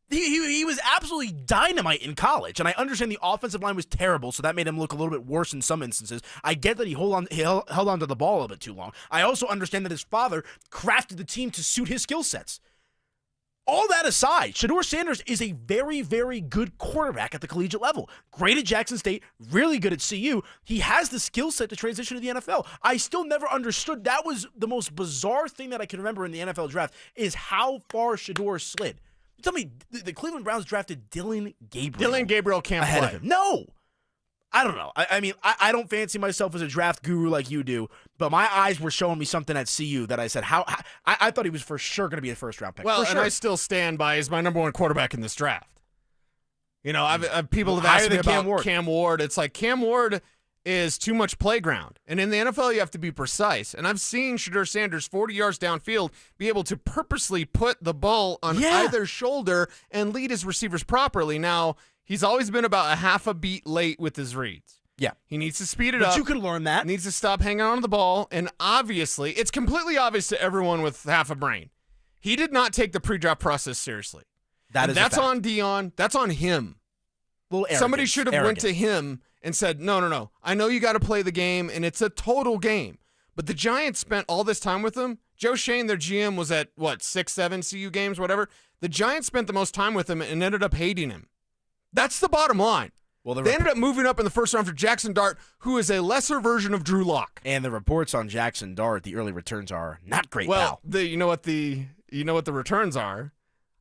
Speaker 28: He was absolutely dynamite in college, and I understand the offensive line was terrible, so that made him look a little bit worse in some instances. I get that he held on to the ball a little bit too long. I also understand that his father crafted the team to suit his skill sets. All that aside, Shedeur Sanders is a very, very good quarterback at the collegiate level. Great at Jackson State, really good at CU. He has the skill set to transition to the NFL. I still never understood. That was the most bizarre thing that I can remember in the NFL draft is how far Shedeur slid. Tell me, the Cleveland Browns drafted Dylan Gabriel.
Speaker 29: Dylan Gabriel can't
Speaker 28: ahead
Speaker 29: play.
Speaker 28: of him. No. I don't know. I mean, I don't fancy myself as a draft guru like you do, but my eyes were showing me something at CU that I said, I thought he was for sure going to be a first-round pick.
Speaker 29: Well,
Speaker 28: for
Speaker 29: and
Speaker 28: sure.
Speaker 29: I still stand by as my number one quarterback in this draft. People have asked me about Cam Ward. It's like Cam Ward is too much playground. And in the NFL, you have to be precise. And I've seen Shedeur Sanders 40 yards downfield be able to purposely put the ball on either shoulder and lead his receivers properly. Now, he's always been about a half a beat late with his reads.
Speaker 28: Yeah.
Speaker 29: He needs to speed it up.
Speaker 28: But you can learn that.
Speaker 29: Needs to stop hanging on to the ball. And obviously, it's completely obvious to everyone with half a brain. He did not take the pre-draft process seriously. That's on Dion. That's on him. Somebody should have went to him and said, no, I know you got to play the game, and it's a total game. But the Giants spent all this time with him. Joe Shane, their GM, was at, 6, 7 CU games, whatever. The Giants spent the most time with him and ended up hating him. That's the bottom line. Well, they ended up moving up in the first round for Jackson Dart, who is a lesser version of Drew Lock.
Speaker 28: And the reports on Jackson Dart, the early returns are not great,
Speaker 29: pal.
Speaker 28: Well,
Speaker 29: you know what the returns are?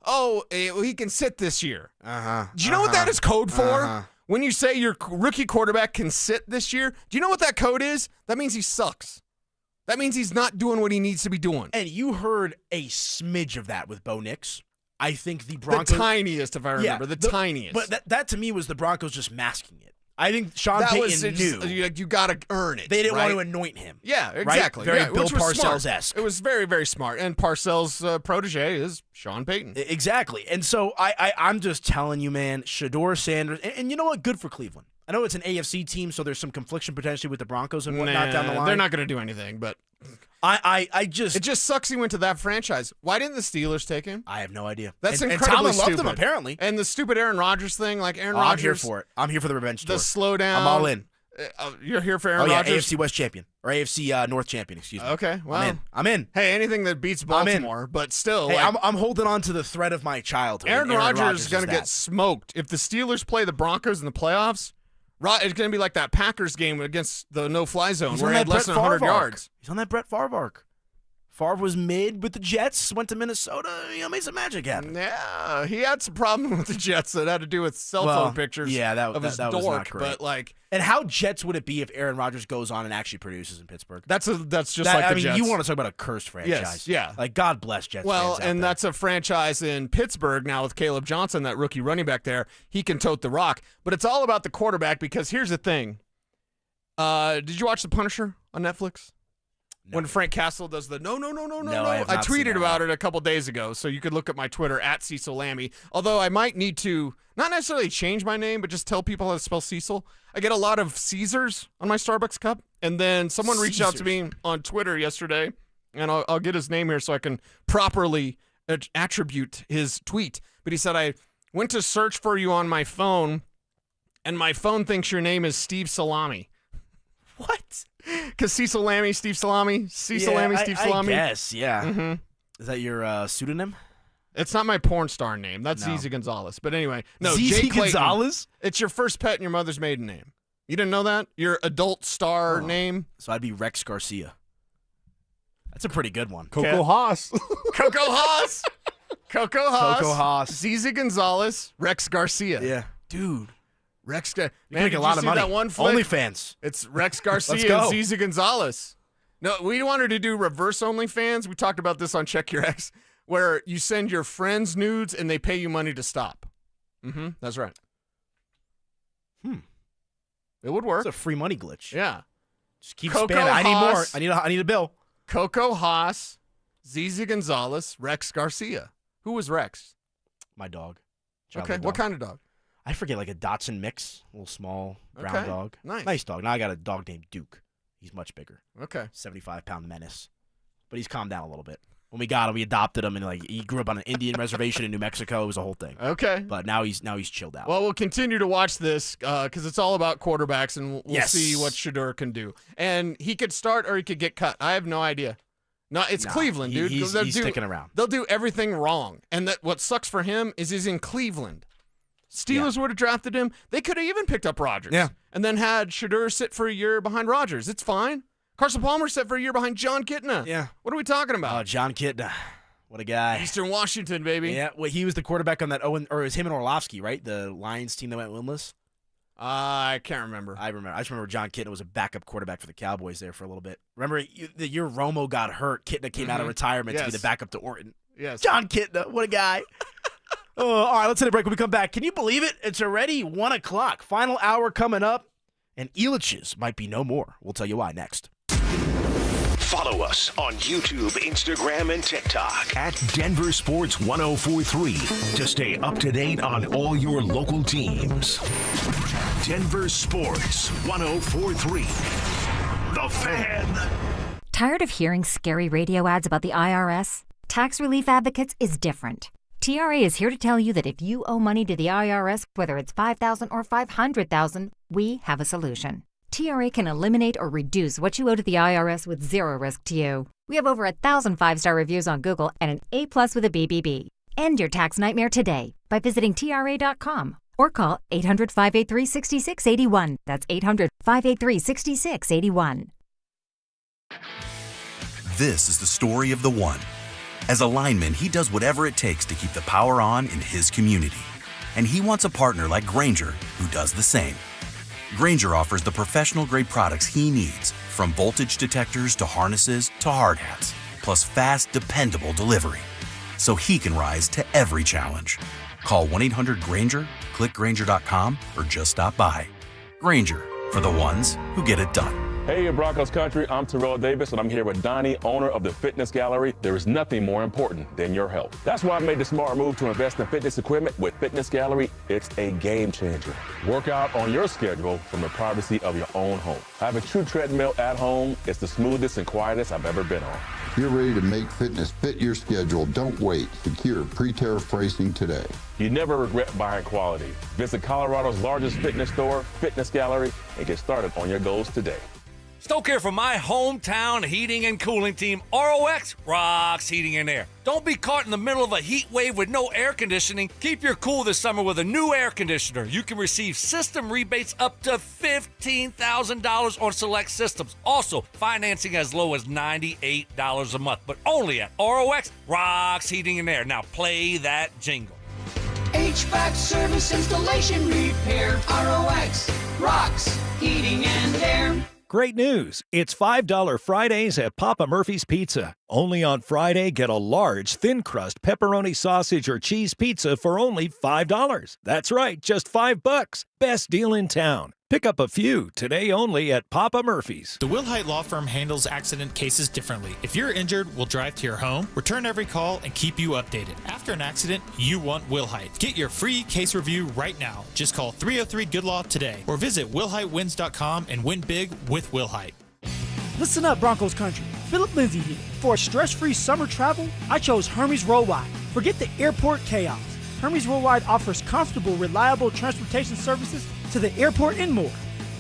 Speaker 29: Oh, he can sit this year. Do you know what that is code for? When you say your rookie quarterback can sit this year, do you know what that code is? That means he sucks. That means he's not doing what he needs to be doing.
Speaker 28: And you heard a smidge of that with Bo Nix. I think the Broncos...
Speaker 29: The tiniest, if I remember. The tiniest.
Speaker 28: But that to me was the Broncos just masking it. I think Sean Payton knew.
Speaker 29: You got to earn it.
Speaker 28: They didn't
Speaker 29: want
Speaker 28: to anoint him.
Speaker 29: Yeah, exactly.
Speaker 28: Right? Very Bill Parcells-esque.
Speaker 29: It was very, very smart. And Parcells' protege is Sean Payton.
Speaker 28: Exactly. And so I'm just telling you, man, Shedeur Sanders, and you know what? Good for Cleveland. I know it's an AFC team, so there's some confliction potentially with the Broncos and whatnot down the line.
Speaker 29: They're not going to do anything, but...
Speaker 28: It
Speaker 29: just sucks he went to that franchise. Why didn't the Steelers take him?
Speaker 28: I have no idea.
Speaker 29: That's
Speaker 28: And
Speaker 29: incredibly
Speaker 28: Tomlin
Speaker 29: stupid.
Speaker 28: loved him, apparently.
Speaker 29: And the stupid Aaron Rodgers thing, Aaron Rodgers.
Speaker 28: I'm here for it. I'm here for the revenge tour.
Speaker 29: The slowdown.
Speaker 28: I'm all in.
Speaker 29: You're here for Aaron Rodgers?
Speaker 28: AFC West champion. Or AFC North champion, excuse me.
Speaker 29: Okay, well.
Speaker 28: I'm in.
Speaker 29: Hey, anything that beats Baltimore, but still.
Speaker 28: Hey, I'm holding on to the thread of my childhood.
Speaker 29: Aaron Rodgers is going to get smoked. If the Steelers play the Broncos in the playoffs, it's going to be like that Packers game against the no-fly zone where he had less than 100 yards.
Speaker 28: He's on that Brett Favre arc. Favre was mid with the Jets, went to Minnesota, made some magic happen.
Speaker 29: Yeah, he had some problem with the Jets that had to do with cell phone pictures of his dork.
Speaker 28: Was not great.
Speaker 29: But
Speaker 28: and how Jets would it be if Aaron Rodgers goes on and actually produces in Pittsburgh?
Speaker 29: That's just like the Jets.
Speaker 28: You want to talk about a cursed franchise.
Speaker 29: Yes, yeah.
Speaker 28: God bless Jets fans
Speaker 29: and that's a franchise in Pittsburgh now with Caleb Johnson, that rookie running back there. He can tote the rock. But it's all about the quarterback because here's the thing. Did you watch The Punisher on Netflix? When Frank Castle does the no.
Speaker 28: I have
Speaker 29: I
Speaker 28: not seen
Speaker 29: tweeted
Speaker 28: that
Speaker 29: about
Speaker 28: one.
Speaker 29: it a couple days ago, so you could look at my Twitter at Cecil Lammy. Although I might need to not necessarily change my name, but just tell people how to spell Cecil. I get a lot of Caesars on my Starbucks cup, and then someone reached out to me on Twitter yesterday, and I'll get his name here so I can properly attribute his tweet. But he said, I went to search for you on my phone, and my phone thinks your name is Steve Salami.
Speaker 28: What?
Speaker 29: Because Cecil Lammy, Steve Salami, Cecil Lammy, Steve Salami.
Speaker 28: Yes, yeah.
Speaker 29: Mm-hmm.
Speaker 28: Is that your pseudonym?
Speaker 29: It's not my porn star name. That's
Speaker 28: No.
Speaker 29: ZZ Gonzalez. But anyway, no,
Speaker 28: ZZ
Speaker 29: Jay Clayton.
Speaker 28: Gonzalez?
Speaker 29: It's your first pet and your mother's maiden name. You didn't know that? Your adult star name?
Speaker 28: So I'd be Rex Garcia. That's a pretty good one.
Speaker 29: Coco
Speaker 1: Haas.
Speaker 29: Coco Haas. Coco Haas.
Speaker 28: Coco Haas.
Speaker 29: ZZ Gonzalez. Rex Garcia.
Speaker 28: Yeah. Dude.
Speaker 29: Rex.
Speaker 28: You
Speaker 29: Man,
Speaker 28: make
Speaker 29: did
Speaker 28: a lot
Speaker 29: you
Speaker 28: of
Speaker 29: see
Speaker 28: money.
Speaker 29: that one flick?
Speaker 28: OnlyFans.
Speaker 29: It's Rex
Speaker 28: Let's
Speaker 29: Garcia
Speaker 28: go.
Speaker 29: and ZZ Gonzalez. No, we wanted to do reverse OnlyFans. We talked about this on Check Your Ex, where you send your friends nudes and they pay you money to stop. Mm-hmm. That's right. It would work.
Speaker 28: It's a free money glitch.
Speaker 29: Yeah.
Speaker 28: Just keep
Speaker 29: Coco
Speaker 28: spamming. I need more.
Speaker 29: Haas.
Speaker 28: I need a bill.
Speaker 29: Coco Haas, ZZ Gonzalez, Rex Garcia. Who was Rex?
Speaker 28: My dog.
Speaker 29: Okay,
Speaker 28: Childhood
Speaker 29: what
Speaker 28: dog.
Speaker 29: kind of dog?
Speaker 28: I forget, like a Dotson mix. A little small brown
Speaker 29: Okay,
Speaker 28: dog.
Speaker 29: nice.
Speaker 28: Nice dog. Now I got a dog named Duke. He's much bigger.
Speaker 29: Okay.
Speaker 28: 75-pound menace. But he's calmed down a little bit. When we got him, we adopted him, and like he grew up on an Indian reservation in New Mexico. It was a whole thing.
Speaker 29: Okay.
Speaker 28: But now he's chilled out.
Speaker 29: Well, we'll continue to watch this because it's all about quarterbacks, and we'll
Speaker 28: Yes.
Speaker 29: see what Shedeur can do. And he could start or he could get cut. I have no idea. No, it's
Speaker 28: Nah,
Speaker 29: Cleveland, dude.
Speaker 28: He's sticking around.
Speaker 29: They'll do everything wrong. And that what sucks for him is he's in Cleveland. Steelers would have drafted him. They could have even picked up Rodgers.
Speaker 28: Yeah.
Speaker 29: And then had Shedeur sit for a year behind Rodgers. It's fine. Carson Palmer sat for a year behind John Kitna.
Speaker 28: Yeah.
Speaker 29: What are we talking about?
Speaker 28: Oh, John Kitna. What a guy.
Speaker 29: Eastern Washington, baby.
Speaker 28: Yeah, well, he was the quarterback on that or it was him and Orlovsky, right? The Lions team that went winless.
Speaker 29: I can't remember.
Speaker 28: I just remember John Kitna was a backup quarterback for the Cowboys there for a little bit. Remember the year Romo got hurt, Kitna came out of retirement to be
Speaker 29: Yes.
Speaker 28: the backup to Orton.
Speaker 29: Yes.
Speaker 28: John Kitna, what a guy. All right, let's hit a break when we come back. Can you believe it? It's already 1 o'clock. Final hour coming up, and Elitch's might be no more. We'll tell you why next.
Speaker 3: Follow us on YouTube, Instagram, and TikTok at Denver Sports 1043 to stay up to date on all your local teams. Denver Sports 1043. The Fan.
Speaker 5: Tired of hearing scary radio ads about the IRS? Tax Relief Advocates is different. TRA is here to tell you that if you owe money to the IRS, whether it's $5,000 or $500,000, we have a solution. TRA can eliminate or reduce what you owe to the IRS with zero risk to you. We have over 1,000 5-star reviews on Google and an A+ with a BBB. End your tax nightmare today by visiting TRA.com or call 800-583-6681. That's 800-583-6681.
Speaker 6: This is the story of the one. As a lineman, he does whatever it takes to keep the power on in his community. And he wants a partner like Grainger who does the same. Grainger offers the professional-grade products he needs, from voltage detectors to harnesses to hard hats, plus fast, dependable delivery, so he can rise to every challenge. Call 1-800-GRAINGER, click Grainger.com, or just stop by. Grainger, for the ones who get it done.
Speaker 10: Hey, Broncos country, I'm Terrell Davis, and I'm here with Donnie, owner of the Fitness Gallery. There is nothing more important than your health. That's why I made the smart move to invest in fitness equipment with Fitness Gallery. It's a game changer. Work out on your schedule from the privacy of your own home. I have a true treadmill at home. It's the smoothest and quietest I've ever been on.
Speaker 12: If you're ready to make fitness fit your schedule, don't wait. Secure pre-tariff pricing today.
Speaker 10: You never regret buying quality. Visit Colorado's largest fitness store, Fitness Gallery, and get started on your goals today.
Speaker 31: Stoke here from my hometown heating and cooling team, ROX Rocks Heating and Air. Don't be caught in the middle of a heat wave with no air conditioning. Keep your cool this summer with a new air conditioner. You can receive system rebates up to $15,000 on select systems. Also, financing as low as $98 a month, but only at ROX Rocks Heating and Air. Now play that jingle.
Speaker 32: HVAC service, installation, repair. ROX Rocks Heating and Air.
Speaker 13: Great news. It's $5 Fridays at Papa Murphy's Pizza. Only on Friday, get a large, thin-crust pepperoni sausage or cheese pizza for only $5. That's right, just $5. Best deal in town. Pick up a few today only at Papa Murphy's.
Speaker 1: The Wilhite Law Firm handles accident cases differently. If you're injured, we'll drive to your home, return every call, and keep you updated. After an accident, you want Wilhite. Get your free case review right now. Just call 303-GOOD-LAW today or visit WilhiteWins.com and win big with Wilhite.
Speaker 4: Listen up, Broncos country. Philip Lindsay here. For a stress-free summer travel, I chose Hermes Worldwide. Forget the airport chaos. Hermes Worldwide offers comfortable, reliable transportation services to the airport and more.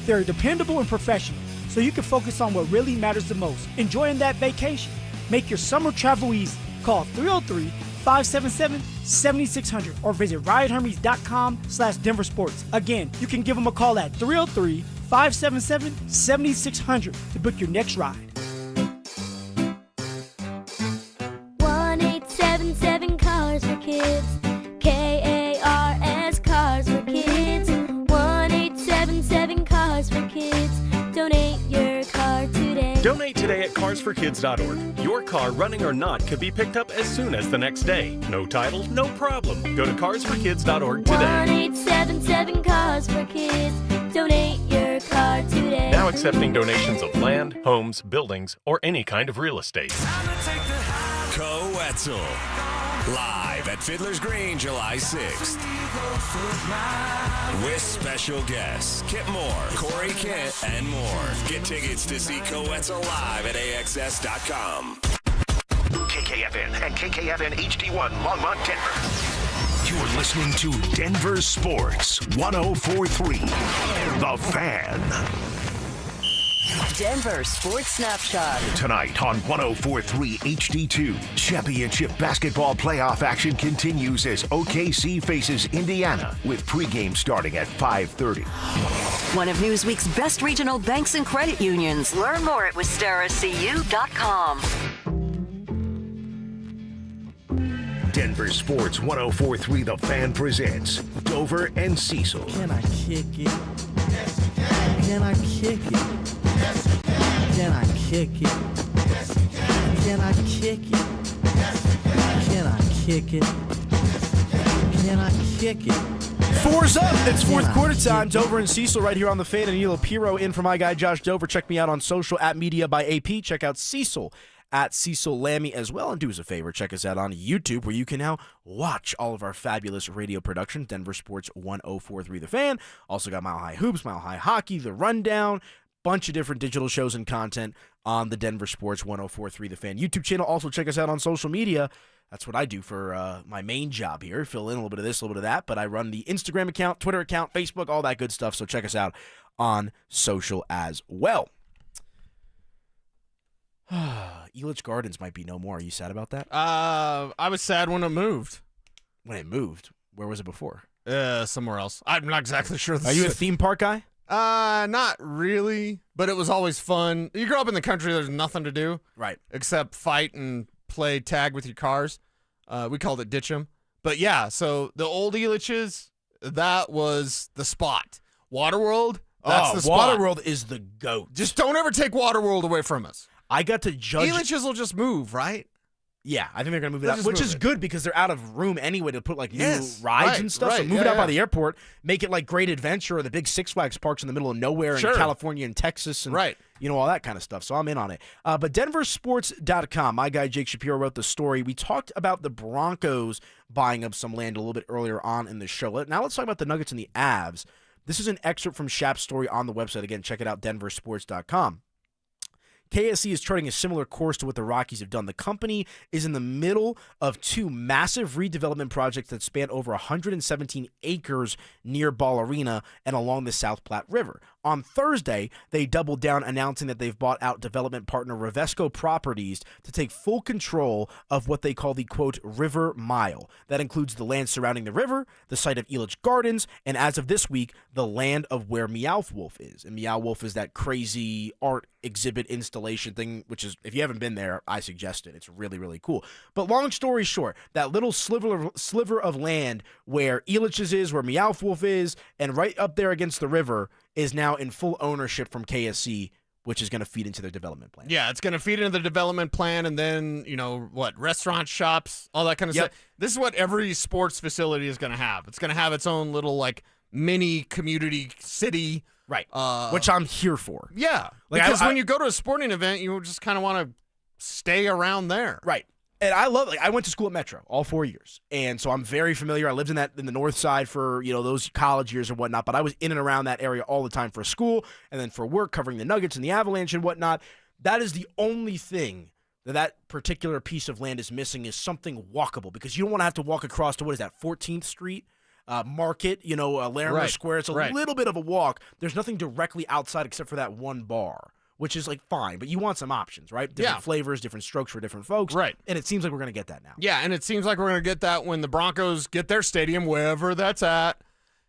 Speaker 4: They're dependable and professional, so you can focus on what really matters the most, enjoying that vacation. Make your summer travel easy. Call 303-577-7600 or visit ridehermes.com/Denver Sports. Again, you can give them a call at 303-577-7600 to book your next ride.
Speaker 7: 1-877 Cars for Kids. KARS Cars for Kids. 1-877 Cars for Kids. Donate your car today.
Speaker 14: Donate today at carsforkids.org. Your car, running or not, could be picked up as soon as the next day. No title, no problem. Go to carsforkids.org today.
Speaker 7: 1-877 Cars for Kids. Donate your car today.
Speaker 14: Now accepting donations of land, homes, buildings, or any kind of real estate.
Speaker 15: Co-Etzel. Live at Fiddler's Green, July 6th. With special guests, Kip Moore, Corey Kent, and more. Get tickets to see Co-Etzel live at AXS.com.
Speaker 3: KKFN and KKFN HD1 Longmont, Denver. You're listening to Denver Sports 104.3. The Fan.
Speaker 2: Denver Sports Snapshot.
Speaker 3: Tonight on 104.3 HD2, championship basketball playoff action continues as OKC faces Indiana with pregame starting at 5:30.
Speaker 2: One of Newsweek's best regional banks and credit unions. Learn more at wistaracu.com.
Speaker 3: Denver Sports 104.3 The Fan presents Dover and Cecil.
Speaker 16: Can I kick it? Yes, you can. Can I kick it? Yes, you can. Can I kick it? Yes, you can. Can I kick it? Yes, you can. Can I kick it? Can I kick it?
Speaker 28: Four's up. It's fourth quarter time. Dover and Cecil right here on The Fan. And Danilo Piro in for my guy Josh Dover. Check me out on social at Media by AP. Check out Cecil at Cecil Lammy as well. And do us a favor, check us out on YouTube, where you can now watch all of our fabulous radio productions. Denver Sports 104.3 The Fan. Also got Mile High Hoops, Mile High Hockey, The Rundown, bunch of different digital shows and content on the Denver Sports 104.3 The Fan YouTube channel. Also check us out on social media. That's what I do for my main job here. Fill in a little bit of this, a little bit of that. But I run the Instagram account, Twitter account, Facebook, all that good stuff. So check us out on social as well. Elitch Gardens might be no more. Are you sad about that?
Speaker 29: I was sad when it moved.
Speaker 28: When it moved? Where was it before?
Speaker 29: Somewhere else. I'm not exactly sure.
Speaker 28: Are you a theme park guy?
Speaker 29: Not really, but it was always fun. You grow up in the country, there's nothing to do.
Speaker 28: Right.
Speaker 29: Except fight and play tag with your cars. We called it ditch 'em. But yeah, so the old Elitches, that was the spot. Waterworld, that's the spot.
Speaker 28: Waterworld is the GOAT.
Speaker 29: Just don't ever take Waterworld away from us.
Speaker 28: I got to judge.
Speaker 29: Elitches will just move, right?
Speaker 28: Yeah, I think they're going to move it out, which is good because they're out of room anyway to put like new rides and stuff.
Speaker 29: Right,
Speaker 28: so move it out by the airport, make it like Great Adventure or the big Six Flags parks in the middle of nowhere in California and Texas and you know all that kind of stuff. So I'm in on it. But DenverSports.com, my guy Jake Shapiro wrote the story. We talked about the Broncos buying up some land a little bit earlier on in the show. Now let's talk about the Nuggets and the Avs. This is an excerpt from Shap's story on the website. Again, check it out, DenverSports.com. KSC is charting a similar course to what the Rockies have done. The company is in the middle of two massive redevelopment projects that span over 117 acres near Ball Arena and along the South Platte River. On Thursday, they doubled down, announcing that they've bought out development partner Revesco Properties to take full control of what they call the, quote, River Mile. That includes the land surrounding the river, the site of Elitch Gardens, and as of this week, the land of where Meowth Wolf is. And Meow Wolf is that crazy art exhibit installation thing, which is, if you haven't been there, I suggest it. It's really, really cool. But long story short, that little sliver of land where Elitch's is, where Meowth Wolf is, and right up there against the river is now in full ownership from KSC, which is going to feed into their development plan.
Speaker 29: Yeah, it's going to feed into the development plan, and then, you know, what, restaurants, shops, all that kind of stuff. This is what every sports facility is going to have. It's going to have its own little, like, mini community city
Speaker 28: Right. Which I'm here for.
Speaker 29: Yeah. Because when you go to a sporting event, you just kind of want to stay around there.
Speaker 28: Right. And I love I went to school at Metro all 4 years. And so I'm very familiar. I lived in the north side for, those college years and whatnot, but I was in and around that area all the time for school and then for work covering the Nuggets and the Avalanche and whatnot. That is the only thing that particular piece of land is missing is something walkable, because you don't want to have to walk across to, 14th Street, Market, Larimer Square. It's a little bit of a walk. There's nothing directly outside except for that one bar, which is fine, but you want some options, right? Different flavors, different strokes for different folks.
Speaker 29: Right.
Speaker 28: And it seems like we're going to get that now.
Speaker 29: Yeah, and it seems like we're going to get that when the Broncos get their stadium, wherever that's at.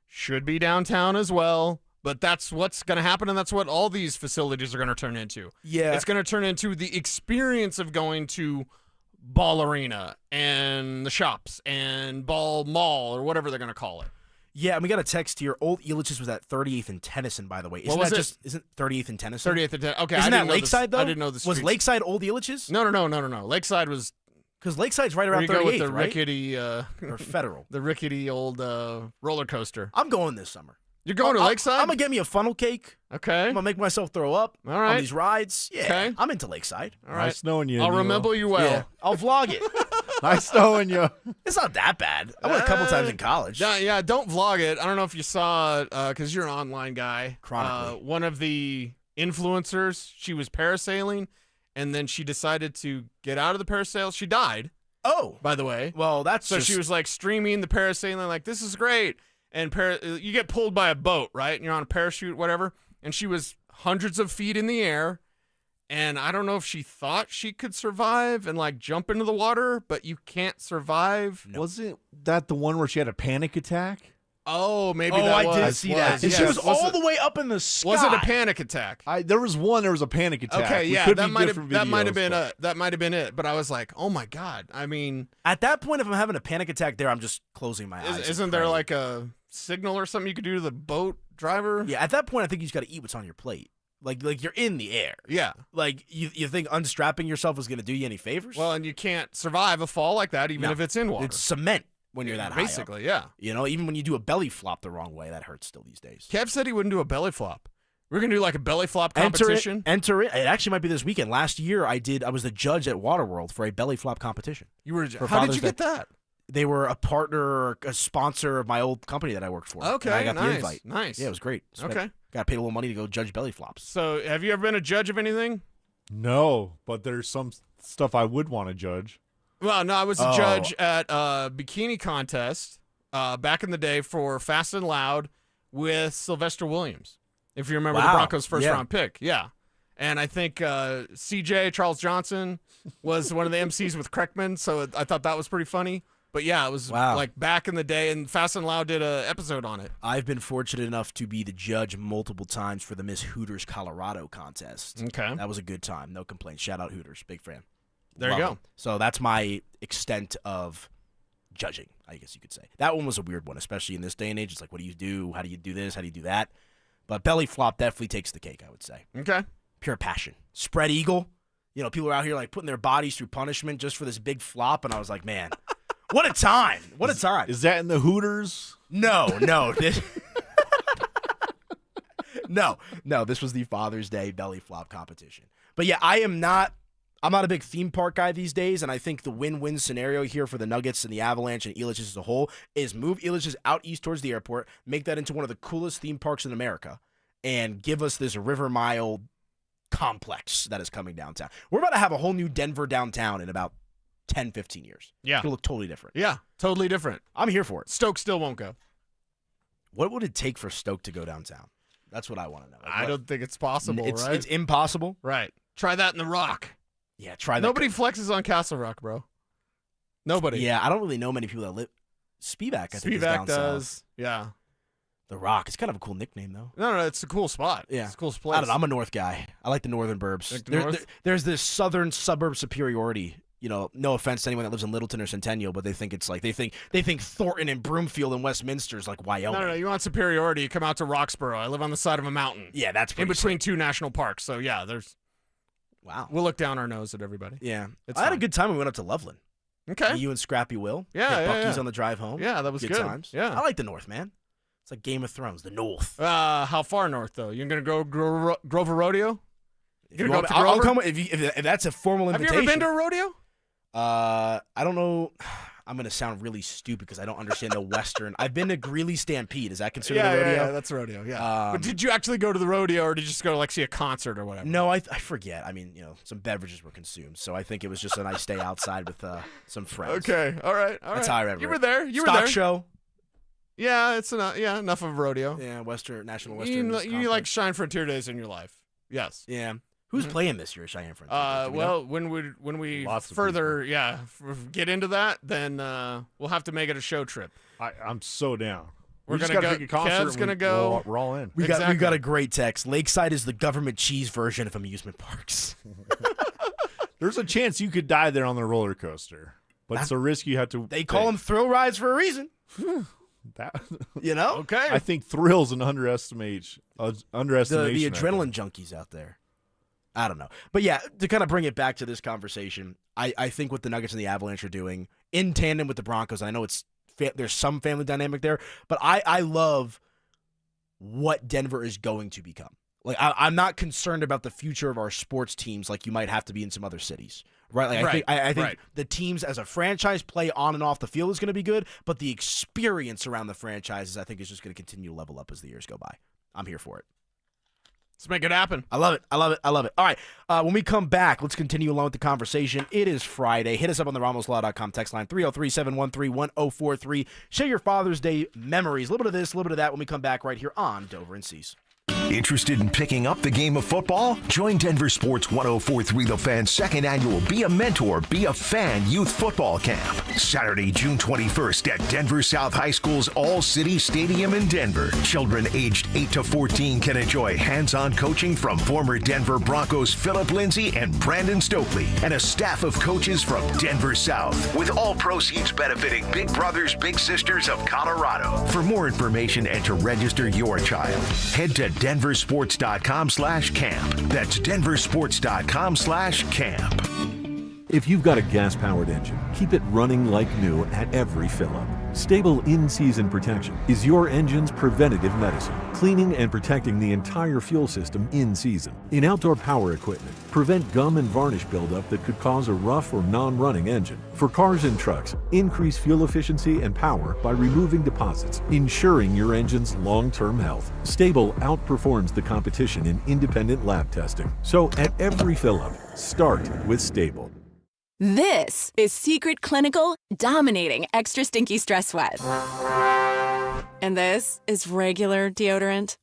Speaker 29: Should be downtown as well. But that's what's going to happen, and that's what all these facilities are going to turn into.
Speaker 28: Yeah.
Speaker 29: It's going to turn into the experience of going to Ball Arena and the shops and Ball Mall or whatever they're going to call it.
Speaker 28: Yeah, and we got a text here. Old Elitch's was at 38th and Tennyson, by the way. Isn't 38th and Tennyson?
Speaker 29: 38th and Tennyson. Okay.
Speaker 28: Isn't that Lakeside, though?
Speaker 29: I didn't know the streets.
Speaker 28: Was Lakeside Old Elitch's?
Speaker 29: No. Lakeside was...
Speaker 28: Because Lakeside's right around 38th,
Speaker 29: right? Where you go with the
Speaker 28: right?
Speaker 29: rickety...
Speaker 28: or Federal.
Speaker 29: The rickety old roller coaster.
Speaker 28: I'm going this summer.
Speaker 29: You're going to Lakeside?
Speaker 28: I'm going to get me a funnel cake.
Speaker 29: Okay.
Speaker 28: I'm going to make myself throw up on these rides. Yeah,
Speaker 29: okay.
Speaker 28: I'm into Lakeside.
Speaker 29: All right.
Speaker 8: Nice knowing you.
Speaker 29: I'll remember you well.
Speaker 28: Yeah, I'll vlog it.
Speaker 8: Nice knowing you.
Speaker 28: It's not that bad. I went a couple times in college.
Speaker 29: Yeah, don't vlog it. I don't know if you saw it, because you're an online guy.
Speaker 28: Chronically.
Speaker 29: One of the influencers, she was parasailing, and then she decided to get out of the parasail. She died.
Speaker 28: Oh.
Speaker 29: By the way.
Speaker 28: Well, that's
Speaker 29: So she was streaming the parasailing, this is great. And you get pulled by a boat, right? And you're on a parachute, whatever. And she was hundreds of feet in the air. And I don't know if she thought she could survive and jump into the water, but you can't survive.
Speaker 8: No. Wasn't that the one where she had a panic attack?
Speaker 29: Oh, maybe
Speaker 28: I
Speaker 29: was.
Speaker 28: did see that. And she was all the way up in the sky.
Speaker 29: Was it a panic attack?
Speaker 8: There was a panic attack.
Speaker 29: Okay, yeah,
Speaker 8: that might have
Speaker 29: been it. But I was like, oh my God. I mean,
Speaker 28: at that point, if I'm having a panic attack there, I'm just closing my eyes.
Speaker 29: Isn't there a signal or something you could do to the boat driver?
Speaker 28: Yeah, at that point, I think you just got to eat what's on your plate. Like you're in the air.
Speaker 29: Yeah.
Speaker 28: You think unstrapping yourself is going to do you any favors?
Speaker 29: Well, and you can't survive a fall like that even if it's in water.
Speaker 28: It's cement when you're that high up.
Speaker 29: Basically, yeah.
Speaker 28: Even when you do a belly flop the wrong way, that hurts still these days.
Speaker 29: Kev said he wouldn't do a belly flop. We're going to do a belly flop competition.
Speaker 28: Enter it. It actually might be this weekend. Last year, I was the judge at Waterworld for a belly flop competition.
Speaker 29: You were. How did you get that?
Speaker 8: They were a partner or a sponsor of my old company that I worked for.
Speaker 29: Okay,
Speaker 8: and I got
Speaker 29: nice,
Speaker 8: the invite.
Speaker 29: nice.
Speaker 8: Yeah, it was great.
Speaker 29: Okay.
Speaker 8: Got to pay a little money to go judge belly flops.
Speaker 29: So, have you ever been a judge of anything?
Speaker 9: No, but there's some stuff I would want to judge.
Speaker 29: Well, no, I was a judge at a bikini contest back in the day for Fast and Loud with Sylvester Williams, if you remember the Broncos' first-round pick. Yeah. And I think CJ, Charles Johnson, was one of the MCs with Kreckman, so I thought that was pretty funny. But, yeah, it was like back in the day, and Fast and Loud did an episode on it.
Speaker 8: I've been fortunate enough to be the judge multiple times for the Miss Hooters Colorado contest.
Speaker 29: Okay.
Speaker 8: That was a good time. No complaints. Shout out Hooters. Big fan.
Speaker 29: There you go.
Speaker 8: Them. So that's my extent of judging, I guess you could say. That one was a weird one, especially in this day and age. It's like, what do you do? How do you do this? How do you do that? But belly flop definitely takes the cake, I would say.
Speaker 29: Okay.
Speaker 8: Pure passion. Spread eagle. You know, people are out here like putting their bodies through punishment just for this big flop, and I was like, man, what a time. What a time.
Speaker 9: Is that in the Hooters?
Speaker 8: No. No, this was the Father's Day belly flop competition. But yeah, I'm not a big theme park guy these days, and I think the win-win scenario here for the Nuggets and the Avalanche and Elitch's as a whole is move Elitch's out east towards the airport, make that into one of the coolest theme parks in America, and give us this River Mile complex that is coming downtown. We're about to have a whole new Denver downtown in about 10, 15 years.
Speaker 29: Yeah.
Speaker 8: It'll look totally different.
Speaker 29: Yeah, totally different.
Speaker 8: I'm here for it.
Speaker 29: Stoke still won't go.
Speaker 8: What would it take for Stoke to go downtown? That's what I want to know.
Speaker 29: I don't think it's possible, right?
Speaker 8: It's impossible.
Speaker 29: Right. Try that in the Rock.
Speaker 8: Yeah, try that.
Speaker 29: Nobody flexes on Castle Rock, bro. Nobody.
Speaker 8: Yeah, I don't really know many people that live. Spivak, I think, is down
Speaker 29: does.
Speaker 8: south.
Speaker 29: Yeah.
Speaker 8: The Rock. It's kind of a cool nickname, though.
Speaker 29: No, it's a cool spot.
Speaker 8: Yeah.
Speaker 29: It's a cool place.
Speaker 8: I don't know. I'm a North guy. I like the northern burbs. There's this southern suburb superiority. You know, no offense to anyone that lives in Littleton or Centennial, but they think it's like they think Thornton and Broomfield and Westminster is like Wyoming.
Speaker 29: No. You want superiority? You come out to Roxborough. I live on the side of a mountain.
Speaker 8: Yeah, that's
Speaker 29: in between two national parks. So yeah, there's.
Speaker 8: Wow.
Speaker 29: We'll look down our nose at everybody.
Speaker 8: Yeah, I had a good time when we went up to Loveland.
Speaker 29: Okay.
Speaker 8: You and Scrappy Will.
Speaker 29: Yeah,
Speaker 8: Buc-ee's on the drive home.
Speaker 29: Yeah, that was good.
Speaker 8: Times.
Speaker 29: Yeah,
Speaker 8: I like the North, man. It's like Game of Thrones, the North.
Speaker 29: How far north, though? You're going to go Grover Rodeo?
Speaker 8: I'll come if that's a formal invitation.
Speaker 29: Have you ever been to a rodeo?
Speaker 8: I don't know. I'm going to sound really stupid because I don't understand the Western. I've been to Greeley Stampede. Is that considered a rodeo?
Speaker 29: Yeah, that's a rodeo, yeah. But did you actually go to the rodeo, or did you just go to, like, see a concert or whatever?
Speaker 8: No, I forget. I mean, some beverages were consumed, so I think it was just a nice day outside with some friends.
Speaker 29: Okay, all right.
Speaker 8: That's how I remember
Speaker 29: You were there.
Speaker 8: Stock show.
Speaker 29: Yeah, it's enough of a rodeo.
Speaker 8: Yeah, National Western.
Speaker 29: You like Cheyenne Frontier Days in your life. Yes.
Speaker 8: Yeah. Who's playing this year at Cheyenne Frontier?
Speaker 29: Well, when we further get into that, then we'll have to make it a show trip.
Speaker 9: I'm so down.
Speaker 29: We're
Speaker 9: just
Speaker 29: gonna
Speaker 9: gotta
Speaker 29: go.
Speaker 9: pick a concert.
Speaker 29: Kev's gonna go.
Speaker 9: We're all in.
Speaker 8: We got a great text. Lakeside is the government cheese version of amusement parks.
Speaker 9: There's a chance you could die there on the roller coaster, but it's a risk you have to.
Speaker 8: They call them thrill rides for a reason. Okay.
Speaker 9: I think thrills an underestimation.
Speaker 8: The adrenaline junkies out there. I don't know. But yeah, to kind of bring it back to this conversation, I think what the Nuggets and the Avalanche are doing in tandem with the Broncos, I know there's some family dynamic there, but I love what Denver is going to become. Like I'm not concerned about the future of our sports teams like you might have to be in some other cities. Right? Like I think the teams as a franchise play on and off the field is going to be good, but the experience around the franchises I think is just going to continue to level up as the years go by. I'm here for it.
Speaker 29: Let's make it happen.
Speaker 8: I love it. All right. When we come back, let's continue along with the conversation. It is Friday. Hit us up on the RamosLaw.com text line, 303-713-1043. Share your Father's Day memories. A little bit of this, a little bit of that when we come back right here on Dover and Cease.
Speaker 3: Interested in picking up the game of football? Join Denver Sports 104.3 The Fan's second annual Be a Mentor, Be a Fan Youth Football Camp. Saturday, June 21st at Denver South High School's All-City Stadium in Denver. Children aged 8 to 14 can enjoy hands-on coaching from former Denver Broncos Philip Lindsay and Brandon Stokely, and a staff of coaches from Denver South, with all proceeds benefiting Big Brothers Big Sisters of Colorado. For more information and to register your child, head to denversports.com/camp. That's denversports.com/camp.
Speaker 13: If you've got a gas-powered engine, keep it running like new at every fill-up. Stable in-season protection is your engine's preventative medicine, cleaning and protecting the entire fuel system in season. In outdoor power equipment, prevent gum and varnish buildup that could cause a rough or non-running engine. For cars and trucks, increase fuel efficiency and power by removing deposits, ensuring your engine's long-term health. Stable outperforms the competition in independent lab testing. So at every fill-up, start with Stable.
Speaker 11: This is Secret Clinical dominating extra stinky stress sweat. And this is regular deodorant.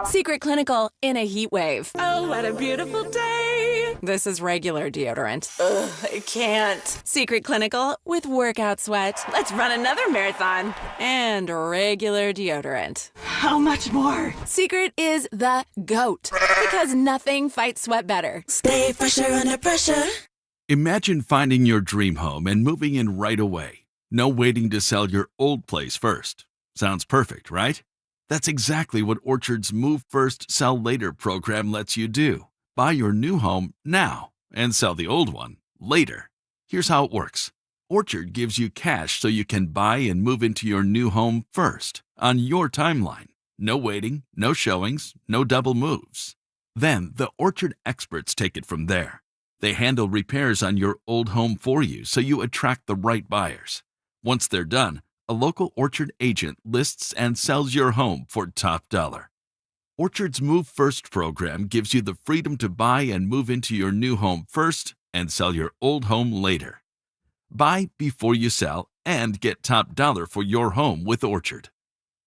Speaker 11: Secret Clinical in a heat wave. Oh, what a beautiful day. This is regular deodorant. Ugh, I can't. Secret Clinical with workout sweat. Let's run another marathon. And regular deodorant. How much more? Secret is the GOAT because nothing fights sweat better. Stay fresher under pressure.
Speaker 17: Imagine finding your dream home and moving in right away. No waiting to sell your old place first. Sounds perfect, right? That's exactly what Orchard's Move First, Sell Later program lets you do. Buy your new home now and sell the old one later. Here's how it works. Orchard gives you cash so you can buy and move into your new home first, on your timeline. No waiting, no showings, no double moves. Then the Orchard experts take it from there. They handle repairs on your old home for you so you attract the right buyers. Once they're done, a local Orchard agent lists and sells your home for top dollar. Orchard's Move First program gives you the freedom to buy and move into your new home first and sell your old home later. Buy before you sell and get top dollar for your home with Orchard.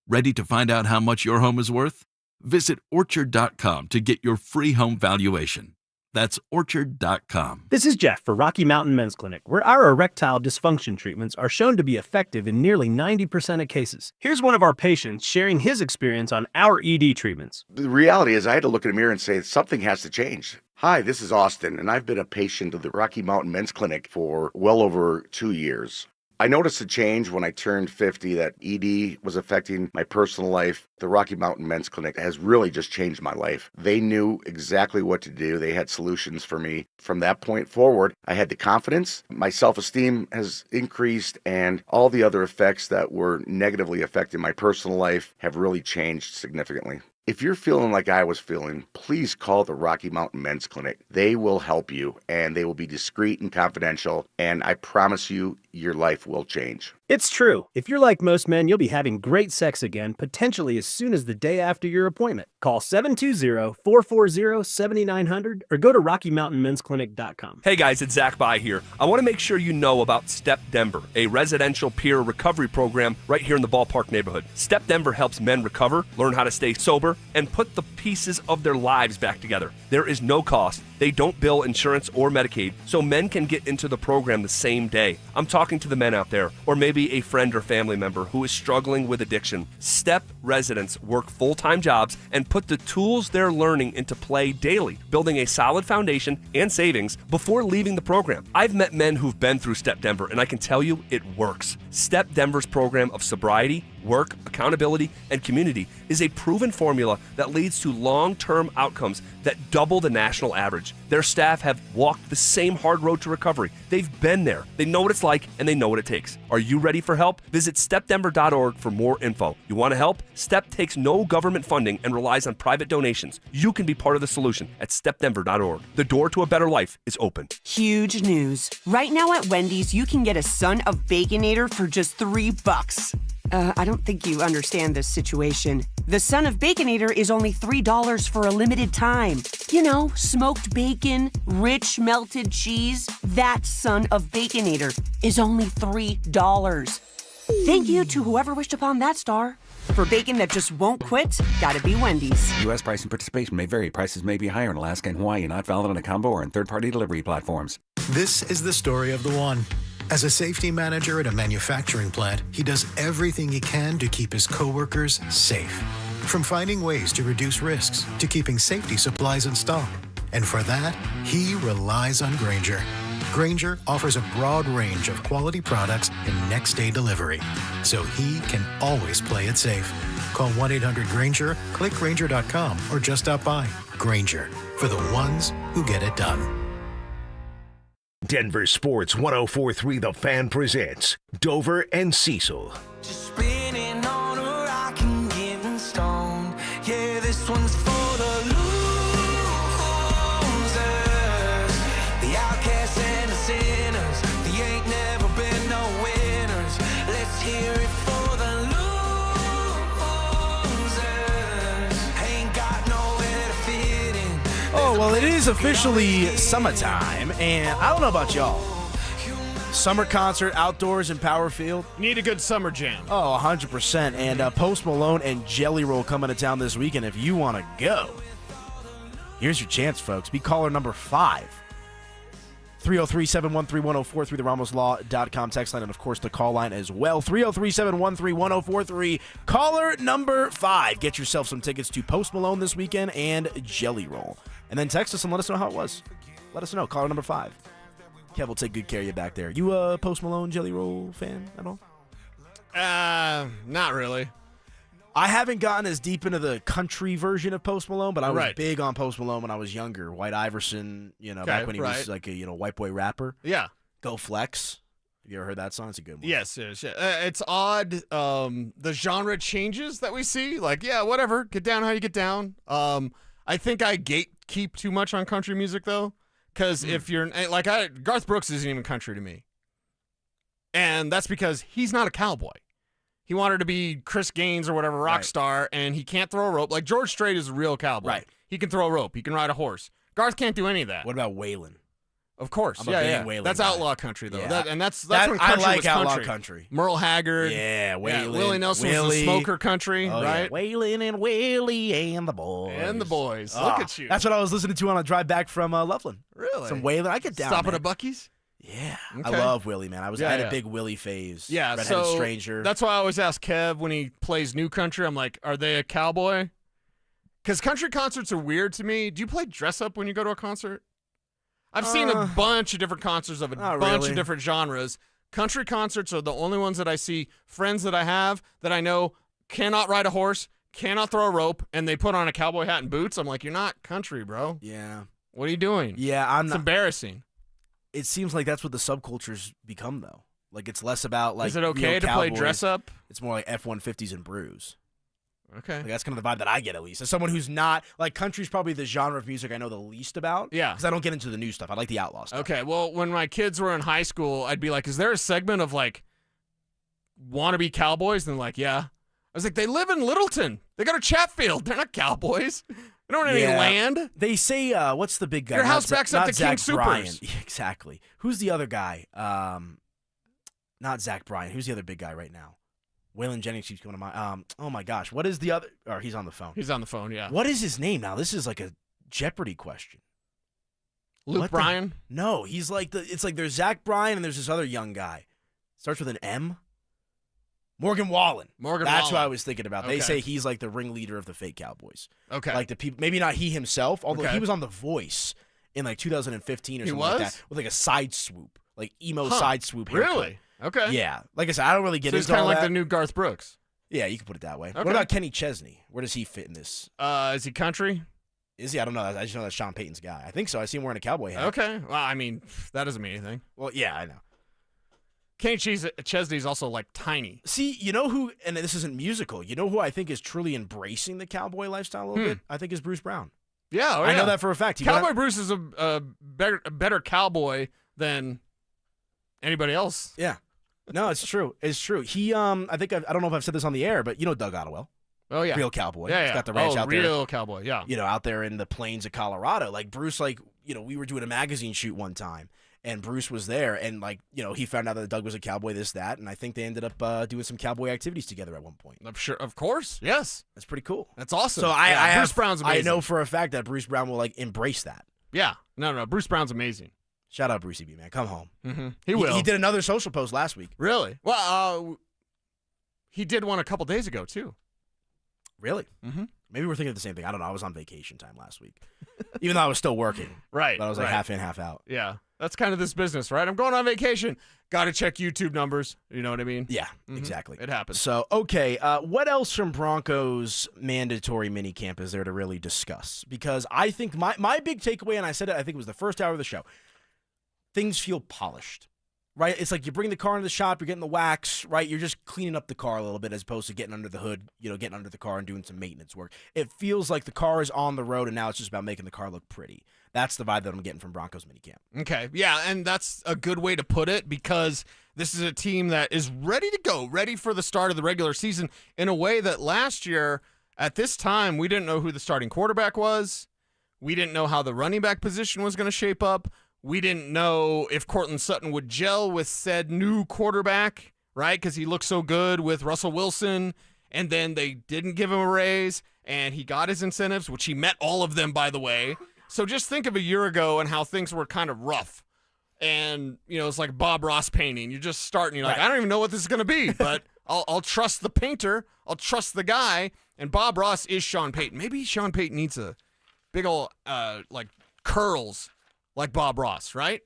Speaker 17: Ready to find out how much your home is worth? Visit orchard.com to get your free home valuation. That's orchard.com.
Speaker 18: This is Jeff for Rocky Mountain Men's Clinic, where our erectile dysfunction treatments are shown to be effective in nearly 90% of cases. Here's one of our patients sharing his experience on our ED treatments.
Speaker 19: The reality is I had to look in the mirror and say something has to change. Hi, this is Austin, and I've been a patient of the Rocky Mountain Men's Clinic for well over 2 years. I noticed a change when I turned 50 that ED was affecting my personal life. The Rocky Mountain Men's Clinic has really just changed my life. They knew exactly what to do. They had solutions for me. From that point forward, I had the confidence. My self-esteem has increased, and all the other effects that were negatively affecting my personal life have really changed significantly. If you're feeling like I was feeling, please call the Rocky Mountain Men's Clinic. They will help you, and they will be discreet and confidential, and I promise you, your life will change.
Speaker 18: It's true. If you're like most men, you'll be having great sex again, potentially as soon as the day after your appointment. Call 720-440-7900 or go to RockyMountainMen'sClinic.com.
Speaker 5: Hey guys, it's Zach Bai here. I want to make sure you know about Step Denver, a residential peer recovery program right here in the ballpark neighborhood. Step Denver helps men recover, learn how to stay sober, and put the pieces of their lives back together. There is no cost. They don't bill insurance or Medicaid, so men can get into the program the same day. I'm talking to the men out there, or maybe a friend or family member who is struggling with addiction. Step residents work full-time jobs and put the tools they're learning into play daily, building a solid foundation and savings before leaving the program. I've met men who've been through Step Denver, and I can tell you it works. Step Denver's program of sobriety, work, accountability, and community is a proven formula that leads to long-term outcomes that double the national average. Their staff have walked the same hard road to recovery. They've been there. They know what it's like, and they know what it takes. Are you ready for help? Visit stepdenver.org for more info. You want to help? STEP takes no government funding and relies on private donations. You can be part of the solution at stepdenver.org. The door to a better life is open.
Speaker 6: Huge news. Right now at Wendy's, you can get a Son of Baconator for just $3. I don't think you understand this situation. The Son of Baconator is only $3 for a limited time. You know, smoked bacon, rich melted cheese. That Son of Baconator is only $3. Thank you to whoever wished upon that star. For bacon that just won't quit, gotta be Wendy's.
Speaker 12: U.S. price and participation may vary. Prices may be higher in Alaska and Hawaii, not valid on a combo or on third-party delivery platforms.
Speaker 20: This is the story of the one. As a safety manager at a manufacturing plant, he does everything he can to keep his coworkers safe. From finding ways to reduce risks to keeping safety supplies in stock. And for that, he relies on Grainger. Grainger offers a broad range of quality products and next-day delivery, so he can always play it safe. Call 1-800-GRAINGER, click Grainger.com, or just stop by. Grainger, for the ones who get it done.
Speaker 3: Denver Sports 104.3 The Fan presents Dover and Cecil.
Speaker 32: Spinning on a rock and getting stoned. Yeah, this one's for the losers, the outcasts and the sinners. They ain't never been no winners. Let's hear it for the losers. Ain't got nowhere to fit in.
Speaker 8: Oh, well, it is officially summertime, and I don't know about y'all. Summer concert outdoors in Power Field.
Speaker 29: Need a good summer jam.
Speaker 8: Oh, 100%. And Post Malone and Jelly Roll coming to town this weekend. If you want to go, here's your chance, folks. Be caller number 5. 303-713-1043, the RamosLaw.com text line, and, of course, the call line as well. 303-713-1043, caller number 5. Get yourself some tickets to Post Malone this weekend and Jelly Roll. And then text us and let us know how it was. Let us know. Caller number 5. Kev will take good care of you back there. You a Post Malone Jelly Roll fan at all?
Speaker 29: Not really.
Speaker 8: I haven't gotten as deep into the country version of Post Malone, but I was
Speaker 29: Right.
Speaker 8: big on Post Malone when I was younger. White Iverson, back when he was like a white boy rapper.
Speaker 29: Yeah.
Speaker 8: Go Flex. Have you ever heard that song? It's a good one.
Speaker 29: Yes. It's odd, the genre changes that we see. Like, yeah, whatever. Get down how you get down. I think I gatekeep too much on country music, though. Because if you're like, Garth Brooks isn't even country to me. And that's because he's not a cowboy. He wanted to be Chris Gaines or whatever, rock star, and he can't throw a rope. Like, George Strait is a real cowboy.
Speaker 8: Right.
Speaker 29: He can throw a rope. He can ride a horse. Garth can't do any of that.
Speaker 8: What about Waylon?
Speaker 29: Of course.
Speaker 8: I'm a big Waylon
Speaker 29: That's
Speaker 8: guy.
Speaker 29: outlaw country, though.
Speaker 8: Yeah.
Speaker 29: That's
Speaker 8: That-
Speaker 29: when
Speaker 8: I
Speaker 29: country
Speaker 8: like
Speaker 29: was
Speaker 8: outlaw
Speaker 29: country.
Speaker 8: country.
Speaker 29: Merle Haggard.
Speaker 8: Yeah, Waylon.
Speaker 29: Willie Nelson was the smoker country,
Speaker 8: Oh,
Speaker 29: right?
Speaker 8: Yeah. Waylon and Willie and the boys.
Speaker 29: And the boys.
Speaker 8: Oh,
Speaker 29: Look at you.
Speaker 8: That's what I was listening to on a drive back from Loveland.
Speaker 29: Really?
Speaker 8: Some Waylon. I get down.
Speaker 29: Stop
Speaker 8: man.
Speaker 29: at a Buc-ee's?
Speaker 8: Yeah.
Speaker 29: Okay.
Speaker 8: I love Willie, man. I had
Speaker 29: Yeah.
Speaker 8: a big Willie phase.
Speaker 29: Yeah,
Speaker 8: Redheaded
Speaker 29: so
Speaker 8: Stranger.
Speaker 29: that's why I always ask Kev when he plays new country. I'm like, are they a cowboy? Because country concerts are weird to me. Do you play dress up when you go to a concert? I've seen a bunch of different concerts of a bunch
Speaker 8: really.
Speaker 29: of different genres. country concerts are the only ones that I see friends that I have that I know cannot ride a horse, cannot throw a rope, and they put on a cowboy hat and boots. I'm like, you're not country, bro.
Speaker 8: Yeah.
Speaker 29: What are you doing?
Speaker 8: Yeah,
Speaker 29: It's embarrassing.
Speaker 8: It seems like that's what the subcultures become, though. Like, it's less about, like,
Speaker 29: Is it okay to play dress up?
Speaker 8: It's more like F-150s and brews.
Speaker 29: Okay.
Speaker 8: Like, that's kind of the vibe that I get, at least. As someone who's not, like, country's probably the genre of music I know the least about.
Speaker 29: Yeah.
Speaker 8: Because I don't get into the new stuff. I like the outlaw stuff.
Speaker 29: Okay, well, when my kids were in high school, I'd be like, is there a segment of, like, wannabe cowboys? And they're like, yeah. I was like, they live in Littleton. They go to Chatfield. They're not cowboys. They don't have any land.
Speaker 8: They say, what's the big guy?
Speaker 29: Your house backs up to King
Speaker 8: Bryan.
Speaker 29: Soopers.
Speaker 8: Yeah, exactly. Who's the other guy? Not Zach Bryan. Who's the other big guy right now? Waylon Jennings keeps coming to mind. Oh, my gosh. What is the other? Or he's on the phone.
Speaker 29: He's on the phone, yeah.
Speaker 8: What is his name now? This is like a Jeopardy question.
Speaker 29: Luke Bryan?
Speaker 8: No, he's like it's like there's Zach Bryan and there's this other young guy. Starts with an M. Morgan Wallen. That's who I was thinking about. They
Speaker 29: Okay.
Speaker 8: say he's like the ringleader of the fake Cowboys.
Speaker 29: Okay.
Speaker 8: Like the people, maybe not he himself, although
Speaker 29: Okay.
Speaker 8: he was on The Voice in like 2015 or
Speaker 29: He
Speaker 8: something like
Speaker 29: was?
Speaker 8: that with like a side swoop, like emo
Speaker 29: Huh.
Speaker 8: side swoop haircut.
Speaker 29: Really? Okay.
Speaker 8: Yeah. Like I said, I don't really get
Speaker 29: So he's
Speaker 8: into
Speaker 29: kind of
Speaker 8: all
Speaker 29: like
Speaker 8: that.
Speaker 29: the new Garth Brooks.
Speaker 8: Yeah, you can put it that way.
Speaker 29: Okay.
Speaker 8: What about Kenny Chesney? Where does he fit in this?
Speaker 29: Is he country?
Speaker 8: Is he? I don't know. I just know that's Sean Payton's guy. I think so. I see him wearing a cowboy hat.
Speaker 29: Okay. Well, I mean, that doesn't mean anything.
Speaker 8: Well, yeah, I know.
Speaker 29: Kenny Chesney's also, like, tiny.
Speaker 8: See, you know who, and this isn't musical, you know who I think is truly embracing the cowboy lifestyle a little bit? I think is Bruce Brown.
Speaker 29: Yeah,
Speaker 8: I know that for a fact. He went
Speaker 29: Cowboy
Speaker 8: out-
Speaker 29: Bruce is a better cowboy than anybody else.
Speaker 8: Yeah. No, it's true. It's true. He, I don't know if I've said this on the air, but you know Doug Ottewell.
Speaker 29: Oh, yeah.
Speaker 8: Real cowboy.
Speaker 29: Yeah,
Speaker 8: He's
Speaker 29: yeah.
Speaker 8: got the ranch out there.
Speaker 29: Real cowboy, yeah.
Speaker 8: You know, out there in the plains of Colorado. Like, Bruce, like, you know, we were doing a magazine shoot one time, and Bruce was there, and, like, you know, he found out that Doug was a cowboy, this, that, and I think they ended up doing some cowboy activities together at one point.
Speaker 29: I'm sure, of course, yes.
Speaker 8: That's pretty cool.
Speaker 29: That's awesome.
Speaker 8: So
Speaker 29: Bruce Brown's amazing.
Speaker 8: I know for a fact that Bruce Brown will, like, embrace that.
Speaker 29: Yeah. No, Bruce Brown's amazing.
Speaker 8: Shout out Brucey B, man. Come home.
Speaker 29: Mm-hmm. He will.
Speaker 8: He did another social post last week.
Speaker 29: Really? Well, he did one a couple days ago, too.
Speaker 8: Really?
Speaker 29: Mm-hmm.
Speaker 8: Maybe we're thinking of the same thing. I don't know. I was on vacation time last week, even though I was still working.
Speaker 29: Right.
Speaker 8: But I was like
Speaker 29: right.
Speaker 8: half in, half out.
Speaker 29: Yeah. That's kind of this business, right? I'm going on vacation. Got to check YouTube numbers. You know what I mean?
Speaker 8: Yeah,
Speaker 29: Mhm.
Speaker 8: exactly.
Speaker 29: It happens.
Speaker 8: So, okay, what else from Broncos mandatory minicamp is there to really discuss? Because I think my big takeaway, and I said it, I think it was the first hour of the show, things feel polished, right? It's like you bring the car into the shop, you're getting the wax, right? You're just cleaning up the car a little bit as opposed to getting under the hood, you know, getting under the car and doing some maintenance work. It feels like the car is on the road, and now it's just about making the car look pretty. That's the vibe that I'm getting from Broncos minicamp.
Speaker 29: Okay. Yeah, and that's a good way to put it because this is a team that is ready to go, ready for the start of the regular season in a way that last year at this time we didn't know who the starting quarterback was. We didn't know how the running back position was going to shape up. We didn't know if Cortland Sutton would gel with said new quarterback, right? Because he looked so good with Russell Wilson, and then they didn't give him a raise, and he got his incentives, which he met all of them, by the way. So just think of a year ago and how things were kind of rough. And, you know, it's like Bob Ross painting. You're just starting. You're like,
Speaker 8: Right.
Speaker 29: I don't even know what this is going to be, but I'll trust the painter. I'll trust the guy. And Bob Ross is Sean Payton. Maybe Sean Payton needs a big old, like, curls like Bob Ross, right?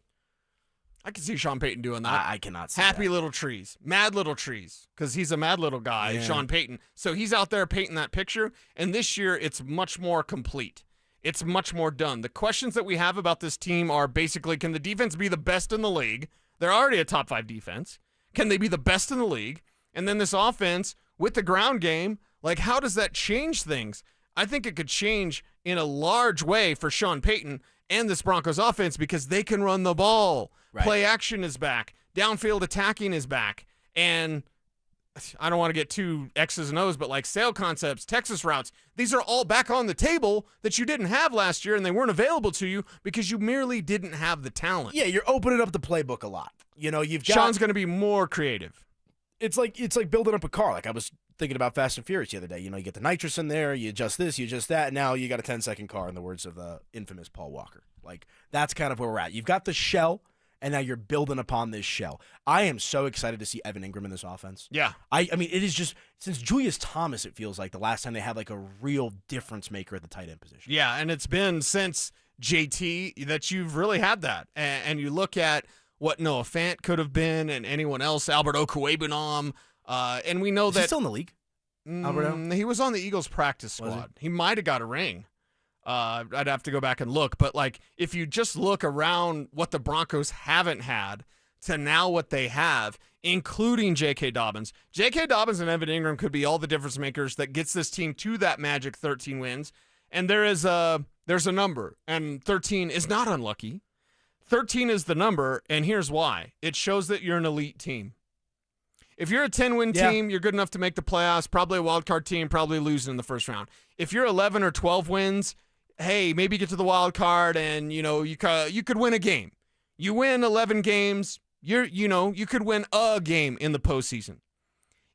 Speaker 29: I can see Sean Payton doing that.
Speaker 8: I cannot see
Speaker 29: Happy
Speaker 8: that.
Speaker 29: little trees. Mad little trees. Because he's a mad little guy,
Speaker 8: Yeah.
Speaker 29: Sean Payton. So he's out there painting that picture. And this year, it's much more complete. It's much more done. The questions that we have about this team are basically, can the defense be the best in the league? They're already a top 5 defense. Can they be the best in the league? And then this offense with the ground game, like, how does that change things? I think it could change in a large way for Sean Payton and this Broncos offense because they can run the ball.
Speaker 8: Right.
Speaker 29: Play action is back. Downfield attacking is back. And I don't want to get too X's and O's, but like sail concepts, Texas routes, these are all back on the table that you didn't have last year and they weren't available to you because you merely didn't have the talent.
Speaker 8: Yeah, you're opening up the playbook a lot. You know, you've got
Speaker 29: Sean's going to be more creative.
Speaker 8: It's like building up a car. Like I was thinking about Fast and Furious the other day. You know, you get the nitrous in there, you adjust this, you adjust that, and now you got a 10-second car, in the words of the infamous Paul Walker. Like, that's kind of where we're at. You've got the shell, and now you're building upon this shell. I am so excited to see Evan Ingram in this offense.
Speaker 29: Yeah.
Speaker 8: I mean, it is just, since Julius Thomas, it feels like the last time they had like a real difference maker at the tight end position.
Speaker 29: Yeah, and it's been since JT that you've really had that. And you look at what Noah Fant could have been and anyone else, Albert Okwuegbunam. And we know
Speaker 8: Is
Speaker 29: that
Speaker 8: he still in the league? Alberto?
Speaker 29: He was on the Eagles practice squad. He might have got a ring. I'd have to go back and look. But, like, if you just look around what the Broncos haven't had to now what they have, including J.K. Dobbins. J.K. Dobbins and Evan Ingram could be all the difference makers that gets this team to that magic 13 wins. And there's a number, and 13 is not unlucky. 13 is the number, and here's why. It shows that you're an elite team. If you're a 10-win team, you're good enough to make the playoffs, probably a wild card team, probably losing in the first round. If you're 11 or 12 wins, hey, maybe get to the wild card and, you could win a game. You win 11 games, you could win a game in the postseason.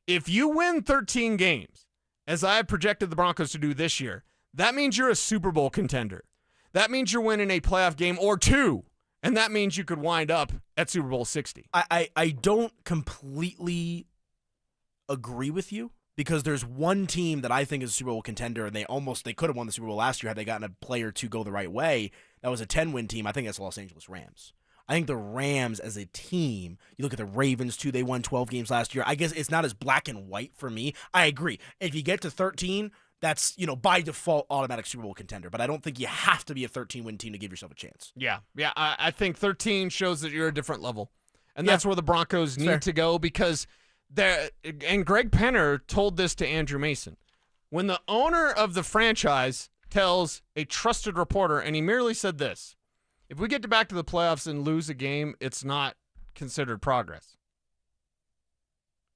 Speaker 29: If you win 13 games, as I have projected the Broncos to do this year, that means you're a Super Bowl contender. That means you're winning a playoff game or two. And that means you could wind up at Super Bowl 60.
Speaker 8: I don't completely agree with you because there's one team that I think is a Super Bowl contender, and they could have won the Super Bowl last year had they gotten a player to go the right way. That was a 10-win team. I think that's the Los Angeles Rams. I think the Rams as a team, you look at the Ravens too, they won 12 games last year. I guess it's not as black and white for me. I agree. If you get to 13, that's, by default automatic Super Bowl contender. But I don't think you have to be a 13-win team to give yourself a chance.
Speaker 29: Yeah. I think 13 shows that you're a different level. And that's where the Broncos need to go because and Greg Penner told this to Andrew Mason. When the owner of the franchise tells a trusted reporter, and he merely said this, if we get back to the playoffs and lose a game, it's not considered progress.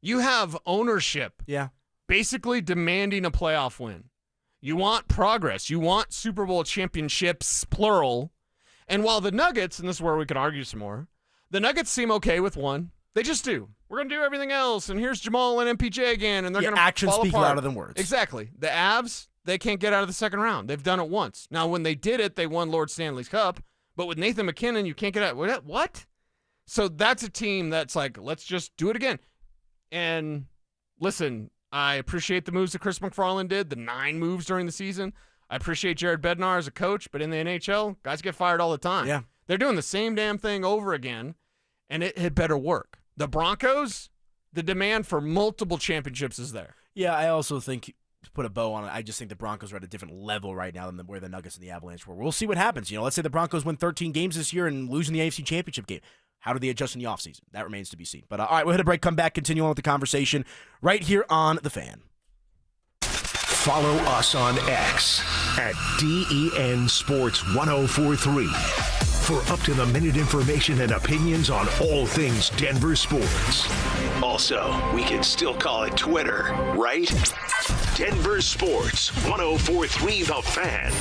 Speaker 29: You have ownership.
Speaker 8: Yeah.
Speaker 29: Basically demanding a playoff win. You want progress. You want Super Bowl championships, plural. And while the Nuggets, and this is where we could argue some more, the Nuggets seem okay with one. They just do. We're going to do everything else, and here's Jamal and MPJ again, and they're going to
Speaker 8: actions speak
Speaker 29: apart.
Speaker 8: louder than words.
Speaker 29: Exactly. The Avs, they can't get out of the second round. They've done it once. Now, when they did it, they won Lord Stanley's Cup, but with Nathan McKinnon, you can't get out. What? So that's a team that's like, let's just do it again. And listen, I appreciate the moves that Chris McFarland did, the 9 moves during the season. I appreciate Jared Bednar as a coach, but in the NHL, guys get fired all the time.
Speaker 8: Yeah.
Speaker 29: They're doing the same damn thing over again, and it had better work. The Broncos, the demand for multiple championships is there.
Speaker 8: Yeah, I also think, to put a bow on it, I just think the Broncos are at a different level right now than where the Nuggets and the Avalanche were. We'll see what happens. Let's say the Broncos win 13 games this year and losing the AFC Championship game. How do they adjust in the offseason? That remains to be seen. But all right, we'll hit a break, come back, continue on with the conversation right here on The Fan.
Speaker 3: Follow us on X at DEN Sports 1043 for up-to-the-minute information and opinions on all things Denver sports. Also, we can still call it Twitter, right? Denver Sports 1043 The Fan,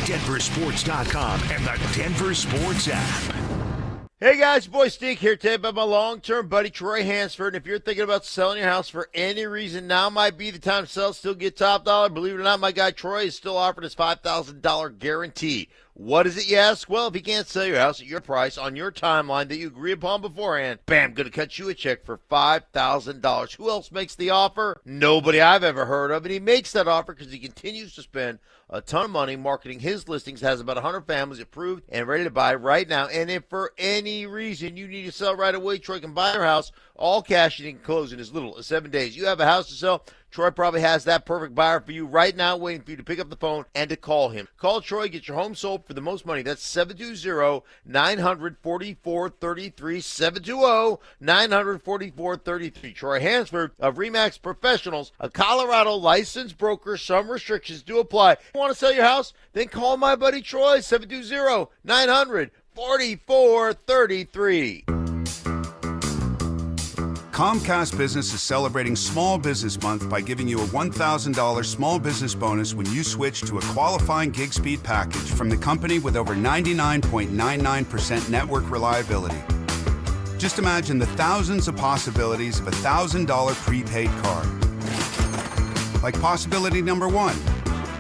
Speaker 3: denversports.com, and the Denver Sports app.
Speaker 1: Hey guys, boy Steve here today about my long-term buddy Troy Hansford. And if you're thinking about selling your house for any reason, now might be the time to sell, still get top dollar. Believe it or not, my guy Troy is still offering his $5,000 guarantee. What is it, you ask? Well, if you can't sell your house at your price on your timeline that you agree upon beforehand, bam, going to cut you a check for $5,000. Who else makes the offer? Nobody I've ever heard of. And he makes that offer because he continues to spend a ton of money marketing his listings, has about 100 families approved and ready to buy right now. And if for any reason you need to sell right away, Troy can buy your house, all cash, and he can close in as little as 7 days. You have a house to sell, Troy probably has that perfect buyer for you right now, waiting for you to pick up the phone and to call him. Call Troy, get your home sold for the most money. That's 720-900-4433, 720-900-4433. Troy Hansford of RE/MAX Professionals, a Colorado licensed broker. Some restrictions do apply. Want to sell your house? Then call my buddy Troy, 720-900-4433.
Speaker 4: Comcast Business is celebrating Small Business Month by giving you a $1,000 small business bonus when you switch to a qualifying gig speed package from the company with over 99.99% network reliability. Just imagine the thousands of possibilities of a $1,000 prepaid card. Like possibility number 1,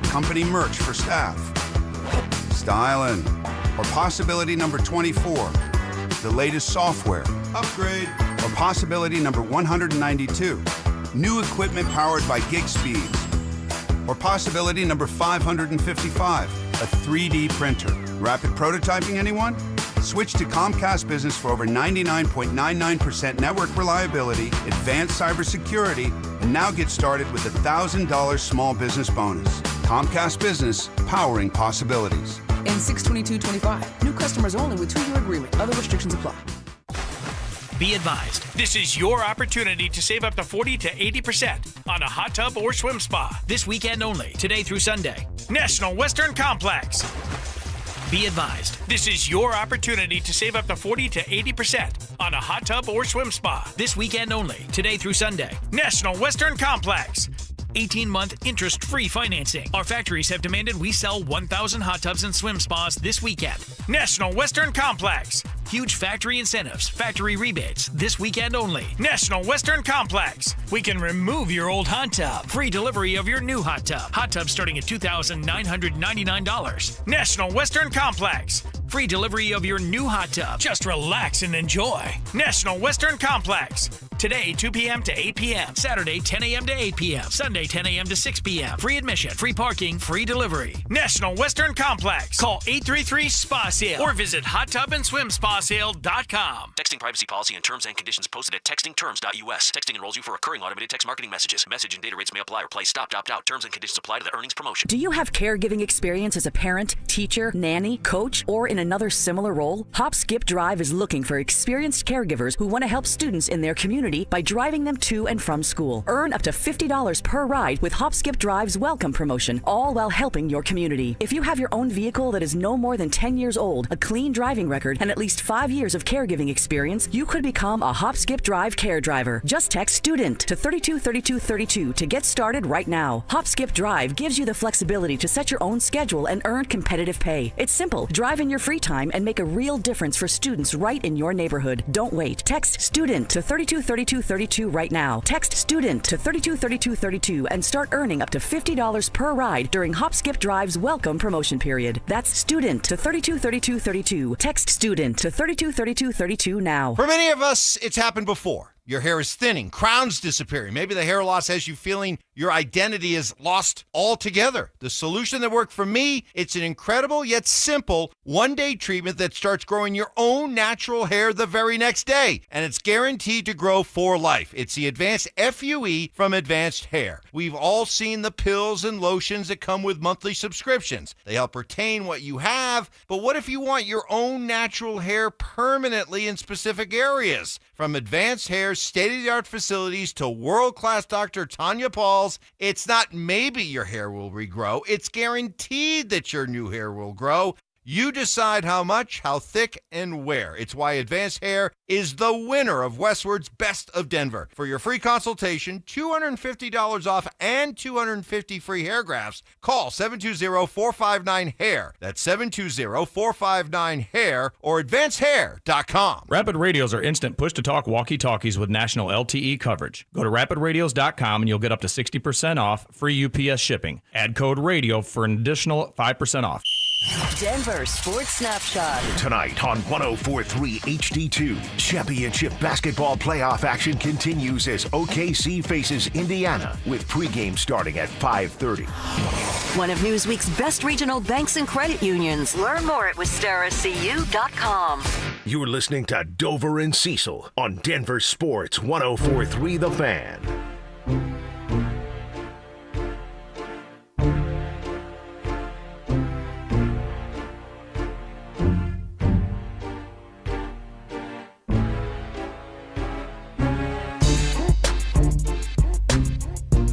Speaker 4: company merch for staff. Stylin'. Or possibility number 24, the latest software. Upgrade. Or possibility number 192, new equipment powered by gig speeds. Or possibility number 555, a 3D printer. Rapid prototyping, anyone? Switch to Comcast Business for over 99.99% network reliability, advanced cybersecurity, and now get started with a $1,000 small business bonus. Comcast Business, powering possibilities.
Speaker 7: And 6/22/25. New customers only with 2-year agreement. Other restrictions apply.
Speaker 10: Be advised, this is your opportunity to save up to 40 to 80% on a hot tub or swim spa this weekend only, today through Sunday. National Western Complex. Be advised, this is your opportunity to save up to 40 to 80% on a hot tub or swim spa this weekend only, today through Sunday. National Western Complex. 18-month interest-free financing. Our factories have demanded we sell 1,000 hot tubs and swim spas this weekend. National Western Complex. Huge factory incentives, factory rebates, this weekend only. National Western Complex. We can remove your old hot tub. Free delivery of your new hot tub. Hot tub starting at $2,999. National Western Complex. Free delivery of your new hot tub. Just relax and enjoy. National Western Complex. Today, 2 p.m. to 8 p.m. Saturday, 10 a.m. to 8 p.m. Sunday, 10 a.m. to 6 p.m. Free admission, free parking, free delivery. National Western Complex. Call 833-SPA-SALE or visit hottubandSwimSpaSale.com.
Speaker 14: Texting privacy policy and terms and conditions posted at textingterms.us. Texting enrolls you for recurring automated text marketing messages. Message and data rates may apply or play. Stop, opt out. Terms and conditions apply to the earnings promotion.
Speaker 2: Do you have caregiving experience as a parent, teacher, nanny, coach, or in another similar role? Hop Skip Drive is looking for experienced caregivers who want to help students in their community by driving them to and from school. Earn up to $50 per ride with Hop Skip Drive's welcome promotion, all while helping your community. If you have your own vehicle that is no more than 10 years old, a clean driving record, and at least 5 years of caregiving experience, you could become a Hop Skip Drive care driver. Just text STUDENT to 323232 to get started right now. Hop Skip Drive gives you the flexibility to set your own schedule and earn competitive pay. It's simple. Drive in your free time and make a real difference for students right in your neighborhood. Don't wait. Text STUDENT to 323232 right now. Text STUDENT to 323232 and start earning up to $50 per ride during Hop Skip Drive's welcome promotion period. That's STUDENT to 323232. Text STUDENT to 323232 now.
Speaker 21: For many of us, it's happened before. Your hair is thinning, crowns disappearing. Maybe the hair loss has you feeling your identity is lost altogether. The solution that worked for me, it's an incredible yet simple one-day treatment that starts growing your own natural hair the very next day. And it's guaranteed to grow for life. It's the Advanced FUE from Advanced Hair. We've all seen the pills and lotions that come with monthly subscriptions. They help retain what you have, but what if you want your own natural hair permanently in specific areas? From Advanced Hair's state-of-the-art facilities to world-class Dr. Tanya Paul's, it's not maybe your hair will regrow, it's guaranteed that your new hair will grow. You decide how much, how thick, and where. It's why Advanced Hair is the winner of Westward's Best of Denver. For your free consultation, $250 off and 250 free hair grafts, call 720-459-HAIR. That's 720-459-HAIR or advancedhair.com.
Speaker 22: Rapid Radios are instant push-to-talk walkie-talkies with national LTE coverage. Go to rapidradios.com and you'll get up to 60% off, free UPS shipping. Add code RADIO for an additional 5% off.
Speaker 2: Denver Sports Snapshot.
Speaker 3: Tonight on 104.3 HD2, championship basketball playoff action continues as OKC faces Indiana with pregame starting at 5:30.
Speaker 2: One of Newsweek's best regional banks and credit unions. Learn more at WistaraCU.com.
Speaker 3: You're listening to Dover and Cecil on Denver Sports 104.3 The Fan.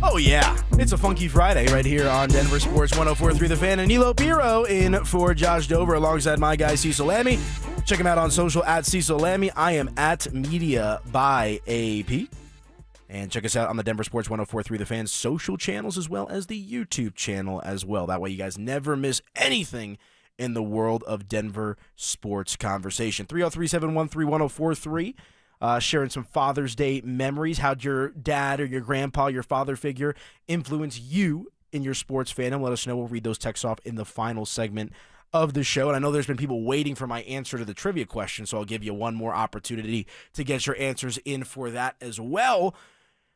Speaker 8: Oh, yeah. It's a funky Friday right here on Denver Sports 104.3 The Fan. And Nilo Piro in for Josh Dover alongside my guy Cecil Lammy. Check him out on social at Cecil Lammy. I am at Media by AP. And check us out on the Denver Sports 104.3 The Fan social channels as well as the YouTube channel as well. That way you guys never miss anything in the world of Denver sports conversation. 303-713-1043. Sharing some Father's Day memories. How'd your dad or your grandpa, your father figure, influence you in your sports fandom? Let us know. We'll read those texts off in the final segment of the show. And I know there's been people waiting for my answer to the trivia question, so I'll give you one more opportunity to get your answers in for that as well.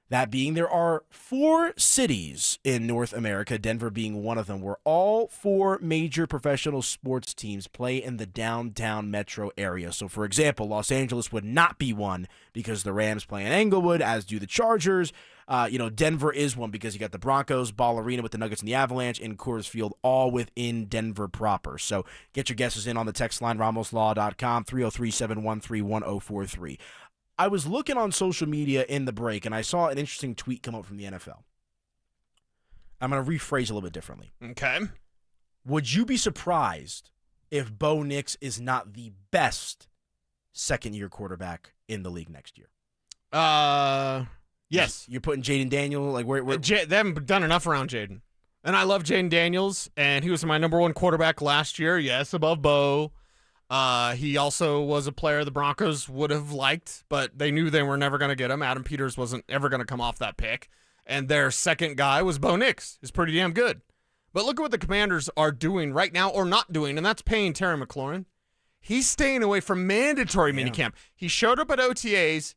Speaker 8: That being, there are 4 cities in North America, Denver being one of them, where all 4 major professional sports teams play in the downtown metro area. So, for example, Los Angeles would not be one because the Rams play in Englewood, as do the Chargers. Denver is one because you got the Broncos, Ball Arena with the Nuggets and the Avalanche, and Coors Field, all within Denver proper. So get your guesses in on the text line, ramoslaw.com, 303-713-1043. I was looking on social media in the break, and I saw an interesting tweet come up from the NFL. I'm going to rephrase a little bit differently.
Speaker 29: Okay.
Speaker 8: Would you be surprised if Bo Nix is not the best second-year quarterback in the league next year?
Speaker 29: Yes.
Speaker 8: You're putting Jaden Daniels, like where
Speaker 29: they haven't done enough around Jaden. And I love Jaden Daniels, and he was my number 1 quarterback last year, yes, above Bo. He also was a player the Broncos would have liked, but they knew they were never going to get him. Adam Peters wasn't ever going to come off that pick. And their second guy was Bo Nix. He's pretty damn good. But look at what the Commanders are doing right now, or not doing, and that's paying Terry McLaurin. He's staying away from mandatory minicamp. He showed up at OTAs,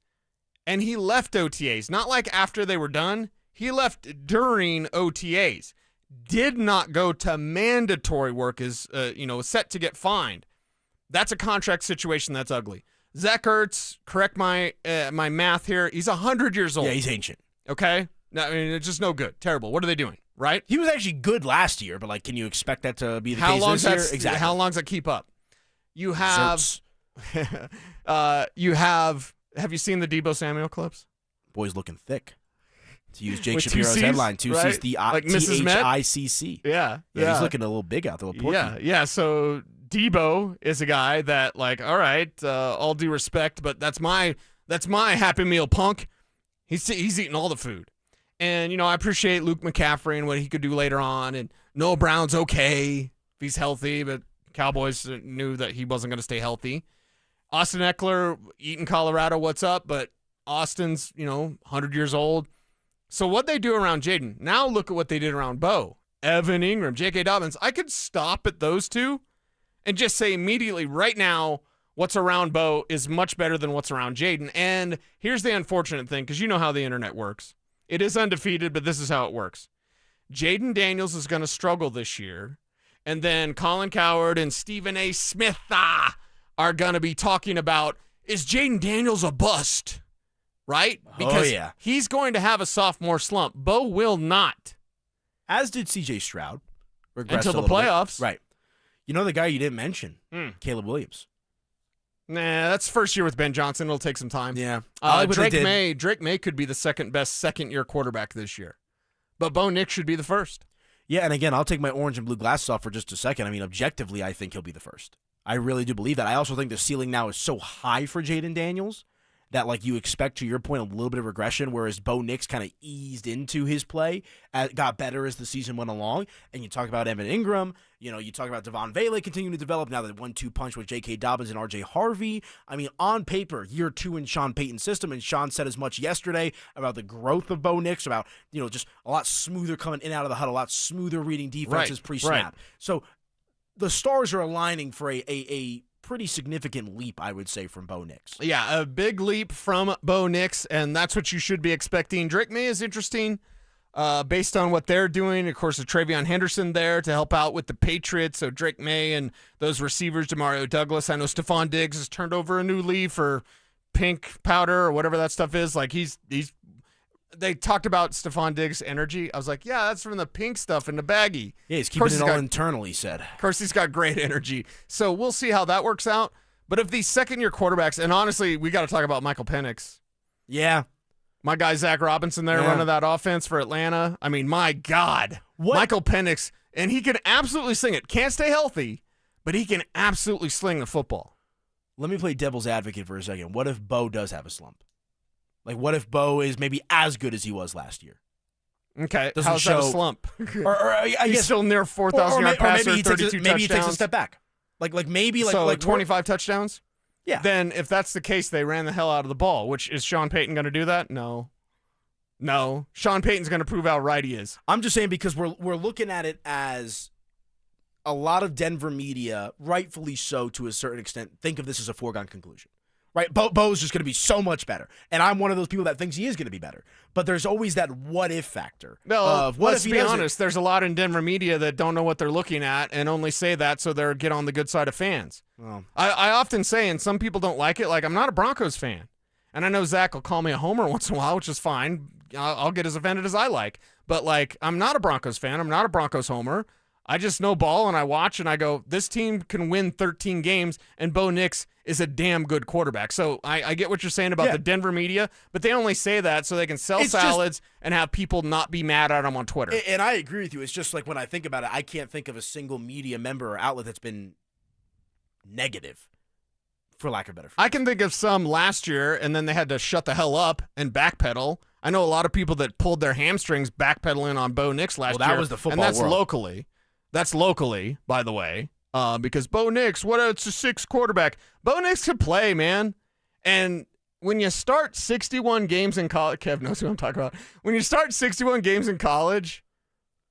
Speaker 29: and he left OTAs. Not like after they were done. He left during OTAs. Did not go to mandatory work, is set to get fined. That's a contract situation that's ugly. Zach Ertz, correct my math here, he's 100 years old.
Speaker 8: Yeah, he's ancient.
Speaker 29: Okay? No, I mean, it's just no good. Terrible. What are they doing, right?
Speaker 8: He was actually good last year, but can you expect that to be the case this year? Exactly.
Speaker 29: How long does that keep up? You have have you seen the Deebo Samuel clips?
Speaker 8: Boy's looking thick. To use Jake
Speaker 29: With
Speaker 8: Shapiro's headline, 2 C's, the
Speaker 29: like Mrs. Met?
Speaker 8: THICC.
Speaker 29: Yeah.
Speaker 8: He's looking a little big out there. A little porky.
Speaker 29: Yeah. So Deebo is a guy that, all right, all due respect, but that's my Happy Meal punk. He's eating all the food. And, I appreciate Luke McCaffrey and what he could do later on. And Noah Brown's okay if he's healthy, but Cowboys knew that he wasn't going to stay healthy. Austin Eckler, Eaton, Colorado, what's up? But Austin's, 100 years old. So what they do around Jaden, now look at what they did around Bo. Evan Ingram, J.K. Dobbins. I could stop at those two and just say immediately right now what's around Bo is much better than what's around Jaden. And here's the unfortunate thing, because you know how the internet works. It is undefeated, but this is how it works. Jaden Daniels is going to struggle this year, and then Colin Cowherd and Stephen A. Smith are going to be talking about, is Jaden Daniels a bust? Right? Because he's going to have a sophomore slump. Bo will not.
Speaker 8: As did C.J. Stroud.
Speaker 29: Until the playoffs.
Speaker 8: Right. You know the guy you didn't mention? Caleb Williams.
Speaker 29: Nah, that's first year with Ben Johnson. It'll take some time.
Speaker 8: Yeah.
Speaker 29: Drake May could be the second best second-year quarterback this year. But Bo Nix should be the first.
Speaker 8: Yeah, and again, I'll take my orange and blue glasses off for just a second. I mean, objectively, I think he'll be the first. I really do believe that. I also think the ceiling now is so high for Jaden Daniels that, you expect, to your point, a little bit of regression, whereas Bo Nix kind of eased into his play, got better as the season went along. And you talk about Evan Ingram, you talk about Devon Vele continuing to develop, now the 1-2 punch with J.K. Dobbins and R.J. Harvey. I mean, on paper, year 2 in Sean Payton's system, and Sean said as much yesterday about the growth of Bo Nix, about, just a lot smoother coming in out of the huddle, a lot smoother reading defenses pre-snap.
Speaker 29: Right.
Speaker 8: So the stars are aligning for a pretty significant leap, I would say, from Bo Nix.
Speaker 29: Yeah, a big leap from Bo Nix, and that's what you should be expecting. Drake May is interesting based on what they're doing. Of course, the Travion Henderson there to help out with the Patriots, so Drake May and those receivers, Demario Douglas. I know Stephon Diggs has turned over a new leaf, or pink powder, or whatever that stuff is. They talked about Stephon Diggs' energy. I was like, yeah, that's from the pink stuff in the baggie.
Speaker 8: Yeah, he's keeping it all internal, he said.
Speaker 29: Of course, he's got great energy. So we'll see how that works out. But if these second-year quarterbacks, and honestly, we got to talk about Michael Penix.
Speaker 8: Yeah.
Speaker 29: My guy, Zach Robinson there running that offense for Atlanta. I mean, my God. Michael Penix, and he can absolutely sling it. Can't stay healthy, but he can absolutely sling the football.
Speaker 8: Let me play devil's advocate for a second. What if Bo does have a slump? What if Bo is maybe as good as he was last year?
Speaker 29: Okay, how's that a slump?
Speaker 8: I
Speaker 29: He's
Speaker 8: guess
Speaker 29: still near 4,000-yard passer, 32 touchdowns.
Speaker 8: Maybe he takes a step back. Maybe
Speaker 29: 25 touchdowns?
Speaker 8: Yeah.
Speaker 29: Then if that's the case, they ran the hell out of the ball, which is Sean Payton going to do that? No. Sean Payton's going to prove how right he is.
Speaker 8: I'm just saying because we're looking at it as a lot of Denver media, rightfully so to a certain extent, think of this as a foregone conclusion. right? Bo's just going to be so much better. And I'm one of those people that thinks he is going to be better. But there's always that what-if factor.
Speaker 29: No,
Speaker 8: if
Speaker 29: let's
Speaker 8: he
Speaker 29: be
Speaker 8: doesn't?
Speaker 29: honest. There's a lot in Denver media that don't know what they're looking at and only say that so they'll get on the good side of fans.
Speaker 8: Well,
Speaker 29: I often say, and some people don't like it, like I'm not a Broncos fan. And I know Zach will call me a homer once in a while, which is fine. I'll get as offended as I like. But, like, I'm not a Broncos fan. I'm not a Broncos homer. I just know ball, and I watch, and I go, this team can win 13 games, and Bo Nix is a damn good quarterback. So I get what you're saying about the Denver media, but they only say that so they can sell salads and have people not be mad at them on Twitter.
Speaker 8: And I agree with you. It's just like when I think about it, I can't think of a single media member or outlet that's been negative, for lack of a better phrase.
Speaker 29: I can think of some last year, and then they had to shut the hell up and backpedal. I know a lot of people that pulled their hamstrings backpedaling on Bo Nix last year.
Speaker 8: Well, that was the football
Speaker 29: and that's
Speaker 8: world.
Speaker 29: locally. That's locally, by the way, because Bo Nix, it's a 6 quarterback. Bo Nix can play, man. And when you start 61 games in college, Kev knows who I'm talking about. When you start 61 games in college,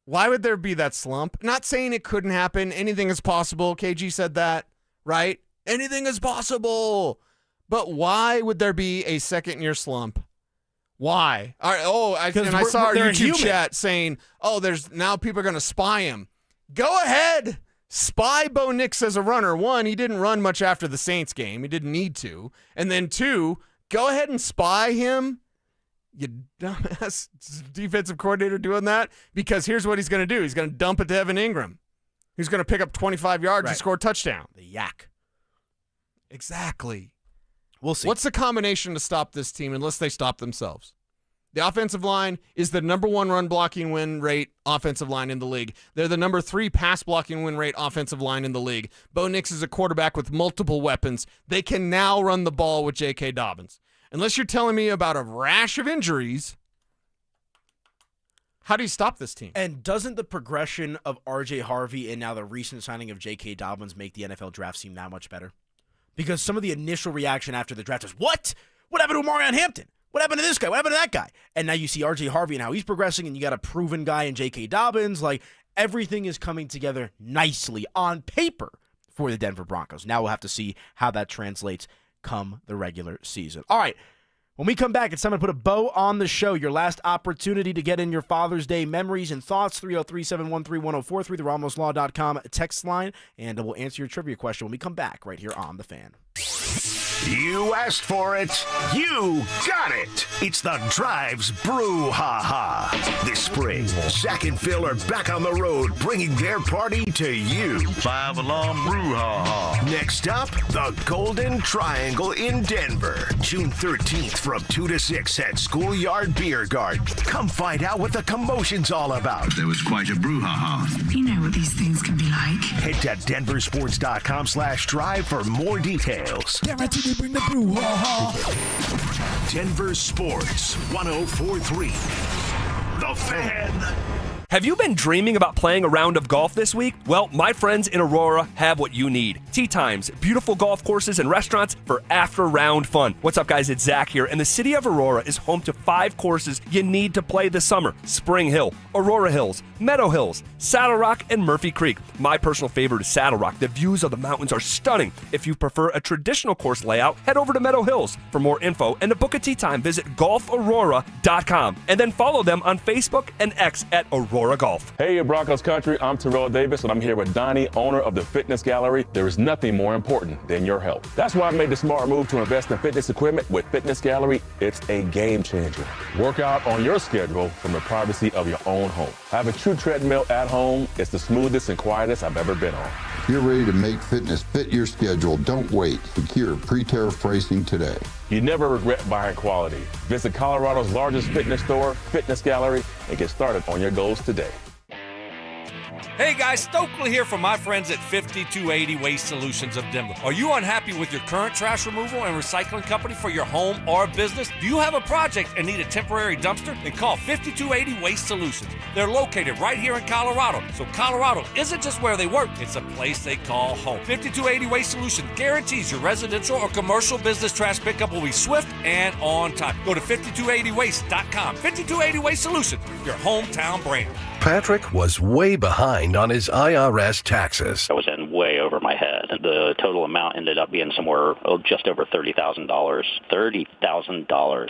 Speaker 29: why would there be that slump? Not saying it couldn't happen. Anything is possible. KG said that, right? Anything is possible. But why would there be a second-year slump? Why? I saw our YouTube chat saying, there's now people are going to spy him. Go ahead. Spy Bo Nix as a runner. 1, he didn't run much after the Saints game. He didn't need to. And then 2, go ahead and spy him. You dumbass defensive coordinator doing that. Because here's what he's going to do. He's going to dump it to Evan Ingram. He's going to pick up 25 yards and score a touchdown.
Speaker 8: The yak.
Speaker 29: Exactly.
Speaker 8: We'll see.
Speaker 29: What's the combination to stop this team unless they stop themselves? The offensive line is the number 1 run blocking win rate offensive line in the league. They're the number 3 pass blocking win rate offensive line in the league. Bo Nix is a quarterback with multiple weapons. They can now run the ball with J.K. Dobbins. Unless you're telling me about a rash of injuries, how do you stop this team?
Speaker 8: And doesn't the progression of R.J. Harvey and now the recent signing of J.K. Dobbins make the NFL draft seem that much better? Because some of the initial reaction after the draft is, what? What happened to Omarion Hampton? What happened to this guy? What happened to that guy? And now you see R.J. Harvey and how he's progressing, and you got a proven guy in J.K. Dobbins. Like, everything is coming together nicely on paper for the Denver Broncos. Now we'll have to see how that translates come the regular season. All right. When we come back, it's time to put a bow on the show. Your last opportunity to get in your Father's Day memories and thoughts, 303-713-1043, the RamosLaw.com text line, and we'll answer your trivia question when we come back right here on The Fan.
Speaker 3: You asked for it. You got it. It's the Drives Brouhaha. This spring, Zach and Phil are back on the road, bringing their party to you. 5-alarm brouhaha. Next up, the Golden Triangle in Denver. June 13th from 2 to 6 at Schoolyard Beer Garden. Come find out what the commotion's all about. There was quite a brouhaha.
Speaker 9: You know what these things can be like.
Speaker 3: Head to denversports.com/drive for more details.
Speaker 9: Guaranteed to bring the brouhaha.
Speaker 3: Denver Sports 104.3. The Fan.
Speaker 5: Have you been dreaming about playing a round of golf this week? Well, my friends in Aurora have what you need. Tee times, beautiful golf courses, and restaurants for after-round fun. What's up, guys? It's Zach here, and the city of Aurora is home to 5 courses you need to play this summer. Spring Hill, Aurora Hills, Meadow Hills, Saddle Rock, and Murphy Creek. My personal favorite is Saddle Rock. The views of the mountains are stunning. If you prefer a traditional course layout, head over to Meadow Hills. For more info and to book a tee time, visit golfaurora.com, and then follow them on Facebook and X at Aurora Golf.
Speaker 13: Hey, Broncos country, I'm Terrell Davis, and I'm here with Donnie, owner of the Fitness Gallery. There is nothing more important than your health. That's why I made the smart move to invest in fitness equipment with Fitness Gallery. It's a game changer. Work out on your schedule from the privacy of your own home. I have a true treadmill at home. It's the smoothest and quietest I've ever been on.
Speaker 15: If you're ready to make fitness fit your schedule, don't wait. Secure pre-tariff pricing today.
Speaker 13: You never regret buying quality. Visit Colorado's largest fitness store, Fitness Gallery, and get started on your goals today.
Speaker 16: Hey guys, Stokely here from my friends at 5280 Waste Solutions of Denver. Are you unhappy with your current trash removal and recycling company for your home or business? Do you have a project and need a temporary dumpster? Then call 5280 Waste Solutions. They're located right here in Colorado. So Colorado isn't just where they work, it's a place they call home. 5280 Waste Solutions guarantees your residential or commercial business trash pickup will be swift and on time. Go to 5280waste.com. 5280 Waste Solutions, your hometown brand.
Speaker 3: Patrick was way behind on his IRS taxes.
Speaker 23: I was in way over my head.
Speaker 11: The total amount ended up being somewhere just over $30,000. $30,000.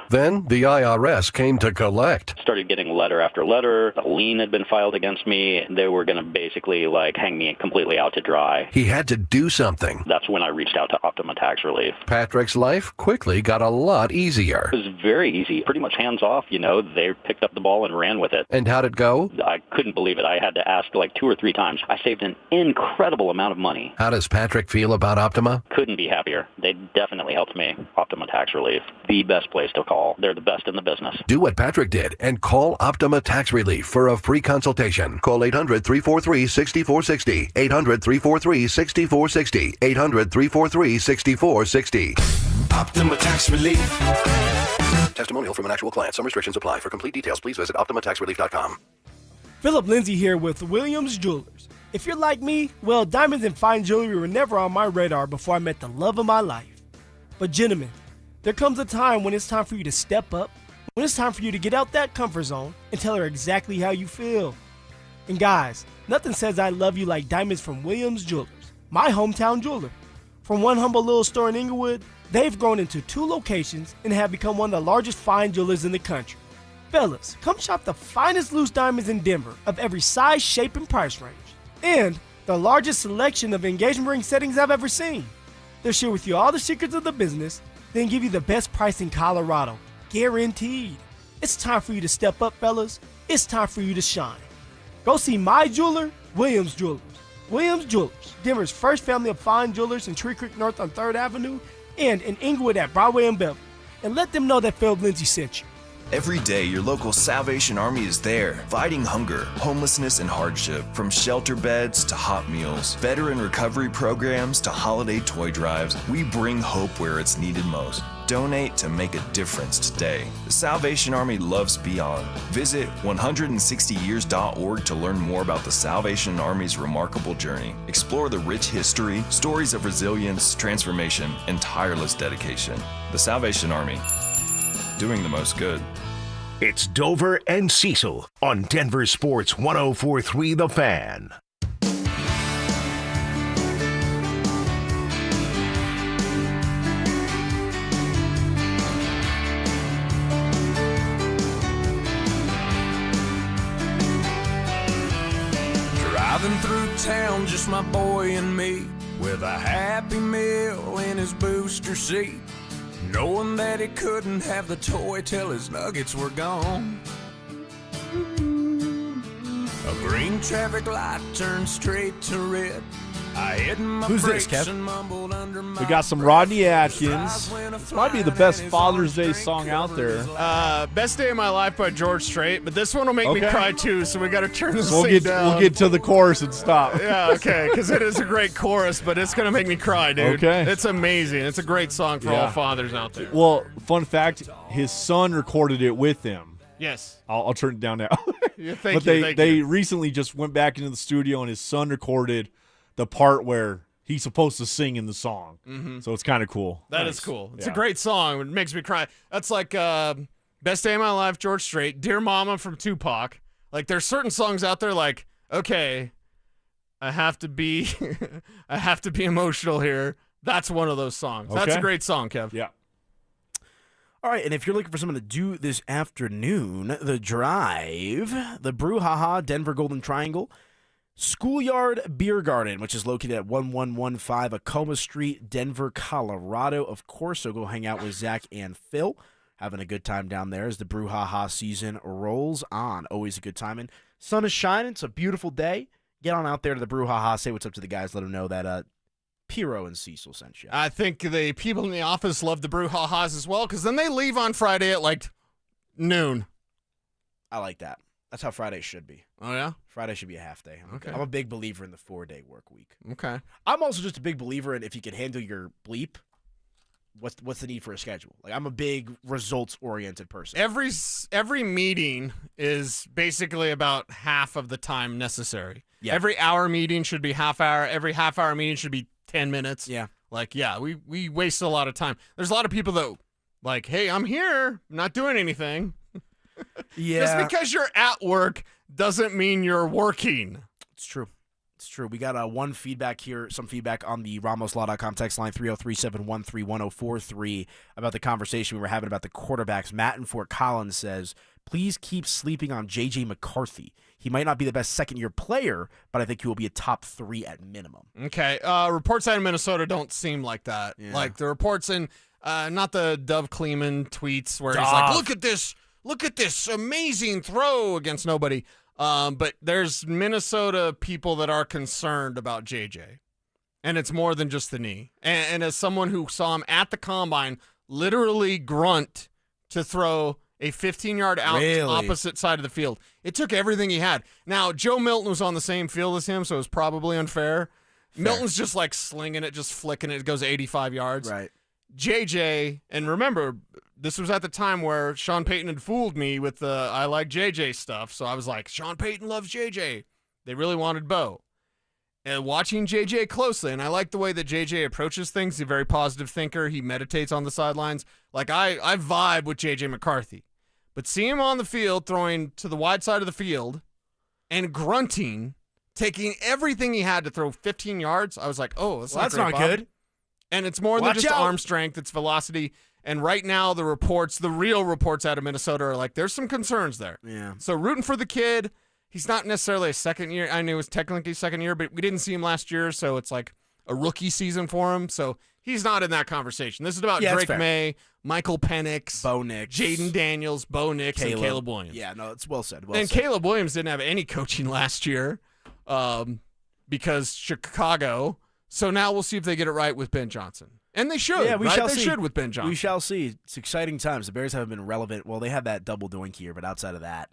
Speaker 17: Then the IRS came to collect.
Speaker 11: Started getting letter after letter. A lien had been filed against me. They were going to basically hang me completely out to dry.
Speaker 3: He had to do something.
Speaker 11: That's when I reached out to Optima Tax Relief.
Speaker 3: Patrick's life quickly got a lot easier.
Speaker 11: It was very easy, pretty much hands off. They picked up the ball and ran with it.
Speaker 3: And how'd it go?
Speaker 11: I couldn't believe it. I had to ask 2 or 3 times. I saved an incredible amount of money.
Speaker 3: How does Patrick feel about Optima?
Speaker 11: Couldn't be happier. They definitely helped me. Optima Tax Relief, the best place to call. They're the best in the business.
Speaker 3: Do what Patrick did and call Optima Tax Relief for a free consultation. Call 800-343-6460. 800-343-6460. 800-343-6460.
Speaker 18: Optima Tax Relief.
Speaker 3: Testimonial from an actual client. Some restrictions apply. For complete details, please visit OptimaTaxRelief.com.
Speaker 19: Philip Lindsay here with Williams Jewelers. If you're like me, well, diamonds and fine jewelry were never on my radar before I met the love of my life. But gentlemen, there comes a time when it's time for you to step up, when it's time for you to get out that comfort zone and tell her exactly how you feel. And guys, nothing says I love you like diamonds from Williams Jewelers, my hometown jeweler. From one humble little store in Inglewood, they've grown into 2 locations and have become one of the largest fine jewelers in the country. Fellas, come shop the finest loose diamonds in Denver of every size, shape, and price range. And the largest selection of engagement ring settings I've ever seen. They'll share with you all the secrets of the business, then give you the best price in Colorado. Guaranteed. It's time for you to step up, fellas. It's time for you to shine. Go see my jeweler, Williams Jewelers. Williams Jewelers, Denver's first family of fine jewelers in Tree Creek North on 3rd Avenue and in Inglewood at Broadway and Beverly. And let them know that Phil Lindsay sent you.
Speaker 23: Every day, your local Salvation Army is there, fighting hunger, homelessness, and hardship. From shelter beds to hot meals, veteran recovery programs to holiday toy drives, we bring hope where it's needed most. Donate to make a difference today. The Salvation Army loves beyond. Visit 160years.org to learn more about the Salvation Army's remarkable journey. Explore the rich history, stories of resilience, transformation, and tireless dedication. The Salvation Army, doing the most good.
Speaker 3: It's Dover and Cecil on Denver Sports 104.3 The Fan.
Speaker 24: Driving through town, just my boy and me, with a Happy Meal in his booster seat, knowing that he couldn't have the toy till his nuggets were gone. A green traffic light turned straight to red. I hit my
Speaker 25: Who's this,
Speaker 24: brakes
Speaker 25: Kev?
Speaker 24: and mumbled under my
Speaker 25: We got some Rodney Atkins. This might be the best Father's Day song out there.
Speaker 29: Best Day of My Life by George Strait, but this one will make me
Speaker 25: Okay.
Speaker 29: cry too, so we got to turn this
Speaker 25: We'll
Speaker 29: thing
Speaker 25: get
Speaker 29: down.
Speaker 25: we'll get to the chorus and stop.
Speaker 29: Yeah, okay, because it is a great chorus, but it's going to make me cry, dude.
Speaker 25: Okay.
Speaker 29: It's amazing. It's a great song for all fathers out there.
Speaker 25: Well, fun fact: his son recorded it with him.
Speaker 29: Yes.
Speaker 25: I'll turn it down now.
Speaker 29: Yeah,
Speaker 25: but they recently just went back into the studio and his son recorded the part where he's supposed to sing in the song.
Speaker 29: Mhm.
Speaker 25: So it's kind of cool.
Speaker 29: That is cool. It's a great song. It makes me cry. That's like Best Day of My Life, George Strait, Dear Mama from Tupac. Like, there's certain songs out there like, okay, I have to be I have to be emotional here. That's one of those songs. That's a
Speaker 25: Okay.
Speaker 29: great song, Kev.
Speaker 25: Yeah.
Speaker 8: All right, and if you're looking for something to do this afternoon, the drive, the Brouhaha Denver Golden Triangle, Schoolyard Beer Garden, which is located at 1115 Acoma Street, Denver, Colorado. Of course, so go hang out with Zach and Phil. Having a good time down there as the Brouhaha season rolls on. Always a good time. And sun is shining. It's a beautiful day. Get on out there to the Brouhaha. Say what's up to the guys. Let them know that Piro and Cecil sent you.
Speaker 29: I think the people in the office love the Brouhahas as well, because then they leave on Friday at like noon.
Speaker 8: I like that. That's how Friday should be.
Speaker 29: Oh, yeah?
Speaker 8: Friday should be a half day.
Speaker 29: Okay.
Speaker 8: I'm a big believer in the 4-day work week.
Speaker 29: Okay.
Speaker 8: I'm also just a big believer in if you can handle your bleep, what's the need for a schedule? Like, I'm a big results-oriented person.
Speaker 29: Every meeting is basically about half of the time necessary.
Speaker 8: Yeah.
Speaker 29: Every hour meeting should be half hour. Every half hour meeting should be 10 minutes.
Speaker 8: Yeah.
Speaker 29: Like, yeah, we waste a lot of time. There's a lot of people that, like, hey, I'm here, I'm not doing anything.
Speaker 8: Yeah.
Speaker 29: Just because you're at work doesn't mean you're working.
Speaker 8: It's true. It's true. We got some feedback on the RamosLaw.com text line 303-713-1043 about the conversation we were having about the quarterbacks. Matt in Fort Collins says, please keep sleeping on J.J. McCarthy. He might not be the best second-year player, but I think he will be a top 3 at minimum.
Speaker 29: Okay. Reports out of Minnesota don't seem like that.
Speaker 8: Yeah.
Speaker 29: Like the reports in, not the Dove Kleeman tweets where he's like, look at this amazing throw against nobody. But there's Minnesota people that are concerned about JJ, and it's more than just the knee. And as someone who saw him at the combine literally grunt to throw a 15-yard out opposite side of the field, it took everything he had. Now, Joe Milton was on the same field as him, so it was probably unfair. Milton's just like slinging it, just flicking it. It goes 85 yards.
Speaker 8: Right.
Speaker 29: JJ, and remember, this was at the time where Sean Payton had fooled me with the I like JJ stuff. So I was like, Sean Payton loves JJ. They really wanted Bo. And watching JJ closely, and I like the way that JJ approaches things. He's a very positive thinker. He meditates on the sidelines. Like, I vibe with JJ McCarthy. But see him on the field throwing to the wide side of the field and grunting, taking everything he had to throw 15 yards, I was like, oh, that's not good. And it's more than just arm strength. It's velocity. And right now, the real reports out of Minnesota are like, there's some concerns there.
Speaker 8: Yeah.
Speaker 29: So rooting for the kid. He's not necessarily a second year. I knew it was technically second year, but we didn't see him last year, so it's like a rookie season for him. So he's not in that conversation. This is about Drake May, Michael Penix,
Speaker 8: Bo Nix,
Speaker 29: Jaden Daniels, Bo Nix, and Caleb Williams.
Speaker 8: Yeah, no, it's well said.
Speaker 29: Caleb Williams didn't have any coaching last year because Chicago. So now we'll see if they get it right with Ben Johnson. And they should.
Speaker 8: Yeah, we
Speaker 29: right?
Speaker 8: shall
Speaker 29: They
Speaker 8: see.
Speaker 29: should with Ben Johnson.
Speaker 8: We shall see. It's exciting times. The Bears haven't been relevant. Well, they have that double doink here, but outside of that,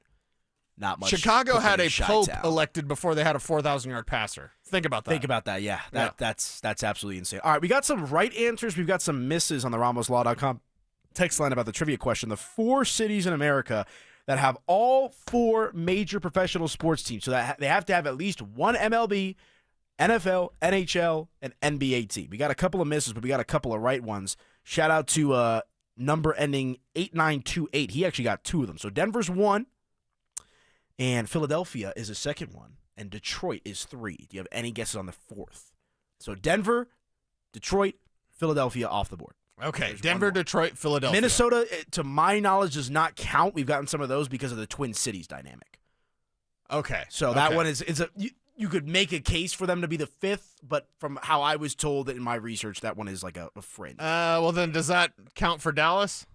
Speaker 8: not much.
Speaker 29: Chicago had a Pope
Speaker 8: Chi-town.
Speaker 29: elected before they had a 4,000-yard passer. Think about that.
Speaker 8: Yeah. That's absolutely insane. All right, we got some right answers. We've got some misses on the RamosLaw.com text line about the trivia question. The 4 cities in America that have all 4 major professional sports teams. So that they have to have at least one MLB, NFL, NHL, and NBA team. We got a couple of misses, but we got a couple of right ones. Shout out to number ending 8928. He actually got 2 of them. So Denver's 1, and Philadelphia is a second one, and Detroit is 3. Do you have any guesses on the 4th? So Denver, Detroit, Philadelphia off the board.
Speaker 29: Okay,
Speaker 8: There's
Speaker 29: Denver, Detroit, Philadelphia.
Speaker 8: Minnesota, to my knowledge, does not count. We've gotten some of those because of the Twin Cities dynamic.
Speaker 29: Okay.
Speaker 8: So that one is you could make a case for them to be the 5th, but from how I was told in my research, that one is like a fringe.
Speaker 29: Well, then does that count for Dallas?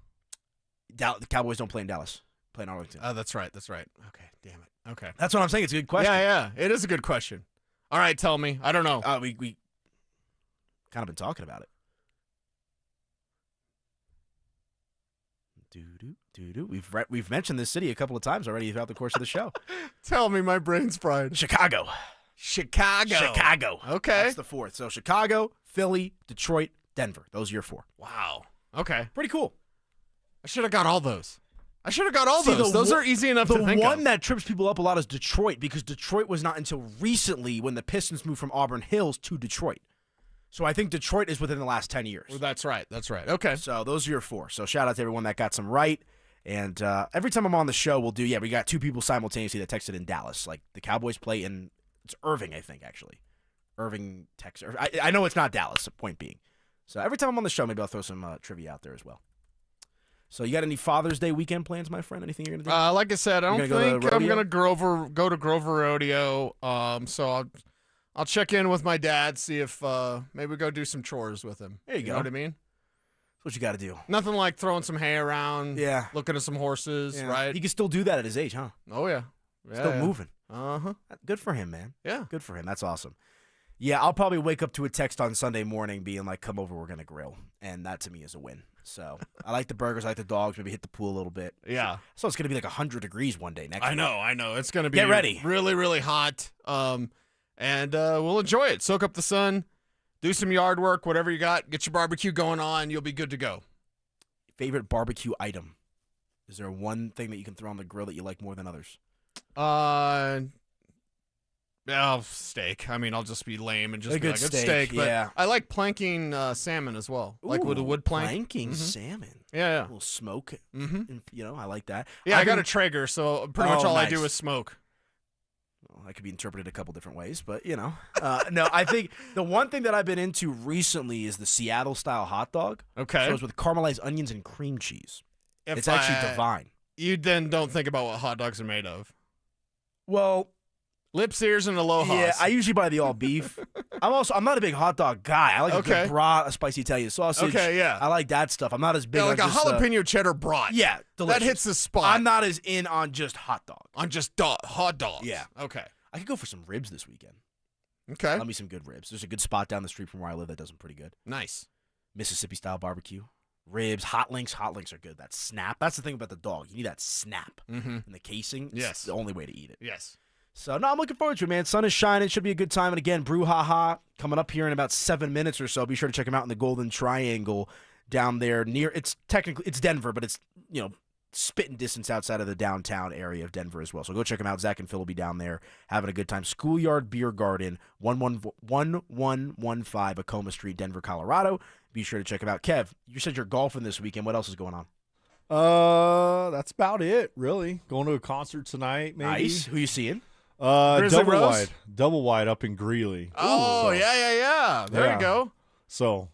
Speaker 8: The Cowboys don't play in Dallas. Play in Arlington.
Speaker 29: Oh, that's right. Okay, damn it. Okay.
Speaker 8: That's what I'm saying. It's a good question.
Speaker 29: Yeah, it is a good question. All right, tell me. I don't know.
Speaker 8: We kind of been talking about it. We've mentioned this city a couple of times already throughout the course of the show.
Speaker 29: Tell me, my brain's fried.
Speaker 8: Chicago. Okay. That's the 4th. So Chicago, Philly, Detroit, Denver. Those are your 4.
Speaker 29: Wow. Okay.
Speaker 8: Pretty cool.
Speaker 29: I should have got all those. Those are easy enough to think of.
Speaker 8: The one that trips people up a lot is Detroit, because Detroit was not until recently when the Pistons moved from Auburn Hills to Detroit. So I think Detroit is within the last 10 years.
Speaker 29: Well, that's right. Okay.
Speaker 8: So those are your 4. So shout out to everyone that got some right. And every time I'm on the show, we got 2 people simultaneously that texted in Dallas. Like the Cowboys play in, it's Irving, I think, actually. Irving, Texas. I know it's not Dallas, point being. So every time I'm on the show, maybe I'll throw some trivia out there as well. So you got any Father's Day weekend plans, my friend? Anything you're going to do?
Speaker 29: Like I said, I don't think I'm going to go to Grover Rodeo. So I'll check in with my dad, see if maybe go do some chores with him.
Speaker 8: There you go.
Speaker 29: Know what I mean?
Speaker 8: That's what you got to do.
Speaker 29: Nothing like throwing some hay around.
Speaker 8: Yeah.
Speaker 29: Looking at some horses, right?
Speaker 8: He can still do that at his age, huh?
Speaker 29: Oh, yeah.
Speaker 8: Still moving.
Speaker 29: Uh-huh.
Speaker 8: Good for him, man.
Speaker 29: Yeah.
Speaker 8: Good for him. That's awesome. Yeah, I'll probably wake up to a text on Sunday morning being like, come over, we're going to grill. And that to me is a win. So I like the burgers, I like the dogs, maybe hit the pool a little bit.
Speaker 29: Yeah.
Speaker 8: So it's going to be like 100 degrees one day next week.
Speaker 29: I know. It's going to be
Speaker 8: Get ready.
Speaker 29: Really, really hot. And we'll enjoy it. Soak up the sun, do some yard work, whatever you got. Get your barbecue going on. You'll be good to go.
Speaker 8: Favorite barbecue item? Is there one thing that you can throw on the grill that you like more than others?
Speaker 29: Steak. I mean, I'll just be lame and just
Speaker 8: A
Speaker 29: be
Speaker 8: good
Speaker 29: like,
Speaker 8: steak,
Speaker 29: it's steak.
Speaker 8: yeah.
Speaker 29: But I like planking salmon as well. Like with a wood plank.
Speaker 8: Planking salmon.
Speaker 29: Yeah.
Speaker 8: A little smoke.
Speaker 29: Mm-hmm.
Speaker 8: And, I like that.
Speaker 29: Yeah, I got a Traeger, so pretty much all I do is smoke.
Speaker 8: Well, that could be interpreted a couple different ways, but, no, I think the one thing that I've been into recently is the Seattle-style hot dog.
Speaker 29: Okay.
Speaker 8: So it's with caramelized onions and cream cheese. It's actually divine.
Speaker 29: You then don't think about what hot dogs are made of.
Speaker 8: Well,
Speaker 29: lips, ears, and aloha.
Speaker 8: Yeah, I usually buy the all beef. I'm not a big hot dog guy. I like a good brat, a spicy Italian sausage.
Speaker 29: Okay, yeah.
Speaker 8: I like that stuff. I'm not as big
Speaker 29: like
Speaker 8: on
Speaker 29: a jalapeno cheddar brat.
Speaker 8: Yeah, delicious.
Speaker 29: That hits the spot.
Speaker 8: I'm not as in on just hot dog.
Speaker 29: On just hot dogs.
Speaker 8: Yeah.
Speaker 29: Okay.
Speaker 8: I could go for some ribs this weekend.
Speaker 29: Okay.
Speaker 8: Love me some good ribs. There's a good spot down the street from where I live that does them pretty good.
Speaker 29: Nice.
Speaker 8: Mississippi-style barbecue. Ribs, hot links. Hot links are good. That snap. That's the thing about the dog. You need that snap in the casing. It's
Speaker 29: Yes.
Speaker 8: the only way to eat it.
Speaker 29: Yes.
Speaker 8: So, no, I'm looking forward to it, man. Sun is shining. Should be a good time. And again, Brouhaha coming up here in about 7 minutes or so. Be sure to check them out in the Golden Triangle down there near, it's Denver, but it's, spitting distance outside of the downtown area of Denver as well. So go check them out. Zach and Phil will be down there having a good time. Schoolyard Beer Garden, 1115 Acoma Street, Denver, Colorado. Be sure to check them out. Kev, you said you're golfing this weekend. What else is going on?
Speaker 25: That's about it, really. Going to a concert tonight, maybe.
Speaker 8: Nice. Who you seeing?
Speaker 25: Double wide up in Greeley.
Speaker 29: Oh, yeah. There you go.
Speaker 25: So,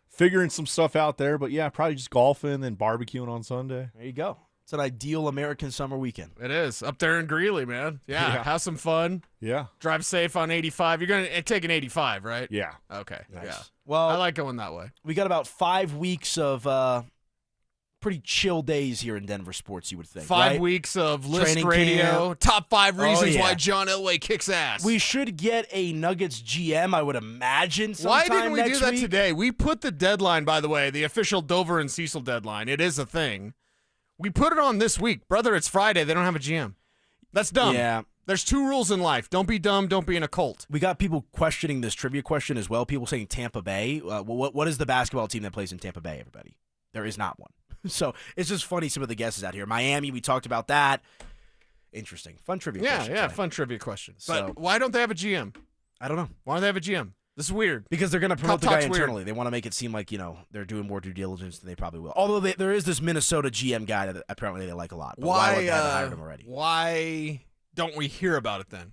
Speaker 25: figuring some stuff out there, but yeah, probably just golfing and barbecuing on Sunday.
Speaker 8: There you go. It's an ideal American summer weekend.
Speaker 29: It is. Up there in Greeley, man. Yeah. Have some fun.
Speaker 25: Yeah.
Speaker 29: Drive safe on 85. You're going to take an 85, right?
Speaker 25: Yeah.
Speaker 29: Okay.
Speaker 8: Nice.
Speaker 29: Yeah.
Speaker 8: Well,
Speaker 29: I like going that way.
Speaker 8: We got about 5 weeks of pretty chill days here in Denver sports, you would think.
Speaker 29: 5
Speaker 8: right?
Speaker 29: weeks of List
Speaker 8: Training
Speaker 29: Radio.
Speaker 8: camp.
Speaker 29: Top 5 reasons
Speaker 8: yeah.
Speaker 29: why John Elway kicks ass.
Speaker 8: We should get a Nuggets GM, I would imagine,
Speaker 29: Why
Speaker 8: sometime
Speaker 29: didn't we
Speaker 8: next
Speaker 29: do that
Speaker 8: week.
Speaker 29: today? We put the deadline, by the way, the official Dover and Cecil deadline. It is a thing. We put it on this week. Brother, it's Friday. They don't have a GM. That's dumb.
Speaker 8: Yeah.
Speaker 29: There's 2 rules in life. Don't be dumb. Don't be in a cult.
Speaker 8: We got people questioning this trivia question as well. People saying Tampa Bay. What is the basketball team that plays in Tampa Bay, everybody? There is not one. So it's just funny, some of the guesses out here. Miami, we talked about that. Interesting. Fun trivia question.
Speaker 29: Yeah,
Speaker 8: today.
Speaker 29: fun trivia question.
Speaker 8: So-
Speaker 29: But why don't they have a GM?
Speaker 8: I don't know.
Speaker 29: Why don't they have a GM? This is weird.
Speaker 8: Because they're going to promote the
Speaker 29: Talk's
Speaker 8: guy
Speaker 29: weird.
Speaker 8: internally. They want to make it seem like, they're doing more due diligence than they probably will. Although there is this Minnesota GM guy that apparently they like a lot. But why would they have hired him already?
Speaker 29: Why don't we hear about it then?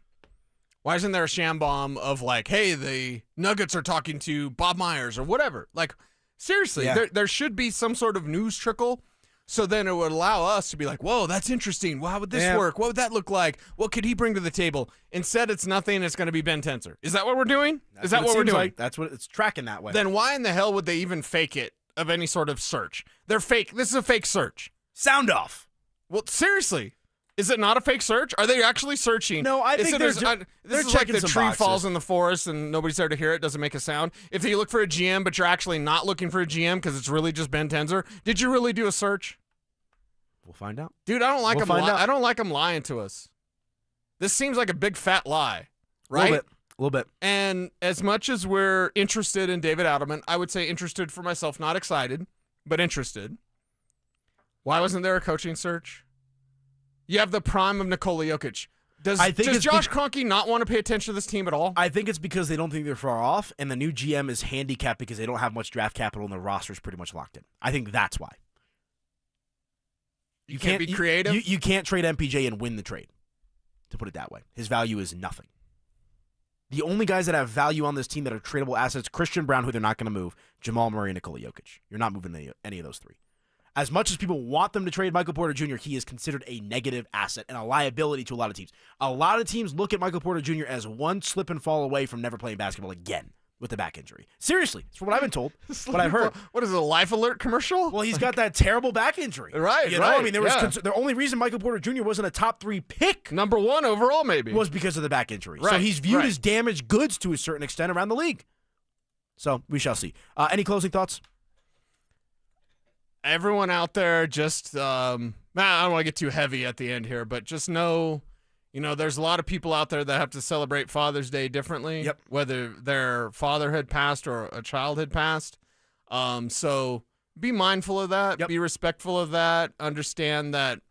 Speaker 29: Why isn't there a sham bomb of like, hey, the Nuggets are talking to Bob Myers or whatever? Like, seriously,
Speaker 8: Yeah.
Speaker 29: there should be some sort of news trickle. So then it would allow us to be like, whoa, that's interesting. How would this work? What would that look like? What could he bring to the table? Instead, it's nothing. It's going to be Ben Tensor. Is that what we're doing? Is that what we're doing?
Speaker 8: Like. That's what it's tracking that way.
Speaker 29: Then why in the hell would they even fake it of any sort of search? They're fake. This is a fake search.
Speaker 8: Sound off.
Speaker 29: Well, seriously. Is it not a fake search? Are they actually searching?
Speaker 8: No, I think they're
Speaker 29: this is like
Speaker 8: checking
Speaker 29: the
Speaker 8: some
Speaker 29: tree
Speaker 8: boxes.
Speaker 29: falls in the forest and nobody's there to hear it. Doesn't make a sound. If you look for a GM, but you're actually not looking for a GM because it's really just Ben Tenzer, did you really do a search?
Speaker 8: We'll find out.
Speaker 29: Dude, I don't like
Speaker 8: We'll
Speaker 29: them.
Speaker 8: find out.
Speaker 29: I don't like them lying to us. This seems like a big fat lie, right?
Speaker 8: A little bit.
Speaker 29: And as much as we're interested in David Adelman, I would say interested for myself, not excited, but interested. Why wasn't there a coaching search? You have the prime of Nikola Jokic. Does Josh Kroenke not want to pay attention to this team at all?
Speaker 8: I think it's because they don't think they're far off, and the new GM is handicapped because they don't have much draft capital and their roster is pretty much locked in. I think that's why.
Speaker 29: You can't be creative?
Speaker 8: You can't trade MPJ and win the trade, to put it that way. His value is nothing. The only guys that have value on this team that are tradable assets, Christian Brown, who they're not going to move, Jamal Murray, and Nikola Jokic. You're not moving any of those three. As much as people want them to trade Michael Porter Jr., he is considered a negative asset and a liability to a lot of teams. A lot of teams look at Michael Porter Jr. as one slip and fall away from never playing basketball again with the back injury. Seriously, that's what I've been told, what I've heard.
Speaker 29: What is it, a Life Alert commercial?
Speaker 8: Well, he's got that terrible back injury.
Speaker 29: Right,
Speaker 8: you know?
Speaker 29: right.
Speaker 8: I mean, there was the only reason Michael Porter Jr. wasn't a top 3 pick,
Speaker 29: number 1 overall, maybe,
Speaker 8: was because of the back injury.
Speaker 29: Right,
Speaker 8: so he's viewed
Speaker 29: right.
Speaker 8: as damaged goods to a certain extent around the league. So we shall see. Any closing thoughts?
Speaker 29: Everyone out there, just I don't want to get too heavy at the end here, but just know, there's a lot of people out there that have to celebrate Father's Day differently.
Speaker 8: Yep.
Speaker 29: Whether their father had passed or a child had passed. So be mindful of that.
Speaker 8: Yep.
Speaker 29: Be respectful of that. Understand that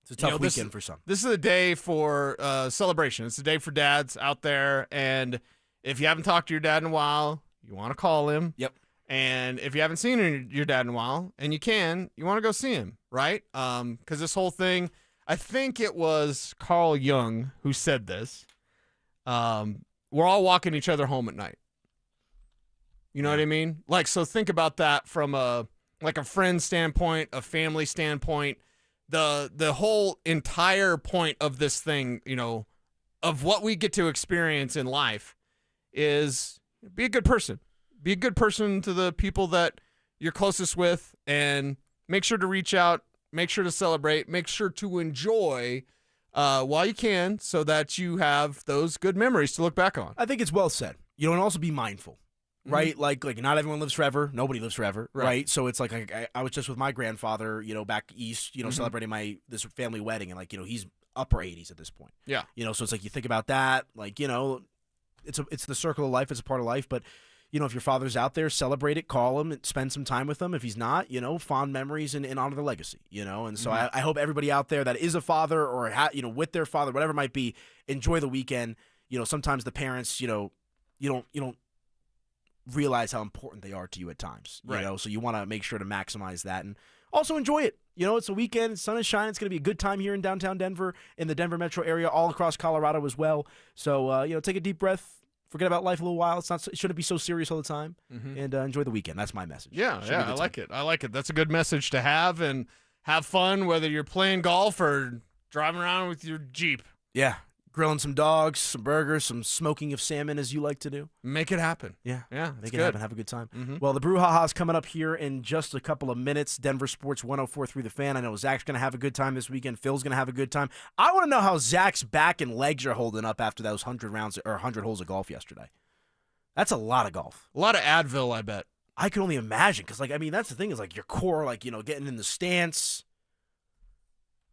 Speaker 8: It's a tough weekend for some.
Speaker 29: This is a day for celebration. It's a day for dads out there, and if you haven't talked to your dad in a while, you want to call him.
Speaker 8: Yep.
Speaker 29: And if you haven't seen your dad in a while, and you want to go see him, right? Because this whole thing, I think it was Carl Jung who said this. We're all walking each other home at night. You know what I mean? Like, so think about that from a friend standpoint, a family standpoint, the whole entire point of this thing, you know, of what we get to experience in life is be a good person. Be a good person to the people that you're closest with, and make sure to reach out, make sure to celebrate, make sure to enjoy while you can, so that you have those good memories to look back on.
Speaker 8: I think it's well said. You know, and also be mindful, right? Like not everyone lives forever. Nobody lives forever, right? So it's like I was just with my grandfather, you know, back east, you know, celebrating this family wedding, and like, you know, he's upper 80s at this point.
Speaker 29: Yeah.
Speaker 8: You know, so it's like you think about that, like, you know, it's the circle of life, it's a part of life, but you know, if your father's out there, celebrate it, call him, spend some time with him. If he's not, you know, fond memories and honor the legacy, you know. And so I hope everybody out there that is a father or, you know, with their father, whatever it might be, enjoy the weekend. You know, sometimes the parents, you know, you don't realize how important they are to you at times, you know. So you want to make sure to maximize that and also enjoy it. You know, it's a weekend, sun is shining. It's going to be a good time here in downtown Denver, in the Denver metro area, all across Colorado as well. So, you know, take a deep breath. Forget about life a little while. It shouldn't be so serious all the time. And enjoy the weekend. That's my message.
Speaker 29: Yeah, I like it. I like it. That's a good message to have, and have fun whether you're playing golf or driving around with your Jeep.
Speaker 8: Yeah, grilling some dogs, some burgers, some smoking of salmon, as you like to do.
Speaker 29: Make it happen.
Speaker 8: Yeah, make it
Speaker 29: good.
Speaker 8: happen. Have a good time. Well, the Brouhaha's coming up here in just a couple of minutes. Denver Sports 104.3 The Fan. I know Zach's going to have a good time this weekend. Phil's going to have a good time. I want to know how Zach's back and legs are holding up after those 100 holes of golf yesterday. That's a lot of golf.
Speaker 29: A lot of Advil, I bet.
Speaker 8: I can only imagine, because, like, I mean, that's the thing is, like, your core, like, you know, getting in the stance.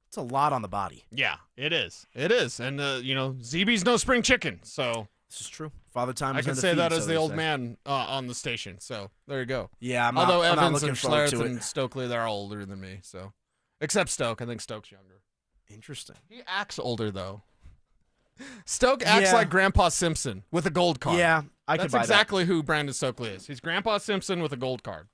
Speaker 8: It's a lot on the body.
Speaker 29: Yeah, it is. It is. And, you know, ZB's no spring chicken, so.
Speaker 8: This is true. Father Time
Speaker 29: I
Speaker 8: is
Speaker 29: can say
Speaker 8: undefeated,
Speaker 29: that as
Speaker 8: so
Speaker 29: the
Speaker 8: they
Speaker 29: old
Speaker 8: say.
Speaker 29: man on the station, so there you go.
Speaker 8: Yeah, I'm
Speaker 29: Although
Speaker 8: not
Speaker 29: Evans
Speaker 8: looking
Speaker 29: and
Speaker 8: forward
Speaker 29: Schlereth
Speaker 8: to
Speaker 29: and
Speaker 8: it.
Speaker 29: Stokely, they're all older than me, so. Except Stoke. I think Stoke's younger.
Speaker 8: Interesting.
Speaker 29: He acts older, though. Stoke acts like Grandpa Simpson with a gold card.
Speaker 8: Yeah, I could
Speaker 29: That's
Speaker 8: buy
Speaker 29: exactly who Brandon Stokely is. He's Grandpa Simpson with a gold card.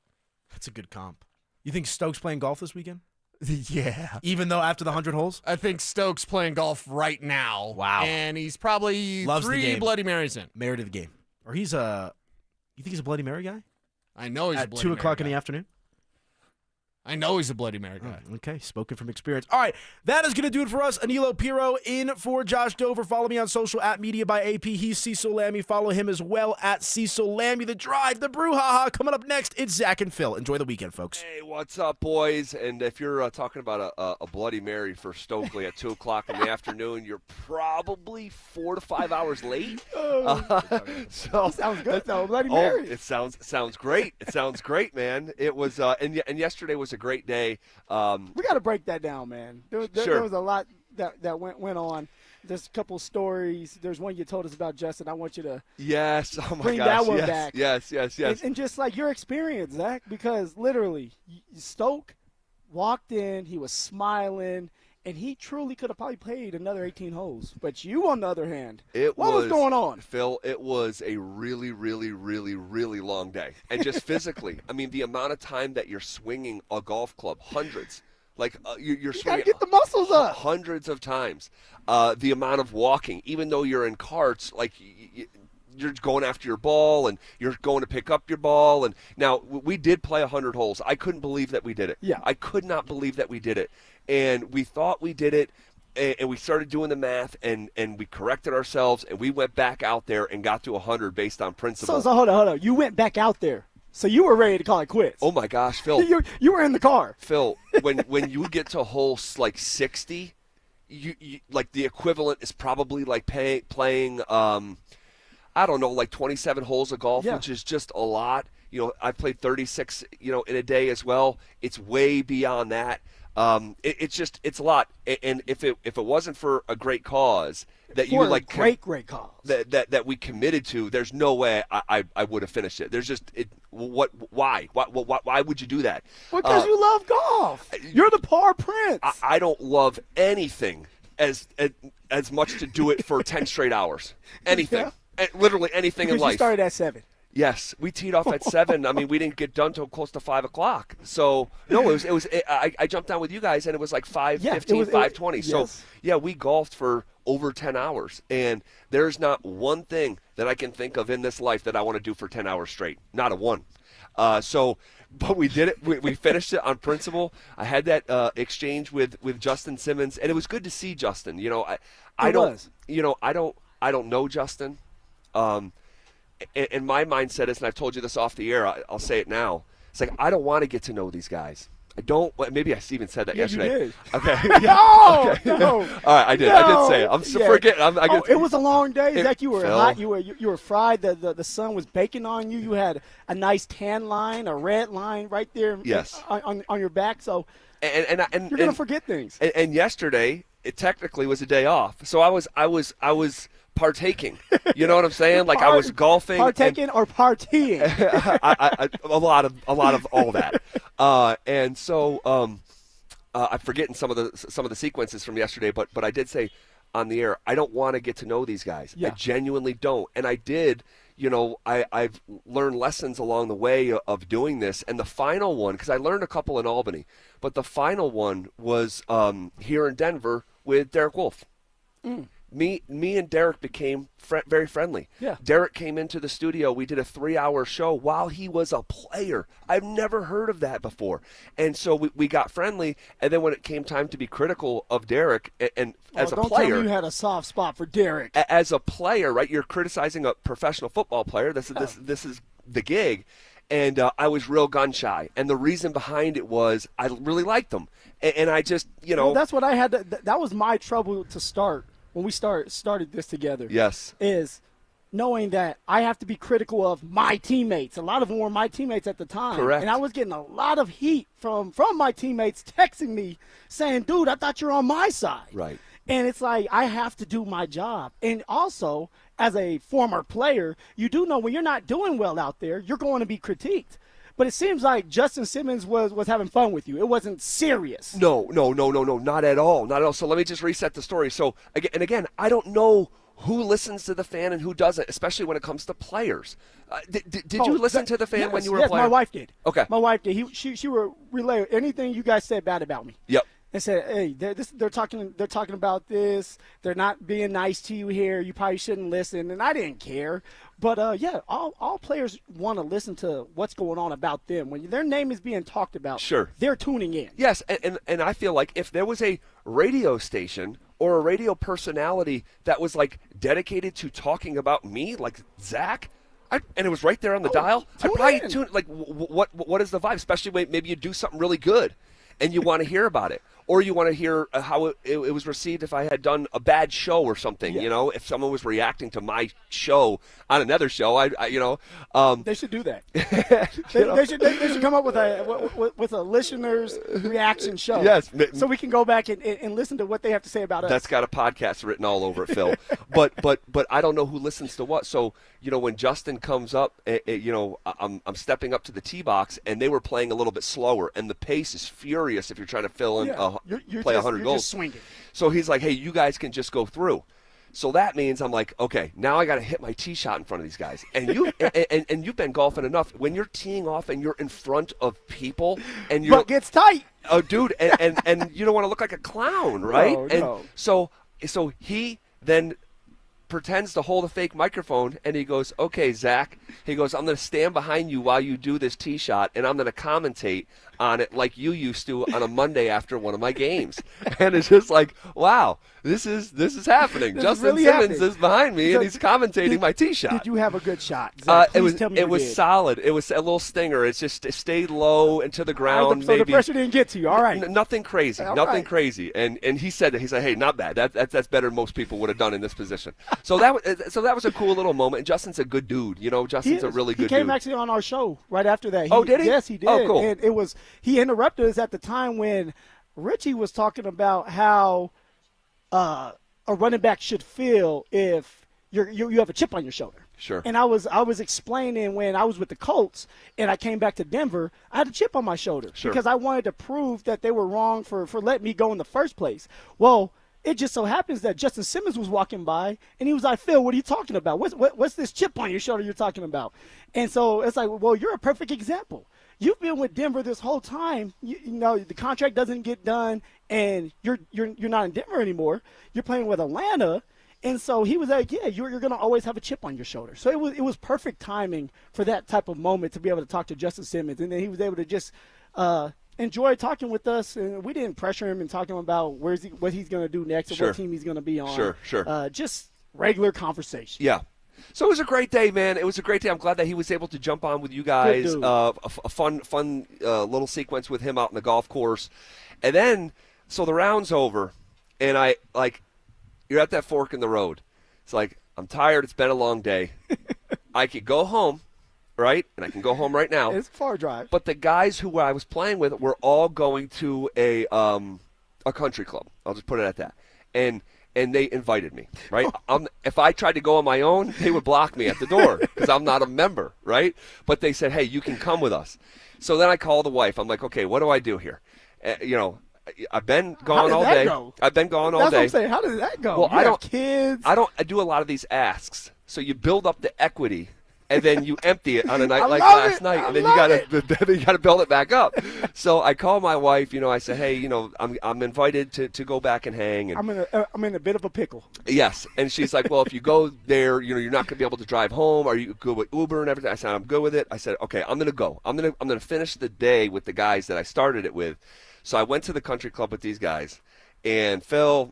Speaker 8: That's a good comp. You think Stokes playing golf this weekend?
Speaker 29: Yeah.
Speaker 8: Even though after the 100 holes?
Speaker 29: I think Stokes playing golf right now.
Speaker 8: Wow.
Speaker 29: And he's probably
Speaker 8: Loves the
Speaker 29: 3
Speaker 8: game.
Speaker 29: Bloody Marys in.
Speaker 8: Married to the game. Or you think he's a Bloody Mary guy?
Speaker 29: I know he's a
Speaker 8: At
Speaker 29: Bloody
Speaker 8: 2
Speaker 29: Mary
Speaker 8: o'clock in
Speaker 29: guy.
Speaker 8: the afternoon?
Speaker 29: I know he's a Bloody Mary guy.
Speaker 8: Okay, spoken from experience. All right, that is going to do it for us. Anilo Piro in for Josh Dover. Follow me on social at Media by AP. He's Cecil Lammy. Follow him as well at Cecil Lammy. The Drive, the Brouhaha. Coming up next, it's Zach and Phil. Enjoy the weekend, folks.
Speaker 5: Hey, what's up, boys? And if you're talking about a Bloody Mary for Stokely at 2 o'clock in the afternoon, you're probably 4 to 5 hours late. So
Speaker 1: sounds good, though. Bloody Mary.
Speaker 5: It sounds great. It sounds great, man. It was, and yesterday was a great day.
Speaker 1: We got to break that down, man. There was a lot that went on. There's a couple stories. There's one you told us about, Justin. I want you to
Speaker 5: oh my
Speaker 1: bring
Speaker 5: gosh,
Speaker 1: that one
Speaker 5: yes,
Speaker 1: back.
Speaker 5: Yes.
Speaker 1: And just like your experience, Zach, because literally Stoke walked in, he was smiling, and he truly could have probably played another 18 holes. But you, on the other hand, what was going on?
Speaker 5: Phil, it was a really, really, really, really long day. And just physically, I mean, the amount of time that you're swinging a golf club, hundreds. Like you're swinging.
Speaker 1: You got to get the muscles up.
Speaker 5: Hundreds of times. The amount of walking, even though you're in carts, like you're going after your ball and you're going to pick up your ball. And now we did play 100 holes. I couldn't believe that we did it.
Speaker 1: Yeah.
Speaker 5: I could not believe that we did it. And we thought we did it, and we started doing the math, and we corrected ourselves, and we went back out there and got to 100 based on principle.
Speaker 1: So hold on. You went back out there. So you were ready to call it quits.
Speaker 5: Oh, my gosh, Phil.
Speaker 1: You were in the car.
Speaker 5: Phil, when you get to hole like 60, you like the equivalent is probably like playing I don't know, like 27 holes of golf, which is just a lot. You know, I played 36, in a day as well. It's way beyond that. It's a lot. And if it wasn't for a great cause that
Speaker 1: for
Speaker 5: you like,
Speaker 1: great cause
Speaker 5: that we committed to, there's no way I would have finished it. There's just why would you do that?
Speaker 1: Because you love golf. You're the par prince.
Speaker 5: I don't love anything as much to do it for 10 straight hours. Anything.
Speaker 1: Yeah.
Speaker 5: Literally anything
Speaker 1: because
Speaker 5: in life.
Speaker 1: You started at 7.
Speaker 5: Yes, we teed off at 7. I mean, we didn't get done till close to 5 o'clock. So no, I jumped down with you guys, and it was like 5:15, 5:20.
Speaker 1: Yes.
Speaker 5: So yeah, we golfed for over 10 hours, and there's not one thing that I can think of in this life that I want to do for 10 hours straight. Not a one. But we did it. We finished it on principle. I had that exchange with Justin Simmons, and it was good to see Justin. You know, I don't know Justin. And my mindset is, and I've told you this off the air, I'll say it now. It's like, I don't want to get to know these guys. I don't. Maybe I even said that yesterday.
Speaker 1: You did.
Speaker 5: Okay.
Speaker 1: No,
Speaker 5: okay.
Speaker 1: no.
Speaker 5: All right, I did.
Speaker 1: No.
Speaker 5: I did say it. I'm forgetting.
Speaker 1: It was a long day, Zach. You were
Speaker 5: Phil.
Speaker 1: hot. You were fried. The sun was baking on you. You had a nice tan line, a red line right there.
Speaker 5: Yes.
Speaker 1: On your back. So
Speaker 5: and
Speaker 1: you're gonna forget things.
Speaker 5: And yesterday, it technically was a day off. So I was partaking. You know what I'm saying? Like I was golfing.
Speaker 1: Partaking or partying?
Speaker 5: A lot of all that. And so I'm forgetting some of the sequences from yesterday, but I did say on the air, I don't want to get to know these guys.
Speaker 1: Yeah.
Speaker 5: I genuinely don't. And I did. You know, I've learned lessons along the way of doing this. And the final one, because I learned a couple in Albany, but the final one was here in Denver with Derek Wolfe.
Speaker 1: Mm.
Speaker 5: Me and Derek became very friendly.
Speaker 1: Yeah.
Speaker 5: Derek came into the studio. We did a 3-hour show while he was a player. I've never heard of that before. And so we got friendly. And then when it came time to be critical of Derek, and as a
Speaker 1: don't
Speaker 5: player,
Speaker 1: tell me you had a soft spot for Derek.
Speaker 5: As a player, right? You're criticizing a professional football player. This is the gig. And I was real gun shy. And the reason behind it was I really liked them. And I just,
Speaker 1: Well, that's what I had. That was my trouble to start. When we started this together,
Speaker 5: yes,
Speaker 1: is knowing that I have to be critical of my teammates. A lot of them were my teammates at the time.
Speaker 5: Correct.
Speaker 1: And I was getting a lot of heat from my teammates texting me saying, dude, I thought you were on my side.
Speaker 5: Right.
Speaker 1: And it's like I have to do my job. And also, as a former player, you do know when you're not doing well out there, you're going to be critiqued. But it seems like Justin Simmons was having fun with you. It wasn't serious.
Speaker 5: No, not at all. Not at all. So let me just reset the story. So, again, I don't know who listens to the fan and who doesn't, especially when it comes to players. Did you listen to the fan when you were a player?
Speaker 1: Yes, my wife did.
Speaker 5: Okay.
Speaker 1: My wife did. She would relay anything you guys said bad about me.
Speaker 5: Yep.
Speaker 1: And said, hey, they're talking about this. They're not being nice to you here. You probably shouldn't listen. And I didn't care. But, all players want to listen to what's going on about them. When their name is being talked about,
Speaker 5: sure,
Speaker 1: they're tuning in.
Speaker 5: Yes, and I feel like if there was a radio station or a radio personality that was, like, dedicated to talking about me, like Zach, and it was right there on the dial, I'd probably tune. Like, what is the vibe? Especially when maybe you do something really good and you want to hear about it. Or you want to hear how it was received if I had done a bad show or something, You know, if someone was reacting to my show on another show,
Speaker 1: they should do that. they should come up with a listener's reaction show.
Speaker 5: Yes,
Speaker 1: so we can go back and listen to what they have to say about us.
Speaker 5: That's got a podcast written all over it, Phil. but I don't know who listens to what. So when Justin comes up, I'm stepping up to the tee box, and they were playing a little bit slower, and the pace is furious if you're trying to fill in.
Speaker 1: You're
Speaker 5: play 100
Speaker 1: just
Speaker 5: goals.
Speaker 1: Swinging.
Speaker 5: So he's like, hey, you guys can just go through. So that means I'm like, okay, now I got to hit my tee shot in front of these guys. And you've been golfing enough. When you're teeing off and you're in front of people and you're
Speaker 1: but gets tight.
Speaker 5: Oh, dude, and you don't want to look like a clown, right?
Speaker 1: No.
Speaker 5: So he then pretends to hold a fake microphone, and he goes, okay, Zach. He goes, I'm going to stand behind you while you do this tee shot, and I'm going to commentate on it like you used to on a Monday after one of my games. And it's just like, wow, this is happening. Justin
Speaker 1: really
Speaker 5: Simmons is behind me, and he's commentating my tee shot.
Speaker 1: Did you have a good shot, Zach?
Speaker 5: It was solid. It was a little stinger. It stayed low and to the ground.
Speaker 1: So the pressure didn't get to you. All right.
Speaker 5: Nothing crazy. Crazy. And he said that. He said, hey, not bad. That's better than most people would have done in this position. So that was a cool little moment. And Justin's a good dude. Justin's a really good dude.
Speaker 1: He came actually on our show right after that.
Speaker 5: Did he?
Speaker 1: Yes, he did.
Speaker 5: Oh, cool.
Speaker 1: And he interrupted us at the time when Richie was talking about how a running back should feel if you have a chip on your shoulder.
Speaker 5: Sure.
Speaker 1: And I was explaining when I was with the Colts and I came back to Denver, I had a chip on my shoulder because I wanted to prove that they were wrong for letting me go in the first place. Well, It just so happens that Justin Simmons was walking by, and he was like, Phil, what are you talking about? What's this chip on your shoulder you're talking about? And so it's like, well, you're a perfect example. You've been with Denver this whole time. You know, the contract doesn't get done, and you're not in Denver anymore. You're playing with Atlanta. And so he was like, yeah, you're going to always have a chip on your shoulder. So it was perfect timing for that type of moment to be able to talk to Justin Simmons. And then he was able to just enjoy talking with us. And we didn't pressure him and talking about what he's going to do next and what team he's going to be on.
Speaker 5: Sure.
Speaker 1: Just regular conversation.
Speaker 5: Yeah. So it was a great day, man. It was a great day. I'm glad that he was able to jump on with you guys. A fun little sequence with him out in the golf course. And then, so the round's over, and you're at that fork in the road. It's like, I'm tired. It's been a long day. I could go home, right? And I can go home right now.
Speaker 1: It's a far drive.
Speaker 5: But the guys who I was playing with were all going to a country club. I'll just put it at that. And they invited me, right? If I tried to go on my own, they would block me at the door because I'm not a member, right? But they said, hey, you can come with us. So then I called the wife. I'm like, okay, what do I do here? I've been gone all day. I've been gone all day.
Speaker 1: That's what I'm saying. How did that go?
Speaker 5: Well,
Speaker 1: I have kids.
Speaker 5: I do a lot of these asks. So you build up the equity, and then you empty it on a night like last night, and then you gotta build it back up. So I called my wife. I said, hey, I'm invited to go back and hang. And
Speaker 1: I'm in a bit of a pickle.
Speaker 5: Yes, and she's like, well, if you go there, you're not gonna be able to drive home. Are you good with Uber and everything? I said, I'm good with it. I said, okay, I'm gonna go. I'm gonna finish the day with the guys that I started it with. So I went to the country club with these guys, and Phil,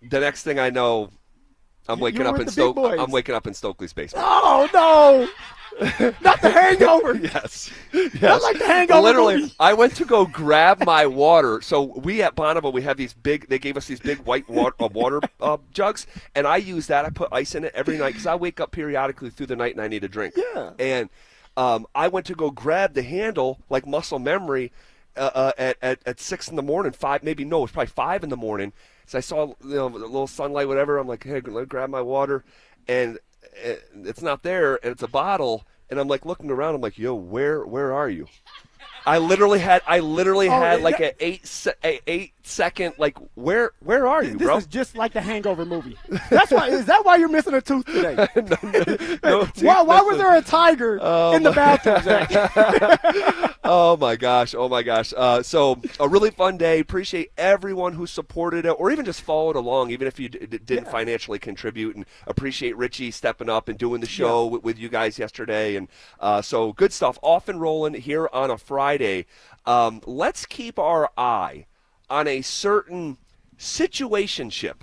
Speaker 5: the next thing I know, I'm waking up in Stokely's basement.
Speaker 1: Oh no! Not the Hangover.
Speaker 5: Yes.
Speaker 1: Not like the Hangover.
Speaker 5: Literally,
Speaker 1: movie.
Speaker 5: I went to go grab my water. So we at Bonneville, we have these big. They gave us these big white water jugs, and I use that. I put ice in it every night because I wake up periodically through the night and I need a drink.
Speaker 1: Yeah.
Speaker 5: And I went to go grab the handle like muscle memory. At 6 in the morning, it was probably 5 in the morning. So I saw a little sunlight, whatever. I'm like, hey, let me grab my water, and it's not there, and it's a bottle. And I'm like looking around. I'm like, yo, where are you? I literally had like an 8 second like where are you, bro?
Speaker 1: This is just like the Hangover movie. Is that why you're missing a tooth today?
Speaker 5: No,
Speaker 1: why was there a tiger in the bathroom, Zach?
Speaker 5: Oh my gosh. So a really fun day. Appreciate everyone who supported it or even just followed along, even if you didn't financially contribute, and appreciate Richie stepping up and doing the show with you guys yesterday. And so good stuff. Off and rolling here on a Friday. Let's keep our eye on a certain situationship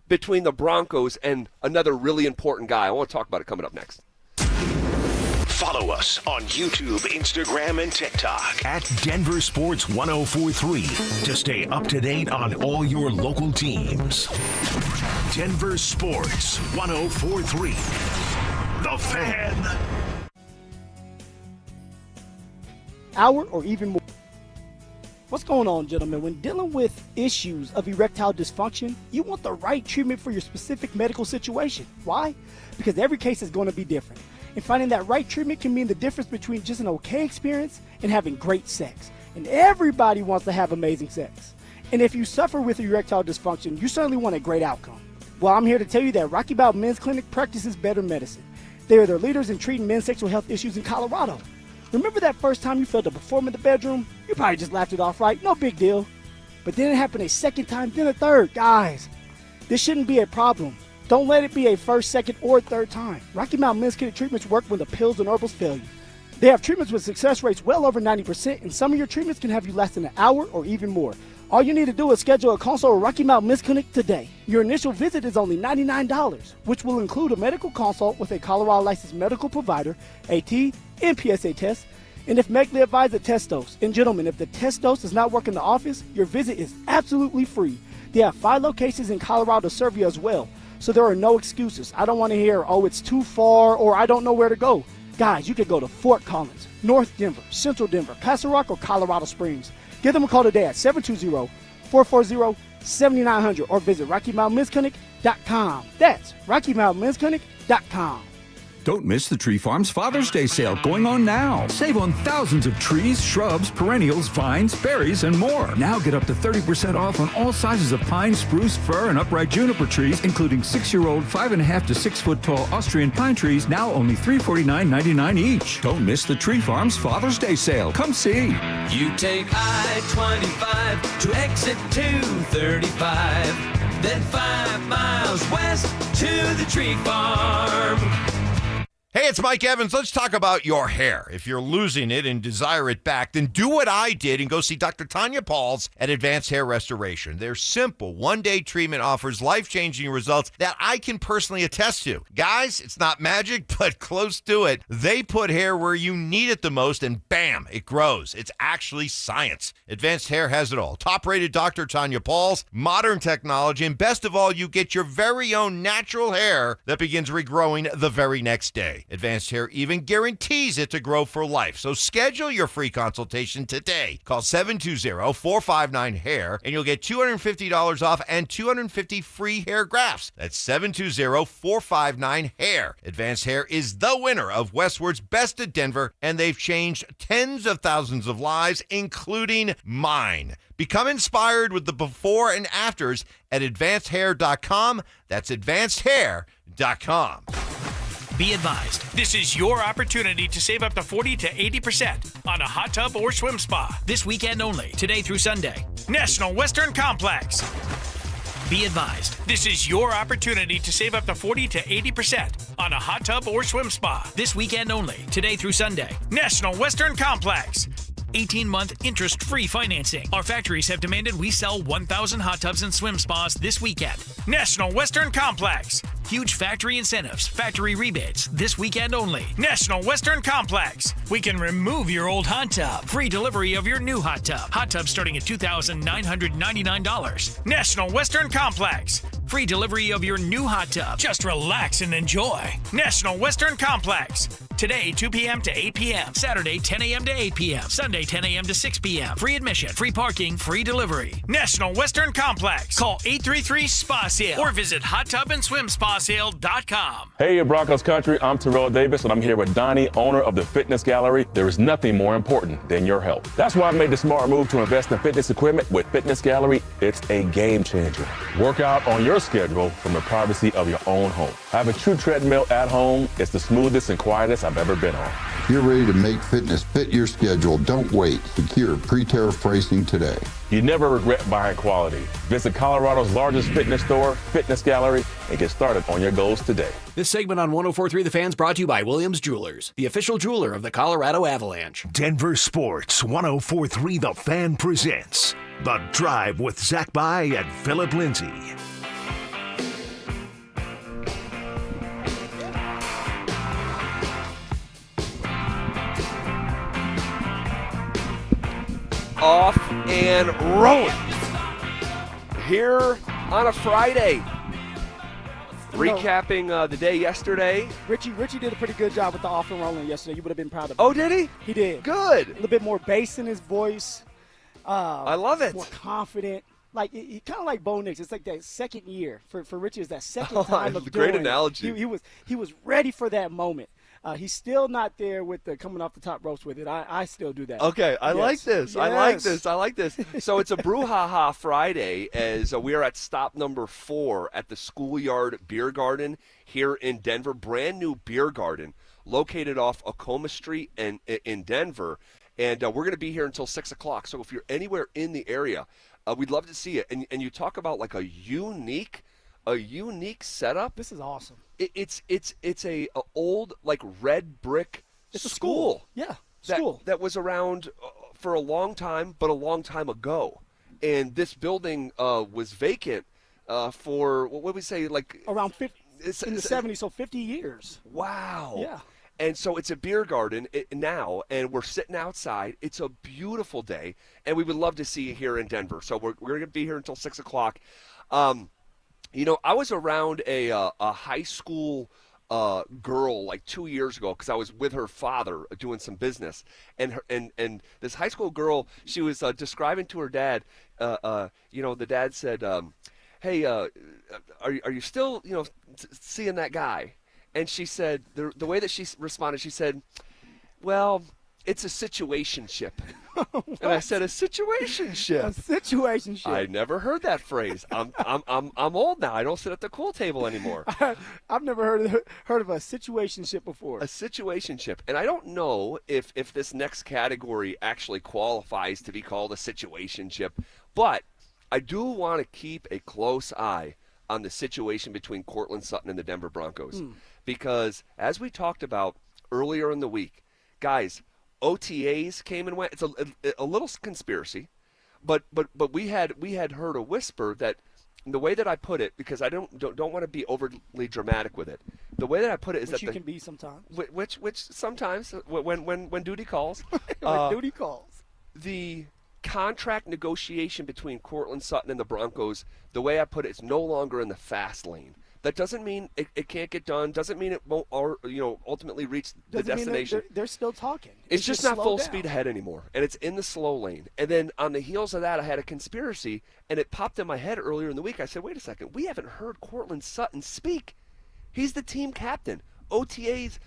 Speaker 5: between the Broncos and another really important guy. I want to talk about it coming up next.
Speaker 3: Follow us on YouTube, Instagram, and TikTok at Denver Sports 1043 to stay up to date on all your local teams. Denver Sports 1043. The Fan.
Speaker 1: Hour or even more. What's going on, gentlemen? When dealing with issues of erectile dysfunction, you want the right treatment for your specific medical situation. Why? Because every case is going to be different. And finding that right treatment can mean the difference between just an okay experience and having great sex. And everybody wants to have amazing sex. And if you suffer with erectile dysfunction, you certainly want a great outcome. Well, I'm here to tell you that Rocky Mountain Men's Clinic practices better medicine. They are the leaders in treating men's sexual health issues in Colorado. Remember that first time you failed to perform in the bedroom? You probably just laughed it off, right? No big deal. But then it happened a second time, then a third. Guys, this shouldn't be a problem. Don't let it be a first, second, or third time. Rocky Mountain Men's Clinic treatments work when the pills and herbals fail you. They have treatments with success rates well over 90%, and some of your treatments can have you last an hour or even more. All you need to do is schedule a consult with Rocky Mountain Men's Clinic today. Your initial visit is only $99, which will include a medical consult with a Colorado licensed medical provider, AT, and PSA test, and if medically advised, a test dose. And gentlemen, if the test dose does not work in the office, your visit is absolutely free. They have 5 locations in Colorado to serve you as well, so there are no excuses. I don't want to hear, oh, it's too far, or I don't know where to go. Guys, you could go to Fort Collins, North Denver, Central Denver, Castle Rock, or Colorado Springs. Give them a call today at 720-440-7900 or visit RockyMountainMen'sClinic.com. That's RockyMountainMen'sClinic.com.
Speaker 4: Don't miss the Tree Farm's Father's Day sale going on now. Save on thousands of trees, shrubs, perennials, vines, berries, and more. Now get up to 30% off on all sizes of pine, spruce, fir, and upright juniper trees, including 6-year-old, 5.5 to 6 foot tall Austrian pine trees, now only $349.99 each. Don't miss the Tree Farm's Father's Day sale. Come see.
Speaker 24: You take I-25 to exit 235. Then 5 miles west to the Tree Farm.
Speaker 21: Hey, it's Mike Evans. Let's talk about your hair. If you're losing it and desire it back, then do what I did and go see Dr. Tanya Pauls at Advanced Hair Restoration. Their simple one-day treatment offers life-changing results that I can personally attest to. Guys, it's not magic, but close to it. They put hair where you need it the most, and bam, it grows. It's actually science. Advanced Hair has it all. Top-rated Dr. Tanya Pauls, modern technology, and best of all, you get your very own natural hair that begins regrowing the very next day. Advanced Hair even guarantees it to grow for life. So schedule your free consultation today. Call 720-459-HAIR and you'll get $250 off and 250 free hair grafts. That's 720-459-HAIR. Advanced Hair is the winner of Westward's Best of Denver, and they've changed tens of thousands of lives, including mine. Become inspired with the before and afters at advancedhair.com. That's advancedhair.com.
Speaker 10: Be advised, this is your opportunity to save up to 40 to 80% on a hot tub or swim spa. This weekend only, today through Sunday. National Western Complex. Be advised, this is your opportunity to save up to 40 to 80% on a hot tub or swim spa. This weekend only, today through Sunday. National Western Complex. 18-month interest-free financing. Our factories have demanded we sell 1,000 hot tubs and swim spas this weekend. National Western Complex. Huge factory incentives, factory rebates, this weekend only. National Western Complex. We can remove your old hot tub. Free delivery of your new hot tub. Hot tub starting at $2,999. National Western Complex. Free delivery of your new hot tub. Just relax and enjoy. National Western Complex. Today, 2 p.m. to 8 p.m. Saturday, 10 a.m. to 8 p.m. Sunday, 10 a.m. to 6 p.m. Free admission, free parking, free delivery. National Western Complex. Call 833-SPA-SALE or visit hottubandSwimSpaSale.com.
Speaker 13: Hey, Broncos country, I'm Terrell Davis, and I'm here with Donnie, owner of the Fitness Gallery. There is nothing more important than your health. That's why I made the smart move to invest in fitness equipment with Fitness Gallery. It's a game changer. Work out on your schedule from the privacy of your own home. I have a true treadmill at home. It's the smoothest and quietest I've ever been on.
Speaker 15: You're ready to make fitness fit your schedule. Don't wait. Secure pre-tariff pricing today.
Speaker 13: You never regret buying quality. Visit Colorado's largest fitness store, Fitness Gallery, and get started on your goals today.
Speaker 14: This segment on 104.3 The Fan's brought to you by Williams Jewelers, the official jeweler of the Colorado Avalanche.
Speaker 3: Denver Sports 104.3 The Fan presents The Drive with Zach By and Philip Lindsay.
Speaker 5: Off and rolling here on a Friday. Recapping the day yesterday.
Speaker 1: Richie did a pretty good job with the off and rolling yesterday. You would have been proud of him.
Speaker 5: Oh, did he?
Speaker 1: He did.
Speaker 5: Good.
Speaker 1: A little bit more bass in his voice.
Speaker 5: I love it.
Speaker 1: More confident. Like he kind of like Bo Nix. It's like that second year for Richie. Is that second time of
Speaker 5: great
Speaker 1: doing
Speaker 5: analogy.
Speaker 1: It. He was ready for that moment. He's still not there with the coming off the top ropes with it. I still do that.
Speaker 5: Okay, I like this.
Speaker 1: Yes.
Speaker 5: I like this. So it's a brouhaha Friday as we are at stop number 4 at the Schoolyard Beer Garden here in Denver. Brand new beer garden located off Acoma Street in Denver. And we're going to be here until 6 o'clock. So if you're anywhere in the area, we'd love to see it. And you talk about like a unique setup.
Speaker 1: This is awesome.
Speaker 5: It's a old like red brick.
Speaker 1: It's a school. Yeah, school
Speaker 5: that was around for a long time, but a long time ago. And this building was vacant for what would we say, like
Speaker 1: around 50 in the 70s, so 50 years.
Speaker 5: Wow.
Speaker 1: Yeah.
Speaker 5: And so it's a beer garden now, and we're sitting outside. It's a beautiful day, and we would love to see you here in Denver. So we're going to be here until 6 o'clock. You know, I was around a high school girl like 2 years ago because I was with her father doing some business, and this high school girl, she was describing to her dad. You know, the dad said, "Hey, are you still seeing that guy?" And she said, the way that she responded, she said, well, it's a situationship. And I said, a situationship.
Speaker 1: A situationship.
Speaker 5: I never heard that phrase. I'm old now. I don't sit at the pool table anymore.
Speaker 1: I've never heard of a situationship before.
Speaker 5: A situationship. And I don't know if this next category actually qualifies to be called a situationship, but I do want to keep a close eye on the situation between Courtland Sutton and the Denver Broncos. Because as we talked about earlier in the week, guys, OTAs came and went. It's a little conspiracy, but we had heard a whisper that the way that I put it, because I don't want to be overly dramatic with it. The way that I put it is
Speaker 1: which
Speaker 5: that
Speaker 1: you can be sometimes.
Speaker 5: Which sometimes when duty calls.
Speaker 1: When duty calls.
Speaker 5: The contract negotiation between Courtland Sutton and the Broncos, the way I put it, is no longer in the fast lane. That doesn't mean it can't get done. Doesn't mean it won't, ultimately reach the destination.
Speaker 1: They're still talking.
Speaker 5: It's just not full speed ahead anymore, and it's in the slow lane. And then on the heels of that, I had a conspiracy, and it popped in my head earlier in the week. I said, wait a second, we haven't heard Courtland Sutton speak. He's the team captain. OTAs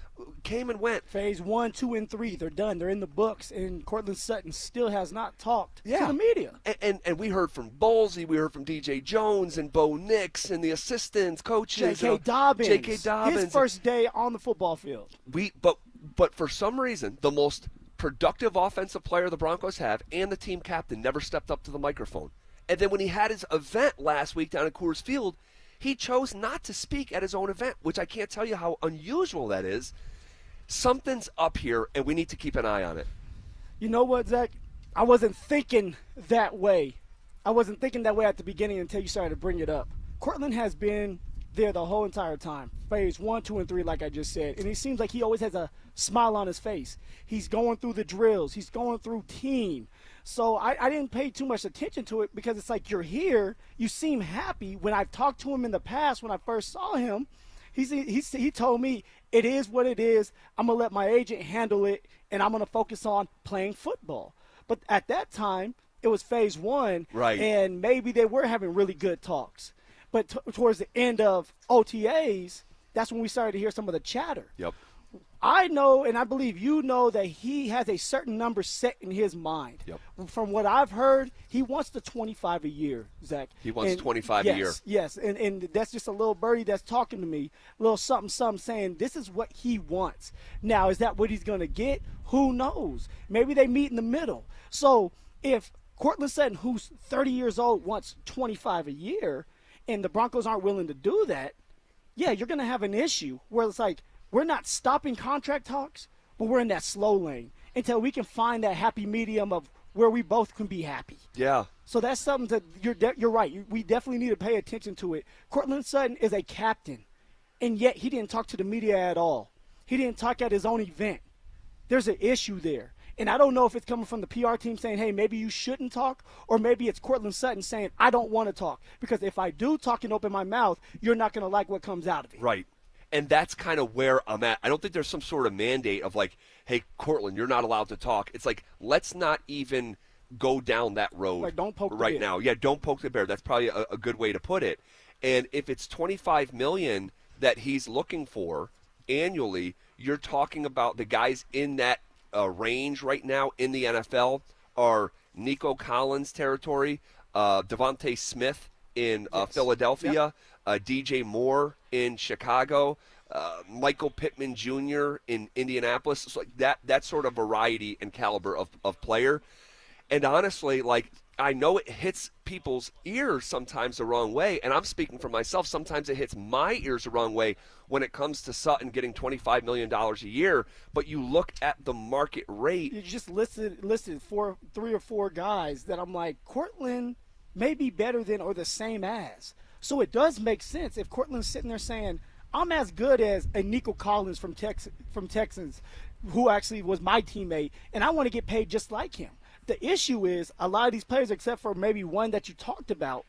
Speaker 5: came and went.
Speaker 1: Phase 1, 2, and 3, they're done. They're in the books, and Courtland Sutton still has not talked to the media.
Speaker 5: And we heard from Ballsy, we heard from DJ Jones and Bo Nix and the assistants, coaches.
Speaker 1: J.K. Dobbins. His first day on the football field.
Speaker 5: But for some reason, the most productive offensive player the Broncos have and the team captain never stepped up to the microphone. And then when he had his event last week down at Coors Field, he chose not to speak at his own event, which I can't tell you how unusual that is. Something's up here, and we need to keep an eye on it.
Speaker 1: You know what, Zach? I wasn't thinking that way. I wasn't thinking that way at the beginning until you started to bring it up. Courtland has been there the whole entire time. Phase 1, 2, and 3, like I just said. And it seems like he always has a smile on his face. He's going through the drills. He's going through team. So I didn't pay too much attention to it because it's like you're here. You seem happy. When I've talked to him in the past, when I first saw him, he told me it is what it is. I'm going to let my agent handle it, and I'm going to focus on playing football. But at that time, it was phase 1,
Speaker 5: right?
Speaker 1: And maybe they were having really good talks. But towards the end of OTAs, that's when we started to hear some of the chatter.
Speaker 5: Yep.
Speaker 1: I know, and I believe you know, that he has a certain number set in his mind.
Speaker 5: Yep.
Speaker 1: From what I've heard, he wants the 25 a year, Zach.
Speaker 5: He wants 25 a year.
Speaker 1: Yes, and that's just a little birdie that's talking to me, a little something, saying this is what he wants. Now, is that what he's going to get? Who knows? Maybe they meet in the middle. So if Courtland Sutton, who's 30 years old, wants 25 a year, and the Broncos aren't willing to do that, yeah, you're going to have an issue where it's like, we're not stopping contract talks, but we're in that slow lane until we can find that happy medium of where we both can be happy.
Speaker 5: Yeah.
Speaker 1: So that's something that you're right. We definitely need to pay attention to it. Courtland Sutton is a captain, and yet he didn't talk to the media at all. He didn't talk at his own event. There's an issue there. And I don't know if it's coming from the PR team saying, hey, maybe you shouldn't talk, or maybe it's Courtland Sutton saying, I don't want to talk. Because if I do talk and open my mouth, you're not going to like what comes out of it.
Speaker 5: Right. And that's kind of where I'm at. I don't think there's some sort of mandate of like, hey, Courtland, you're not allowed to talk. It's like, let's not even go down that road
Speaker 1: like, don't poke
Speaker 5: right
Speaker 1: the bear.
Speaker 5: now. Yeah, don't poke the bear. That's probably a good way to put it. And if it's $25 million that he's looking for annually, you're talking about the guys in that range right now in the NFL are Nico Collins territory, Devontae Smith in Philadelphia, DJ Moore in Chicago, Michael Pittman Jr. in Indianapolis. So like that sort of variety and caliber of player. And honestly, like, I know it hits people's ears sometimes the wrong way, and I'm speaking for myself. Sometimes it hits my ears the wrong way when it comes to Sutton getting $25 million a year. But you look at the market rate.
Speaker 1: You just listed 3 or 4 guys that I'm like, Courtland may be better than or the same as. So it does make sense if Courtland's sitting there saying, I'm as good as a Nico Collins from Texans, who actually was my teammate, and I want to get paid just like him. The issue is a lot of these players, except for maybe one that you talked about,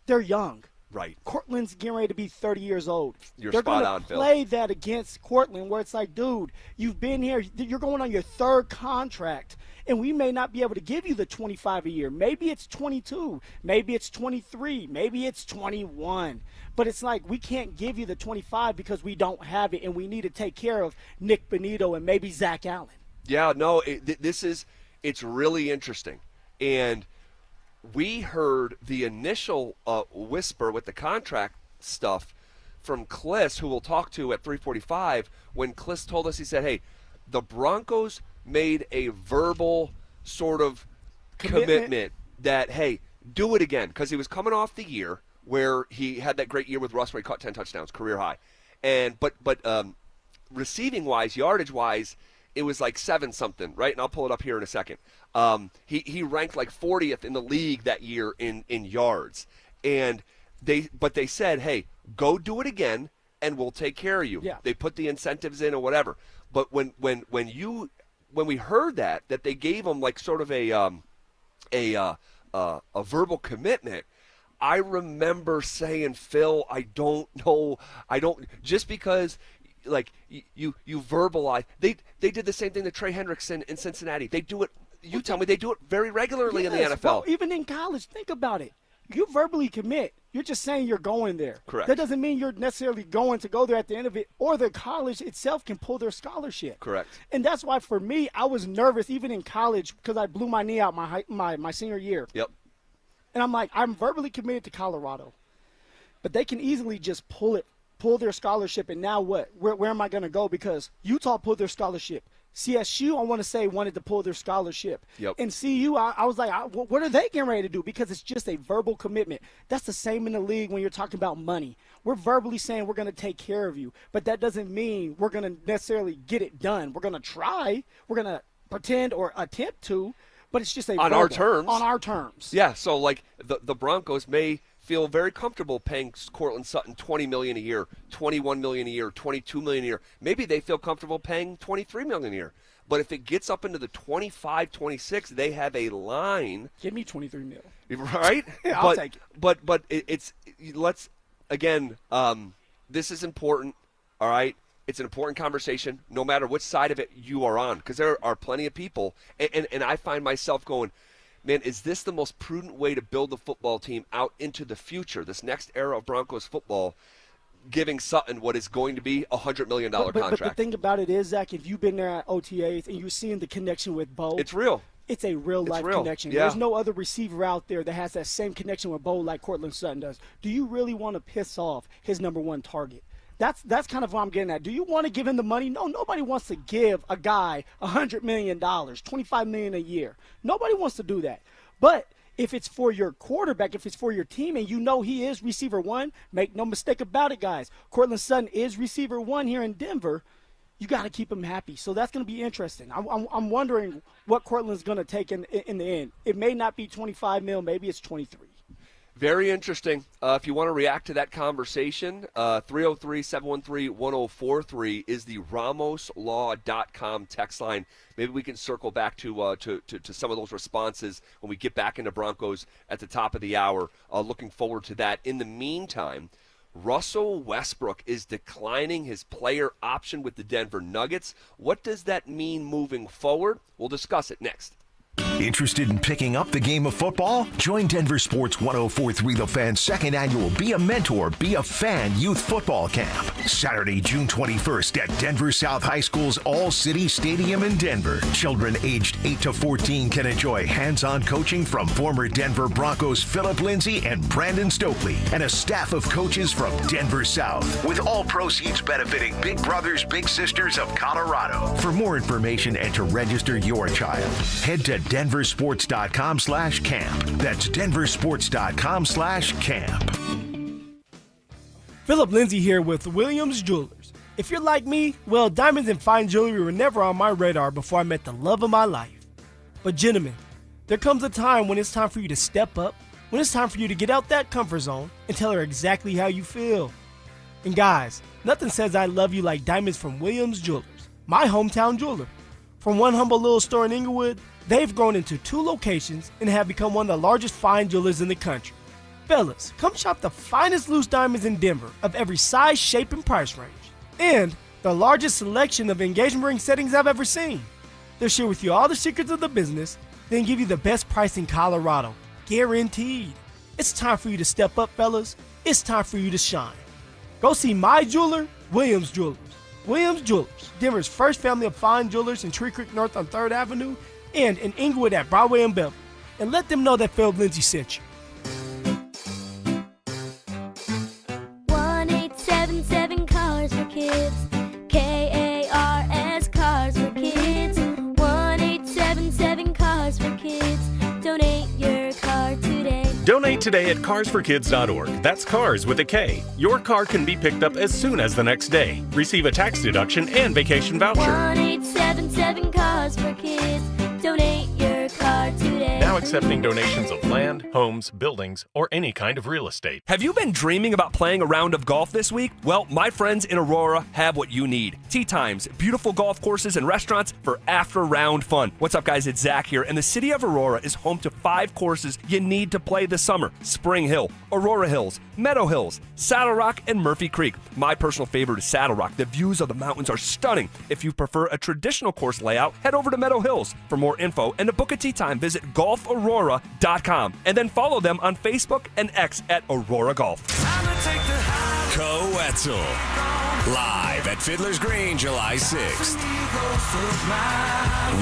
Speaker 1: they're young.
Speaker 5: Right.
Speaker 1: Cortland's getting ready to be 30 years old.
Speaker 5: You're
Speaker 1: They're
Speaker 5: spot
Speaker 1: gonna
Speaker 5: on, Phil.
Speaker 1: play that against Cortland where it's like, dude, you've been here. You're going on your third contract, and we may not be able to give you the 25 a year. Maybe it's 22. Maybe it's 23. Maybe it's 21. But it's like we can't give you the 25 because we don't have it, and we need to take care of Nick Bonito and maybe Zach Allen.
Speaker 5: Yeah, no, it's really interesting. And we heard the initial whisper with the contract stuff from Kliss, who we'll talk to at 3:45, when Kliss told us, he said, hey, the Broncos made a verbal sort of commitment that, hey, do it again, because he was coming off the year where he had that great year with Russ where he caught 10 touchdowns, career high. And but receiving-wise, yardage-wise, it was like 7-something, right? And I'll pull it up here in a second. He ranked like 40th in the league that year in yards. And they said, hey, go do it again, and we'll take care of you.
Speaker 1: Yeah.
Speaker 5: They put the incentives in or whatever. But when we heard that they gave him like sort of a verbal commitment, I remember saying, Phil, I don't know. Just because like you verbalize. They did the same thing to Trey Hendrickson in Cincinnati. They do it. You tell me they do it very regularly in the NFL.
Speaker 1: Well, even in college, think about it. You verbally commit. You're just saying you're going there.
Speaker 5: Correct.
Speaker 1: That doesn't mean you're necessarily going to go there at the end of it, or the college itself can pull their scholarship.
Speaker 5: Correct.
Speaker 1: And that's why, for me, I was nervous even in college because I blew my knee out my senior year.
Speaker 5: Yep.
Speaker 1: And I'm like, I'm verbally committed to Colorado. But they can easily just pull their scholarship, and now what? Where am I going to go? Because Utah pulled their scholarship. CSU, I want to say, wanted to pull their scholarship.
Speaker 5: Yep.
Speaker 1: And CU, I was like, what are they getting ready to do? Because it's just a verbal commitment. That's the same in the league when you're talking about money. We're verbally saying we're going to take care of you, but that doesn't mean we're going to necessarily get it done. We're going to try. We're going to pretend or attempt to, but it's just
Speaker 5: on our terms.
Speaker 1: On our terms.
Speaker 5: Yeah, so like the Broncos may feel very comfortable paying Cortland Sutton $20 million a year, $21 million a year, $22 million a year. Maybe they feel comfortable paying $23 million a year. But if it gets up into the 25, 26, they have a line.
Speaker 1: Give me $23 million.
Speaker 5: Right?
Speaker 1: Yeah, I'll take it.
Speaker 5: But let's again. This is important. All right. It's an important conversation, no matter which side of it you are on, because there are plenty of people, and I find myself going, man, is this the most prudent way to build the football team out into the future, this next era of Broncos football, giving Sutton what is going to be a $100 million contract?
Speaker 1: But the thing about it is, Zach, if you've been there at OTAs and you're seeing the connection with Bo,
Speaker 5: it's real.
Speaker 1: It's a real-life connection.
Speaker 5: Yeah.
Speaker 1: There's no other receiver out there that has that same connection with Bo like Cortland Sutton does. Do you really want to piss off his number one target? That's kind of what I'm getting at. Do you want to give him the money? No, nobody wants to give a guy $100 million, $25 million a year. Nobody wants to do that. But if it's for your quarterback, if it's for your team, and you know he is receiver one, make no mistake about it, guys. Cortland Sutton is receiver one here in Denver. You got to keep him happy. So that's going to be interesting. I'm wondering what Cortland's going to take in the end. It may not be 25 mil. Maybe it's 23.
Speaker 5: Very interesting. If you want to react to that conversation, 303-713-1043 is the RamosLaw.com text line. Maybe we can circle back to some of those responses when we get back into Broncos at the top of the hour. Looking forward to that. In the meantime, Russell Westbrook is declining his player option with the Denver Nuggets. What does that mean moving forward? We'll discuss it next.
Speaker 3: Interested in picking up the game of football? Join Denver Sports 104.3 The Fan's second annual Be a Mentor, Be a Fan Youth Football Camp. Saturday, June 21st at Denver South High School's All-City Stadium in Denver. Children aged 8 to 14 can enjoy hands-on coaching from former Denver Broncos Philip Lindsay and Brandon Stokely, and a staff of coaches from Denver South, with all proceeds benefiting Big Brothers Big Sisters of Colorado. For more information and to register your child, head to denversports.com/camp. That's denversports.com/camp.
Speaker 19: Philip Lindsay here with Williams Jewelers. If you're like me, well, diamonds and fine jewelry were never on my radar before I met the love of my life. But gentlemen, there comes a time when it's time for you to step up, when it's time for you to get out that comfort zone and tell her exactly how you feel. And guys, nothing says I love you like diamonds from Williams Jewelers, my hometown jeweler. From one humble little store in Inglewood, they've grown into 2 locations and have become one of the largest fine jewelers in the country. Fellas, come shop the finest loose diamonds in Denver of every size, shape, and price range. And the largest selection of engagement ring settings I've ever seen. They'll share with you all the secrets of the business, then give you the best price in Colorado. Guaranteed. It's time for you to step up, fellas. It's time for you to shine. Go see my jeweler, Williams Jewelers. Williams Jewelers, Denver's first family of fine jewelers in Tree Creek North on 3rd Avenue and in Inglewood at Broadway and Beverly. And let them know that Phil Lindsay sent you.
Speaker 6: 1-877 Cars for Kids. KARS Cars for Kids. 1-877 Cars for Kids. Donate your car today.
Speaker 7: Donate today at carsforkids.org. That's cars with a K. Your car can be picked up as soon as the next day. Receive a tax deduction and vacation voucher.
Speaker 6: 1-877 Cars for Kids. Donate your car today.
Speaker 7: Now accepting donations of land, homes, buildings, or any kind of real estate.
Speaker 5: Have you been dreaming about playing a round of golf this week? Well, my friends in Aurora have what you need. Tee times, beautiful golf courses, and restaurants for after-round fun. What's up, guys? It's Zach here, and the city of Aurora is home to 5 courses you need to play this summer. Spring Hill, Aurora Hills, Meadow Hills, Saddle Rock, and Murphy Creek. My personal favorite is Saddle Rock. The views of the mountains are stunning. If you prefer a traditional course layout, head over to Meadow Hills. For more info and to book a tee time, visit golfaurora.com and then follow them on Facebook and X at Aurora Golf.
Speaker 12: Co-Wetzel, live at Fiddler's Green, July 6th.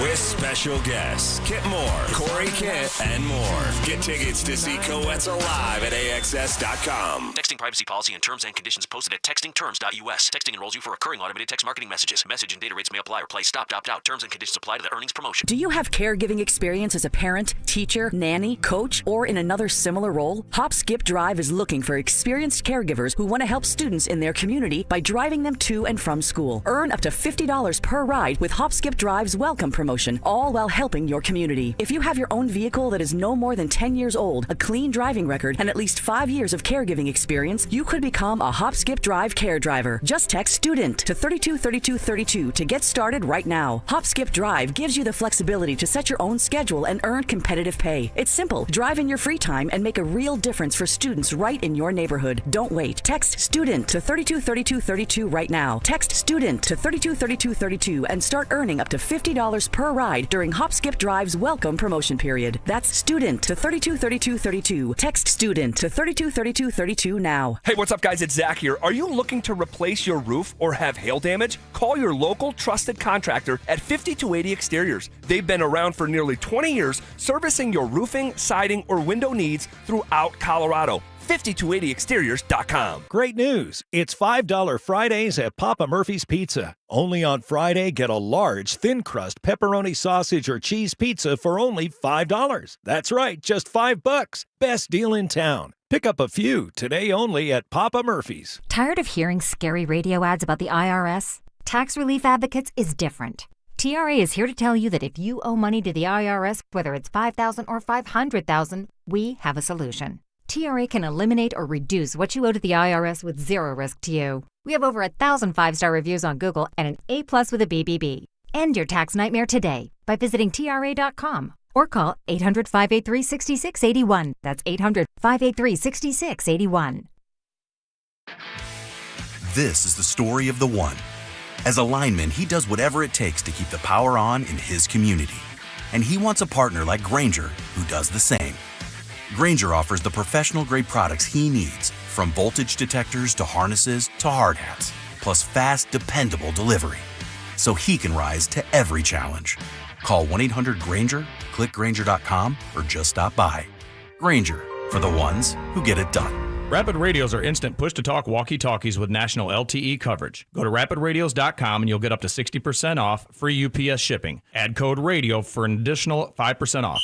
Speaker 12: With special guests, Kit Moore, Corey Kent, and more. Get tickets to see Co-Wetzel live at AXS.com.
Speaker 14: Texting privacy policy and terms and conditions posted at textingterms.us. Texting enrolls you for recurring automated text marketing messages. Message and data rates may apply or play stop, opt out. Terms and conditions apply to the earnings promotion.
Speaker 2: Do you have caregiving experience as a parent, teacher, nanny, coach, or in another similar role? Hop Skip Drive is looking for experienced caregivers who want to help students in their community by driving them to and from school. Earn up to $50 per ride with Hop Skip Drive's welcome promotion, all while helping your community. If you have your own vehicle that is no more than 10 years old, a clean driving record, and at least 5 years of caregiving experience, you could become a Hop Skip Drive care driver. Just text STUDENT to 323232 to get started right now. Hop Skip Drive gives you the flexibility to set your own schedule and earn competitive pay. It's simple. Drive in your free time and make a real difference for students right in your neighborhood. Don't wait. Text STUDENT to 323232 right now. Text STUDENT to 323232 and start earning up to $50 per ride during Hop Skip Drive's welcome promotion period. That's STUDENT to 323232. Text STUDENT to 323232 now.
Speaker 5: Hey, what's up, guys? It's Zach here. Are you looking to replace your roof or have hail damage? Call your local trusted contractor at 5280 Exteriors. They've been around for nearly 20 years, servicing your roofing, siding, or window needs throughout Colorado. 5280exteriors.com.
Speaker 18: Great news. It's $5 Fridays at Papa Murphy's Pizza. Only on Friday, get a large, thin-crust pepperoni sausage or cheese pizza for only $5. That's right, just $5. Best deal in town. Pick up a few today only at Papa Murphy's.
Speaker 20: Tired of hearing scary radio ads about the IRS? Tax Relief Advocates is different. TRA is here to tell you that if you owe money to the IRS, whether it's $5,000 or $500,000, we have a solution. TRA can eliminate or reduce what you owe to the IRS with zero risk to you. We have over 1,000 5-star reviews on Google and an A+ with a BBB. End your tax nightmare today by visiting TRA.com or call 800-583-6681. That's 800-583-6681.
Speaker 22: This is the story of the one. As a lineman, he does whatever it takes to keep the power on in his community. And he wants a partner like Grainger who does the same. Grainger offers the professional-grade products he needs, from voltage detectors to harnesses to hard hats, plus fast, dependable delivery, so he can rise to every challenge. Call 1-800-GRAINGER, click Grainger.com, or just stop by. Grainger, for the ones who get it done.
Speaker 26: Rapid Radios are instant push-to-talk walkie-talkies with national LTE coverage. Go to rapidradios.com and you'll get up to 60% off, free UPS shipping. Add code RADIO for an additional 5% off.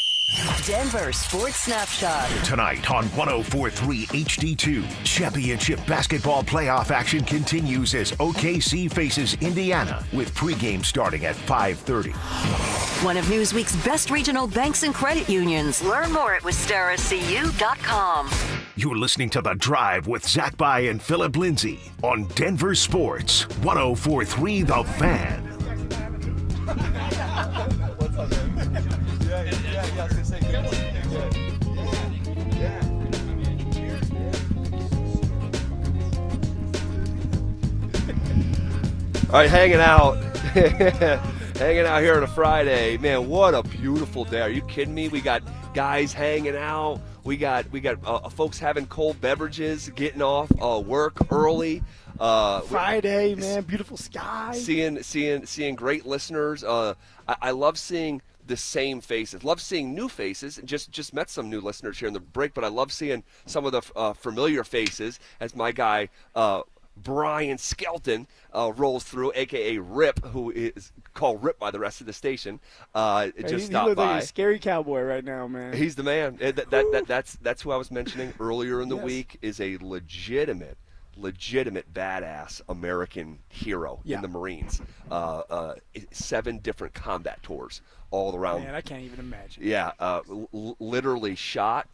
Speaker 2: Denver Sports Snapshot.
Speaker 3: Tonight on 104.3 HD2, championship basketball playoff action continues as OKC faces Indiana with pregame starting at 5:30.
Speaker 2: One of Newsweek's best regional banks and credit unions. Learn more at wistaracu.com.
Speaker 3: You're listening to The Drive with Zach By and Philip Lindsay on Denver Sports 104.3 The Fan.
Speaker 27: What's up, man? Yeah, I was gonna say good.
Speaker 5: All right, hanging out. Hanging out here on a Friday. Man, what a beautiful day. Are you kidding me? We got guys hanging out. We got folks having cold beverages, getting off work early.
Speaker 1: Friday, man, beautiful sky.
Speaker 5: Seeing great listeners. I love seeing the same faces. Love seeing new faces. Just met some new listeners here in the break, but I love seeing some of the familiar faces as my guy Brian Skelton rolls through, a.k.a. Rip, who is called Rip by the rest of the station. Just stopped
Speaker 1: he looks
Speaker 5: by.
Speaker 1: like a scary cowboy right now, man.
Speaker 5: He's the man. That's who I was mentioning earlier in the week, is a legitimate badass American hero in the Marines. 7 different combat tours all around.
Speaker 1: Man, I can't even imagine.
Speaker 5: Yeah, literally shot,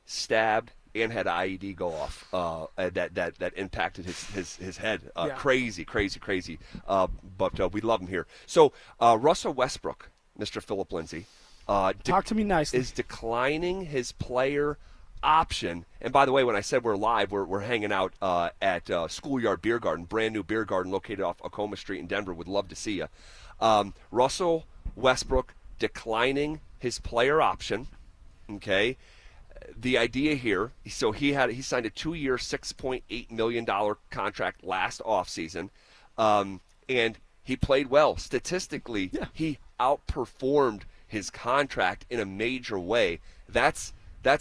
Speaker 5: stabbed, and had IED go off that impacted his head. Crazy. But we love him here. So Russell Westbrook, Mr. Philip Lindsay,
Speaker 1: talk to me nicely,
Speaker 5: is declining his player option. And by the way, when I said we're live, we're hanging out at Schoolyard Beer Garden, brand new beer garden located off Oklahoma Street in Denver. Would love to see you. Russell Westbrook declining his player option. Okay. The idea here, so he signed a 2-year, $6.8 million contract last offseason, and he played well. Statistically, he outperformed his contract in a major way. That's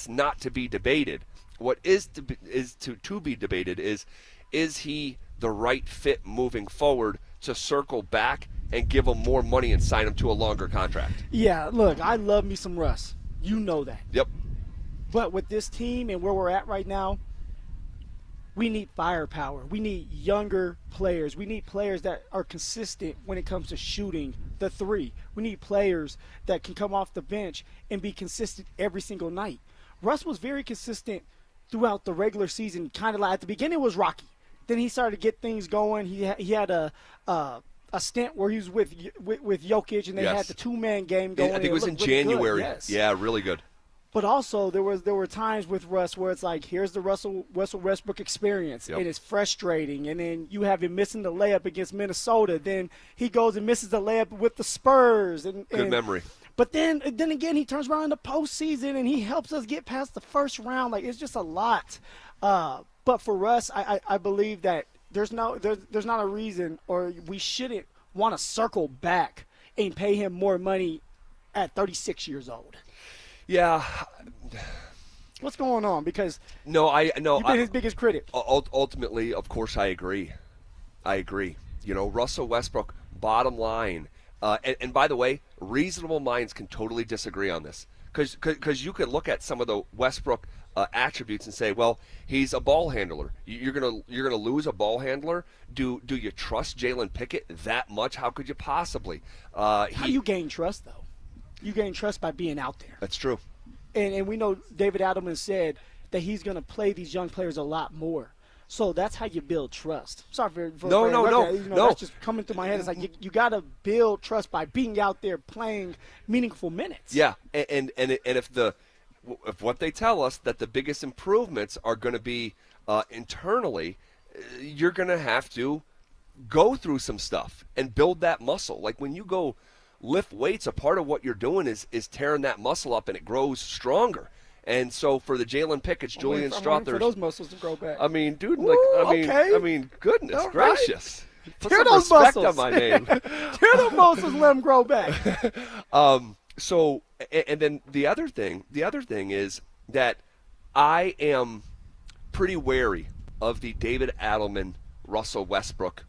Speaker 5: not to be debated. What is to be debated is he the right fit moving forward to circle back and give him more money and sign him to a longer contract?
Speaker 1: Yeah, look, I love me some Russ. You know that.
Speaker 5: Yep.
Speaker 1: But with this team and where we're at right now, we need firepower. We need younger players. We need players that are consistent when it comes to shooting the three. We need players that can come off the bench and be consistent every single night. Russ was very consistent throughout the regular season. Kind of like at the beginning it was rocky. Then he started to get things going. He had a stint where he was with Jokic, and they had the 2-man game going.
Speaker 5: I think it was in January.
Speaker 1: Yes.
Speaker 5: Yeah, really good.
Speaker 1: But also there were times with Russ where it's like, here's the Russell Westbrook experience, and it's frustrating. And then you have him missing the layup against Minnesota. Then he goes and misses the layup with the Spurs.
Speaker 5: Good memory.
Speaker 1: But then again, he turns around in the postseason and he helps us get past the first round. Like, it's just a lot. But for Russ, I believe that there's not a reason, or we shouldn't want to circle back and pay him more money at 36 years old.
Speaker 5: Yeah.
Speaker 1: What's going on? Because
Speaker 5: you've
Speaker 1: been his biggest critic.
Speaker 5: Ultimately, of course, I agree. You know, Russell Westbrook, bottom line, and by the way, reasonable minds can totally disagree on this, because you could look at some of the Westbrook attributes and say, well, he's a ball handler. You're gonna lose a ball handler. Do you trust Jalen Pickett that much? How could you possibly?
Speaker 1: How do you gain trust, though? You gain trust by being out there.
Speaker 5: That's true.
Speaker 1: And we know David Adelman said that he's going to play these young players a lot more. So that's how you build trust. Sorry for
Speaker 5: No.
Speaker 1: That's just coming through my head. It's like you got to build trust by being out there playing meaningful minutes.
Speaker 5: Yeah, and if what they tell us that the biggest improvements are going to be internally, you're going to have to go through some stuff and build that muscle. Like when you go lift weights, a part of what you're doing is tearing that muscle up, and it grows stronger. And so for the Jalen Pickett's, Julian Strouthers,
Speaker 1: for those muscles to grow back.
Speaker 5: I mean, dude,
Speaker 1: okay.
Speaker 5: Goodness gracious. Put
Speaker 1: Tear
Speaker 5: some
Speaker 1: those
Speaker 5: respect
Speaker 1: muscles
Speaker 5: on my name.
Speaker 1: Tear those muscles, let them grow back.
Speaker 5: So, and then the other thing is that I am pretty wary of the David Adelman, Russell Westbrook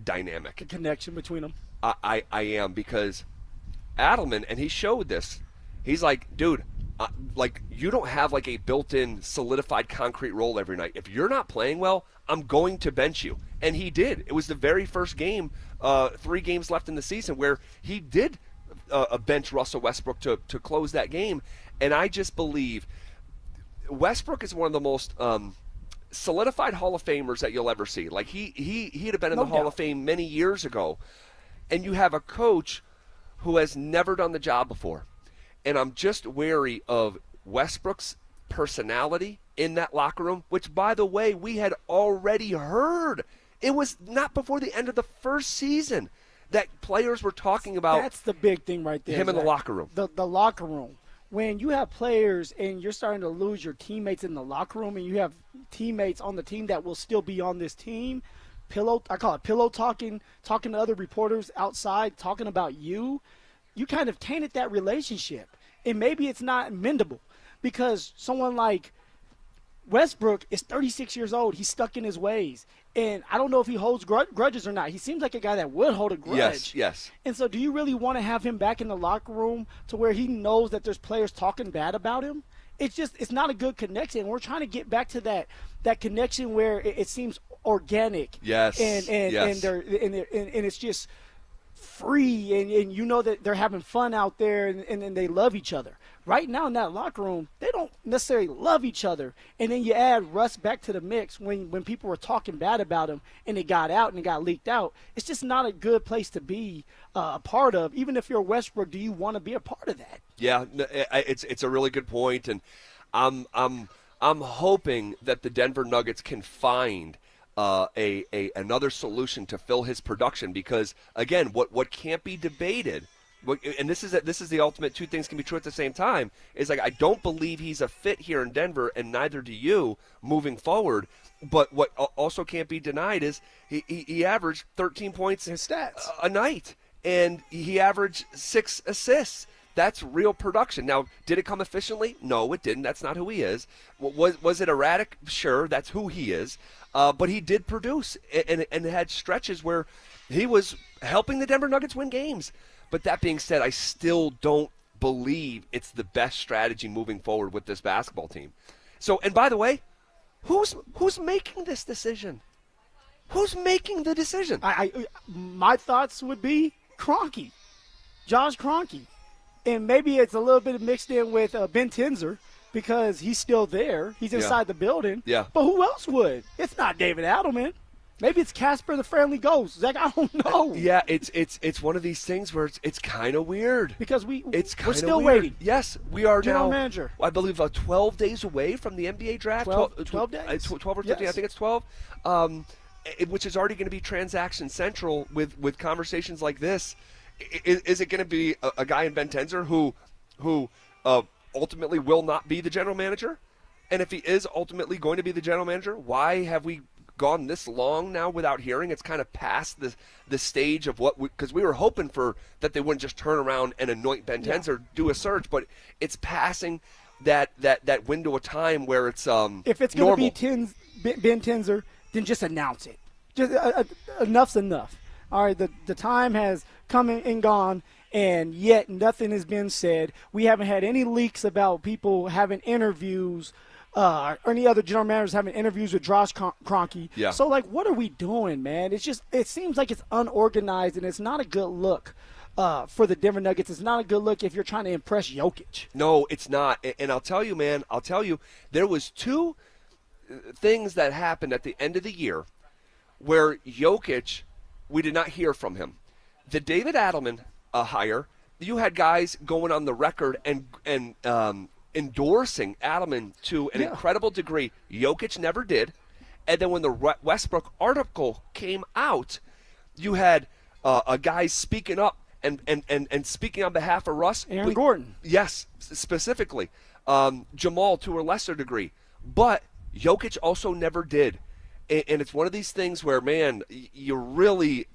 Speaker 5: dynamic.
Speaker 1: The connection between them.
Speaker 5: I am, because Adelman, and he showed this, he's like, dude, like, you don't have like a built-in solidified concrete role every night. If you're not playing well, I'm going to bench you. And he did. It was the very first game, 3 games left in the season, where he did bench Russell Westbrook to close that game. And I just believe Westbrook is one of the most solidified Hall of Famers that you'll ever see. Like, he'd have been in the Hall of Fame many years ago. And you have a coach who has never done the job before. And I'm just wary of Westbrook's personality in that locker room, which, by the way, we had already heard It was not before the end of the first season that players were talking about.
Speaker 1: That's the big thing right there.
Speaker 5: Him in the locker room.
Speaker 1: The locker room. When you have players and you're starting to lose your teammates in the locker room, and you have teammates on the team that will still be on this team, I call it pillow talking to other reporters outside, talking about you kind of tainted that relationship. And maybe it's not mendable because someone like Westbrook is 36 years old. He's stuck in his ways. And I don't know if he holds grudges or not. He seems like a guy that would hold a grudge.
Speaker 5: Yes.
Speaker 1: And so do you really want to have him back in the locker room to where he knows that there's players talking bad about him? It's not a good connection. We're trying to get back to that connection where it seems organic.
Speaker 5: Yes.
Speaker 1: And it's just free, and you know that they're having fun out there, and they love each other. Right now in that locker room, they don't necessarily love each other. And then you add Russ back to the mix when people were talking bad about him and it got out and it got leaked out. It's just not a good place to be a part of. Even if you're Westbrook, do you want to be a part of that?
Speaker 5: Yeah, it's a really good point, and I'm hoping that the Denver Nuggets can find another solution to fill his production, because again, what can't be debated, and this is the ultimate, two things can be true at the same time, is like I don't believe he's a fit here in Denver, and neither do you moving forward. But what also can't be denied is he averaged 13 points
Speaker 1: in stats
Speaker 5: a night, and he averaged 6 assists. That's real production. Now, did it come efficiently? No, it didn't. That's not who he is. Was it erratic? Sure, that's who he is. But he did produce and had stretches where he was helping the Denver Nuggets win games. But that being said, I still don't believe it's the best strategy moving forward with this basketball team. So, and by the way, who's making this decision? Who's making the decision?
Speaker 1: My thoughts would be Kroenke, Josh Kroenke. And maybe it's a little bit mixed in with Ben Tenzer because he's still there. He's inside the building.
Speaker 5: Yeah.
Speaker 1: But who else would? It's not David Adelman. Maybe it's Casper the Friendly Ghost. Zach, I don't know.
Speaker 5: Yeah, it's one of these things where it's kind of weird.
Speaker 1: Because we're still
Speaker 5: weird.
Speaker 1: waiting.
Speaker 5: Yes, we are
Speaker 1: General
Speaker 5: now,
Speaker 1: manager.
Speaker 5: I believe, 12 days away from the NBA draft.
Speaker 1: 12 days?
Speaker 5: 12 or 13,
Speaker 1: Yes.
Speaker 5: I think it's 12. Which is already going to be transaction central with conversations like this. Is it going to be a guy in Ben Tenzer who ultimately will not be the general manager? And if he is ultimately going to be the general manager, why have we gone this long now without hearing? It's kind of past the stage of what, because we were hoping for that they wouldn't just turn around and anoint Ben Tenzer, do a search, but it's passing that window of time where it's
Speaker 1: if it's going to be Ben Tenzer, then just announce it. Just enough's enough. All right, the time has come and gone, and yet nothing has been said. We haven't had any leaks about people having interviews or any other general managers having interviews with Josh Kroenke.
Speaker 5: Yeah.
Speaker 1: So, like, what are we doing, man? It seems like it's unorganized, and it's not a good look for the Denver Nuggets. It's not a good look if you're trying to impress Jokic.
Speaker 5: No, it's not. And I'll tell you, man, there was two things that happened at the end of the year where Jokic, we did not hear from him. The David Adelman hire, you had guys going on the record and endorsing Adelman to an incredible degree. Jokic never did. And then when the Westbrook article came out, you had a guy speaking up and speaking on behalf of Russ.
Speaker 1: Aaron Gordon.
Speaker 5: Yes, specifically. Jamal to a lesser degree. But Jokic also never did. And it's one of these things where, man, you really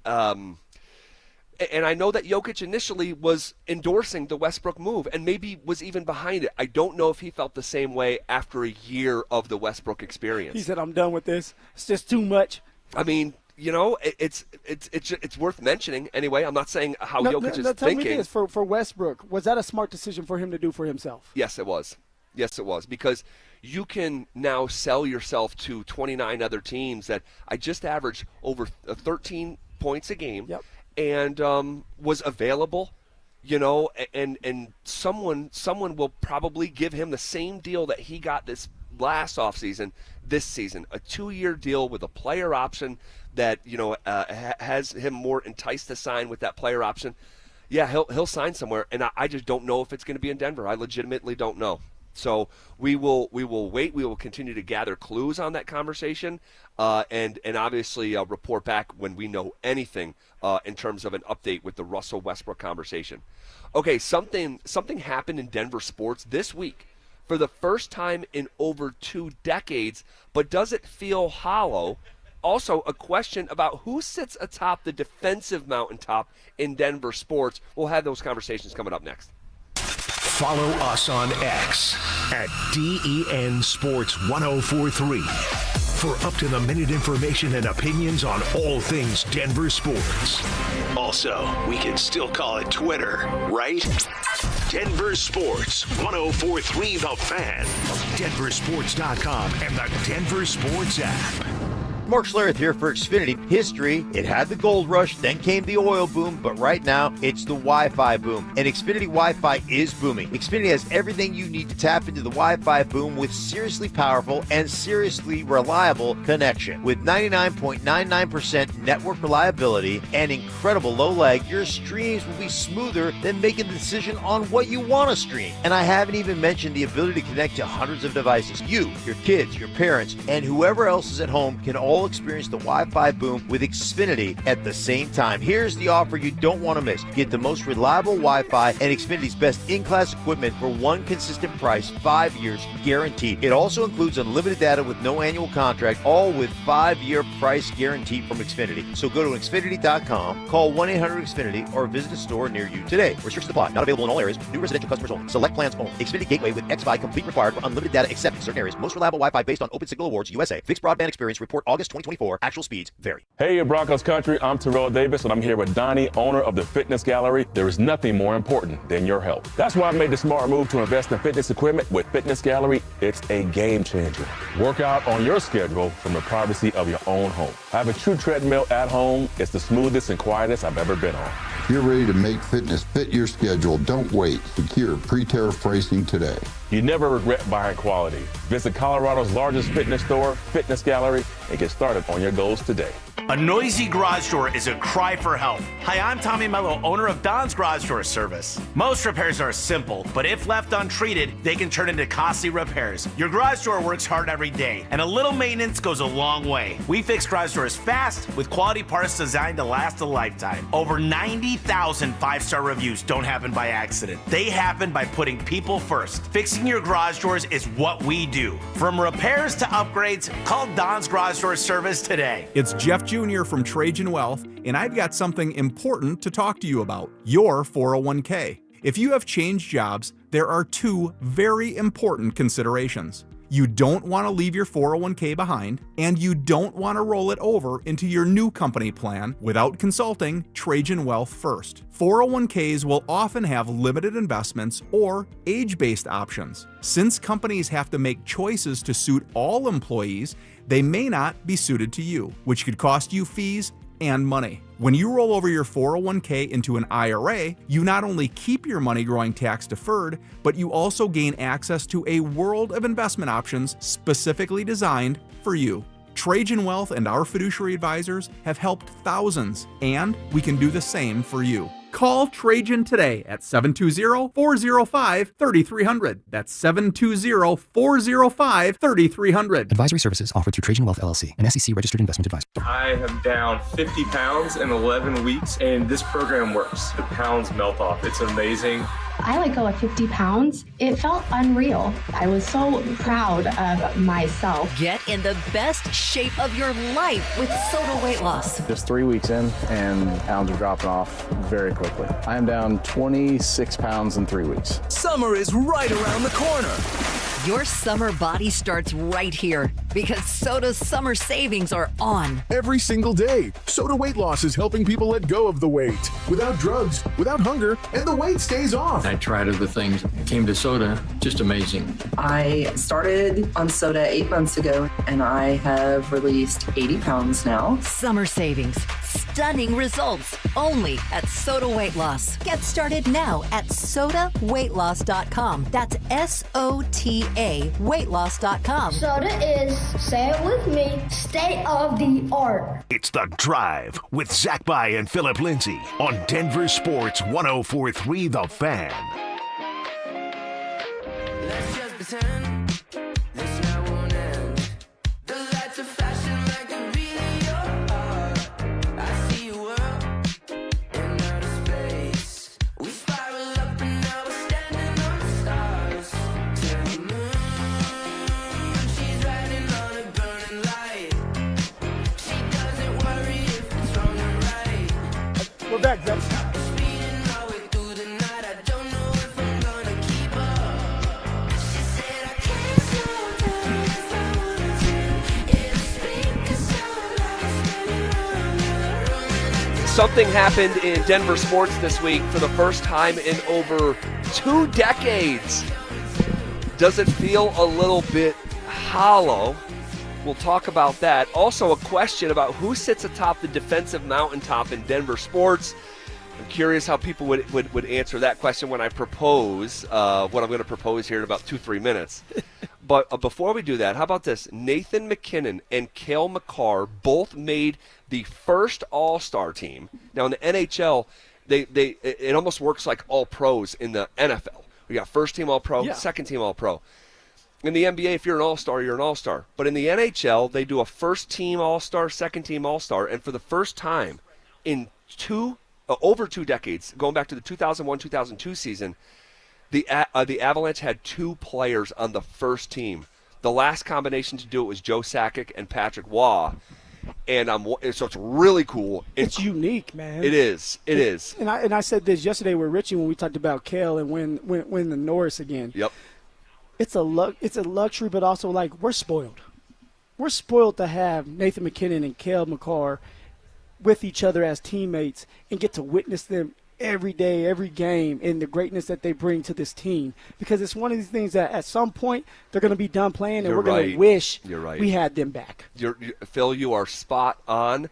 Speaker 5: and I know that Jokic initially was endorsing the Westbrook move and maybe was even behind it. I don't know if he felt the same way after a year of the Westbrook experience.
Speaker 1: He said, I'm done with this. It's just too much.
Speaker 5: I mean, you know, it's worth mentioning anyway. I'm not saying how Jokic is
Speaker 1: tell
Speaker 5: thinking.
Speaker 1: Me this, for Westbrook, was that a smart decision for him to do for himself?
Speaker 5: Yes, it was. Yes, it was. Because you can now sell yourself to 29 other teams that I just averaged over 13 points a game.
Speaker 1: Yep.
Speaker 5: And was available, you know, and someone will probably give him the same deal that he got this last offseason, this season, a 2-year deal with a player option that, you know, has him more enticed to sign with that player option. Yeah, he'll sign somewhere, and I just don't know if it's going to be in Denver. I legitimately don't know. So we will wait. We will continue to gather clues on that conversation, and obviously report back when we know anything in terms of an update with the Russell Westbrook conversation. Okay, something happened in Denver sports this week for the first time in over 2 decades, but does it feel hollow? Also, a question about who sits atop the defensive mountaintop in Denver sports. We'll have those conversations coming up next.
Speaker 3: Follow us on X at DEN Sports 1043 for up-to-the-minute information and opinions on all things Denver sports. Also, we can still call it Twitter, right? Denver Sports 1043 The Fan, denversports.com, and the Denver Sports app.
Speaker 9: Mark Schlereth here for Xfinity. History, it had the gold rush, then came the oil boom, but right now it's the Wi-Fi boom. And Xfinity Wi-Fi is booming. Xfinity has everything you need to tap into the Wi-Fi boom with seriously powerful and seriously reliable connection. With 99.99% network reliability and incredible low lag, your streams will be smoother than making the decision on what you want to stream. And I haven't even mentioned the ability to connect to hundreds of devices. You, your kids, your parents, and whoever else is at home can all experience the Wi-Fi boom with Xfinity at the same time. Here's the offer you don't want to miss. Get the most reliable Wi-Fi and Xfinity's best in-class equipment for one consistent price, 5 years guaranteed. It also includes unlimited data with no annual contract, all with 5-year price guarantee from Xfinity. So go to Xfinity.com, call 1-800-XFINITY, or visit a store near you today. Restrictions apply. Not available in all areas. New residential customers only. Select plans only. Xfinity Gateway with XFi complete required for unlimited data except in certain areas. Most reliable Wi-Fi based on Open Signal Awards USA. Fixed broadband experience report August 2024. Actual speeds vary.
Speaker 13: Hey, Broncos country, I'm Terrell Davis, and I'm here with Donnie, owner of the Fitness Gallery. There is nothing more important than your health. That's why I made the smart move to invest in fitness equipment with Fitness Gallery. It's a game changer. Work out on your schedule from the privacy of your own home. I have a true treadmill at home. It's the smoothest and quietest I've ever been on.
Speaker 15: If you're ready to make fitness fit your schedule, don't wait. Secure pre-tariff pricing today.
Speaker 13: You never regret buying quality. Visit Colorado's largest fitness store, Fitness Gallery, and get started on your goals today.
Speaker 11: A noisy garage door is a cry for help. Hi, I'm Tommy Mello, owner of Don's Garage Door Service. Most repairs are simple, but if left untreated, they can turn into costly repairs. Your garage door works hard every day, and a little maintenance goes a long way. We fix garage doors fast with quality parts designed to last a lifetime. Over 90,000 five-star reviews don't happen by accident. They happen by putting people first. Fixing your garage doors is what we do. From repairs to upgrades, call Don's Garage Door Service today.
Speaker 16: It's Jeff Jr. from Trajan Wealth, and I've got something important to talk to you about, your 401k. If you have changed jobs, there are 2 very important considerations. You don't want to leave your 401k behind, and you don't want to roll it over into your new company plan without consulting Trajan Wealth first. 401ks will often have limited investments or age-based options. Since companies have to make choices to suit all employees, they may not be suited to you, which could cost you fees and money. When you roll over your 401k into an IRA, you not only keep your money growing tax deferred, but you also gain access to a world of investment options specifically designed for you. Trajan Wealth and our fiduciary advisors have helped thousands, and we can do the same for you. Call Trajan today at 720-405-3300. That's 720-405-3300.
Speaker 17: Advisory services offered through Trajan Wealth LLC, an SEC-registered investment advisor.
Speaker 23: I am down 50 pounds in 11 weeks, and this program works. The pounds melt off. It's amazing.
Speaker 25: I let go of 50 pounds. It felt unreal. I was so proud of myself.
Speaker 2: Get in the best shape of your life with Soda Weight Loss.
Speaker 27: Just 3 weeks in, and pounds are dropping off very quickly. I am down 26 pounds in 3 weeks.
Speaker 14: Summer is right around the corner.
Speaker 2: Your summer body starts right here because Soda's summer savings are on.
Speaker 28: Every single day, Soda Weight Loss is helping people let go of the weight without drugs, without hunger, and the weight stays off.
Speaker 29: I tried other things, came to soda, just amazing.
Speaker 30: I started on soda 8 months ago, and I have released 80 pounds now.
Speaker 2: Summer savings, stunning results, only at Soda Weight Loss. Get started now at sodaweightloss.com. That's SOTA weightloss.com.
Speaker 31: Soda is, say it with me, state of the art.
Speaker 3: It's The Drive with Zach By and Philip Lindsay on Denver Sports 1043 The Fan.
Speaker 32: Let's just
Speaker 4: pretend this night won't end. The lights are flashing like the beat of your heart. I see you up in outer space. We spiral up and now we're standing on the stars. To the moon, she's riding on a burning light. She doesn't worry if it's wrong or right.
Speaker 1: We're back, Zach.
Speaker 4: Speeding my way through the night. I don't know if I'm gonna keep up. She said I can't slow down if I wanted to. It'll speak a sound like spinning around the room.
Speaker 5: Something happened in Denver sports this week for the first time in over 2 decades. Does it feel a little bit hollow? We'll talk about that. Also, a question about who sits atop the defensive mountaintop in Denver sports. I'm curious how people would answer that question when I propose what I'm going to propose here in about 2-3 minutes. But before we do that, how about this? Nathan McKinnon and Cale Makar both made the first All-Star team. Now, in the NHL, it almost works like All-Pros in the NFL. We got first-team All-Pro, second-team All-Pro. In the NBA, if you're an All-Star, you're an All-Star. But in the NHL, they do a first-team All-Star, second-team All-Star, and for the first time in over 2 decades, going back to the 2001-2002 season, the Avalanche had 2 players on the first team. The last combination to do it was Joe Sakic and Patrick Waugh, and so it's really cool.
Speaker 1: It's unique, man.
Speaker 5: It is. It is.
Speaker 1: And I said this yesterday with Richie when we talked about Cale and win the Norris again.
Speaker 5: Yep.
Speaker 1: It's a luxury, but also like we're spoiled. We're spoiled to have Nathan McKinnon and Cale Makar with each other as teammates and get to witness them every day, every game, and the greatness that they bring to this team. Because it's one of these things that at some point they're going to be done playing, and we're going to wish we had them back.
Speaker 5: Phil, you are spot on.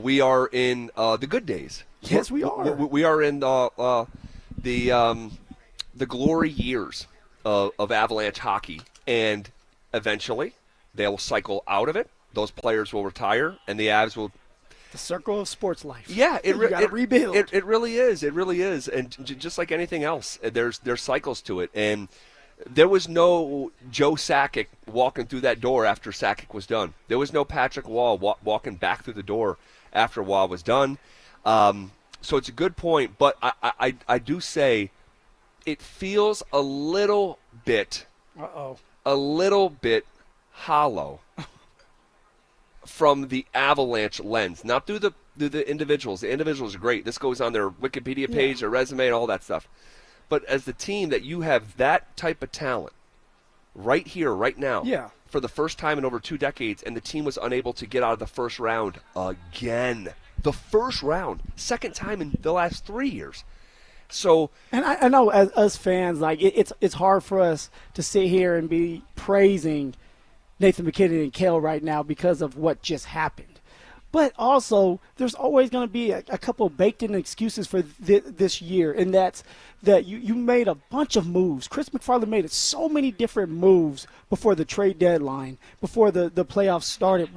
Speaker 5: We are in the good days.
Speaker 1: Yes, we are.
Speaker 5: We are in the glory years of Avalanche hockey, and eventually they will cycle out of it. Those players will retire, and the Avs will.
Speaker 1: The circle of sports life.
Speaker 5: Yeah,
Speaker 1: you got to rebuild.
Speaker 5: It really is. It really is, and just like anything else, there's cycles to it. And there was no Joe Sakic walking through that door after Sakic was done. There was no Patrick Waugh walking back through the door after Waugh was done. So it's a good point, but I do say it feels a little bit hollow from the Avalanche lens, not through the individuals. The individuals are great. This goes on their Wikipedia page, their resume, and all that stuff. But as the team that you have that type of talent right here, right now, for the first time in over 2 decades, and the team was unable to get out of the first round again. The first round, second time in the last 3 years. So,
Speaker 1: and I know as us fans, like it's hard for us to sit here and be praising Nathan McKinnon and Cale right now because of what just happened. But also, there's always going to be a couple baked-in excuses for this year, and that's that you made a bunch of moves. Chris McFarland made so many different moves before the trade deadline, before the playoffs started,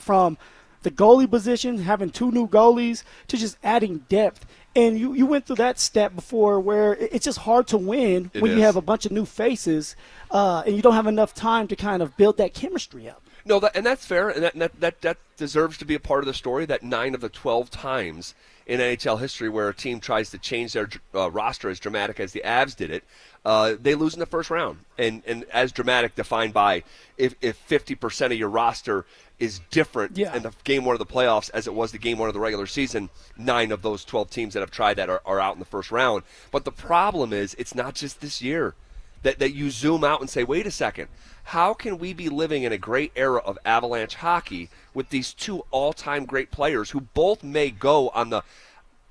Speaker 1: from the goalie position, having 2 new goalies, to just adding depth. And you went through that step before where it's just hard to win when you have a bunch of new faces and you don't have enough time to kind of build that chemistry up.
Speaker 5: No, and that's fair, and that deserves to be a part of the story, that 9 of the 12 times in NHL history where a team tries to change their roster as dramatic as the Avs did it, they lose in the first round. And as dramatic defined by if 50% of your roster is different in the game 1 of the playoffs as it was the game 1 of the regular season, 9 of those 12 teams that have tried that are out in the first round. But the problem is it's not just this year. That you zoom out and say, wait a second, how can we be living in a great era of Avalanche hockey with these 2 all-time great players who both may go on the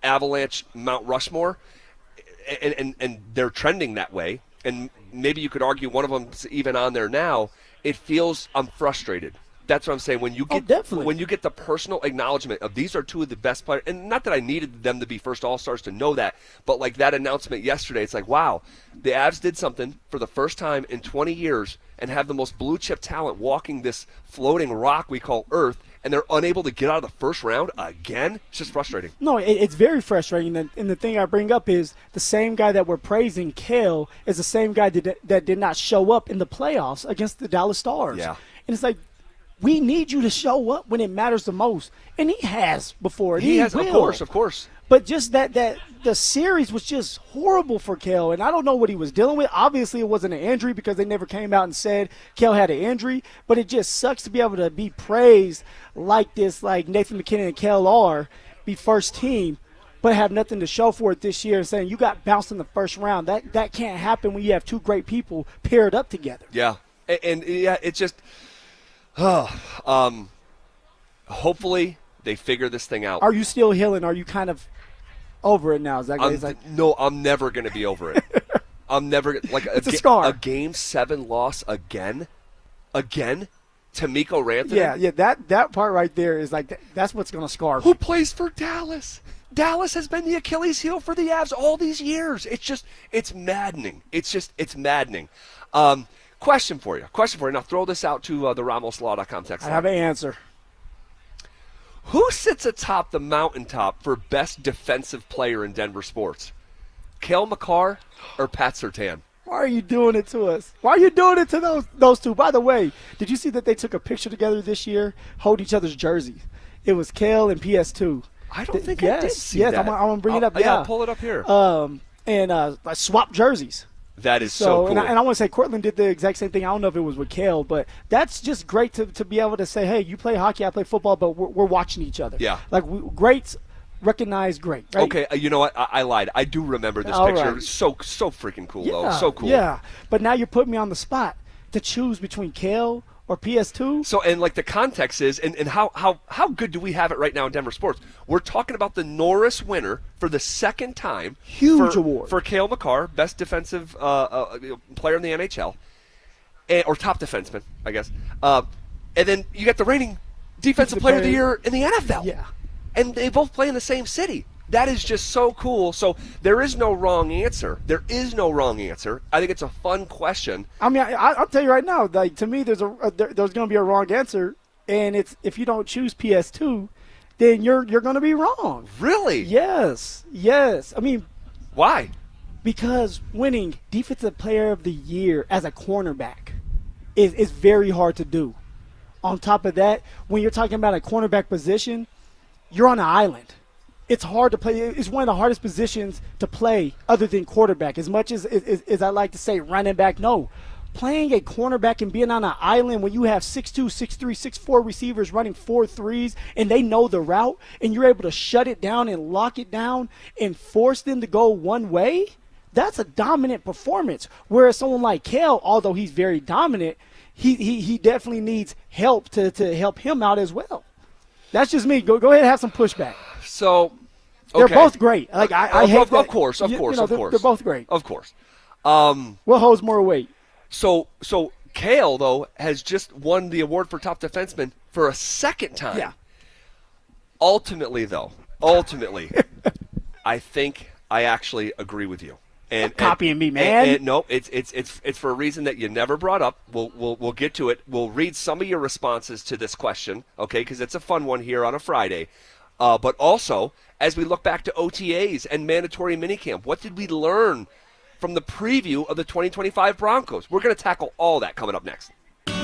Speaker 5: Avalanche Mount Rushmore, and they're trending that way, and maybe you could argue one of them's even on there now. I'm frustrated. That's what I'm saying. When you get the personal acknowledgement of these are 2 of the best players, and not that I needed them to be first All-Stars to know that, but like that announcement yesterday, it's like, wow, the Avs did something for the first time in 20 years and have the most blue chip talent walking this floating rock we call Earth, and they're unable to get out of the first round again. It's just frustrating.
Speaker 1: No, it's very frustrating. And the thing I bring up is the same guy that we're praising, Kale, is the same guy that did not show up in the playoffs against the Dallas Stars.
Speaker 5: Yeah.
Speaker 1: And it's like, we need you to show up when it matters the most. And he has before.
Speaker 5: He has,
Speaker 1: will.
Speaker 5: of course.
Speaker 1: But just that the series was just horrible for Kale, and I don't know what he was dealing with. Obviously, it wasn't an injury because they never came out and said Kale had an injury, but it just sucks to be able to be praised like this, like Nathan McKinnon and Kale are, be first team, but have nothing to show for it this year, and saying you got bounced in the first round. That can't happen when you have two great people paired up together.
Speaker 5: Yeah, and it's just hopefully they figure this thing out.
Speaker 1: Are you still healing? Are you kind of over it now? Is that
Speaker 5: no, I'm never going to be over it. I'm never like
Speaker 1: it's a scar.
Speaker 5: A Game 7 loss again, to Mikko Rantanen.
Speaker 1: Yeah, that part right there is like that's what's going to scar.
Speaker 5: Who plays for Dallas? Dallas has been the Achilles heel for the Avs all these years. It's maddening. It's maddening. Question for you. Now throw this out to the RamosLaw.com text line.
Speaker 1: I have an answer.
Speaker 5: Who sits atop the mountaintop for best defensive player in Denver sports? Cale Makar or Pat Surtain?
Speaker 1: Why are you doing it to us? Why are you doing it to those two? By the way, did you see that they took a picture together this year holding each other's jerseys? It was Cale and PS2.
Speaker 5: I don't think I did see
Speaker 1: that.
Speaker 5: Yes,
Speaker 1: I'm going to bring it up.
Speaker 5: Yeah, I'll pull it up here.
Speaker 1: And swap jerseys.
Speaker 5: That is so cool.
Speaker 1: And I want to say Cortland did the exact same thing. I don't know if it was with Kale, but that's just great to be able to say, hey, you play hockey, I play football, but we're watching each other.
Speaker 5: Yeah.
Speaker 1: Like, greats recognize great, right?
Speaker 5: Okay, you know what? I lied. I do remember this picture. Right. So freaking cool, though. So cool.
Speaker 1: Yeah, but now you're putting me on the spot to choose between Kale or PS2.
Speaker 5: So, and like the context is, and how good do we have it right now in Denver sports? We're talking about the Norris winner for the second time.
Speaker 1: Huge award.
Speaker 5: For Cale Makar, best defensive player in the NHL, or top defenseman, I guess. And then you got the reigning defensive player of the year in the NFL.
Speaker 1: Yeah.
Speaker 5: And they both play in the same city. That is just so cool. So there is no wrong answer. I think it's a fun question.
Speaker 1: I mean, I'll tell you right now. Like, to me, there's going to be a wrong answer, and it's if you don't choose PS2, then you're going to be wrong.
Speaker 5: Really?
Speaker 1: Yes. I mean,
Speaker 5: why?
Speaker 1: Because winning Defensive Player of the Year as a cornerback is very hard to do. On top of that, when you're talking about a cornerback position, you're on an island. It's hard to play. It's one of the hardest positions to play other than quarterback. As much as I like to say running back, no. Playing a cornerback and being on an island when you have 6'2", 6'3", 6'4 receivers running 4-3s and they know the route and you're able to shut it down and lock it down and force them to go one way, that's a dominant performance. Whereas someone like Kale, although he's very dominant, he definitely needs help to help him out as well. That's just me. Go ahead and have some pushback.
Speaker 5: So, okay.
Speaker 1: They're both great. Like I hate that.
Speaker 5: Of course.
Speaker 1: They're both great.
Speaker 5: Of course.
Speaker 1: What holds more weight?
Speaker 5: So Kale though has just won the award for top defenseman for a second time.
Speaker 1: Yeah.
Speaker 5: Ultimately, I think I actually agree with you. And
Speaker 1: copying me, man.
Speaker 5: And no, it's for a reason that you never brought up. We'll get to it. We'll read some of your responses to this question, okay? Because it's a fun one here on a Friday. But also, as we look back to OTAs and mandatory minicamp, what did we learn from the preview of the 2025 Broncos? We're going to tackle all that coming up next.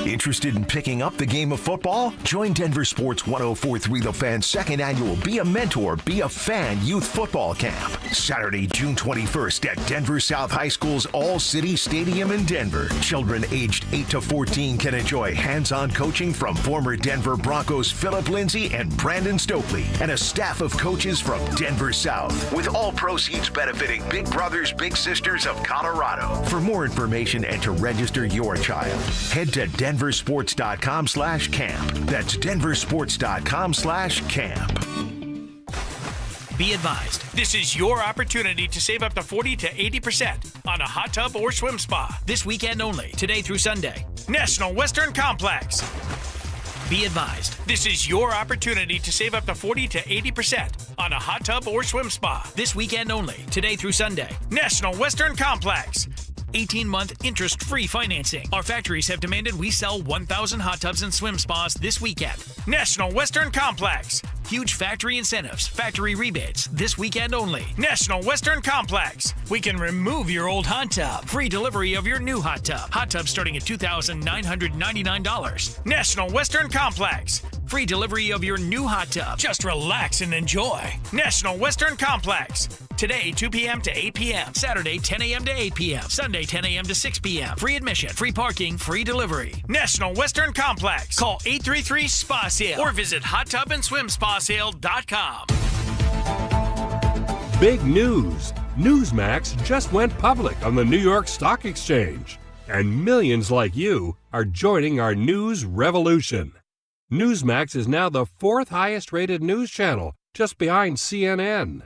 Speaker 3: Interested in picking up the game of football? Join Denver Sports 104.3 The Fan's second annual Be a Mentor, Be a Fan Youth Football Camp. Saturday, June 21st at Denver South High School's All-City Stadium in Denver. Children aged 8 to 14 can enjoy hands-on coaching from former Denver Broncos Philip Lindsay and Brandon Stokely and a staff of coaches from Denver South, with all proceeds benefiting Big Brothers Big Sisters of Colorado. For more information and to register your child, head to denversports.com/camp. That's denversports.com/camp.
Speaker 6: Be advised, this is your opportunity to save up to 40 to 80% on a hot tub or swim spa this weekend only, today through Sunday. National Western Complex. Be advised, this is your opportunity to save up to 40 to 80% on a hot tub or swim spa this weekend only, today through Sunday. National Western Complex. 18-month interest-free financing. Our factories have demanded we sell 1,000 hot tubs and swim spas this weekend. National Western Complex. Huge factory incentives, factory rebates, this weekend only. National Western Complex. We can remove your old hot tub. Free delivery of your new hot tub. Hot tub starting at $2,999. National Western Complex. Free delivery of your new hot tub. Just relax and enjoy. National Western Complex. Today, 2 p.m. to 8 p.m. Saturday, 10 a.m. to 8 p.m. Sunday, 10 a.m. to 6 p.m. Free admission, free parking, free delivery. National Western Complex. Call 833-SPA-SALE or visit hottubandSwimSpaSale.com.
Speaker 7: Big news. Newsmax just went public on the New York Stock Exchange. And millions like you are joining our news revolution. Newsmax is now the 4th highest rated news channel, just behind CNN.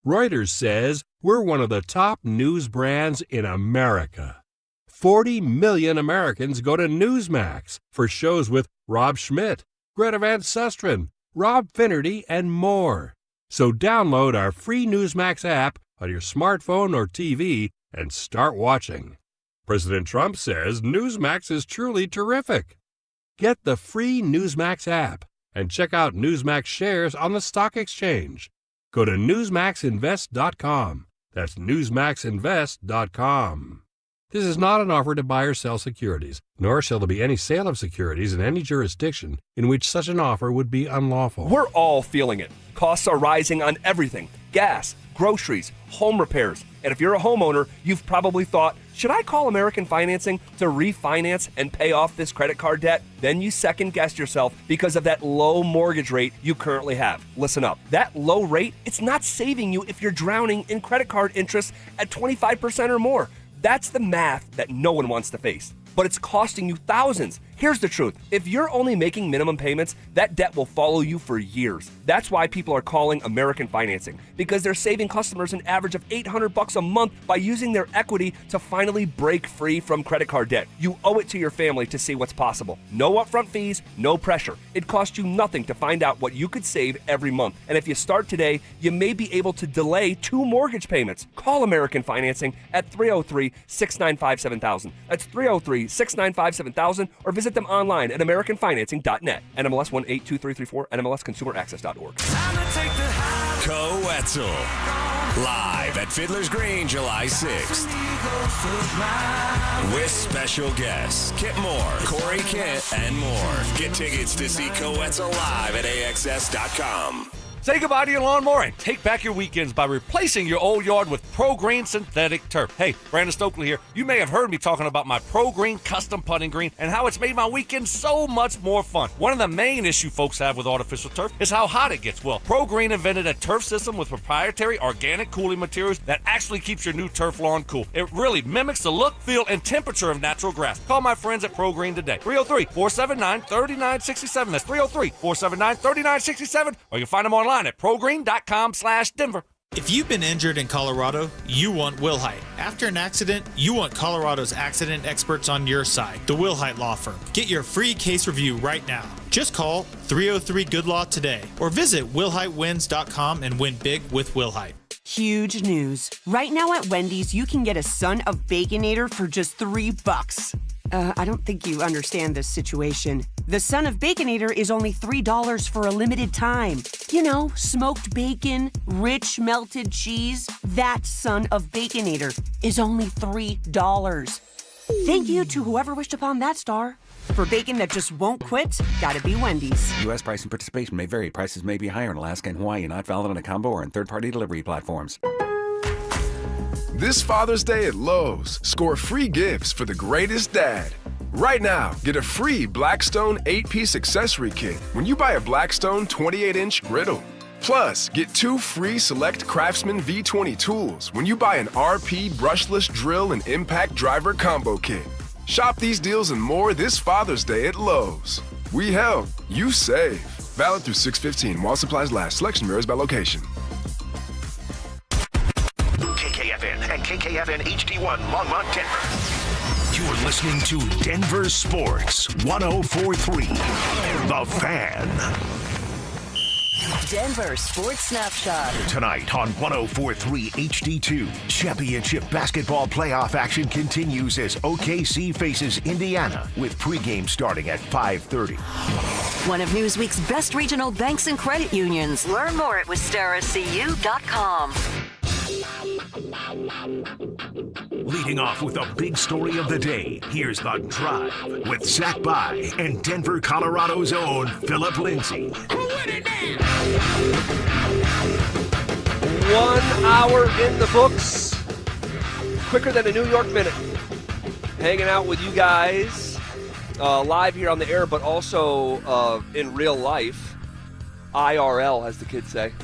Speaker 7: Reuters says we're one of the top news brands in America. 40 million Americans go to Newsmax for shows with Rob Schmidt, Greta Van Susteren, Rob Finnerty, and more. So download our free Newsmax app on your smartphone or TV and start watching. President Trump says Newsmax is truly terrific. Get the free Newsmax app and check out Newsmax shares on the stock exchange. Go to newsmaxinvest.com. That's newsmaxinvest.com. This is not an offer to buy or sell securities, nor shall there be any sale of securities in any jurisdiction in which such an offer would be unlawful.
Speaker 5: We're all feeling it. Costs are rising on everything. Gas, groceries, home repairs. And if you're a homeowner, you've probably thought, should I call American Financing to refinance and pay off this credit card debt? Then you second-guessed yourself because of that low mortgage rate you currently have. Listen up. That low rate, it's not saving you if you're drowning in credit card interest at 25% or more. That's the math that no one wants to face. But it's costing you thousands. Here's the truth. If you're only making minimum payments, that debt will follow you for years. That's why people are calling American Financing, because they're saving customers an average of $800 a month by using their equity to finally break free from credit card debt. You owe it to your family to see what's possible. No upfront fees, no pressure. It costs you nothing to find out what you could save every month. And if you start today, you may be able to delay 2 mortgage payments. Call American Financing at 303-695-7000. That's 303-695-7000, or visit them online at AmericanFinancing.net. NMLS 182334, NMLSConsumerAccess.org.
Speaker 8: Co-Wetzel. Live at Fiddler's Green, July 6th. With special guests, Kip Moore, Corey Kent, and more. Get tickets to see Co-Wetzel live at AXS.com.
Speaker 10: Say goodbye to your lawnmower and take back your weekends by replacing your old yard with Pro Green synthetic turf. Hey, Brandon Stokely here. You may have heard me talking about my Pro Green custom putting green and how it's made my weekends so much more fun. One of the main issues folks have with artificial turf is how hot it gets. Well, Pro Green invented a turf system with proprietary organic cooling materials that actually keeps your new turf lawn cool. It really mimics the look, feel, and temperature of natural grass. Call my friends at Pro Green today. 303-479-3967. That's 303-479-3967. Or you can find them online at progreen.com/Denver.
Speaker 12: If you've been injured in Colorado, you want Wilhite. After an accident, you want Colorado's accident experts on your side, the Wilhite Law Firm. Get your free case review right now. Just call 303-GOOD-LAW today or visit WilhiteWins.com and win big with Wilhite.
Speaker 18: Huge news. Right now at Wendy's, you can get a Son of Baconator for just $3. I don't think you understand this situation. The Son of Baconator is only $3 for a limited time. You know, smoked bacon, rich melted cheese. That Son of Baconator is only $3. Thank you to whoever wished upon that star. For bacon that just won't quit, gotta be Wendy's.
Speaker 19: U.S. price and participation may vary. Prices may be higher in Alaska and Hawaii, not valid on a combo or in third-party delivery platforms.
Speaker 28: This Father's Day at Lowe's, score free gifts for the greatest dad. Right now, get a free Blackstone 8-piece accessory kit when you buy a Blackstone 28-inch griddle. Plus, get 2 free select Craftsman V20 tools when you buy an RP brushless drill and impact driver combo kit. Shop these deals and more this Father's Day at Lowe's. We help, you save. Valid through 6/15 while supplies last. Selection varies by location.
Speaker 3: KKFN and KKFN HD1 Longmont, Denver. You're listening to Denver Sports 104.3. The Fan.
Speaker 2: Denver Sports Snapshot.
Speaker 3: Tonight on 104.3 HD2, championship basketball playoff action continues as OKC faces Indiana with pregame starting at 5:30.
Speaker 2: One of Newsweek's best regional banks and credit unions. Learn more at wistaracu.com.
Speaker 3: Leading off with the big story of the day, here's The Drive with Zach By and Denver, Colorado's own Philip Lindsay.
Speaker 5: 1 hour in the books. Quicker than a New York minute. Hanging out with you guys live here on the air, but also in real life. IRL, as the kids say.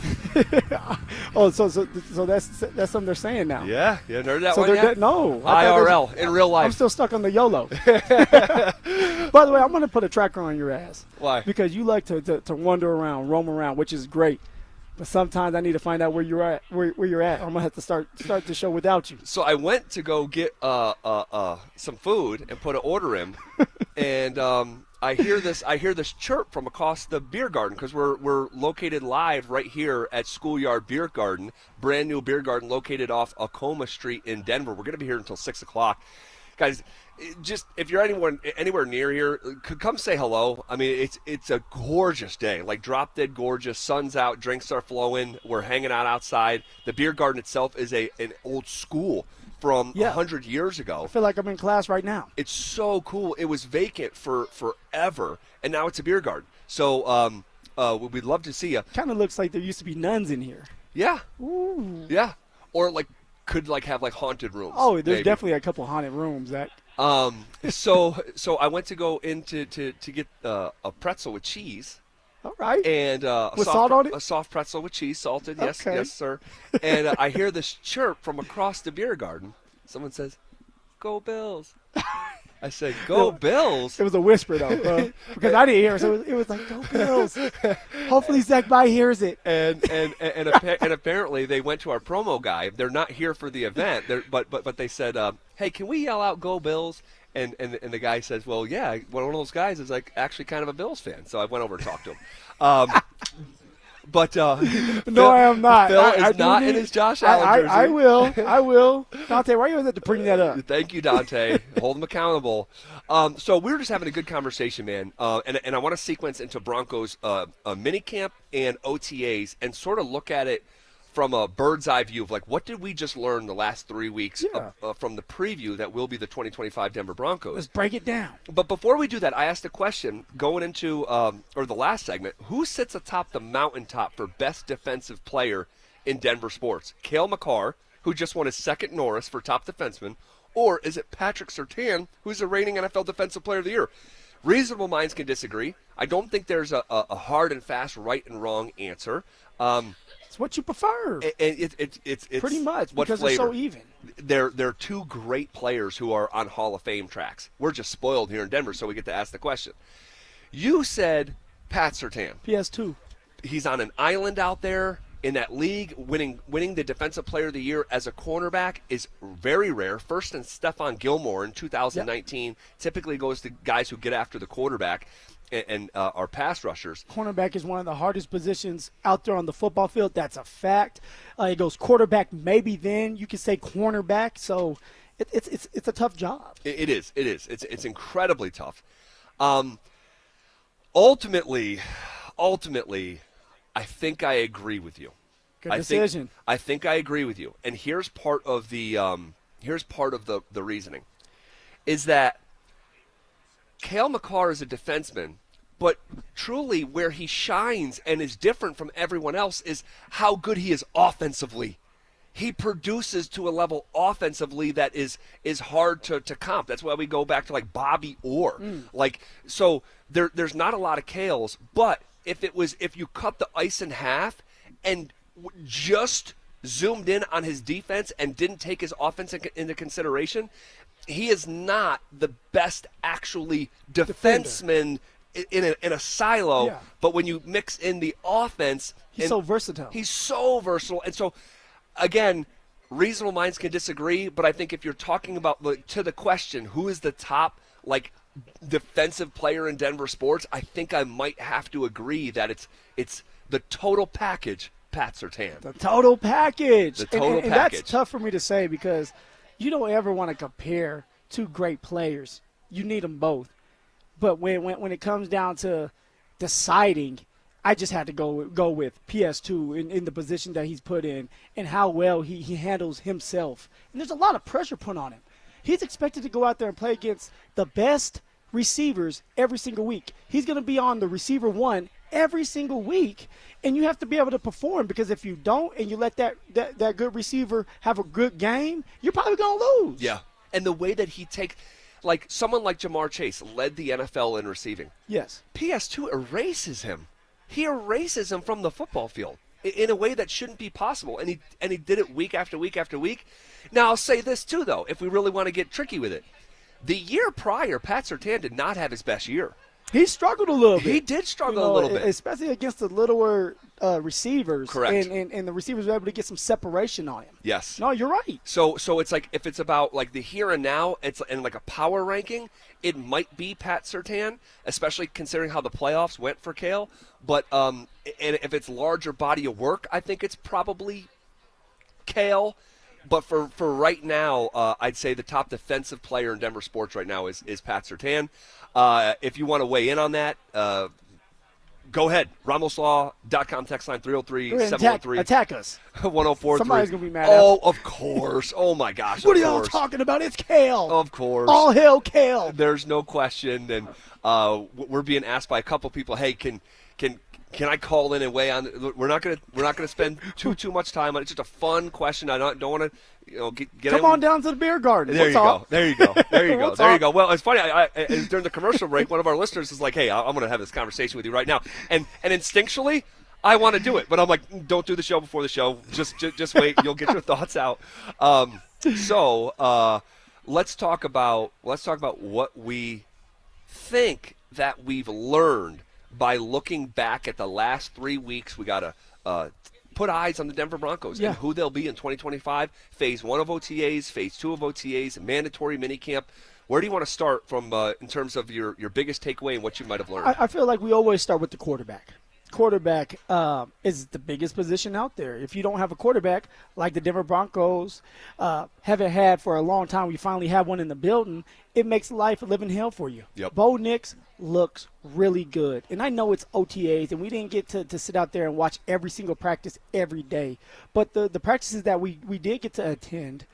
Speaker 1: Oh, so that's something they're saying now.
Speaker 5: Yeah, you heard that
Speaker 1: so
Speaker 5: one yet?
Speaker 1: No.
Speaker 5: IRL, in real life.
Speaker 1: I'm still stuck on the YOLO. By the way, I'm going to put a tracker on your ass.
Speaker 5: Why?
Speaker 1: Because you like to wander around, roam around, which is great. But sometimes I need to find out where you're at. Where you're at. I'm gonna have to start the show without you.
Speaker 5: So I went to go get some food and put an order in, and I hear this chirp from across the beer garden because we're located live right here at Schoolyard Beer Garden, brand new beer garden located off Acoma Street in Denver. We're gonna be here until 6:00, guys. Just if you're anywhere near here, come say hello. I mean, it's a gorgeous day, like drop dead gorgeous. Sun's out, drinks are flowing. We're hanging out outside. The beer garden itself is an old school from 100 years ago.
Speaker 1: I feel like I'm in class right now.
Speaker 5: It's so cool. It was vacant for forever, and now it's a beer garden. So we'd love to see you. Kind
Speaker 1: of looks like there used to be nuns in here.
Speaker 5: Yeah.
Speaker 1: Ooh.
Speaker 5: Yeah. Or could have haunted rooms.
Speaker 1: Oh, there's
Speaker 5: maybe.
Speaker 1: definitely a couple haunted rooms that.
Speaker 5: So I went to go in to get a pretzel with cheese.
Speaker 1: All right.
Speaker 5: And
Speaker 1: with salt on it?
Speaker 5: A soft pretzel with cheese, salted. Yes,
Speaker 1: Okay.
Speaker 5: yes, sir. And I hear this chirp from across the beer garden. Someone says, "Go Bills." I said, "Go Bills."
Speaker 1: It was a whisper though, because I didn't hear it. So it was like, "Go Bills." Hopefully Zach By hears it.
Speaker 5: And apparently they went to our promo guy. They're not here for the event. But they said, "Hey, can we yell out 'Go Bills'?" And the guy says, "Well, yeah." One of those guys is actually kind of a Bills fan. So I went over and talked to him. But
Speaker 1: no, I am not.
Speaker 5: Phil is not in his Josh Allen jersey.
Speaker 1: I will. Dante, why you have to bring that up?
Speaker 5: Thank you, Dante. Hold him accountable. So we were just having a good conversation, man. And I want to sequence into Broncos minicamp and OTAs and sort of look at it from a bird's eye view of what did we just learn the last 3 weeks from the preview that will be the 2025 Denver Broncos.
Speaker 1: Let's break it down.
Speaker 5: But before we do that, I asked a question going into the last segment. Who sits atop the mountaintop for best defensive player in Denver sports? Cale Makar, who just won his second Norris for top defenseman, or is it Patrick Surtain, who's the reigning NFL Defensive Player of the Year? Reasonable minds can disagree. I don't think there's a hard and fast right and wrong answer.
Speaker 1: It's what you prefer.
Speaker 5: It's
Speaker 1: pretty much
Speaker 5: what
Speaker 1: because
Speaker 5: flavor.
Speaker 1: they're so even.
Speaker 5: They're two great players who are on Hall of Fame tracks. We're just spoiled here in Denver, so we get to ask the question. You said Pat Surtain.
Speaker 1: PS2.
Speaker 5: He's on an island out there in that league. Winning the Defensive Player of the Year as a cornerback is very rare. First in Stephon Gilmore in 2019. Typically goes to guys who get after the quarterback and are pass rushers.
Speaker 1: Cornerback is one of the hardest positions out there on the football field. That's a fact. It goes quarterback, maybe then you could say cornerback. So it's a tough job.
Speaker 5: It is. It's incredibly tough. Ultimately, I think I agree with you.
Speaker 1: Good decision.
Speaker 5: I think I agree with you. And here's part of the reasoning, is that Cale Makar is a defenseman, but truly where he shines and is different from everyone else is how good he is offensively. He produces to a level offensively that is hard to comp. That's why we go back to Bobby Orr. So there's not a lot of Cales, but if you cut the ice in half and just zoomed in on his defense and didn't take his offense into consideration, he is not the best actually defenseman in a silo.
Speaker 1: Yeah.
Speaker 5: But when you mix in the offense,
Speaker 1: he's so versatile.
Speaker 5: He's so versatile, and so again, reasonable minds can disagree. But I think if you're talking about to the question, who is the top defensive player in Denver sports, I think I might have to agree that it's The total package, Pat Surtain.
Speaker 1: The total package.
Speaker 5: The total
Speaker 1: and
Speaker 5: package.
Speaker 1: That's tough for me to say because you don't ever want to compare two great players. You need them both. But when it comes down to deciding, I just had to go with PS2 in the position that he's put in and how well he handles himself. And there's a lot of pressure put on him. He's expected to go out there and play against the best receivers every single week. He's going to be on the receiver one every single week, and you have to be able to perform because if you don't and you let that good receiver have a good game, you're probably going to lose.
Speaker 5: Yeah. And the way that he takes – like someone like Jamar Chase led the NFL in receiving.
Speaker 1: Yes.
Speaker 5: PS2 erases him. He erases him from the football field in a way that shouldn't be possible, and he did it week after week after week. Now, I'll say this, too, though, if we really want to get tricky with it. The year prior, Pat Surtain did not have his best year.
Speaker 1: He struggled a little bit.
Speaker 5: He did struggle a little bit.
Speaker 1: Especially against the littler receivers.
Speaker 5: Correct.
Speaker 1: And the receivers were able to get some separation on him.
Speaker 5: Yes.
Speaker 1: No, you're right.
Speaker 5: So it's like if it's about like the here and now, it's in like a power ranking, it might be Pat Surtain, especially considering how the playoffs went for Kale. But and if it's larger body of work, I think it's probably Kale. But for right now, I'd say the top defensive player in Denver sports right now is Pat Surtain. If you want to weigh in on that, go ahead. RamosLaw.com, text line 303-713.
Speaker 1: Attack us.
Speaker 5: 1043.
Speaker 1: Somebody's going to be mad
Speaker 5: Oh, of course. Oh, my gosh.
Speaker 1: What are y'all talking about? It's Kale.
Speaker 5: Of course.
Speaker 1: All hail Kale.
Speaker 5: There's no question. And we're being asked by a couple people, hey, can I call in and weigh on? We're not gonna spend too much time on it. It's just a fun question. I don't want to get.
Speaker 1: Come on down to the beer garden.
Speaker 5: There you go. There you go.
Speaker 1: We'll
Speaker 5: There you go. Well, it's funny. During the commercial break, one of our listeners is like, "Hey, I'm going to have this conversation with you right now," and instinctually, I want to do it, but I'm like, "Don't do the show before the show. Just wait. You'll get your thoughts out." So let's talk about what we think that we've learned by looking back at the last 3 weeks. We got to put eyes on the Denver Broncos and who they'll be in 2025. Phase 1 of OTAs, Phase 2 of OTAs, mandatory minicamp. Where do you want to start from in terms of your biggest takeaway and what you might have learned?
Speaker 1: I feel like we always start with the quarterback. Quarterback is the biggest position out there. If you don't have a quarterback like the Denver Broncos haven't had for a long time, we finally have one in the building, it makes life a living hell for you.
Speaker 5: Yep.
Speaker 1: Bo Nix looks really good. And I know it's OTAs, and we didn't get to sit out there and watch every single practice every day. But the practices that we did get to attend,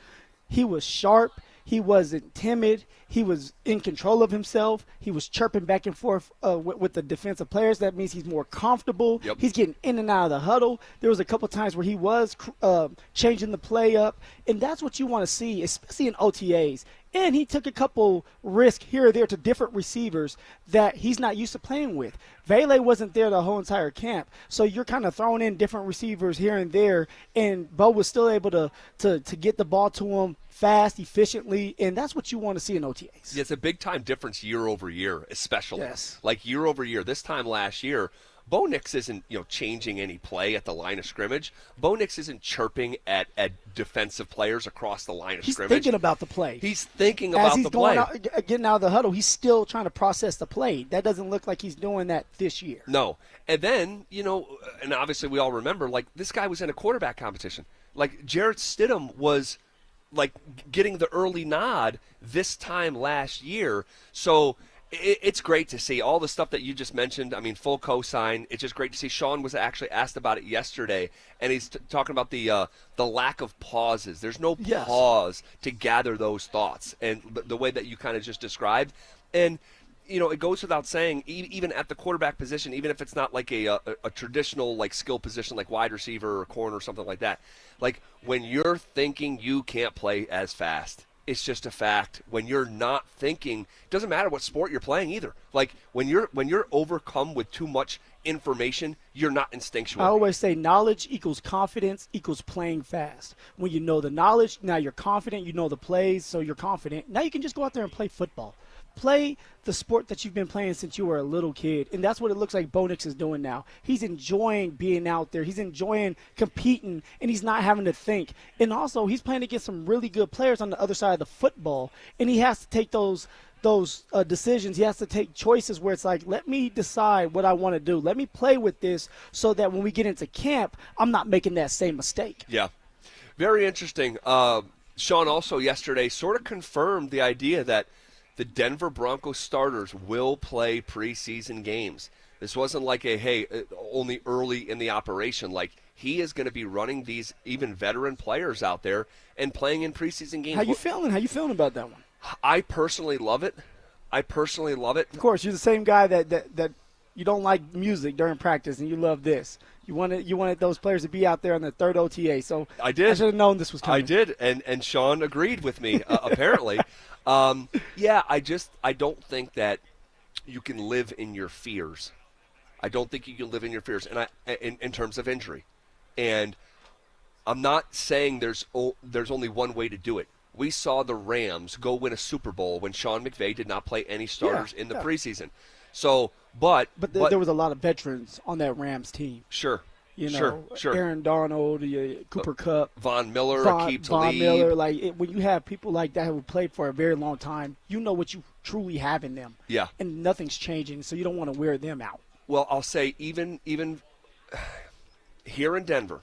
Speaker 1: he was sharp. He wasn't timid. He was in control of himself. He was chirping back and forth with the defensive players. That means he's more comfortable.
Speaker 5: Yep.
Speaker 1: He's getting in and out of the huddle. There was a couple times where he was changing the play up, and that's what you want to see, especially in OTAs. And he took a couple risks here or there to different receivers that he's not used to playing with. Vele wasn't there the whole entire camp, so you're kind of throwing in different receivers here and there, and Bo was still able to get the ball to him fast, efficiently, and that's what you want to see in OTAs.
Speaker 5: Yeah, it's a big-time difference year over year, especially.
Speaker 1: Yes.
Speaker 5: Like year over year. This time last year, Bo Nix isn't changing any play at the line of scrimmage. Bo Nix isn't chirping at defensive players across the line of scrimmage.
Speaker 1: He's thinking about the play.
Speaker 5: He's thinking about the play.
Speaker 1: As he's going out, getting out of the huddle, he's still trying to process the play. That doesn't look like he's doing that this year.
Speaker 5: No. And then, and obviously we all remember, like, this guy was in a quarterback competition. Like, Jarrett Stidham was, like, getting the early nod this time last year. So it's great to see all the stuff that you just mentioned. I mean, full cosign. It's just great to see. Sean was actually asked about it yesterday, and he's talking about the lack of pauses. There's no pause to gather those thoughts, and the way that you kind of just described. And it goes without saying, even at the quarterback position, even if it's not like a traditional like skill position like wide receiver or corner or something like that, like when you're thinking you can't play as fast, it's just a fact. When you're not thinking, it doesn't matter what sport you're playing either. Like when you're overcome with too much information, you're not instinctual.
Speaker 1: I always say knowledge equals confidence equals playing fast. When you know the knowledge, now you're confident, you know the plays, so you're confident. Now you can just go out there and play football. Play the sport that you've been playing since you were a little kid, and that's what it looks like Bo Nix is doing now. He's enjoying being out there. He's enjoying competing, and he's not having to think. And also, he's playing against some really good players on the other side of the football, and he has to take those those decisions. He has to take choices where it's like, let me decide what I want to do. Let me play with this so that when we get into camp, I'm not making that same mistake.
Speaker 5: Yeah. Very interesting. Sean also yesterday sort of confirmed the idea that the Denver Broncos starters will play preseason games. This wasn't like only early in the operation. Like, he is going to be running these even veteran players out there and playing in preseason games.
Speaker 1: How you feeling? How you feeling about that one?
Speaker 5: I personally love it.
Speaker 1: Of course, you're the same guy that you don't like music during practice, and you love this. You wanted those players to be out there on the third OTA. So
Speaker 5: I did.
Speaker 1: I should have known this was coming.
Speaker 5: I did, and Sean agreed with me apparently. I don't think that you can live in your fears. I don't think you can live in your fears, and in terms of injury. And I'm not saying there's only one way to do it. We saw the Rams go win a Super Bowl when Sean McVay did not play any starters in the preseason. So, but
Speaker 1: there was a lot of veterans on that Rams team.
Speaker 5: Sure.
Speaker 1: Sure.
Speaker 5: Aaron
Speaker 1: Donald, Cooper Kupp,
Speaker 5: Von Miller, Aqib Talib.
Speaker 1: Miller. When you have people like that who played for a very long time, you know what you truly have in them.
Speaker 5: Yeah.
Speaker 1: And nothing's changing, so you don't want to wear them out.
Speaker 5: Well, I'll say even here in Denver,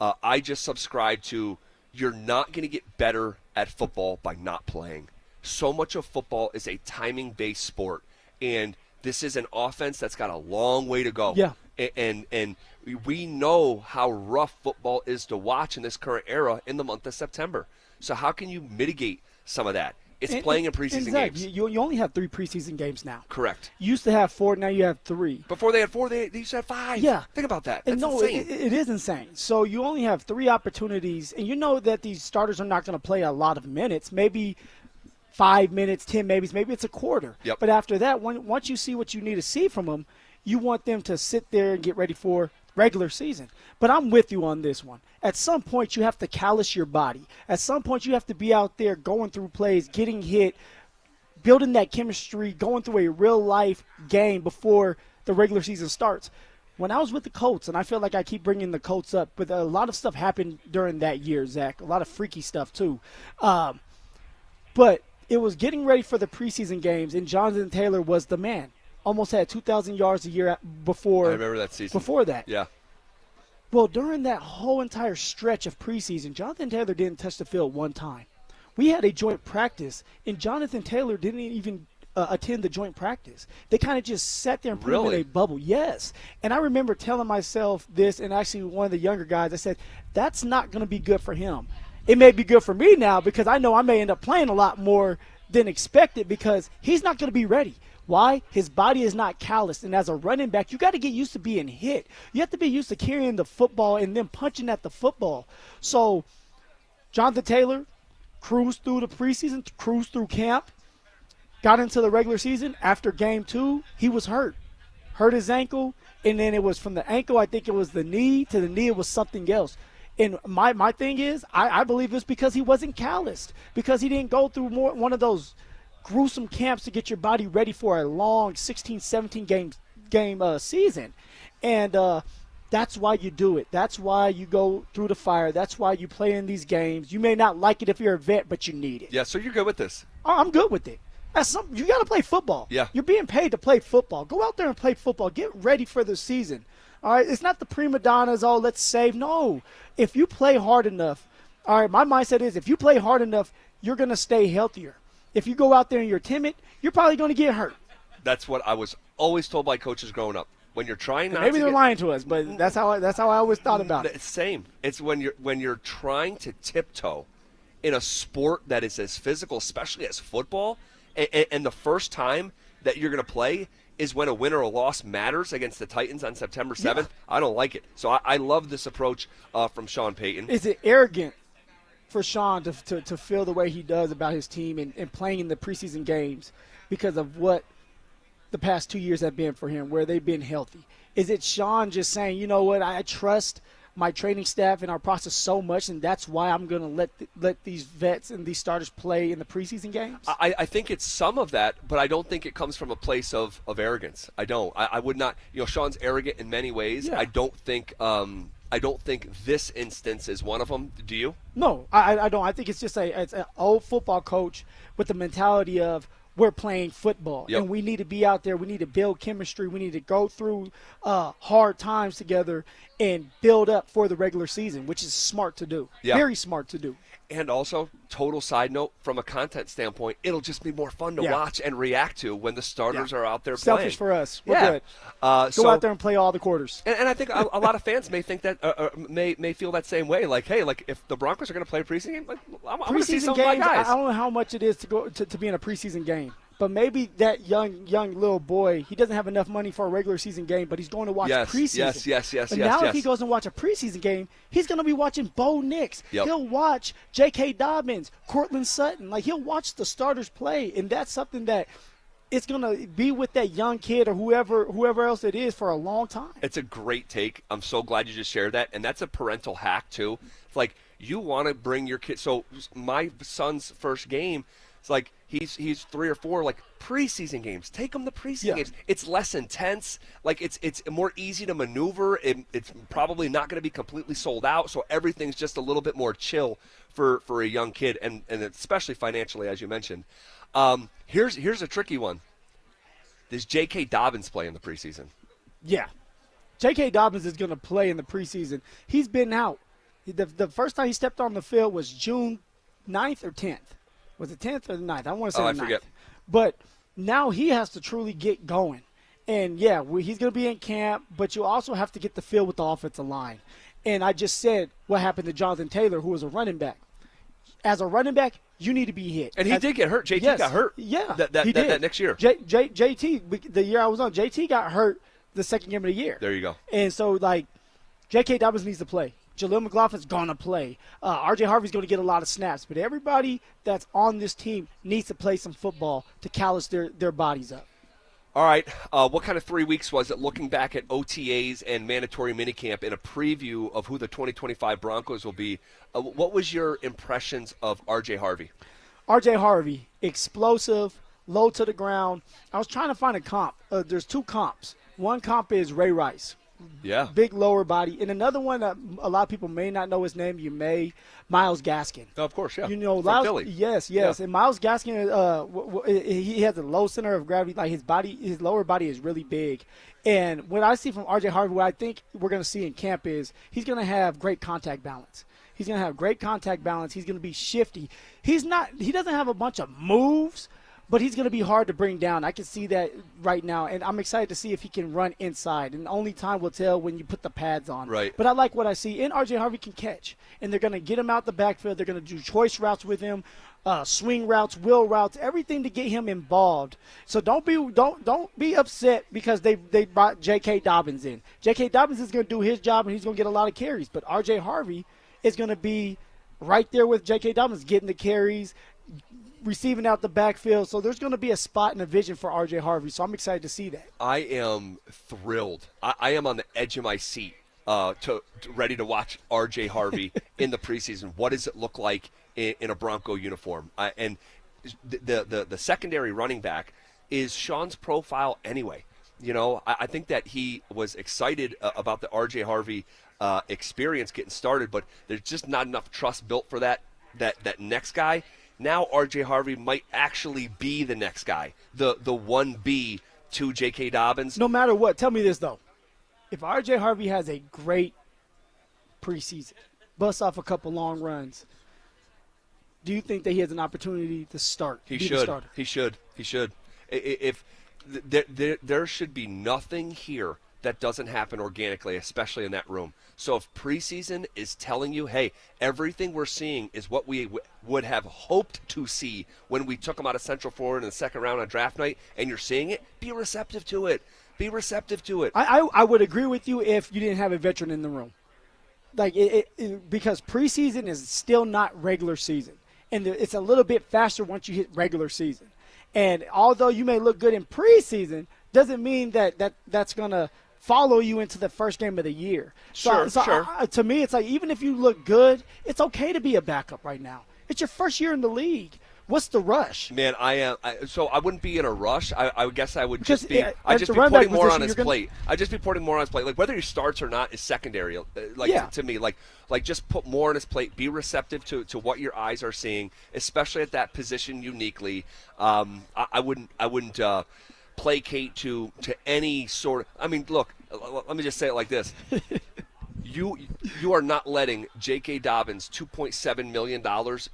Speaker 5: I just subscribe to you're not going to get better at football by not playing. So much of football is a timing-based sport, and this is an offense that's got a long way to go.
Speaker 1: Yeah.
Speaker 5: And we know how rough football is to watch in this current era in the month of September. So how can you mitigate some of that? It's playing in preseason games.
Speaker 1: You only have 3 preseason games now.
Speaker 5: Correct.
Speaker 1: You used to have 4, now you have 3.
Speaker 5: Before they had 4, they used to have 5.
Speaker 1: Yeah.
Speaker 5: Think about that. That's
Speaker 1: insane.
Speaker 5: It
Speaker 1: is insane. So you only have 3 opportunities, and you know that these starters are not going to play a lot of minutes, maybe 5 minutes, 10 maybe it's a quarter.
Speaker 5: Yep.
Speaker 1: But after that, once you see what you need to see from them, you want them to sit there and get ready for regular season. But I'm with you on this one. At some point, you have to callous your body. At some point, you have to be out there going through plays, getting hit, building that chemistry, going through a real-life game before the regular season starts. When I was with the Colts, and I feel like I keep bringing the Colts up, but a lot of stuff happened during that year, Zach. A lot of freaky stuff, too. But it was getting ready for the preseason games, and Jonathan Taylor was the man. Almost had 2,000 yards a year before.
Speaker 5: I remember that season.
Speaker 1: Before that.
Speaker 5: Yeah.
Speaker 1: Well, during that whole entire stretch of preseason, Jonathan Taylor didn't touch the field one time. We had a joint practice, and Jonathan Taylor didn't even attend the joint practice. They kind of just sat there and put him in a bubble. Yes. And I remember telling myself this, and actually one of the younger guys, I said, that's not going to be good for him. It may be good for me now because I know I may end up playing a lot more than expected because he's not going to be ready. Why? His body is not calloused. And as a running back, you got to get used to being hit. You have to be used to carrying the football and then punching at the football. So Jonathan Taylor cruised through the preseason, cruised through camp, got into the regular season. After game 2, he was hurt his ankle. And then it was from the ankle, I think it was the knee, to the knee it was something else. And my thing is, I believe it's because he wasn't calloused, because he didn't go through one of those gruesome camps to get your body ready for a long 16, 17 game season. And that's why you do it. That's why you go through the fire. That's why you play in these games. You may not like it if you're a vet, but you need it.
Speaker 5: Yeah, so you're good with this.
Speaker 1: I'm good with it. You got to play football.
Speaker 5: Yeah.
Speaker 1: You're being paid to play football. Go out there and play football. Get ready for the season. All right, it's not the prima donnas, let's save. No, if you play hard enough, all right, my mindset is if you play hard enough, you're going to stay healthier. If you go out there and you're timid, you're probably going to get hurt.
Speaker 5: That's what I was always told by coaches growing up. When you're trying not
Speaker 1: maybe
Speaker 5: to
Speaker 1: they're lying to us, but that's how I always thought about it.
Speaker 5: It's same. It's when you're trying to tiptoe in a sport that is as physical, especially as football, and the first time that you're going to play is when a win or a loss matters against the Titans on September 7th. Yeah. I don't like it. So I love this approach from Sean Peyton.
Speaker 1: Is it arrogant for Sean to feel the way he does about his team and playing in the preseason games because of what the past 2 years have been for him, where they've been healthy? Is it Sean just saying, you know what, I trust my training staff and our process so much, and that's why I'm going to let these vets and these starters play in the preseason games?
Speaker 5: I think it's some of that, but I don't think it comes from a place of arrogance. I don't. I would not. Sean's arrogant in many ways.
Speaker 1: Yeah.
Speaker 5: I don't think I don't think this instance is one of them. Do you?
Speaker 1: No, I don't. I think it's just it's an old football coach with the mentality of we're playing football, and we need to be out there. We need to build chemistry. We need to go through hard times together and build up for the regular season, which is smart to do.
Speaker 5: Yeah.
Speaker 1: Very smart to do.
Speaker 5: And also, total side note, from a content standpoint, it'll just be more fun to watch and react to when the starters are out there playing.
Speaker 1: Selfish for us. We're good. Go out there and play all the quarters.
Speaker 5: And I think a lot of fans may think that may feel that same way. Like, hey, like if the Broncos are going to play a preseason game, like, I want to see some of my guys.
Speaker 1: I don't know how much it is to go to be in a preseason game. But maybe that young little boy, he doesn't have enough money for a regular season game, but he's going to watch preseason.
Speaker 5: Yes.
Speaker 1: But now if he goes and watch a preseason game, he's going to be watching Bo Nix.
Speaker 5: Yep.
Speaker 1: He'll watch J.K. Dobbins, Cortland Sutton. Like, he'll watch the starters play, and that's something that it's going to be with that young kid or whoever else it is for a long time.
Speaker 5: It's a great take. I'm so glad you just shared that. And that's a parental hack, too. It's like you want to bring your kid. So my son's first game, it's like he's 3 or 4, like preseason games. Take him to preseason games. It's less intense. Like it's more easy to maneuver. It's probably not going to be completely sold out. So everything's just a little bit more chill for a young kid, and especially financially, as you mentioned. Here's a tricky one. Does J.K. Dobbins play in the preseason?
Speaker 1: Yeah. J.K. Dobbins is going to play in the preseason. He's been out. The first time he stepped on the field was June 9th or 10th. Was it 10th or the 9th? I want to say the 9th.
Speaker 5: Forget.
Speaker 1: But now he has to truly get going. And, he's going to be in camp, but you also have to get the feel with the offensive line. And I just said what happened to Jonathan Taylor, who was a running back. As a running back, you need to be hit.
Speaker 5: And he did get hurt. JT got hurt.
Speaker 1: Yeah,
Speaker 5: he did. That next year.
Speaker 1: JT, the year I was on, JT got hurt the second game of the year.
Speaker 5: There you go.
Speaker 1: And so, like, J.K. Dobbins needs to play. Jaleel McLaughlin's going to play. R.J. Harvey's going to get a lot of snaps. But everybody that's on this team needs to play some football to callous their bodies up.
Speaker 5: All right. What kind of 3 weeks was it looking back at OTAs and mandatory minicamp in a preview of who the 2025 Broncos will be? What was your impressions of R.J. Harvey?
Speaker 1: R.J. Harvey, explosive, low to the ground. I was trying to find a comp. There's 2 comps. One comp is Ray Rice.
Speaker 5: Yeah.
Speaker 1: Big lower body. And another one that a lot of people may not know his name. Miles Gaskin.
Speaker 5: Oh, of course, yeah.
Speaker 1: You know,
Speaker 5: from Philly.
Speaker 1: Yes. Yeah. And Miles Gaskin, he has a low center of gravity. Like his lower body is really big. And what I see from R.J. Harvey, what I think we're going to see in camp is he's going to have great contact balance. He's going to have great contact balance. He's going to be shifty. He doesn't have a bunch of moves, but he's going to be hard to bring down. I can see that right now, and I'm excited to see if he can run inside. And only time will tell when you put the pads on.
Speaker 5: Right.
Speaker 1: But I like what I see. And R.J. Harvey can catch, and they're going to get him out the backfield. They're going to do choice routes with him, swing routes, wheel routes, everything to get him involved. So don't be upset because they brought J.K. Dobbins in. J.K. Dobbins is going to do his job, and he's going to get a lot of carries. But R.J. Harvey is going to be right there with J.K. Dobbins, getting the carries, receiving out the backfield. So there's going to be a spot and a vision for R.J. Harvey. So I'm excited to see that.
Speaker 5: I am thrilled. I am on the edge of my seat ready to watch R.J. Harvey in the preseason. What does it look like in a Bronco uniform? And the secondary running back is Sean's profile anyway. You know, I think that he was excited about the R.J. Harvey experience getting started, but there's just not enough trust built for that next guy. Now R.J. Harvey might actually be the next guy, the 1B to J.K. Dobbins.
Speaker 1: No matter what, tell me this, though. If R.J. Harvey has a great preseason, busts off a couple long runs, do you think that he has an opportunity to start?
Speaker 5: He should. If there should be nothing here that doesn't happen organically, especially in that room. So if preseason is telling you, hey, everything we're seeing is what we would have hoped to see when we took them out of Central Florida in the second round on draft night, and you're seeing it, be receptive to it.
Speaker 1: I would agree with you if you didn't have a veteran in the room. Like because preseason is still not regular season. And it's a little bit faster once you hit regular season. And although you may look good in preseason, doesn't mean that's going to follow you into the first game of the year.
Speaker 5: Sure.
Speaker 1: To me, it's like even if you look good, it's okay to be a backup right now. It's your first year in the league. What's the rush?
Speaker 5: Man, so I wouldn't be in a rush. I guess I would
Speaker 1: Because,
Speaker 5: just be.
Speaker 1: yeah,
Speaker 5: I'd
Speaker 1: at
Speaker 5: just
Speaker 1: the
Speaker 5: be
Speaker 1: running back
Speaker 5: putting more on
Speaker 1: position,
Speaker 5: his
Speaker 1: you're
Speaker 5: plate. I'd just be putting more on his plate. Like whether he starts or not is secondary. To me, like just put more on his plate. Be receptive to what your eyes are seeing, especially at that position uniquely. I wouldn't placate to any sort of. I mean, look. Let me just say it like this. You are not letting J.K. Dobbins' $2.7 million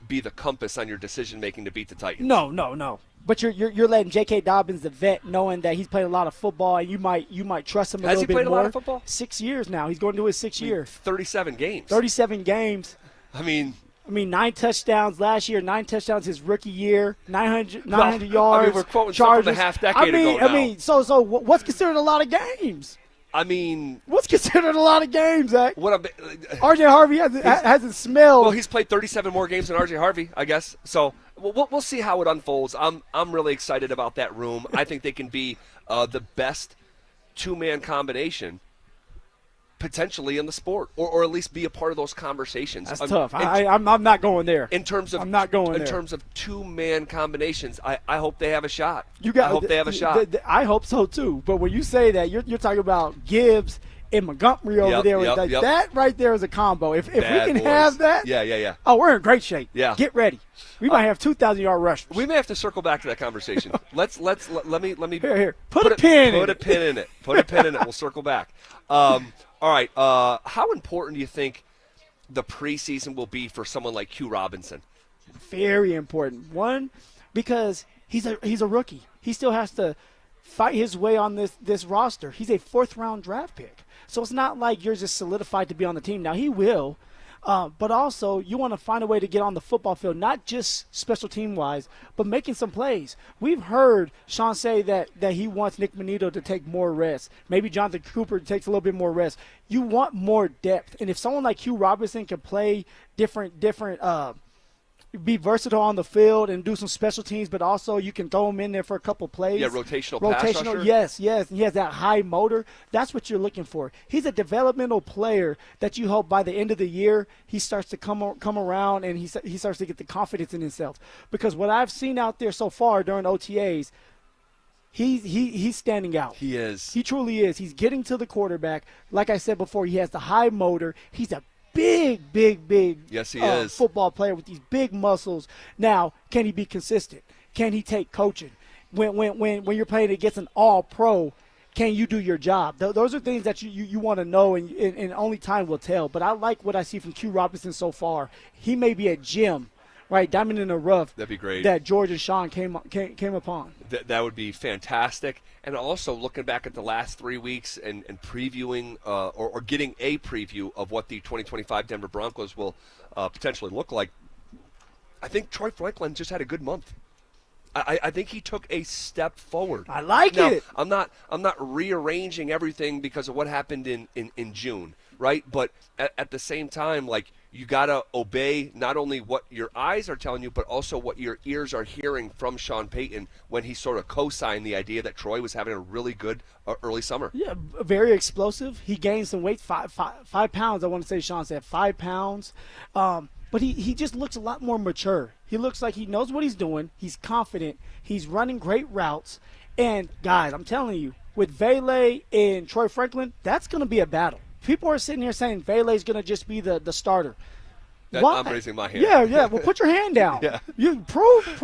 Speaker 5: be the compass on your decision-making to beat the Titans.
Speaker 1: No. But you're letting J.K. Dobbins, the vet, knowing that he's played a lot of football, and you might trust him a little bit more.
Speaker 5: Has he played a lot of football?
Speaker 1: 6 years now. He's going to his sixth year.
Speaker 5: 37 games.
Speaker 1: 37 games.
Speaker 5: I mean,
Speaker 1: 9 touchdowns last year, 9 touchdowns his rookie year, 900 yards.
Speaker 5: I mean, we're quoting
Speaker 1: charges.
Speaker 5: something from a half decade ago now.
Speaker 1: I mean, so what's considered a lot of games?
Speaker 5: I mean,
Speaker 1: what's considered a lot of games, Zach?
Speaker 5: R.J.
Speaker 1: Harvey hasn't smelled.
Speaker 5: Well, he's played 37 more games than R.J. Harvey, I guess. So we'll see how it unfolds. I'm really excited about that room. I think they can be the best two-man combination potentially in the sport, or at least be a part of those conversations.
Speaker 1: That's tough. I'm not going there.
Speaker 5: In terms of
Speaker 1: I'm not going there.
Speaker 5: In terms of two-man combinations, I hope they have a shot.
Speaker 1: I
Speaker 5: hope they have a shot.
Speaker 1: I hope so too. But when you say that, you're talking about Gibbs and Montgomery over there. That right there is a combo. If we can have that,
Speaker 5: yeah.
Speaker 1: Oh, we're in great shape.
Speaker 5: Yeah.
Speaker 1: Get ready. We might have 2,000-yard rushers.
Speaker 5: We may have to circle back to that conversation. let me
Speaker 1: here. Put a pin in
Speaker 5: it. Put a pin in it. We'll circle back. All right. How important do you think the preseason will be for someone like Q Robinson?
Speaker 1: Very important. One, because he's a rookie. He still has to fight his way on this roster. He's a 4th-round draft pick. So it's not like you're just solidified to be on the team. Now, he will. But also, you want to find a way to get on the football field, not just special team-wise, but making some plays. We've heard Sean say that he wants Nick Manito to take more rest. Maybe Jonathan Cooper takes a little bit more rest. You want more depth. And if someone like Q Robinson can play different be versatile on the field and do some special teams, but also you can throw him in there for a couple plays.
Speaker 5: Yeah, rotational pass rusher.
Speaker 1: Yes. And he has that high motor. That's what you're looking for. He's a developmental player that you hope by the end of the year he starts to come around and he starts to get the confidence in himself. Because what I've seen out there so far during OTAs, he's standing out.
Speaker 5: He is.
Speaker 1: He truly is. He's getting to the quarterback. Like I said before, he has the high motor. He's a big
Speaker 5: yes, he is.
Speaker 1: Football player with these big muscles. Now, can he be consistent? Can he take coaching? When you're playing against an all-pro, can you do your job? Those are things that you want to know, and only time will tell. But I like what I see from Q Robinson so far. He may be a gem, right, diamond in the rough.
Speaker 5: That'd be great.
Speaker 1: That George and Sean came upon.
Speaker 5: That would be fantastic. And also looking back at the last 3 weeks and previewing or getting a preview of what the 2025 Denver Broncos will potentially look like, I think Troy Franklin just had a good month. I think he took a step forward.
Speaker 1: I like it.
Speaker 5: I'm not rearranging everything because of what happened in June, right? But at the same time, like, you got to obey not only what your eyes are telling you, but also what your ears are hearing from Sean Payton when he sort of co-signed the idea that Troy was having a really good early summer.
Speaker 1: Yeah, very explosive. He gained some weight, 5 pounds. I want to say Sean said 5 pounds. But he just looks a lot more mature. He looks like he knows what he's doing. He's confident. He's running great routes. And, guys, I'm telling you, with Vele and Troy Franklin, that's going to be a battle. People are sitting here saying Vele's going to just be the starter.
Speaker 5: I'm raising my hand.
Speaker 1: Yeah. Well, put your hand down.
Speaker 5: Yeah.
Speaker 1: You prove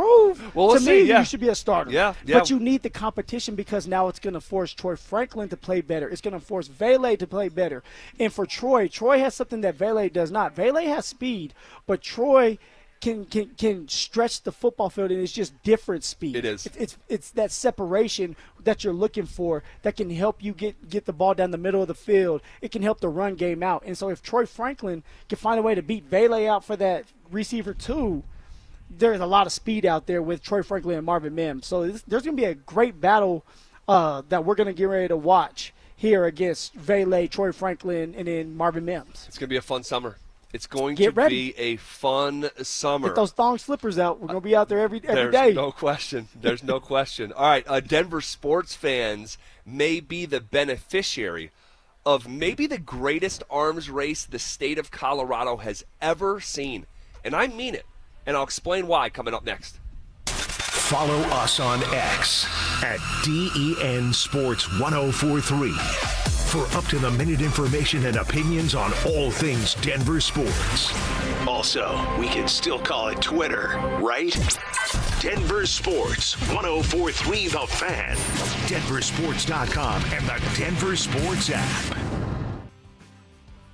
Speaker 5: well,
Speaker 1: to me
Speaker 5: yeah.
Speaker 1: you should be a starter.
Speaker 5: Yeah.
Speaker 1: But you need the competition because now it's going to force Troy Franklin to play better. It's going to force Vele to play better. And for Troy has something that Vele does not. Vele has speed, but Troy can stretch the football field, and it's just different speed.
Speaker 5: It is.
Speaker 1: It's that separation that you're looking for that can help you get the ball down the middle of the field. It can help the run game out. And so if Troy Franklin can find a way to beat Vele out for that receiver too, there's a lot of speed out there with Troy Franklin and Marvin Mims. So there's going to be a great battle that we're going to get ready to watch here against Vele, Troy Franklin, and then Marvin Mims.
Speaker 5: It's going to be a fun summer. It's going to be a fun summer.
Speaker 1: Get those thong slippers out. We're going to be out there every day.
Speaker 5: There's no question. There's no question. All right, Denver sports fans may be the beneficiary of maybe the greatest arms race the state of Colorado has ever seen. And I mean it. And I'll explain why coming up next.
Speaker 3: Follow us on X at DEN Sports 1043 for up-to-the-minute information and opinions on all things Denver sports. Also, we can still call it Twitter, right? Denver Sports 1043 The Fan, denversports.com, and the Denver Sports app.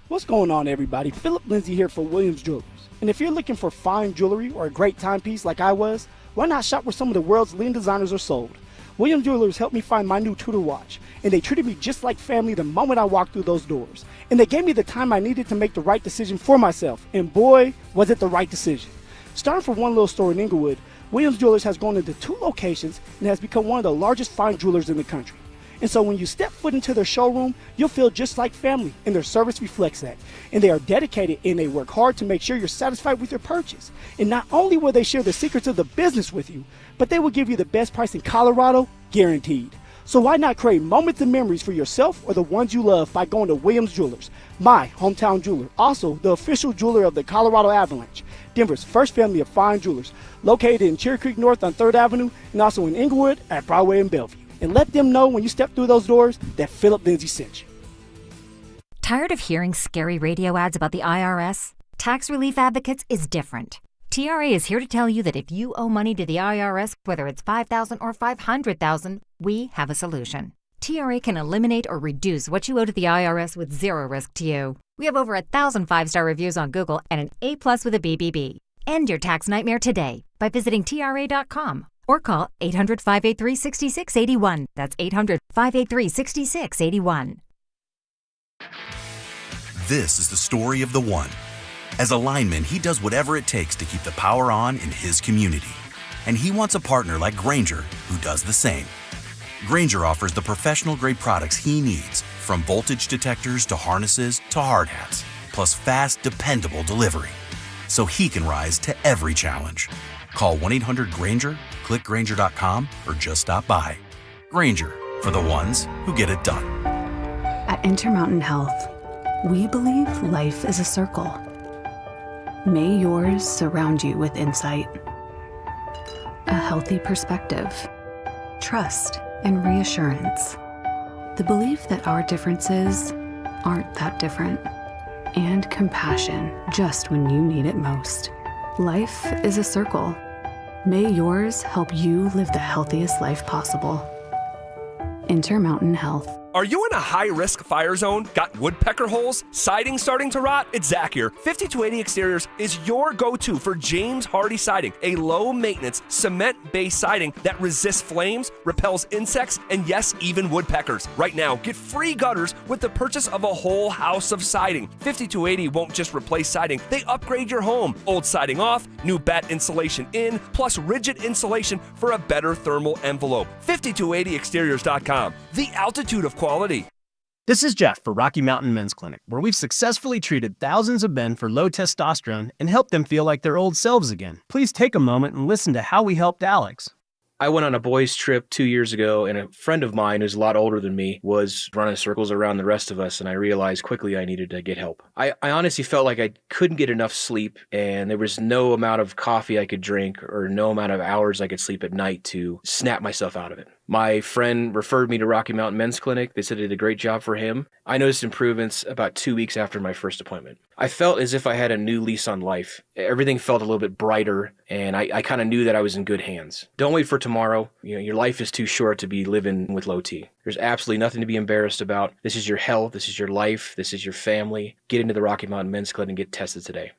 Speaker 1: What's going on, everybody? Philip Lindsay here for Williams Jewelers. And if you're looking for fine jewelry or a great timepiece like I was, why not shop where some of the world's leading designers are sold? Williams Jewelers helped me find my new Tudor watch, and they treated me just like family the moment I walked through those doors. And they gave me the time I needed to make the right decision for myself, and boy, was it the right decision. Starting from one little store in Inglewood, Williams Jewelers has grown into 2 locations and has become one of the largest fine jewelers in the country. And so when you step foot into their showroom, you'll feel just like family, and their service reflects that. And they are dedicated and they work hard to make sure you're satisfied with your purchase. And not only will they share the secrets of the business with you, but they will give you the best price in Colorado, guaranteed. So why not create moments and memories for yourself or the ones you love by going to Williams Jewelers, my hometown jeweler, also the official jeweler of the Colorado Avalanche, Denver's first family of fine jewelers, located in Cherry Creek North on 3rd Avenue and also in Inglewood at Broadway and Bellevue. And let them know when you step through those doors that Philip Lindsay sent you.
Speaker 9: Tired of hearing scary radio ads about the IRS? Tax Relief Advocates is different. TRA is here to tell you that if you owe money to the IRS, whether it's $5,000 or $500,000, we have a solution. TRA can eliminate or reduce what you owe to the IRS with zero risk to you. We have over 1,000 5-star reviews on Google and an A+ with a BBB. End your tax nightmare today by visiting TRA.com. Or call 800-583-6681. That's 800-583-6681.
Speaker 11: This is the story of the one. As a lineman, he does whatever it takes to keep the power on in his community. And he wants a partner like Grainger who does the same. Grainger offers the professional-grade products he needs, from voltage detectors to harnesses to hard hats, plus fast, dependable delivery, so he can rise to every challenge. Call 1-800-GRAINGER, click Grainger.com, or just stop by. Grainger, for the ones who get it done.
Speaker 13: At Intermountain Health, we believe life is a circle. May yours surround you with insight, a healthy perspective, trust, and reassurance. The belief that our differences aren't that different, and compassion just when you need it most. Life is a circle. May yours help you live the healthiest life possible. Intermountain Health.
Speaker 5: Are you in a high-risk fire zone? Got woodpecker holes? Siding starting to rot? It's Zach here. 5280 Exteriors is your go-to for James Hardy Siding, a low-maintenance, cement-based siding that resists flames, repels insects, and yes, even woodpeckers. Right now, get free gutters with the purchase of a whole house of siding. 5280 won't just replace siding, they upgrade your home. Old siding off, new batt insulation in, plus rigid insulation for a better thermal envelope. 5280exteriors.com. The altitude of quality.
Speaker 15: This is Jeff for Rocky Mountain Men's Clinic, where we've successfully treated thousands of men for low testosterone and helped them feel like their old selves again. Please take a moment and listen to how we helped Alex.
Speaker 16: I went on a boys' trip 2 years ago, and a friend of mine who's a lot older than me was running circles around the rest of us, and I realized quickly I needed to get help. I honestly felt like I couldn't get enough sleep, and there was no amount of coffee I could drink or no amount of hours I could sleep at night to snap myself out of it. My friend referred me to Rocky Mountain Men's Clinic. They said I did a great job for him. I noticed improvements about 2 weeks after my first appointment. I felt as if I had a new lease on life. Everything felt a little bit brighter, and I kind of knew that I was in good hands. Don't wait for tomorrow. Your life is too short to be living with low T. There's absolutely nothing to be embarrassed about. This is your health. This is your life. This is your family. Get into the Rocky Mountain Men's Clinic and get tested today.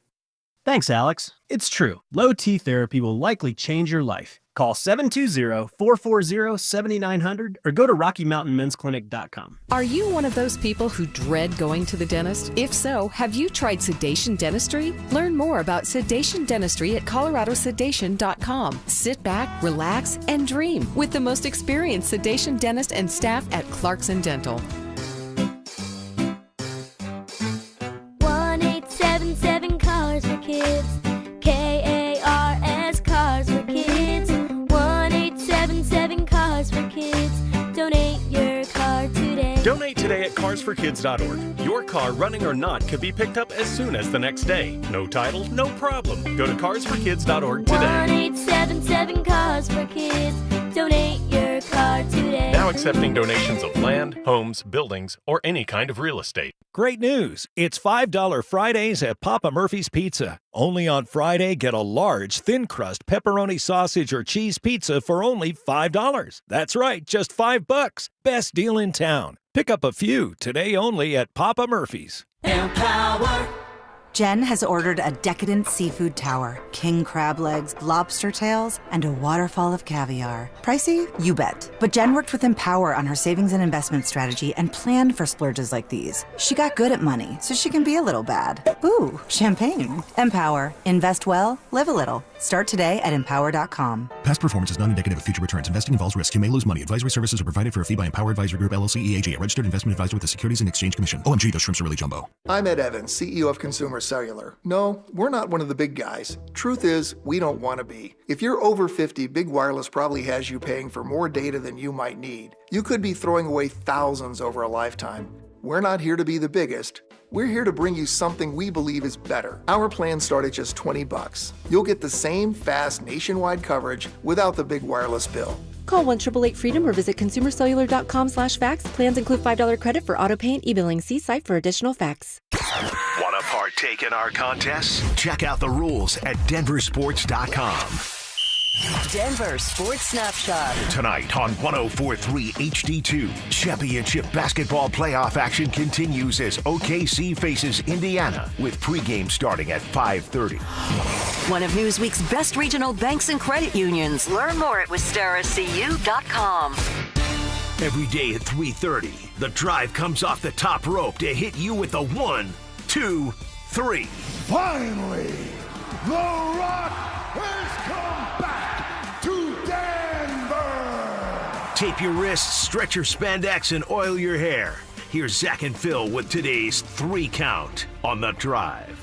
Speaker 15: Thanks, Alex. It's true. Low T therapy will likely change your life. Call 720-440-7900 or go to RockyMountainMen'sClinic.com.
Speaker 17: Are you one of those people who dread going to the dentist? If so, have you tried sedation dentistry? Learn more about sedation dentistry at coloradosedation.com. Sit back, relax, and dream with the most experienced sedation dentist and staff at Clarkson Dental.
Speaker 31: 1-877 Cars for Kids. KARS Cars for Kids. 1-877 Cars for Kids. Donate your car today.
Speaker 14: Donate today at carsforkids.org. Your car, running or not, could be picked up as soon as the next day. No title, no problem. Go to carsforkids.org today.
Speaker 20: 1877 Cars for Kids. Donate your car today.
Speaker 14: Now accepting donations of land, homes, buildings, or any kind of real estate.
Speaker 21: Great news! It's $5 Fridays at Papa Murphy's Pizza. Only on Friday, get a large, thin-crust pepperoni sausage or cheese pizza for only $5. That's right, just $5. Best deal in town. Pick up a few today only at Papa Murphy's.
Speaker 22: Empower. Jen has ordered a decadent seafood tower, king crab legs, lobster tails, and a waterfall of caviar. Pricey? You bet. But Jen worked with Empower on her savings and investment strategy and planned for splurges like these. She got good at money, so she can be a little bad. Ooh, champagne. Empower. Invest well, live a little. Start today at empower.com.
Speaker 23: Past performance is not indicative of future returns. Investing involves risk. You may lose money. Advisory services are provided for a fee by Empower Advisory Group, LLC, EAG, a registered investment advisor with the Securities and Exchange Commission. OMG, those shrimps are really jumbo.
Speaker 24: I'm Ed Evans, CEO of Consumer Cellular. No, we're not one of the big guys. Truth is, we don't want to be. If you're over 50, Big Wireless probably has you paying for more data than you might need. You could be throwing away thousands over a lifetime. We're not here to be the biggest. We're here to bring you something we believe is better. Our plans start at just $20. You'll get the same fast nationwide coverage without the big wireless bill.
Speaker 28: Call 1-888-FREEDOM or visit consumercellular.com/facts. Plans include $5 credit for autopay and e-billing. See site for additional facts.
Speaker 3: Want to partake in our contests? Check out the rules at denversports.com.
Speaker 2: Denver Sports Snapshot.
Speaker 3: Tonight on 104.3 HD2, championship basketball playoff action continues as OKC faces Indiana with pregame starting at 5:30.
Speaker 2: One of Newsweek's best regional banks and credit unions. Learn more at wistaracu.com.
Speaker 3: Every day at 3:30, the drive comes off the top rope to hit you with a 1, 2, 3.
Speaker 25: Finally, The Rock has come back to Denver.
Speaker 3: Tape your wrists, stretch your spandex, and oil your hair. Here's Zach and Phil with today's 3 count on the drive.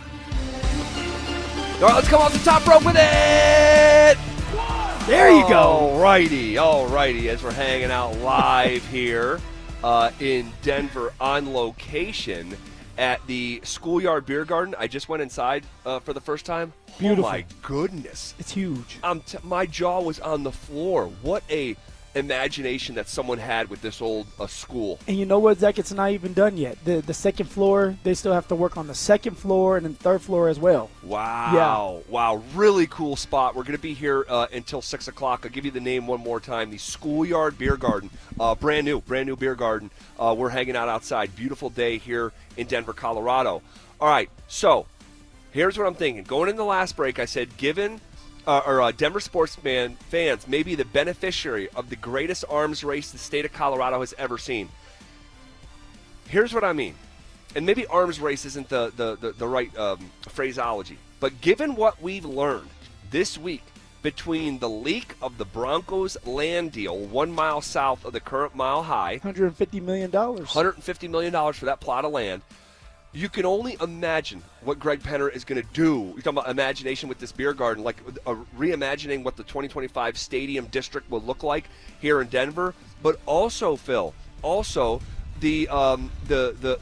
Speaker 5: All right, let's come off the top rope with it.
Speaker 1: There you go.
Speaker 5: All righty. As we're hanging out live here in Denver on location at the Schoolyard Beer Garden. I just went inside for the first time.
Speaker 1: Beautiful.
Speaker 5: Oh, my goodness.
Speaker 1: It's huge.
Speaker 5: My jaw was on the floor. What a imagination that someone had with this old school.
Speaker 1: And you know what, Zach? It's not even done yet. The second floor, they still have to work on the second floor and then third floor as well.
Speaker 5: Wow. Yeah. Wow. Really cool spot. We're going to be here until 6 o'clock. I'll give you the name one more time. The Schoolyard Beer Garden. Brand new beer garden. We're hanging out outside. Beautiful day here in Denver, Colorado. All right. So here's what I'm thinking. Going in the last break, I said given Denver sports fans may be the beneficiary of the greatest arms race the state of Colorado has ever seen. Here's what I mean. And maybe arms race isn't the right phraseology. But given what we've learned this week between the leak of the Broncos land deal 1 mile south of the current Mile High.
Speaker 1: $150 million.
Speaker 5: $150 million for that plot of land. You can only imagine what Greg Penner is going to do. You're talking about imagination with this beer garden, like reimagining what the 2025 stadium district will look like here in Denver. But also, Phil, the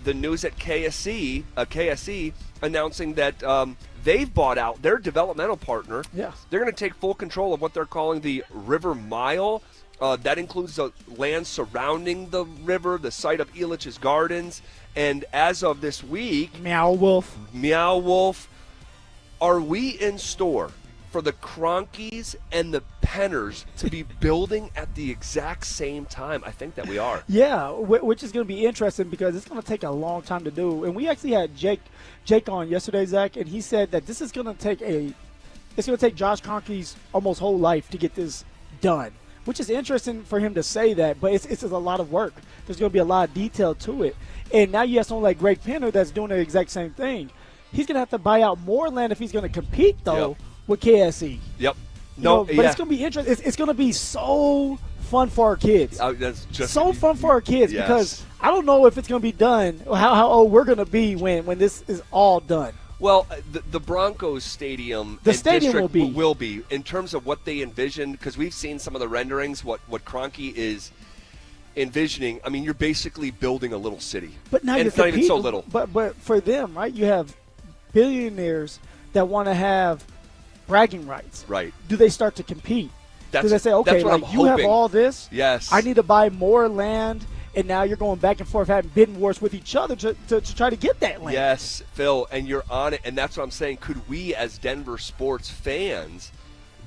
Speaker 5: news at KSE announcing that they've bought out their developmental partner.
Speaker 1: Yeah.
Speaker 5: They're going to take full control of what they're calling the River Mile. That includes the land surrounding the river, the site of Elitch's Gardens. And as of this week,
Speaker 1: Meow Wolf,
Speaker 5: are we in store for the Cronkies and the Penners to be building at the exact same time? I think that we are.
Speaker 1: Yeah, which is going to be interesting because it's going to take a long time to do. And we actually had Jake on yesterday, Zach, and he said that this is going to take Josh Cronky's almost whole life to get this done, which is interesting for him to say that, but it's a lot of work. There's going to be a lot of detail to it. And now you have someone like Greg Penner that's doing the exact same thing. He's going to have to buy out more land if he's going to compete, though, with KSE.
Speaker 5: Yep.
Speaker 1: But it's going to be interesting. It's going to be so fun for our kids.
Speaker 5: That's just
Speaker 1: so fun for our kids because I don't know if it's going to be done, or how old we're going to be when this is all done.
Speaker 5: Well, the Broncos stadium, will be in terms of what they envisioned, because we've seen some of the renderings. What Kroenke is envisioning, I mean, you're basically building a little city.
Speaker 1: But now
Speaker 5: and
Speaker 1: you're
Speaker 5: it's not even so
Speaker 1: competing.
Speaker 5: little.
Speaker 1: But for them, right, you have billionaires that want to have bragging rights.
Speaker 5: Right.
Speaker 1: Do they start to compete? Do they say, okay,
Speaker 5: that's what
Speaker 1: like
Speaker 5: I'm
Speaker 1: you have
Speaker 5: hoping.
Speaker 1: all this,
Speaker 5: Yes.
Speaker 1: I need to buy more land, and now you're going back and forth having bidding wars with each other to try to get that land.
Speaker 5: Yes, Phil, and you're on it, and that's what I'm saying. Could we, as Denver sports fans,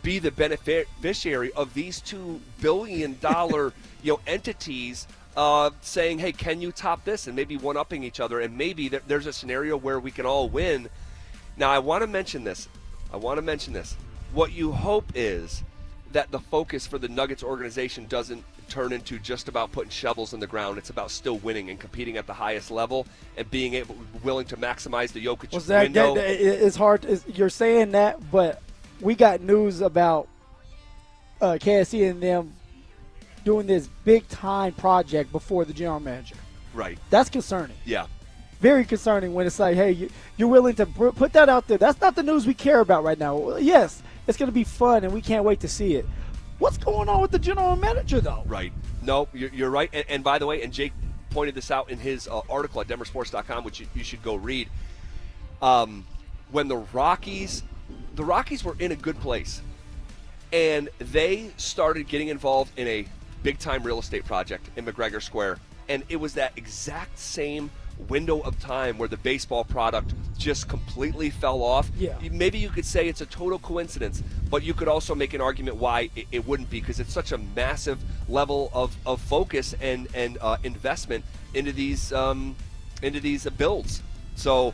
Speaker 5: be the beneficiary of these $2 billion entities saying, hey, can you top this, and maybe one-upping each other, and maybe there's a scenario where we can all win. Now, I want to mention this. What you hope is that the focus for the Nuggets organization doesn't turn into just about putting shovels in the ground. It's about still winning and competing at the highest level and being willing to maximize the Jokic window.
Speaker 1: It's hard. You're saying that, but we got news about KSC and them doing this big-time project before the general manager.
Speaker 5: Right.
Speaker 1: That's concerning.
Speaker 5: Yeah.
Speaker 1: Very concerning when it's like, hey, you're willing to put that out there. That's not the news we care about right now. Yes, it's going to be fun, and we can't wait to see it. What's going on with the general manager, though?
Speaker 5: Right. No, you're right. And by the way, and Jake pointed this out in his article at denversports.com, which you should go read. When the Rockies were in a good place, and they started getting involved in a big-time real estate project in McGregor Square, and it was that exact same window of time where the baseball product just completely fell off.
Speaker 1: Yeah.
Speaker 5: Maybe you could say it's a total coincidence, but you could also make an argument why it wouldn't be, because it's such a massive level of focus and investment into these builds. So,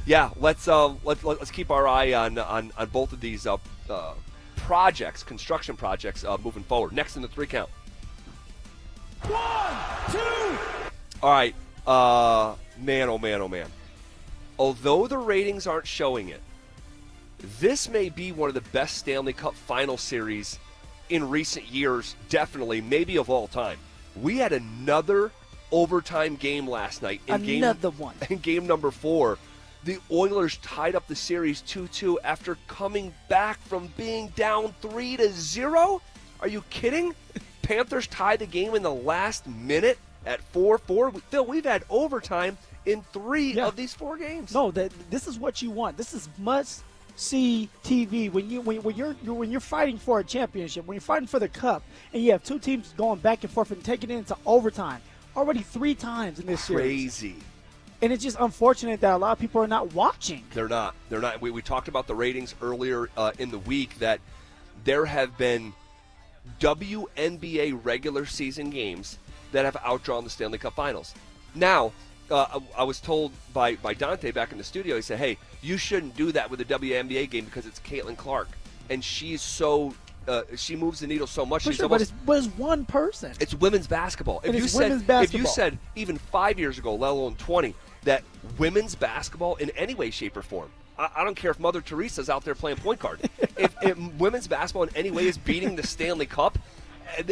Speaker 5: yeah, let's keep our eye on both of these projects, construction projects, moving forward. Next in the 3 count.
Speaker 25: 1, 2.
Speaker 5: All right. Man, oh man, oh man. Although the ratings aren't showing it, this may be one of the best Stanley Cup final series in recent years, definitely, maybe of all time. We had another overtime game last night. In game number 4. The Oilers tied up the series 2-2 after coming back from being down 3-0. Are you kidding? Panthers tied the game in the last minute at 4-4. Phil, we've had overtime in 3 of these 4 games.
Speaker 1: No, this is what you want. This is must-see TV when you're fighting for a championship, when you're fighting for the cup, and you have 2 teams going back and forth and taking it into overtime. Already 3 times in this series.
Speaker 5: Crazy.
Speaker 1: And it's just unfortunate that a lot of people are not watching.
Speaker 5: They're not. We talked about the ratings earlier in the week, that there have been WNBA regular season games that have outdrawn the Stanley Cup Finals. Now, I was told by Dante back in the studio, he said, hey, you shouldn't do that with a WNBA game because it's Caitlin Clark. And she's so she moves the needle so much.
Speaker 1: But it's one person.
Speaker 5: It's women's basketball. If you said even 5 years ago, let alone 20, that women's basketball in any way, shape, or form, I don't care if Mother Teresa's out there playing point guard. if women's basketball in any way is beating the Stanley Cup,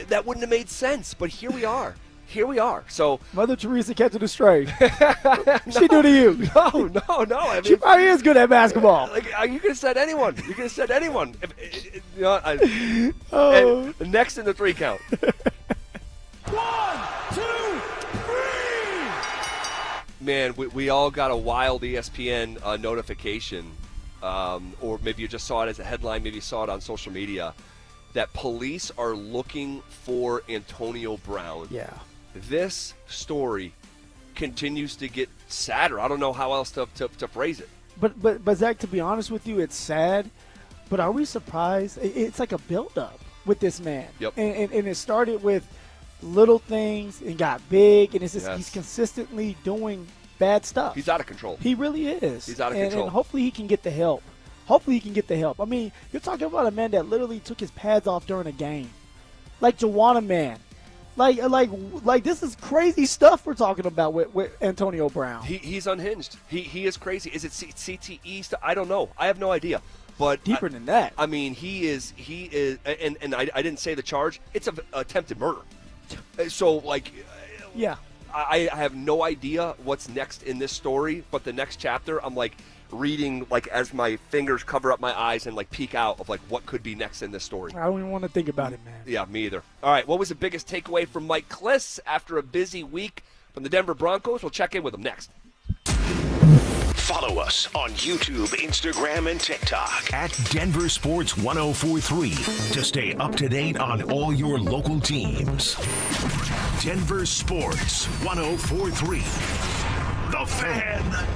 Speaker 5: that wouldn't have made sense. But here we are. So
Speaker 1: Mother Teresa catching a stray. She do to you?
Speaker 5: No. I mean,
Speaker 1: she probably is good at basketball.
Speaker 5: Like, you could have said anyone. Next in the 3 count.
Speaker 25: 1, 2, 3.
Speaker 5: Man, we all got a wild ESPN notification, or maybe you just saw it as a headline, maybe you saw it on social media, that police are looking for Antonio Brown.
Speaker 1: Yeah.
Speaker 5: This story continues to get sadder. I don't know how else to phrase it.
Speaker 1: But Zach, to be honest with you, it's sad. But are we surprised? It's like a buildup with this man.
Speaker 5: Yep.
Speaker 1: And it started with little things and got big, and it's just he's consistently doing bad stuff.
Speaker 5: He's out of control.
Speaker 1: He really is.
Speaker 5: He's out of control.
Speaker 1: And hopefully he can get the help. I mean, you're talking about a man that literally took his pads off during a game. Like Joanna Man. Like this is crazy stuff we're talking about with Antonio Brown.
Speaker 5: He's unhinged. He is crazy. Is it CTE? I don't know. I have no idea. But
Speaker 1: deeper than that.
Speaker 5: I mean, he is, and I didn't say the charge. It's an attempted murder. So,
Speaker 1: yeah.
Speaker 5: I have no idea what's next in this story, but the next chapter, I'm like, reading, like, as my fingers cover up my eyes and, like, peek out of, like, what could be next in this story.
Speaker 1: I don't even want to think about it, man.
Speaker 5: Yeah, me either. All right, what was the biggest takeaway from Mike Kliss after a busy week from the Denver Broncos? We'll check in with him next.
Speaker 3: Follow us on YouTube, Instagram, and TikTok at Denver Sports 1043 to stay up to date on all your local teams. Denver Sports 1043. The Fan.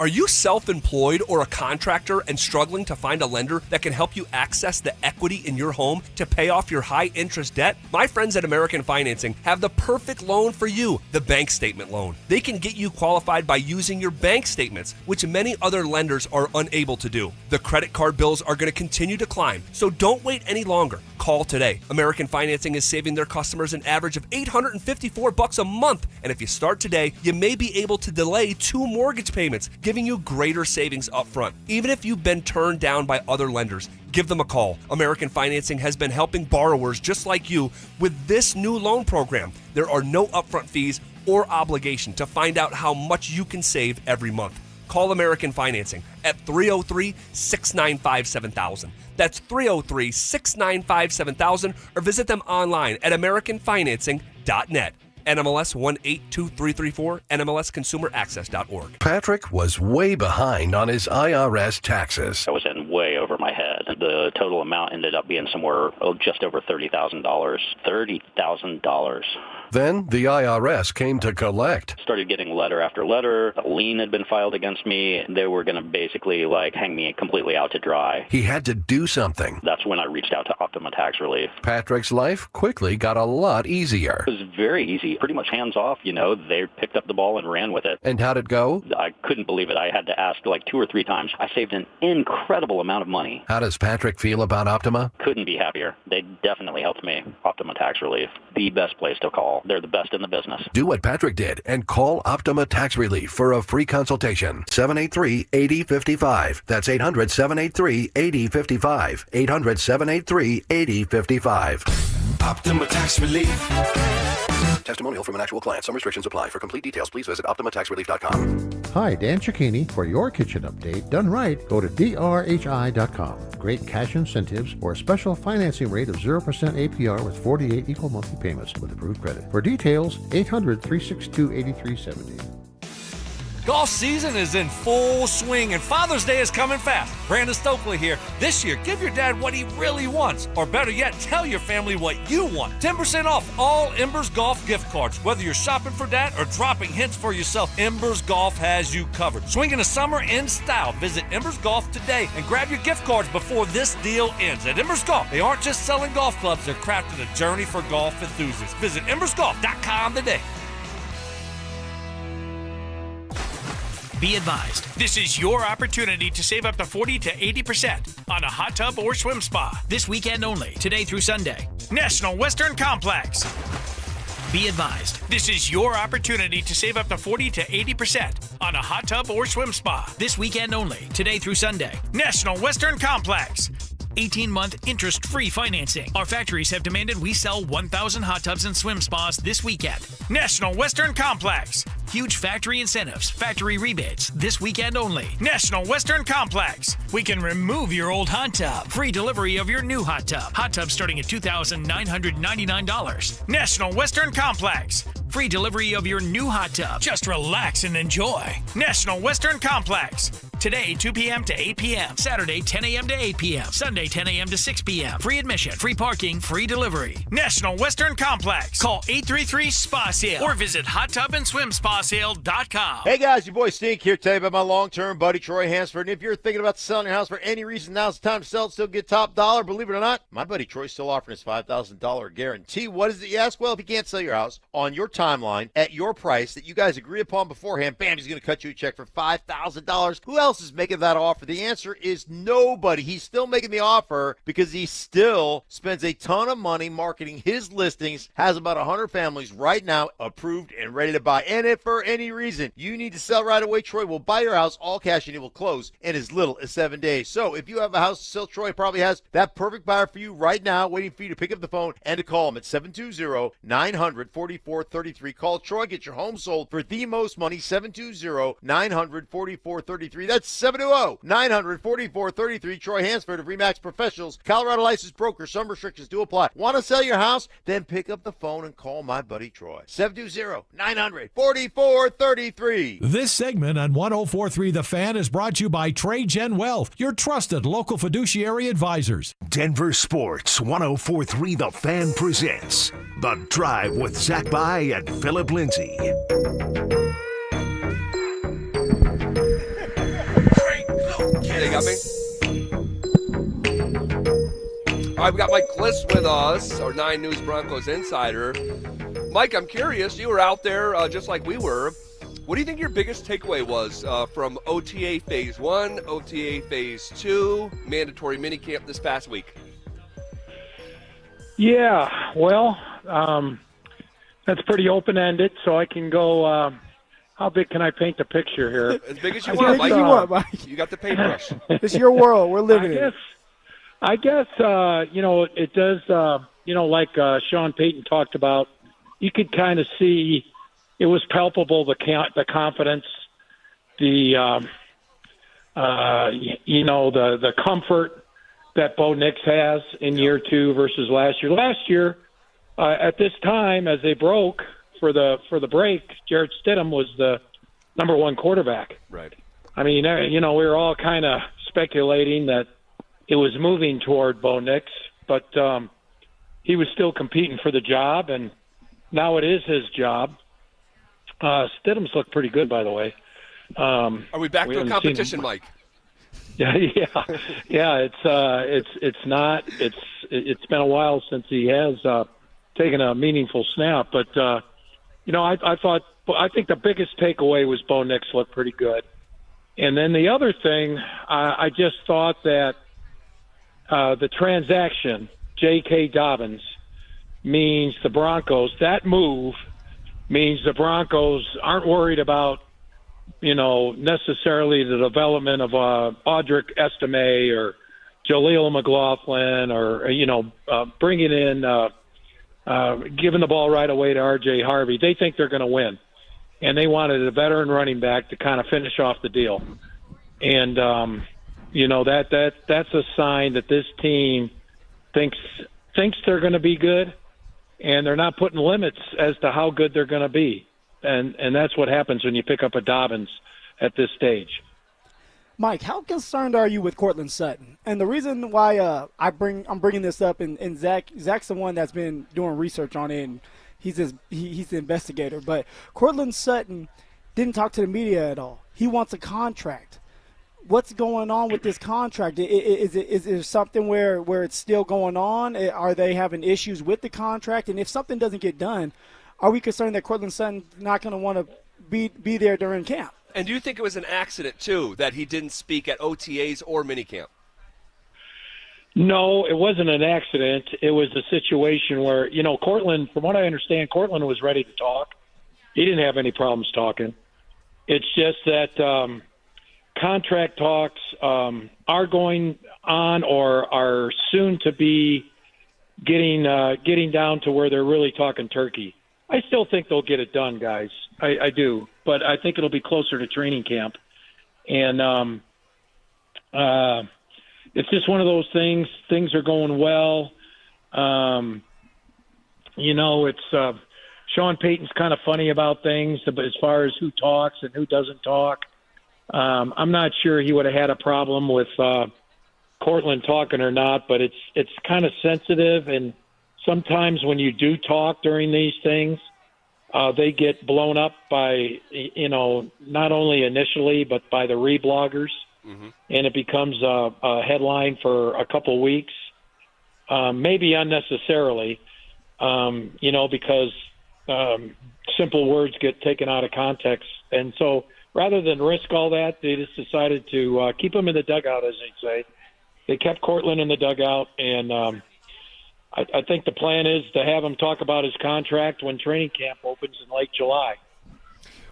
Speaker 5: Are you self-employed or a contractor and struggling to find a lender that can help you access the equity in your home to pay off your high-interest debt? My friends at American Financing have the perfect loan for you, the bank statement loan. They can get you qualified by using your bank statements, which many other lenders are unable to do. The credit card bills are going to continue to climb, so don't wait any longer. Call today. American Financing is saving their customers an average of $854 a month, and if you start today, you may be able to delay 2 mortgage payments, giving you greater savings up front. Even if you've been turned down by other lenders, give them a call. American Financing has been helping borrowers just like you with this new loan program. There are no upfront fees or obligation to find out how much you can save every month. Call American Financing at 303-695-7000. That's 303-695-7000, or visit them online at americanfinancing.net. NMLS 182334, NMLSconsumeraccess.org.
Speaker 3: Patrick was way behind on his IRS taxes.
Speaker 4: I was in way over my head. The total amount ended up being somewhere just over $30,000. $30,000.
Speaker 3: Then the IRS came to collect.
Speaker 4: Started getting letter after letter. A lien had been filed against me. They were going to basically hang me completely out to dry.
Speaker 3: He had to do something.
Speaker 4: That's when I reached out to Optima Tax Relief.
Speaker 3: Patrick's life quickly got a lot easier.
Speaker 4: It was very easy, pretty much hands off. They picked up the ball and ran with it.
Speaker 3: And how'd it go?
Speaker 4: I couldn't believe it. I had to ask 2 or 3 times. I saved an incredible amount of money.
Speaker 3: How does Patrick feel about Optima?
Speaker 4: Couldn't be happier. They definitely helped me. Optima Tax Relief, the best place to call. They're the best in the business.
Speaker 3: Do what Patrick did and call Optima Tax Relief for a free consultation. 783-8055. That's 800-783-8055. 800-783-8055.
Speaker 6: Optima Tax Relief.
Speaker 3: Testimonial from an actual client. Some restrictions apply. For complete details, please visit OptimaTaxRelief.com.
Speaker 7: Hi, Dan Cicchini. For your kitchen update done right, go to drhi.com. Great cash incentives or a special financing rate of 0% APR with 48 equal monthly payments with approved credit. For details, 800-362-8370.
Speaker 8: Golf season is in full swing and Father's Day is coming fast. Brandon Stokely here. This year, give your dad what he really wants, or better yet, tell your family what you want. 10% off all Embers Golf gift cards. Whether you're shopping for dad or dropping hints for yourself, Embers Golf has you covered. Swinging the summer in style. Visit Embers Golf today and grab your gift cards before this deal ends. At Embers Golf, they aren't just selling golf clubs, they're crafting a journey for golf enthusiasts. Visit embersgolf.com today.
Speaker 10: Be advised, this is your opportunity to save up to 40 to 80% on a hot tub or swim spa. This weekend only, today through Sunday. National Western Complex. Be advised, this is your opportunity to save up to 40 to 80% on a hot tub or swim spa. This weekend only, today through Sunday. National Western Complex. 18-month interest-free financing. Our factories have demanded we sell 1,000 hot tubs and swim spas this weekend. National Western Complex. Huge factory incentives, factory rebates, this weekend only. National Western Complex. We can remove your old hot tub. Free delivery of your new hot tub. Hot tub starting at $2,999. National Western Complex. Free delivery of your new hot tub. Just relax and enjoy. National Western Complex. Today, 2 p.m. to 8 p.m. Saturday, 10 a.m. to 8 p.m. Sunday, 10 a.m. to 6 p.m. Free admission, free parking, free delivery. National Western Complex. Call 833-SPA-SALE or visit hottubandSwimSpaSale.com.
Speaker 12: Hey guys, your boy Stink here to tell you about my long-term buddy Troy Hansford. And if you're thinking about selling your house for any reason, now's the time to sell it, still get top dollar. Believe it or not, my buddy Troy's still offering his $5,000 guarantee. What is it, you ask? Well, if you can't sell your house on your timeline at your price that you guys agree upon beforehand, bam, he's going to cut you a check for $5,000. Who else is making that offer? The answer is nobody. He's still making the offer because he still spends a ton of money marketing his listings, has about 100 families right now approved and ready to buy. And if for any reason you need to sell right away, Troy will buy your house all cash and it will close in as little as 7 days. So if you have a house to sell, Troy probably has that perfect buyer for you right now, waiting for you to pick up the phone and to call him at 720-900-4434. 4433. Call Troy. Get your home sold for the most money. 720-900-4433. That's 720-900-4433. Troy Hansford of RE/MAX Professionals. Colorado licensed broker. Some restrictions do apply. Want to sell your house? Then pick up the phone and call my buddy Troy. 720-900-4433.
Speaker 21: This segment on 104.3 The Fan is brought to you by Trade Gen Wealth, your trusted local fiduciary advisors.
Speaker 3: Denver Sports 104.3 The Fan presents The Drive with Zach By and Philip Lindsay.
Speaker 5: They got me. All right, we got Mike Kliss with us, our 9 News Broncos insider. Mike, I'm curious. You were out there just like we were. What do you think your biggest takeaway was from OTA Phase 1, OTA Phase 2, mandatory minicamp this past week?
Speaker 6: Yeah, well, that's pretty open-ended, so I can go how big can I paint the picture here?
Speaker 5: As big as you want, Mike. You got the paintbrush.
Speaker 1: It's your world. We're living in it.
Speaker 6: I guess it does, like Sean Peyton talked about, you could kind of see it was palpable, the confidence, the comfort that Bo Nix has in year 2 versus last year. Last year, at this time, as they broke for the break, Jarrett Stidham was the number 1 quarterback.
Speaker 5: Right.
Speaker 6: I mean, we were all kind of speculating that it was moving toward Bo Nix, but he was still competing for the job, and now it is his job. Stidham's looked pretty good, by the way.
Speaker 5: Are we back to a competition, Mike?
Speaker 6: Yeah. It's not. It's been a while since he has taken a meaningful snap, but I think the biggest takeaway was Bo Nix looked pretty good, and then the other thing, I just thought that the transaction, J.K. Dobbins, means the Broncos. That move means the Broncos aren't worried about, necessarily the development of Audric Estime or Jaleel McLaughlin or, bringing in, giving the ball right away to R.J. Harvey. They think they're going to win. And they wanted a veteran running back to kind of finish off the deal. And, that's a sign that this team thinks they're going to be good. And they're not putting limits as to how good they're going to be. And that's what happens when you pick up a Dobbins at this stage.
Speaker 1: Mike, how concerned are you with Courtland Sutton? And the reason why I'm bringing this up, and Zach's the one that's been doing research on it, and he's the investigator. But Courtland Sutton didn't talk to the media at all. He wants a contract. What's going on with this contract? Is there something where it's still going on? Are they having issues with the contract? And if something doesn't get done, are we concerned that Courtland Sutton's not going to want to be there during camp?
Speaker 5: And do you think it was an accident, too, that he didn't speak at OTAs or minicamp?
Speaker 6: No, it wasn't an accident. It was a situation where, Courtland, from what I understand, Courtland was ready to talk. He didn't have any problems talking. It's just that contract talks are going on or are soon to be getting down to where they're really talking turkey. I still think they'll get it done, guys. I do, but I think it'll be closer to training camp. And it's just one of those things. Things are going well. It's Sean Payton's kind of funny about things as far as who talks and who doesn't talk. I'm not sure he would have had a problem with Courtland talking or not, but it's kind of sensitive, and sometimes when you do talk during these things, they get blown up by, not only initially, but by the rebloggers, and it becomes a headline for a couple weeks, maybe unnecessarily, because simple words get taken out of context. And so rather than risk all that, they just decided to keep him in the dugout, as they say. They kept Courtland in the dugout, and I think the plan is to have him talk about his contract when training camp opens in late July.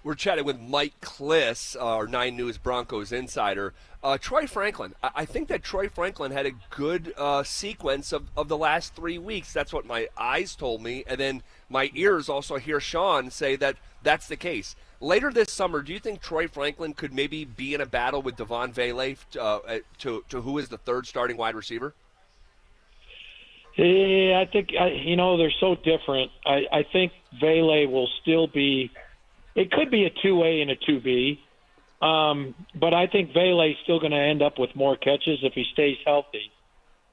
Speaker 5: We're chatting with Mike Kliss, our 9 News Broncos insider. Troy Franklin. I think that Troy Franklin had a good sequence of the last 3 weeks. That's what my eyes told me. And then my ears also hear Sean say that that's the case. Later this summer, do you think Troy Franklin could maybe be in a battle with Devon Vele to who is the third starting wide receiver?
Speaker 6: Yeah, I think, they're so different. I think Vele will still be – it could be a 2A and a 2B, but I think Vele's still going to end up with more catches if he stays healthy.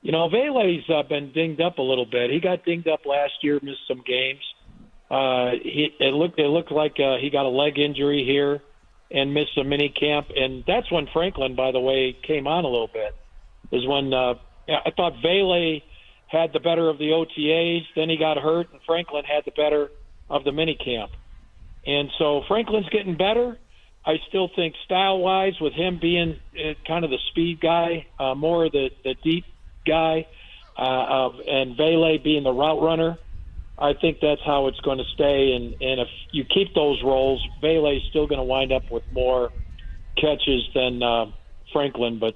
Speaker 6: Vele's been dinged up a little bit. He got dinged up last year, missed some games. It looked like he got a leg injury here and missed some mini camp, and that's when Franklin, by the way, came on a little bit. Is when I thought Vele had the better of the OTAs, then he got hurt, and Franklin had the better of the mini camp. And so Franklin's getting better. I still think style-wise, with him being kind of the speed guy, more the deep guy, and Vele being the route runner, I think that's how it's going to stay. And if you keep those roles, Vele's still going to wind up with more catches than Franklin. But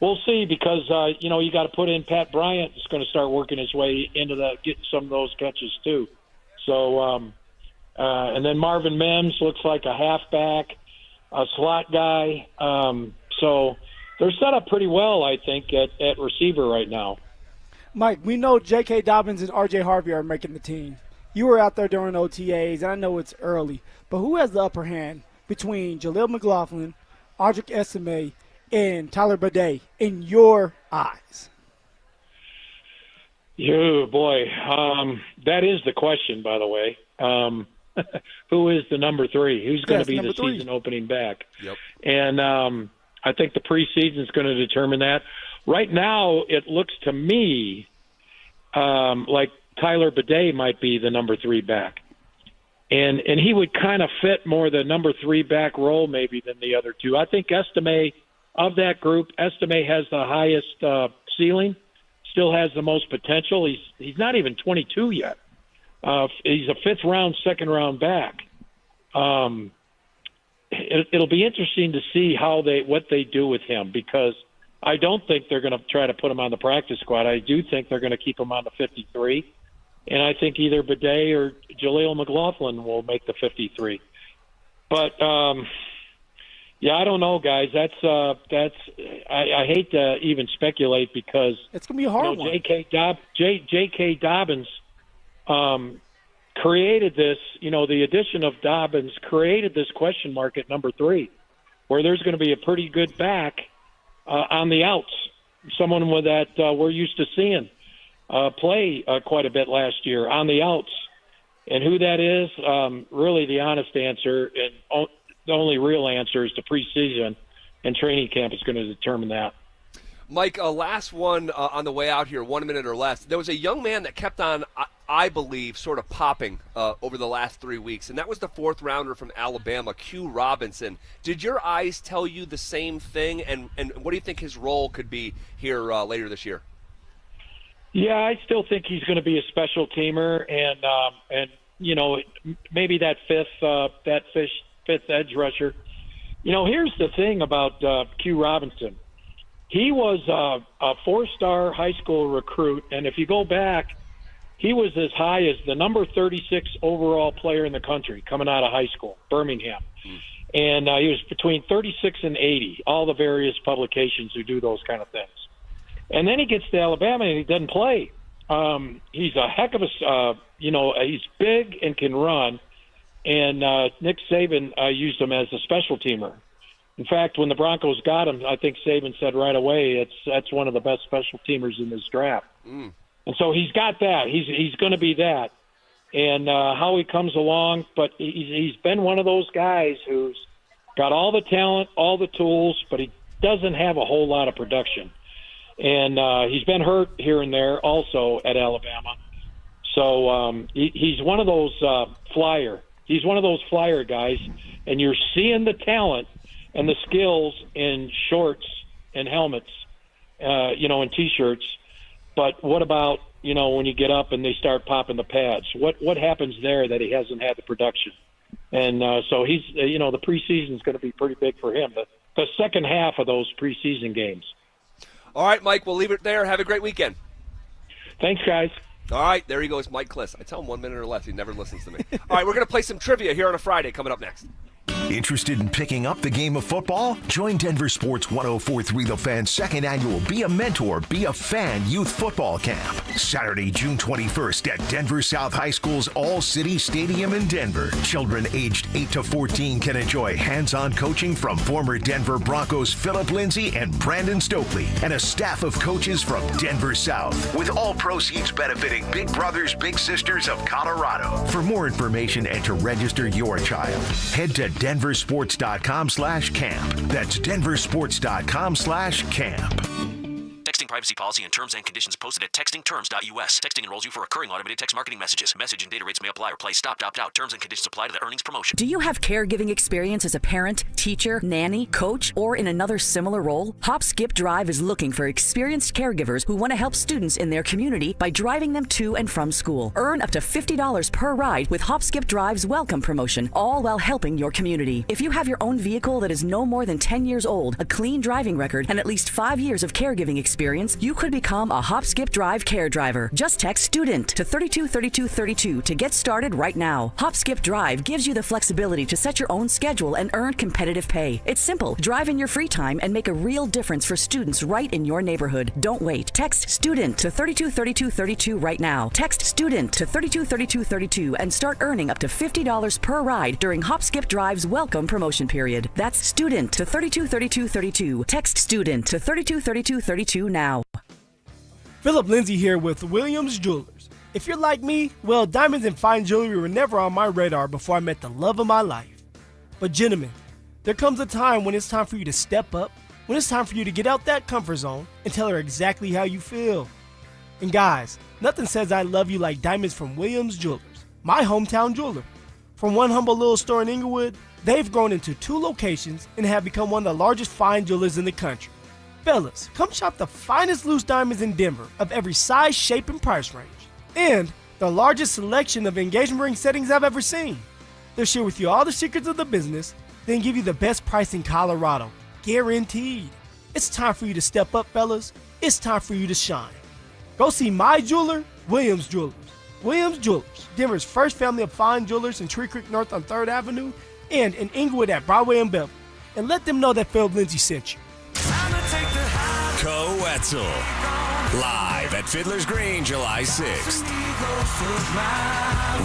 Speaker 6: we'll see, because, you got to put in Pat Bryant is going to start working his way into getting some of those catches too. So, and then Marvin Mims looks like a halfback, a slot guy. So they're set up pretty well, I think, at receiver right now.
Speaker 1: Mike, we know J.K. Dobbins and R.J. Harvey are making the team. You were out there during OTAs, and I know it's early, but who has the upper hand between Jaleel McLaughlin, Audric Esime, and Tyler Badie in your eyes?
Speaker 6: Oh, boy. That is the question, by the way. Who is the number 3? Who's going to be the season opening back?
Speaker 5: Yep.
Speaker 6: And I think the preseason is going to determine that. Right now, it looks to me like Tyler Badie might be the number 3 back. And he would kind of fit more the number 3 back role maybe than the other two. I think Estime, of that group, Estime has the highest ceiling, still has the most potential. He's not even 22 yet. He's a 5th round, 2nd round back. It'll be interesting to see what they do with him, because I don't think they're going to try to put him on the practice squad. I do think they're going to keep him on the 53, and I think either Badie or Jaleel McLaughlin will make the 53. But I don't know, guys. I hate to even speculate, because
Speaker 1: it's going to be a hard one.
Speaker 6: J.K. Dobbins created this. The addition of Dobbins created this question mark at number 3, where there's going to be a pretty good back on the outs, someone with that we're used to seeing play quite a bit last year on the outs. And who that is, really the honest answer, and the only real answer, is the preseason, and training camp is going to determine that.
Speaker 5: Mike, last one on the way out here, 1 minute or less. There was a young man that kept on, I believe, sort of popping over the last 3 weeks, and that was the 4th rounder from Alabama, Q Robinson. Did your eyes tell you the same thing, and what do you think his role could be here later this year?
Speaker 6: Yeah, I still think he's going to be a special teamer, and maybe that fifth edge rusher. Here's the thing about Q Robinson. He was a 4-star high school recruit, and if you go back, he was as high as the number 36 overall player in the country coming out of high school, Birmingham. And he was between 36 and 80, all the various publications who do those kind of things. And then he gets to Alabama and he doesn't play. He's a heck of he's big and can run. And Nick Saban used him as a special teamer. In fact, when the Broncos got him, I think Saban said right away, that's one of the best special teamers in this draft. And so he's got that. He's going to be that. And how he comes along, but he's been one of those guys who's got all the talent, all the tools, but he doesn't have a whole lot of production. And he's been hurt here and there also at Alabama. So he's one of those flyer. He's one of those flyer guys, and you're seeing the talent and the skills in shorts and helmets, and T-shirts. But what about, when you get up and they start popping the pads? What happens there that he hasn't had the production? And so he's, the preseason is going to be pretty big for him. The second half of those preseason games.
Speaker 5: All right, Mike, we'll leave it there. Have a great weekend.
Speaker 6: Thanks, guys.
Speaker 5: All right, there he goes, Mike Kliss. I tell him 1 minute or less. He never listens to me. All right, we're going to play some trivia here on a Friday coming up next.
Speaker 3: Interested in picking up the game of football? Join Denver Sports 104.3 The Fan's second annual Be a Mentor, Be a Fan youth football camp. Saturday, June 21st at Denver South High School's All-City Stadium in Denver. Children aged 8 to 14 can enjoy hands-on coaching from former Denver Broncos Philip Lindsay and Brandon Stokely, and a staff of coaches from Denver South, with all proceeds benefiting Big Brothers Big Sisters of Colorado. For more information and to register your child, head to denversports.com/camp. That's denversports.com/camp.
Speaker 9: Texting privacy policy and terms and conditions posted at textingterms.us. Texting enrolls you for recurring automated text marketing messages. Message and data rates may apply or play stop, opt out. Terms and conditions apply to the earnings promotion.
Speaker 2: Do you have caregiving experience as a parent, teacher, nanny, coach, or in another similar role? Hop Skip Drive is looking for experienced caregivers who want to help students in their community by driving them to and from school. Earn up to $50 per ride with Hop Skip Drive's welcome promotion, all while helping your community. If you have your own vehicle that is no more than 10 years old, a clean driving record, and at least 5 years of caregiving experience, you could become a Hop Skip Drive care driver. Just text STUDENT to 323232 to get started right now. Hop Skip Drive gives you the flexibility to set your own schedule and earn competitive pay. It's simple. Drive in your free time and make a real difference for students right in your neighborhood. Don't wait. Text STUDENT to 323232 right now. Text STUDENT to 323232 and start earning up to $50 per ride during Hop Skip Drive's welcome promotion period. That's STUDENT to 323232. Text STUDENT to 323232 now.
Speaker 1: Philip Lindsay here with Williams Jewelers. If you're like me, well, diamonds and fine jewelry were never on my radar before I met the love of my life. But gentlemen, there comes a time when it's time for you to step up, when it's time for you to get out that comfort zone and tell her exactly how you feel. And guys, nothing says I love you like diamonds from Williams Jewelers, my hometown jeweler. From one humble little store in Inglewood, they've grown into 2 locations and have become one of the largest fine jewelers in the country. Fellas, come shop the finest loose diamonds in Denver of every size, shape, and price range. And the largest selection of engagement ring settings I've ever seen. They'll share with you all the secrets of the business, then give you the best price in Colorado. Guaranteed. It's time for you to step up, fellas. It's time for you to shine. Go see my jeweler, Williams Jewelers. Williams Jewelers, Denver's first family of fine jewelers in Tree Creek North on 3rd Avenue and in Inglewood at Broadway and Beverly. And let them know that Phil Lindsay sent you.
Speaker 11: Co-Wetzel, live at Fiddler's Green, July 6th.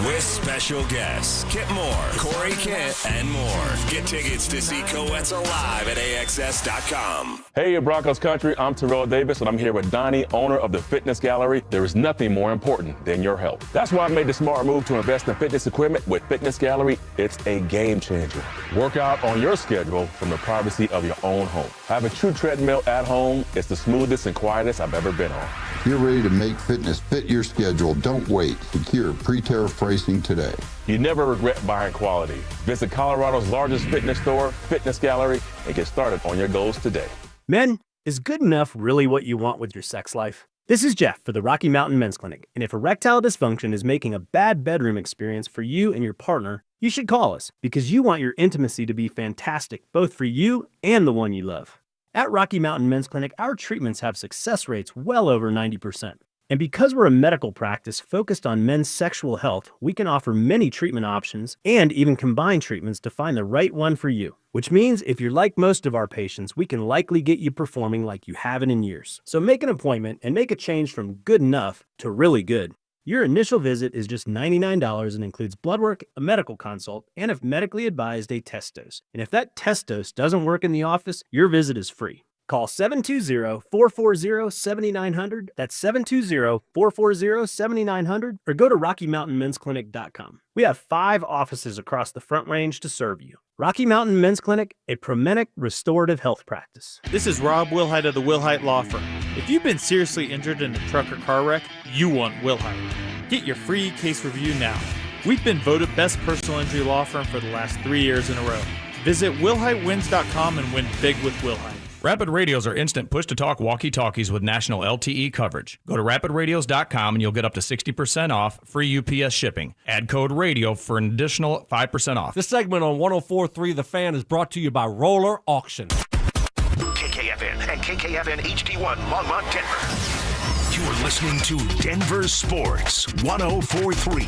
Speaker 11: With special guests, Kip Moore, Corey Kent, and more. Get tickets to see Co-Wetzel live at AXS.com.
Speaker 13: Hey, Broncos country, I'm Terrell Davis, and I'm here with Donnie, owner of the Fitness Gallery. There is nothing more important than your health. That's why I made the smart move to invest in fitness equipment with Fitness Gallery. It's a game changer. Work out on your schedule from the privacy of your own home. I have a true treadmill at home. It's the smoothest and quietest I've ever been on.
Speaker 15: If you're ready to make fitness fit your schedule, don't wait. Secure pre-tariff pricing today.
Speaker 13: You never regret buying quality. Visit Colorado's largest fitness store, Fitness Gallery, and get started on your goals today.
Speaker 16: Men, is good enough really what you want with your sex life? This is Jeff for the Rocky Mountain Men's Clinic, and if erectile dysfunction is making a bad bedroom experience for you and your partner, you should call us because you want your intimacy to be fantastic, both for you and the one you love. At Rocky Mountain Men's Clinic, our treatments have success rates well over 90%. And because we're a medical practice focused on men's sexual health, we can offer many treatment options and even combine treatments to find the right one for you. Which means if you're like most of our patients, we can likely get you performing like you haven't in years. So make an appointment and make a change from good enough to really good. Your initial visit is just $99 and includes blood work, a medical consult, and if medically advised, a test dose. And if that test dose doesn't work in the office, your visit is free. Call 720-440-7900. That's 720-440-7900 or go to RockyMountainMen'sClinic.com. We have 5 offices across the Front Range to serve you. Rocky Mountain Men's Clinic, a Promenic restorative health practice.
Speaker 18: This is Rob Wilhite of the Wilhite Law Firm. If you've been seriously injured in a truck or car wreck, you want Wilhite. Get your free case review now. We've been voted best personal injury law firm for the last 3 years in a row. Visit WilhiteWins.com and win big with Wilhite.
Speaker 10: Rapid Radios are instant push-to-talk walkie-talkies with national LTE coverage. Go to rapidradios.com and you'll get up to 60% off, free UPS shipping. Add code RADIO for an additional 5% off.
Speaker 14: This segment on 104.3 The Fan is brought to you by Roller Auction.
Speaker 3: KKFN and KKFN HD1 Longmont, Denver. You're listening to Denver Sports 104.3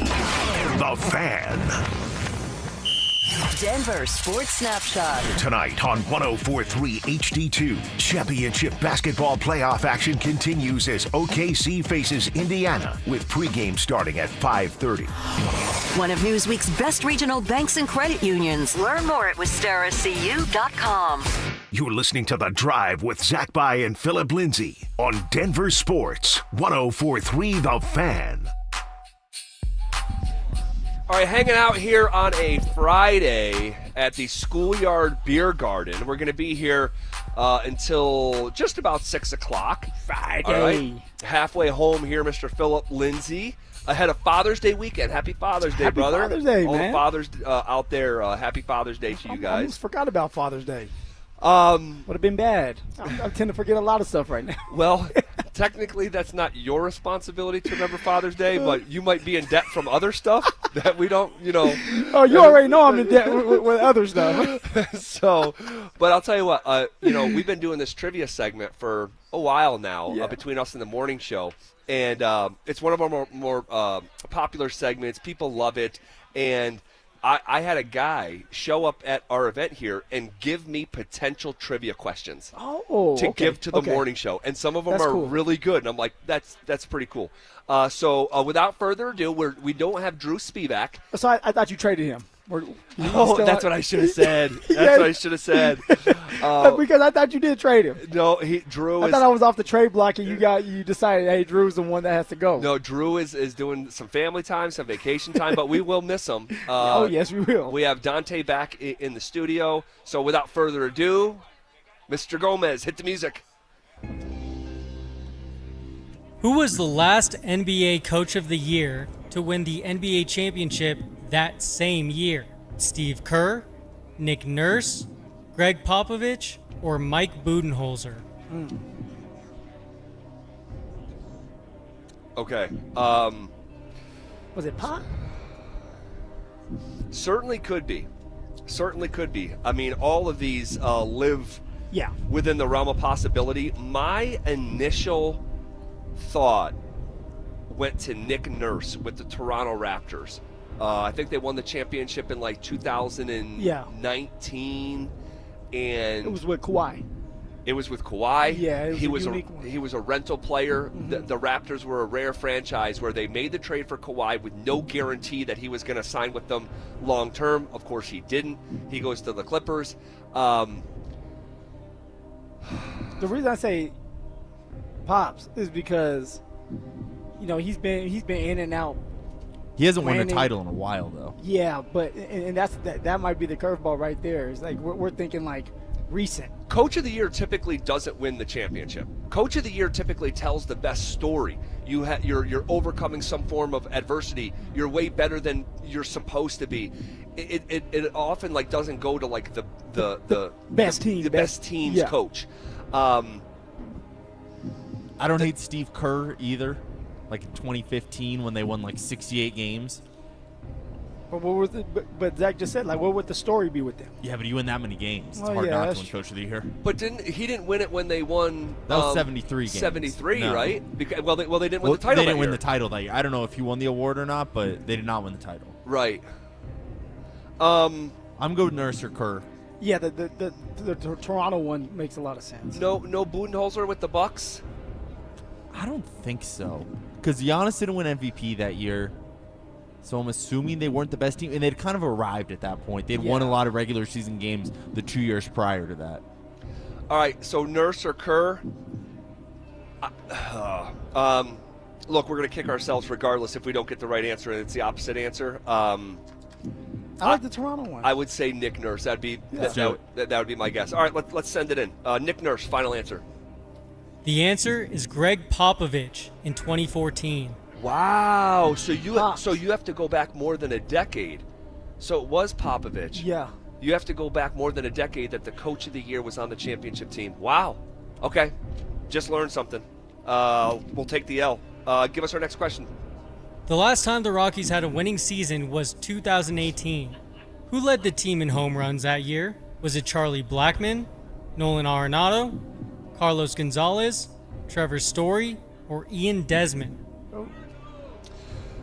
Speaker 3: The Fan.
Speaker 2: Denver Sports Snapshot.
Speaker 3: Tonight on 104.3 HD2, championship basketball playoff action continues as OKC faces Indiana with pregame starting at 5:30.
Speaker 2: One of Newsweek's best regional banks and credit unions. Learn more at wistaracu.com.
Speaker 3: You're listening to The Drive with Zach By and Philip Lindsay on Denver Sports 104.3 The Fan.
Speaker 5: All right, hanging out here on a Friday at the Schoolyard Beer Garden. We're going to be here until just about 6 o'clock.
Speaker 1: Friday.
Speaker 5: All right. Halfway home here, Mr. Philip Lindsay. Ahead of Father's Day weekend. Happy Father's Day, brother.
Speaker 1: Happy Father's Day,
Speaker 5: all
Speaker 1: man.
Speaker 5: the fathers out there, happy Father's Day to you guys.
Speaker 1: I almost forgot about Father's Day. Would have been bad. I tend to forget a lot of stuff right now.
Speaker 5: Well, technically that's not your responsibility to remember Father's Day, but you might be in debt from other stuff that we don't,
Speaker 1: Oh, you already know I'm in debt with other stuff.
Speaker 5: So, but I'll tell you what, we've been doing this trivia segment for a while now between us and the morning show, and it's one of our more popular segments. People love it, and I had a guy show up at our event here and give me potential trivia questions to give to the morning show. And some of them are really good. And I'm like, that's pretty cool. So without further ado, we don't have Drew Spivak.
Speaker 1: So I thought you traded him.
Speaker 5: That's what I should have said. That's what I should have said.
Speaker 1: Because I thought you did trade him.
Speaker 5: No, Drew
Speaker 1: I thought I was off the trade block, and you decided, hey, Drew's the one that has to go.
Speaker 5: No, Drew is doing some family time, some vacation time, but we will miss him.
Speaker 1: Oh, yes, we will.
Speaker 5: We have Dante back in the studio. So without further ado, Mr. Gomez, hit the music.
Speaker 17: Who was the last NBA Coach of the Year to win the NBA championship that same year? Steve Kerr, Nick Nurse, Greg Popovich, or Mike Budenholzer?
Speaker 5: Okay.
Speaker 1: Was it Pop?
Speaker 5: Certainly could be. I mean, all of these live within the realm of possibility. My initial thought went to Nick Nurse with the Toronto Raptors. I think they won the championship in like 2019, and
Speaker 1: it was with Kawhi.
Speaker 5: It was with Kawhi.
Speaker 1: Yeah,
Speaker 5: he was a rental player. Mm-hmm. The Raptors were a rare franchise where they made the trade for Kawhi with no guarantee that he was going to sign with them long term. Of course, he didn't. He goes to the Clippers.
Speaker 1: The reason I say Pops is because he's been in and out.
Speaker 19: He hasn't won a title in a while, though.
Speaker 1: Yeah, but and that might be the curveball right there. It's like we're thinking like recent.
Speaker 5: Coach of the Year typically doesn't win the championship. Coach of the Year typically tells the best story. You're overcoming some form of adversity. You're way better than you're supposed to be. It often like doesn't go to like the
Speaker 1: best team,
Speaker 5: the best team's coach.
Speaker 19: I don't hate Steve Kerr either. Like in 2015 when they won like 68 games.
Speaker 1: But what was it? But Zach just said, like, what would the story be with them?
Speaker 19: Yeah, but you win that many games. It's hard not to win Coach of the Year.
Speaker 5: But he didn't win it when they won.
Speaker 19: That was 73 games.
Speaker 5: 73,
Speaker 19: no.
Speaker 5: Right? Because, they didn't win the title.
Speaker 19: They didn't win the title that year. I don't know if he won the award or not, but they did not win the title.
Speaker 5: Right.
Speaker 19: I'm going Nurse or Kerr.
Speaker 1: Yeah, the Toronto one makes a lot of sense.
Speaker 5: No Budenholzer with the Bucks.
Speaker 19: I don't think so, because Giannis didn't win MVP that year. So I'm assuming they weren't the best team, and they'd kind of arrived at that point. They'd won a lot of regular season games the 2 years prior to that.
Speaker 5: All right, so Nurse or Kerr. Look, we're going to kick ourselves regardless if we don't get the right answer and it's the opposite answer.
Speaker 1: I like the Toronto one.
Speaker 5: I would say Nick Nurse. That would be my guess. All right, let's send it in. Nick Nurse, final answer.
Speaker 17: The answer is Greg Popovich in 2014.
Speaker 5: Wow. So you have to go back more than a decade. So it was Popovich.
Speaker 1: Yeah.
Speaker 5: You have to go back more than a decade that the coach of the year was on the championship team. Wow. Okay. Just learned something. We'll take the L. Give us our next question.
Speaker 17: The last time the Rockies had a winning season was 2018. Who led the team in home runs that year? Was it Charlie Blackmon, Nolan Arenado, Carlos Gonzalez, Trevor Story, or Ian Desmond?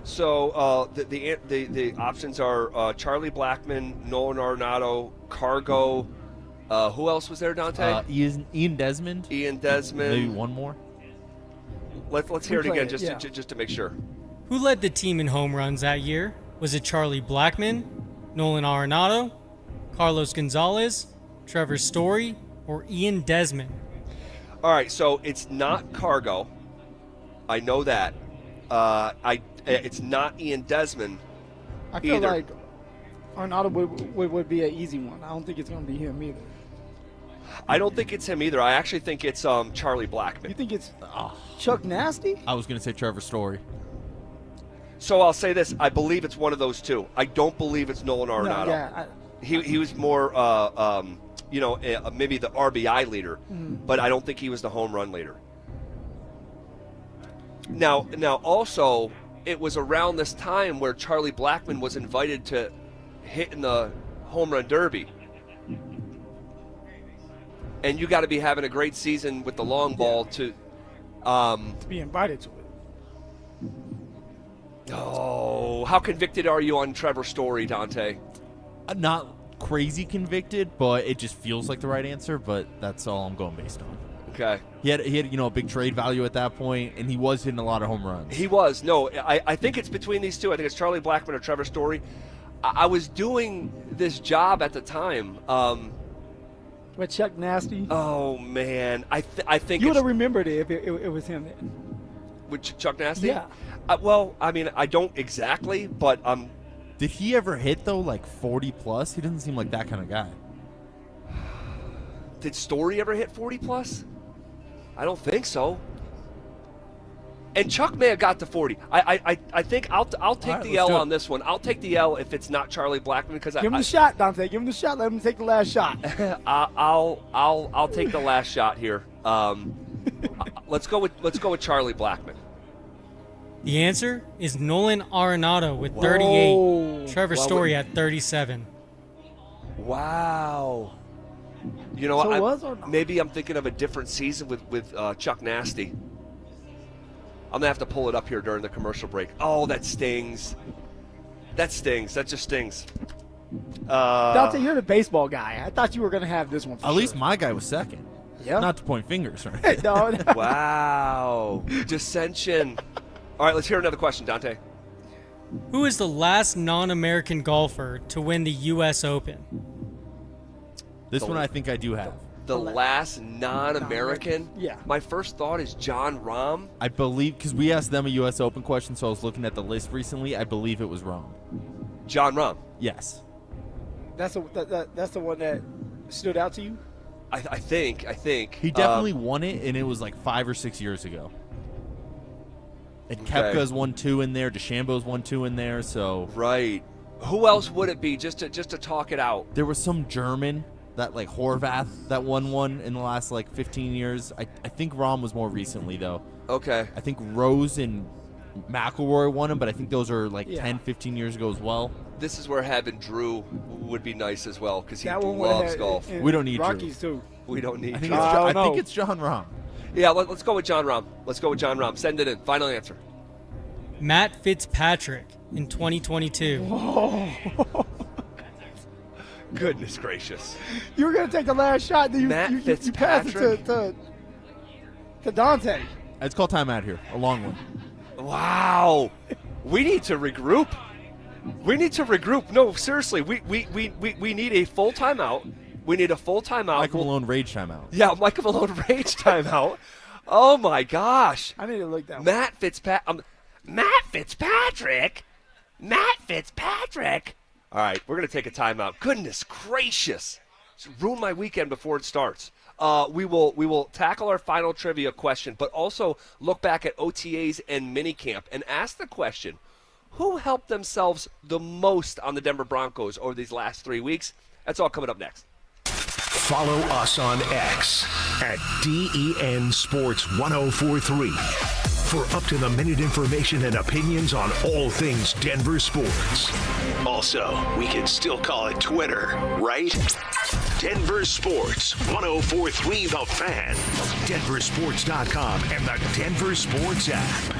Speaker 5: So the options are Charlie Blackmon, Nolan Arenado, Cargo. Who else was there, Dante?
Speaker 19: Ian Desmond.
Speaker 5: Ian Desmond.
Speaker 19: Maybe one more.
Speaker 5: Let's hear it again just to make sure.
Speaker 17: Who led the team in home runs that year? Was it Charlie Blackmon, Nolan Arenado, Carlos Gonzalez, Trevor Story, or Ian Desmond?
Speaker 5: All right, so it's not Cargo. I know that. It's not Ian Desmond.
Speaker 1: I feel
Speaker 5: either.
Speaker 1: like Arenado would be an easy one. I don't think it's going to be him either.
Speaker 5: I don't think it's him either. I actually think it's Charlie Blackmon.
Speaker 1: You think it's Chuck Nasty?
Speaker 19: I was going to say Trevor Story.
Speaker 5: So I'll say this. I believe it's one of those two. I don't believe it's Nolan Arenado.
Speaker 1: No, yeah,
Speaker 5: he was more, maybe the RBI leader, but I don't think he was the home run leader. Now, also, it was around this time where Charlie Blackmon was invited to hit in the home run derby. And you got to be having a great season with the long ball to
Speaker 1: be invited to it.
Speaker 5: Oh, how convicted are you on Trevor Story, Dante?
Speaker 19: I'm not crazy convicted, but it just feels like the right answer, but that's all I'm going based on.
Speaker 5: Okay.
Speaker 19: He had a big trade value at that point, and he was hitting a lot of home runs.
Speaker 5: He was. No, I think it's between these two. I think it's Charlie Blackmon or Trevor Story. I was doing this job at the time.
Speaker 1: With Chuck Nasty?
Speaker 5: Oh, man. I think
Speaker 1: you would have remembered it if it was him then.
Speaker 5: With Chuck Nasty?
Speaker 1: Yeah.
Speaker 5: Well, I mean, I don't exactly, but
Speaker 19: Did he ever hit, though, like 40-plus? He doesn't seem like that kind of guy.
Speaker 5: Did Story ever hit 40-plus? I don't think so. And Chuck may have got to 40. I think I'll take the L on this one. I'll take the L if it's not Charlie Blackmon because
Speaker 1: give him the shot, Dante. Give him the shot. Let him take the last shot.
Speaker 5: I'll take the last shot here. Let's go with Charlie Blackmon.
Speaker 17: The answer is Nolan Arenado with 38. Trevor Story at 37.
Speaker 5: Wow. You know what? Maybe I'm thinking of a different season with Chuck Nasty. I'm going to have to pull it up here during the commercial break. Oh, that stings. That stings. That just stings.
Speaker 1: Dante, you're the baseball guy. I thought you were going to have this one for
Speaker 19: At least my guy was second.
Speaker 1: Yeah.
Speaker 19: Not to point fingers, right?
Speaker 1: No.
Speaker 5: Wow. Dissension. All right, let's hear another question, Dante.
Speaker 17: Who is the last non-American golfer to win the U.S. Open?
Speaker 19: This one I think I do have.
Speaker 5: The last non-American?
Speaker 1: Yeah.
Speaker 5: My first thought is John Rahm.
Speaker 19: I believe, because we asked them a U.S. Open question, so I was looking at the list recently. I believe it was Rahm.
Speaker 5: John Rahm?
Speaker 19: Yes.
Speaker 1: That's the one that stood out to you?
Speaker 5: I think.
Speaker 19: He definitely won it, and it was like 5 or 6 years ago. And Koepka's won 2 in there. DeChambeau's won 2 in there, so.
Speaker 5: Right. Who else would it be, just to talk it out?
Speaker 19: There was some German, that like Horvath, that won one in the last like 15 years. I think Rahm was more recently, though.
Speaker 5: Okay.
Speaker 19: I think Rose and McIlroy won them, but I think those are like 10, 15 years ago as well.
Speaker 5: This is where having Drew would be nice as well, because he
Speaker 1: That one
Speaker 5: loves
Speaker 1: had-
Speaker 5: golf.
Speaker 1: and
Speaker 19: We don't need
Speaker 1: Rockies
Speaker 19: Drew.
Speaker 1: too.
Speaker 5: We don't need
Speaker 19: I think,
Speaker 5: Drew.
Speaker 19: I think it's John Rahm.
Speaker 5: Yeah, let's go with John Rahm. Let's go with John Rahm. Send it in. Final answer.
Speaker 17: Matt Fitzpatrick in 2022.
Speaker 5: Goodness gracious.
Speaker 1: You were going to take the last shot, then you passed
Speaker 5: Fitzpatrick?
Speaker 1: it to Dante.
Speaker 19: It's called timeout here. A long one.
Speaker 5: Wow. We need to regroup. No, seriously. We need a full timeout. We need a full timeout.
Speaker 19: Michael Malone rage timeout.
Speaker 5: Yeah, Michael Malone rage timeout. Oh my gosh.
Speaker 1: I need to look that one.
Speaker 5: Matt Fitzpatrick. All right, we're going to take a timeout. Goodness gracious. It's ruined my weekend before it starts. We will tackle our final trivia question, but also look back at OTAs and minicamp and ask the question, who helped themselves the most on the Denver Broncos over these last 3 weeks? That's all coming up next.
Speaker 3: Follow us on X at DEN Sports 1043 for up-to-the-minute information and opinions on all things Denver sports. Also, we can still call it Twitter, right? Denver Sports 1043 The Fan, denversports.com, and the Denver Sports app.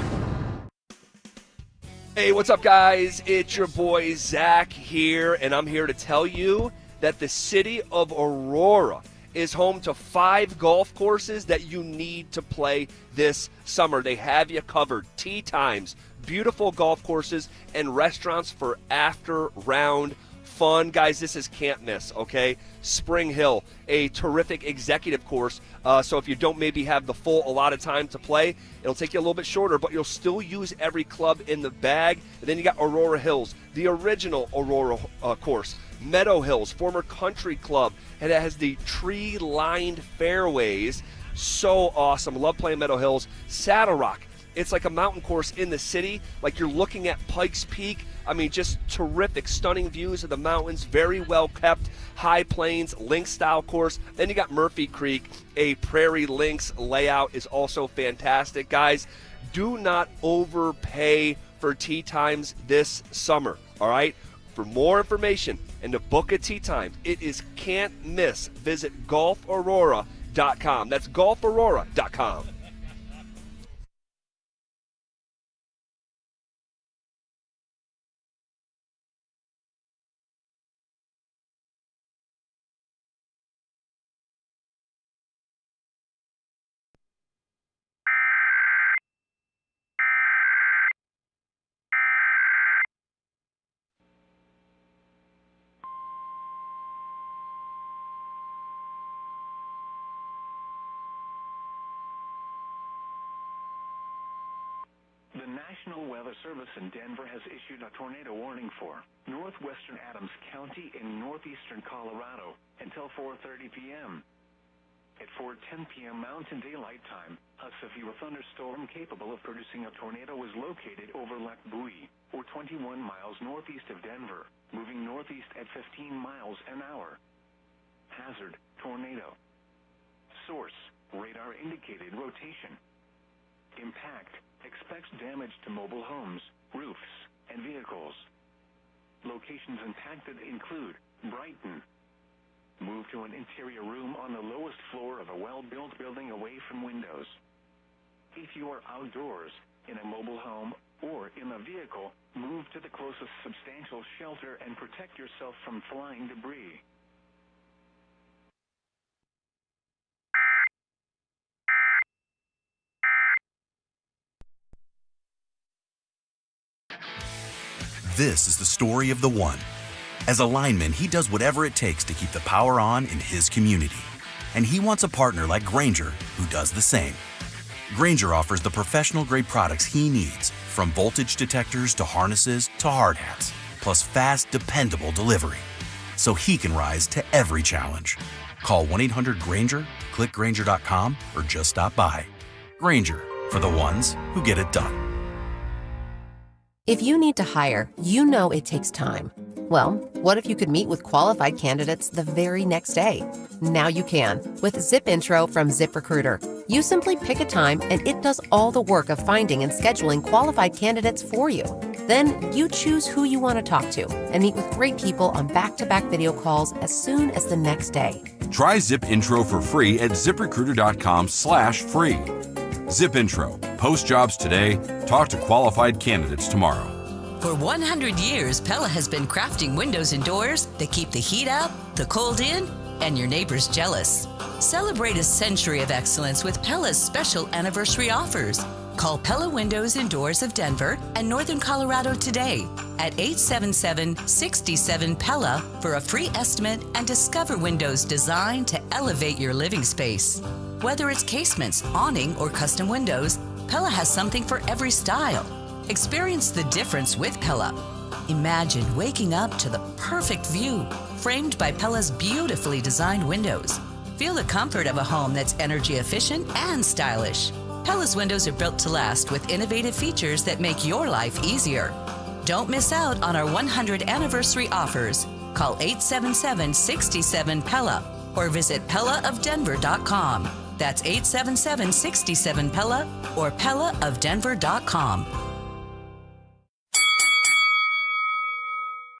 Speaker 5: Hey, what's up, guys? It's your boy Zach here, and I'm here to tell you that the city of Aurora is home to 5 golf courses that you need to play this summer. They have you covered. Tee times, beautiful golf courses, and restaurants for after-round fun. Guys, this is can't miss, okay? Spring Hill, a terrific executive course. So if you don't maybe have the full allotted time to play, it'll take you a little bit shorter, but you'll still use every club in the bag. And then you got Aurora Hills, the original Aurora course. Meadow Hills, former country club, and it has the tree-lined fairways. So awesome. Love playing Meadow Hills. Saddle Rock, it's like a mountain course in the city, like you're looking at Pikes Peak. I mean, just terrific, stunning views of the mountains, very well kept, high plains, links-style course. Then you got Murphy Creek, a prairie links layout is also fantastic. Guys, do not overpay for tee times this summer, all right? For more information and to book a tee time, it is can't miss. Visit golfaurora.com. That's golfaurora.com.
Speaker 20: The National Weather Service in Denver has issued a tornado warning for northwestern Adams County in northeastern Colorado until 4:30 p.m. At 4:10 p.m. Mountain Daylight Time, a severe thunderstorm capable of producing a tornado was located over Lac Bouilly, or 21 miles northeast of Denver, moving northeast at 15 miles an hour. Hazard, tornado. Source, radar indicated rotation. Impact, expects damage to mobile homes, roofs, and vehicles. Locations impacted include Brighton. Move to an interior room on the lowest floor of a well-built building away from windows. If you are outdoors, in a mobile home, or in a vehicle, move to the closest substantial shelter and protect yourself from flying debris.
Speaker 22: This is the story of the one. As a lineman, he does whatever it takes to keep the power on in his community. And he wants a partner like Grainger who does the same. Grainger offers the professional-grade products he needs, from voltage detectors to harnesses to hard hats, plus fast, dependable delivery, so he can rise to every challenge. Call 1-800-GRAINGER, click Grainger.com, or just stop by. Grainger, for the ones who get it done.
Speaker 23: If you need to hire, you know it takes time. Well, what if you could meet with qualified candidates the very next day? Now you can with Zip Intro from ZipRecruiter. You simply pick a time and it does all the work of finding and scheduling qualified candidates for you. Then you choose who you want to talk to and meet with great people on back-to-back video calls as soon as the next day.
Speaker 24: Try Zip Intro for free at ZipRecruiter.com/free. Zip Intro. Post jobs today. Talk to qualified candidates tomorrow.
Speaker 25: For 100 years, Pella has been crafting windows and doors that keep the heat out, the cold in, and your neighbors jealous. Celebrate a century of excellence with Pella's special anniversary offers. Call Pella Windows and Doors of Denver and Northern Colorado today at 877-67-PELLA for a free estimate and discover windows designed to elevate your living space. Whether it's casements, awning, or custom windows, Pella has something for every style. Experience the difference with Pella. Imagine waking up to the perfect view, framed by Pella's beautifully designed windows. Feel the comfort of a home that's energy efficient and stylish. Pella's windows are built to last with innovative features that make your life easier. Don't miss out on our 100 anniversary offers. Call 877-67-PELA or visit PELAofDenver.com. That's 877-67-PELA or PELAofDenver.com.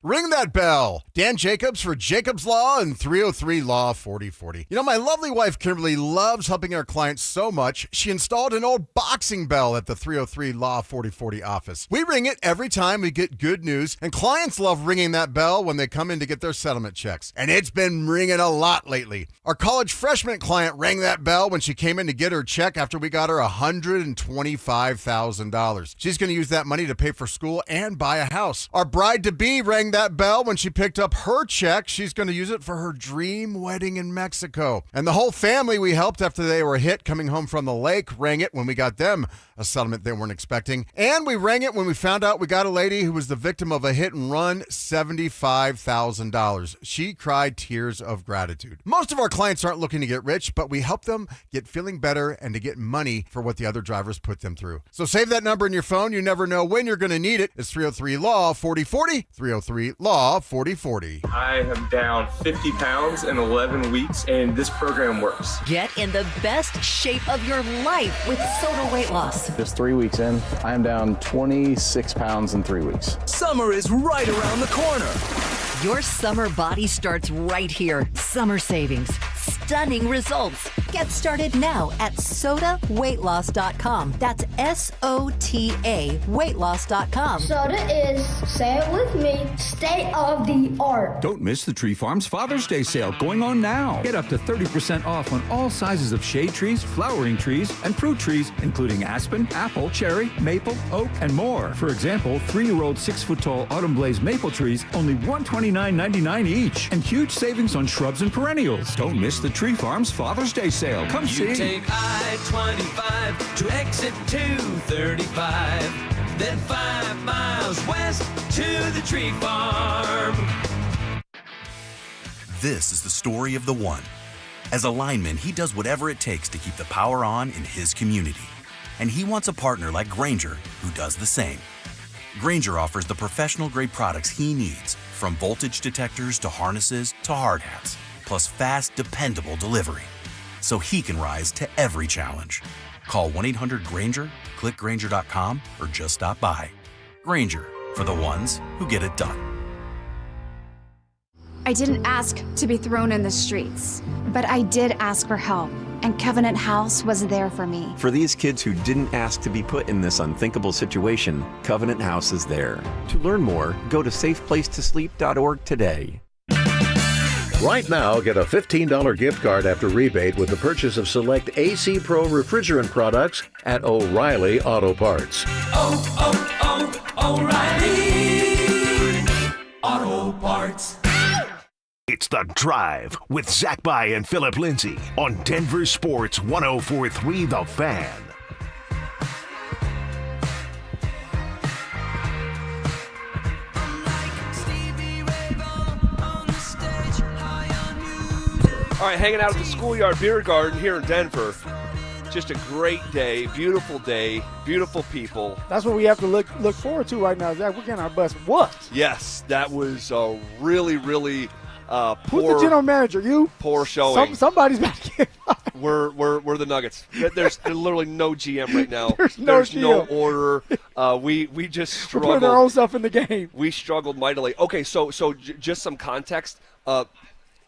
Speaker 4: Ring that bell. Dan Jacobs for Jacobs Law and 303 Law 4040. You know, my lovely wife Kimberly loves helping our clients so much, she installed an old boxing bell at the 303 Law 4040 office. We ring it every time we get good news, and clients love ringing that bell when they come in to get their settlement checks. And it's been ringing a lot lately. Our college freshman client rang that bell when she came in to get her check after we got her $125,000. She's going to use that money to pay for school and buy a house. Our bride-to-be rang that bell when she picked up her check. She's going to use it for her dream wedding in Mexico. And the whole family we helped after they were hit coming home from the lake rang it when we got them a settlement they weren't expecting. And we rang it when we found out we got a lady who was the victim of a hit and run, $75,000. She cried tears of gratitude. Most of our clients aren't looking to get rich, but we help them get feeling better and to get money for what the other drivers put them through. So save that number in your phone. You never know when you're going to need it. It's 303 Law 4040, 303 Law 4040.
Speaker 7: I am down 50 pounds in 11 weeks, and this program works.
Speaker 2: Get in the best shape of your life with Soda Weight Loss.
Speaker 8: Just 3 weeks in, I am down 26 pounds in 3 weeks.
Speaker 2: Summer is right around the corner. Your summer body starts right here. Summer savings, stunning results. Get started now at SodaWeightLoss.com. That's SOTA weightloss.com.
Speaker 12: Soda is, say it with me, state of the art.
Speaker 21: Don't miss the Tree Farms Father's Day sale going on now. Get up to 30% off on all sizes of shade trees, flowering trees, and fruit trees, including aspen, apple, cherry, maple, oak, and more. For example, 3-year-old 6-foot-tall autumn blaze maple trees, only $129.99 each. And huge savings on shrubs and perennials. Don't miss the Tree Farms Father's Day sale. Come see.
Speaker 26: You take I-25 to exit 235, then 5 miles west to the Tree Farm.
Speaker 22: This is the story of the one. As a lineman, he does whatever it takes to keep the power on in his community. And he wants a partner like Grainger who does the same. Grainger offers the professional-grade products he needs, from voltage detectors to harnesses to hard hats, plus fast, dependable delivery, so he can rise to every challenge. Call 1-800-GRAINGER, click Grainger.com, or just stop by. Grainger, for the ones who get it done.
Speaker 27: I didn't ask to be thrown in the streets, but I did ask for help, and Covenant House was there for me.
Speaker 28: For these kids who didn't ask to be put in this unthinkable situation, Covenant House is there. To learn more, go to safeplacetosleep.org today.
Speaker 29: Right now, get a $15 gift card after rebate with the purchase of select AC Pro refrigerant products at O'Reilly Auto Parts.
Speaker 26: O'Reilly Auto Parts.
Speaker 3: It's The Drive with Zach By and Philip Lindsay on Denver Sports 104.3 The Fan.
Speaker 5: All right, hanging out at the Schoolyard Beer Garden here in Denver. Just a great day, beautiful people.
Speaker 1: That's what we have to look forward to right now, Zach. We're getting our bus whooped.
Speaker 5: Yes, that was a really poor.
Speaker 1: Who's the general manager? You?
Speaker 5: Poor showing.
Speaker 1: Somebody's about to get fired.
Speaker 5: We're the Nuggets. There's literally no GM right now.
Speaker 1: There's
Speaker 5: no order. We just struggled.
Speaker 1: We're putting our own stuff in the game.
Speaker 5: We struggled mightily. Okay, so just some context.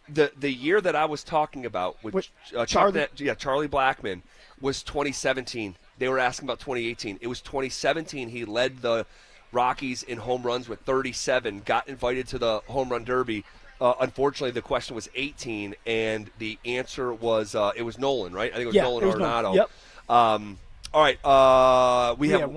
Speaker 5: The year that I was talking about with Charlie Blackman was 2017. They were asking about 2018. It was 2017. He led the Rockies in home runs with 37. Got invited to the home run derby. Unfortunately, the question was 18, and the answer was it was Nolan, right? I think it was Nolan Arenado.
Speaker 1: Yep.
Speaker 5: All right. We have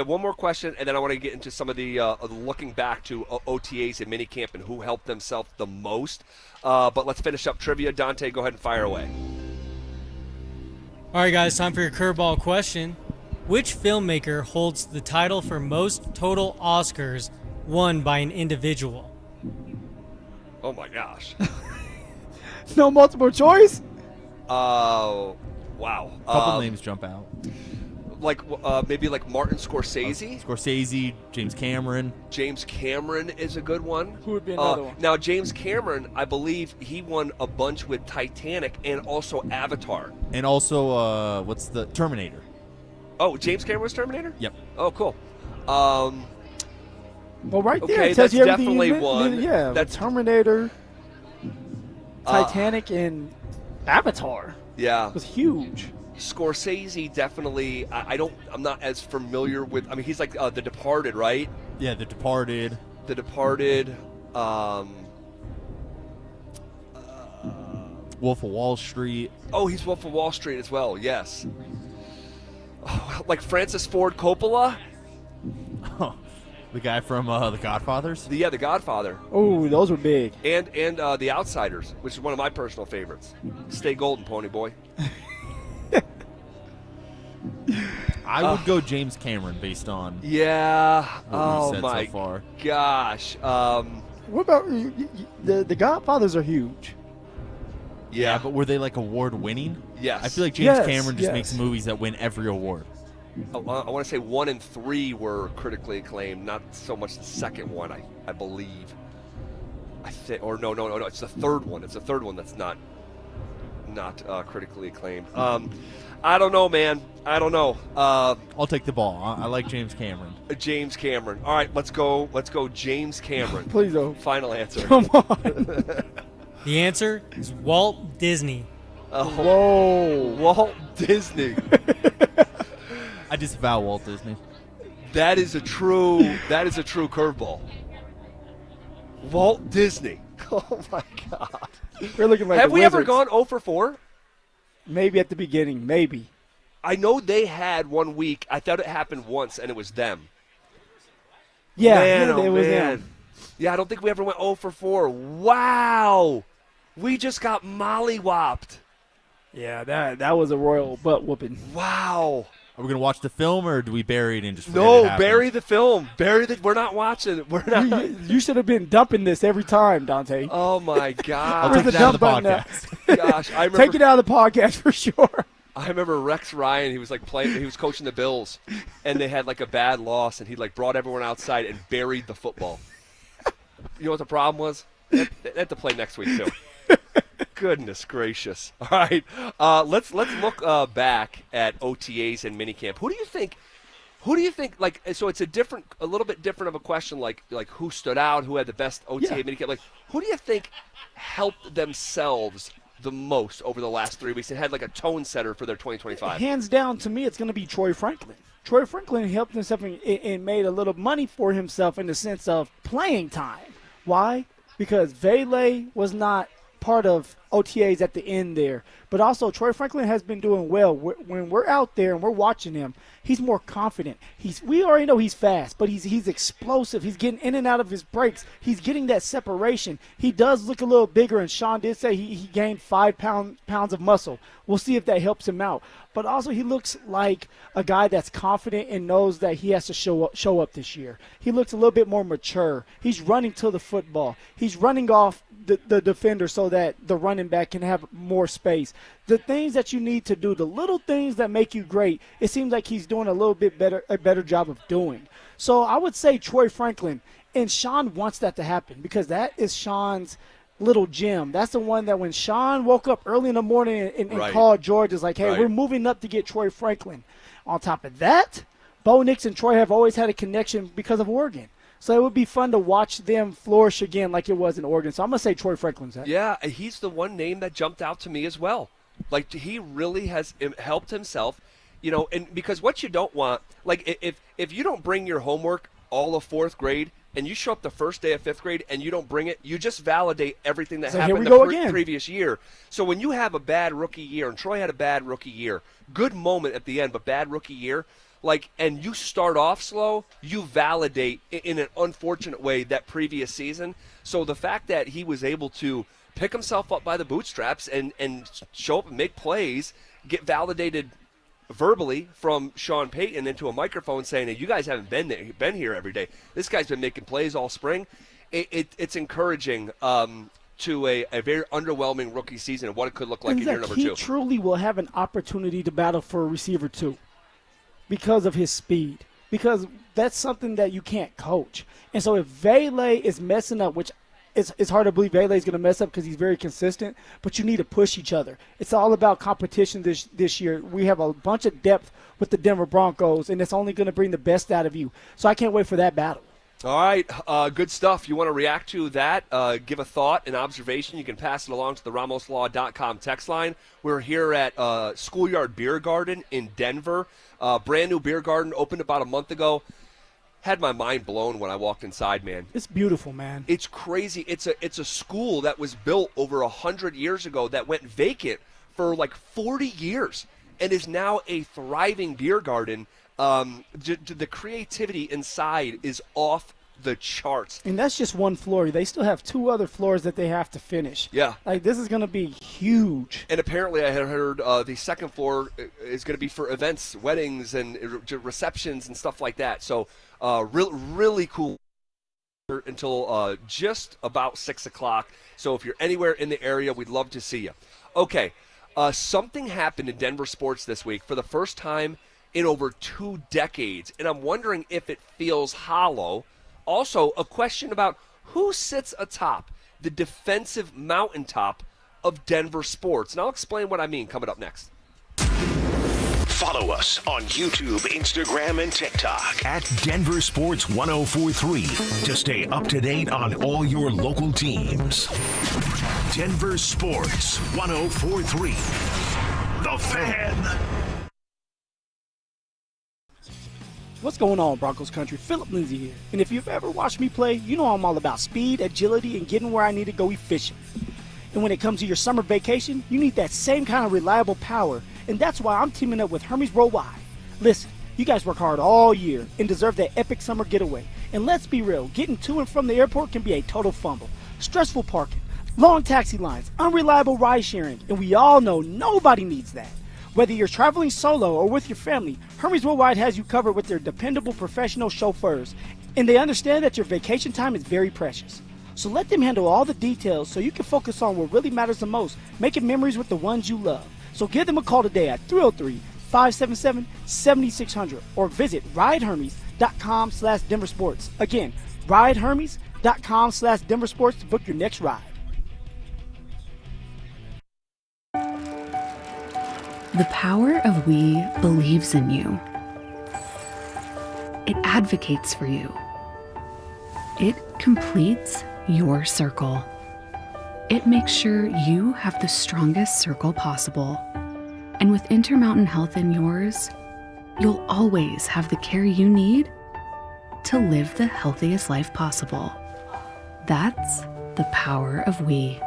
Speaker 5: one more question, and then I want to get into some of the looking back to OTAs and minicamp and who helped themselves the most. But let's finish up trivia. Dante, go ahead and fire away.
Speaker 17: All right, guys, time for your curveball question. Which filmmaker holds the title for most total Oscars won by an individual?
Speaker 5: Oh, my gosh.
Speaker 1: No multiple choice?
Speaker 5: Wow.
Speaker 19: A couple names jump out.
Speaker 5: maybe like Martin Scorsese.
Speaker 19: Scorsese, James Cameron.
Speaker 5: James Cameron is a good one.
Speaker 1: Who would be another one?
Speaker 5: Now, James Cameron, I believe he won a bunch with Titanic and also Avatar.
Speaker 19: And also, what's the Terminator?
Speaker 5: Oh, James Cameron was Terminator?
Speaker 19: Yep.
Speaker 5: Oh, cool.
Speaker 1: Well, right there,
Speaker 5: Okay,
Speaker 1: it tells
Speaker 5: that's
Speaker 1: you everything
Speaker 5: definitely
Speaker 1: you
Speaker 5: one.
Speaker 1: Yeah,
Speaker 5: That's
Speaker 1: Terminator, Titanic, and Avatar.
Speaker 5: Yeah.
Speaker 1: It was huge.
Speaker 5: Scorsese definitely. I'm not as familiar with. I mean, he's like The Departed, right?
Speaker 19: Yeah, The Departed.
Speaker 5: The Departed.
Speaker 19: Wolf of Wall Street.
Speaker 5: Oh, he's Wolf of Wall Street as well. Yes. Oh, like Francis Ford Coppola.
Speaker 19: Oh, the guy from The Godfathers.
Speaker 5: The Godfather.
Speaker 1: Oh, those were big.
Speaker 5: And The Outsiders, which is one of my personal favorites. Stay golden, Pony Boy.
Speaker 19: I would go James Cameron based on.
Speaker 5: Yeah.
Speaker 19: What we've said
Speaker 5: my
Speaker 19: so far.
Speaker 5: gosh.
Speaker 1: What about the Godfathers are huge.
Speaker 19: Yeah, but were they like award winning?
Speaker 5: Yes.
Speaker 19: I feel like James Cameron just makes movies that win every award.
Speaker 5: I want to say 1 and 3 were critically acclaimed, not so much the second one, I believe. I think, or no, it's the third one. It's the third one that's not critically acclaimed. I don't know, man. I don't know.
Speaker 19: I'll take the ball. I like James Cameron.
Speaker 5: James Cameron. All right, let's go. James Cameron.
Speaker 1: Please don't.
Speaker 5: Final answer.
Speaker 1: Come on.
Speaker 17: The answer is Walt Disney.
Speaker 1: Whoa,
Speaker 5: Walt Disney.
Speaker 19: I disavow Walt Disney.
Speaker 5: That is a true curveball. Walt Disney. Oh my God.
Speaker 1: We're looking like
Speaker 5: Have
Speaker 1: the
Speaker 5: we ever
Speaker 1: Wizards.
Speaker 5: gone 0 for 4?
Speaker 1: Maybe at the beginning, maybe.
Speaker 5: I know they had 1 week. I thought it happened once, and it was them.
Speaker 1: Yeah,
Speaker 5: man,
Speaker 1: it was
Speaker 5: man.
Speaker 1: them.
Speaker 5: Yeah, I don't think we ever went 0 for 4. Wow. We just got mollywopped.
Speaker 1: Yeah, that was a royal butt whooping.
Speaker 5: Wow.
Speaker 19: Are we going to watch the film, or do we bury it and just forget it happened?
Speaker 5: Bury the film. We're not watching it. We're not.
Speaker 1: You should have been dumping this every time, Dante.
Speaker 5: Oh, my God.
Speaker 19: I'll take it out of the podcast.
Speaker 5: Gosh, I remember.
Speaker 1: Take it out of the podcast for sure.
Speaker 5: I remember Rex Ryan. He was like playing. He was coaching the Bills, and they had like a bad loss, and he like brought everyone outside and buried the football. You know what the problem was? They had to play next week too. Goodness gracious! All right, let's look back at OTAs and minicamp. Who do you think? Like, so it's a little bit different of a question. Like who stood out? Who had the best OTA minicamp? Like, who do you think helped themselves the most over the last 3 weeks and had like a tone setter for their 2025?
Speaker 1: Hands down, to me, it's going to be Troy Franklin. Troy Franklin helped himself and made a little money for himself in the sense of playing time. Why? Because Vele was not part of OTAs at the end there. But also, Troy Franklin has been doing well. When we're out there and we're watching him, he's more confident. We already know he's fast, but he's explosive. He's getting in and out of his breaks. He's getting that separation. He does look a little bigger, and Sean did say he gained 5 pounds of muscle. We'll see if that helps him out. But also, he looks like a guy that's confident and knows that he has to show up this year. He looks a little bit more mature. He's running to the football. He's running off the defender so that the running back can have more space. The things that you need to do, the little things that make you great, it seems like he's doing a better job of doing. So I would say Troy Franklin, and Sean wants that to happen because that is Sean's little gem. That's the one that when Sean woke up early in the morning and called George, is like, hey, we're moving up to get Troy Franklin. On top of that, Bo Nix and Troy have always had a connection because of Oregon. So it would be fun to watch them flourish again like it was in Oregon. So I'm going to say Troy Franklin's that.
Speaker 5: Yeah, he's the one name that jumped out to me as well. Like, he really has helped himself, and because what you don't want, like, if you don't bring your homework all of 4th grade and you show up the first day of 5th grade and you don't bring it, you just validate everything that happened the previous year. So when you have a bad rookie year, and Troy had a bad rookie year, good moment at the end, but bad rookie year, and you start off slow, you validate in an unfortunate way that previous season. So the fact that he was able to pick himself up by the bootstraps and show up and make plays, get validated verbally from Sean Peyton into a microphone saying, hey, you guys haven't been here every day. This guy's been making plays all spring. It's encouraging to a very underwhelming rookie season and what it could look like in year number 2.
Speaker 1: He truly will have an opportunity to battle for a receiver too. because of his speed, because that's something that you can't coach. And so if Vele is messing up, which it's hard to believe Vele is going to mess up because he's very consistent, but you need to push each other. It's all about competition this year. We have a bunch of depth with the Denver Broncos, and it's only going to bring the best out of you. So I can't wait for that battle.
Speaker 5: All right, good stuff. You want to react to that, give a thought, an observation, you can pass it along to the RamosLaw.com text line. We're here at Schoolyard Beer Garden in Denver. Brand new beer garden, opened about a month ago. Had my mind blown when I walked inside, man.
Speaker 1: It's beautiful, man.
Speaker 5: It's crazy. It's a school that was built over 100 years ago that went vacant for like 40 years and is now a thriving beer garden. The creativity inside is off the charts.
Speaker 1: And that's just one floor. They still have 2 other floors that they have to finish.
Speaker 5: Yeah.
Speaker 1: Like, this is going to be huge.
Speaker 5: And apparently I had heard the second floor is going to be for events, weddings, and receptions and stuff like that. So really cool until just about 6 o'clock. So if you're anywhere in the area, we'd love to see you. Okay, something happened in Denver sports this week for the first time in over 2 decades, and I'm wondering if it feels hollow. Also, a question about who sits atop the defensive mountaintop of Denver sports, and I'll explain what I mean coming up next.
Speaker 3: Follow us on YouTube, Instagram, and TikTok at Denver Sports 1043 to stay up to date on all your local teams. Denver Sports 1043. The Fan.
Speaker 1: What's going on, Broncos country? Philip Lindsay here. And if you've ever watched me play, you know I'm all about speed, agility, and getting where I need to go efficient. And when it comes to your summer vacation, you need that same kind of reliable power. And that's why I'm teaming up with Hermes Worldwide. Listen, you guys work hard all year and deserve that epic summer getaway. And let's be real, getting to and from the airport can be a total fumble. Stressful parking, long taxi lines, unreliable ride sharing, and we all know nobody needs that. Whether you're traveling solo or with your family, Hermes Worldwide has you covered with their dependable professional chauffeurs, and they understand that your vacation time is very precious. So let them handle all the details so you can focus on what really matters the most, making memories with the ones you love. So give them a call today at 303-577-7600 or visit ridehermes.com/DenverSports. Again, ridehermes.com/DenverSports to book your next ride.
Speaker 6: The power of we believes in you. It advocates for you. It completes your circle. It makes sure you have the strongest circle possible. And with Intermountain Health in yours, you'll always have the care you need to live the healthiest life possible. That's the power of we.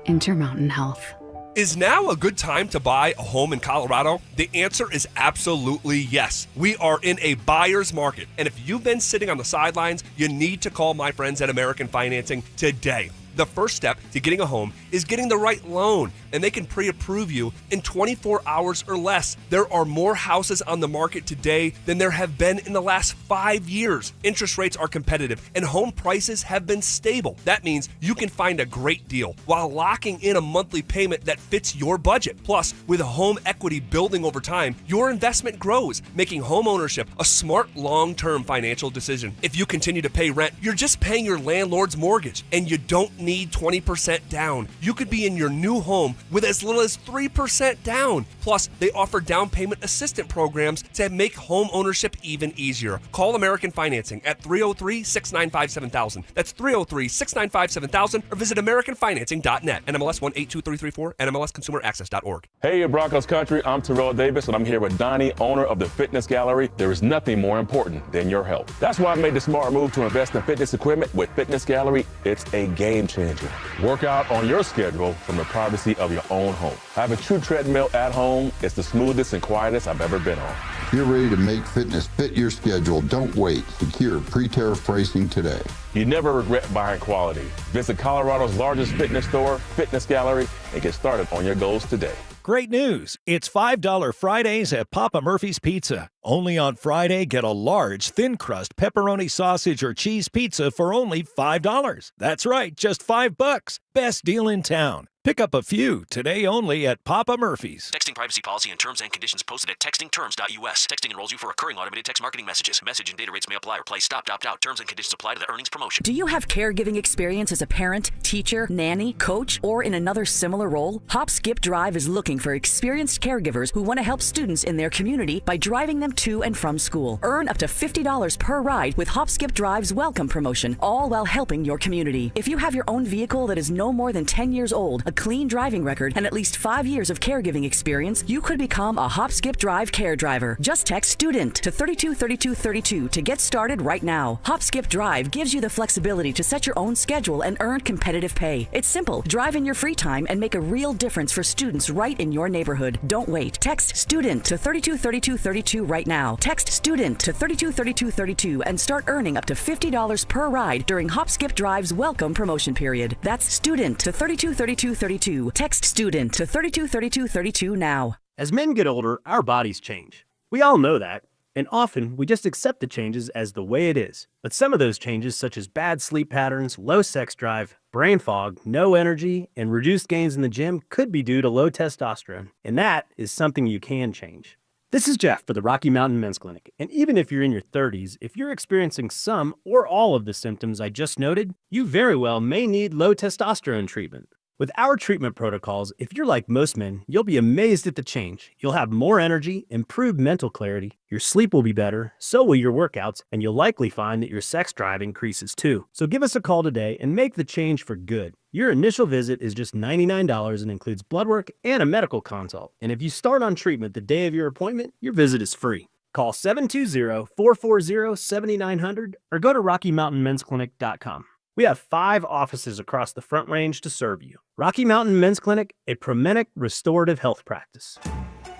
Speaker 6: Intermountain Health.
Speaker 5: Is now a good time to buy a home in Colorado? The answer is absolutely yes. We are in a buyer's market, and if you've been sitting on the sidelines, you need to call my friends at American Financing today. The first step to getting a home is getting the right loan, and they can pre-approve you in 24 hours or less. There are more houses on the market today than there have been in the last 5 years. Interest rates are competitive, and home prices have been stable. That means you can find a great deal while locking in a monthly payment that fits your budget. Plus, with home equity building over time, your investment grows, making home ownership a smart long-term financial decision. If you continue to pay rent, you're just paying your landlord's mortgage, and you don't need 20% down. You could be in your new home with as little as 3% down. Plus, they offer down payment assistance programs to make home ownership even easier. Call American Financing at 303-695-7000. That's 303-695-7000 or visit AmericanFinancing.net. NMLS 182334, NMLSConsumerAccess.org.
Speaker 9: Hey, Broncos country, I'm Terrell Davis, and I'm here with Donnie, owner of the Fitness Gallery. There is nothing more important than your health. That's why I made the smart move to invest in fitness equipment with Fitness Gallery. It's a game changer. Work out on your schedule from the privacy of your own home. I have a true treadmill at home. It's the smoothest and quietest I've ever been on.
Speaker 10: If you're ready to make fitness fit your schedule, don't wait. Secure pre-tariff pricing today.
Speaker 9: You never regret buying quality. Visit Colorado's largest fitness store, Fitness Gallery, and get started on your goals today.
Speaker 11: Great news. It's $5 Fridays at Papa Murphy's Pizza. Only on Friday, get a large, thin-crust pepperoni sausage or cheese pizza for only $5. That's right, just $5. Best deal in town. Pick up a few today only at Papa Murphy's.
Speaker 13: Texting privacy policy and terms and conditions posted at textingterms.us. Texting enrolls you for recurring automated text marketing messages. Message and data rates may apply or play stop, opt out. Terms and conditions apply to the earnings promotion.
Speaker 2: Do you have caregiving experience as a parent, teacher, nanny, coach, or in another similar role? Hop Skip Drive is looking for experienced caregivers who want to help students in their community by driving them to and from school. Earn up to $50 per ride with Hop Skip Drive's welcome promotion, all while helping your community. If you have your own vehicle that is no more than 10 years old, a clean driving record, and at least 5 years of caregiving experience, you could become a Hop Skip Drive care driver. Just text STUDENT to 323232 to get started right now. Hop Skip Drive gives you the flexibility to set your own schedule and earn competitive pay. It's simple. Drive in your free time and make a real difference for students right in your neighborhood. Don't wait. Text STUDENT to 323232 right now. Text STUDENT to 323232 and start earning up to $50 per ride during Hop Skip Drive's welcome promotion period. That's STUDENT to 323232. Text STUDENT to 323232 now.
Speaker 14: As men get older, our bodies change. We all know that, and often we just accept the changes as the way it is. But some of those changes, such as bad sleep patterns, low sex drive, brain fog, no energy, and reduced gains in the gym, could be due to low testosterone. And that is something you can change. This is Jeff for the Rocky Mountain Men's Clinic, and even if you're in your 30s, if you're experiencing some or all of the symptoms I just noted, you very well may need low testosterone treatment. With our treatment protocols, if you're like most men, you'll be amazed at the change. You'll have more energy, improved mental clarity, your sleep will be better, so will your workouts, and you'll likely find that your sex drive increases too. So give us a call today and make the change for good. Your initial visit is just $99 and includes blood work and a medical consult. And if you start on treatment the day of your appointment, your visit is free. Call 720-440-7900 or go to RockyMountainMen'sClinic.com. We have 5 offices across the Front Range to serve you. Rocky Mountain Men's Clinic, a Promenic restorative health practice.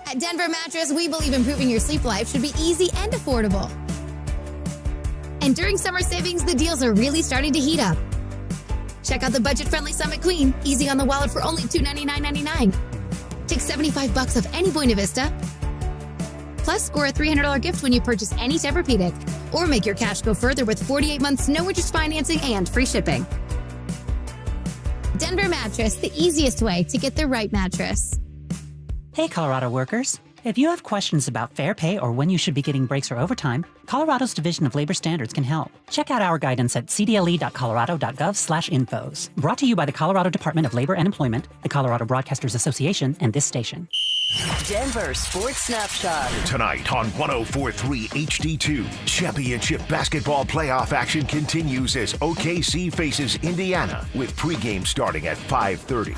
Speaker 15: At Denver Mattress, we believe improving your sleep life should be easy and affordable. And during summer savings, the deals are really starting to heat up. Check out the budget-friendly Summit Queen, easy on the wallet for only $299.99. Take $75 off any Buena Vista. Plus, score a $300 gift when you purchase any Tempur-Pedic. Or make your cash go further with 48 months no-interest financing and free shipping. Denver Mattress, the easiest way to get the right mattress.
Speaker 16: Hey, Colorado workers. If you have questions about fair pay or when you should be getting breaks or overtime, Colorado's Division of Labor Standards can help. Check out our guidance at cdle.colorado.gov/infos. Brought to you by the Colorado Department of Labor and Employment, the Colorado Broadcasters Association, and this station.
Speaker 2: Denver Sports Snapshot.
Speaker 3: Tonight on 104.3 HD2, championship basketball playoff action continues as OKC faces Indiana with pregame starting at 5:30.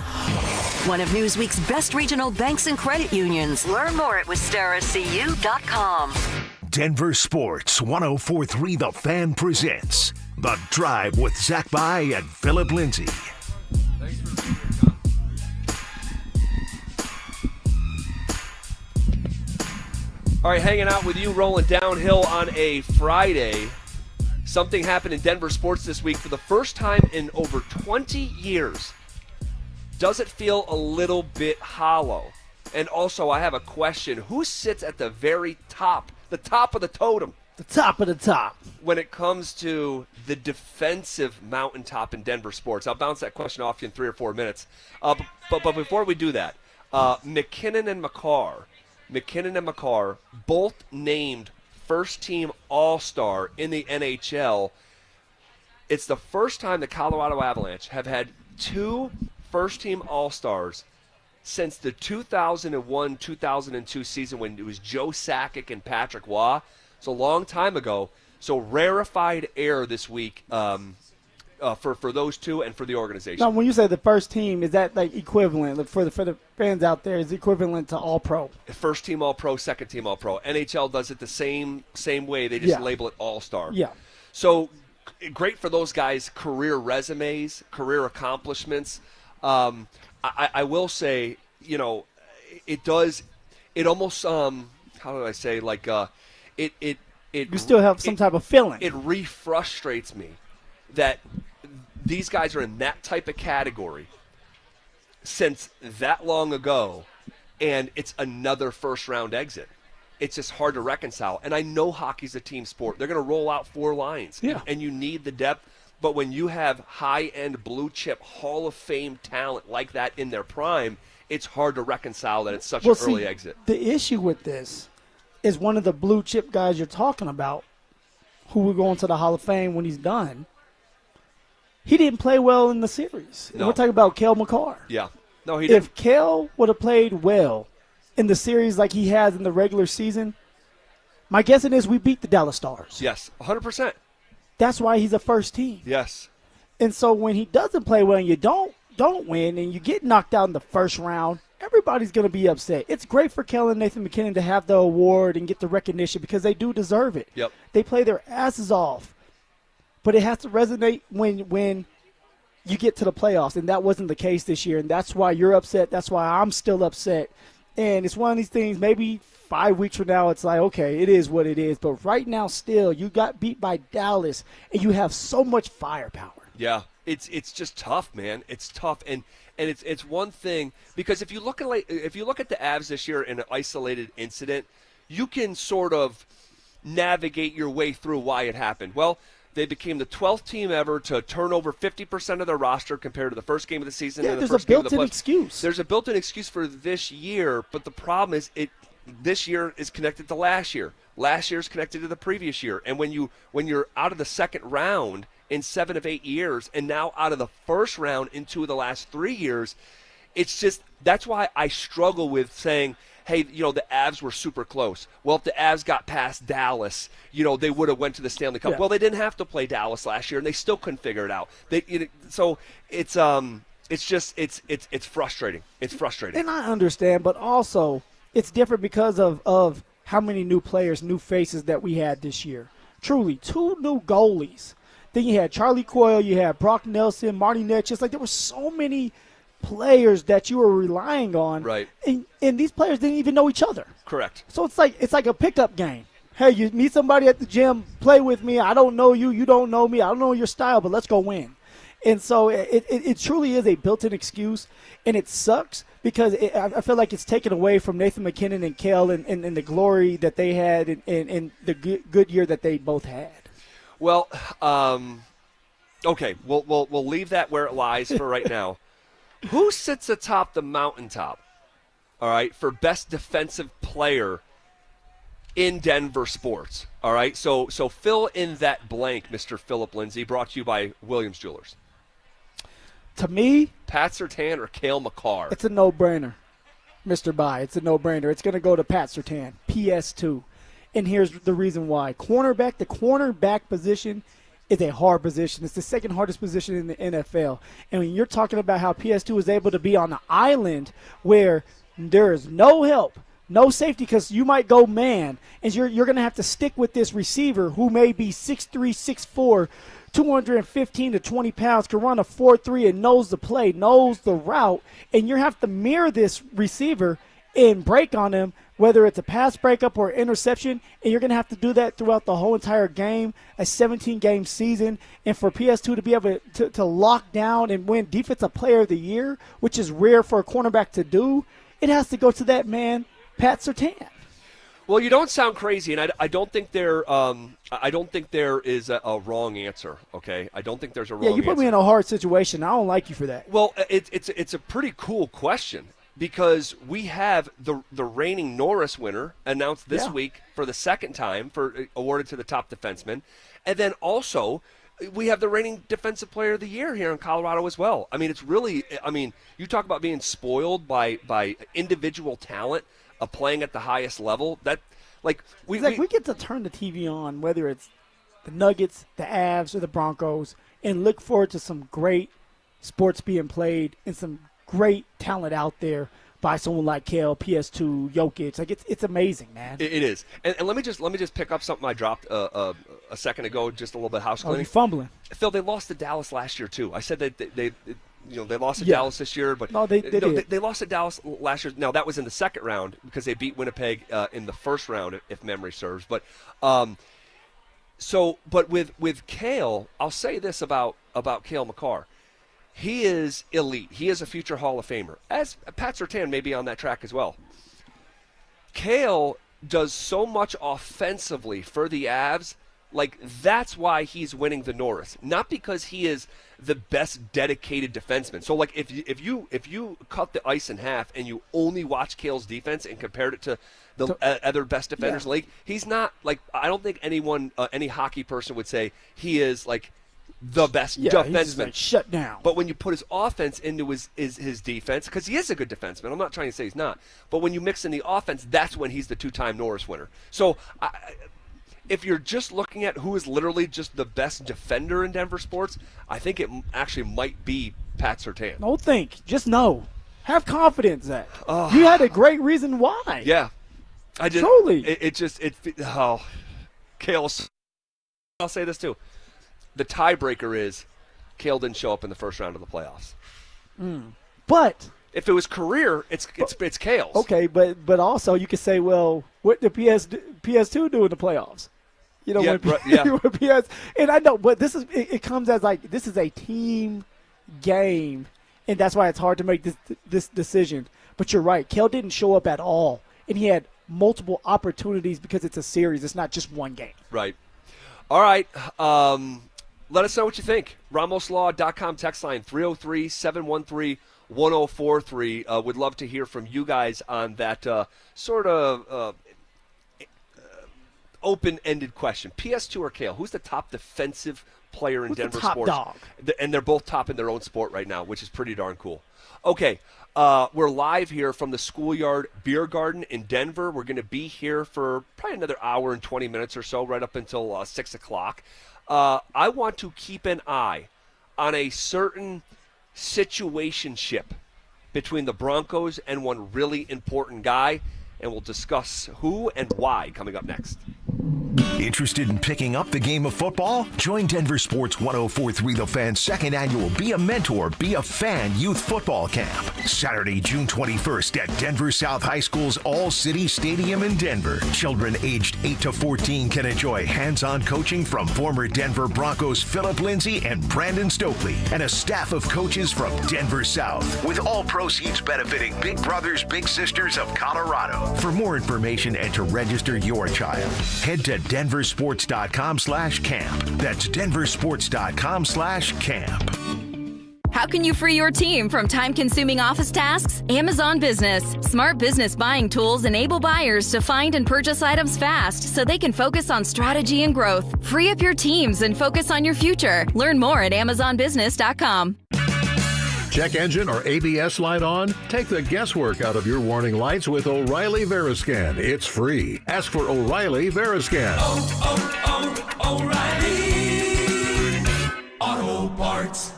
Speaker 2: One of Newsweek's best regional banks and credit unions. Learn more at wistaracu.com.
Speaker 3: Denver Sports 104.3 The Fan presents The Drive with Zach By and Philip Lindsay.
Speaker 5: All right, hanging out with you, rolling downhill on a Friday. Something happened in Denver sports this week for the first time in over 20 years. Does it feel a little bit hollow? And also, I have a question. Who sits at the very top, the top of the totem?
Speaker 1: The top of the top.
Speaker 5: When it comes to the defensive mountaintop in Denver sports. I'll bounce that question off you in 3 or 4 minutes. But before we do that, McKinnon and McCarr, both named first-team All-Star in the NHL. It's the first time the Colorado Avalanche have had 2 first-team All-Stars since the 2001-2002 season when it was Joe Sakic and Patrick Waugh. It's a long time ago. So rarefied air this week for those 2 and for the organization.
Speaker 1: Now, when you say the first team, is that like equivalent for the fans out there? Is equivalent to All Pro?
Speaker 5: First team All Pro, second team All Pro. NHL does it the same way. They just label it All Star.
Speaker 1: Yeah.
Speaker 5: So great for those guys' career resumes, career accomplishments. I will say, you know, it almost how do I say, like it
Speaker 1: you still have some type of feeling.
Speaker 5: It frustrates me that these guys are in that type of category since that long ago, and it's another first-round exit. It's just hard to reconcile. And I know hockey's a team sport. They're going to roll out 4 lines, and you need the depth. But when you have high-end blue-chip Hall of Fame talent like that in their prime, it's hard to reconcile that it's such an early exit.
Speaker 1: The issue with this is one of the blue-chip guys you're talking about, who will go into the Hall of Fame when he's done, he didn't play well in the series.
Speaker 5: No.
Speaker 1: We're talking about Cale Makar.
Speaker 5: Yeah. No, he didn't.
Speaker 1: If Cale would have played well in the series like he has in the regular season, my guessing is we beat the Dallas Stars.
Speaker 5: Yes, 100%.
Speaker 1: That's why he's a first team.
Speaker 5: Yes.
Speaker 1: And so when he doesn't play well and you don't win and you get knocked out in the first round, everybody's going to be upset. It's great for Cale and Nathan McKinnon to have the award and get the recognition because they do deserve it.
Speaker 5: Yep.
Speaker 1: They play their asses off. But it has to resonate when you get to the playoffs, and that wasn't the case this year, and that's why you're upset. That's why I'm still upset. And it's one of these things, maybe 5 weeks from now, it's like, okay, it is what it is. But right now still, you got beat by Dallas, and you have so much firepower.
Speaker 5: Yeah, it's just tough, man. It's tough, and it's one thing because if you look at the Avs this year in an isolated incident, you can sort of navigate your way through why it happened. Well, they became the 12th team ever to turn over 50% of their roster compared to the first game of the season.
Speaker 1: Yeah,
Speaker 5: and the
Speaker 1: there's
Speaker 5: first
Speaker 1: a
Speaker 5: game of the
Speaker 1: built-in
Speaker 5: playoffs.
Speaker 1: excuse.
Speaker 5: There's a built-in excuse for this year, but the problem is this year is connected to last year. Last year is connected to the previous year, and when you're out of the second round in 7 of 8 years, and now out of the first round in 2 of the last 3 years, it's just that's why I struggle with saying, hey, the Avs were super close. Well, if the Avs got past Dallas, they would have went to the Stanley Cup.
Speaker 1: Yeah.
Speaker 5: Well, they didn't have to play Dallas last year, and they still couldn't figure it out. So it's frustrating. It's frustrating.
Speaker 1: And I understand, but also it's different because of how many new players, new faces that we had this year. Truly, 2 new goalies. Then you had Charlie Coyle, you had Brock Nelson, Marty Netsch. Like there were so many players that you were relying on.
Speaker 5: Right.
Speaker 1: And these players didn't even know each other.
Speaker 5: Correct.
Speaker 1: So it's like a pickup game. Hey, you meet somebody at the gym, play with me. I don't know you. You don't know me. I don't know your style, but let's go win. And so it truly is a built-in excuse, and it sucks because I feel like it's taken away from Nathan McKinnon and Cale and the glory that they had and the good year that they both had.
Speaker 5: Well, okay, we'll leave that where it lies for right now. Who sits atop the mountaintop, all right, for best defensive player in Denver sports? All right, so fill in that blank, Mr. Philip Lindsay, brought to you by Williams Jewelers.
Speaker 1: To me,
Speaker 5: Pat Surtain or Cale Makar?
Speaker 1: It's a no-brainer, Mr. Bai. It's a no-brainer. It's going to go to Pat Surtain, PS2. And here's the reason why. The cornerback position is a hard position. It's the second hardest position in the NFL. And when you're talking about how PS2 is able to be on the island where there is no help, no safety, because you might go man, and you're going to have to stick with this receiver who may be 6'3", 6'4", 215 to 20 pounds, can run a 4.3 and knows the play, knows the route, and you have to mirror this receiver and break on him, whether it's a pass breakup or interception, and you're going to have to do that throughout the whole entire game, a 17-game season. And for PS2 to be able to lock down and win Defensive Player of the Year, which is rare for a cornerback to do, it has to go to that man, Pat Surtain.
Speaker 5: Well, you don't sound crazy, and I don't think there is a wrong answer. Okay, I don't think there's a wrong answer.
Speaker 1: Yeah, you put me in a hard situation. I don't like you for that.
Speaker 5: Well, it's a pretty cool question because we have the reigning Norris winner announced this week for the second time awarded to the top defenseman, and then also we have the reigning Defensive Player of the Year here in Colorado as well. I mean, it's really you talk about being spoiled by individual talent. Playing at the highest level, we
Speaker 1: get to turn the TV on, whether it's the Nuggets, the Avs, or the Broncos, and look forward to some great sports being played and some great talent out there by someone like Cale, PS2, Jokic. Like it's amazing, man.
Speaker 5: It is. And let me just pick up something I dropped a second ago, just a little bit house cleaning.
Speaker 1: Oh, you're fumbling.
Speaker 5: Phil, they lost to Dallas last year too. I said that they lost to Dallas this year, but
Speaker 1: no, they did.
Speaker 5: They lost to Dallas last year. Now that was in the second round because they beat Winnipeg in the first round, if memory serves. But but with Cale, I'll say this about Cale Makar. He is elite. He is a future Hall of Famer. As Pat Surtain may be on that track as well. Cale does so much offensively for the Avs. Like, that's why he's winning the Norris, not because he is the best dedicated defenseman. So, like, if you cut the ice in half and you only watch Cale's defense and compared it to the other best defenders in the league, he's not, like, I don't think anyone, any hockey person would say he is, like, the best defenseman.
Speaker 1: He's like shut down.
Speaker 5: But when you put his offense into his defense, because he is a good defenseman, I'm not trying to say he's not, but when you mix in the offense, that's when he's the 2-time Norris winner. So, if you're just looking at who is literally just the best defender in Denver sports, I think it actually might be Pat Surtain.
Speaker 1: Don't think. Just know. Have confidence, Zach. You had a great reason why.
Speaker 5: Yeah. I did.
Speaker 1: Truly.
Speaker 5: Cale, I'll say this too. The tiebreaker is Cale didn't show up in the first round of the playoffs.
Speaker 1: But
Speaker 5: if it was career, it's Cale's.
Speaker 1: Okay, but also you could say, well, what did PS2 do in the playoffs? You know, when PS, and I know, but it comes as like this is a team game, and that's why it's hard to make this decision. But you're right, Cale didn't show up at all, and he had multiple opportunities because it's a series. It's not just one game.
Speaker 5: Right. All right. Let us know what you think. RamosLaw.com text line 303-713-1043. Would love to hear from you guys on that sort of open-ended question. PS2 or Cale? Who's the top defensive player in Denver sports?
Speaker 1: Dog?
Speaker 5: And they're both top in their own sport right now, which is pretty darn cool. Okay, we're live here from the Schoolyard Beer Garden in Denver. We're going to be here for probably another hour and 20 minutes or so, right up until 6 o'clock. I want to keep an eye on a certain situationship between the Broncos and one really important guy, and we'll discuss who and why coming up next.
Speaker 3: Interested in picking up the game of football? Join Denver Sports 1043 The Fan's second annual Be a Mentor, Be a Fan Youth Football Camp. Saturday, June 21st at Denver South High School's All-City Stadium in Denver. Children aged 8 to 14 can enjoy hands-on coaching from former Denver Broncos Philip Lindsay and Brandon Stokely, and a staff of coaches from Denver South, with all proceeds benefiting Big Brothers Big Sisters of Colorado. For more information and to register your child, head to denversports.com/camp. That's denversports.com/camp.
Speaker 4: How can you free your team from time-consuming office tasks? Amazon Business. Smart business buying tools enable buyers to find and purchase items fast so they can focus on strategy and growth. Free up your teams and focus on your future. Learn more at amazonbusiness.com.
Speaker 29: Check engine or ABS light on? Take the guesswork out of your warning lights with O'Reilly Veriscan. It's free. Ask for O'Reilly Veriscan.
Speaker 26: O'Reilly Auto Parts.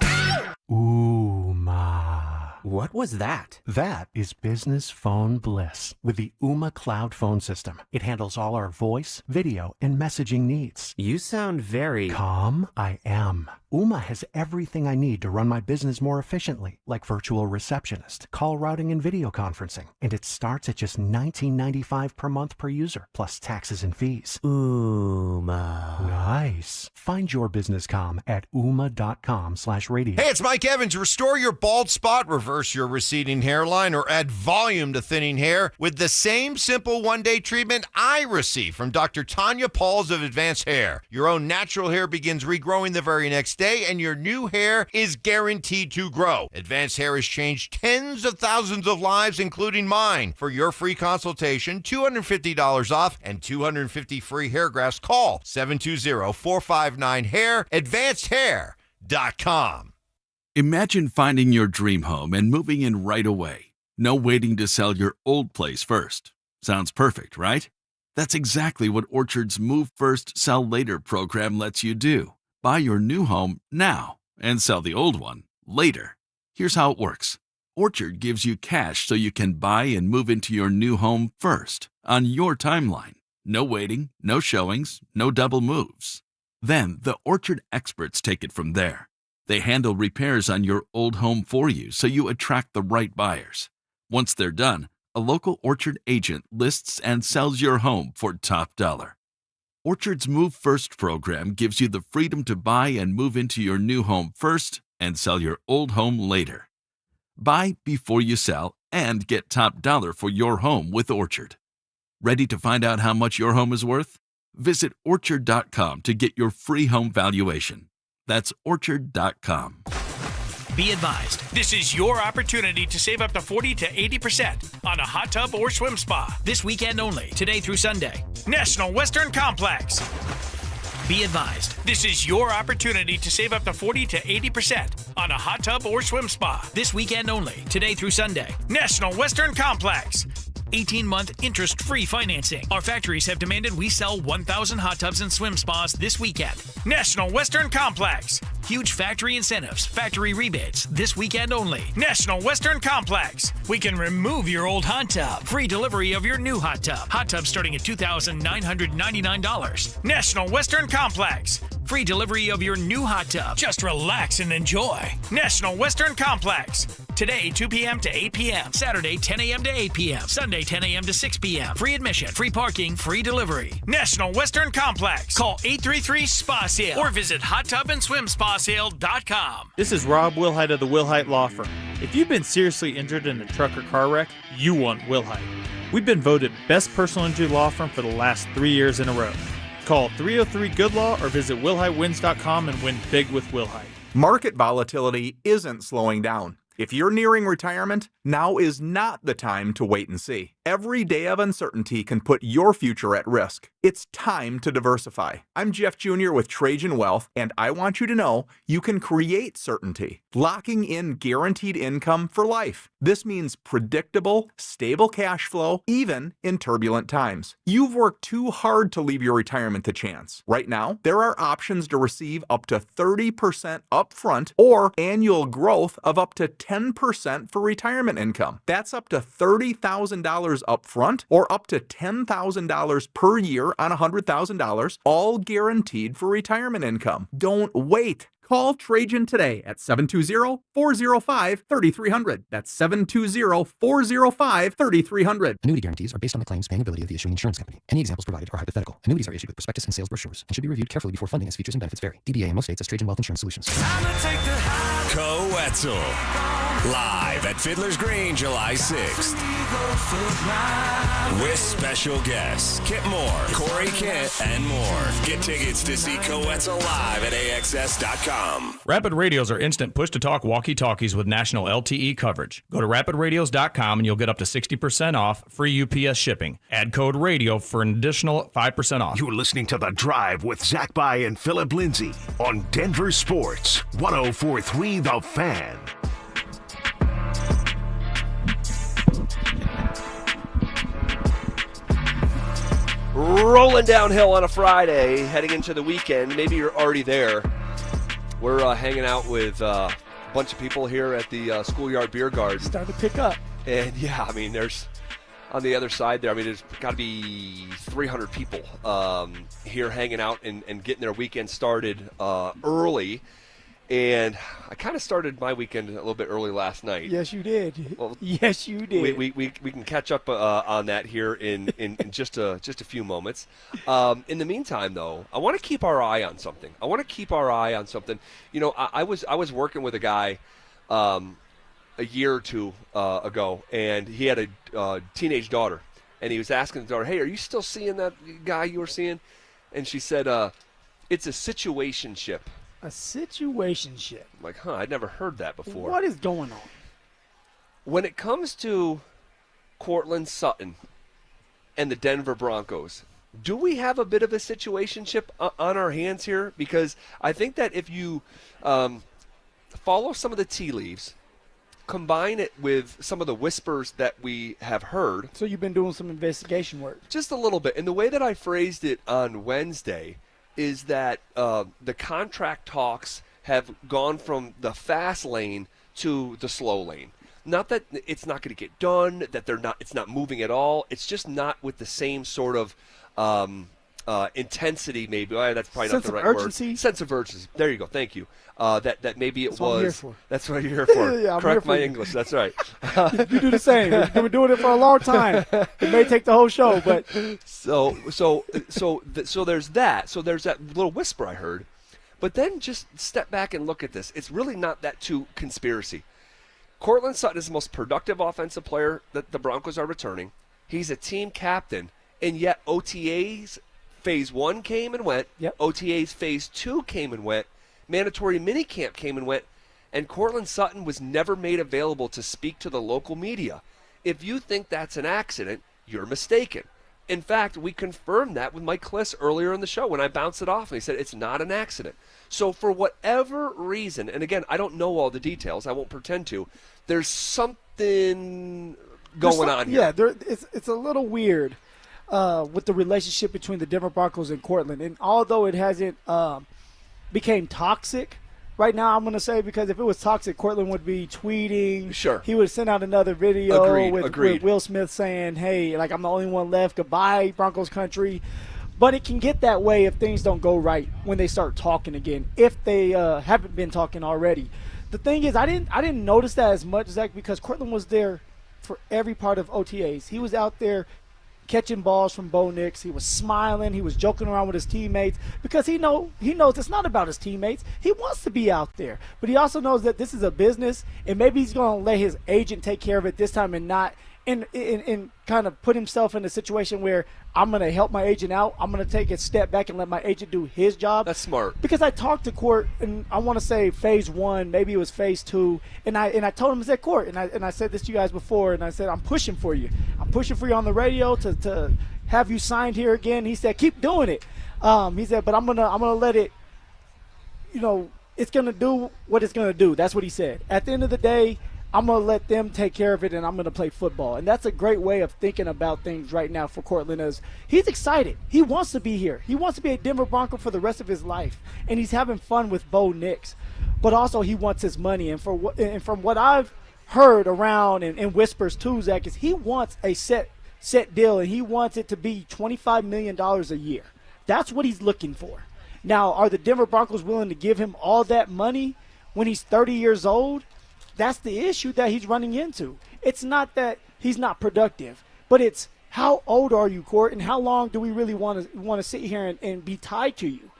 Speaker 7: Ooh, ma.
Speaker 8: What was that?
Speaker 7: That is business phone bliss with the Ooma Cloud phone system. It handles all our voice, video, and messaging needs.
Speaker 8: You sound very...
Speaker 7: Calm, I am. Ooma has everything I need to run my business more efficiently, like virtual receptionist, call routing, and video conferencing. And it starts at just $19.95 per month per user, plus taxes and fees.
Speaker 8: Ooma.
Speaker 7: Nice. Find your business comm at ooma.com/radio.
Speaker 12: Hey, it's Mike Evans. Restore your bald spot, reverse your receding hairline, or add volume to thinning hair with the same simple one-day treatment I receive from Dr. Tanya Pauls of Advanced Hair. Your own natural hair begins regrowing the very next day, and your new hair is guaranteed to grow. Advanced Hair has changed tens of thousands of lives, including mine. For your free consultation, $250 off and 250 free hair grafts. Call 720-459-HAIR, advancedhair.com.
Speaker 18: Imagine finding your dream home and moving in right away. No waiting to sell your old place first. Sounds perfect, right? That's exactly what Orchard's Move First, Sell Later program lets you do. Buy your new home now and sell the old one later. Here's how it works. Orchard gives you cash so you can buy and move into your new home first, on your timeline. No waiting, no showings, no double moves. Then the Orchard experts take it from there. They handle repairs on your old home for you so you attract the right buyers. Once they're done, a local Orchard agent lists and sells your home for top dollar. Orchard's Move First program gives you the freedom to buy and move into your new home first and sell your old home later. Buy before you sell and get top dollar for your home with Orchard. Ready to find out how much your home is worth? Visit Orchard.com to get your free home valuation. That's Orchard.com.
Speaker 17: Be advised, this is your opportunity to save up to 40 to 80% on a hot tub or swim spa. This weekend only, today through Sunday. National Western Complex. Be advised, this is your opportunity to save up to 40 to 80% on a hot tub or swim spa. This weekend only, today through Sunday. National Western Complex. 18-month interest-free financing. Our factories have demanded we sell 1,000 hot tubs and swim spas this weekend. National Western Complex. Huge factory incentives, factory rebates, this weekend only. National Western Complex. We can remove your old hot tub. Free delivery of your new hot tub. Hot tub starting at $2,999. National Western Complex. Free delivery of your new hot tub. Just relax and enjoy. National Western Complex. Today, 2 p.m. to 8 p.m. Saturday, 10 a.m. to 8 p.m. Sunday, 10 a.m. to 6 p.m. Free admission, free parking, free delivery. National Western Complex. Call 833-SPA-SALE or visit hottubandSwimSpaSale.com.
Speaker 20: This is Rob Wilhite of the Wilhite Law Firm. If you've been seriously injured in a truck or car wreck, you want Wilhite. We've been voted best personal injury law firm for the last 3 years in a row. Call 303-GOOD-LAW or visit WilhiteWins.com and win big with Wilhite.
Speaker 21: Market volatility isn't slowing down. If you're nearing retirement, now is not the time to wait and see. Every day of uncertainty can put your future at risk. It's time to diversify. I'm Jeff Jr. with Trajan Wealth, and I want you to know you can create certainty, locking in guaranteed income for life. This means predictable, stable cash flow, even in turbulent times. You've worked too hard to leave your retirement to chance. Right now, there are options to receive up to 30% upfront or annual growth of up to 10% for retirement income. That's up to $30,000 upfront or up to $10,000 per year on $100,000, all guaranteed for retirement income. Don't wait. Call Trajan today at 720-405-3300. That's 720-405-3300.
Speaker 22: Annuity guarantees are based on the claims paying ability of the issuing insurance company. Any examples provided are hypothetical. Annuities are issued with prospectus and sales brochures and should be reviewed carefully before funding as features and benefits vary. DBA in most states as Trajan Wealth Insurance Solutions.
Speaker 23: Co-Wetzel. Live at Fiddler's Green, July 6th. With special guests, Kip Moore, Corey Kent, and more. Get tickets to see Co-Wetzel live at AXS.com.
Speaker 24: Rapid Radios are instant push-to-talk walkie-talkies with national LTE coverage. Go to rapidradios.com and you'll get up to 60% off, free UPS shipping. Add code RADIO for an additional 5% off.
Speaker 3: You're listening to The Drive with Zach By and Philip Lindsay on Denver Sports 104.3 The Fan.
Speaker 5: Rolling downhill on a Friday, heading into the weekend. Maybe you're already there. We're hanging out with a bunch of people here at the Schoolyard Beer Garden.
Speaker 1: Starting to pick up.
Speaker 5: And yeah, I mean, there's on the other side there, I mean, there's got to be 300 people here hanging out and getting their weekend started early. And I kind of started my weekend a little bit early last night.
Speaker 1: Yes, you did.
Speaker 5: Well,
Speaker 1: yes, you did.
Speaker 5: We can catch up on that here in just a few moments. In the meantime, though, I want to keep our eye on something. You know, I was working with a guy a year or two ago, and he had a teenage daughter, and he was asking the daughter, "Hey, are you still seeing that guy you were seeing?" And she said, "It's a situationship."
Speaker 1: A situationship.
Speaker 5: I'm like, I'd never heard that before.
Speaker 1: What is going on?
Speaker 5: When it comes to Courtland Sutton and the Denver Broncos, do we have a bit of a situationship on our hands here? Because I think that if you follow some of the tea leaves, combine it with some of the whispers that we have heard.
Speaker 1: So you've been doing some investigation work.
Speaker 5: Just a little bit. And the way that I phrased it on Wednesday is that the contract talks have gone from the fast lane to the slow lane. Not that it's not going to get done, that it's not moving at all. It's just not with the same sort of intensity, maybe. That's probably not the right word. Sense of urgency. There you go. Thank you. That maybe it
Speaker 1: was.
Speaker 5: What
Speaker 1: I'm here for.
Speaker 5: That's what you're here for.
Speaker 1: Yeah,
Speaker 5: Correct my English. That's right.
Speaker 1: You do the same. You've been doing it for a long time. It may take the whole show, but
Speaker 5: so there's that. So there's that little whisper I heard, but then just step back and look at this. It's really not that too conspiracy. Courtland Sutton is the most productive offensive player that the Broncos are returning. He's a team captain, and yet OTAs Phase 1 came and went.
Speaker 1: Yep.
Speaker 5: OTA's Phase 2 came and went. Mandatory minicamp came and went. And Cortland Sutton was never made available to speak to the local media. If you think that's an accident, you're mistaken. In fact, we confirmed that with Mike Kliss earlier in the show when I bounced it off. And he said it's not an accident. So for whatever reason, and again, I don't know all the details. I won't pretend to. There's something going on here.
Speaker 1: Yeah, it's a little weird with the relationship between the Denver Broncos and Cortland. And although it hasn't became toxic right now, I'm going to say, because if it was toxic, Cortland would be tweeting.
Speaker 5: Sure.
Speaker 1: He would send out another video with
Speaker 5: Agreed.
Speaker 1: Will Smith saying, hey, like, I'm the only one left. Goodbye, Broncos country. But it can get that way if things don't go right when they start talking again, if they haven't been talking already. The thing is, I didn't notice that as much, Zach, because Cortland was there for every part of OTAs. He was out there catching balls from Bo Nix. He was smiling. He was joking around with his teammates because he knows it's not about his teammates. He wants to be out there. But he also knows that this is a business, and maybe he's going to let his agent take care of it this time and not and kind of put himself in a situation where I'm going to help my agent out. I'm going to take a step back and let my agent do his job.
Speaker 5: That's smart.
Speaker 1: Because I talked to Court, and I want to say Phase 1, maybe it was Phase 2, and I told him, I said, Court, and I said this to you guys before, and I said, I'm pushing for you. I'm pushing for you on the radio to have you signed here again. He said, keep doing it. He said, but I'm gonna let it, it's gonna do what it's gonna do. That's what he said. At the end of the day, I'm going to let them take care of it, and I'm going to play football. And that's a great way of thinking about things right now for Cortland. As he's excited. He wants to be here. He wants to be a Denver Bronco for the rest of his life. And he's having fun with Bo Nix. But also he wants his money. And from what I've heard around and whispers too, Zach, is he wants a set deal, and he wants it to be $25 million a year. That's what he's looking for. Now, are the Denver Broncos willing to give him all that money when he's 30 years old? That's the issue that he's running into. It's not that he's not productive, but it's how old are you, Court, and how long do we really want to sit here and be tied to you?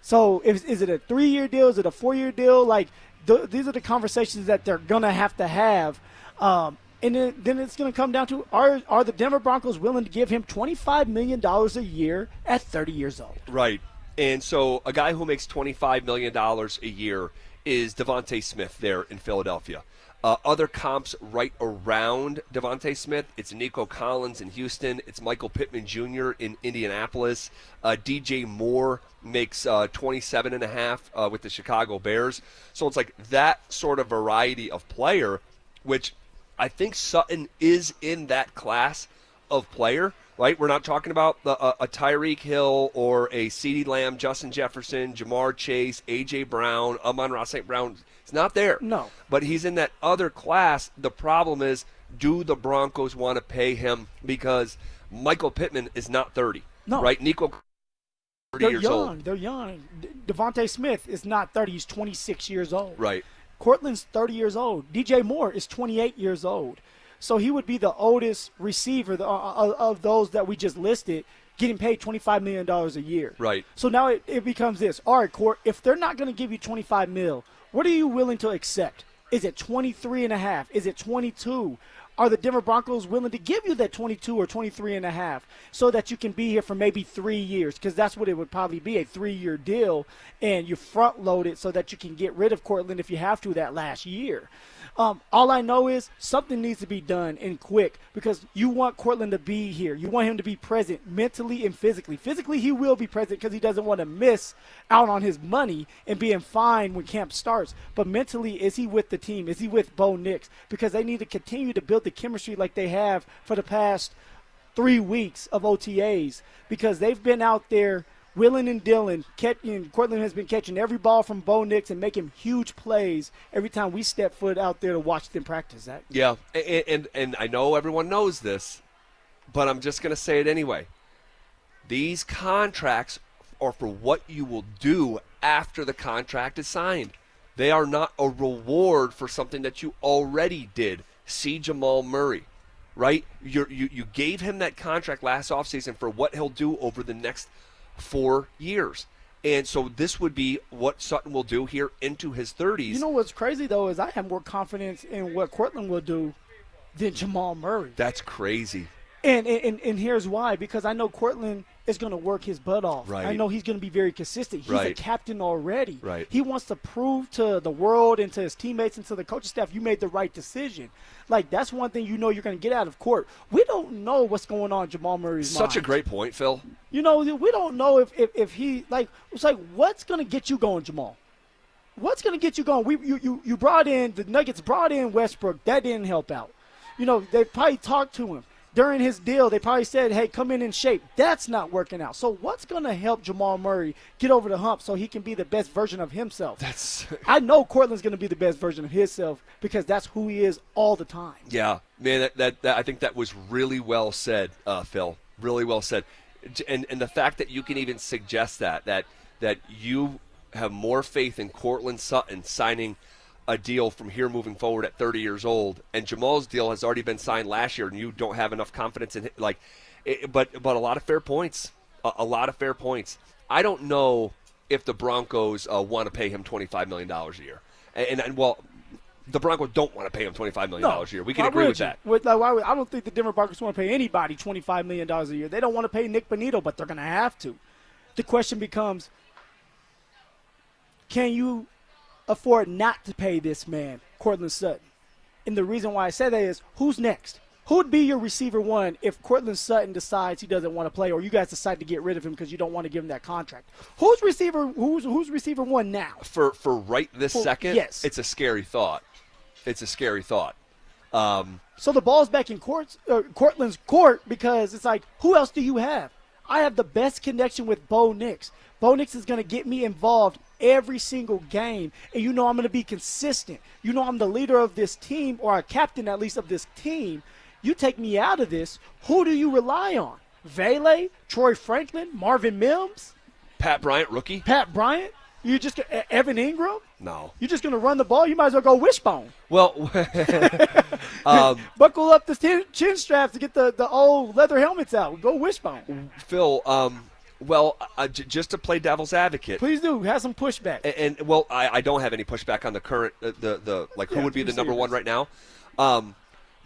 Speaker 1: So is it a 3-year deal? Is it a 4-year deal? Like these are the conversations that they're going to have. And then it's going to come down to, are the Denver Broncos willing to give him $25 million a year at 30 years old?
Speaker 5: Right. And so a guy who makes $25 million a year is Devontae Smith there in Philadelphia. Other comps right around Devontae Smith, it's Nico Collins in Houston. It's Michael Pittman Jr. in Indianapolis. DJ Moore makes $27.5 with the Chicago Bears. So it's like that sort of variety of player, which I think Sutton is in that class of player. Right, we're not talking about a Tyreek Hill or a CeeDee Lamb, Justin Jefferson, Jamar Chase, A.J. Brown, Amon-Ra St. Brown. It's not there.
Speaker 1: No.
Speaker 5: But he's in that other class. The problem is, do the Broncos want to pay him? Because Michael Pittman is not 30.
Speaker 1: No.
Speaker 5: Right? Nico 30 years old.
Speaker 1: They're young. Devontae Smith is not 30. He's 26 years old.
Speaker 5: Right.
Speaker 1: Cortland's 30 years old. DJ Moore is 28 years old. So he would be the oldest receiver of those that we just listed, getting paid $25 million a year.
Speaker 5: Right.
Speaker 1: So now it becomes this. All right, Court, if they're not going to give you $25 million, what are you willing to accept? Is it 23.5? Is it 22? Are the Denver Broncos willing to give you that 22 or 23.5 so that you can be here for maybe 3 years? Because that's what it would probably be, a 3-year deal, and you front load it so that you can get rid of Cortland if you have to that last year. All I know is something needs to be done and quick, because you want Cortland to be here. You want him to be present mentally and physically. Physically, he will be present because he doesn't want to miss out on his money and being fine when camp starts. But mentally, is he with the team? Is he with Bo Nix? Because they need to continue to build the chemistry like they have for the past 3 weeks of OTAs, because they've been out there willing and dealing. Cortland has been catching every ball from Bo Nix and making huge plays every time we step foot out there to watch them practice that.
Speaker 5: Yeah, and I know everyone knows this, but I'm just going to say it anyway. These contracts are for what you will do after the contract is signed. They are not a reward for something that you already did. See Jamal Murray, right? You gave him that contract last offseason for what he'll do over the next 4 years. And so this would be what Sutton will do here into his 30s.
Speaker 1: You know what's crazy, though, is I have more confidence in what Cortland will do than Jamal Murray.
Speaker 5: That's crazy.
Speaker 1: And here's why. Because I know Cortland is going to work his butt off.
Speaker 5: Right.
Speaker 1: I know he's going to be very consistent. He's a captain already.
Speaker 5: Right.
Speaker 1: He wants to prove to the world and to his teammates and to the coaching staff, you made the right decision. Like, that's one thing you know you're going to get out of court. We don't know what's going on in Jamal Murray's mind.
Speaker 5: Such a great point, Phil.
Speaker 1: You know, we don't know if he, like, it's like, what's going to get you going, Jamal? What's going to get you going? You brought in, the Nuggets brought in Westbrook. That didn't help out. You know, they probably talked to him. During his deal, they probably said, hey, come in shape. That's not working out. So what's going to help Jamal Murray get over the hump so he can be the best version of himself? I know Cortland's going to be the best version of himself because that's who he is all the time.
Speaker 5: Yeah, man, that I think that was really well said, Phil. Really well said. And the fact that you can even suggest that you have more faith in Cortland Sutton signing a deal from here moving forward at 30 years old, and Jamal's deal has already been signed last year, and you don't have enough confidence in it, but a lot of fair points. A lot of fair points. I don't know if the Broncos want to pay him $25 million a year. And the Broncos don't want to pay him $25 million a year. We can agree with that.
Speaker 1: I don't think the Denver Broncos want to pay anybody $25 million a year. They don't want to pay Nick Bonito, but they're going to have to. The question becomes, can you afford not to pay this man, Cortland Sutton? And the reason why I say that is, who's next? Who would be your receiver one if Cortland Sutton decides he doesn't want to play, or you guys decide to get rid of him because you don't want to give him that contract? Who's receiver one now?
Speaker 5: For right this second,
Speaker 1: yes.
Speaker 5: It's a scary thought. It's a scary thought.
Speaker 1: So the ball's back in Cortland's court because it's like, who else do you have? I have the best connection with Bo Nix. Bo Nix is going to get me involved every single game, and you know I'm going to be consistent. You know I'm the leader of this team, or a captain at least of this team. You take me out of this, who do you rely on? Vele, Troy Franklin, Marvin Mims?
Speaker 5: Pat Bryant, rookie?
Speaker 1: Pat Bryant? You just Evan Ingram?
Speaker 5: No.
Speaker 1: You're just going to run the ball? You might as well go wishbone.
Speaker 5: Well,
Speaker 1: buckle up the chin straps to get the old leather helmets out. Go wishbone.
Speaker 5: Phil, just to play devil's advocate.
Speaker 1: Please do. Have some pushback.
Speaker 5: I don't have any pushback on the current, who would be the number one right now.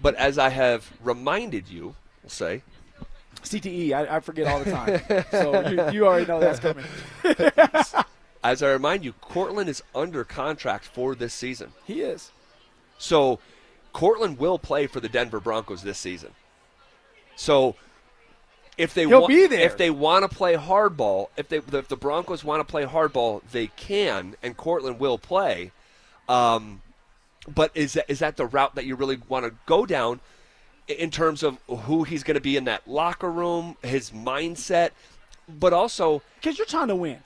Speaker 5: But as I have reminded you, we'll say.
Speaker 1: CTE, I forget all the time. So you already know that's coming.
Speaker 5: As I remind you, Cortland is under contract for this season.
Speaker 1: He is.
Speaker 5: So Cortland will play for the Denver Broncos this season. So if they if they want to play hardball, if the Broncos want to play hardball, they can, and Cortland will play. But is that the route that you really want to go down in terms of who he's going to be in that locker room, his mindset, but also
Speaker 1: because you're trying to win.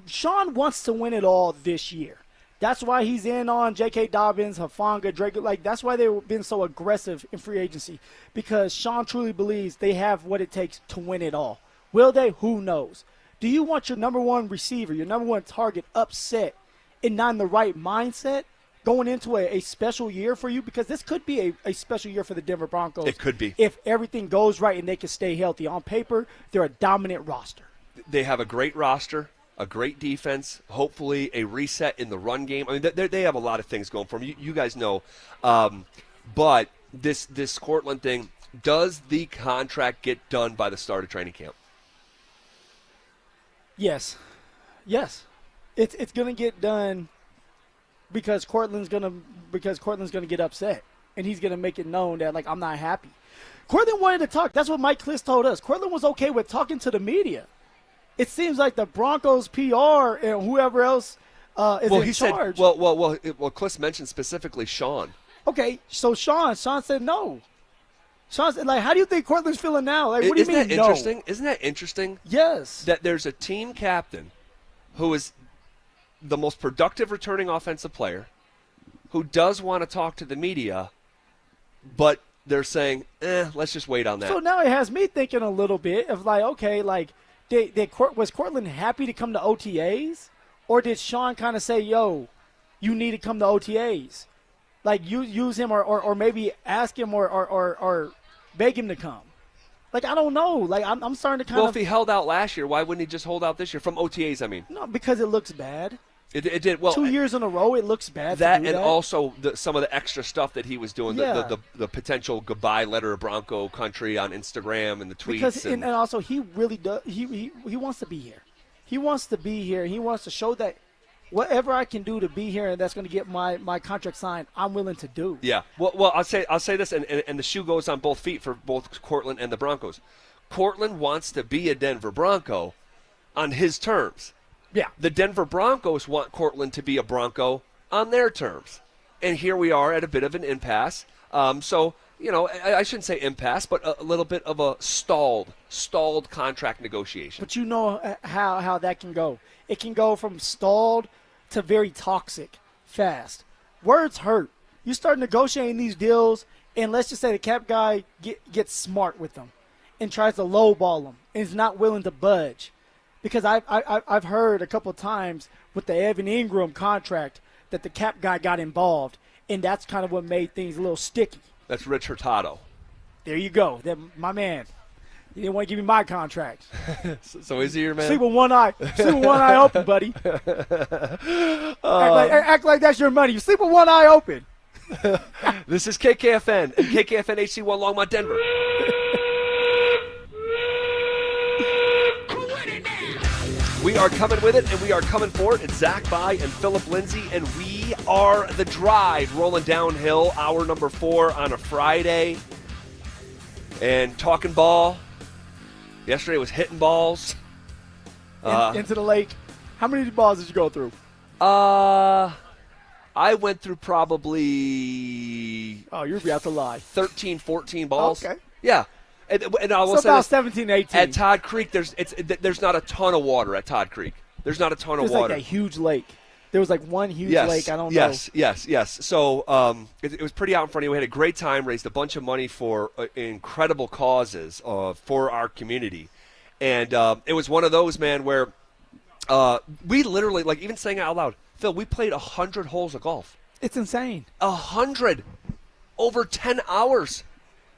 Speaker 1: Sean wants to win it all this year. That's why he's in on J.K. Dobbins, Hufanga, Drake. That's why they've been so aggressive in free agency, because Sean truly believes they have what it takes to win it all. Will they? Who knows? Do you want your number one receiver, your number one target upset and not in the right mindset going into a special year for you? Because this could be a special year for the Denver Broncos.
Speaker 5: It could be.
Speaker 1: If everything goes right and they can stay healthy. On paper, they're a dominant roster.
Speaker 5: They have a great roster. A great defense, hopefully a reset in the run game. I mean, they have a lot of things going for them. You guys know. But this Cortland thing, does the contract get done by the start of training camp?
Speaker 1: Yes. It's going to get done because Cortland's going to get upset, and he's going to make it known that, like, I'm not happy. Cortland wanted to talk. That's what Mike Kliss told us. Cortland was okay with talking to the media. It seems like the Broncos PR and whoever else is in charge.
Speaker 5: Kliss mentioned specifically Sean.
Speaker 1: Okay, so Sean said no. Sean said, like, how do you think Cortland's feeling now? Like, what do you mean no?
Speaker 5: Isn't that interesting?
Speaker 1: Yes.
Speaker 5: That there's a team captain who is the most productive returning offensive player who does want to talk to the media, but they're saying, let's just wait on that.
Speaker 1: So now it has me thinking a little bit of, like, okay, like, was Cortland happy to come to OTAs? Or did Sean kind of say, yo, you need to come to OTAs? Like, use him or maybe ask him or beg him to come. Like, I don't know. Like, I'm starting to kind of.
Speaker 5: Well, if he held out last year, why wouldn't he just hold out this year? From OTAs, I mean.
Speaker 1: No, because it looks bad.
Speaker 5: It did. Well,
Speaker 1: 2 years in a row, it looks bad.
Speaker 5: That
Speaker 1: to do
Speaker 5: and
Speaker 1: that.
Speaker 5: also some of the extra stuff that he was doing,
Speaker 1: Yeah.
Speaker 5: the potential goodbye letter to Bronco country on Instagram and the tweets.
Speaker 1: Because and also he really does. He wants to be here. He wants to be here. He wants to show that whatever I can do to be here and that's going to get my contract signed, I'm willing to do.
Speaker 5: Yeah. Well, I'll say this, and the shoe goes on both feet for both Cortland and the Broncos. Cortland wants to be a Denver Bronco on his terms.
Speaker 1: Yeah.
Speaker 5: The Denver Broncos want Cortland to be a Bronco on their terms. And here we are at a bit of an impasse. So, I shouldn't say impasse, but a little bit of a stalled contract negotiation.
Speaker 1: But you know how that can go. It can go from stalled to very toxic fast. Words hurt. You start negotiating these deals, and let's just say the cap guy gets smart with them and tries to lowball them and is not willing to budge. Because I've heard a couple of times with the Evan Ingram contract that the cap guy got involved, and that's kind of what made things a little sticky.
Speaker 5: That's Rich Hurtado.
Speaker 1: There you go. My man. He didn't want to give me my contract.
Speaker 5: So is he your man?
Speaker 1: Sleep with one eye. Sleep with one eye open, buddy. Act like that's your money. You sleep with one eye open.
Speaker 5: This is KKFN and KKFN HC1 Longmont, Denver. We are coming with it, and we are coming for it. It's Zach By and Philip Lindsay, and we are The Drive, rolling downhill, hour number 4 on a Friday. And talking ball. Yesterday was hitting balls.
Speaker 1: Into the lake. How many balls did you go through?
Speaker 5: I went through probably...
Speaker 1: Oh, you're about to lie.
Speaker 5: 13, 14 balls.
Speaker 1: Okay.
Speaker 5: Yeah. And I will say
Speaker 1: about
Speaker 5: this,
Speaker 1: 17, 18.
Speaker 5: At Todd Creek, there's not a ton of water at Todd Creek. There's not a ton of water.
Speaker 1: There's like a huge lake. There was like one huge lake. I don't know.
Speaker 5: Yes. So it was pretty out in front of you. We had a great time, raised a bunch of money for incredible causes for our community. And it was one of those, man, where we literally, like even saying it out loud, Phil, we played 100 holes of golf.
Speaker 1: It's insane.
Speaker 5: 100 over 10 hours.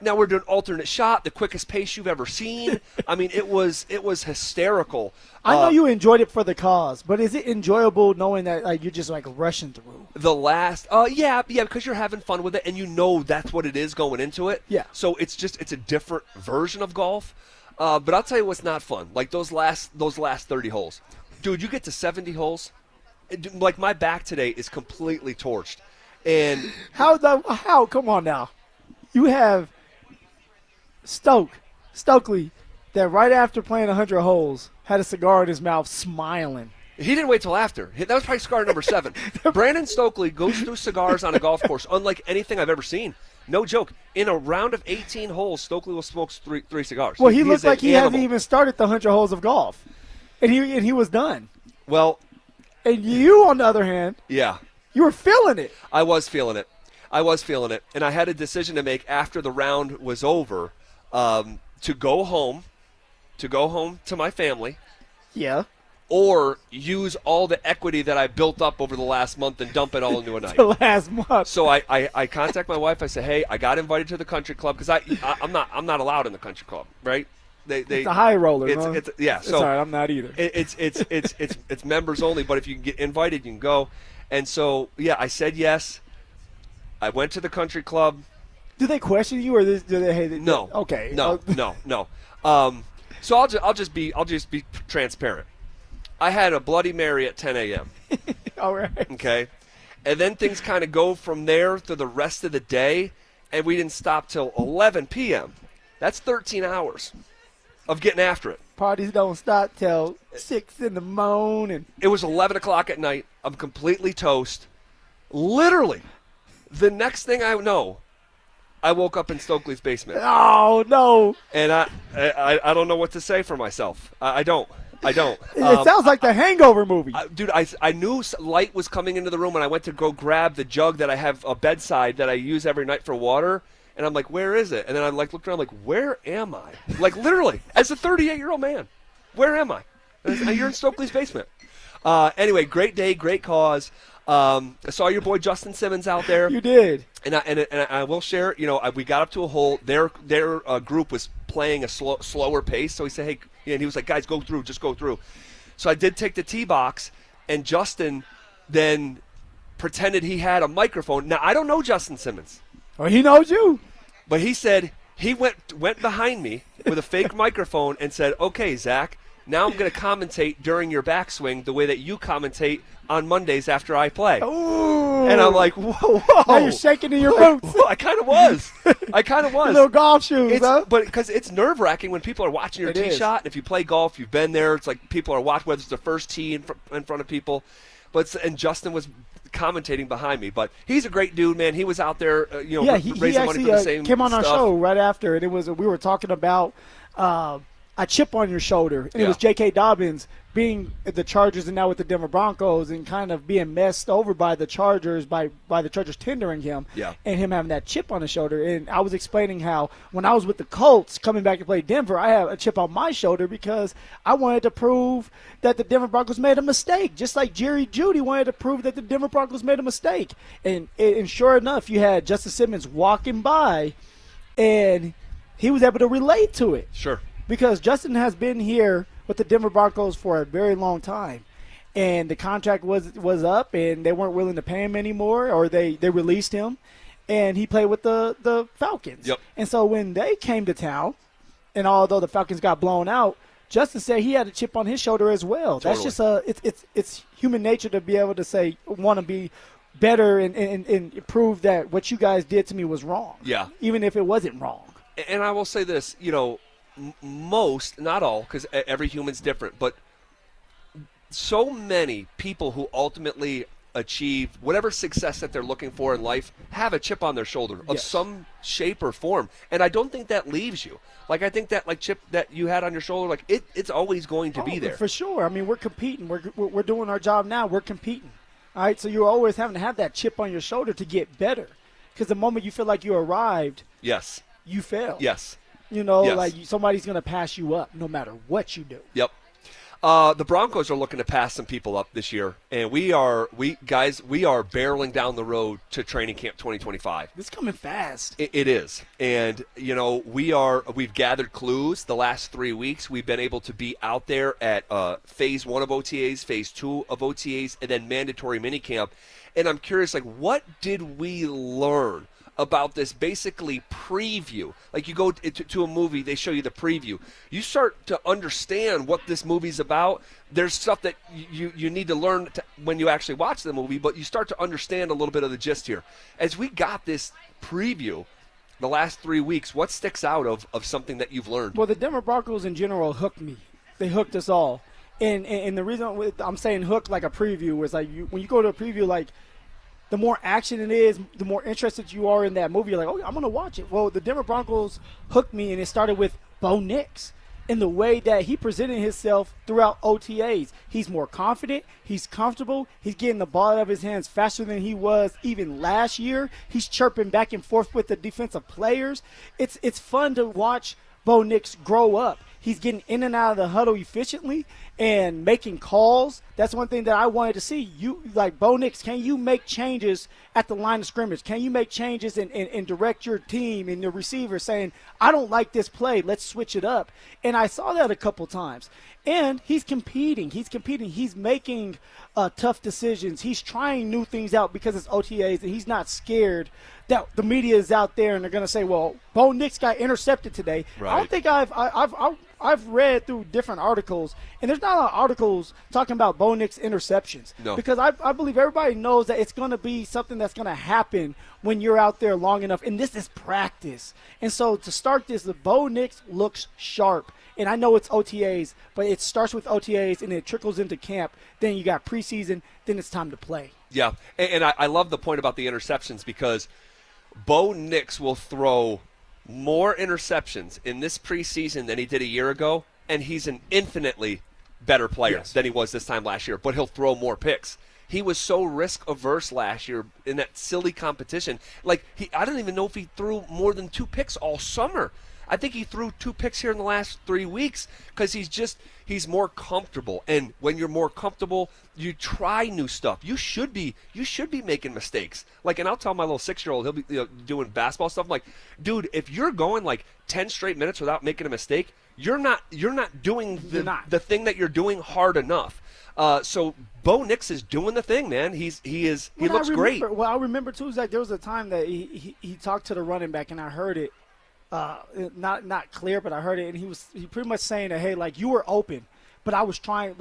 Speaker 5: Now we're doing alternate shot, the quickest pace you've ever seen. I mean, it was hysterical.
Speaker 1: I know you enjoyed it for the cause, but is it enjoyable knowing that you're just like rushing through?
Speaker 5: The last, yeah, because you're having fun with it, and you know that's what it is going into it.
Speaker 1: Yeah.
Speaker 5: So it's a different version of golf. But I'll tell you what's not fun. Like those last 30 holes, dude. You get to 70 holes, like my back today is completely torched. And
Speaker 1: how? Come on now, you have Stokely, that right after playing 100 holes, had a cigar in his mouth smiling.
Speaker 5: He didn't wait till after. That was probably cigar number 7. Brandon Stokely goes through cigars on a golf course unlike anything I've ever seen. No joke. In a round of 18 holes, Stokely will smoke three cigars.
Speaker 1: Well, he looked like he hasn't even started the 100 holes of golf, and he was done.
Speaker 5: Well,
Speaker 1: and you, on the other hand,
Speaker 5: yeah,
Speaker 1: you were feeling it.
Speaker 5: I was feeling it, and I had a decision to make after the round was over. To go home to my family.
Speaker 1: Yeah.
Speaker 5: Or use all the equity that I built up over the last month and dump it all into a night.
Speaker 1: The last month.
Speaker 5: So I contact my wife. I say, hey, I got invited to the country club because I'm not allowed in the country club, right?
Speaker 1: It's a high roller.
Speaker 5: Yeah. So
Speaker 1: sorry, I'm not either.
Speaker 5: It's members only. But if you can get invited, you can go. And so yeah, I said yes. I went to the country club.
Speaker 1: Do they question you, or do they? Hey,
Speaker 5: no.
Speaker 1: Okay.
Speaker 5: No. So I'll just be transparent. I had a Bloody Mary at 10 a.m.
Speaker 1: All right.
Speaker 5: Okay, and then things kind of go from there through the rest of the day, and we didn't stop till 11 p.m. That's 13 hours of getting after it.
Speaker 1: Parties don't stop till 6 in the morning.
Speaker 5: It was 11 o'clock at night. I'm completely toast. Literally, the next thing I know, I woke up in Stokely's basement.
Speaker 1: Oh, no.
Speaker 5: And I don't know what to say for myself. I don't.
Speaker 1: It sounds like the Hangover movie.
Speaker 5: Dude, I knew light was coming into the room, and I went to go grab the jug that I have a bedside that I use every night for water. And I'm like, where is it? And then I looked around like, where am I? Like literally, as a 38-year-old man, where am I? And you're in Stokely's basement. Anyway, great day, great cause. I saw your boy Justin Simmons out there.
Speaker 1: You did.
Speaker 5: And I will share, we got up to a hole. Their group was playing a slower pace. So he said, hey, and he was like, guys, just go through. So I did take the tee box, and Justin then pretended he had a microphone. Now, I don't know Justin Simmons.
Speaker 1: Well, he knows you.
Speaker 5: But he said he went behind me with a fake microphone and said, okay, Zach, now I'm going to commentate during your backswing the way that you commentate on Mondays after I play.
Speaker 1: Ooh.
Speaker 5: And I'm like, whoa.
Speaker 1: Now you're shaking in your boots.
Speaker 5: I kind of was.
Speaker 1: Little golf shoes, huh?
Speaker 5: But because it's nerve-wracking when people are watching your
Speaker 1: It
Speaker 5: tee
Speaker 1: is.
Speaker 5: shot. And if you play golf, you've been there. It's like people are watching, whether it's the first tee in front of people. And Justin was commentating behind me. But he's a great dude, man. He was out there,
Speaker 1: He
Speaker 5: raising money for the same
Speaker 1: came on our
Speaker 5: stuff.
Speaker 1: show right after, and we were talking about a chip on your shoulder, and it was J.K. Dobbins being at the Chargers and now with the Denver Broncos and kind of being messed over by the Chargers, by the Chargers tendering him, and him having that chip on his shoulder. And I was explaining how when I was with the Colts coming back to play Denver, I had a chip on my shoulder because I wanted to prove that the Denver Broncos made a mistake, just like Jerry Jeudy wanted to prove that the Denver Broncos made a mistake. And sure enough, you had Justin Simmons walking by, and he was able to relate to it.
Speaker 5: Sure.
Speaker 1: Because Justin has been here with the Denver Broncos for a very long time. And the contract was up, and they weren't willing to pay him anymore, or they released him. And he played with the Falcons.
Speaker 5: Yep.
Speaker 1: And so when they came to town, and although the Falcons got blown out, Justin said he had a chip on his shoulder as well.
Speaker 5: Totally.
Speaker 1: That's just it's human nature to be able to say, want to be better and prove that what you guys did to me was wrong.
Speaker 5: Yeah.
Speaker 1: Even if it wasn't wrong.
Speaker 5: And I will say this, most, not all, because every human's different, but so many people who ultimately achieve whatever success that they're looking for in life have a chip on their shoulder of some shape or form. And I don't think that leaves you. Like, I think that chip that you had on your shoulder, it's always going to be there.
Speaker 1: For sure. I mean, we're competing. We're doing our job now. We're competing. All right, so you're always having to have that chip on your shoulder to get better. Because the moment you feel like you arrived,
Speaker 5: yes,
Speaker 1: you fail.
Speaker 5: Yes.
Speaker 1: Like somebody's going to pass you up no matter what you do.
Speaker 5: Yep. The Broncos are looking to pass some people up this year, and we are barreling down the road to training camp 2025.
Speaker 1: It's coming fast.
Speaker 5: It is, and we've gathered clues the last 3 weeks. We've been able to be out there at phase 1 of OTAs, phase 2 of OTAs, and then mandatory minicamp. And I'm curious, what did we learn about this basically preview? Like, you go to a movie, they show you the preview. You start to understand what this movie's about. There's stuff that you need to learn when you actually watch the movie, but you start to understand a little bit of the gist here. As we got this preview the last 3 weeks, what sticks out of something that you've learned?
Speaker 1: Well, the Denver Broncos in general hooked me. They hooked us all. And the reason I'm saying hook like a preview is when you go to a preview, the more action it is, the more interested you are in that movie. You're like, oh, I'm going to watch it. Well, the Denver Broncos hooked me, and it started with Bo Nix and the way that he presented himself throughout OTAs. He's more confident. He's comfortable. He's getting the ball out of his hands faster than he was even last year. He's chirping back and forth with the defensive players. It's fun to watch Bo Nix grow up. He's getting in and out of the huddle efficiently and making calls. That's one thing that I wanted to see. Bo Nix, can you make changes at the line of scrimmage? Can you make changes and direct your team and your receiver saying, I don't like this play, let's switch it up? And I saw that a couple times. And he's competing. He's making tough decisions. He's trying new things out because it's OTAs, and he's not scared that the media is out there and they're going to say, well, Bo Nix got intercepted today.
Speaker 5: Right.
Speaker 1: I don't think I've read through different articles, and there's not a lot of articles talking about Bo Nix interceptions.
Speaker 5: No.
Speaker 1: Because I believe everybody knows that it's going to be something that's going to happen when you're out there long enough, and this is practice. And so to start this, the Bo Nix looks sharp. And I know it's OTAs, but it starts with OTAs and it trickles into camp. Then you got preseason, then it's time to play.
Speaker 5: Yeah, and I love the point about the interceptions because Bo Nix will throw more interceptions in this preseason than he did a year ago, and he's an infinitely better player than he was this time last year, but he'll throw more picks. He was so risk-averse last year in that silly competition. I don't even know if he threw more than 2 picks all summer. I think he threw 2 picks here in the last 3 weeks because he's more comfortable. And when you're more comfortable, you try new stuff. You should be making mistakes. Like, and I'll tell my little 6-year-old, he'll be doing basketball stuff. I'm like, dude, if you're going like 10 straight minutes without making a mistake, you're not doing the thing that you're doing hard enough. So Bo Nix is doing the thing, man. He looks great.
Speaker 1: Well, I remember too, Zach, there was a time that he talked to the running back, and I heard it, not clear, but I heard it, and he pretty much saying that, hey, like, you were open, but I was trying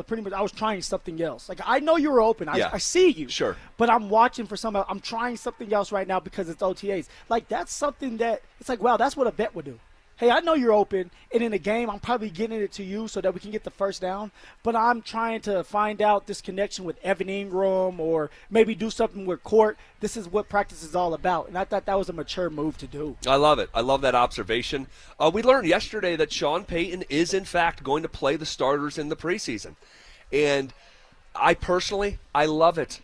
Speaker 1: something else. Like, I know you were open. I see you.
Speaker 5: Sure.
Speaker 1: But I'm watching for I'm trying something else right now because it's OTAs. Like, that's something that it's like, wow, that's what a vet would do. Hey, I know you're open, and in the game, I'm probably getting it to you so that we can get the first down, but I'm trying to find out this connection with Evan Ingram or maybe do something with Court. This is what practice is all about, and I thought that was a mature move to do.
Speaker 5: I love it. I love that observation. We learned yesterday that Sean Payton is, in fact, going to play the starters in the preseason, and I personally love it.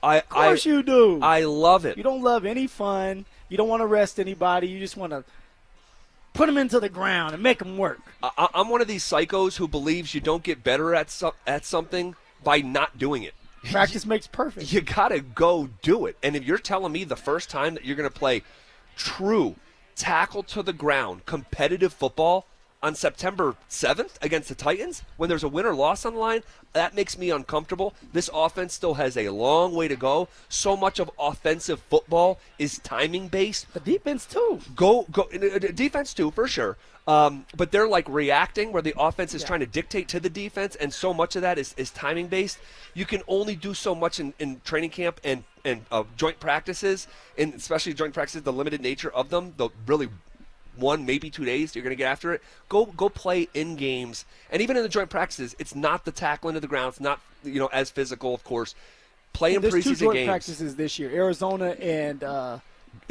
Speaker 1: Of course you do.
Speaker 5: I love it.
Speaker 1: You don't love any fun. You don't want to rest anybody. You just want to put them into the ground and make them work.
Speaker 5: I'm one of these psychos who believes you don't get better at something by not doing it.
Speaker 1: Practice makes perfect.
Speaker 5: You got to go do it. And if you're telling me the first time that you're going to play true tackle to the ground competitive football on September 7th against the Titans, when there's a win or loss on the line, that makes me uncomfortable. This offense still has a long way to go. So much of offensive football is timing-based.
Speaker 1: The defense, too.
Speaker 5: Defense, too, for sure. But they're like reacting where the offense is trying to dictate to the defense, and so much of that is timing-based. You can only do so much in training camp and joint practices, and especially joint practices, the limited nature of them, the really 1, maybe 2 days you're going to get after it. Go play in games, and even in the joint practices, it's not the tackling to the ground. It's not as physical, of course. Play in preseason games.
Speaker 1: There's 2 joint practices this year: Arizona and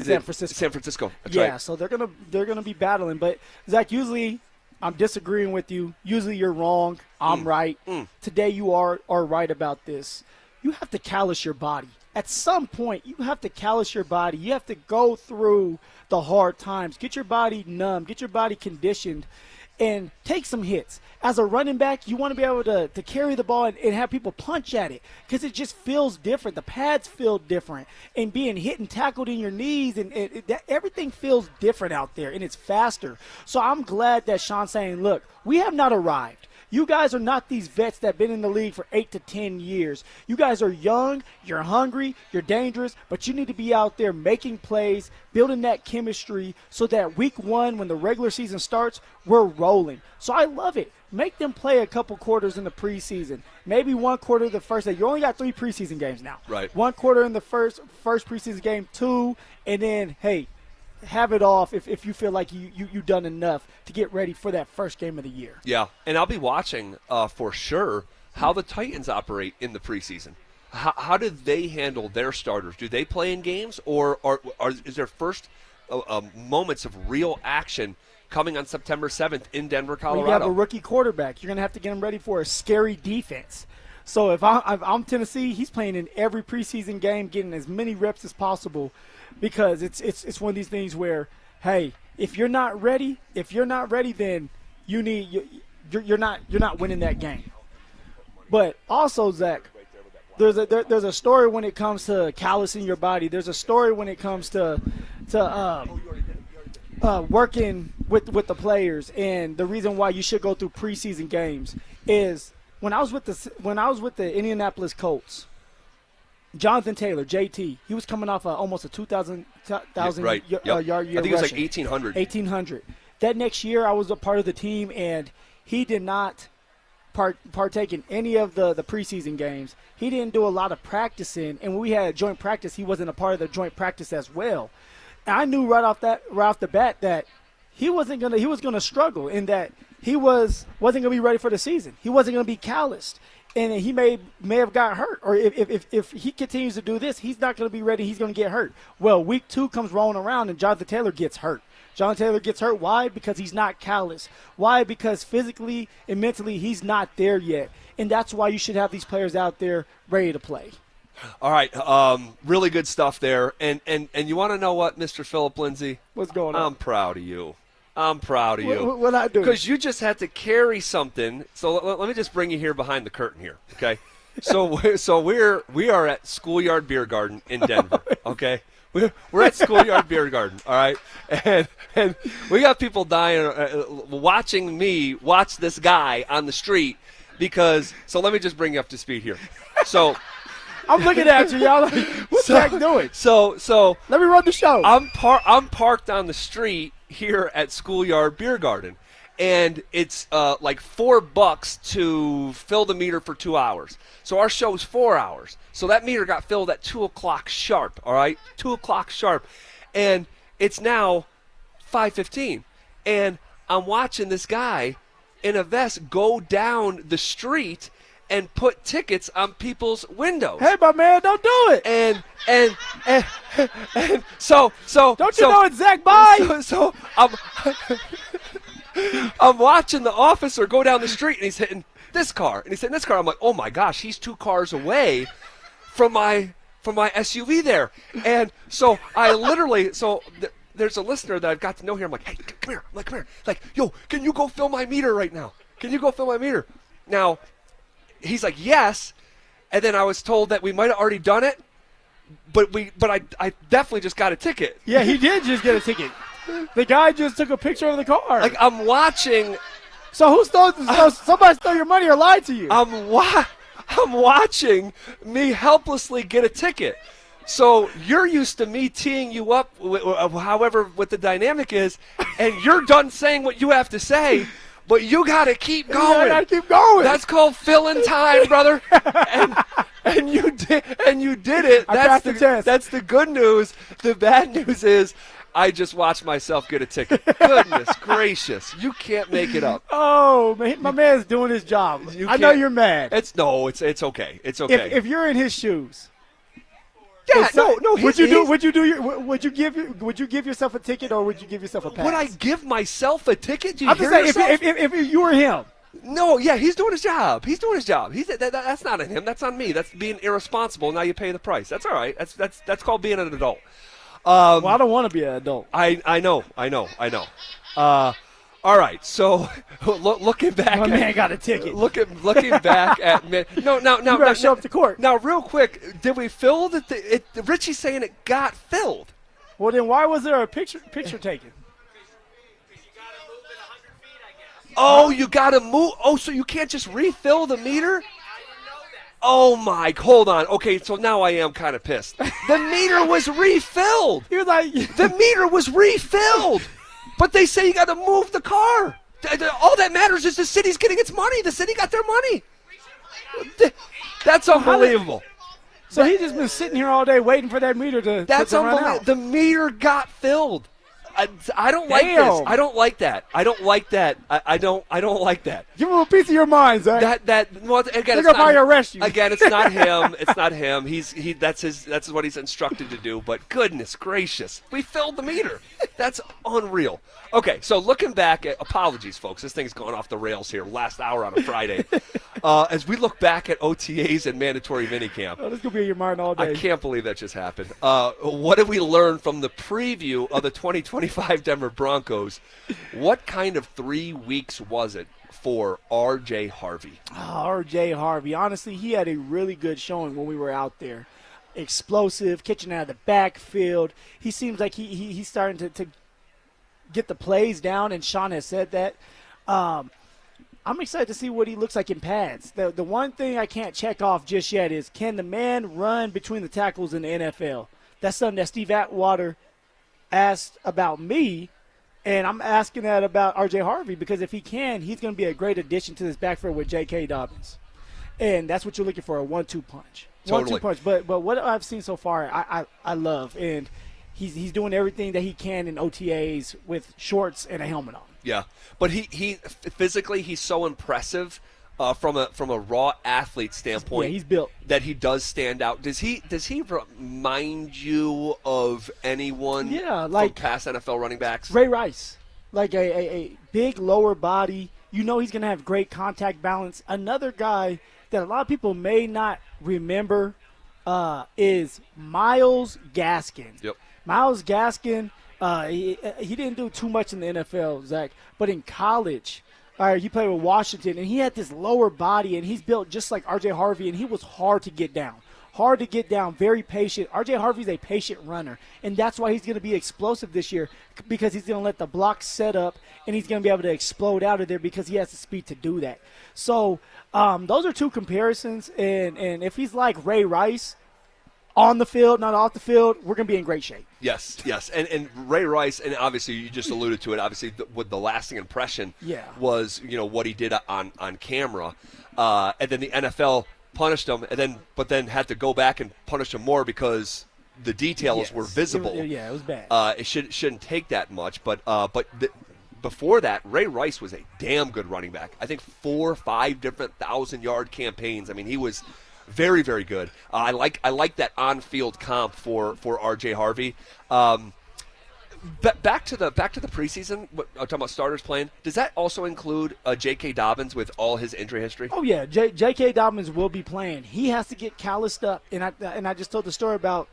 Speaker 1: San Francisco.
Speaker 5: San Francisco. That's right.
Speaker 1: So they're gonna be battling. But Zach, usually I'm disagreeing with you. Usually you're wrong. I'm right. Today you are right about this. You have to callous your body. At some point, you have to callous your body. You have to go through the hard times. Get your body numb. Get your body conditioned. And take some hits. As a running back, you want to be able to carry the ball and have people punch at it because it just feels different. The pads feel different. And being hit and tackled in your knees, and everything feels different out there, and it's faster. So I'm glad that Sean's saying, look, we have not arrived. You guys are not these vets that have been in the league for 8 to 10 years. You guys are young, you're hungry, you're dangerous, but you need to be out there making plays, building that chemistry so that week 1, when the regular season starts, we're rolling. So I love it. Make them play a couple quarters in the preseason. Maybe 1 quarter the first day. You only got 3 preseason games now.
Speaker 5: Right.
Speaker 1: 1 quarter in the first preseason game, 2, and then, hey, have it off if you feel like you done enough to get ready for that first game of the year.
Speaker 5: Yeah, and I'll be watching for sure how the Titans operate in the preseason. How do they handle their starters? Do they play in games, or is their first moments of real action coming on September 7th in Denver, Colorado?
Speaker 1: Well, you have a rookie quarterback. You're going to have to get him ready for a scary defense. So if I'm Tennessee, he's playing in every preseason game, getting as many reps as possible, because it's one of these things where, hey, if you're not ready, then you're not winning that game. But also, Zach, there's a story when it comes to callousing your body. There's a story when it comes to working with the players, and the reason why you should go through preseason games is when I was with the Indianapolis Colts. Jonathan Taylor, JT, he was coming off almost a 2,000
Speaker 5: right.
Speaker 1: yard year.
Speaker 5: I think it was like
Speaker 1: rushing.
Speaker 5: 1,800.
Speaker 1: That next year, I was a part of the team, and he did not partake in any of the preseason games. He didn't do a lot of practicing, and when we had joint practice, he wasn't a part of the joint practice as well. And I knew right off the bat that he was gonna struggle, and that he wasn't gonna be ready for the season. He wasn't gonna be calloused. And he may have got hurt, or if he continues to do this, he's not going to be ready. He's going to get hurt. Well, week 2 comes rolling around, and Jonathan Taylor gets hurt. Jonathan Taylor gets hurt. Why? Because he's not callous. Why? Because physically and mentally he's not there yet. And that's why you should have these players out there ready to play.
Speaker 5: All right, really good stuff there. And you want to know what, Mr. Philip Lindsay?
Speaker 1: What's going on?
Speaker 5: I'm proud of you. I'm proud of you.
Speaker 1: What I do?
Speaker 5: Because you just had to carry something. So let me just bring you here behind the curtain here, okay? We are at Schoolyard Beer Garden in Denver, okay? We're at Schoolyard Beer Garden, all right? And we got people dying, watching me watch this guy on the street because – so let me just bring you up to speed here. So –
Speaker 1: I'm looking at you, y'all. Like, what's Zach doing?
Speaker 5: So
Speaker 1: let me run the show.
Speaker 5: I'm parked on the street here at Schoolyard Beer Garden, and it's like $4 to fill the meter for 2 hours. So our show's 4 hours. So that meter got filled at 2 o'clock sharp. All right, 2 o'clock sharp, and it's now 5:15, and I'm watching this guy in a vest go down the street and put tickets on people's windows.
Speaker 1: Hey, my man, don't do it.
Speaker 5: And so
Speaker 1: don't you know it's Zach? Bye.
Speaker 5: So I'm watching the officer go down the street, and he's hitting this car, and he's hitting this car. I'm like, oh my gosh, he's 2 cars away from my SUV there. And so I literally there's a listener that I've got to know here. I'm like, hey, come here. I'm like, come here. Like, yo, can you go fill my meter right now? Can you go fill my meter? Now, he's like, yes. And then I was told that we might have already done it, but I definitely just got a ticket.
Speaker 1: Yeah, he did just get a ticket. The guy just took a picture of the car.
Speaker 5: Like, I'm watching.
Speaker 1: So who stole? Somebody stole your money or lied to you?
Speaker 5: I'm watching me helplessly get a ticket. So you're used to me teeing you up, however, what the dynamic is, and you're done saying what you have to say. But you got to keep going.
Speaker 1: I got to keep going.
Speaker 5: That's called filling time, brother. and you did it. That's the test. That's the good news. The bad news is I just watched myself get a ticket. Goodness gracious. You can't make it up.
Speaker 1: Oh, man, my man's doing his job. I know you're mad.
Speaker 5: It's okay. It's okay.
Speaker 1: If you're in his shoes.
Speaker 5: Yeah, no.
Speaker 1: Would you give yourself a ticket or would you give yourself a pass?
Speaker 5: Would I give myself a ticket? Do you
Speaker 1: I'm
Speaker 5: hear
Speaker 1: just saying,
Speaker 5: yourself?
Speaker 1: if you were him.
Speaker 5: No, yeah, he's doing his job. That's not on him. That's on me. That's being irresponsible. Now you pay the price. That's all right. That's called being an adult.
Speaker 1: Well, I don't want to be an adult.
Speaker 5: I know. All right, so looking back,
Speaker 1: my man got a ticket.
Speaker 5: Looking back at no,
Speaker 1: you gotta show up to court.
Speaker 5: Now, real quick, did we fill the? Richie's saying it got filled.
Speaker 1: Well, then why was there a picture taken?
Speaker 5: Oh, you gotta move. Oh, so you can't just refill the meter? Oh my! Hold on. Okay, so now I am kind of pissed. The meter was refilled.
Speaker 1: You're like
Speaker 5: the meter was refilled. But they say you got to move the car. All that matters is the city's getting its money. The city got their money. That's unbelievable.
Speaker 1: So he's just been sitting here all day waiting for that meter to
Speaker 5: That's
Speaker 1: run
Speaker 5: unbelievable.
Speaker 1: out.
Speaker 5: The meter got filled. I don't like this. I don't like that. I don't like that. I don't like that.
Speaker 1: Give him a piece of your mind, Zach.
Speaker 5: Well, again,
Speaker 1: they're
Speaker 5: it's
Speaker 1: gonna probably
Speaker 5: not,
Speaker 1: arrest you.
Speaker 5: Again, it's not him. It's not him. That's what he's instructed to do. But goodness gracious, we filled the meter. That's unreal. Okay, so looking back at apologies, folks. This thing's gone off the rails here. Last hour on a Friday. As we look back at OTAs and mandatory minicamp.
Speaker 1: Oh, this is gonna be in your mind all day.
Speaker 5: I can't believe that just happened. What did we learn from the preview of the 2025 Denver Broncos? What kind of 3 weeks was it for R.J. Harvey?
Speaker 1: R.J. Harvey. Honestly, he had a really good showing when we were out there. Explosive, catching out of the backfield. He seems like he's starting to get the plays down, and Sean has said that. I'm excited to see what he looks like in pads. The one thing I can't check off just yet is, can the man run between the tackles in the NFL? That's something that Steve Atwater asked about me, and I'm asking that about R.J. Harvey, because if he can, he's going to be a great addition to this backfield with J.K. Dobbins. And that's what you're looking for, a 1-2 punch.
Speaker 5: Totally.
Speaker 1: 1-2 punch. But what I've seen so far, I love. And he's doing everything that he can in OTAs with shorts and a helmet on.
Speaker 5: Yeah, but he physically, he's so impressive from a raw athlete standpoint.
Speaker 1: Yeah, he's built.
Speaker 5: That he does stand out. Does he remind you of anyone?
Speaker 1: Yeah, like
Speaker 5: from past NFL running backs.
Speaker 1: Ray Rice, like a big lower body. You know he's going to have great contact balance. Another guy that a lot of people may not remember is Myles Gaskin.
Speaker 5: Yep.
Speaker 1: Myles Gaskin He didn't do too much in the NFL, Zach, but in college, all right, he played with Washington, and he had this lower body, and he's built just like R.J. Harvey, and he was hard to get down. Hard to get down, very patient. R.J. Harvey's a patient runner, and that's why he's going to be explosive this year, because he's going to let the block set up, and he's going to be able to explode out of there because he has the speed to do that. So those are two comparisons, and if he's like Ray Rice on the field, not off the field, we're going to be in great shape.
Speaker 5: Yes. And Ray Rice, and obviously you just alluded to it, obviously with the lasting impression was, what he did on camera. And then the NFL punished him, but then had to go back and punish him more because the details were visible.
Speaker 1: It was bad.
Speaker 5: It shouldn't take that much, but before that, Ray Rice was a damn good running back. I think 4 or 5 different 1,000-yard campaigns. I mean, he was very, very good. I like that on-field comp for R.J. Harvey. Back to the preseason. I'm talking about starters playing. Does that also include J.K. Dobbins with all his injury history?
Speaker 1: Oh yeah, J.K. Dobbins will be playing. He has to get calloused up, and I just told the story about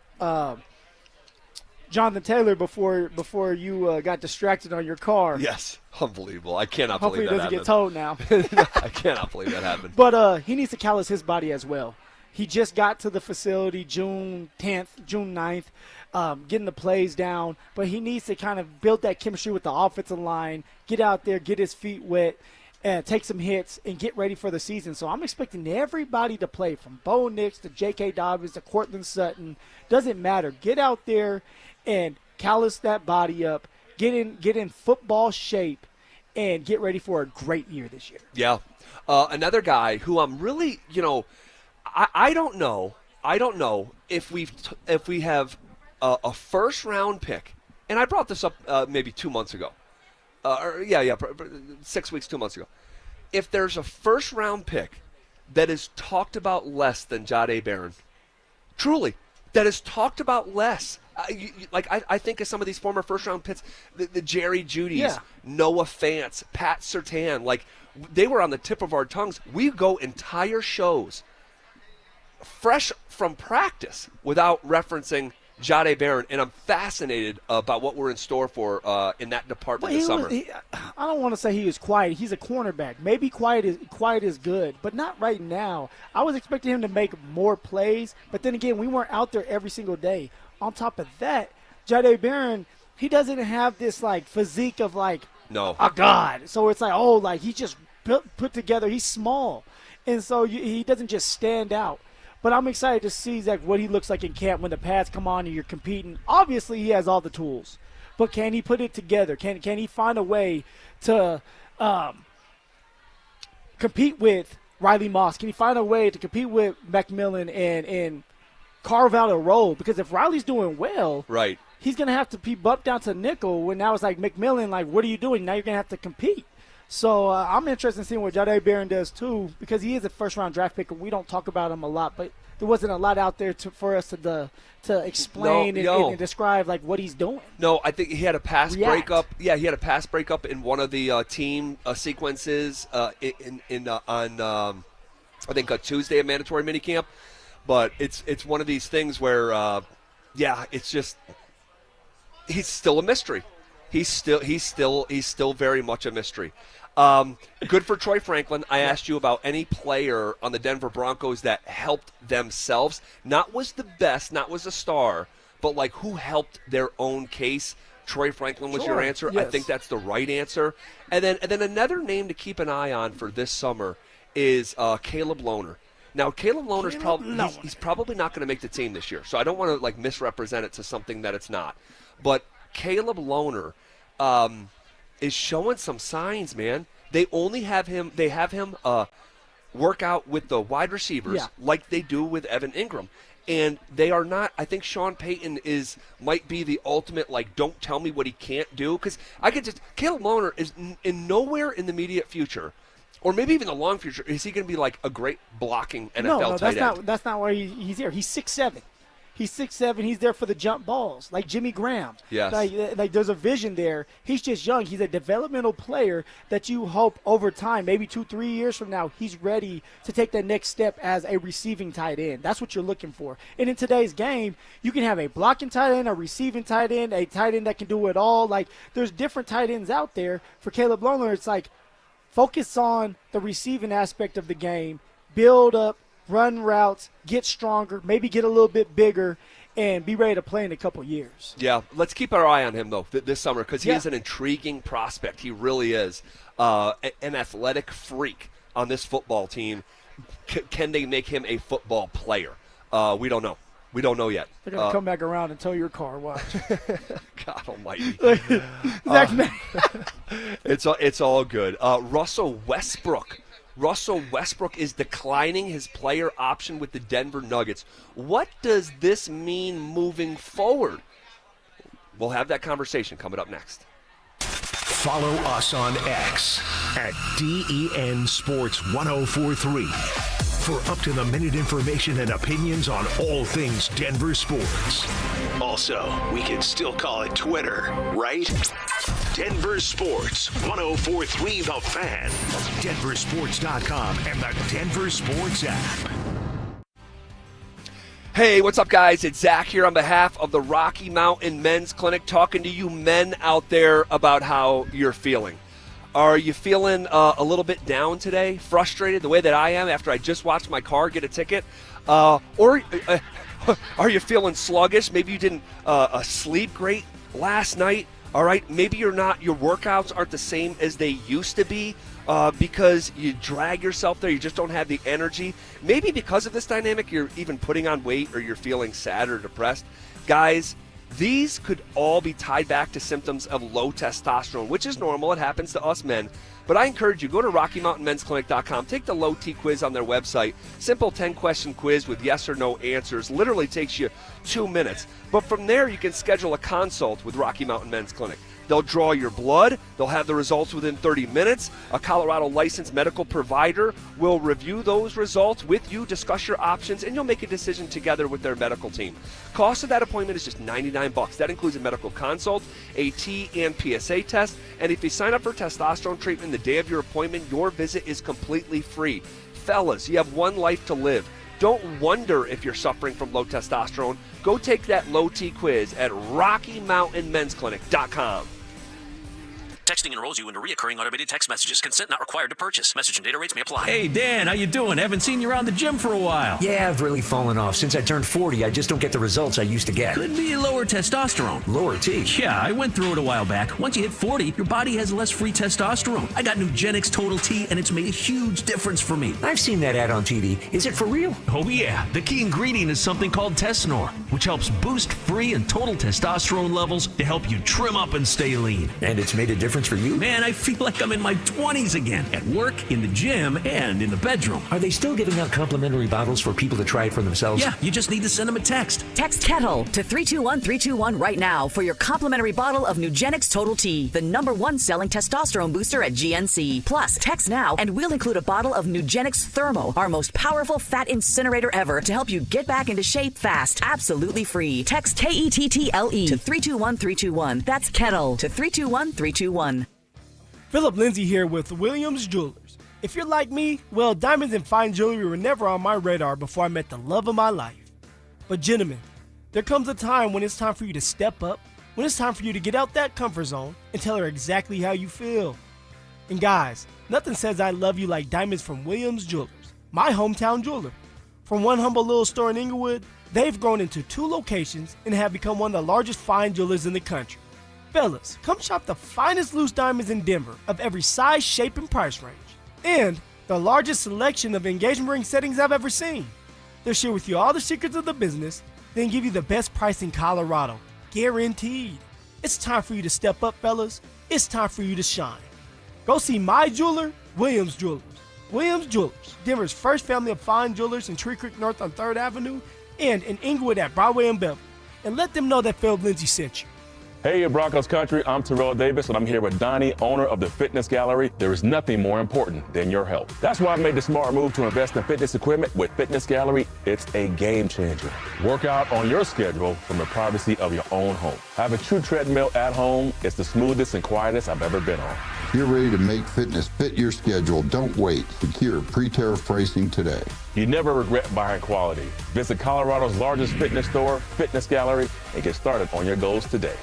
Speaker 1: Jonathan Taylor before you got distracted on your car.
Speaker 5: Yes, unbelievable. I cannot
Speaker 1: Hopefully
Speaker 5: believe that
Speaker 1: he doesn't
Speaker 5: happened.
Speaker 1: get towed now.
Speaker 5: I cannot believe that happened.
Speaker 1: But he needs to callous his body as well. He just got to the facility June 10th, June 9th, getting the plays down. But he needs to kind of build that chemistry with the offensive line, get out there, get his feet wet, take some hits, and get ready for the season. So I'm expecting everybody to play, from Bo Nix to J.K. Dobbins to Cortland Sutton. Doesn't matter. Get out there and callous that body up, get in football shape, and get ready for a great year this year.
Speaker 5: Yeah. Another guy who I'm really, I don't know if we have a first round pick, and I brought this up maybe 2 months ago, 6 weeks, 2 months ago. If there's a first round pick that is talked about less than Jahdae Barron, truly, that is talked about less. I think of some of these former first round picks, the Jerry Judys, Noah Fant, Pat Surtain, they were on the tip of our tongues. We go entire shows fresh from practice without referencing Jahdae Barron, and I'm fascinated about what we're in store for in that department this summer.
Speaker 1: I don't want to say he was quiet. He's a cornerback. Maybe quiet is good, but not right now. I was expecting him to make more plays, but then again, we weren't out there every single day. On top of that, Jahdae Barron, he doesn't have this physique of a god. So it's he's just put together. He's small, and so he doesn't just stand out. But I'm excited to see what he looks like in camp when the pads come on and you're competing. Obviously, he has all the tools, but can he put it together? Can he find a way to compete with Riley Moss? Can he find a way to compete with McMillan and carve out a role? Because if Riley's doing well,
Speaker 5: right,
Speaker 1: he's going to have to be bumped down to nickel when now it's McMillan, what are you doing? Now you're going to have to compete. So I'm interested in seeing what Jahdae Barron does too, because he is a first-round draft pick, and we don't talk about him a lot, but there wasn't a lot out there for us to explain and describe what he's doing.
Speaker 5: No, I think he had a pass breakup. Yeah, he had a pass breakup in one of the team sequences on I think a Tuesday of mandatory minicamp. But it's one of these things where it's just he's still a mystery. He's still very much a mystery. Good for Troy Franklin. I asked you about any player on the Denver Broncos that helped themselves. Not was the best, not was a star, but who helped their own case. Troy Franklin was your answer.
Speaker 1: Yes.
Speaker 5: I think that's the right answer. And then another name to keep an eye on for this summer is Caleb Lohner. Now, Caleb Lohner's he's probably not going to make the team this year, so I don't want to misrepresent it to something that it's not. But Caleb Lohner is showing some signs, man. They have him work out with the wide receivers like they do with Evan Ingram. And they are not. I think Sean Payton might be the ultimate don't tell me what he can't do, because Caleb Lohner is in nowhere in the immediate future, or maybe even the long future, is he going to be a great blocking NFL tight end?
Speaker 1: That's not why he's here. He's 6'7". He's 6'7". He's there for the jump balls, like Jimmy Graham.
Speaker 5: Yes.
Speaker 1: Like there's a vision there. He's just young. He's a developmental player that you hope over time, maybe 2-3 years from now, he's ready to take that next step as a receiving tight end. That's what you're looking for. And in today's game, you can have a blocking tight end, a receiving tight end, a tight end that can do it all. Like, there's different tight ends out there. For Caleb Lohner, it's like, focus on the receiving aspect of the game, build up, run routes, get stronger, maybe get a little bit bigger, and be ready to play in a couple years.
Speaker 5: Yeah, let's keep our eye on him, though, this summer, because he is an intriguing prospect. He really is an athletic freak on this football team. Can they make him a football player? We don't know. We don't know yet.
Speaker 1: They're going to come back around and tow your car. Watch.
Speaker 5: God almighty.
Speaker 1: Zach,
Speaker 5: it's all good. Russell Westbrook. Russell Westbrook is declining his player option with the Denver Nuggets. What does this mean moving forward? We'll have that conversation coming up next.
Speaker 3: Follow us on X at DEN Sports 1043 for up-to-the-minute information and opinions on all things Denver sports. Also, we can still call it Twitter, right? Denver Sports 1043 The Fan, denversports.com, and the Denver Sports app.
Speaker 5: Hey, what's up, guys? It's Zach here on behalf of the Rocky Mountain Men's Clinic, talking to you men out there about how you're feeling. Are you feeling a little bit down today, frustrated the way that I am after I just watched my car get a ticket? Or are you feeling sluggish? Maybe you didn't sleep great last night. All right, maybe your workouts aren't the same as they used to be because you drag yourself there. You just don't have the energy. Maybe because of this dynamic, you're even putting on weight or you're feeling sad or depressed. Guys, these could all be tied back to symptoms of low testosterone, which is normal. It happens to us men. But I encourage you, go to RockyMountainMen'sClinic.com. Take the low T quiz on their website. Simple 10-question quiz with yes or no answers. Literally takes you 2 minutes. But from there, you can schedule a consult with Rocky Mountain Men's Clinic. They'll draw your blood. They'll have the results within 30 minutes. A Colorado licensed medical provider will review those results with you, discuss your options, and you'll make a decision together with their medical team. Cost of that appointment is just $99. That includes a medical consult, a T and PSA test, and if you sign up for testosterone treatment the day of your appointment, your visit is completely free. Fellas, you have one life to live. Don't wonder if you're suffering from low testosterone. Go take that low T quiz at RockyMountainMen'sClinic.com.
Speaker 6: Texting enrolls you into recurring automated text messages. Consent not required to purchase. Message and data rates may apply.
Speaker 9: Hey, Dan, how you doing? Haven't seen you around the gym for a while.
Speaker 10: Yeah, I've really fallen off. Since I turned 40, I just don't get the results I used to get.
Speaker 9: Could be lower testosterone.
Speaker 10: Lower T?
Speaker 9: Yeah, I went through it a while back. Once you hit 40, your body has less free testosterone. I got Nugenix Total T, and it's made a huge difference for me.
Speaker 10: I've seen that ad on TV. Is it for real?
Speaker 9: Oh, yeah. The key ingredient is something called Tesnor, which helps boost free and total testosterone levels to help you trim up and stay lean.
Speaker 10: And it's made a difference for you?
Speaker 9: Man, I feel like I'm in my 20s again, at work, in the gym, and in the bedroom.
Speaker 10: Are they still giving out complimentary bottles for people to try it for themselves?
Speaker 9: Yeah, you just need to send them a text.
Speaker 2: Text Kettle to 321-321 right now for your complimentary bottle of Nugenix Total T, the #1 selling testosterone booster at GNC. Plus, text now and we'll include a bottle of Nugenix Thermo, our most powerful fat incinerator ever, to help you get back into shape fast. Absolutely free. Text KETTLE to 321-321. That's Kettle to 321-321.
Speaker 11: Philip Lindsay here with Williams Jewelers. If you're like me, well, diamonds and fine jewelry were never on my radar before I met the love of my life. But gentlemen, there comes a time when it's time for you to step up, when it's time for you to get out that comfort zone and tell her exactly how you feel. And guys, nothing says I love you like diamonds from Williams Jewelers, my hometown jeweler. From one humble little store in Inglewood, they've grown into 2 locations and have become one of the largest fine jewelers in the country. Fellas, come shop the finest loose diamonds in Denver of every size, shape, and price range. And the largest selection of engagement ring settings I've ever seen. They'll share with you all the secrets of the business, then give you the best price in Colorado. Guaranteed. It's time for you to step up, fellas. It's time for you to shine. Go see my jeweler, Williams Jewelers. Williams Jewelers, Denver's first family of fine jewelers in Tree Creek North on 3rd Avenue and in Inglewood at Broadway and Beverly. And let them know that Philip Lindsay sent you.
Speaker 4: Hey, Broncos country, I'm Terrell Davis, and I'm here with Donnie, owner of the Fitness Gallery. There is nothing more important than your health. That's why I made the smart move to invest in fitness equipment with Fitness Gallery. It's a game changer. Work out on your schedule from the privacy of your own home. Have a true treadmill at home. It's the smoothest and quietest I've ever been on.
Speaker 13: If you're ready to make fitness fit your schedule, don't wait. Secure pre-tariff pricing today.
Speaker 4: You never regret buying quality. Visit Colorado's largest fitness store, Fitness Gallery, and get started on your goals today.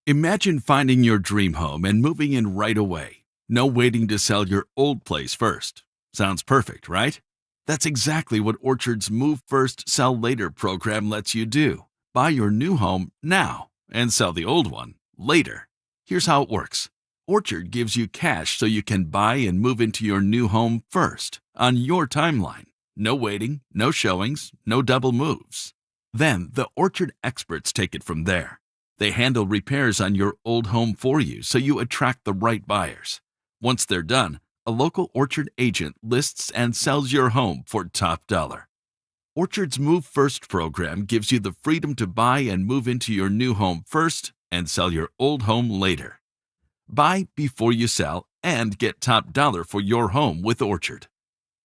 Speaker 18: Imagine finding your dream home and moving in right away. No waiting to sell your old place first. Sounds perfect, right? That's exactly what Orchard's Move First, Sell Later program lets you do. Buy your new home now and sell the old one later. Here's how it works. Orchard gives you cash so you can buy and move into your new home first, on your timeline. No waiting, no showings, no double moves. Then the Orchard experts take it from there. They handle repairs on your old home for you so you attract the right buyers. Once they're done, a local Orchard agent lists and sells your home for top dollar. Orchard's Move First program gives you the freedom to buy and move into your new home first and sell your old home later. Buy before you sell and get top dollar for your home with Orchard.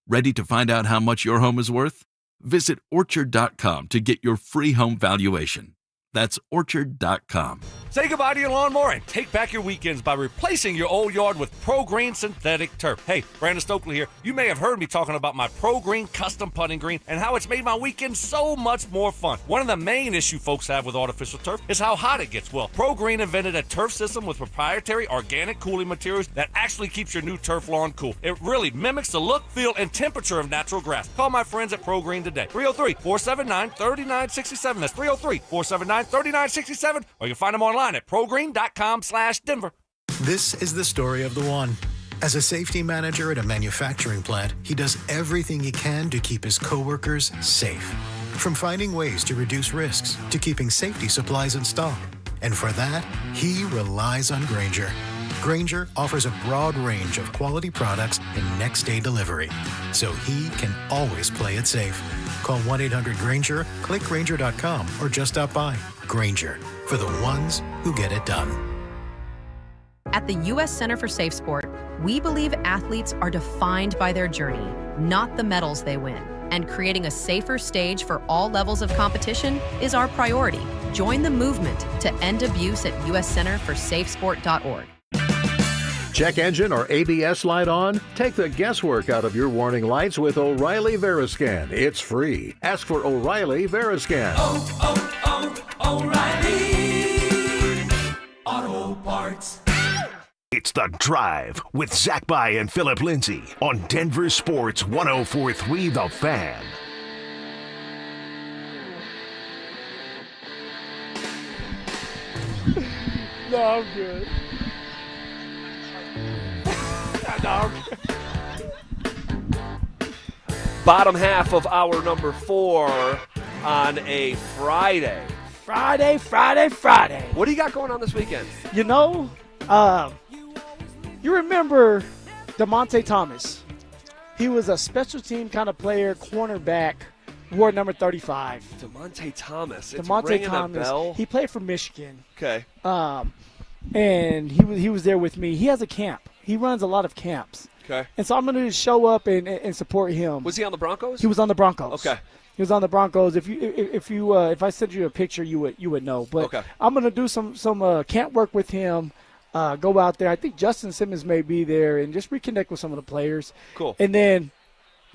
Speaker 18: Ready to find out how much your home is worth? Visit Orchard.com to get your free home valuation. That's Orchard.com.
Speaker 14: Say goodbye to your lawnmower and take back your weekends by replacing your old yard with Pro Green synthetic turf. Hey, Brandon Stokely here. You may have heard me talking about my Pro Green custom putting green and how it's made my weekends so much more fun. One of the main issues folks have with artificial turf is how hot it gets. Well, Pro Green invented a turf system with proprietary organic cooling materials that actually keeps your new turf lawn cool. It really mimics the look, feel, and temperature of natural grass. Call my friends at Pro Green today. 303-479-3967. That's 303-479-3967. Or you can find them online at progreen.com/Denver.
Speaker 15: This is the story of the one. As a safety manager at a manufacturing plant, he does everything he can to keep his coworkers safe. From finding ways to reduce risks to keeping safety supplies in stock. And for that, he relies on Grainger. Grainger offers a broad range of quality products and next-day delivery, so he can always play it safe. Call 1-800-GRAINGER, click Grainger.com, or just stop by. Grainger, for the ones who get it done.
Speaker 16: At the U.S. Center for Safe Sport, we believe athletes are defined by their journey, not the medals they win. And creating a safer stage for all levels of competition is our priority. Join the movement to end abuse at uscenterforsafesport.org.
Speaker 29: Check engine or ABS light on? Take the guesswork out of your warning lights with O'Reilly Veriscan. It's free. Ask for O'Reilly Veriscan.
Speaker 26: O'Reilly Auto Parts.
Speaker 3: It's The Drive with Zach By and Philip Lindsay on Denver Sports 104.3 The Fan.
Speaker 1: No, I'm good. No.
Speaker 5: Bottom half of hour number 4 on a Friday.
Speaker 1: Friday.
Speaker 5: What do you got going on this weekend?
Speaker 1: You know, you remember DeMonte Thomas. He was a special team kind of player, cornerback, wore number 35.
Speaker 5: DeMonte Thomas. It's
Speaker 1: DeMonte
Speaker 5: ringing
Speaker 1: Thomas.
Speaker 5: a bell.
Speaker 1: He played for Michigan.
Speaker 5: Okay.
Speaker 1: And he was there with me. He has a camp. He runs a lot of camps.
Speaker 5: Okay.
Speaker 1: And so I'm going to show up and support him.
Speaker 5: Was he on the Broncos?
Speaker 1: He was on the Broncos.
Speaker 5: Okay.
Speaker 1: He was on the Broncos. If I sent you a picture, you would know. But
Speaker 5: okay.
Speaker 1: I'm going to do some camp work with him. Go out there. I think Justin Simmons may be there, and just reconnect with some of the players.
Speaker 5: Cool.
Speaker 1: And then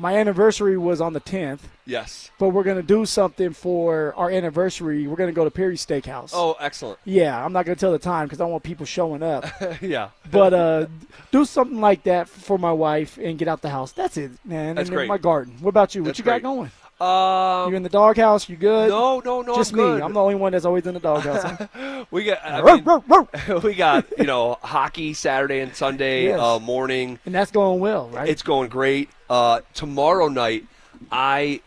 Speaker 1: my anniversary was on the 10th.
Speaker 5: Yes.
Speaker 1: But we're going to do something for our anniversary. We're going to go to Perry's Steakhouse.
Speaker 5: Oh, excellent.
Speaker 1: Yeah, I'm not going to tell the time because I don't want people showing up.
Speaker 5: Yeah.
Speaker 1: But do something like that for my wife and get out the house. That's it, man.
Speaker 5: That's
Speaker 1: and
Speaker 5: great.
Speaker 1: My garden. What about you? What
Speaker 5: That's
Speaker 1: you
Speaker 5: great.
Speaker 1: got going? You in the doghouse? You good?
Speaker 5: No.
Speaker 1: Just
Speaker 5: I'm
Speaker 1: me.
Speaker 5: good.
Speaker 1: I'm the only one that's always in the doghouse.
Speaker 5: we got hockey Saturday and Sunday
Speaker 1: Yes.
Speaker 5: morning,
Speaker 1: and that's going well, right?
Speaker 5: It's going great. Tomorrow night, her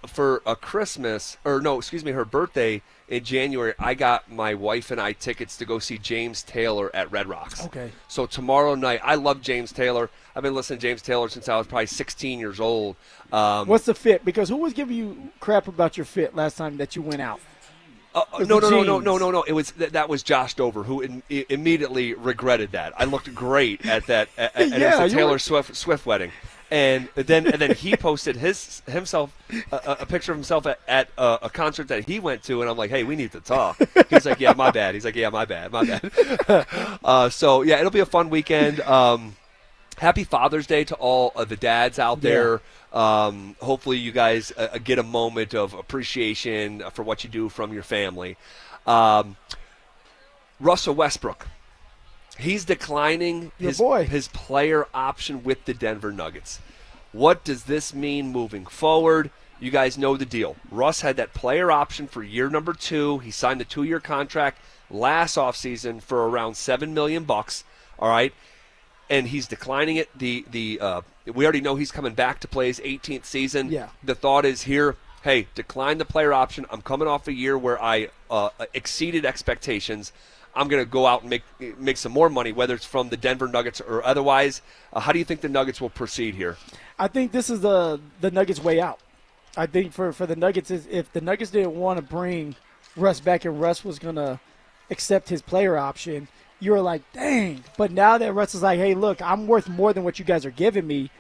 Speaker 5: birthday in January, I got my wife and I tickets to go see James Taylor at Red Rocks.
Speaker 1: Okay.
Speaker 5: So tomorrow night, I love James Taylor. I've been listening to James Taylor since I was probably 16 years old.
Speaker 1: What's the fit? Because who was giving you crap about your fit last time that you went out?
Speaker 5: No. It was that was Josh Dover who immediately regretted that. I looked great at that at the Taylor Swift wedding. And then he posted himself a picture of himself at a concert that he went to, and I'm like, hey, we need to talk. He's like, yeah, my bad. He's like, yeah, my bad. So yeah, it'll be a fun weekend. Happy Father's Day to all of the dads out there. Hopefully you guys get a moment of appreciation for what you do from your family. Russell Westbrook. He's declining his player option with the Denver Nuggets. What does this mean moving forward? You guys know the deal. Russ had that player option for year number 2. He signed the 2-year contract last offseason for around $7 million. All right, and he's declining it. We already know he's coming back to play his 18th season.
Speaker 1: Yeah.
Speaker 5: The thought is here, hey, decline the player option. I'm coming off a year where I exceeded expectations. I'm going to go out and make some more money, whether it's from the Denver Nuggets or otherwise. How do you think the Nuggets will proceed here?
Speaker 1: I think this is the Nuggets' way out. I think for the Nuggets, if the Nuggets didn't want to bring Russ back and Russ was going to accept his player option, you were like, dang. But now that Russ is like, hey, look, I'm worth more than what you guys are giving me.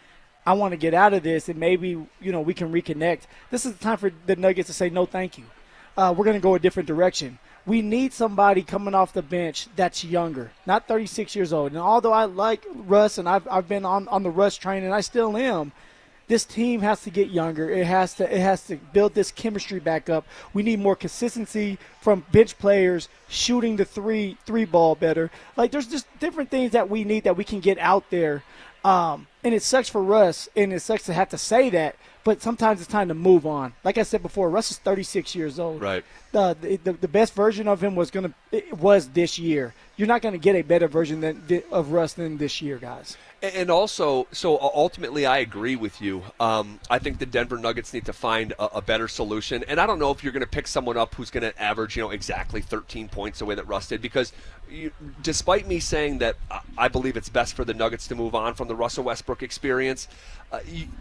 Speaker 1: I want to get out of this, and maybe we can reconnect. This is the time for the Nuggets to say, no, thank you. We're going to go a different direction. We need somebody coming off the bench that's younger, not 36 years old. And although I like Russ and I've been on the Russ train and I still am, this team has to get younger. It has to build this chemistry back up. We need more consistency from bench players, shooting the three ball better. Like there's just different things that we need that we can get out there. And it sucks for Russ, and it sucks to have to say that, but sometimes it's time to move on. Like I said before, Russ is 36 years old.
Speaker 5: Right.
Speaker 1: The best version of him was this year. You're not going to get a better version of Russ than this year, guys.
Speaker 5: And also, so ultimately, I agree with you. I think the Denver Nuggets need to find a better solution. And I don't know if you're going to pick someone up who's going to average, exactly 13 points the way that Russ did. Because despite me saying that I believe it's best for the Nuggets to move on from the Russell Westbrook experience,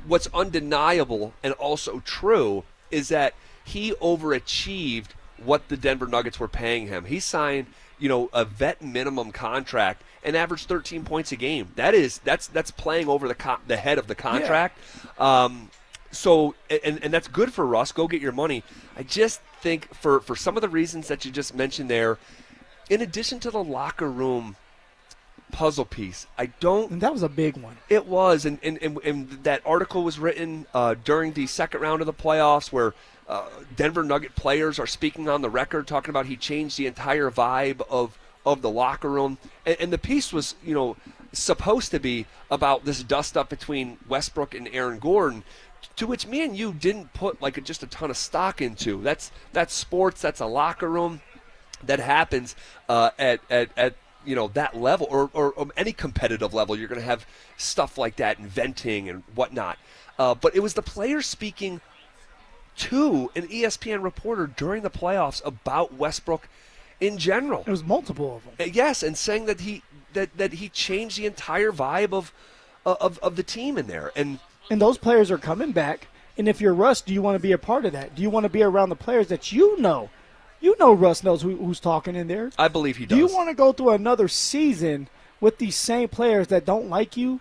Speaker 5: what's undeniable and also true is that he overachieved what the Denver Nuggets were paying him. He signed, a vet minimum contract and averaged 13 points a game. That's playing over the head of the contract. Yeah. So that's good for Russ. Go get your money. I just think for some of the reasons that you just mentioned there, in addition to the locker room puzzle piece,
Speaker 1: And that was a big one.
Speaker 5: It was, and that article was written during the second round of the playoffs where Denver Nugget players are speaking on the record talking about he changed the entire vibe of the locker room. And the piece was, supposed to be about this dust-up between Westbrook and Aaron Gordon, to which me and you didn't put just a ton of stock into. That's sports. That's a locker room. That happens at that level or any competitive level. You're going to have stuff like that and venting and whatnot. But it was the players speaking to an ESPN reporter during the playoffs about Westbrook in general.
Speaker 1: It was multiple of them.
Speaker 5: Yes, and saying that he changed the entire vibe of the team in there. And
Speaker 1: those players are coming back. And if you're Russ, do you want to be a part of that? Do you want to be around the players that you know? You know Russ knows who's talking in there.
Speaker 5: I believe he does.
Speaker 1: Do you want to go through another season with these same players that don't like you?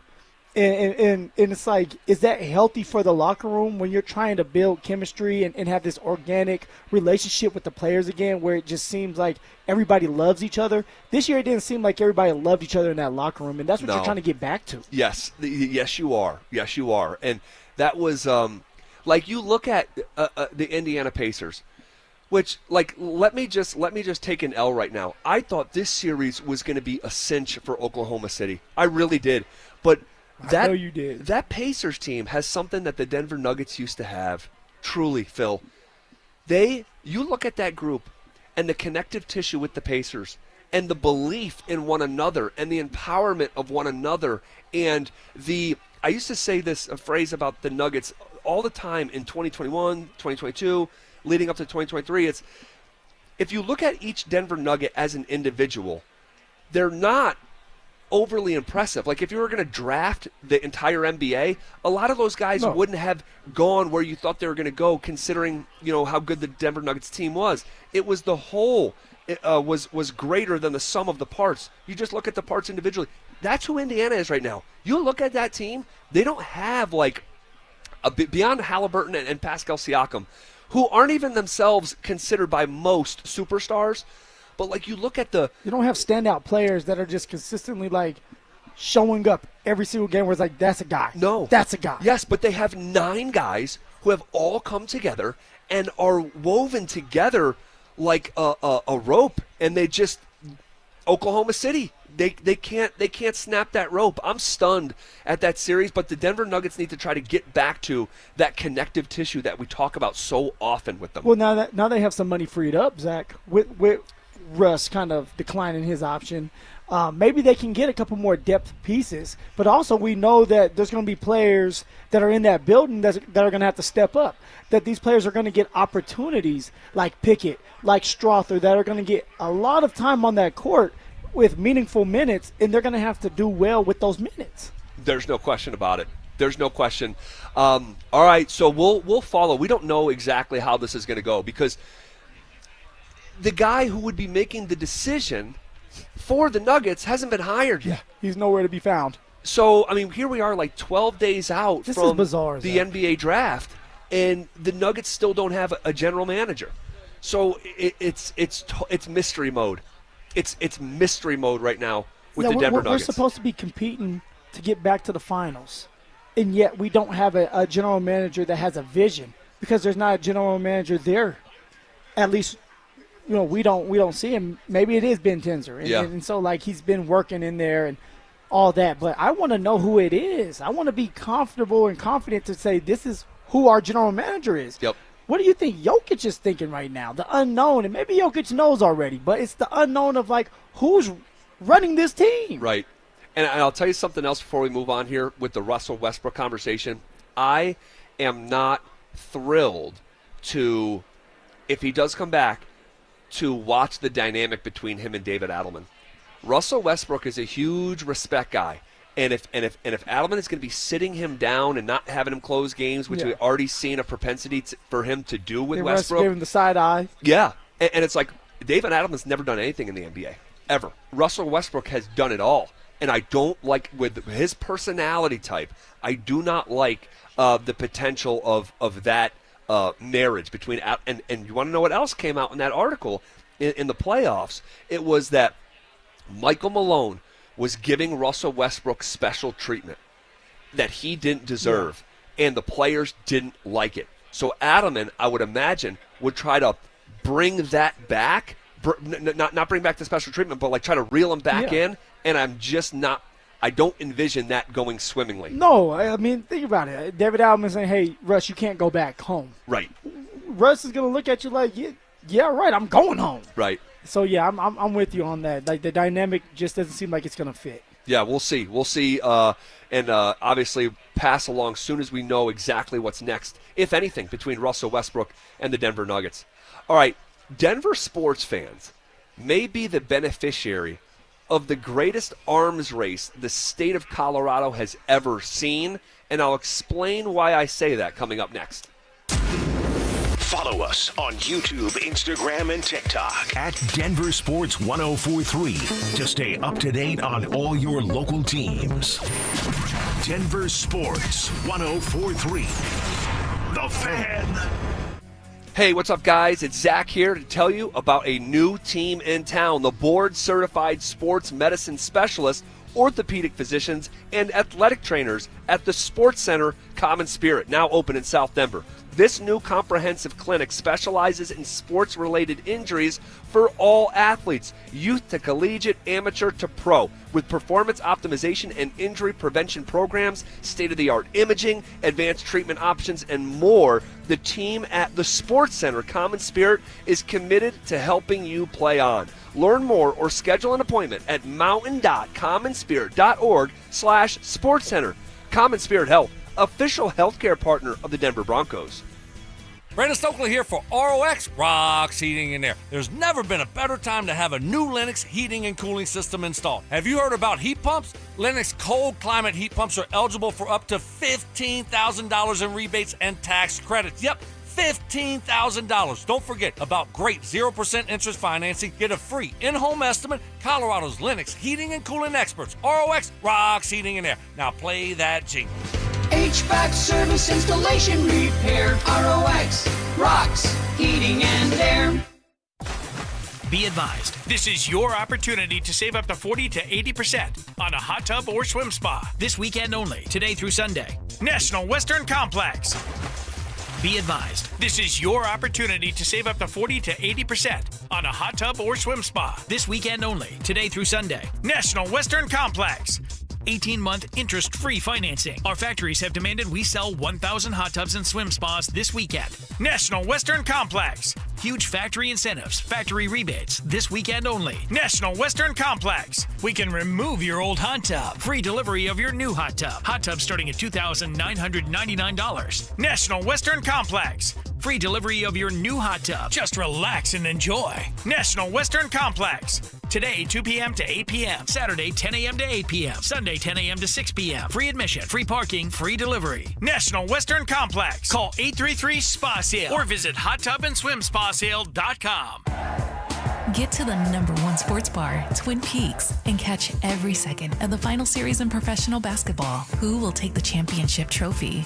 Speaker 1: And it's like, is that healthy for the locker room when you're trying to build chemistry and have this organic relationship with the players again where it just seems like everybody loves each other? This year it didn't seem like everybody loved each other in that locker room, and that's what you're trying to get back to.
Speaker 5: Yes. Yes, you are. Yes, you are. And that was you look at the Indiana Pacers. Which, let me just take an L right now. I thought this series was going to be a cinch for Oklahoma City. I really did. But
Speaker 1: I know you did.
Speaker 5: That Pacers team has something that the Denver Nuggets used to have. Truly, Phil. You look at that group and the connective tissue with the Pacers and the belief in one another and the empowerment of one another and I used to say a phrase about the Nuggets all the time in 2021, 2022, leading up to 2023, it's if you look at each Denver Nugget as an individual, they're not overly impressive. Like, if you were going to draft the entire NBA, a lot of those guys wouldn't have gone where you thought they were going to go, considering, how good the Denver Nuggets team was. It was the whole was greater than the sum of the parts. You just look at the parts individually. That's who Indiana is right now. You look at that team, they don't have, like, beyond Halliburton and Pascal Siakam, who aren't even themselves considered by most superstars. But, like, you look at you
Speaker 1: don't have standout players that are just consistently, like, showing up every single game where it's like, that's a guy.
Speaker 5: No.
Speaker 1: That's a guy.
Speaker 5: Yes, but they have 9 guys who have all come together and are woven together like a rope. And they just – Oklahoma City, they can't snap that rope. I'm stunned at that series, but the Denver Nuggets need to try to get back to that connective tissue that we talk about so often with them.
Speaker 1: Well, now they have some money freed up, Zach, with Russ kind of declining his option. Maybe they can get a couple more depth pieces, but also we know that there's going to be players that are in that building that are going to have to step up, that these players are going to get opportunities like Pickett, like Strother, that are going to get a lot of time on that court with meaningful minutes, and they're going to have to do well with those minutes.
Speaker 5: There's no question about it. There's no question. All right, so we'll follow. We don't know exactly how this is going to go because the guy who would be making the decision for the Nuggets hasn't been hired yet.
Speaker 1: He's nowhere to be found.
Speaker 5: So, I mean, here we are like 12 days out from
Speaker 1: bizarre,
Speaker 5: the NBA draft, and the Nuggets still don't have a general manager. So it's mystery mode. It's mystery mode right now with the Denver Nuggets.
Speaker 1: We're supposed to be competing to get back to the finals, and yet we don't have a general manager that has a vision because there's not a general manager there. At least, we don't see him. Maybe it is Ben Tenzer, and so like he's been working in there and all that. But I want to know who it is. I want to be comfortable and confident to say this is who our general manager is.
Speaker 5: Yep.
Speaker 1: What do you think Jokic is thinking right now? The unknown, and maybe Jokic knows already, but it's the unknown of, like, who's running this team.
Speaker 5: Right. And I'll tell you something else before we move on here with the Russell Westbrook conversation. I am not thrilled to, if he does come back, to watch the dynamic between him and David Adelman. Russell Westbrook is a huge respect guy. And if Adelman is going to be sitting him down and not having him close games, which we've already seen a propensity for him to do with Westbrook.
Speaker 1: Gave him the side eye.
Speaker 5: Yeah. And it's like David Adelman's never done anything in the NBA, ever. Russell Westbrook has done it all. And I don't like, with his personality type, I do not like the potential of that marriage between – and you want to know what else came out in that article in the playoffs? It was that Michael Malone was giving Russell Westbrook special treatment that he didn't deserve, and the players didn't like it. So Adelman, I would imagine, would try to bring that back, not bring back the special treatment, but like try to reel him back in, and I'm just not – I don't envision that going swimmingly.
Speaker 1: No, I mean, think about it. David Adelman saying, hey, Russ, you can't go back home.
Speaker 5: Right.
Speaker 1: Russ is going to look at you like, yeah, right, I'm going home.
Speaker 5: Right.
Speaker 1: So, yeah, I'm with you on that. Like, the dynamic just doesn't seem like it's going to fit.
Speaker 5: Yeah, we'll see. We'll see, and obviously pass along soon as we know exactly what's next, if anything, between Russell Westbrook and the Denver Nuggets. All right, Denver sports fans may be the beneficiary of the greatest arms race the state of Colorado has ever seen, and I'll explain why I say that coming up next.
Speaker 3: Follow us on YouTube, Instagram, and TikTok at Denver Sports 1043 to stay up to date on all your local teams. Denver Sports 1043. The Fan.
Speaker 5: Hey, what's up, guys? It's Zach here to tell you about a new team in town, the board-certified sports medicine specialist, orthopedic physicians, and athletic trainers at the Sports Center Common Spirit, now open in South Denver. This new comprehensive clinic specializes in sports-related injuries for all athletes, youth to collegiate, amateur to pro, with performance optimization and injury prevention programs, state-of-the-art imaging, advanced treatment options, and more. The team at the Sports Center Common Spirit is committed to helping you play on. Learn more or schedule an appointment at mountain.commonspirit.org/sportscenter. Common Spirit Health, official healthcare partner of the Denver Broncos.
Speaker 14: Brandon Stokely here for ROX Rocks Heating and Air. There's never been a better time to have a new Lennox heating and cooling system installed. Have you heard about heat pumps? Lennox cold climate heat pumps are eligible for up to $15,000 in rebates and tax credits. Yep, $15,000. Don't forget about great 0% interest financing. Get a free in-home estimate. Colorado's Lennox heating and cooling experts. ROX Rocks Heating and Air. Now play that jingle.
Speaker 26: HVAC service, installation, repair. ROX Rocks Heating and Air.
Speaker 7: Be advised, this is your opportunity to save up to 40 to 80% on a hot tub or swim spa. This weekend only, today through Sunday. National Western Complex. Be advised, this is your opportunity to save up to 40 to 80% on a hot tub or swim spa. This weekend only, today through Sunday. National Western Complex. 18-month interest-free financing. Our factories have demanded we sell 1,000 hot tubs and swim spas this weekend. National Western Complex. Huge factory incentives, factory rebates, this weekend only. National Western Complex. We can remove your old hot tub. Free delivery of your new hot tub. Hot tub starting at $2,999. National Western Complex. Free delivery of your new hot tub. Just relax and enjoy. National Western Complex. Today, 2 p.m. to 8 p.m. Saturday, 10 a.m. to 8 p.m. Sunday, 10 a.m. to 6 p.m. Free admission, free parking, free delivery. National Western Complex. Call 833-SPA-SALE or visit hottubandSwimSpaSale.com.
Speaker 8: Get to the #1 sports bar, Twin Peaks, and catch every second of the final series in professional basketball. Who will take the championship trophy?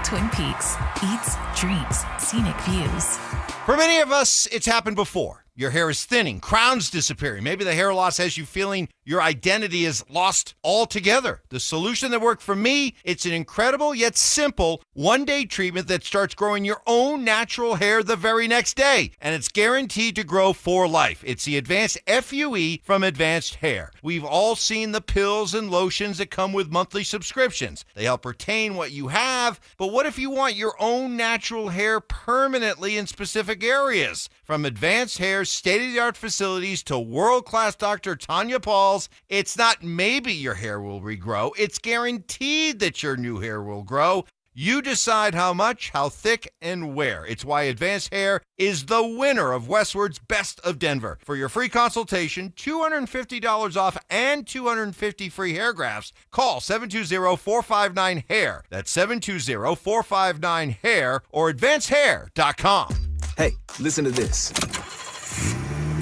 Speaker 8: Twin Peaks. Eats, drinks, scenic views.
Speaker 12: For many of us, it's happened before. Your hair is thinning, crowns disappearing. Maybe the hair loss has you feeling your identity is lost altogether. The solution that worked for me, it's an incredible yet simple one-day treatment that starts growing your own natural hair the very next day. And it's guaranteed to grow for life. It's the Advanced FUE from Advanced Hair. We've all seen the pills and lotions that come with monthly subscriptions. They help retain what you have, but what if you want your own natural hair permanently in specific areas? From Advanced Hair's state-of-the-art facilities to world-class Dr. Tanya Paul's, it's not maybe your hair will regrow, it's guaranteed that your new hair will grow. You decide how much, how thick, and where. It's why Advanced Hair is the winner of Westward's Best of Denver. For your free consultation, $250 off and 250 free hair grafts, call 720-459-HAIR. That's 720-459-HAIR or advancedhair.com.
Speaker 17: Hey, listen to this.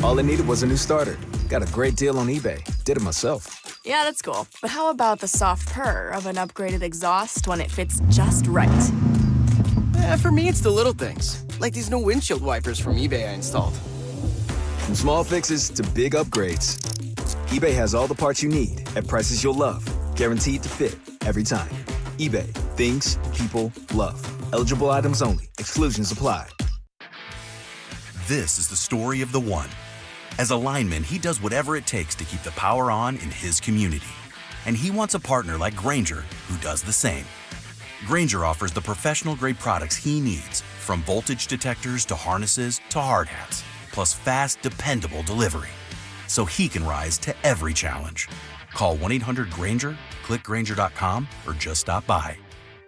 Speaker 17: All I needed was a new starter. Got a great deal on eBay. Did it myself.
Speaker 19: Yeah, that's cool. But how about the soft purr of an upgraded exhaust when it fits just right?
Speaker 20: For me, it's the little things, like these new windshield wipers from eBay I installed.
Speaker 17: From small fixes to big upgrades, eBay has all the parts you need at prices you'll love. Guaranteed to fit every time. eBay. Things people love. Eligible items only. Exclusions apply.
Speaker 25: This is the story of the one. As a lineman, he does whatever it takes to keep the power on in his community. And he wants a partner like Grainger who does the same. Grainger offers the professional-grade products he needs, from voltage detectors to harnesses to hard hats, plus fast, dependable delivery, so he can rise to every challenge. Call 1-800-GRAINGER, click Grainger.com, or just stop by.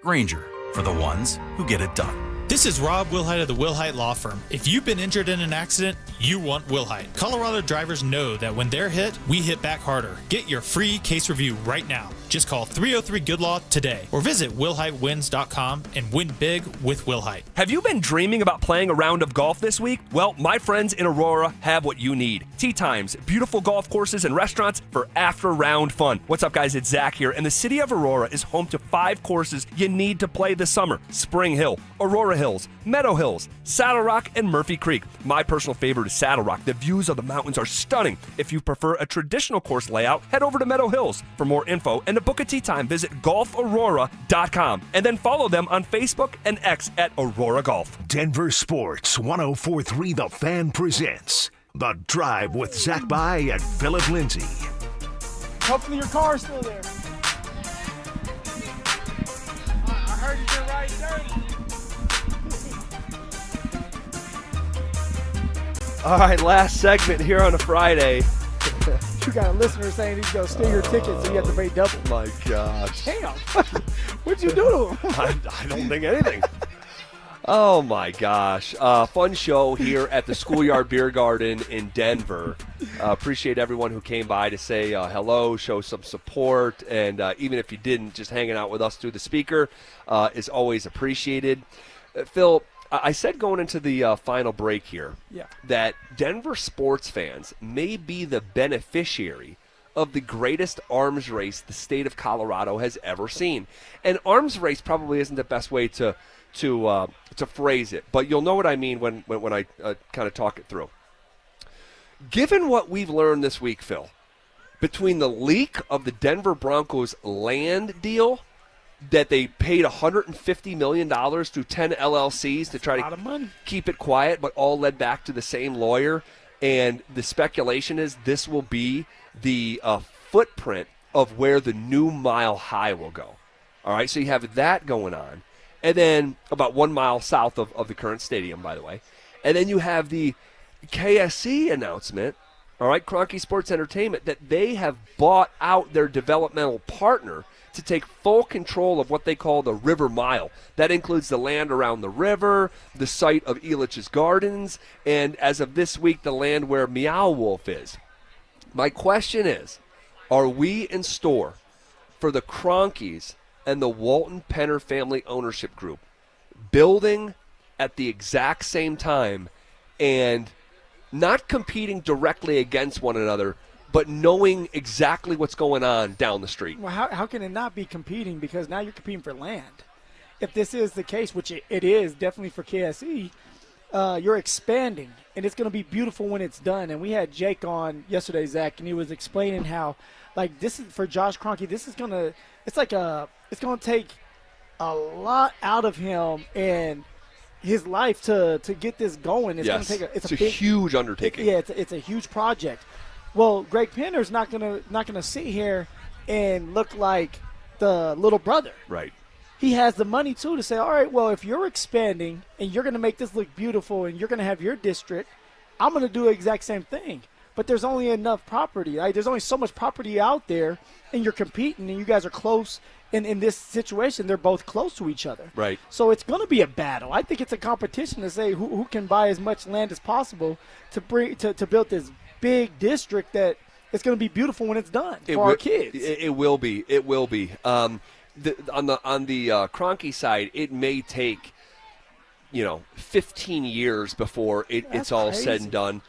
Speaker 25: Grainger, for the ones who get it done.
Speaker 27: This is Rob Wilhite of the Wilhite Law Firm. If you've been injured in an accident, you want Wilhite. Colorado drivers know that when they're hit, we hit back harder. Get your free case review right now. Just call 303-GOOD-LAW today or visit WilhiteWins.com and win big with Wilhite.
Speaker 5: Have you been dreaming about playing a round of golf this week? Well, my friends in Aurora have what you need. Tee times, beautiful golf courses, and restaurants for after-round fun. What's up, guys? It's Zach here, and the city of Aurora is home to 5 courses you need to play this summer. Spring Hill, Aurora Hills, Meadow Hills, Saddle Rock, and Murphy Creek. My personal favorite is Saddle Rock. The views of the mountains are stunning. If you prefer a traditional course layout, head over to Meadow Hills. For more info and to book a tee time, visit golfaurora.com and then follow them on Facebook and X at Aurora Golf.
Speaker 3: Denver Sports 104.3 The Fan presents The Drive with Zach By and Philip Lindsay.
Speaker 1: Hopefully your car's still there. I heard you've been riding dirty.
Speaker 5: All right, last segment here on a Friday.
Speaker 1: You got a listener saying he's going to steal your ticket, so you have to pay double.
Speaker 5: My gosh.
Speaker 1: Damn. What'd you do to him?
Speaker 5: I don't think anything. Oh, my gosh. Fun show here at the Schoolyard Beer Garden in Denver. Appreciate everyone who came by to say hello, show some support, and even if you didn't, just hanging out with us through the speaker is always appreciated. Phil, I said going into the final break here that Denver sports fans may be the beneficiary of the greatest arms race the state of Colorado has ever seen. And arms race probably isn't the best way to phrase it, but you'll know what I mean when I kind of talk it through. Given what we've learned this week, Phil, between the leak of the Denver Broncos land deal that they paid $150 million through 10 LLCs to try to keep it quiet, but all led back to the same lawyer, and the speculation is this will be the footprint of where the new Mile High will go. All right, so you have that going on. And then about 1 mile south of the current stadium, by the way. And then you have the KSC announcement, all right, Kroenke Sports Entertainment, that they have bought out their developmental partner to take full control of what they call the River Mile. That includes the land around the river, the site of Elitch's Gardens, and as of this week, the land where Meow Wolf is. My question is, are we in store for the Kroenkes and the Walton Penner family ownership group building at the exact same time and not competing directly against one another, but knowing exactly what's going on down the street?
Speaker 1: Well, how can it not be competing? Because now you're competing for land. If this is the case, which it is definitely for KSE, you're expanding, and it's going to be beautiful when it's done. And we had Jake on yesterday, Zach, and he was explaining how, like, this is for Josh Kroenke. This is going to – it's going to take a lot out of him and his life to get this going. It's going to take
Speaker 5: it's a big, huge undertaking.
Speaker 1: It's a huge project. Well, Greg Penner's not gonna sit here and look like the little brother.
Speaker 5: Right.
Speaker 1: He has the money too to say, all right, well, if you're expanding and you're gonna make this look beautiful and you're gonna have your district, I'm gonna do the exact same thing. But there's only enough property. Right? There's only so much property out there, and you're competing, and you guys are close. In this situation, they're both close to each other.
Speaker 5: Right.
Speaker 1: So it's going to be a battle. I think it's a competition to say who can buy as much land as possible to build this big district that it's going to be beautiful when it's done for our kids.
Speaker 5: It will be. It will be. On the Kroenke side, it may take 15 years before it's all said and done.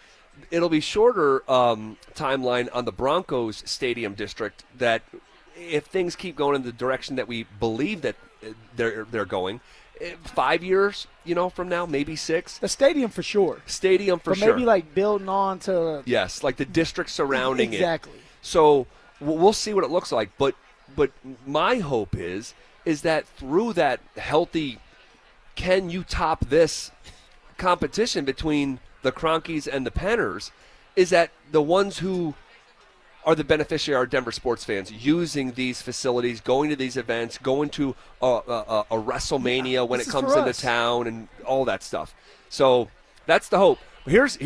Speaker 5: It'll be shorter timeline on the Broncos stadium district that if things keep going in the direction that we believe that they're going, 5 years, from now, maybe 6.
Speaker 1: The stadium for sure.
Speaker 5: But
Speaker 1: maybe like building on to.
Speaker 5: Yes, like the district surrounding
Speaker 1: exactly.
Speaker 5: it. So we'll see what it looks like. But my hope is that through that healthy, can you top this competition between the Kroenkes and the Penners, is that the ones who are the beneficiary are Denver sports fans using these facilities, going to these events, going to a WrestleMania when it comes into town and all that stuff. So that's the hope. Here's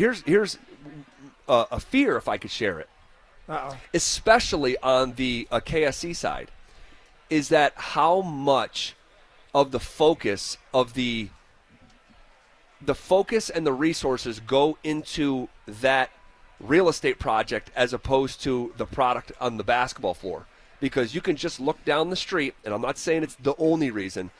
Speaker 5: a fear, if I could share it.
Speaker 1: Uh-oh.
Speaker 5: Especially on the KSC side, is that how much of the focus of the focus and the resources go into that real estate project as opposed to the product on the basketball floor. Because you can just look down the street, and I'm not saying it's the only reason,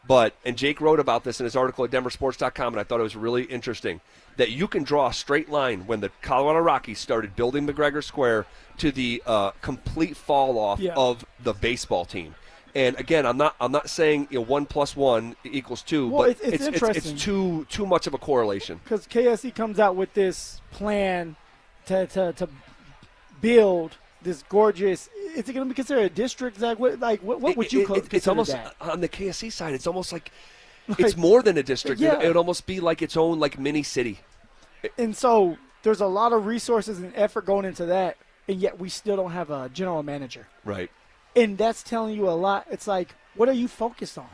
Speaker 5: and Jake wrote about this in his article at denversports.com, and I thought it was really interesting, that you can draw a straight line when the Colorado Rockies started building McGregor Square to the complete fall off of the baseball team. And again, I'm not saying 1 + 1 = 2,
Speaker 1: well,
Speaker 5: but
Speaker 1: it's interesting.
Speaker 5: It's too much of a correlation.
Speaker 1: Because KSE comes out with this plan to build this gorgeous. Is it going to be considered a district? Zach? What would you consider
Speaker 5: it's almost,
Speaker 1: that?
Speaker 5: On the KSC side, it's almost like it's more than a district.
Speaker 1: Yeah.
Speaker 5: It would almost be like its own mini city.
Speaker 1: And so there's a lot of resources and effort going into that, and yet we still don't have a general manager.
Speaker 5: Right.
Speaker 1: And that's telling you a lot. It's like, what are you focused on?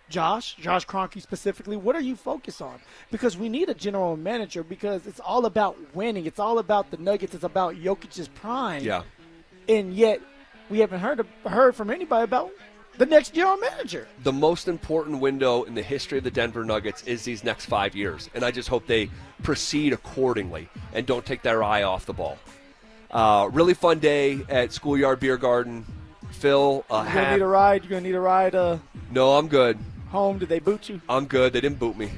Speaker 1: Josh Kroenke specifically, what are you focused on? Because we need a general manager because it's all about winning. It's all about the Nuggets. It's about Jokic's prime.
Speaker 5: Yeah.
Speaker 1: And yet we haven't heard from anybody about the next general manager.
Speaker 5: The most important window in the history of the Denver Nuggets is these next 5 years, and I just hope they proceed accordingly and don't take their eye off the ball. Really fun day at Schoolyard Beer Garden. Phil,
Speaker 1: You're gonna need a ride. You're gonna need a ride.
Speaker 5: No, I'm good.
Speaker 1: Home? Did they boot you?
Speaker 5: I'm good. They didn't boot me.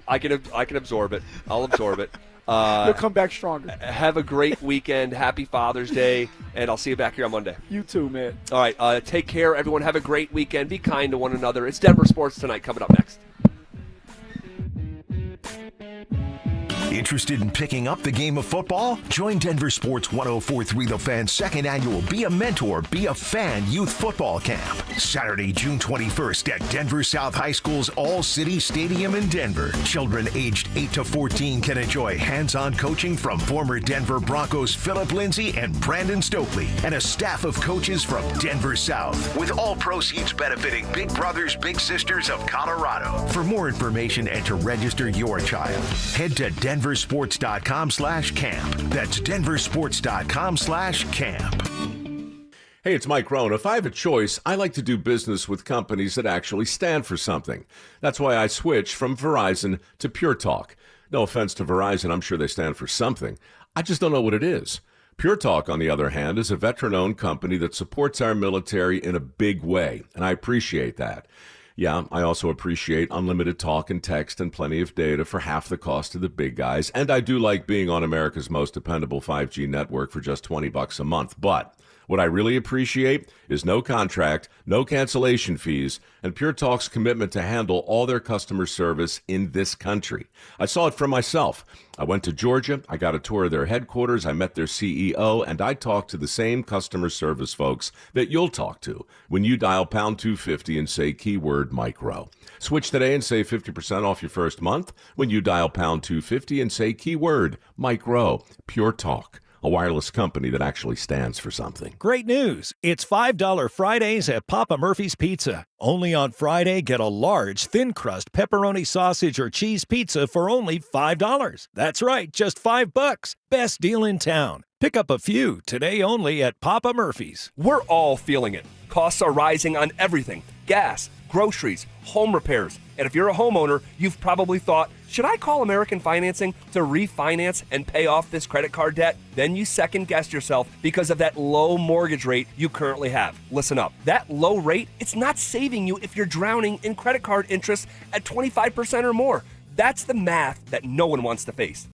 Speaker 5: I can absorb it. I'll absorb it.
Speaker 1: You'll come back stronger.
Speaker 5: Have a great weekend. Happy Father's Day, and I'll see you back here on Monday.
Speaker 1: You too, man.
Speaker 5: All right. Take care, everyone. Have a great weekend. Be kind to one another. It's Denver Sports Tonight coming up next.
Speaker 3: Interested in picking up the game of football? Join Denver Sports 104.3 The Fan's second annual Be a Mentor, Be a Fan Youth Football Camp. Saturday, June 21st at Denver South High School's All-City Stadium in Denver. Children aged 8 to 14 can enjoy hands-on coaching from former Denver Broncos Philip Lindsay and Brandon Stokely and a staff of coaches from Denver South, with all proceeds benefiting Big Brothers Big Sisters of Colorado. For more information and to register your child, head to denversports.com/camp. That's denversports.com/camp.
Speaker 2: Hey, it's Mike Rohn. If I have a choice, I like to do business with companies that actually stand for something. That's why I switched from Verizon to Pure Talk. No offense to Verizon, I'm sure they stand for something. I just don't know what it is. Pure Talk, on the other hand, is a veteran-owned company that supports our military in a big way, and I appreciate that. Yeah, I also appreciate unlimited talk and text and plenty of data for half the cost of the big guys, and I do like being on America's most dependable 5G network for just $20 a month, but what I really appreciate is no contract, no cancellation fees, and Pure Talk's commitment to handle all their customer service in this country. I saw it for myself. I went to Georgia, I got a tour of their headquarters, I met their CEO, and I talked to the same customer service folks that you'll talk to when you dial pound 250 and say keyword micro. Switch today and save 50% off your first month when you dial pound 250 and say keyword micro. Pure Talk, a wireless company that actually stands for something.
Speaker 6: Great news. It's $5 Fridays at Papa Murphy's Pizza. Only on Friday, get a large, thin-crust pepperoni sausage or cheese pizza for only $5. That's right, just $5. Best deal in town. Pick up a few today only at Papa Murphy's.
Speaker 5: We're all feeling it. Costs are rising on everything. Gas, groceries, home repairs. And if you're a homeowner, you've probably thought, should I call American Financing to refinance and pay off this credit card debt? Then you second-guessed yourself because of that low mortgage rate you currently have. Listen up. That low rate, it's not saving you if you're drowning in credit card interest at 25% or more. That's the math that no one wants to face.